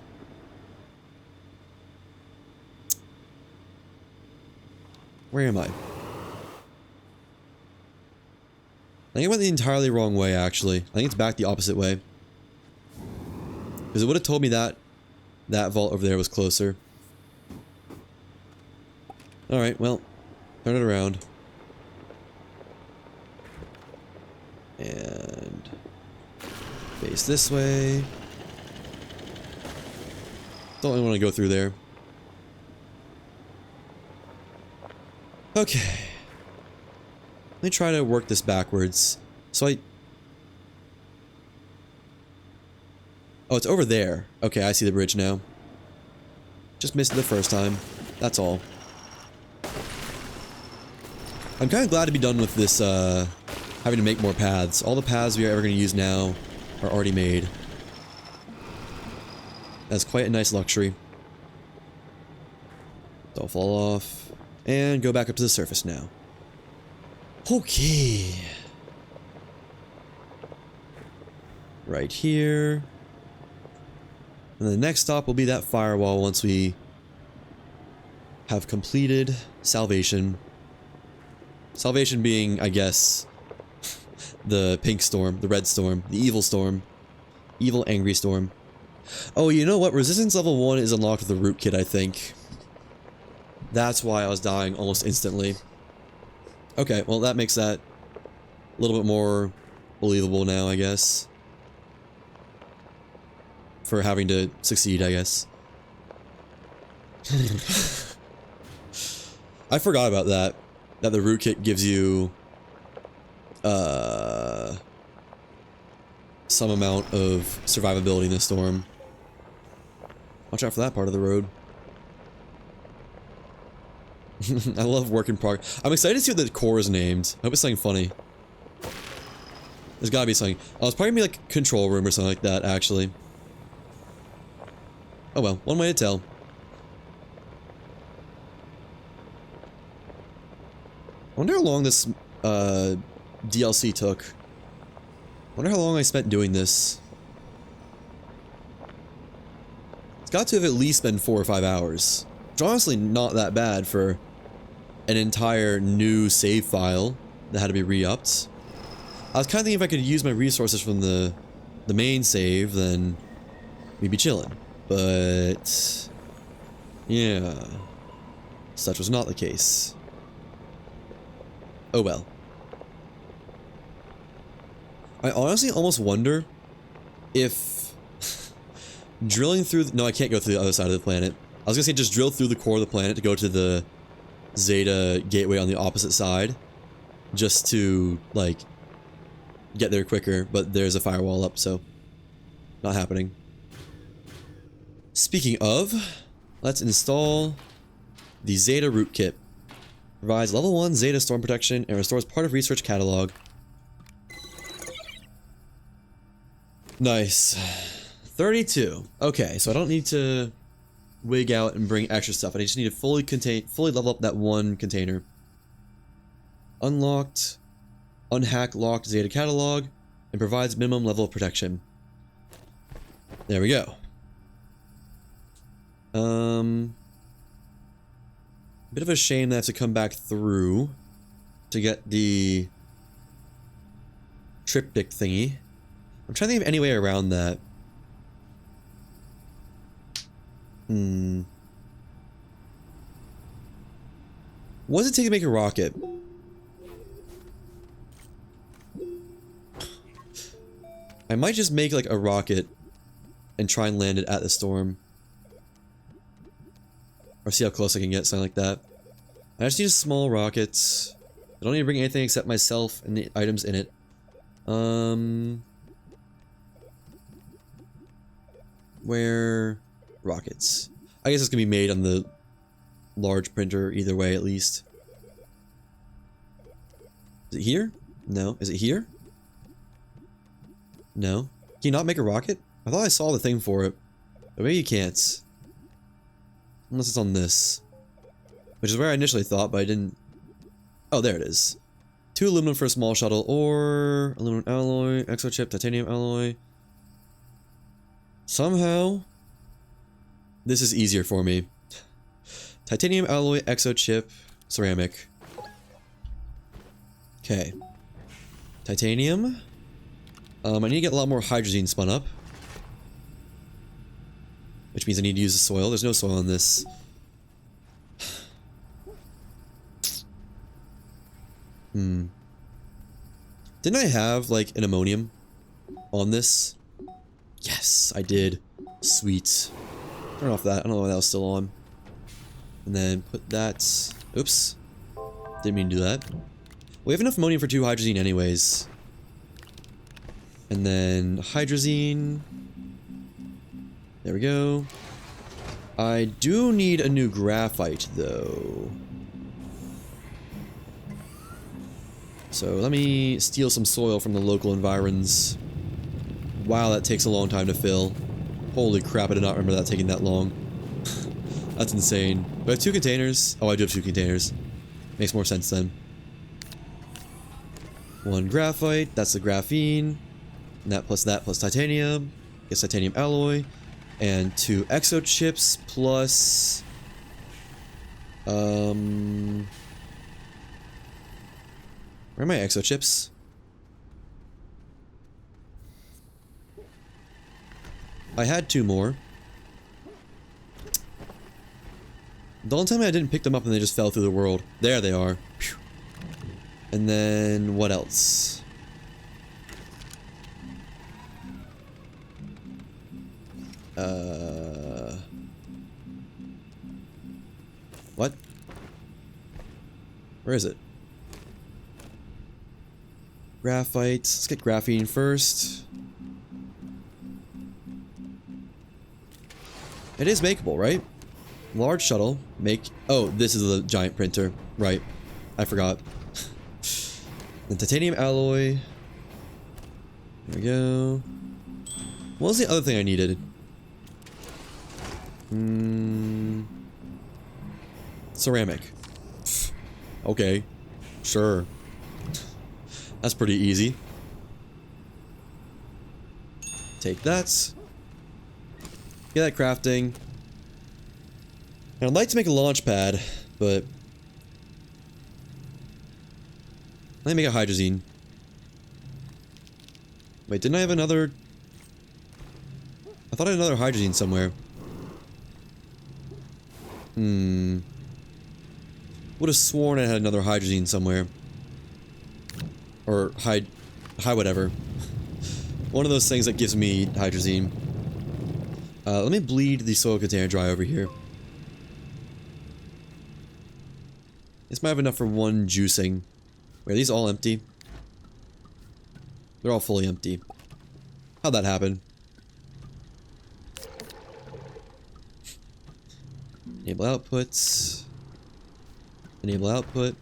Where am I? I think I went the entirely wrong way, actually. I think it's back the opposite way. Because it would have told me that that vault over there was closer. Alright, well, turn it around. And face this way. Don't really want to go through there. Okay. Let me try to work this backwards. So Oh, it's over there. Okay, I see the bridge now. Just missed it the first time. That's all. I'm kind of glad to be done with this, having to make more paths. All the paths we are ever going to use now are already made. That's quite a nice luxury. Don't fall off. And go back up to the surface now. Okay. Right here. And the next stop will be that firewall once we have completed salvation. Salvation being, I guess, the pink storm, the red storm, the evil storm. Evil angry storm. Oh, you know what? Resistance level 1 is unlocked with the root kit, I think. That's why I was dying almost instantly. Okay, well that makes that a little bit more believable now, I guess. For having to succeed, I guess. I forgot about that. That the root kit gives you some amount of survivability in the storm. Watch out for that part of the road. I love work in progress. I'm excited to see what the core is named. I hope it's something funny. There's gotta be something. Oh, it's probably gonna be like a control room or something like that, actually. Oh well, one way to tell. I wonder how long this DLC took. I wonder how long I spent doing this. got to have at least been 4 or 5 hours. Which honestly not that bad for an entire new save file that had to be re-upped. I was kind of thinking if I could use my resources from the main save, then we'd be chilling. But yeah, such was not the case. Oh well. I honestly almost wonder if drilling through... No, I can't go through the other side of the planet. I was gonna say just drill through the core of the planet to go to the Zeta gateway on the opposite side. Just to, like, get there quicker, but there's a firewall up, so not happening. Speaking of, let's install the Zeta rootkit. Provides level 1 Zeta storm protection and restores part of research catalog. Nice. 32. Okay, so I don't need to wig out and bring extra stuff. I just need to fully level up that one container. Unlocked, unhack locked Zeta catalog, and provides minimum level of protection. There we go. Bit of a shame that I have to come back through to get the triptych thingy. I'm trying to think of any way around that. What does it take to make a rocket? I might just make like a rocket and try and land it at the storm. Or see how close I can get, something like that. I just need a small rocket. I don't need to bring anything except myself and the items in it. Where... rockets. I guess it's gonna be made on the large printer either way, at least. Is it here? No. Is it here? No. Can you not make a rocket? I thought I saw the thing for it. But maybe you can't. Unless it's on this. Which is where I initially thought, but I didn't... Oh, there it is. 2 aluminum for a small shuttle, or... aluminum alloy, exochip, titanium alloy. Somehow... this is easier for me. Titanium alloy, exochip, ceramic. Okay. Titanium. I need to get a lot more hydrazine spun up. Which means I need to use the soil. There's no soil in this. Didn't I have, like, an ammonium on this? Yes, I did. Sweet. Turn off that. I don't know why that was still on. And then put that... oops. Didn't mean to do that. We have enough ammonium for 2 hydrazine anyways. And then hydrazine... there we go. I do need a new graphite, though. So let me steal some soil from the local environs. Wow, that takes a long time to fill. Holy crap, I did not remember that taking that long. That's insane. Do I have 2 containers? Oh, I do have 2 containers. Makes more sense then. 1 graphite, that's the graphene. And that plus titanium. Gets titanium alloy. And 2 exochips plus... where are my exochips? I had 2 more. Don't tell me I didn't pick them up and they just fell through the world. There they are. Phew. And then what else? What? Where is it? Graphite. Let's get graphene first. It is makeable, right? Large shuttle. Make... oh, this is the giant printer. Right. I forgot. The titanium alloy. There we go. What was the other thing I needed? Ceramic. Okay. Sure. That's pretty easy. Take that. Get that crafting. And I'd like to make a launch pad, but let me make a hydrazine. Wait, didn't I have another? I thought I had another hydrazine somewhere. Would have sworn I had another hydrazine somewhere. Or high whatever. One of those things that gives me hydrazine. Let me bleed the soil container dry over here. This might have enough for one juicing. Wait, are these all empty? They're all fully empty. How'd that happen? Enable outputs. Enable output.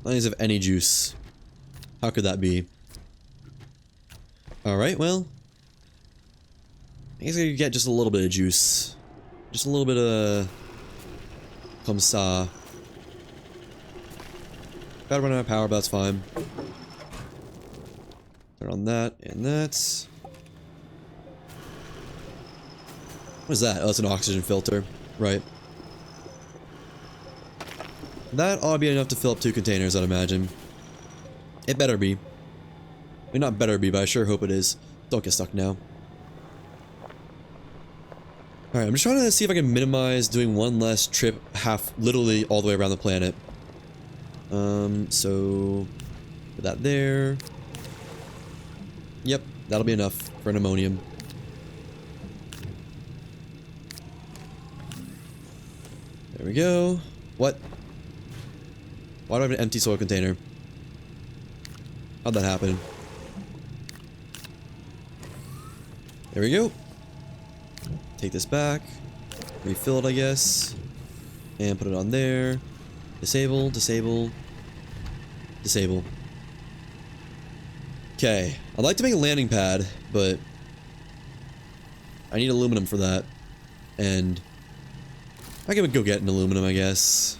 Not use of any juice. How could that be? Alright, well. I guess I could get just a little bit of juice. Just a little bit of... Comme ça. Gotta run out of power, but that's fine. Turn on that and that. What is that? Oh, it's an oxygen filter. Right. That ought to be enough to fill up 2 containers, I'd imagine. It better be. I mean, not better be, but I sure hope it is. Don't get stuck now. Alright, I'm just trying to see if I can minimize doing one less trip literally all the way around the planet. So... Put that there. Yep, that'll be enough for an ammonium. There we go. What? Why do I have an empty soil container? How'd that happen? There we go. Take this back. Refill it, I guess. And put it on there. Disable, disable. Disable. Okay. I'd like to make a landing pad, but I need aluminum for that. And I can go get an aluminum, I guess.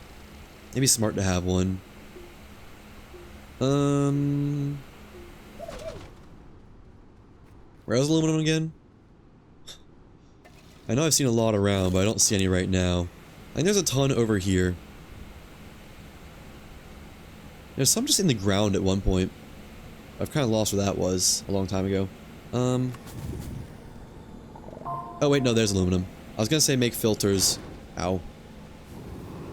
Maybe smart to have one. Where's aluminum again? I know I've seen a lot around, but I don't see any right now. I think there's a ton over here. There's some just in the ground at one point. I've kind of lost where that was a long time ago. Oh wait, no, there's aluminum. I was gonna say make filters. Ow.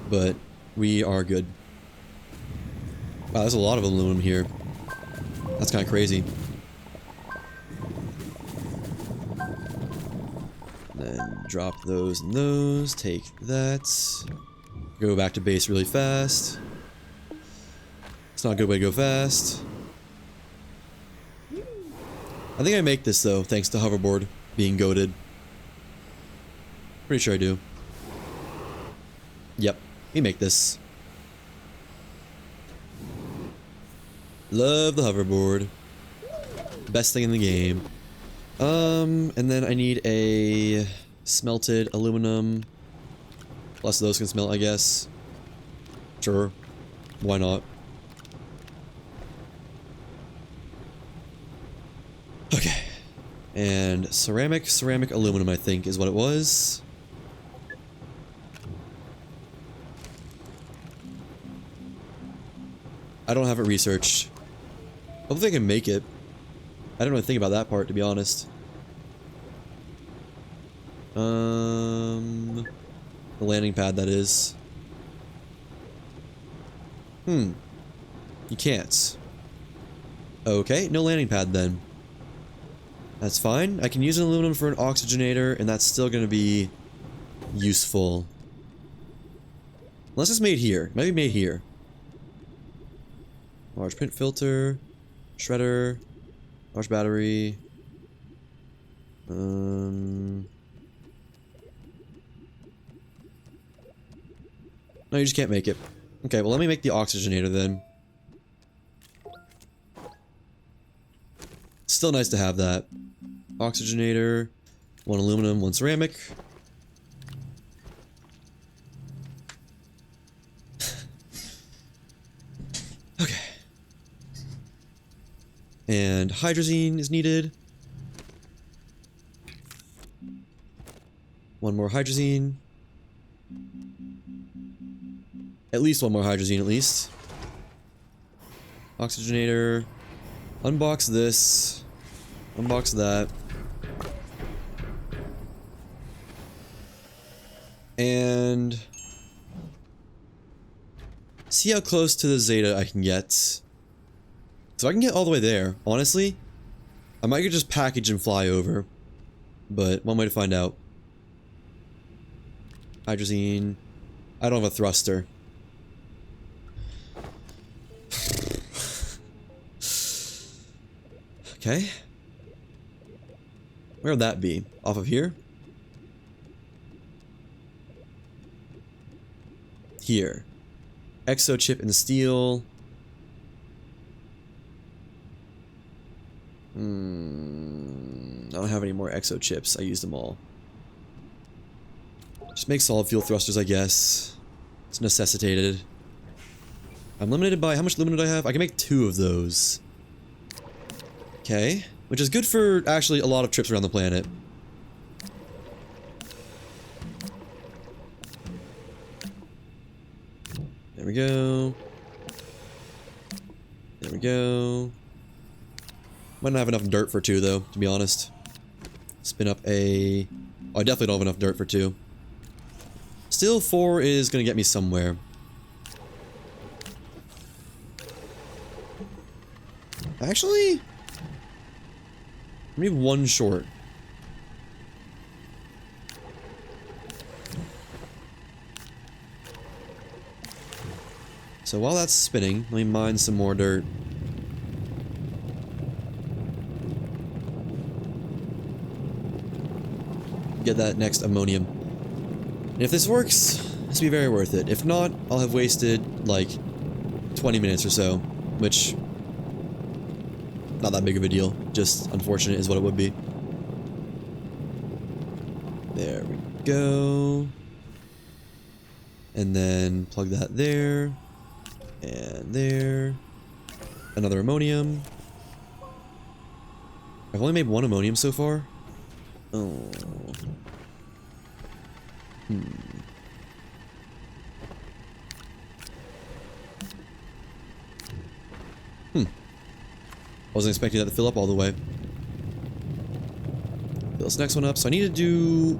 But we are good. Wow, there's a lot of aluminum here. That's kind of crazy. Then drop those and those. Take that. Go back to base really fast. It's not a good way to go fast. I think I make this though, thanks to hoverboard being goated. Pretty sure I do. Yep, we make this. Love the hoverboard. Best thing in the game. And then I need a smelted aluminum. Less of those can smelt, I guess. Sure. Why not? Okay. And ceramic aluminum, I think, is what it was. I don't have it researched. Hopefully I can make it. I don't really think about that part, to be honest. The landing pad, that is. You can't. Okay, no landing pad then. That's fine. I can use an aluminum for an oxygenator, and that's still going to be useful. Unless it's made here. It might be made here. Large print filter. Shredder. Large battery. No, you just can't make it. Okay, well let me make the oxygenator then. Still nice to have that. Oxygenator. 1 aluminum, 1 ceramic. Okay. And hydrazine is needed. One more hydrazine. At least one more hydrazine, at least. Oxygenator. Unbox this. Unbox that. And see how close to the zeta I can get. So I can get all the way there. Honestly, I might just package and fly over. But one way to find out. Hydrazine. I don't have a thruster. Okay. Where would that be? Off of here? Here. Exo chip and steel. I don't have any more exo chips. I used them all. Just make solid fuel thrusters, I guess. It's necessitated. I'm limited by how much lumen do I have? I can make 2 of those. Okay. Which is good for actually a lot of trips around the planet. There we go. There we go. Might not have enough dirt for 2 though, to be honest. Spin up a... Oh, I definitely don't have enough dirt for 2. Still, 4 is gonna get me somewhere. Actually... maybe 1 short. So while that's spinning, let me mine some more dirt. Get that next ammonium. And if this works, this will be very worth it. If not, I'll have wasted, like, 20 minutes or so. Which... not that big of a deal. Just unfortunate is what it would be. There we go. And then plug that there. And there. Another ammonium. I've only made 1 ammonium so far. Oh. Wasn't expecting that to fill up all the way. Fill this next one up. So I need to do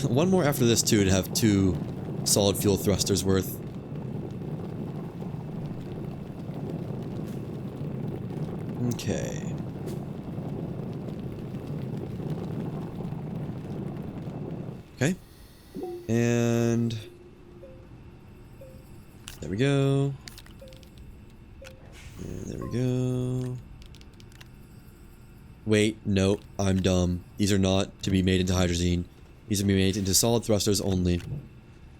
1 more after this too to have 2 solid fuel thrusters worth. Okay. Okay. And there we go. And there we go. Wait, nope, I'm dumb. These are not to be made into hydrazine. These are to be made into solid thrusters only.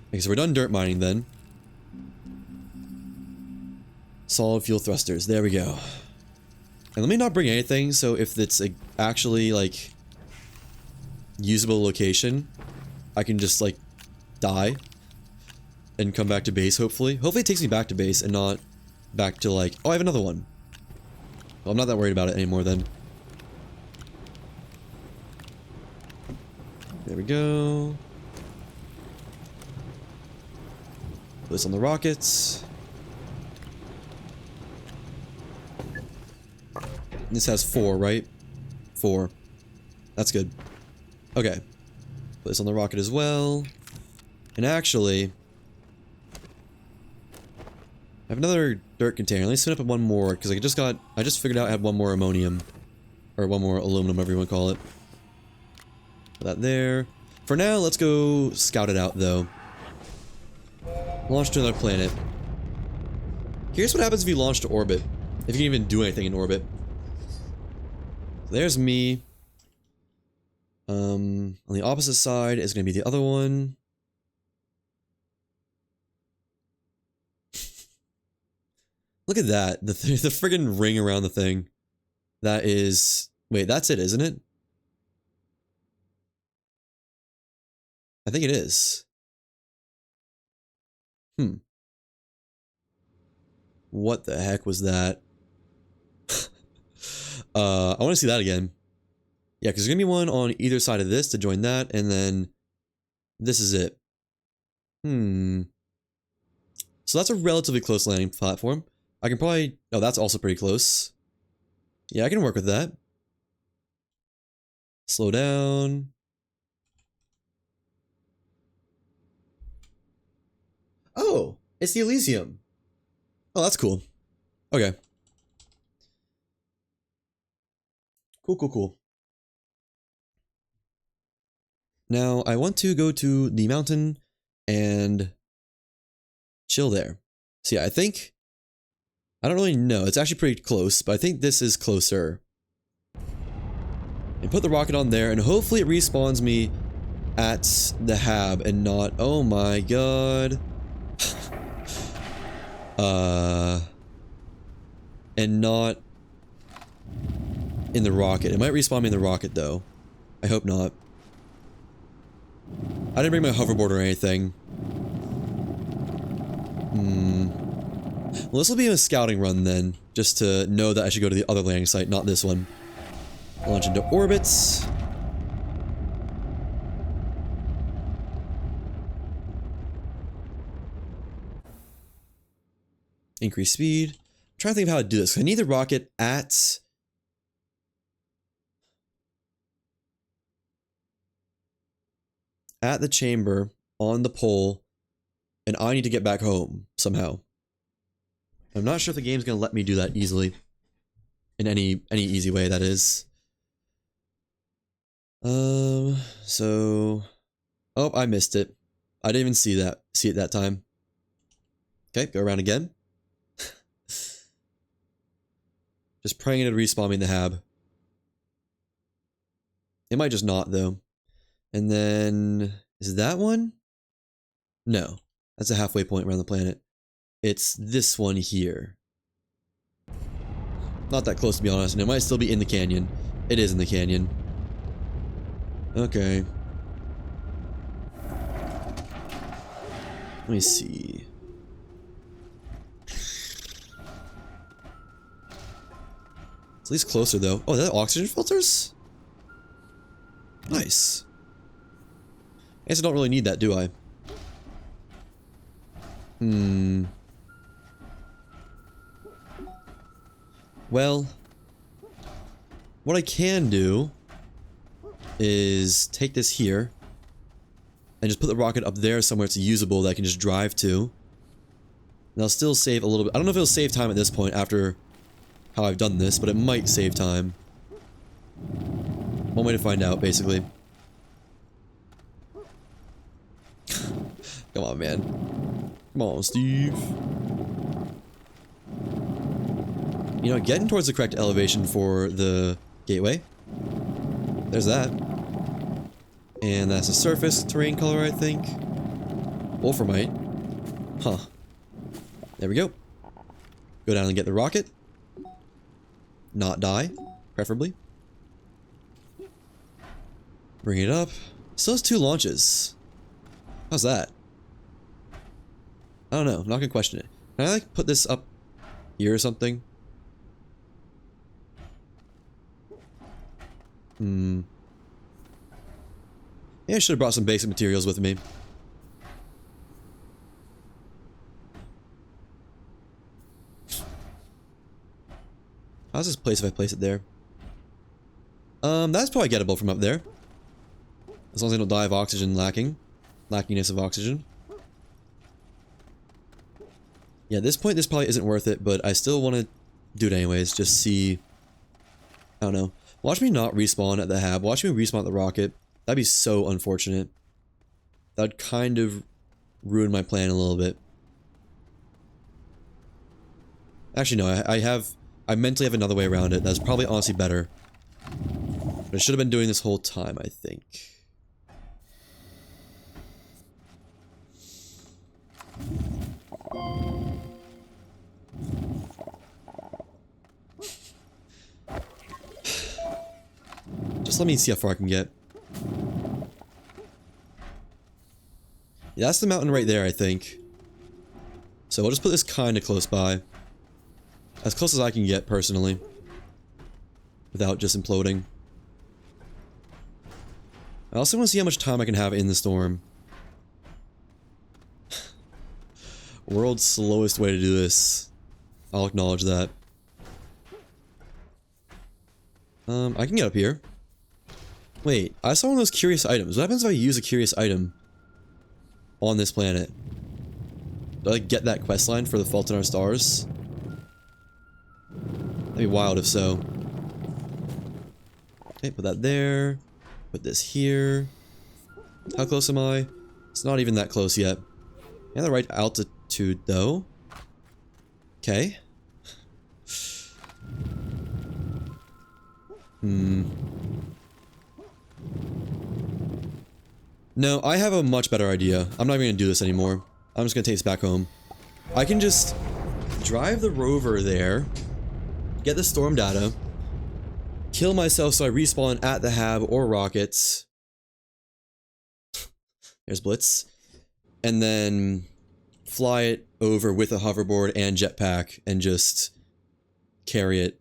Okay, so we're done dirt mining then. Solid fuel thrusters, there we go. And let me not bring anything, so if it's a actually, like, usable location, I can just, like, die and come back to base, hopefully. Hopefully it takes me back to base and not back to, like... Oh, I have another one. Well, I'm not that worried about it anymore, then. There we go. Put this on the rockets. This has 4, right? 4. That's good. Okay. Put this on the rocket as well. And actually... I have another dirt container. Let me spin up 1 more, because I just figured out I had 1 more ammonium. Or 1 more aluminum, whatever you want to call it. Put that there. For now, let's go scout it out, though. Launch to another planet. Here's what happens if you launch to orbit. If you can even do anything in orbit. There's me. On the opposite side is going to be the other one. Look at that. The friggin' ring around the thing. That is... Wait, that's it, isn't it? I think it is. What the heck was that? I want to see that again. Yeah, because there's going to be one on either side of this to join that, and then this is it. So that's a relatively close landing platform. I can probably... Oh, that's also pretty close. Yeah, I can work with that. Slow down. Oh, it's the Elysium. Oh, that's cool. Okay. Cool. Now, I want to go to the mountain and chill there. So yeah, I think... I don't really know. It's actually pretty close, but I think this is closer. And put the rocket on there, and hopefully it respawns me at the hab and not... Oh my god. And not in the rocket. It might respawn me in the rocket, though. I hope not. I didn't bring my hoverboard or anything. Well, this will be a scouting run then, just to know that I should go to the other landing site, not this one. Launch into orbits. Increase speed. I'm trying to think of how to do this. I need the rocket at... the chamber, on the pole, and I need to get back home, somehow. I'm not sure if the game's gonna let me do that easily. In any easy way, that is. So... Oh, I missed it. I didn't even see it that time. Okay, go around again. Just praying it'd respawn me in the hab. It might just not, though. And then... Is that one? No. That's a halfway point around the planet. It's this one here. Not that close, to be honest, and it might still be in the canyon. It is in the canyon. Okay. Let me see. It's at least closer, though. Oh, is that oxygen filters? Nice. I guess I don't really need that, do I? Well, what I can do is take this here and just put the rocket up there somewhere it's usable that I can just drive to. And I'll still save a little bit. I don't know if it'll save time at this point after how I've done this, but it might save time. One way to find out, basically. Come on, man. Come on, Steve. You know, getting towards the correct elevation for the gateway. There's that. And that's a surface terrain color, I think. Wolframite. Huh. There we go. Go down and get the rocket. Not die, preferably. Bring it up. Still has 2 launches. How's that? I don't know. I'm not gonna question it. Can I like put this up here or something? Yeah, I should have brought some basic materials with me. How's this place if I place it there? That's probably gettable from up there. As long as I don't die of oxygen lackingness of oxygen. Yeah, at this point, this probably isn't worth it, but I still want to do it anyways. Just see... I don't know. Watch me not respawn at the hab. Watch me respawn at the rocket. That'd be so unfortunate. That'd kind of ruin my plan a little bit. Actually, no. I mentally have another way around it. That's probably honestly better. But I should have been doing this whole time, I think. Just let me see how far I can get. Yeah, that's the mountain right there, I think. So we'll just put this kind of close by. As close as I can get, personally. Without just imploding. I also want to see how much time I can have in the storm. World's slowest way to do this. I'll acknowledge that. I can get up here. Wait, I saw one of those curious items. What happens if I use a curious item on this planet? Do I get that quest line for the Fault in Our Stars? That'd be wild if so. Okay, put that there. Put this here. How close am I? It's not even that close yet. Yeah, the right altitude though. Okay. No, I have a much better idea. I'm not even gonna do this anymore. I'm just gonna take this back home. I can just drive the rover there, get the storm data, kill myself so I respawn at the hab or rockets. There's Blitz. And then fly it over with a hoverboard and jetpack and just carry it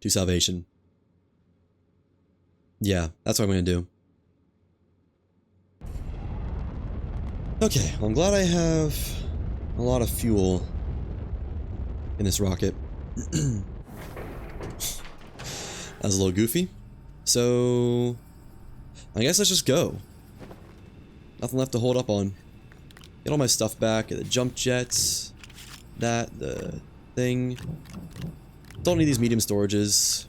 to salvation. Yeah, that's what I'm gonna do. Okay, well, I'm glad I have a lot of fuel in this rocket. That was a little goofy. So, I guess let's just go. Nothing left to hold up on. Get all my stuff back, get the jump jets, the thing. Don't need these medium storages.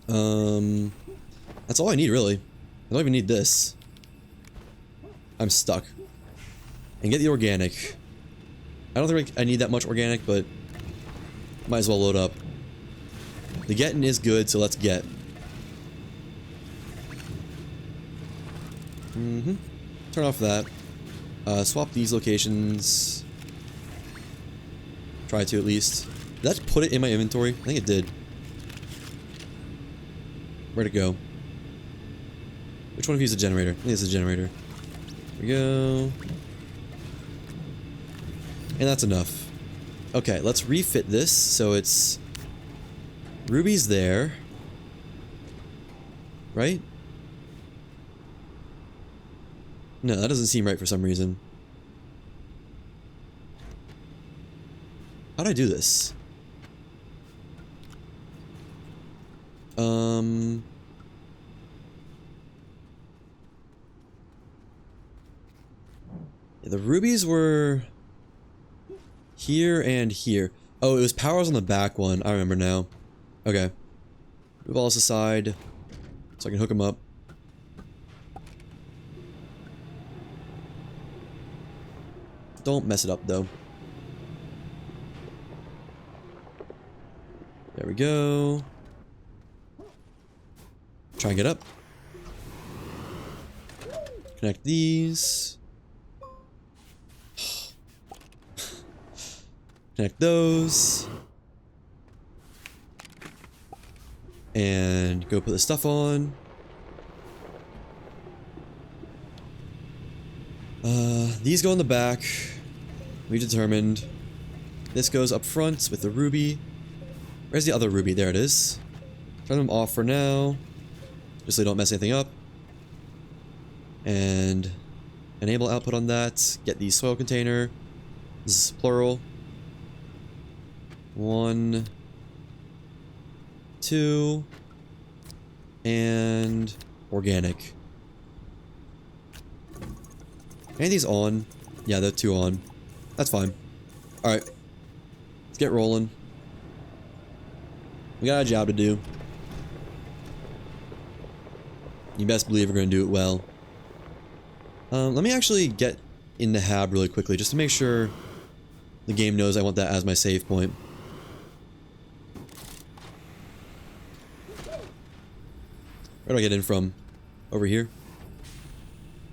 That's all I need, really. I don't even need this. I'm stuck. And get the organic. I don't think I need that much organic, but might as well load up. The getting is good, so let's get. Turn off that. Swap these locations. Try to, at least. Did that put it in my inventory? I think it did. Where'd it go? Which one of you is a generator? I think it's a generator. There we go. And that's enough. Okay, let's refit this so it's... Ruby's there. Right? No, that doesn't seem right for some reason. How'd I do this? Yeah, the rubies were here and here. Oh, it was powers on the back one. I remember now. Okay. Move all this aside so I can hook them up. Don't mess it up, though. There we go. Try and get up. Connect these. Connect those. And go put the stuff on. These go in the back. We determined. This goes up front with the ruby. Where's the other ruby? There it is. Turn them off for now. Just so they don't mess anything up. And enable output on that. Get the soil container. This is plural. 1, 2, and organic. Any of these on? Yeah, they're 2 on. That's fine. Alright. Let's get rolling. We got a job to do. You best believe we're going to do it well. Let me actually get in the hab really quickly, just to make sure the game knows I want that as my save point. Where do I get in from? Over here?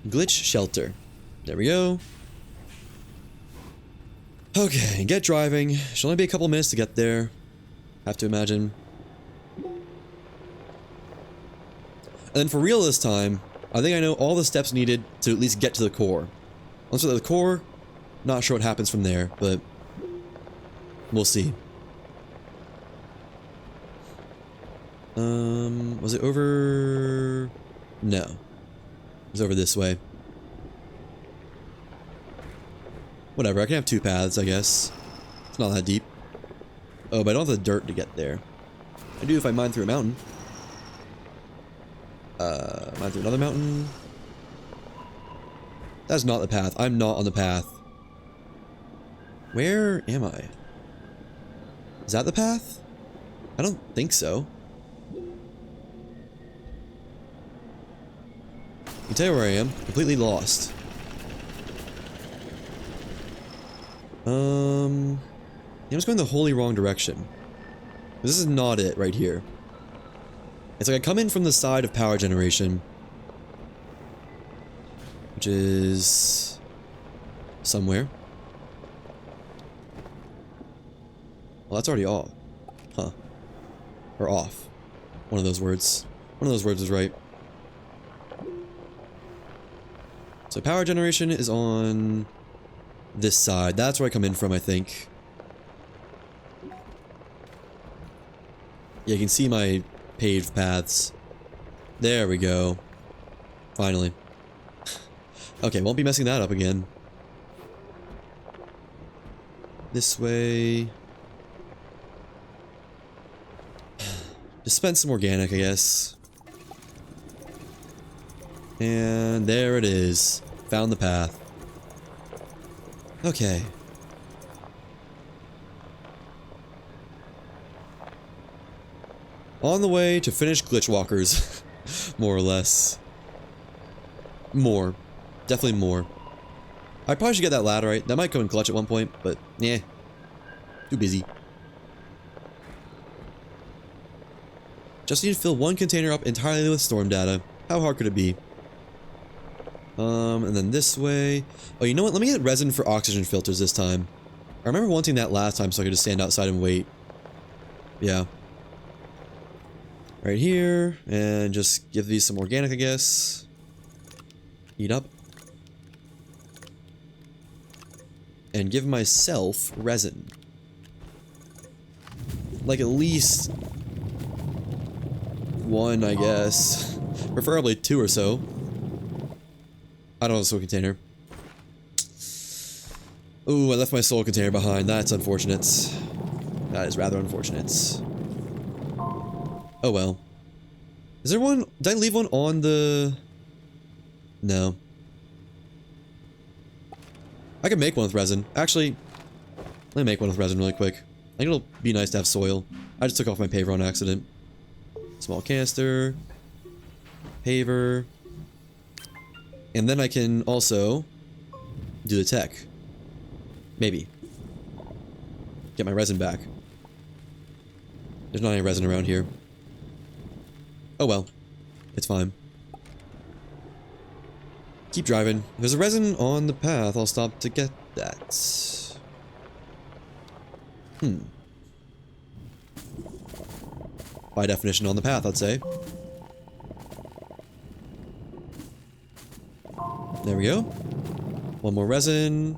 Glitch shelter. There we go. Okay, get driving. Should only be a couple minutes to get there. Have to imagine. And then for real this time, I think I know all the steps needed to at least get to the core. Once we're at the core, not sure what happens from there, but we'll see. Was it over? No. It was over this way. Whatever, I can have 2 paths, I guess. It's not that deep. Oh, but I don't have the dirt to get there. I do if I mine through a mountain. Mine through another mountain. That's not the path. I'm not on the path. Where am I? Is that the path? I don't think so. I can tell you where I am. Completely lost. I'm just going the wholly wrong direction. This is not it right here. It's like I come in from the side of power generation, which is somewhere. Well, that's already off. Huh. Or off. One of those words. One of those words is right. So power generation is on this side. That's where I come in from, I think. Yeah, you can see my paved paths. There we go. Finally. Okay, won't be messing that up again. This way. Dispense some organic, I guess. And there it is. Found the path. Okay. On the way to finish GlitchWalkers. More or less. More. Definitely more. I probably should get that ladder right. That might come in clutch at one point, but yeah. Too busy. Just need to fill one container up entirely with storm data. How hard could it be? And then this way. Oh, you know what? Let me get resin for oxygen filters this time. I remember wanting that last time so I could just stand outside and wait. Yeah. Right here. And just give these some organic, I guess. Eat up. And give myself resin. Like at least one, I guess. Preferably 2 or so. I don't have a soul container. Ooh, I left my soul container behind. That's unfortunate. That is rather unfortunate. Oh well. Is there one? Did I leave one on the... No. I can make one with resin. Actually, let me make one with resin really quick. I think it'll be nice to have soil. I just took off my paver on accident. Small canister. Paver. And then I can also do the tech. Maybe. Get my resin back. There's not any resin around here. Oh well. It's fine. Keep driving. If there's a resin on the path, I'll stop to get that. By definition on the path, I'd say. There we go. One more resin.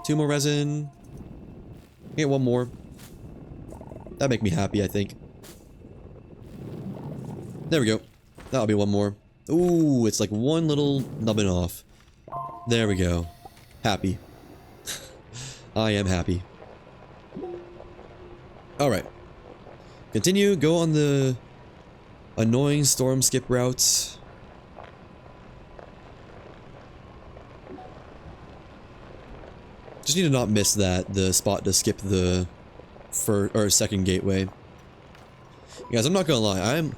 2 more resin. Get one more. That'd make me happy, I think. There we go. That'll be one more. Ooh, it's like one little nubbin off. There we go. Happy. I am happy. Alright. Continue, go on the annoying storm skip routes. Just need to not miss the spot to skip the second gateway. Guys, I'm not gonna lie, I'm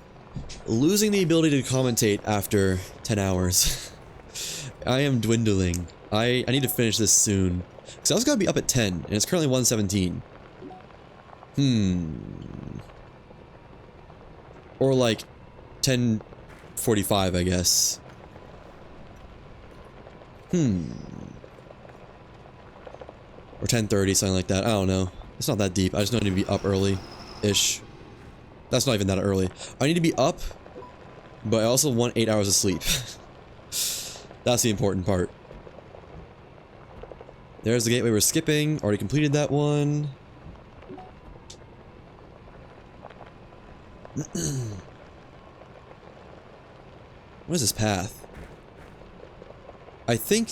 losing the ability to commentate after 10 hours. I am dwindling. I need to finish this soon. Because I was gonna be up at 10, and it's currently 1:17. Or like 10:45, I guess. Or 10:30, something like that. I don't know. It's not that deep. I just know I need to be up early-ish. That's not even that early. I need to be up, but I also want 8 hours of sleep. That's the important part. There's the gateway we're skipping. Already completed that one. What is this path? I think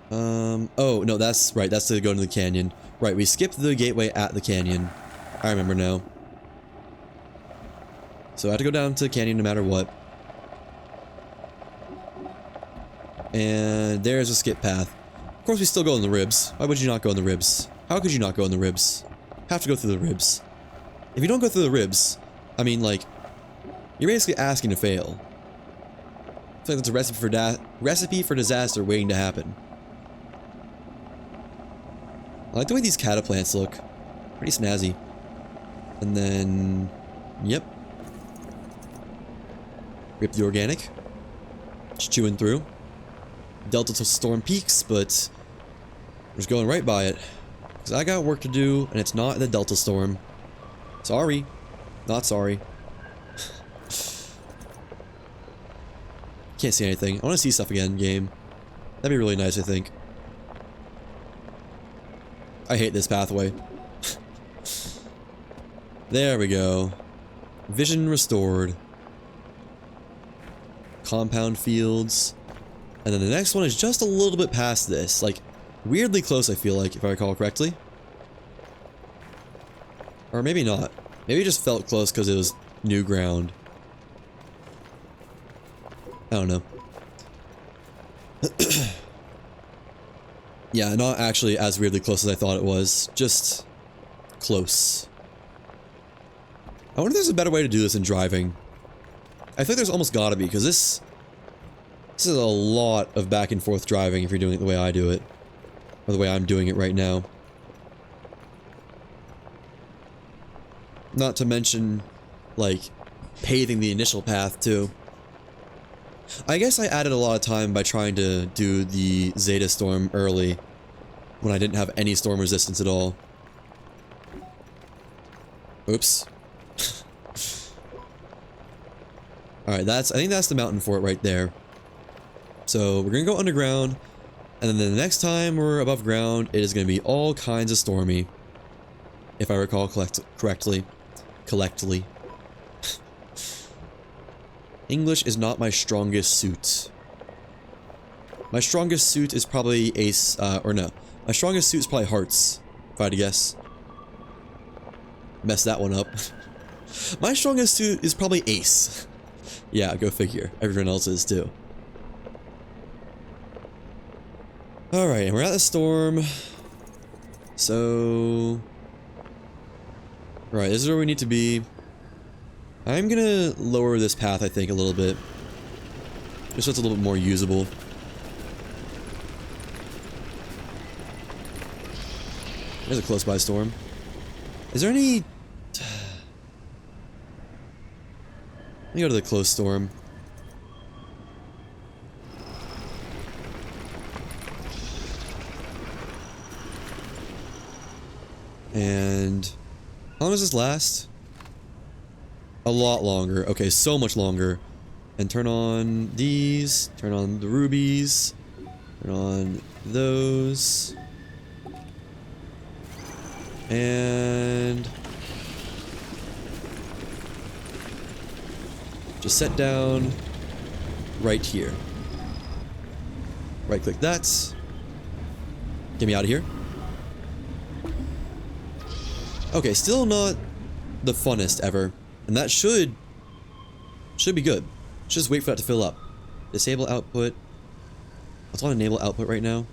Oh, no, that's right. That's to go into the canyon. Right, we skipped the gateway at the canyon. I remember now. So I had to go down to the canyon no matter what. And there's a skip path. Of course, we still go in the ribs. Why would you not go in the ribs? How could you not go in the ribs? Have to go through the ribs. If you don't go through the ribs, I mean, like, you're basically asking to fail. I feel like that's a recipe for disaster waiting to happen. I like the way these cataplants look. Pretty snazzy. And then... Yep. Rip the organic. Just chewing through. Delta to storm peaks, but... we're just going right by it. Because I got work to do, and it's not the Delta storm. Sorry. Not sorry. Can't see anything. I want to see stuff again, game. That'd be really nice, I think. I hate this pathway. There we go. Vision restored. Compound fields. And then the next one is just a little bit past this. Like, weirdly close, I feel like, if I recall correctly. Or maybe not. Maybe it just felt close because it was new ground. I don't know. Yeah, not actually as weirdly close as I thought it was. Just close. I wonder if there's a better way to do this in driving. I think there's almost gotta be, because this is a lot of back and forth driving if you're doing it the way I do it. Or the way I'm doing it right now. Not to mention, like, paving the initial path, too. I guess I added a lot of time by trying to do the Zeta storm early, when I didn't have any storm resistance at all. Oops. Alright, I think that's the mountain fort right there. So, we're gonna go underground, and then the next time we're above ground, it is gonna be all kinds of stormy. If I recall correctly. English is not my strongest suit. My strongest suit is probably ace, or no. My strongest suit is probably hearts, if I had to guess. Messed that one up. My strongest suit is probably ace. Yeah, go figure. Everyone else is too. Alright, and we're at the storm. So... right, this is where we need to be. I'm gonna lower this path, I think, a little bit. Just so it's a little bit more usable. There's a close-by storm. Is there any... let me go to the close storm. And... how long does this last? A lot longer. Okay, so much longer. And turn on these. Turn on the rubies. Turn on those. And... just set down right here. Right click that. Get me out of here. Okay, still not the funnest ever. And that should be good. Just wait for that to fill up. Disable output. Let's want to enable output right now.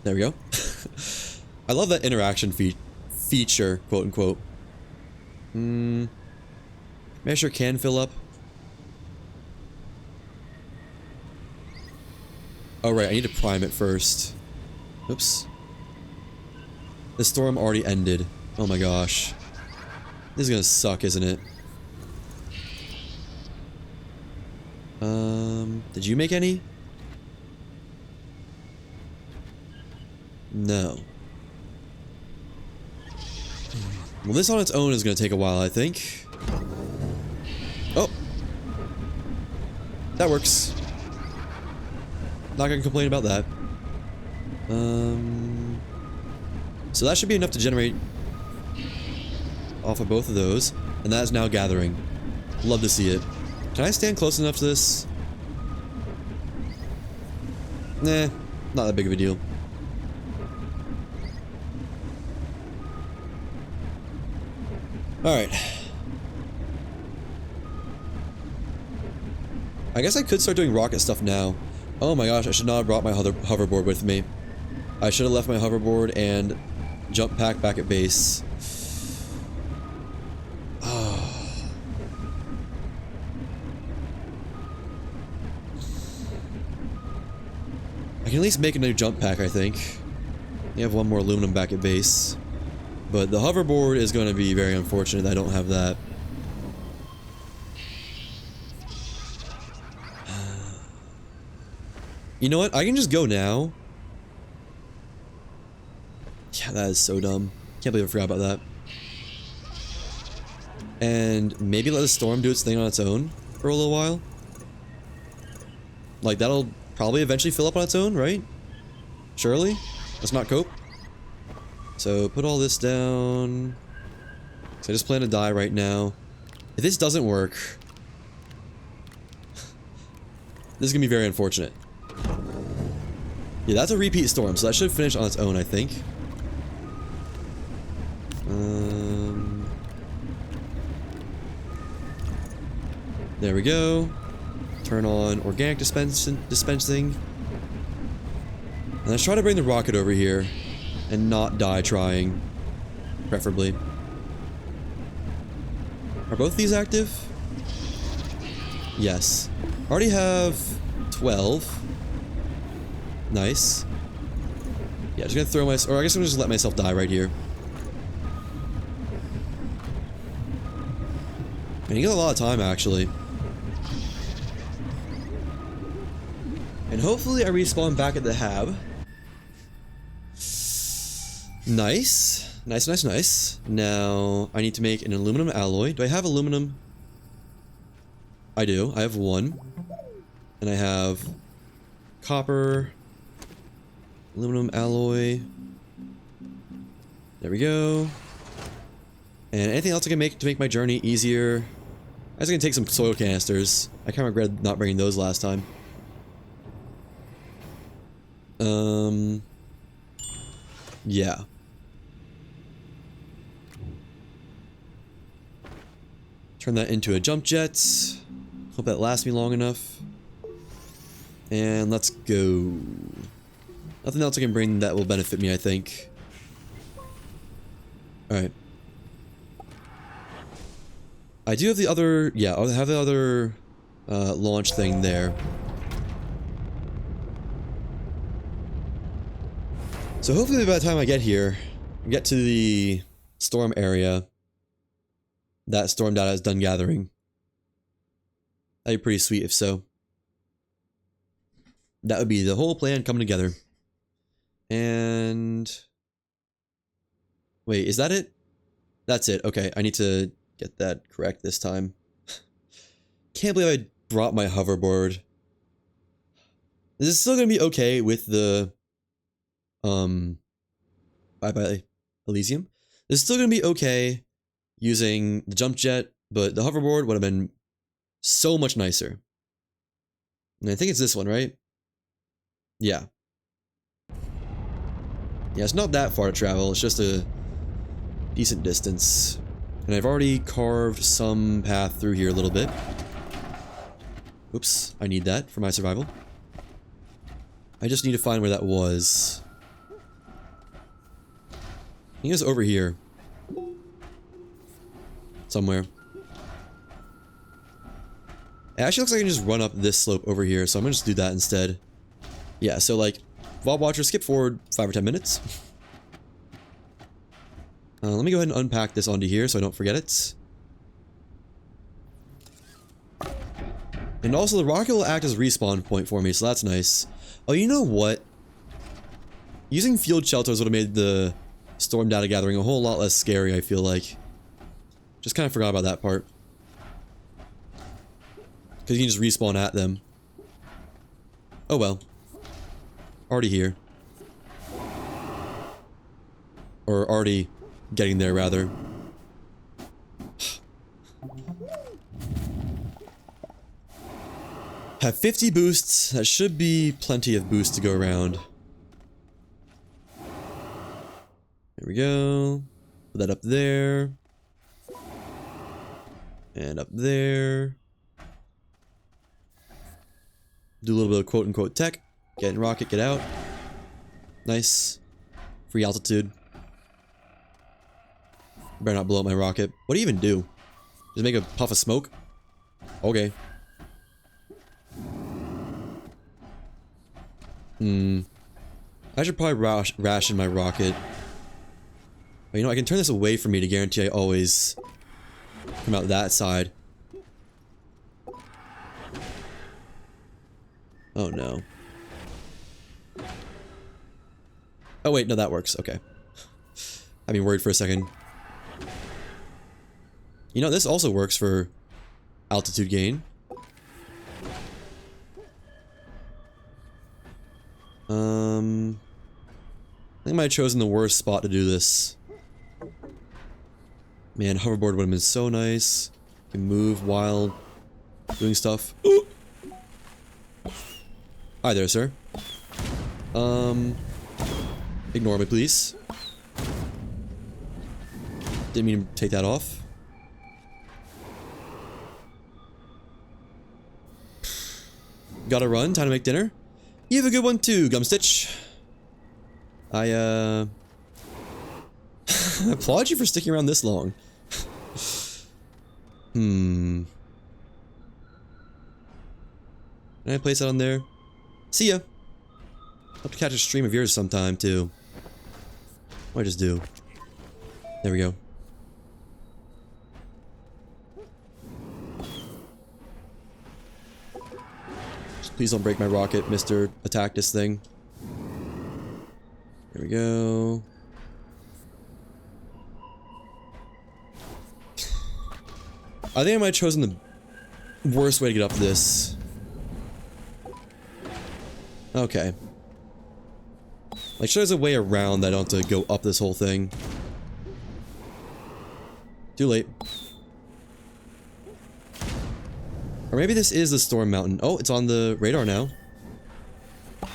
There we go. I love that interaction feature, quote unquote. Measure can fill up. Oh right, I need to prime it first. Oops. The storm already ended. Oh my gosh. This is gonna suck, isn't it? Did you make any? No. Well, this on its own is gonna take a while, I think. Oh! That works. Not gonna complain about that. So that should be enough to generate off of both of those, and that is now gathering. Love to see it. Can I stand close enough to this? Nah, Not that big of a deal. Alright. I guess I could start doing rocket stuff now. Oh my gosh, I should not have brought my hoverboard with me. I should have left my hoverboard and jump pack back at base. Oh. I can at least make a new jump pack, I think. You have one more aluminum back at base. But the hoverboard is going to be very unfortunate that I don't have that. You know what? I can just go now. Yeah, that is so dumb. Can't believe I forgot about that. And maybe let the storm do its thing on its own for a little while. Like, that'll probably eventually fill up on its own, right? Surely? Let's not cope. So, put all this down. So I just plan to die right now. If this doesn't work... this is gonna be very unfortunate. Yeah, that's a repeat storm, so that should finish on its own, I think. There we go. Turn on organic dispensing. And let's try to bring the rocket over here and not die trying, preferably. Are both these active? Yes. I already have 12. Nice. Yeah, just gonna throw my... or I guess I'm gonna just let myself die right here. And you get a lot of time, actually. And hopefully I respawn back at the hab. Nice. Nice, nice, nice. Now, I need to make an aluminum alloy. Do I have aluminum? I do. I have one. And I have copper, aluminum alloy. There we go. And anything else I can make to make my journey easier? I was gonna take some soil canisters. I kind of regret not bringing those last time. Yeah. Turn that into a jump jet. Hope that lasts me long enough. And let's go. Nothing else I can bring that will benefit me, I think. Alright. I do have the other... yeah, I have the other launch thing there. So hopefully by the time I get here, get to the storm area, that storm data is done gathering. That'd be pretty sweet if so. That would be the whole plan coming together. And... wait, is that it? That's it. Okay, I need to get that correct this time. Can't believe I brought my hoverboard. This is still gonna be okay with the... bye-bye Elysium. This is still gonna be okay using the jump jet, but the hoverboard would have been so much nicer. And I think it's this one, right? Yeah. Yeah, it's not that far to travel, it's just a decent distance. And I've already carved some path through here a little bit. Oops, I need that for my survival. I just need to find where that was. I think it's over here. Somewhere. It actually looks like I can just run up this slope over here, so I'm gonna just do that instead. Yeah, so like, VOD watcher, skip forward 5 or 10 minutes. Let me go ahead and unpack this onto here so I don't forget it. And also the rocket will act as a respawn point for me, so that's nice. Oh, you know what? Using field shelters would have made the storm data gathering a whole lot less scary, I feel like. Just kind of forgot about that part. Because you can just respawn at them. Oh well. Already here. Or already getting there, rather. Have 50 boosts. That should be plenty of boosts to go around. we go. Put that up there. And up there. Do a little bit of quote-unquote tech. Get in rocket, get out. Nice. Free altitude. Better not blow up my rocket. What do you even do? Just make a puff of smoke? Okay. I should probably ration my rocket. But you know, I can turn this away from me to guarantee I always come out that side. Oh no. Oh wait, no, that works. Okay. I've been worried for a second. You know, this also works for altitude gain. I think I might have chosen the worst spot to do this. Man, hoverboard would have been so nice. You can move while doing stuff. Ooh. Hi there, sir. Ignore me, please. Didn't mean to take that off. Gotta run, time to make dinner. You have a good one too, Gumstitch. I applaud you for sticking around this long. Can I place that on there? See ya. Hope to catch a stream of yours sometime too. What do I just do? There we go. Just please don't break my rocket, Mr. Attack this thing. There we go. I think I might have chosen the worst way to get up this. Okay. Like, sure there's a way around that I don't have to go up this whole thing. Too late. Or maybe this is the storm mountain. Oh, it's on the radar now. I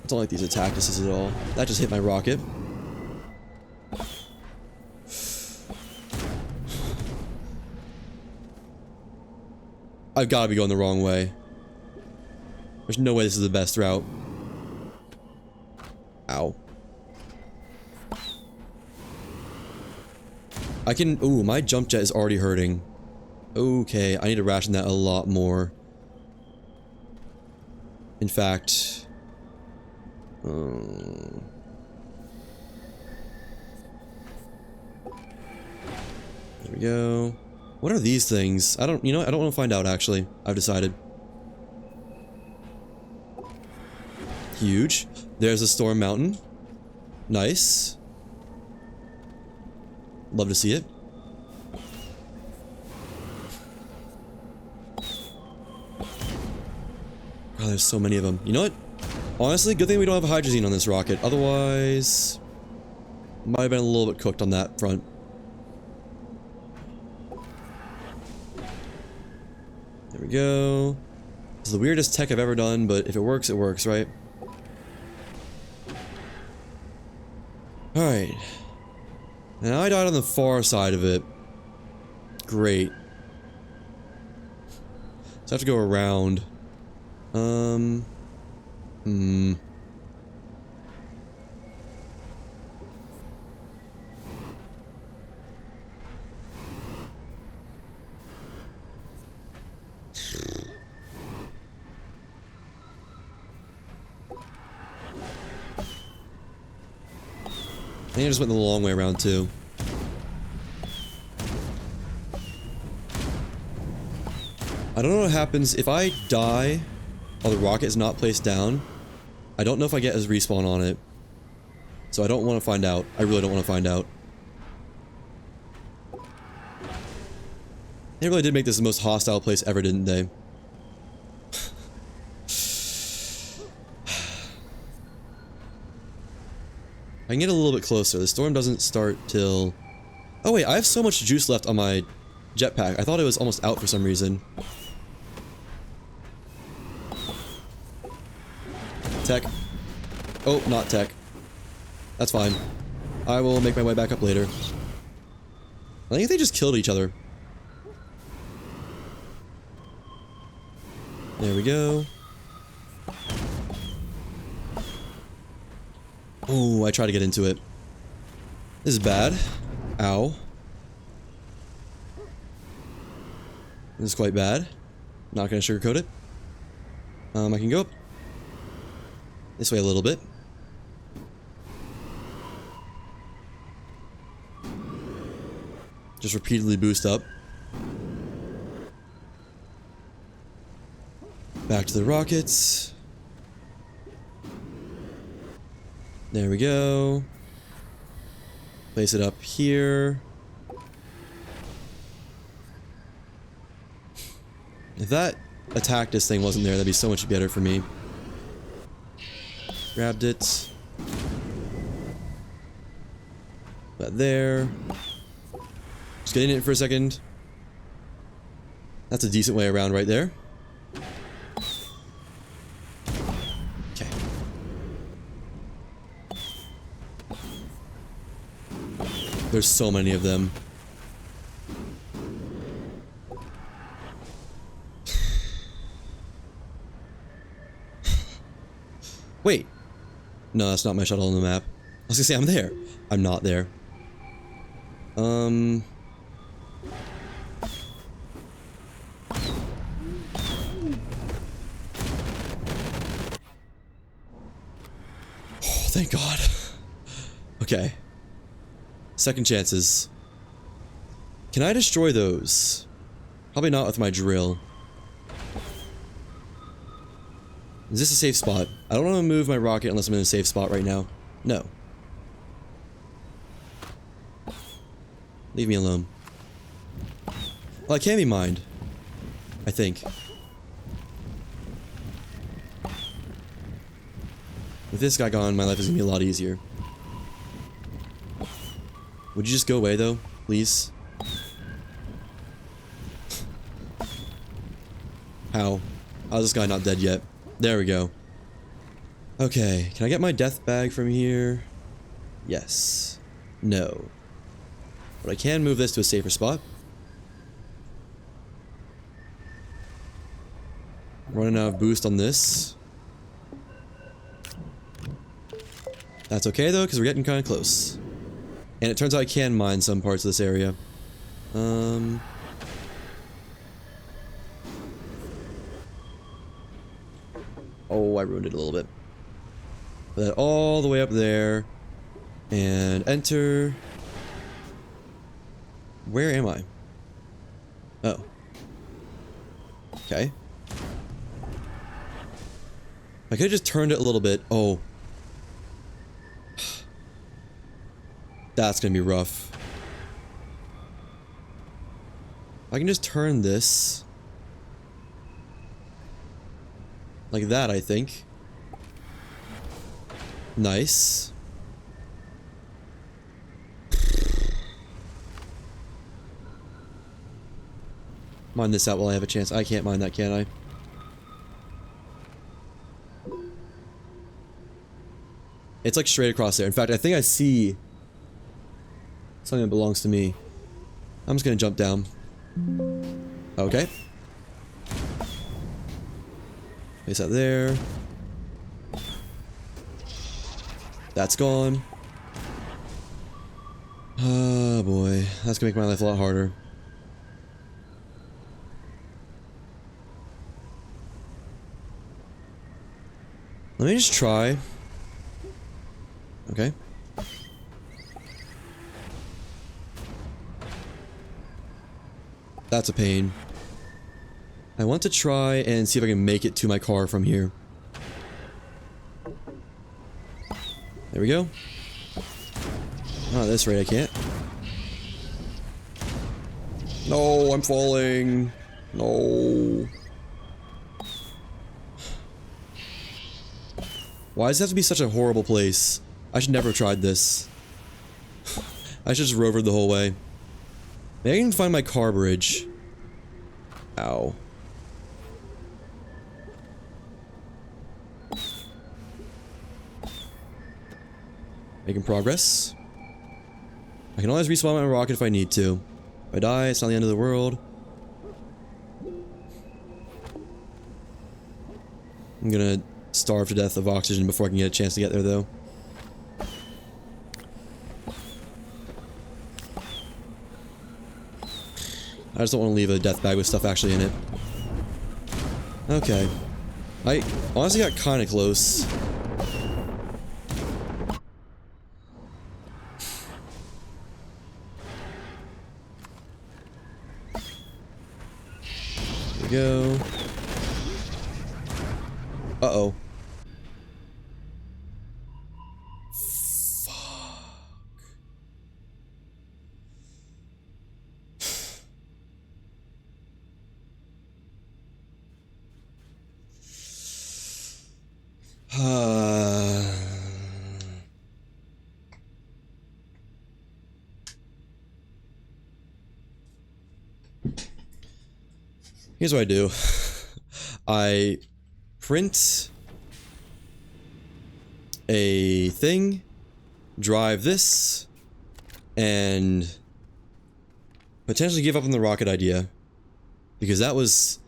don't like these attack distances at all. That just hit my rocket. I've got to be going the wrong way. There's no way this is the best route. Ow. I can... Ooh, my jump jet is already hurting. Okay, I need to ration that a lot more. In fact... There we go. What are these things? I don't... You know what? I don't want to find out, actually. I've decided. Huge. There's a storm mountain. Nice. Love to see it. Oh, there's so many of them. You know what? Honestly, good thing we don't have a hydrazine on this rocket. Otherwise, might have been a little bit cooked on that front. There we go. This is the weirdest tech I've ever done, but if it works, right? Alright. Now I died on the far side of it. Great. So I have to go around. I think I just went the long way around too. I don't know what happens if I die while the rocket is not placed down. I don't know if I get a respawn on it. So I don't want to find out. I really don't want to find out. They really did make this the most hostile place ever, didn't they? I can get a little bit closer. The storm doesn't start till... Oh wait, I have so much juice left on my jetpack. I thought it was almost out for some reason. Tech. Oh, not tech. That's fine. I will make my way back up later. I think they just killed each other. There we go. Oh, I tried to get into it. This is bad. Ow. This is quite bad. Not gonna sugarcoat it. I can go up this way a little bit. Just repeatedly boost up. Back to the rockets. There we go. Place it up here. If that attack this thing wasn't there, that'd be so much better for me. Grabbed it. That there. Just getting it for a second. That's a decent way around right there. Okay. There's so many of them. Wait. No, that's not my shuttle on the map. I was gonna say I'm there. I'm not there. Oh, thank God. Okay. Second chances. Can I destroy those? Probably not with my drill. Is this a safe spot? I don't want to move my rocket unless I'm in a safe spot right now. No. Leave me alone. Well, I can be mined. I think. With this guy gone, my life is gonna be a lot easier. Would you just go away, though? Please? How? How's this guy not dead yet? There we go. Okay, can I get my death bag from here? Yes. No. But I can move this to a safer spot. Running out of boost on this. That's okay though, because we're getting kind of close. And it turns out I can mine some parts of this area. Oh, I ruined it a little bit. Put that all the way up there. And enter. Where am I? Oh. Okay. I could have just turned it a little bit. Oh. That's gonna be rough. I can just turn this. Like that, I think. Nice. Mine this out while I have a chance. I can't mine that, can I? It's like straight across there. In fact, I think I see something that belongs to me. I'm just gonna jump down. Okay. Place that there. That's gone. Oh boy, that's gonna make my life a lot harder. Let me just try. Okay. That's a pain. I want to try and see if I can make it to my car from here. There we go. Oh, at this rate I can't. No, I'm falling. No. Why does it have to be such a horrible place? I should never have tried this. I should just rovered the whole way. Maybe I can find my car bridge. Ow. Making progress. I can always respawn my rocket if I need to. If I die, it's not the end of the world. I'm gonna starve to death of oxygen before I can get a chance to get there, though. I just don't want to leave a death bag with stuff actually in it. Okay. I honestly got kind of close. Here we go. Uh-oh. Here's what I do. I print a thing, drive this, and potentially give up on the rocket idea. Because that was...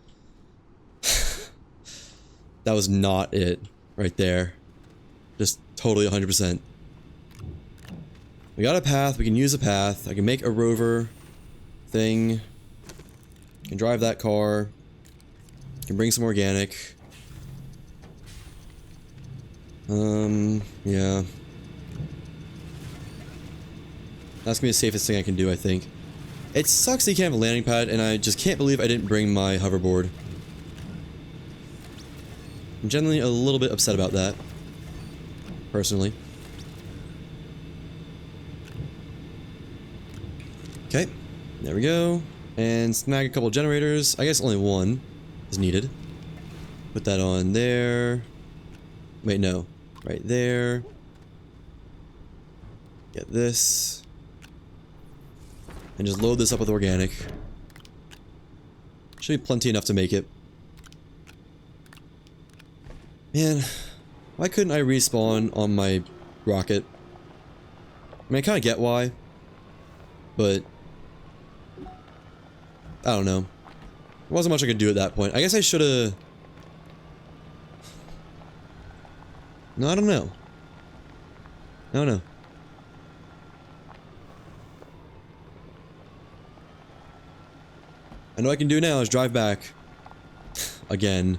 that was not it right there. Just totally 100%. We got a path, we can use a path. I can make a rover thing. Can drive that car. Can bring some organic. Yeah. That's gonna be the safest thing I can do, I think. It sucks that you can't have a landing pad, and I just can't believe I didn't bring my hoverboard. I'm generally a little bit upset about that. Personally. Okay. There we go. And snag a couple generators. I guess only one is needed. Put that on there. Wait, no. Right there. Get this. And just load this up with organic. Should be plenty enough to make it. Man, why couldn't I respawn on my rocket? I mean, I kind of get why. But... I don't know. There wasn't much I could do at that point. I guess I should have... No, I don't know. I don't know. I know what I can do now is drive back. Again.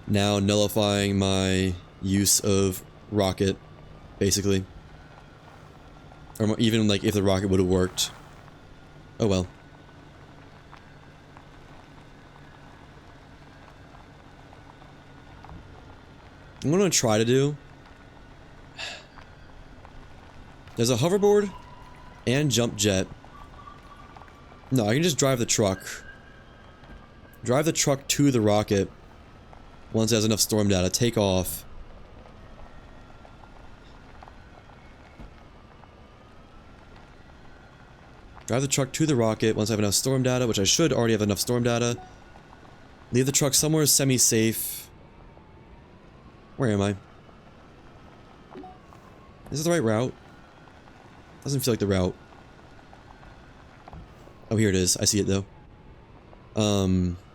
Now nullifying my use of rocket, basically. Or even like if the rocket would have worked. Oh well. I'm gonna try to do... There's a hoverboard and jump jet. No, I can just drive the truck. Drive the truck to the rocket. Once it has enough storm data, take off. Drive the truck to the rocket once I have enough storm data, which I should already have enough storm data. Leave the truck somewhere semi-safe. Where am I? Is this the right route? Doesn't feel like the route. Oh, here it is. I see it though.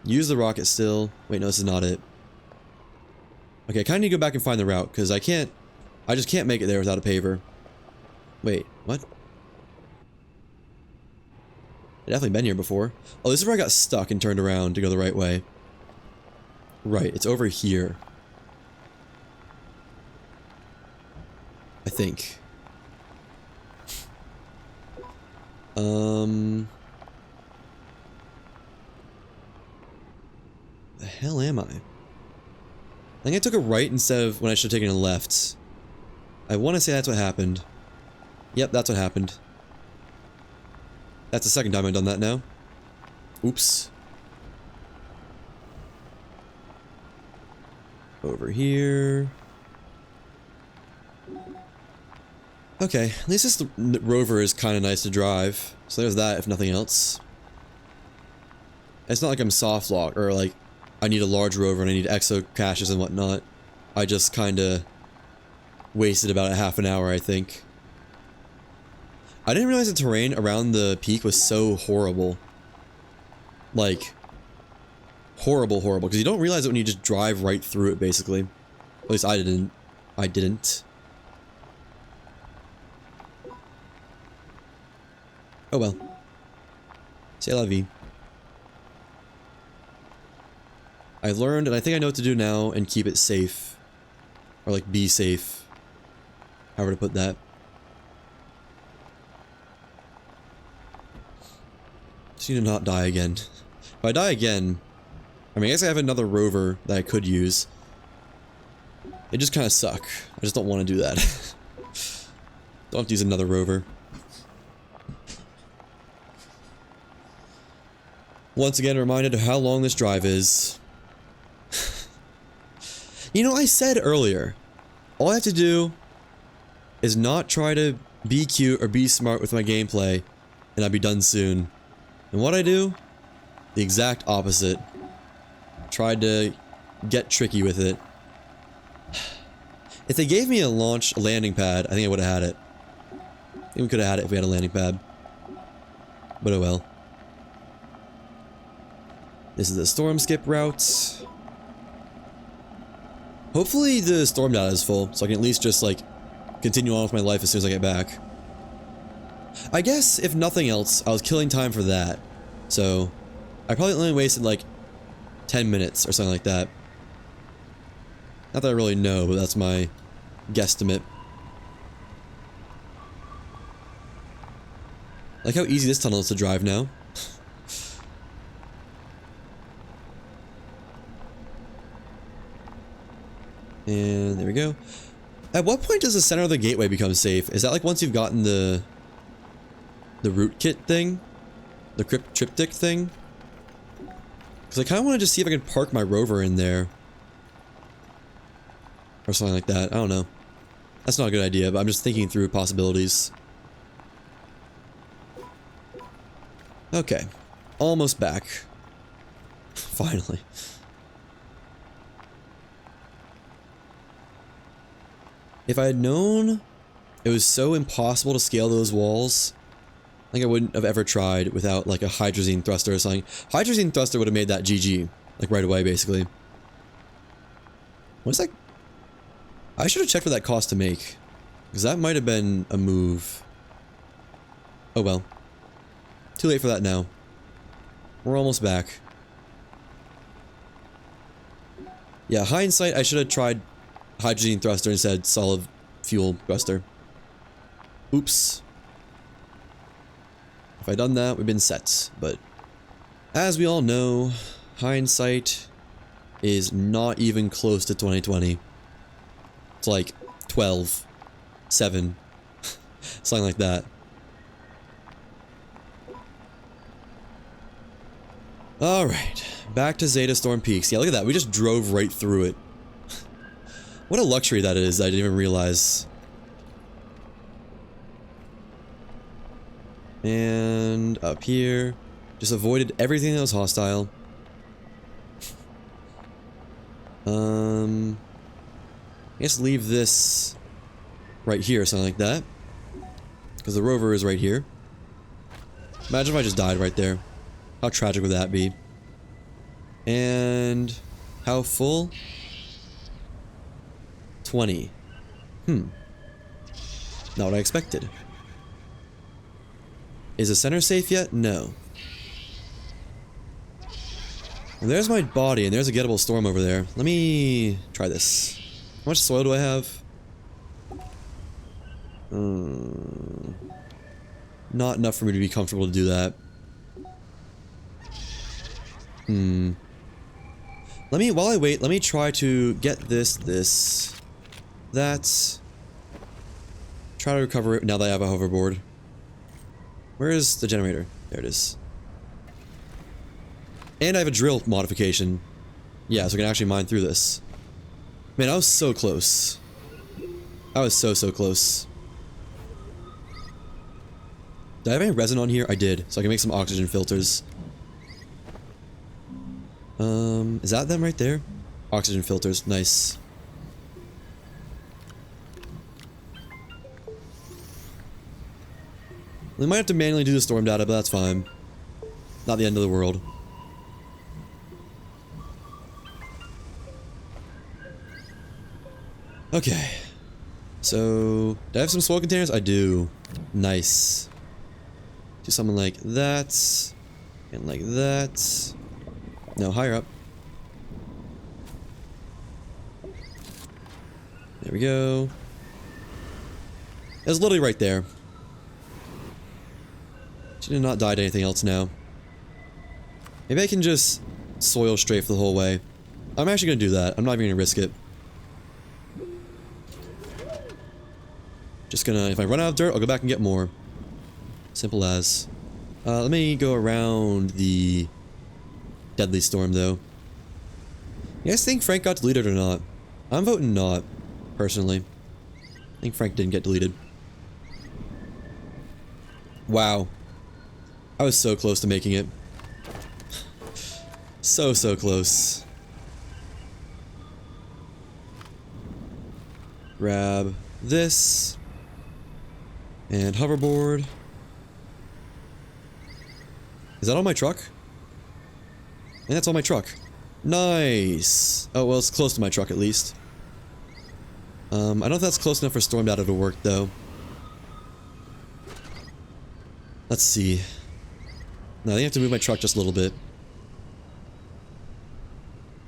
Use the rocket still. Wait, no, this is not it. Okay, I kinda need to go back and find the route, because I just can't make it there without a paver. Wait, what? I've definitely been here before. Oh, this is where I got stuck and turned around to go the right way. Right, it's over here. I think. The hell am I? I think I took a right instead of when I should have taken a left. I want to say that's what happened. Yep, that's what happened. That's the second time I've done that now. Oops. Over here. Okay, at least this rover is kind of nice to drive. So there's that, if nothing else. It's not like I'm soft lock, or like, I need a large rover and I need exo caches and whatnot. I just kinda wasted about a half an hour, I think. I didn't realize the terrain around the peak was so horrible. Like, horrible, because you don't realize it when you just drive right through it, basically. At least I didn't. Oh well. C'est la vie. I've learned, and I think I know what to do now, and keep it safe. Or like, be safe. However to put that. Just need to not die again. If I die again, I mean, I guess I have another rover that I could use. It just kind of suck. I just don't want to do that. Don't have to use another rover. Once again, reminded of how long this drive is. You know, I said earlier, all I have to do is not try to be cute or be smart with my gameplay, and I'll be done soon. And what I do? The exact opposite. Tried to get tricky with it. If they gave me a landing pad, I think I would have had it. I think we could have had it if we had a landing pad. But oh well. This is the storm skip route. Hopefully the storm data is full, so I can at least just, like, continue on with my life as soon as I get back. I guess, if nothing else, I was killing time for that. So, I probably only wasted, like, 10 minutes or something like that. Not that I really know, but that's my guesstimate. Like how easy this tunnel is to drive now. And there we go. At what point does the center of the gateway become safe? Is that like once you've gotten the root kit thing? The triptych thing? Because I kind of want to just see if I can park my rover in there. Or something like that. I don't know. That's not a good idea, but I'm just thinking through possibilities. Okay. Almost back. Finally. If I had known it was so impossible to scale those walls, I think I wouldn't have ever tried without like a hydrazine thruster or something. Hydrazine thruster would have made that GG. Like right away, basically. What's that? I should have checked what that cost to make. Because that might have been a move. Oh well. Too late for that now. We're almost back. Yeah, hindsight, I should have tried hydrazine thruster instead solid fuel thruster. Oops. If I'd done that, we'd been set. But as we all know, hindsight is not even close to 2020. It's like 12, 7, something like that. Alright, back to Zeta Storm Peaks. Yeah, look at that, we just drove right through it. What a luxury that is, I didn't even realize. And up here, just avoided everything that was hostile. I guess leave this right here or something like that. Because the rover is right here. Imagine if I just died right there. How tragic would that be? And how full? 20. Not what I expected. Is the center safe yet? No. And there's my body, and there's a gettable storm over there. Let me try this. How much soil do I have? Not enough for me to be comfortable to do that. While I wait, let me try to get that. Try to recover it now that I have a hoverboard. Where is the generator? There it is. And I have a drill modification. Yeah, so I can actually mine through this. Man, I was so close. I was so close. Did I have any resin on here? I did, so I can make some oxygen filters. Is that them right there? Oxygen filters, nice. We might have to manually do the storm data, but that's fine. Not the end of the world. Okay. So, do I have some soil containers? I do. Nice. Do something like that. And like that. No, higher up. There we go. It's literally right there. She did not die to anything else now. Maybe I can just soil strafe the whole way. I'm actually going to do that. I'm not even going to risk it. Just gonna, if I run out of dirt, I'll go back and get more. Simple as. Let me go around the deadly storm, though. You guys think Frank got deleted or not? I'm voting not, personally. I think Frank didn't get deleted. Wow. I was so close to making it. So close. Grab this. And hoverboard. Is that on my truck? I think that's on my truck. Nice! Oh, well, it's close to my truck at least. I don't know if that's close enough for storm data to work, though. Let's see. No, I think I have to move my truck just a little bit.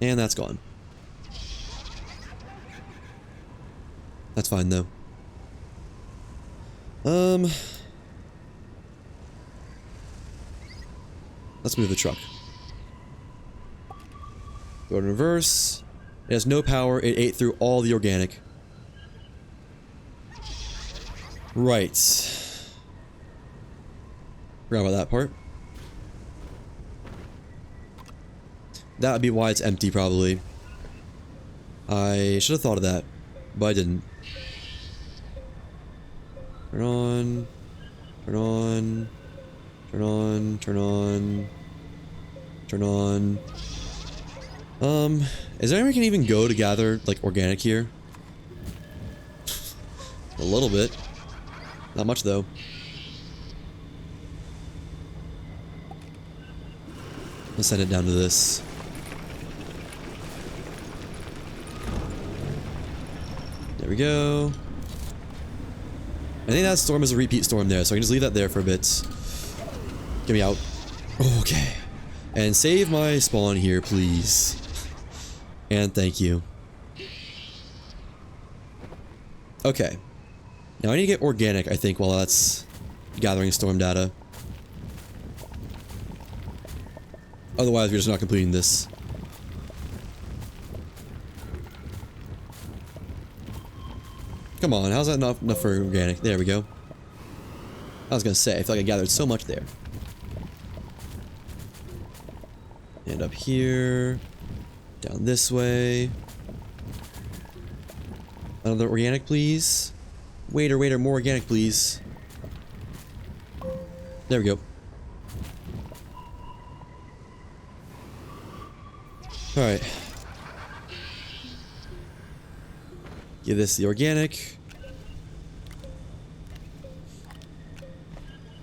And that's gone. That's fine, though. Let's move the truck. Go in reverse. It has no power. It ate through all the organic. Right. Forgot about that part. That would be why it's empty, probably. I should have thought of that, but I didn't. Turn on. Turn on. Turn on. Turn on. Turn on. Is there anywhere we can even go to gather, like, organic here? A little bit. Not much, though. Let's send it down to this. There we go. I think that storm is a repeat storm there, so I can just leave that there for a bit. Get me out. Okay. And save my spawn here, please. And thank you. Okay. Now I need to get organic, I think, while that's gathering storm data. Otherwise, we're just not completing this. Come on, how's that not enough for organic? There we go. I was gonna say, I feel like I gathered so much there. And up here. Down this way. Another organic, please. Waiter, waiter, more organic, please. There we go. Alright. Give this the organic.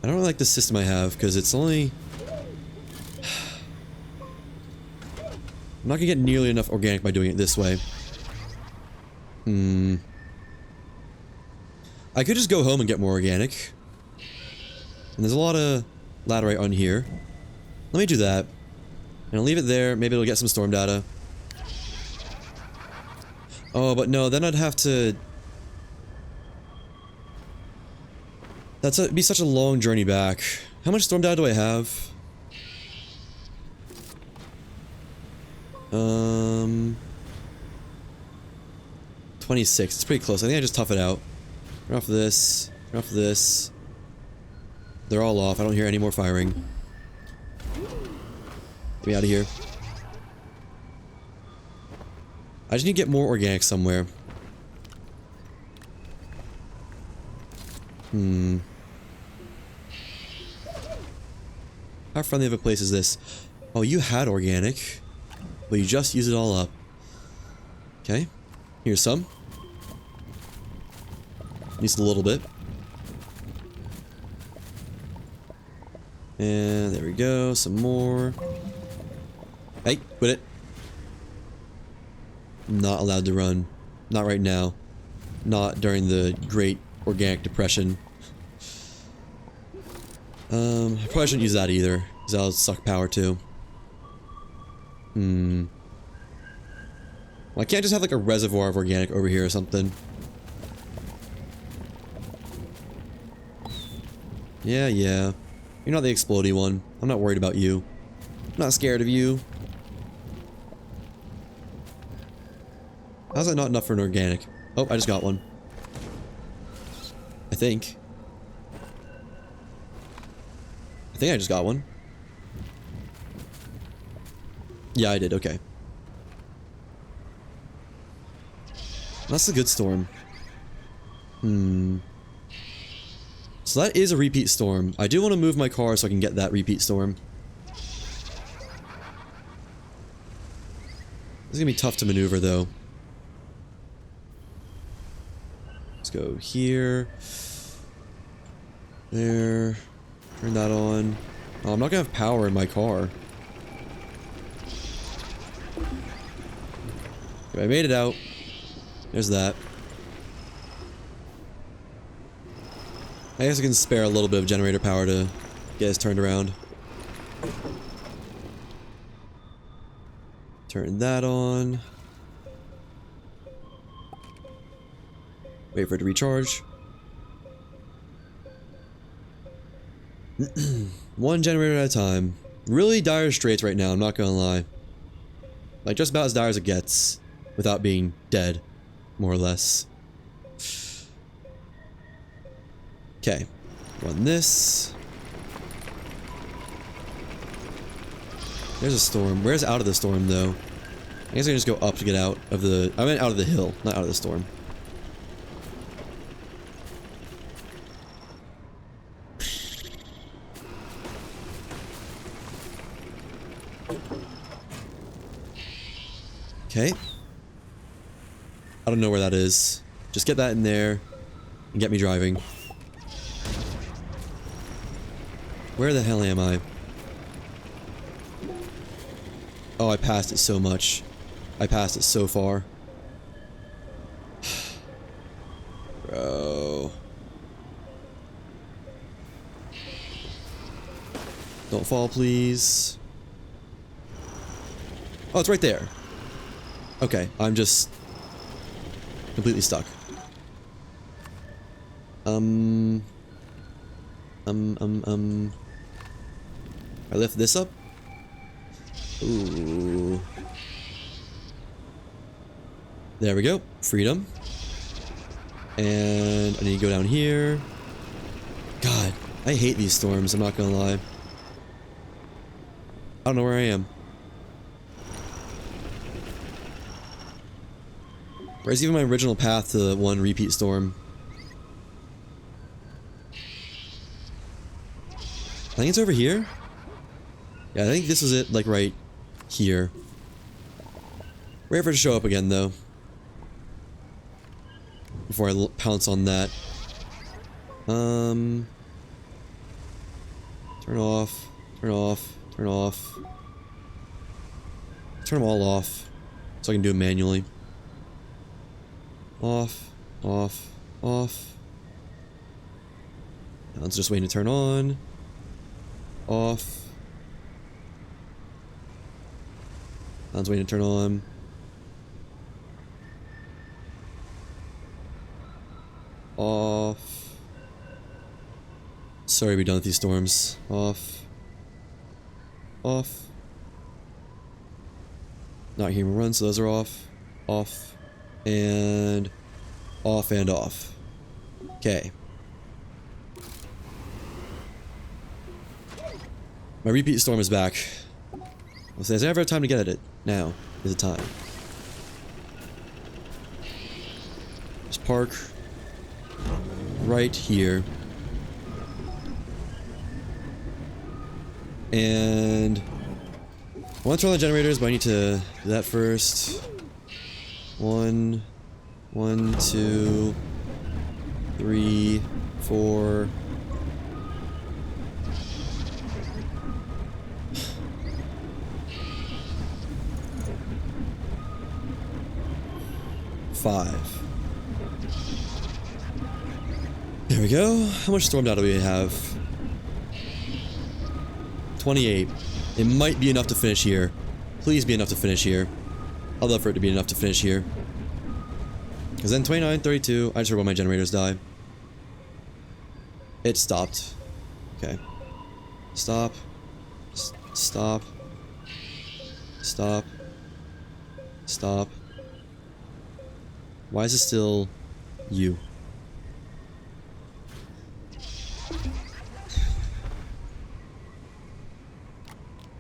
I don't really like the system I have, because it's only... I'm not gonna get nearly enough organic by doing it this way. I could just go home and get more organic. And there's a lot of laterite on here. Let me do that. And I'll leave it there. Maybe it'll get some storm data. Oh, but no, then I'd have to... That'd be such a long journey back. How much storm data do I have? 26. It's pretty close. I think I just tough it out. Turn off this. Turn off this. They're all off. I don't hear any more firing. Get me out of here. I just need to get more organic somewhere. How friendly of a place is this? Oh, you had organic, but you just used it all up. Okay. Here's some. Just a little bit. And there we go, some more. Hey, quit it. Not allowed to run. Not right now. Not during the Great Organic Depression. I probably shouldn't use that either, because that'll suck power too. Well, I can't just have like a reservoir of organic over here or something. Yeah. You're not the explodey one. I'm not worried about you. I'm not scared of you. How's that not enough for an organic? Oh, I just got one. I think I just got one. Yeah, I did. Okay. That's a good storm. So that is a repeat storm. I do want to move my car so I can get that repeat storm. This is gonna be tough to maneuver though. Let's go here. There. Turn that on. Oh, I'm not gonna have power in my car. Okay, I made it out. There's that. I guess I can spare a little bit of generator power to get us turned around. Turn that on. Wait for it to recharge. One generator at a time. Really dire straits right now, I'm not gonna lie. Like, just about as dire as it gets, without being dead, more or less. Okay, run this. There's a storm. Where's out of the storm, though? I guess I can just go up to get out of the... I meant out of the hill, not out of the storm. Okay. I don't know where that is. Just get that in there and get me driving. Where the hell am I? Oh, I passed it so much. I passed it so far. Bro. Don't fall, please. Oh, it's right there. Okay, I'm just completely stuck. I lift this up? Ooh. There we go. Freedom. And I need to go down here. God, I hate these storms, I'm not gonna lie. I don't know where I am. Where's even my original path to the one repeat storm? I think it's over here. Yeah, I think this was it, like right here. Wait for it to show up again, though. Before I pounce on that. Turn off. Turn off. Turn off. Turn them all off. So I can do it manually. Off. Off. Off. Now it's just waiting to turn on. Off. Now it's waiting to turn on. Off. Sorry to be done with these storms. Off. Off. Not human run, so those are off. Off. And off and off. Okay. My repeat storm is back. I'll say, is there ever a time to get at it? Now is the time. Just park right here. And I want to turn on the generators, but I need to do that first. 1, 2, 3, 4. 5. There we go. How much storm data do we have? 28. It might be enough to finish here. Please be enough to finish here. I'd love for it to be enough to finish here. Because then 29, 32. I just heard one of my generators die. It stopped. Okay. Stop. Stop. Stop. Stop. Why is it still you?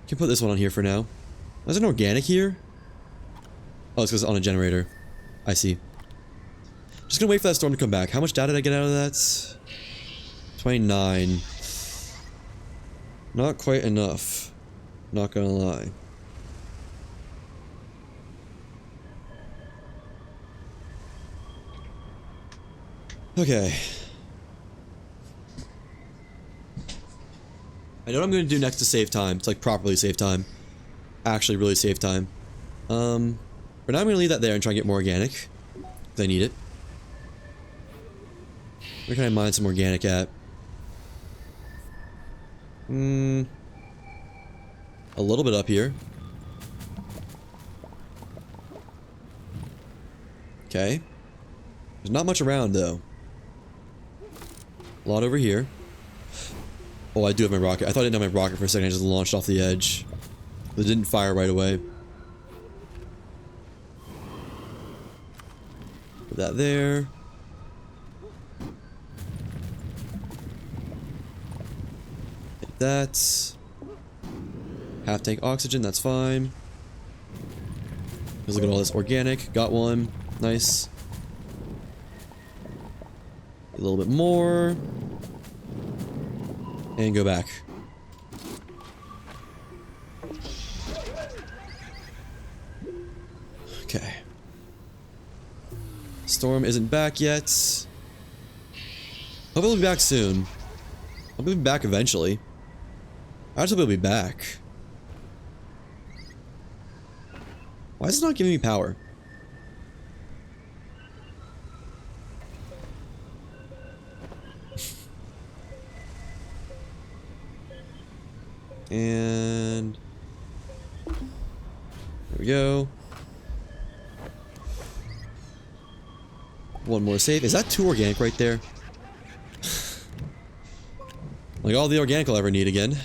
Can put this one on here for now. There's an organic here? Oh, it's because it's on a generator. I see. Just gonna wait for that storm to come back. How much data did I get out of that? 29. Not quite enough. Not gonna lie. Okay. I know what I'm gonna do next to save time. It's like properly save time. Actually really save time. For now I'm gonna leave that there and try and get more organic. Because I need it. Where can I mine some organic at? A little bit up here. Okay. There's not much around though. A lot over here. Oh, I do have my rocket. I thought I didn't have my rocket for a second. I just launched off the edge. It didn't fire right away. Put that there. Take that. Half tank oxygen, that's fine. Let's look at all this organic. Got one. Nice. A little bit more. And go back. Okay. Storm isn't back yet. Hope it'll be back soon. Hope it'll be back eventually. I just hope it'll be back. Why is it not giving me power? And there we go. One more save. Is that 2 organic right there? Like all the organic I'll ever need again.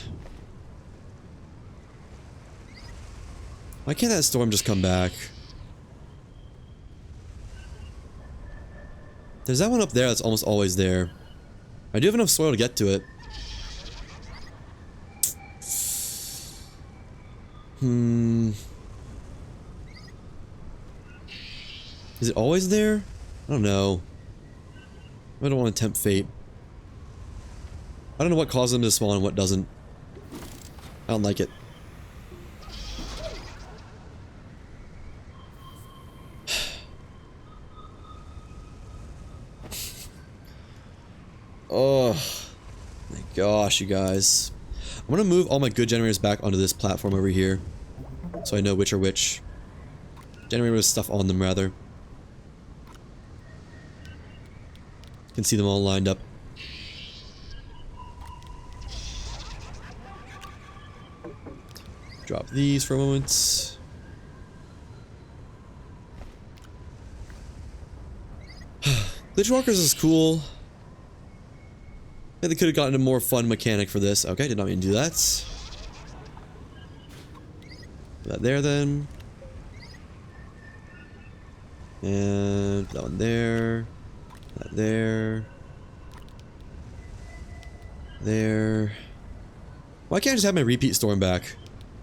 Why can't that storm just come back? There's that one up there that's almost always there. I do have enough soil to get to it. Is it always there? I don't know. I don't want to tempt fate. I don't know what causes them to spawn and what doesn't. I don't like it. Oh my gosh, you guys. I'm gonna move all my good generators back onto this platform over here. So I know which are which. Generator with stuff on them, rather. Can see them all lined up. Drop these for a moment. GlitchWalkers is cool. Yeah, they could have gotten a more fun mechanic for this. Okay, did not mean to do that. Put that there then. And put that one there. Put that there. There. Why can't I just have my repeat storm back?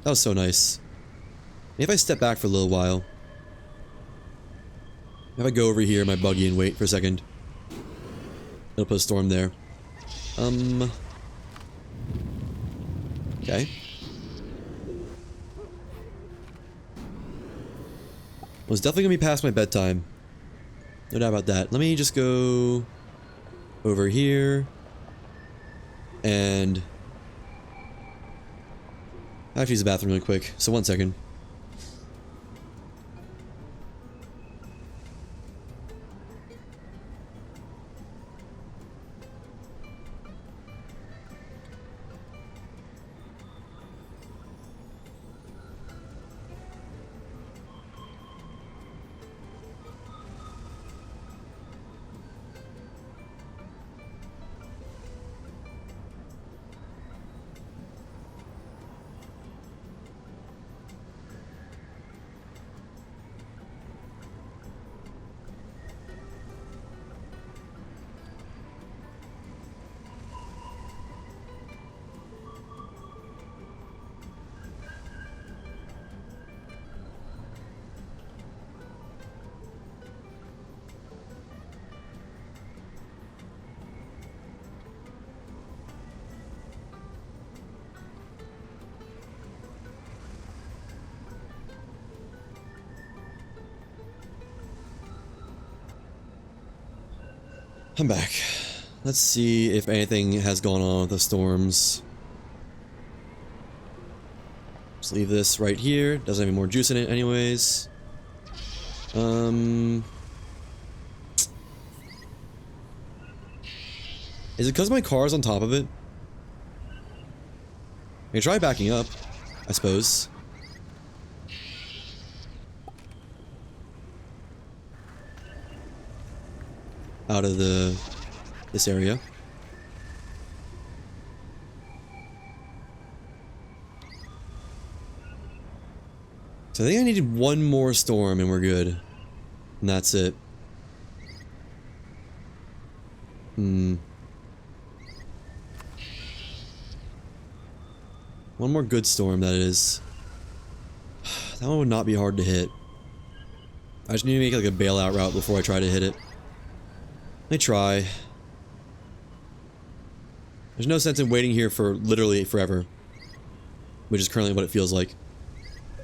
That was so nice. Maybe if I step back for a little while. If I go over here in my buggy and wait for a second. It'll put a storm there. Okay. Well, it's definitely gonna be past my bedtime. No doubt about that. Let me just go over here. And I have to use the bathroom really quick, so 1 second. I'm back. Let's see if anything has gone on with the storms. Just leave this right here. Doesn't have any more juice in it anyways. Is it because my car's on top of it? I can try backing up, I suppose. Out of this area. So I think I needed one more storm and we're good. And that's it. One more good storm, that is. That one would not be hard to hit. I just need to make like a bailout route before I try to hit it. Let me try. There's no sense in waiting here for literally forever. Which is currently what it feels like.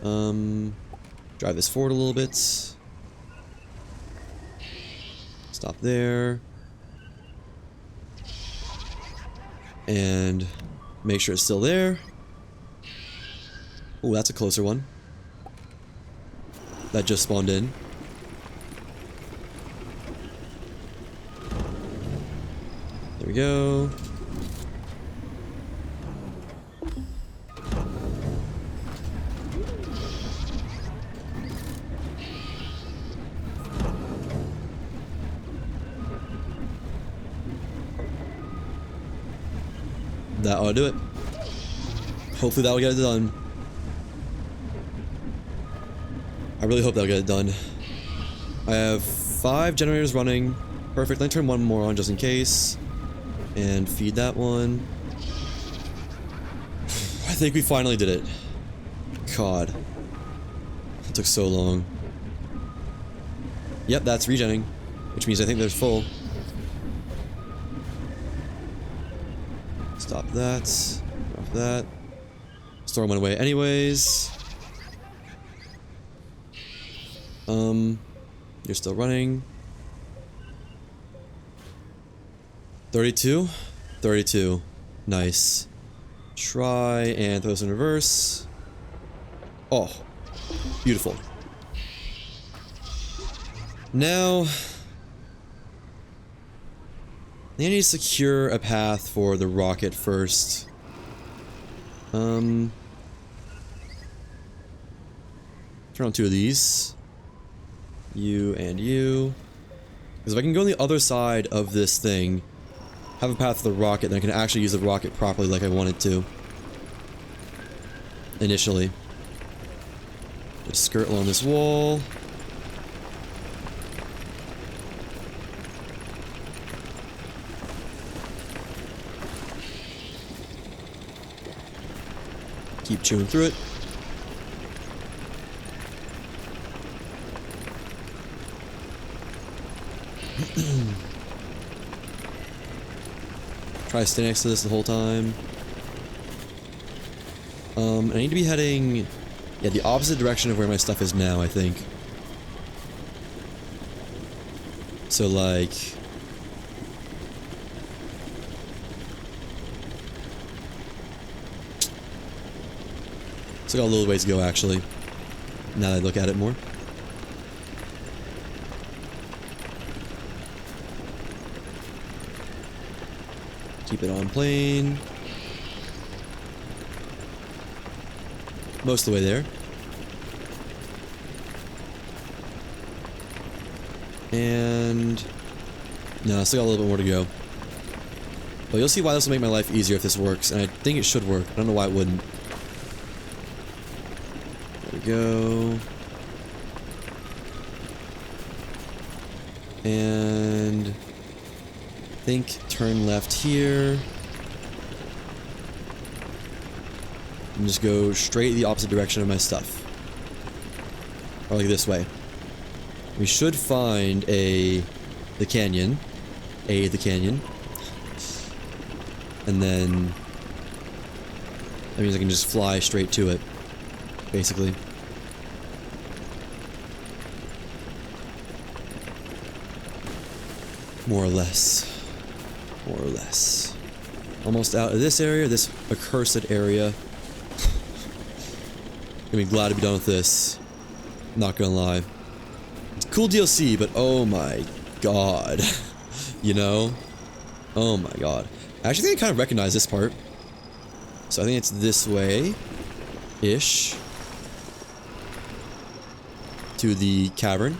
Drive this forward a little bit. Stop there. And make sure it's still there. Oh, that's a closer one. That just spawned in. There we go. That ought to do it. Hopefully that'll get it done. I really hope that'll get it done. I have 5 generators running. Perfect. Let me turn one more on just in case. And feed that one. I think we finally did it. God. It took so long. Yep, that's regenning. Which means I think they're full. Stop that. Off that. Storm went away anyways. You're still running. 32? 32. Nice. Try and throw this in reverse. Oh. Beautiful. Now, I need to secure a path for the rocket first. Turn on 2 of these. You and you. Because if I can go on the other side of this thing, have a path for the rocket, then I can actually use the rocket properly like I wanted to. Initially. Just skirt along this wall. Keep chewing through it. Try to stay next to this the whole time. I need to be heading, yeah, the opposite direction of where my stuff is now, I think. So, like, still got a little ways to go, actually, now that I look at it more. Keep it on plane. Most of the way there. And no, still got a little bit more to go. But you'll see why this will make my life easier if this works, and I think it should work. I don't know why it wouldn't. There we go. And I think turn left here. And just go straight the opposite direction of my stuff. Or like this way. We should find the canyon. The canyon. And then that means I can just fly straight to it, basically. More or less. More or less. Almost out of this area, this accursed area. Gonna be glad to be done with this. Not gonna lie. It's cool DLC, but oh my god. You know? Oh my god. I actually think I kind of recognize this part. So I think it's this way-ish. To the cavern.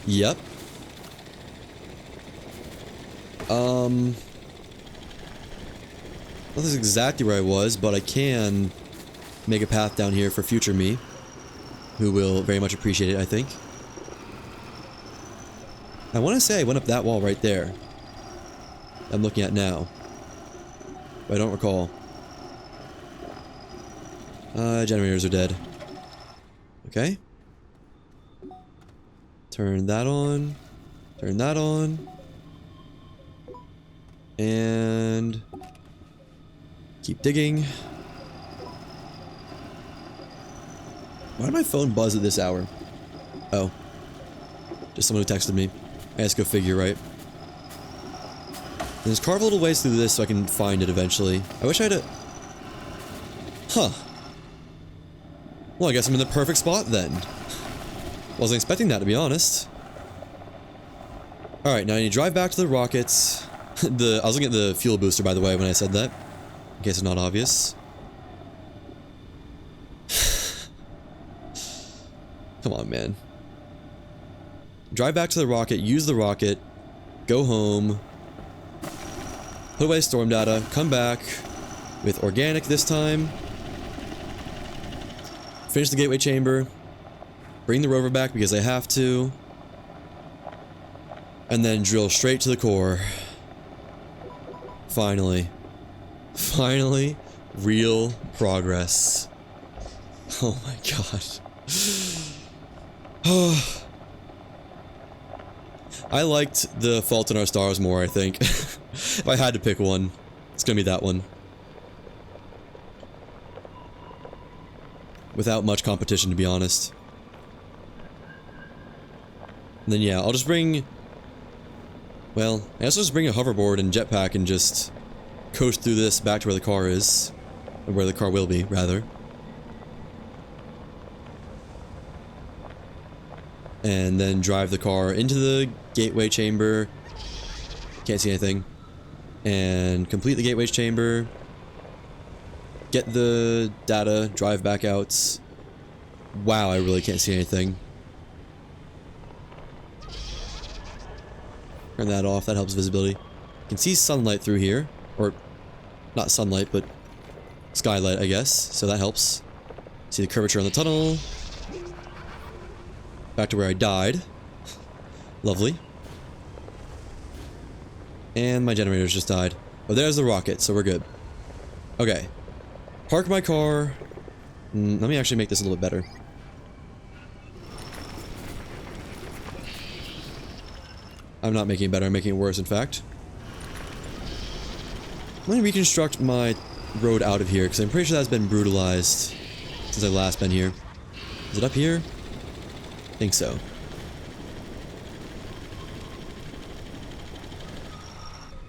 Yep. Well, this is exactly where I was, but I can make a path down here for future me, who will very much appreciate it, I think. I want to say I went up that wall right there. I'm looking at now. But I don't recall. Generators are dead. Okay. Turn that on. Turn that on. And keep digging. Why did my phone buzz at this hour? Oh. Just someone who texted me. I guess go figure, right? And just carve a little ways through this so I can find it eventually. I wish I had a... Huh. Well, I guess I'm in the perfect spot then. Wasn't expecting that, to be honest. Alright, now I need to drive back to the rockets. I was looking at the fuel booster, by the way, when I said that. In case it's not obvious. Come on, man. Drive back to the rocket, use the rocket, go home, put away storm data, come back with organic this time, finish the gateway chamber, bring the rover back because I have to, and then drill straight to the core. Finally. Finally, real progress. Oh my god. I liked The Fault in Our Stars more, I think. If I had to pick one, it's gonna be that one. Without much competition, to be honest. And then yeah, I'll just bring... Well, I guess I'll just bring a hoverboard and jetpack and just coast through this back to where the car is. Or where the car will be, rather. And then drive the car into the gateway chamber. Can't see anything. And complete the gateway chamber. Get the data, drive back out. Wow, I really can't see anything. Turn that off, that helps visibility. You can see sunlight through here. Or, not sunlight, but skylight, I guess. So that helps. See the curvature on the tunnel. Back to where I died. Lovely. And my generators just died. Oh, there's the rocket, so we're good. Okay. Park my car. Let me actually make this a little bit better. I'm not making it better, I'm making it worse, in fact. I'm gonna reconstruct my road out of here, because I'm pretty sure that's been brutalized since I've last been here. Is it up here? I think so.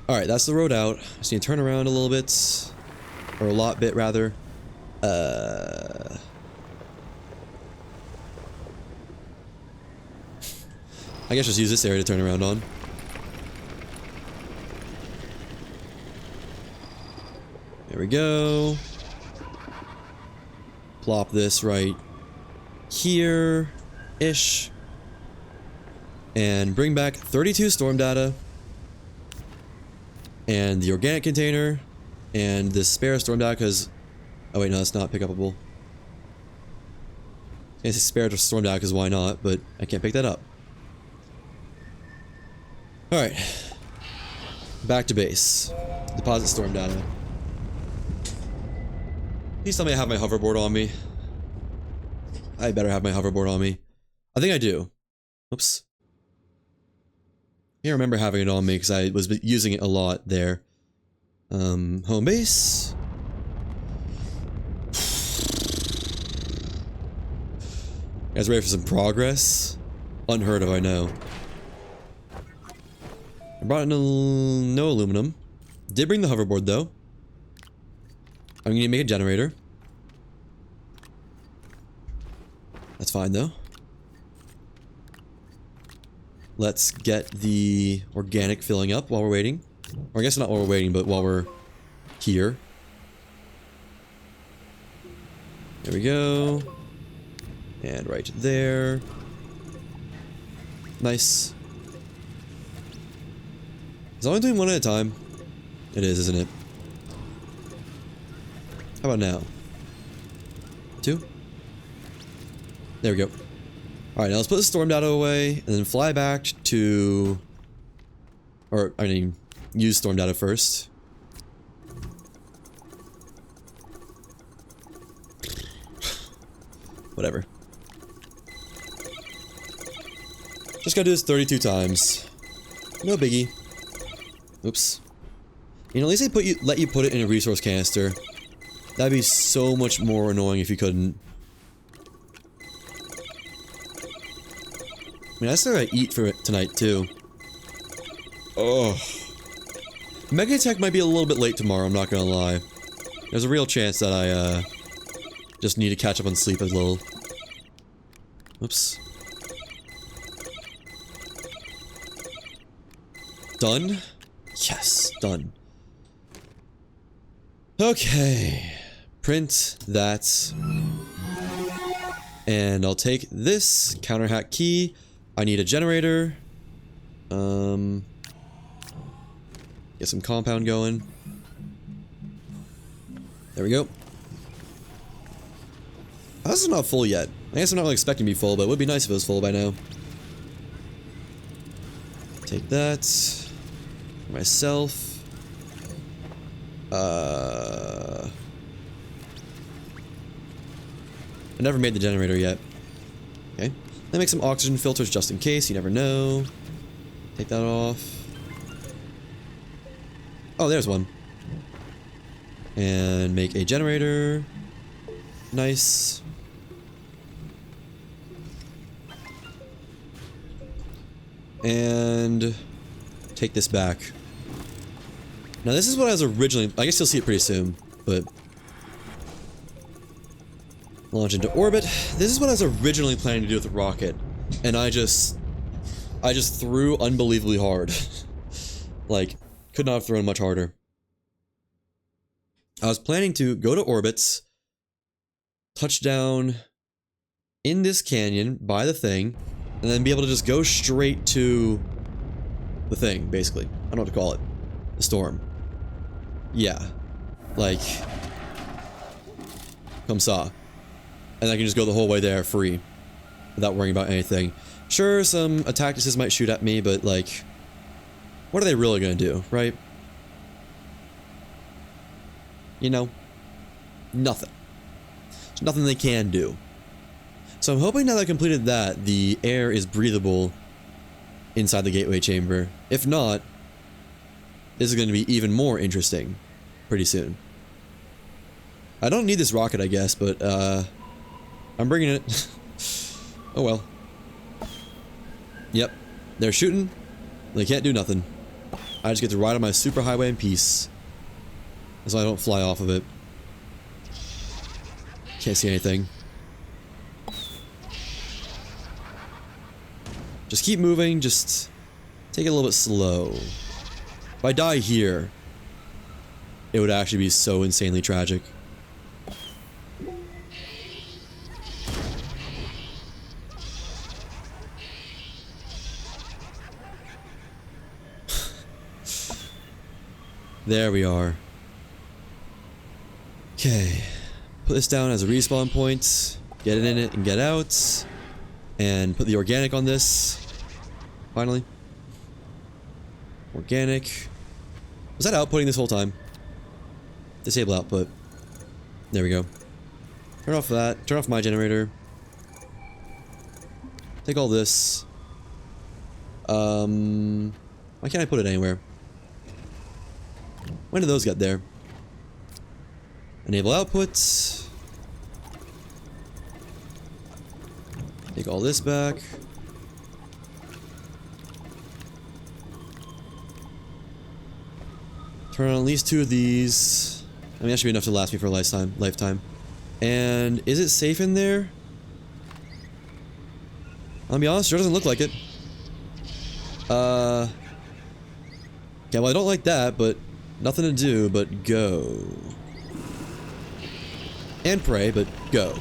Alright, that's the road out. Just need to turn around a little bit. Or a lot bit, rather. I guess just use this area to turn around on. There we go. Plop this right here-ish. And bring back 32 storm data. And the organic container. And the spare storm data, because... Oh wait, no, that's not pick upable. I say spare storm data, because why not? But I can't pick that up. Alright. Back to base. Deposit storm data. Please tell me I have my hoverboard on me. I better have my hoverboard on me. I think I do. Oops. I can't remember having it on me because I was using it a lot there. Home base. Guys ready for some progress? Unheard of, I know. I brought no aluminum. Did bring the hoverboard though. I'm gonna make a generator. That's fine though. Let's get the organic filling up while we're waiting. Or I guess not while we're waiting, but while we're here. There we go. And right there. Nice. Is it only doing one at a time? It is, isn't it? How about now? 2? There we go. Alright, now let's put the storm data away, and then fly back to... Or, I mean, use storm data first. Whatever. Just gotta do this 32 times. No biggie. Oops. You know, at least they let you put it in a resource canister. That'd be so much more annoying if you couldn't. I mean, I still gotta eat for it tonight, too. Oh. Megatech might be a little bit late tomorrow, I'm not gonna lie. There's a real chance that I, just need to catch up on sleep a little. Oops. Done? Yes, done. Okay. Print that. And I'll take this counter hack key. I need a generator. Get some compound going. There we go. This is not full yet. I guess I'm not really expecting to be full, but it would be nice if it was full by now. Take that. For myself. I never made the generator yet. Okay. Then make some oxygen filters just in case, you never know. Take that off. Oh, there's one. And make a generator. Nice. And take this back. Now this is what I was originally... I guess you'll see it pretty soon, but... Launch into orbit. This is what I was originally planning to do with the rocket. And I just threw unbelievably hard. Like, could not have thrown much harder. I was planning to go to orbits, touch down in this canyon by the thing, and then be able to just go straight to the thing, basically. I don't know what to call it. The storm. Yeah. Like, come saw. And I can just go the whole way there free, without worrying about anything. Sure, some attacknesses might shoot at me, but like, what are they really gonna do, right? You know, nothing. There's nothing they can do. So I'm hoping now that I completed that, the air is breathable inside the gateway chamber. If not, this is going to be even more interesting pretty soon. I don't need this rocket, I guess, but I'm bringing it. Oh well. Yep, they're shooting. They can't do nothing. I just get to ride on my superhighway in peace. So I don't fly off of it. Can't see anything. Just keep moving, just take it a little bit slow. If I die here, it would actually be so insanely tragic. There we are. Okay. Put this down as a respawn point. Get it in it and get out. And put the organic on this. Finally. Organic. Was that outputting this whole time? Disable output. There we go. Turn off that. Turn off my generator. Take all this. Why can't I put it anywhere? When did those get there? Enable outputs. Take all this back. Turn on at least 2 of these. I mean, that should be enough to last me for a lifetime. And is it safe in there? I'll be honest, sure doesn't look like it. Yeah, well, I don't like that, but nothing to do but go. And pray, but go.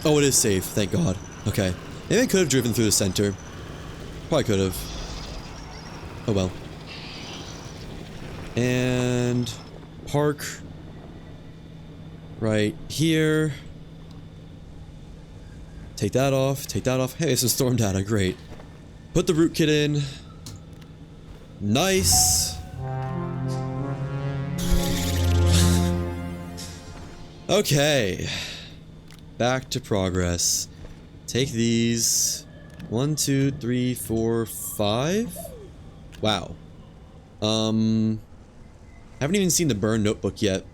Oh, it is safe, thank God. Okay. Maybe I could have driven through the center. Probably could have. Oh well. And park right here. Take that off, take that off. Hey, some storm data, great. Put the root kit in. Nice. Okay. Back to progress. Take these. 1, 2, 3, 4, 5. Wow. Haven't even seen the burn notebook yet.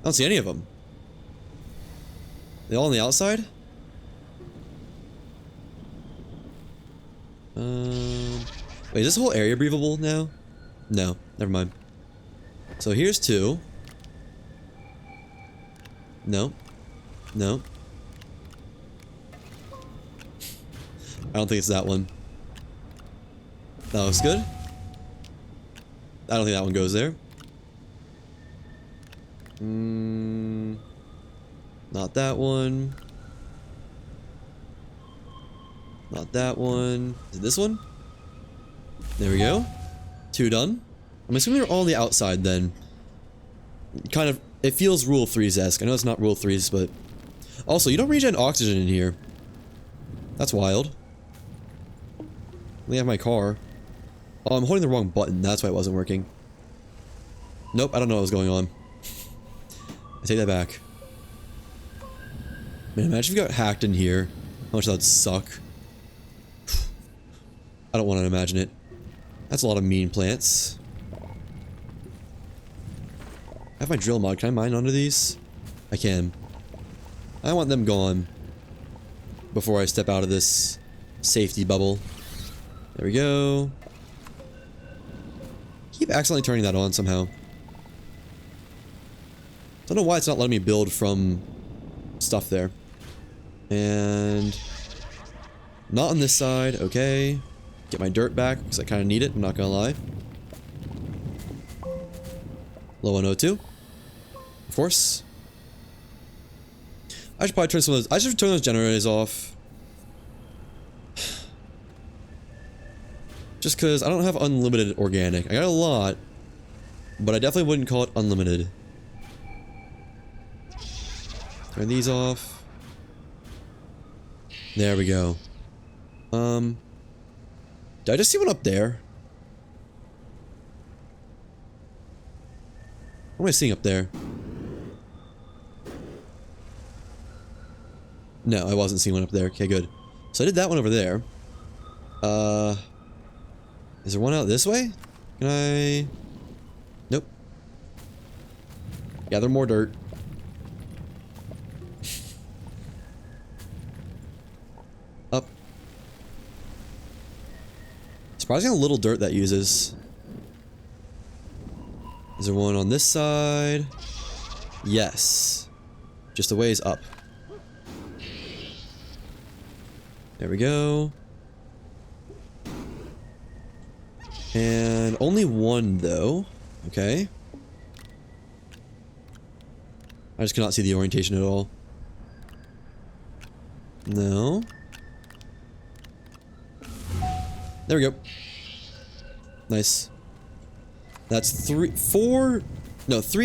I don't see any of them. They all on the outside? Wait, is this whole area breathable now? No, never mind. So here's 2. No. No. I don't think it's that one. That looks good. I don't think that one goes there. Not that one. Not that one. Is it this one? There we go. 2 done. I'm assuming they're all on the outside then. Kind of, it feels Rule 3's-esque. I know it's not Rule 3's, but... Also, you don't regen oxygen in here. That's wild. Let me have my car. Oh, I'm holding the wrong button. That's why it wasn't working. Nope, I don't know what was going on. I take that back. Man, imagine if you got hacked in here. How much that would suck. I don't want to imagine it. That's a lot of mean plants. I have my drill mod. Can I mine under these? I can. I want them gone before I step out of this safety bubble. There we go. Keep accidentally turning that on somehow. Don't know why it's not letting me build from stuff there. And not on this side. Okay. Get my dirt back because I kind of need it. I'm not gonna lie. Low on O2. Of course. I should probably turn some of those. I should turn those generators off. Just because I don't have unlimited organic. I got a lot, but I definitely wouldn't call it unlimited. Turn these off. There we go. Did I just see one up there? What am I seeing up there? No, I wasn't seeing one up there. Okay, good. So I did that one over there. Is there one out this way? Can I... Nope. Gather more dirt. Up. Surprising how little dirt that uses. Is there one on this side? Yes. Just a ways up. There we go. And only one, though. Okay. I just cannot see the orientation at all. No. There we go. Nice. That's 3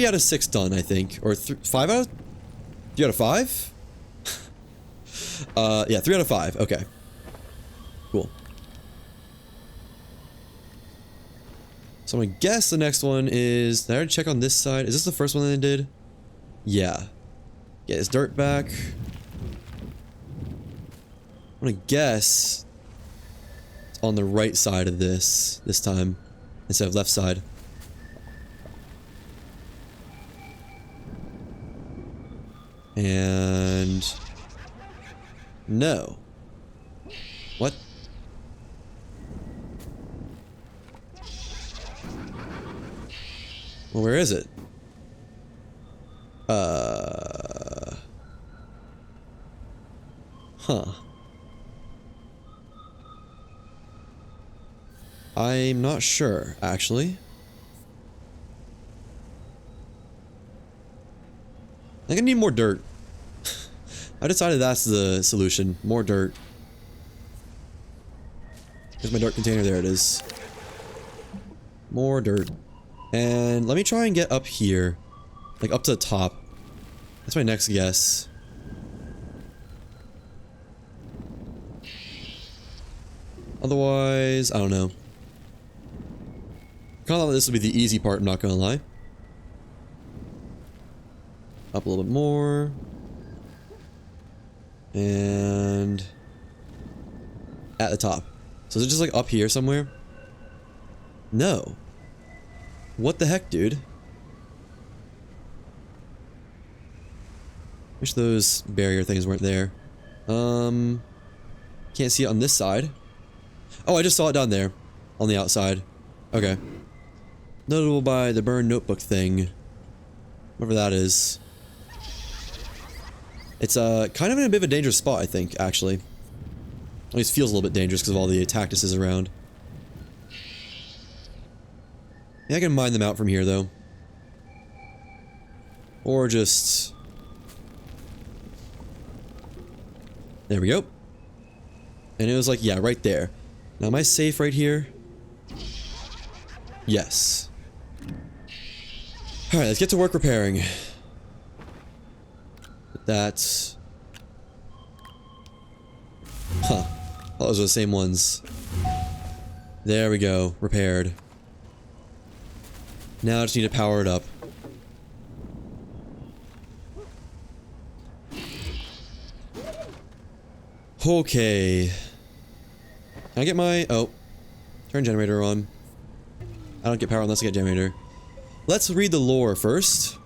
out of 6 done, I think. Or 5 out of... 3 out of 5? Yeah, 3 out of 5. Okay. Cool. So I'm gonna guess the next one is... Did I already check on this side? Is this the first one that I did? Yeah. Get his dirt back. I'm gonna guess... It's on the right side of this time. Instead of left side. And... no. What? Well, where is it? Huh. I'm not sure, actually. I think I need more dirt. I decided that's the solution. More dirt. Here's my dirt container. There it is. More dirt. And let me try and get up here. Like up to the top. That's my next guess. Otherwise, I don't know. Kind of thought this would be the easy part, I'm not gonna lie. Up a little bit more. And... at the top. So is it just like up here somewhere? No. What the heck, dude? Wish those barrier things weren't there. Can't see it on this side. Oh, I just saw it down there. On the outside. Okay. Notable by the burned notebook thing. Whatever that is. It's kind of in a bit of a dangerous spot, I think, actually. At least feels a little bit dangerous because of all the cactuses around. Yeah, I can mine them out from here, though. Or just... there we go. And it was like, yeah, right there. Now, am I safe right here? Yes. Alright, let's get to work repairing. That's... huh. Oh, those are the same ones. There we go. Repaired. Now I just need to power it up. Okay. Can I get my... oh. Turn generator on. I don't get power unless I get generator. Let's read the lore first.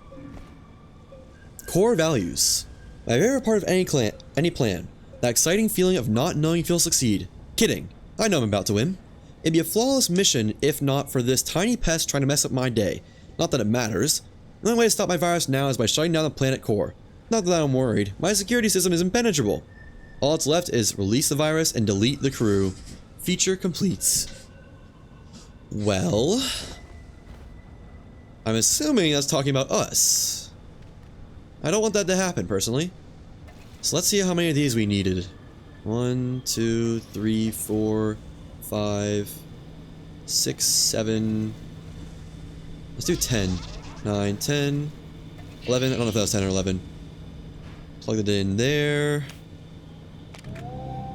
Core values. My favorite part of any plan. That exciting feeling of not knowing if you'll succeed. Kidding. I know I'm about to win. It'd be a flawless mission if not for this tiny pest trying to mess up my day. Not that it matters. The only way to stop my virus now is by shutting down the planet core. Not that I'm worried. My security system is impenetrable. All that's left is release the virus and delete the crew. Feature completes. Well... I'm assuming that's talking about us. I don't want that to happen, personally. So let's see how many of these we needed. 1, 2, 3, 4, 5, 6, 7... let's do 10. 9, 10, 11, I don't know if that was 10 or 11. Plug it in there.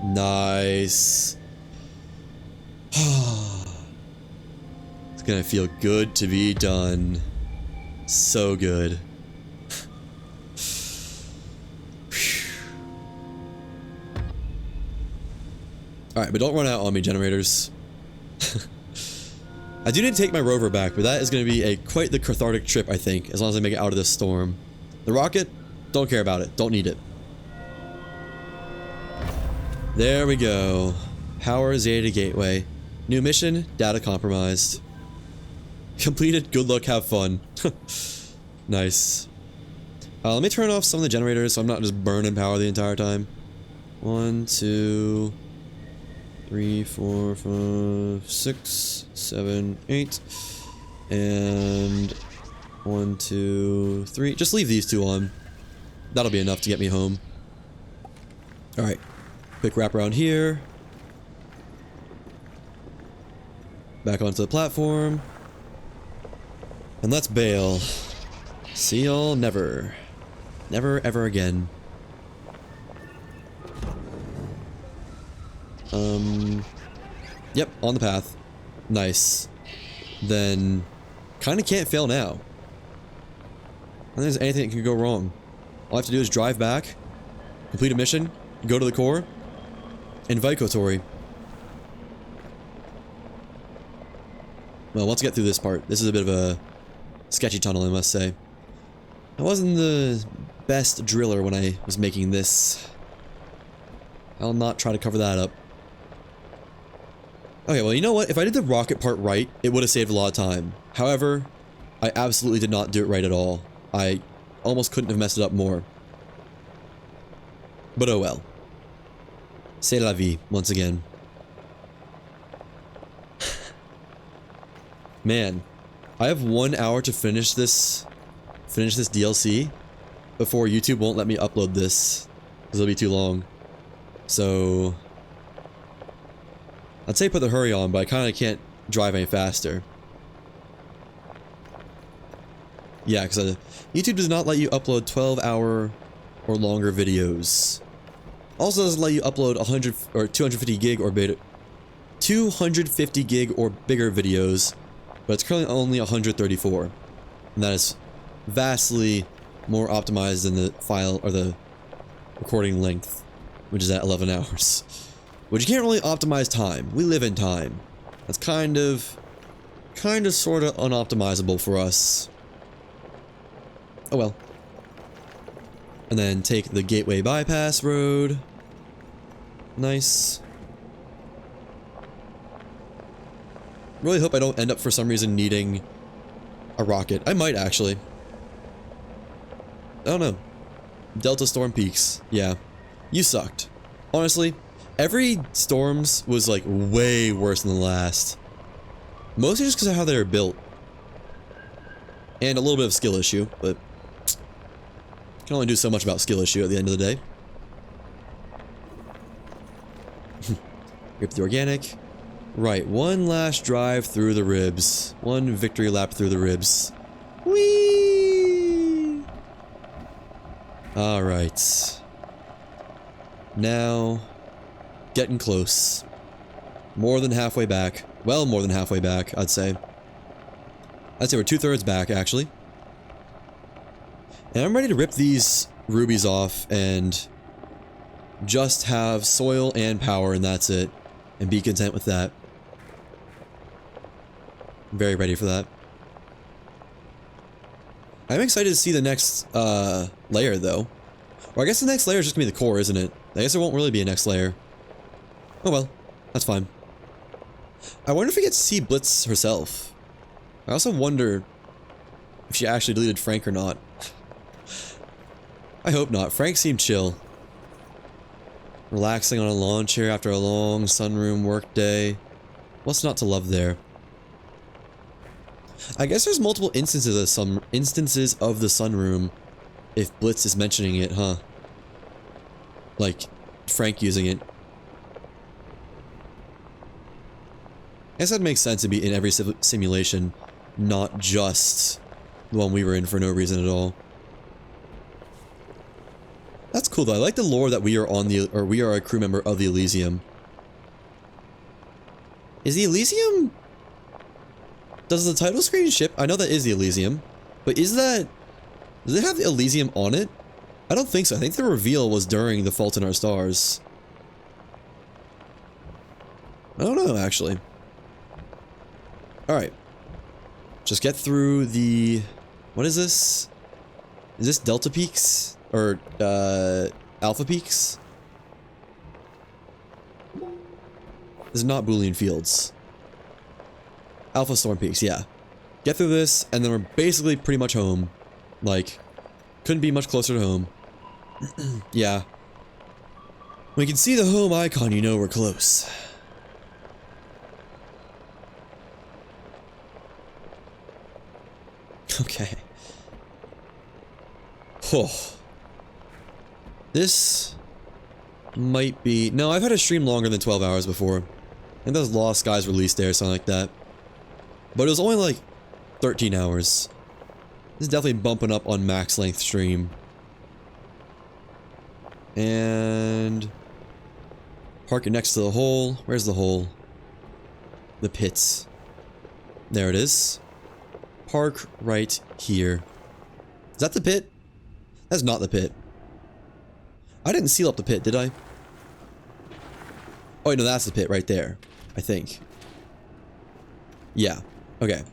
Nice. It's gonna feel good to be done. So good. Alright, but don't run out on me, generators. I do need to take my rover back, but that is going to be quite the cathartic trip, I think, as long as I make it out of this storm. The rocket? Don't care about it. Don't need it. There we go. Power Zeta Gateway. New mission, data compromised. Completed, good luck, have fun. Nice. Let me turn off some of the generators so I'm not just burning power the entire time. 1, 2... 3, 4, 5, 6, 7, 8, and 1, 2, 3. Just leave these two on. That'll be enough to get me home. Alright. Quick wrap around here. Back onto the platform. And let's bail. See y'all never. Never ever again. Yep, on the path. Nice. Then, kinda can't fail now. I don't think there's anything that can go wrong. All I have to do is drive back, complete a mission, go to the core, and Vicatory. Well, let's get through this part. This is a bit of a sketchy tunnel, I must say. It wasn't the best driller when I was making this. I'll not try to cover that up. Okay, well, you know what? If I did the rocket part right, it would have saved a lot of time. However, I absolutely did not do it right at all. I almost couldn't have messed it up more. But oh well. C'est la vie, once again. Man, I have 1 hour to finish this DLC before YouTube won't let me upload this, because it'll be too long. So I'd say put the hurry on, but I kind of can't drive any faster. Yeah, because YouTube does not let you upload 12-hour or longer videos. Also doesn't let you upload 100 or 250 gig or bigger, 250 gig or bigger videos, but it's currently only 134, and that is vastly more optimized than the file or the recording length, which is at 11 hours. Which you can't really optimize time. We live in time. That's kind of sort of unoptimizable for us. Oh well. And then take the Gateway Bypass Road. Nice. Really hope I don't end up for some reason needing a rocket. I might actually. I don't know. Delta Storm Peaks. Yeah. You sucked. Honestly, every storms was like way worse than the last. Mostly just because of how they were built. And a little bit of skill issue, but can only do so much about skill issue at the end of the day. Rip the organic. Right, one last drive through the ribs. One victory lap through the ribs. Whee! Alright. Now, getting close. More than halfway back. Well, more than halfway back, I'd say. I'd say we're 2/3 back, actually. And I'm ready to rip these rubies off and just have soil and power, and that's it. And be content with that. I'm very ready for that. I'm excited to see the next layer, though. Or I guess the next layer is just gonna be the core, isn't it? I guess there won't really be a next layer. Oh well, that's fine. I wonder if we get to see Blitz herself. I also wonder if she actually deleted Frank or not. I hope not. Frank seemed chill. Relaxing on a lawn chair after a long sunroom workday. What's not to love there? I guess there's multiple instances of the sunroom if Blitz is mentioning it, huh? Like Frank using it. I guess that makes sense to be in every simulation, not just the one we were in for no reason at all. That's cool though. I like the lore that we are on the, or we are a crew member of the Elysium. Is the Elysium? Does the title screen ship? I know that is the Elysium, but is that? Does it have the Elysium on it? I don't think so. I think the reveal was during The Fault in Our Stars. I don't know actually. All right, just get through the. What is this? Is this Delta Peaks? Or, Alpha Peaks? This is not Boolean Fields. Alpha Storm Peaks, yeah. Get through this, and then we're basically pretty much home. Like, couldn't be much closer to home. Yeah. When you can see the home icon, you know we're close. Okay. Oh. This might be... No, I've had a stream longer than 12 hours before. I think that was Lost Skies release day or something like that. But it was only like 13 hours. This is definitely bumping up on max length stream. And... park it next to the hole. Where's the hole? The pits. There it is. Park right here. Is that the pit? That's not the pit. I didn't seal up the pit, did I? Oh, wait, no, that's the pit right there. I think. Yeah. Okay.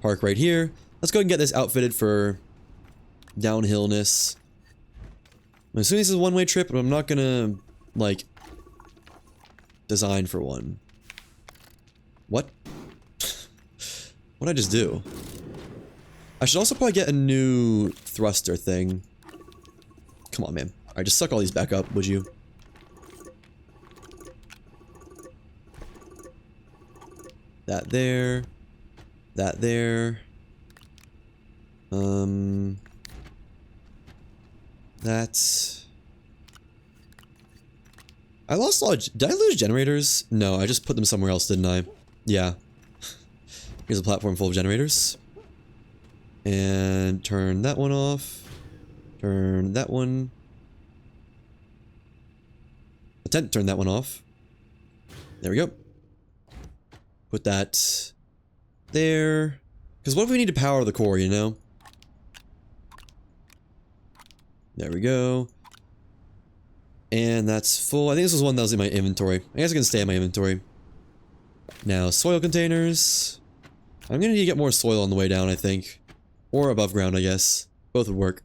Park right here. Let's go and get this outfitted for downhillness. I'm assuming this is a one-way trip, but I'm not gonna, like, design for one. What? What'd I just do? I should also probably get a new thruster thing. Come on, man. Alright, just suck all these back up, would you? That there. That there. That's... I lost a lot of... Did I lose generators? No, I just put them somewhere else, didn't I? Yeah. Here's a platform full of generators. And turn that one off. Turn that one. Attempt to turn that one off. There we go. Put that there. Because what if we need to power the core, you know? There we go. And that's full. I think this was one that was in my inventory. I guess I can stay in my inventory. Now, soil containers. I'm gonna need to get more soil on the way down, I think. Or above ground, I guess. Both would work.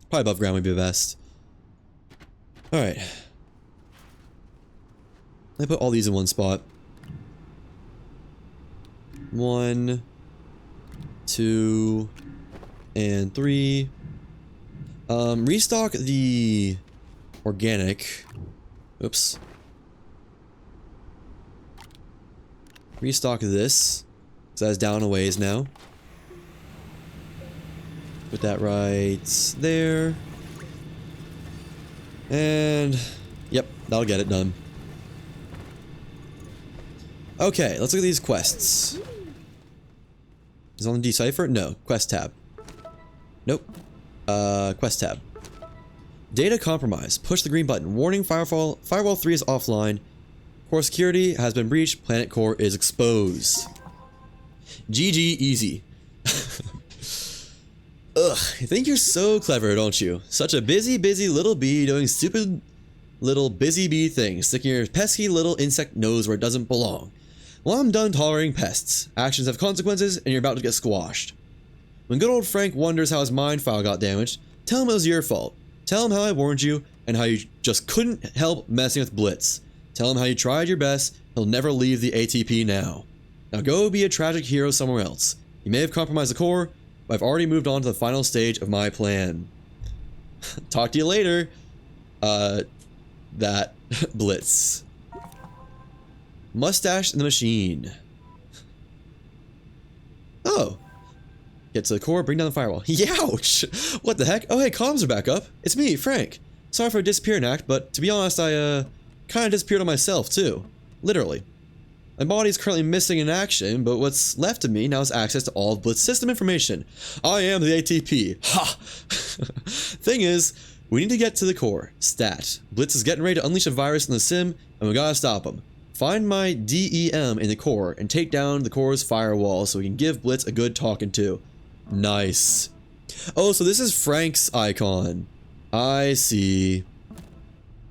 Probably above ground would be the best. Alright. I put all these in one spot. 1, 2, and 3. Restock the organic. Oops. Restock this. So that's down a ways now. Put that right there. And yep, that'll get it done. Okay, let's look at these quests. Is it on the decipher? No. Quest tab. Nope. Quest tab. Data compromise. Push the green button. Warning, Firewall 3 is offline. Core security has been breached. Planet core is exposed. GG easy. Ugh, you think you're so clever, don't you? Such a busy little bee doing stupid little busy bee things, sticking your pesky little insect nose where it doesn't belong. Well, I'm done tolerating pests. Actions have consequences, and you're about to get squashed. When good old Frank wonders how his mind file got damaged, tell him it was your fault. Tell him how I warned you, and how you just couldn't help messing with Blitz. Tell him how you tried your best, he'll never leave the ATP now. Now go be a tragic hero somewhere else. You may have compromised the core, but I've already moved on to the final stage of my plan. Talk to you later. That Blitz. Mustache in the machine. Oh. Get to the core, bring down the firewall. Youch! What the heck? Oh hey, comms are back up. It's me, Frank. Sorry for a disappearing act, but to be honest, I kinda disappeared on myself too. Literally. My body is currently missing in action, but what's left of me now is access to all of Blitz system information. I am the ATP. Ha! Thing is, we need to get to the core. Stat. Blitz is getting ready to unleash a virus in the sim, and we gotta stop him. Find my DEM in the core, and take down the core's firewall so we can give Blitz a good talking to. Nice. Oh, so this is Frank's icon. I see.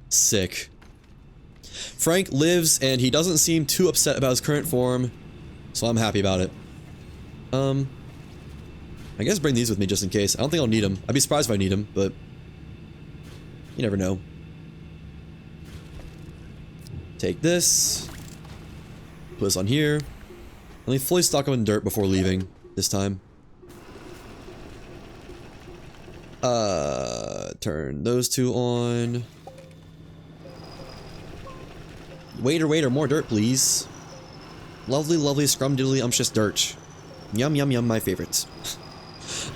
Sick. Frank lives, and he doesn't seem too upset about his current form, so I'm happy about it. I guess bring these with me just in case. I don't think I'll need them. I'd be surprised if I need them, but you never know. Take this. Put this on here. Let me fully stock them in dirt before leaving this time. Turn those two on. Waiter, more dirt, please. Lovely, scrum-diddly umptious dirt. Yum, my favorites.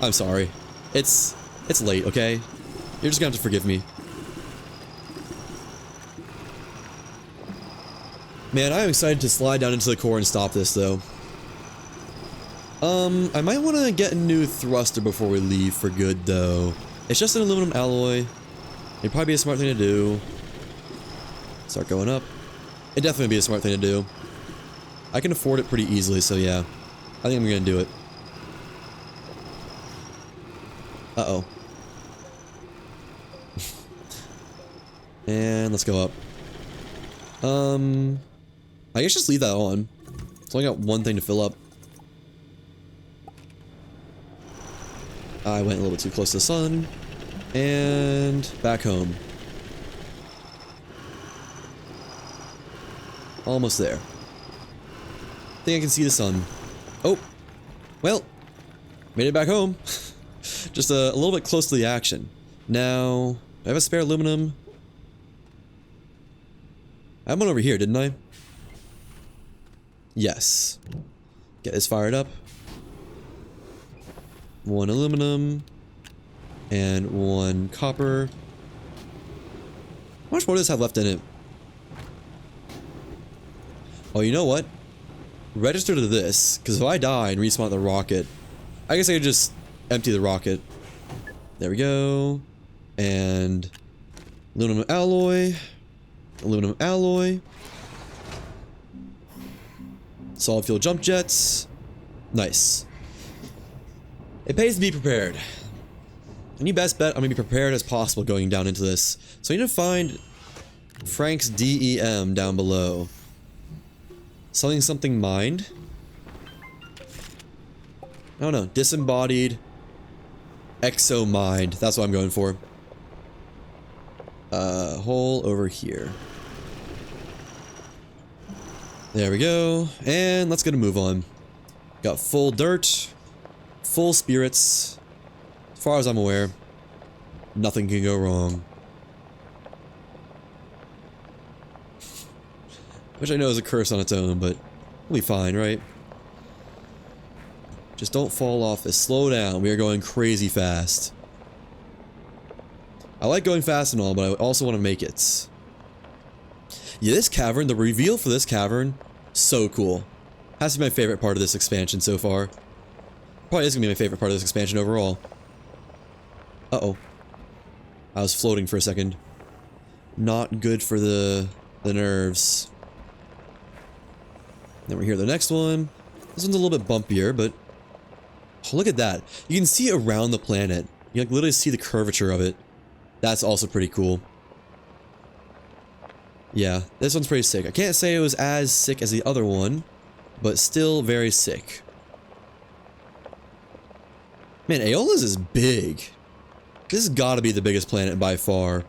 I'm sorry. It's late, okay? You're just gonna have to forgive me. Man, I'm excited to slide down into the core and stop this, though. I might want to get a new thruster before we leave for good, though. It's just an aluminum alloy. It'd probably be a smart thing to do. Start going up. It'd definitely be a smart thing to do. I can afford it pretty easily, so yeah. I think I'm gonna do it. Uh-oh. And let's go up. I guess just leave that on. It's only got one thing to fill up. I went a little bit too close to the sun. And back home. Almost there. Think I can see the sun. Oh. Well. Made it back home. Just a little bit close to the action. Now, I have a spare aluminum. I had one over here, didn't I? Yes. Get this fired up. One aluminum. And one copper. How much more does this have left in it? Oh, you know what? Register to this, because if I die and respawn the rocket, I guess I could just empty the rocket. There we go. And aluminum alloy. Aluminum alloy. Solid fuel jump jets. Nice. It pays to be prepared. And you best bet I'm going to be prepared as possible going down into this. So I need to find Frank's DEM down below. Something mined. I don't know. Disembodied. Exo mined. That's what I'm going for. Hole over here. There we go. And let's get a move on. Got full dirt. Full spirits. As far as I'm aware, nothing can go wrong. Which I know is a curse on its own, but we'll be fine, right? Just don't fall off this. Slow down. We are going crazy fast. I like going fast and all, but I also want to make it. Yeah, this cavern, the reveal for this cavern, so cool. Has to be my favorite part of this expansion so far. Probably is going to be my favorite part of this expansion overall. Uh-oh. I was floating for a second. Not good for the nerves. Then we're here, the next one. This one's a little bit bumpier, but... Oh, look at that. You can see around the planet. You can literally see the curvature of it. That's also pretty cool. Yeah, this one's pretty sick. I can't say it was as sick as the other one, but still very sick. Man, Aeolus is big. This has got to be the biggest planet by far.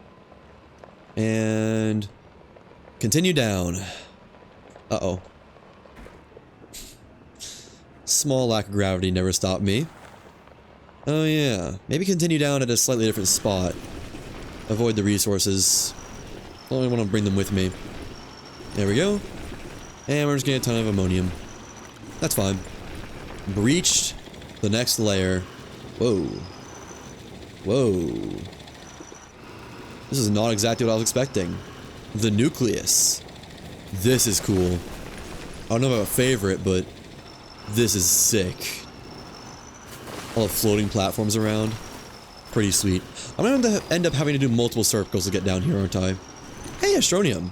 And... continue down. Uh-oh. Small lack of gravity never stopped me. Oh yeah, maybe continue down at a slightly different spot. Avoid the resources. I don't want to bring them with me. There we go. And we're just getting a ton of ammonium. That's fine. Breached the next layer. Whoa. Whoa. This is not exactly what I was expecting. The nucleus. This is cool. I don't know about a favorite, but this is sick. All the floating platforms around. Pretty sweet. I'm gonna end up having to do multiple circles to get down here, aren't I? Hey, Astronium.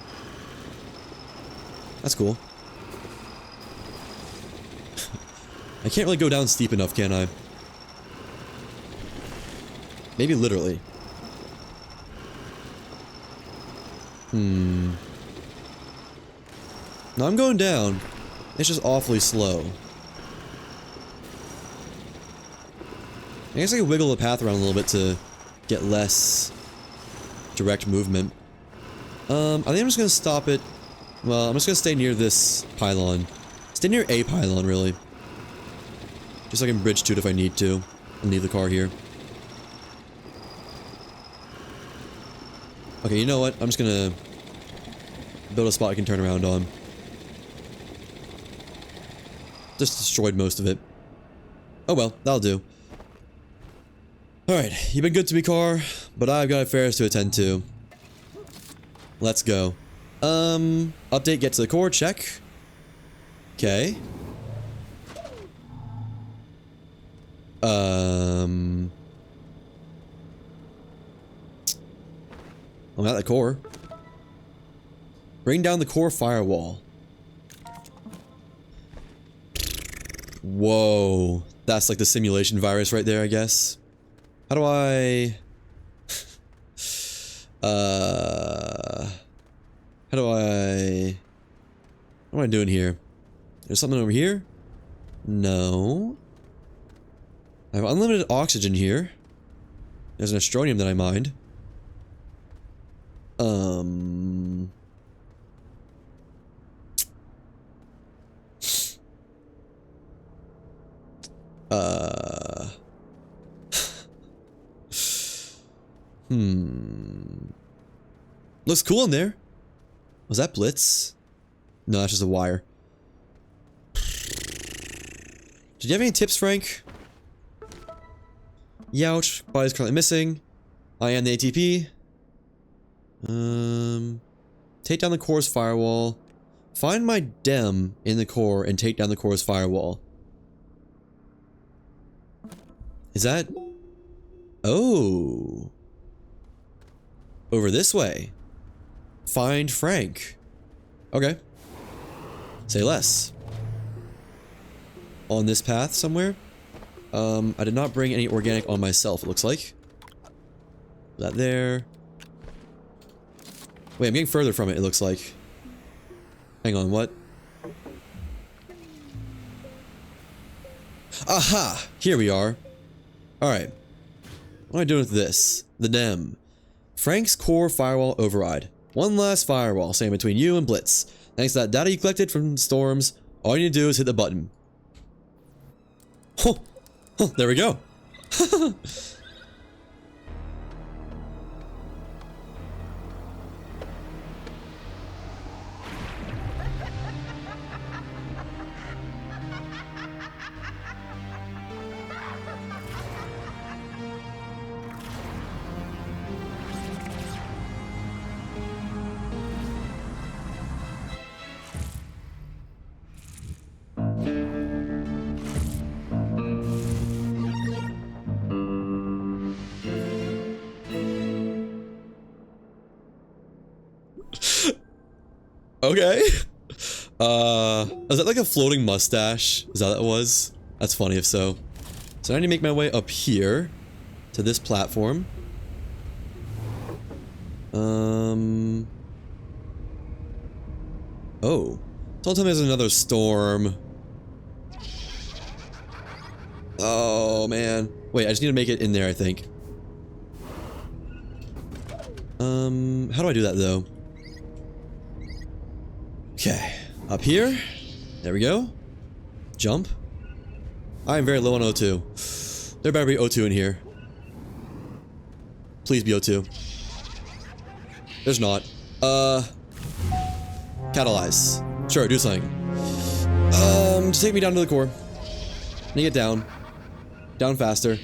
That's cool. I can't really go down steep enough, can I? Maybe literally. No, I'm going down. It's just awfully slow. I guess I could wiggle the path around a little bit to get less direct movement. I think I'm just gonna stop it. Well, I'm just gonna stay near this pylon. Stay near a pylon, really. Just so I can bridge to it if I need to. And leave the car here. Okay, you know what? I'm just gonna build a spot I can turn around on. Just destroyed most of it. Oh well, that'll do. Alright, you've been good to me, car, but I've got affairs to attend to. Let's go. Update, get to the core, check. Okay. I'm at the core. Bring down the core firewall. Whoa. That's like the simulation virus right there, I guess. How do I... How do I... What am I doing here? There's something over here? No. I have unlimited oxygen here. There's an Astronium that I mined. Looks cool in there. Was that Blitz? No, that's just a wire. Did you have any tips, Frank? Youch. Body's currently missing. I am the ATP. Take down the core's firewall. Find my dem in the core and take down the core's firewall. Is that... Oh. Over this way. Find Frank. Okay. Say less. On this path somewhere. I did not bring any organic on myself, it looks like. That there. Wait, I'm getting further from it, it looks like. Hang on, what? Aha! Here we are. Alright. What am I doing with this? The dem. Frank's core firewall override. One last firewall standing between you and Blitz. Thanks to that data you collected from storms, all you need to do is hit the button. Oh, there we go. Okay. Is that like a floating mustache? Is that what it was? That's funny if so. So I need to make my way up here to this platform. Oh. Don't tell me there's another storm. Oh, man. Wait, I just need to make it in there, I think. How do I do that, though? Okay. Up here. There we go. Jump. I am very low on O2. There better be O2 in here. Please be O2. There's not. Catalyze. Sure, do something. Just take me down to the core. Let me get down. Down faster.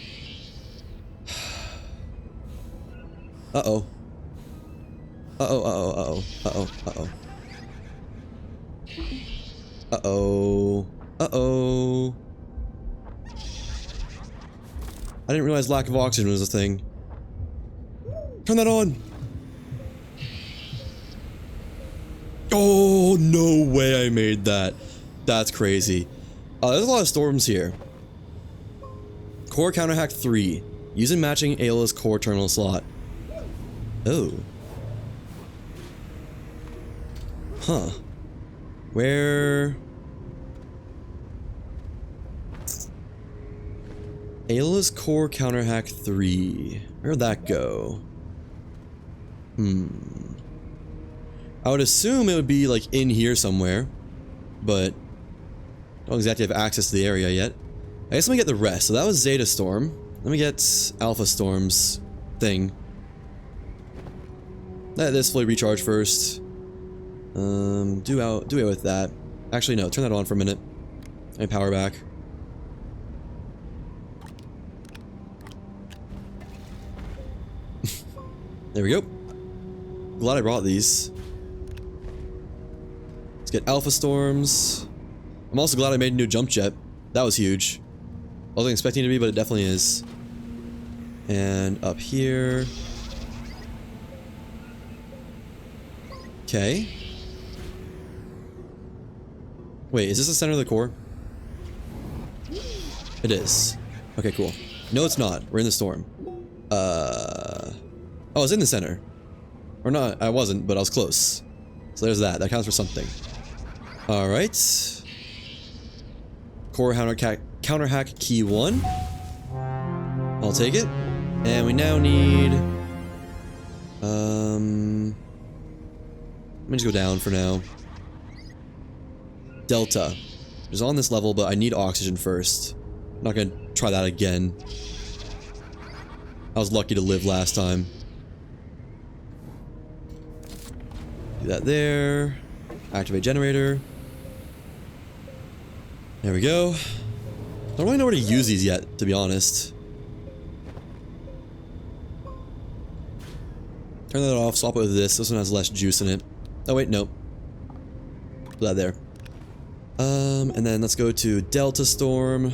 Uh-oh. Uh-oh, uh-oh, uh-oh, uh-oh, uh-oh. Uh-oh. Uh-oh. I didn't realize lack of oxygen was a thing. Turn that on! Oh, no way I made that. That's crazy. There's a lot of storms here. Core counterhack 3. Using matching Ayla's core terminal slot. Oh. Huh. Where... Ayla's core counterhack 3. Where'd that go? I would assume it would be like in here somewhere, but don't exactly have access to the area yet. I guess let me get the rest. So that was Zeta Storm. Let me get Alpha Storm's thing. Let this fully recharge first. Do it with that. Actually, no. Turn that on for a minute. Let me power back. There we go. Glad I brought these. Let's get Alpha Storms. I'm also glad I made a new jump jet. That was huge. I wasn't expecting it to be, but it definitely is. And up here. Okay. Wait, is this the center of the core? It is. Okay, cool. No, it's not. We're in the storm. Oh, it's in the center. Or not, I wasn't, but I was close. So there's that. That counts for something. Alright. Core counterhack key 1. I'll take it. And we now need... Let me just go down for now. Delta. It's on this level, but I need oxygen first. I'm not gonna try that again. I was lucky to live last time. Do that there. Activate generator. There we go. Don't really know where to use these yet, to be honest. Turn that off, swap it with this. This one has less juice in it. Oh wait, nope. Put that there. And then let's go to Delta Storm.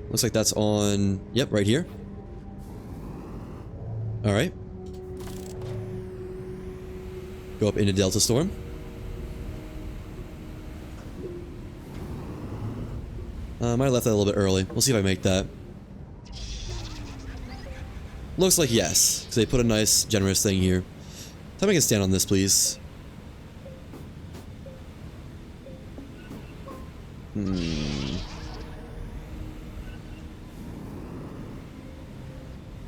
Looks like that's on, yep, right here. Alright. Go up into Delta Storm. I might have left that a little bit early. We'll see if I make that. Looks like yes, because they put a nice, generous thing here. Tell me I can stand on this, please.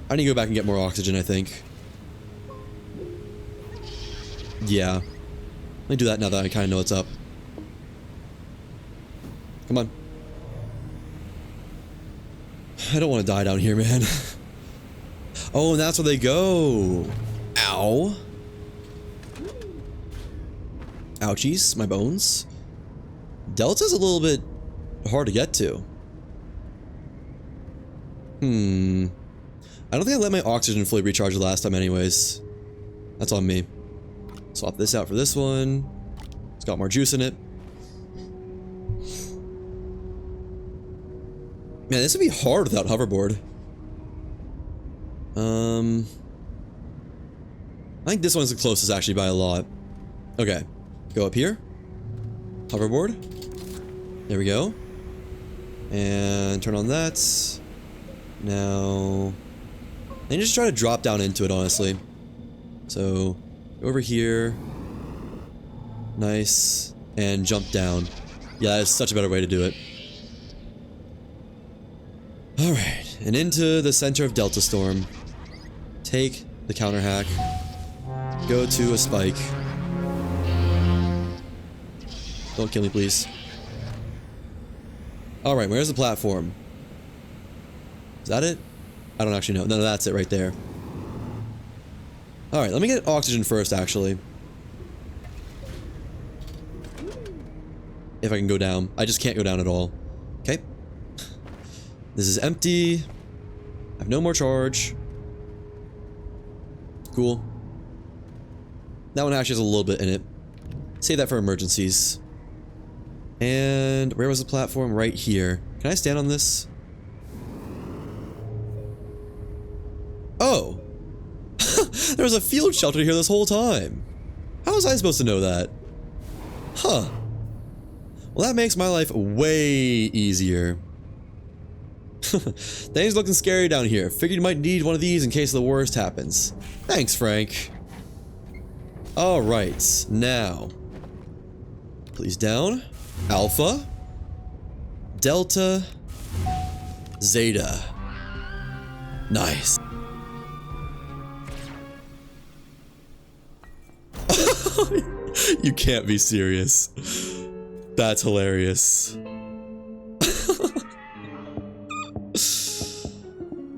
I need to go back and get more oxygen, I think. Yeah. Let me do that now that I kind of know what's up. Come on. I don't want to die down here, man. Oh, and that's where they go. Ow. Ouchies, my bones. Delta's a little bit hard to get to. I don't think I let my oxygen fully recharge the last time anyways. That's on me. Swap this out for this one. It's got more juice in it. Man, this would be hard without hoverboard. I think this one's the closest actually by a lot. Okay. Go up here. Hoverboard. There we go. And turn on that. Now... and just try to drop down into it, honestly. So, over here. Nice. And jump down. Yeah, that is such a better way to do it. Alright, and into the center of Delta Storm. Take the counter hack. Go to a spike. Don't kill me, please. Alright, where's the platform? Is that it? I don't actually know. No, that's it right there. Alright, let me get oxygen first, actually. If I can go down. I just can't go down at all. Okay. This is empty. I have no more charge. Cool. That one actually has a little bit in it. Save that for emergencies. And where was the platform? Right here. Can I stand on this? Oh! There was a field shelter here this whole time. How was I supposed to know that? Huh. Well, that makes my life way easier. Things looking scary down here. Figured you might need one of these in case the worst happens. Thanks, Frank. Alright, now. Please down. Alpha. Delta. Zeta. Nice. You can't be serious. That's hilarious.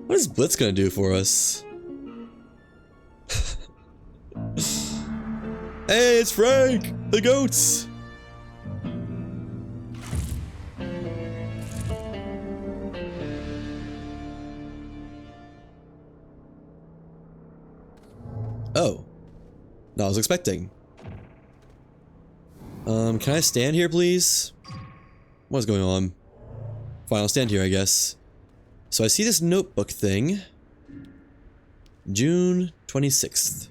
What is Blitz gonna do for us? Hey, it's Frank! The goats! Oh. No, I was expecting. Can I stand here, please? What's going on? Fine, I'll stand here, I guess. So I see this notebook thing. June 26th.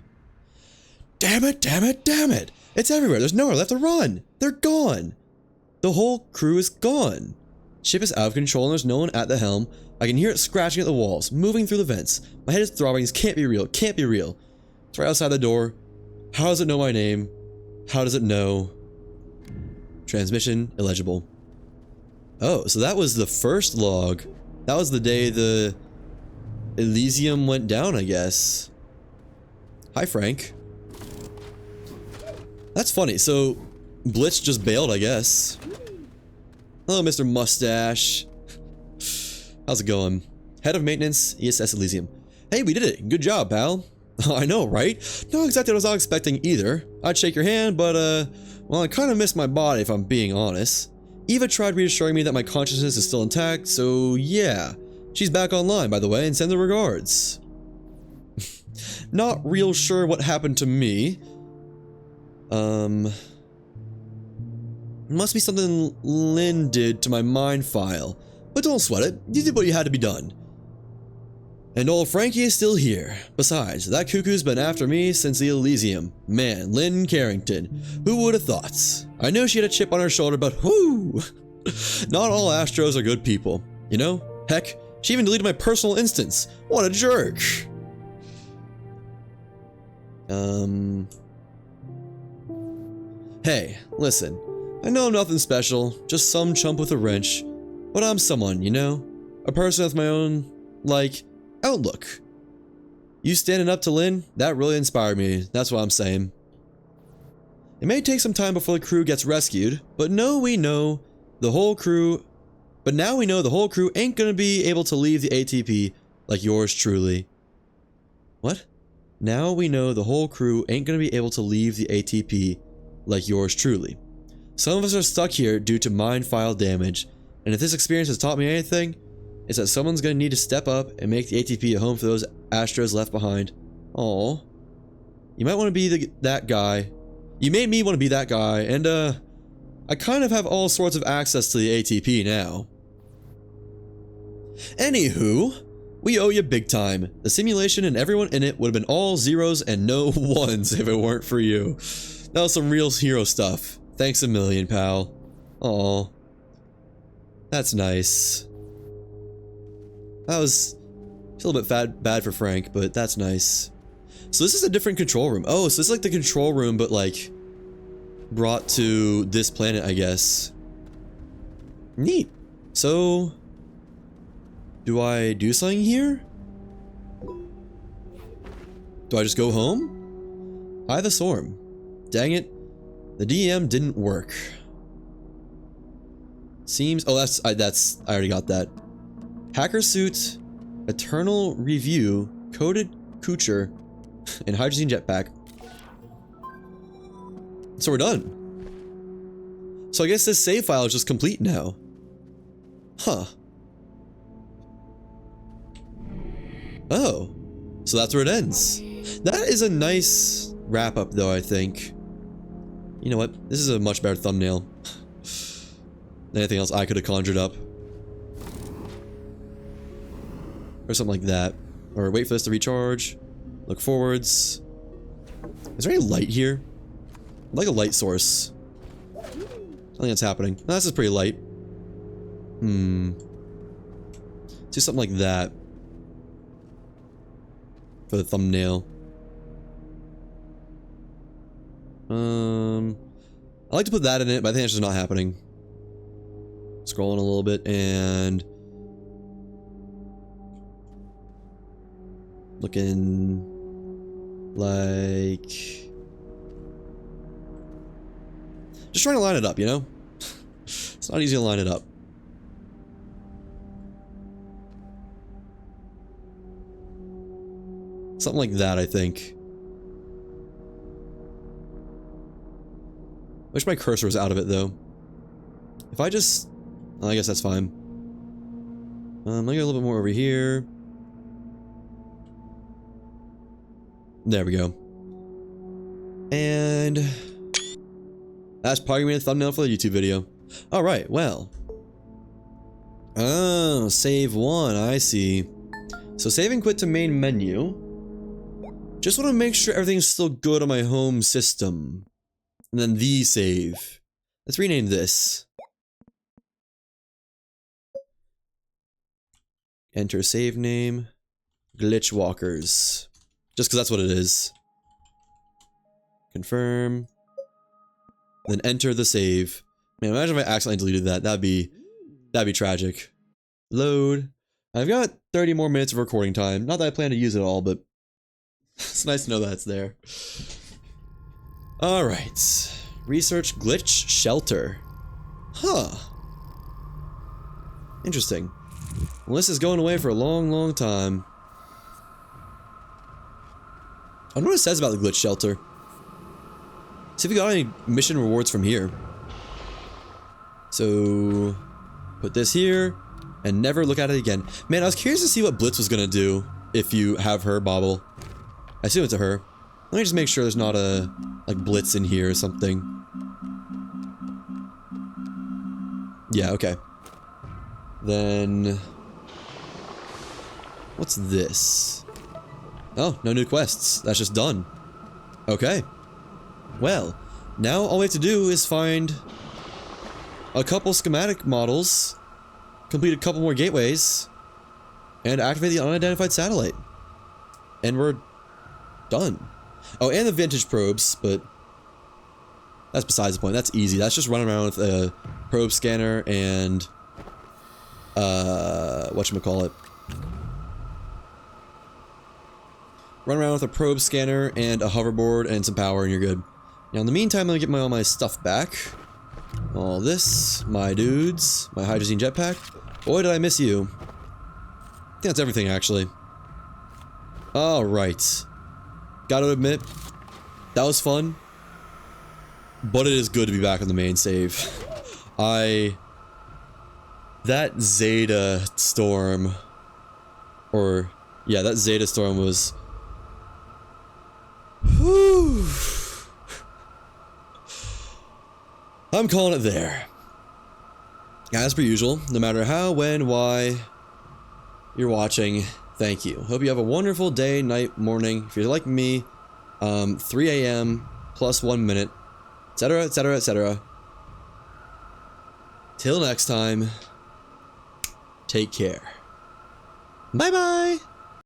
Damn it, damn it, damn it! It's everywhere, there's nowhere left to run! They're gone! The whole crew is gone. Ship is out of control and there's no one at the helm. I can hear it scratching at the walls, moving through the vents. My head is throbbing, this can't be real, can't be real. It's right outside the door. How does it know my name? How does it know? Transmission illegible. Oh, so that was the first log. That was the day the Elysium went down, I guess. Hi, Frank. That's funny. So, Glitch just bailed, I guess. Hello, Mr. Mustache. How's it going? Head of Maintenance, ESS Elysium. Hey, we did it. Good job, pal. I know, right? Not exactly what I was expecting either. I'd shake your hand, but, well, I kind of missed my body, if I'm being honest. Eva tried reassuring me that my consciousness is still intact, so yeah. She's back online, by the way, and sends her regards. Not real sure what happened to me. Must be something Lynn did to my mind file. But don't sweat it, you did what you had to be done. And old Frankie is still here. Besides, that cuckoo's been after me since the Elysium. Man, Lynn Carrington. Who would have thought? I know she had a chip on her shoulder, but whoo! Not all Astros are good people. You know? Heck, she even deleted my personal instance. What a jerk! Hey, listen. I know I'm nothing special, just some chump with a wrench. But I'm someone, you know? A person with my own, like, outlook. You standing up to Lynn, that really inspired me, that's what I'm saying. It may take some time before the crew gets rescued, but now we know the whole crew ain't gonna be able to leave the ATP like yours truly. What? Now we know the whole crew ain't gonna be able to leave the ATP like yours truly. Some of us are stuck here due to mind file damage, and if this experience has taught me anything, it's that someone's gonna need to step up and make the ATP a home for those Astros left behind. Aww. You might want to be that guy. You made me want to be that guy, and I kind of have all sorts of access to the ATP now. Anywho, we owe you big time. The simulation and everyone in it would have been all zeros and no ones if it weren't for you. That was some real hero stuff. Thanks a million, pal. Aw. That's nice. That was a little bit bad for Frank, but that's nice. So this is a different control room. Oh, so this is like the control room, but like brought to this planet, I guess. Neat. So, do I do something here? Do I just go home? Hi, the Storm. Dang it. The DM didn't work. Seems... Oh, I already got that. Hacker suit, eternal review, coded Kucher, and hydrogen jetpack. So we're done. So I guess this save file is just complete now. Huh. Oh. So that's where it ends. That is a nice wrap up though, I think. You know what? This is a much better thumbnail than anything else I could have conjured up. Or something like that. Or wait for this to recharge. Look forwards. Is there any light here? I'd like a light source. I think that's happening. No, this is pretty light. Do something like that. For the thumbnail. I like to put that in it, but I think that's just not happening. Scrolling a little bit and looking like just trying to line it up, you know? It's not easy to line it up. Something like that, I think. Wish my cursor was out of it, though. If I just... I guess that's fine. Let me go a little bit more over here. There we go. And... that's probably gonna be a thumbnail for the YouTube video. Alright, well. Oh, save one, I see. So save and quit to main menu. Just want to make sure everything's still good on my home system. And then the save. Let's rename this. Enter save name. GlitchWalkers. Just because that's what it is. Confirm. Then enter the save. Man, imagine if I accidentally deleted that. That'd be tragic. Load. I've got 30 more minutes of recording time. Not that I plan to use it all, but it's nice to know that it's there. Alright. Research glitch shelter. Huh. Interesting. Well, this is going away for a long, long time. I wonder what it says about the glitch shelter. See if we got any mission rewards from here. So, put this here, and never look at it again. Man, I was curious to see what Blitz was gonna do if you have her bobble. I assume it's a her. Let me just make sure there's not a, like, Blitz in here or something. Yeah, okay. Then... what's this? Oh, no new quests. That's just done. Okay. Well, now all we have to do is find a couple schematic models, complete a couple more gateways, and activate the unidentified satellite. And we're done. Oh, and the vintage probes, but that's besides the point. That's easy. That's just running around with a probe scanner and whatchamacallit. Run around with a probe scanner and a hoverboard and some power and you're good. Now in the meantime, I'm gonna get all my stuff back. All this, my dudes, my hydrazine jetpack. Boy, did I miss you. I think that's everything, actually. Alright. Gotta admit, that was fun. But it is good to be back on the main save. That Zeta storm... or... yeah, that Zeta storm was... whew... I'm calling it there. As per usual, no matter how, when, why you're watching, thank you. Hope you have a wonderful day, night, morning. If you're like me, 3 a.m. plus 1 minute, etc., etc., etc. Till next time, take care. Bye-bye!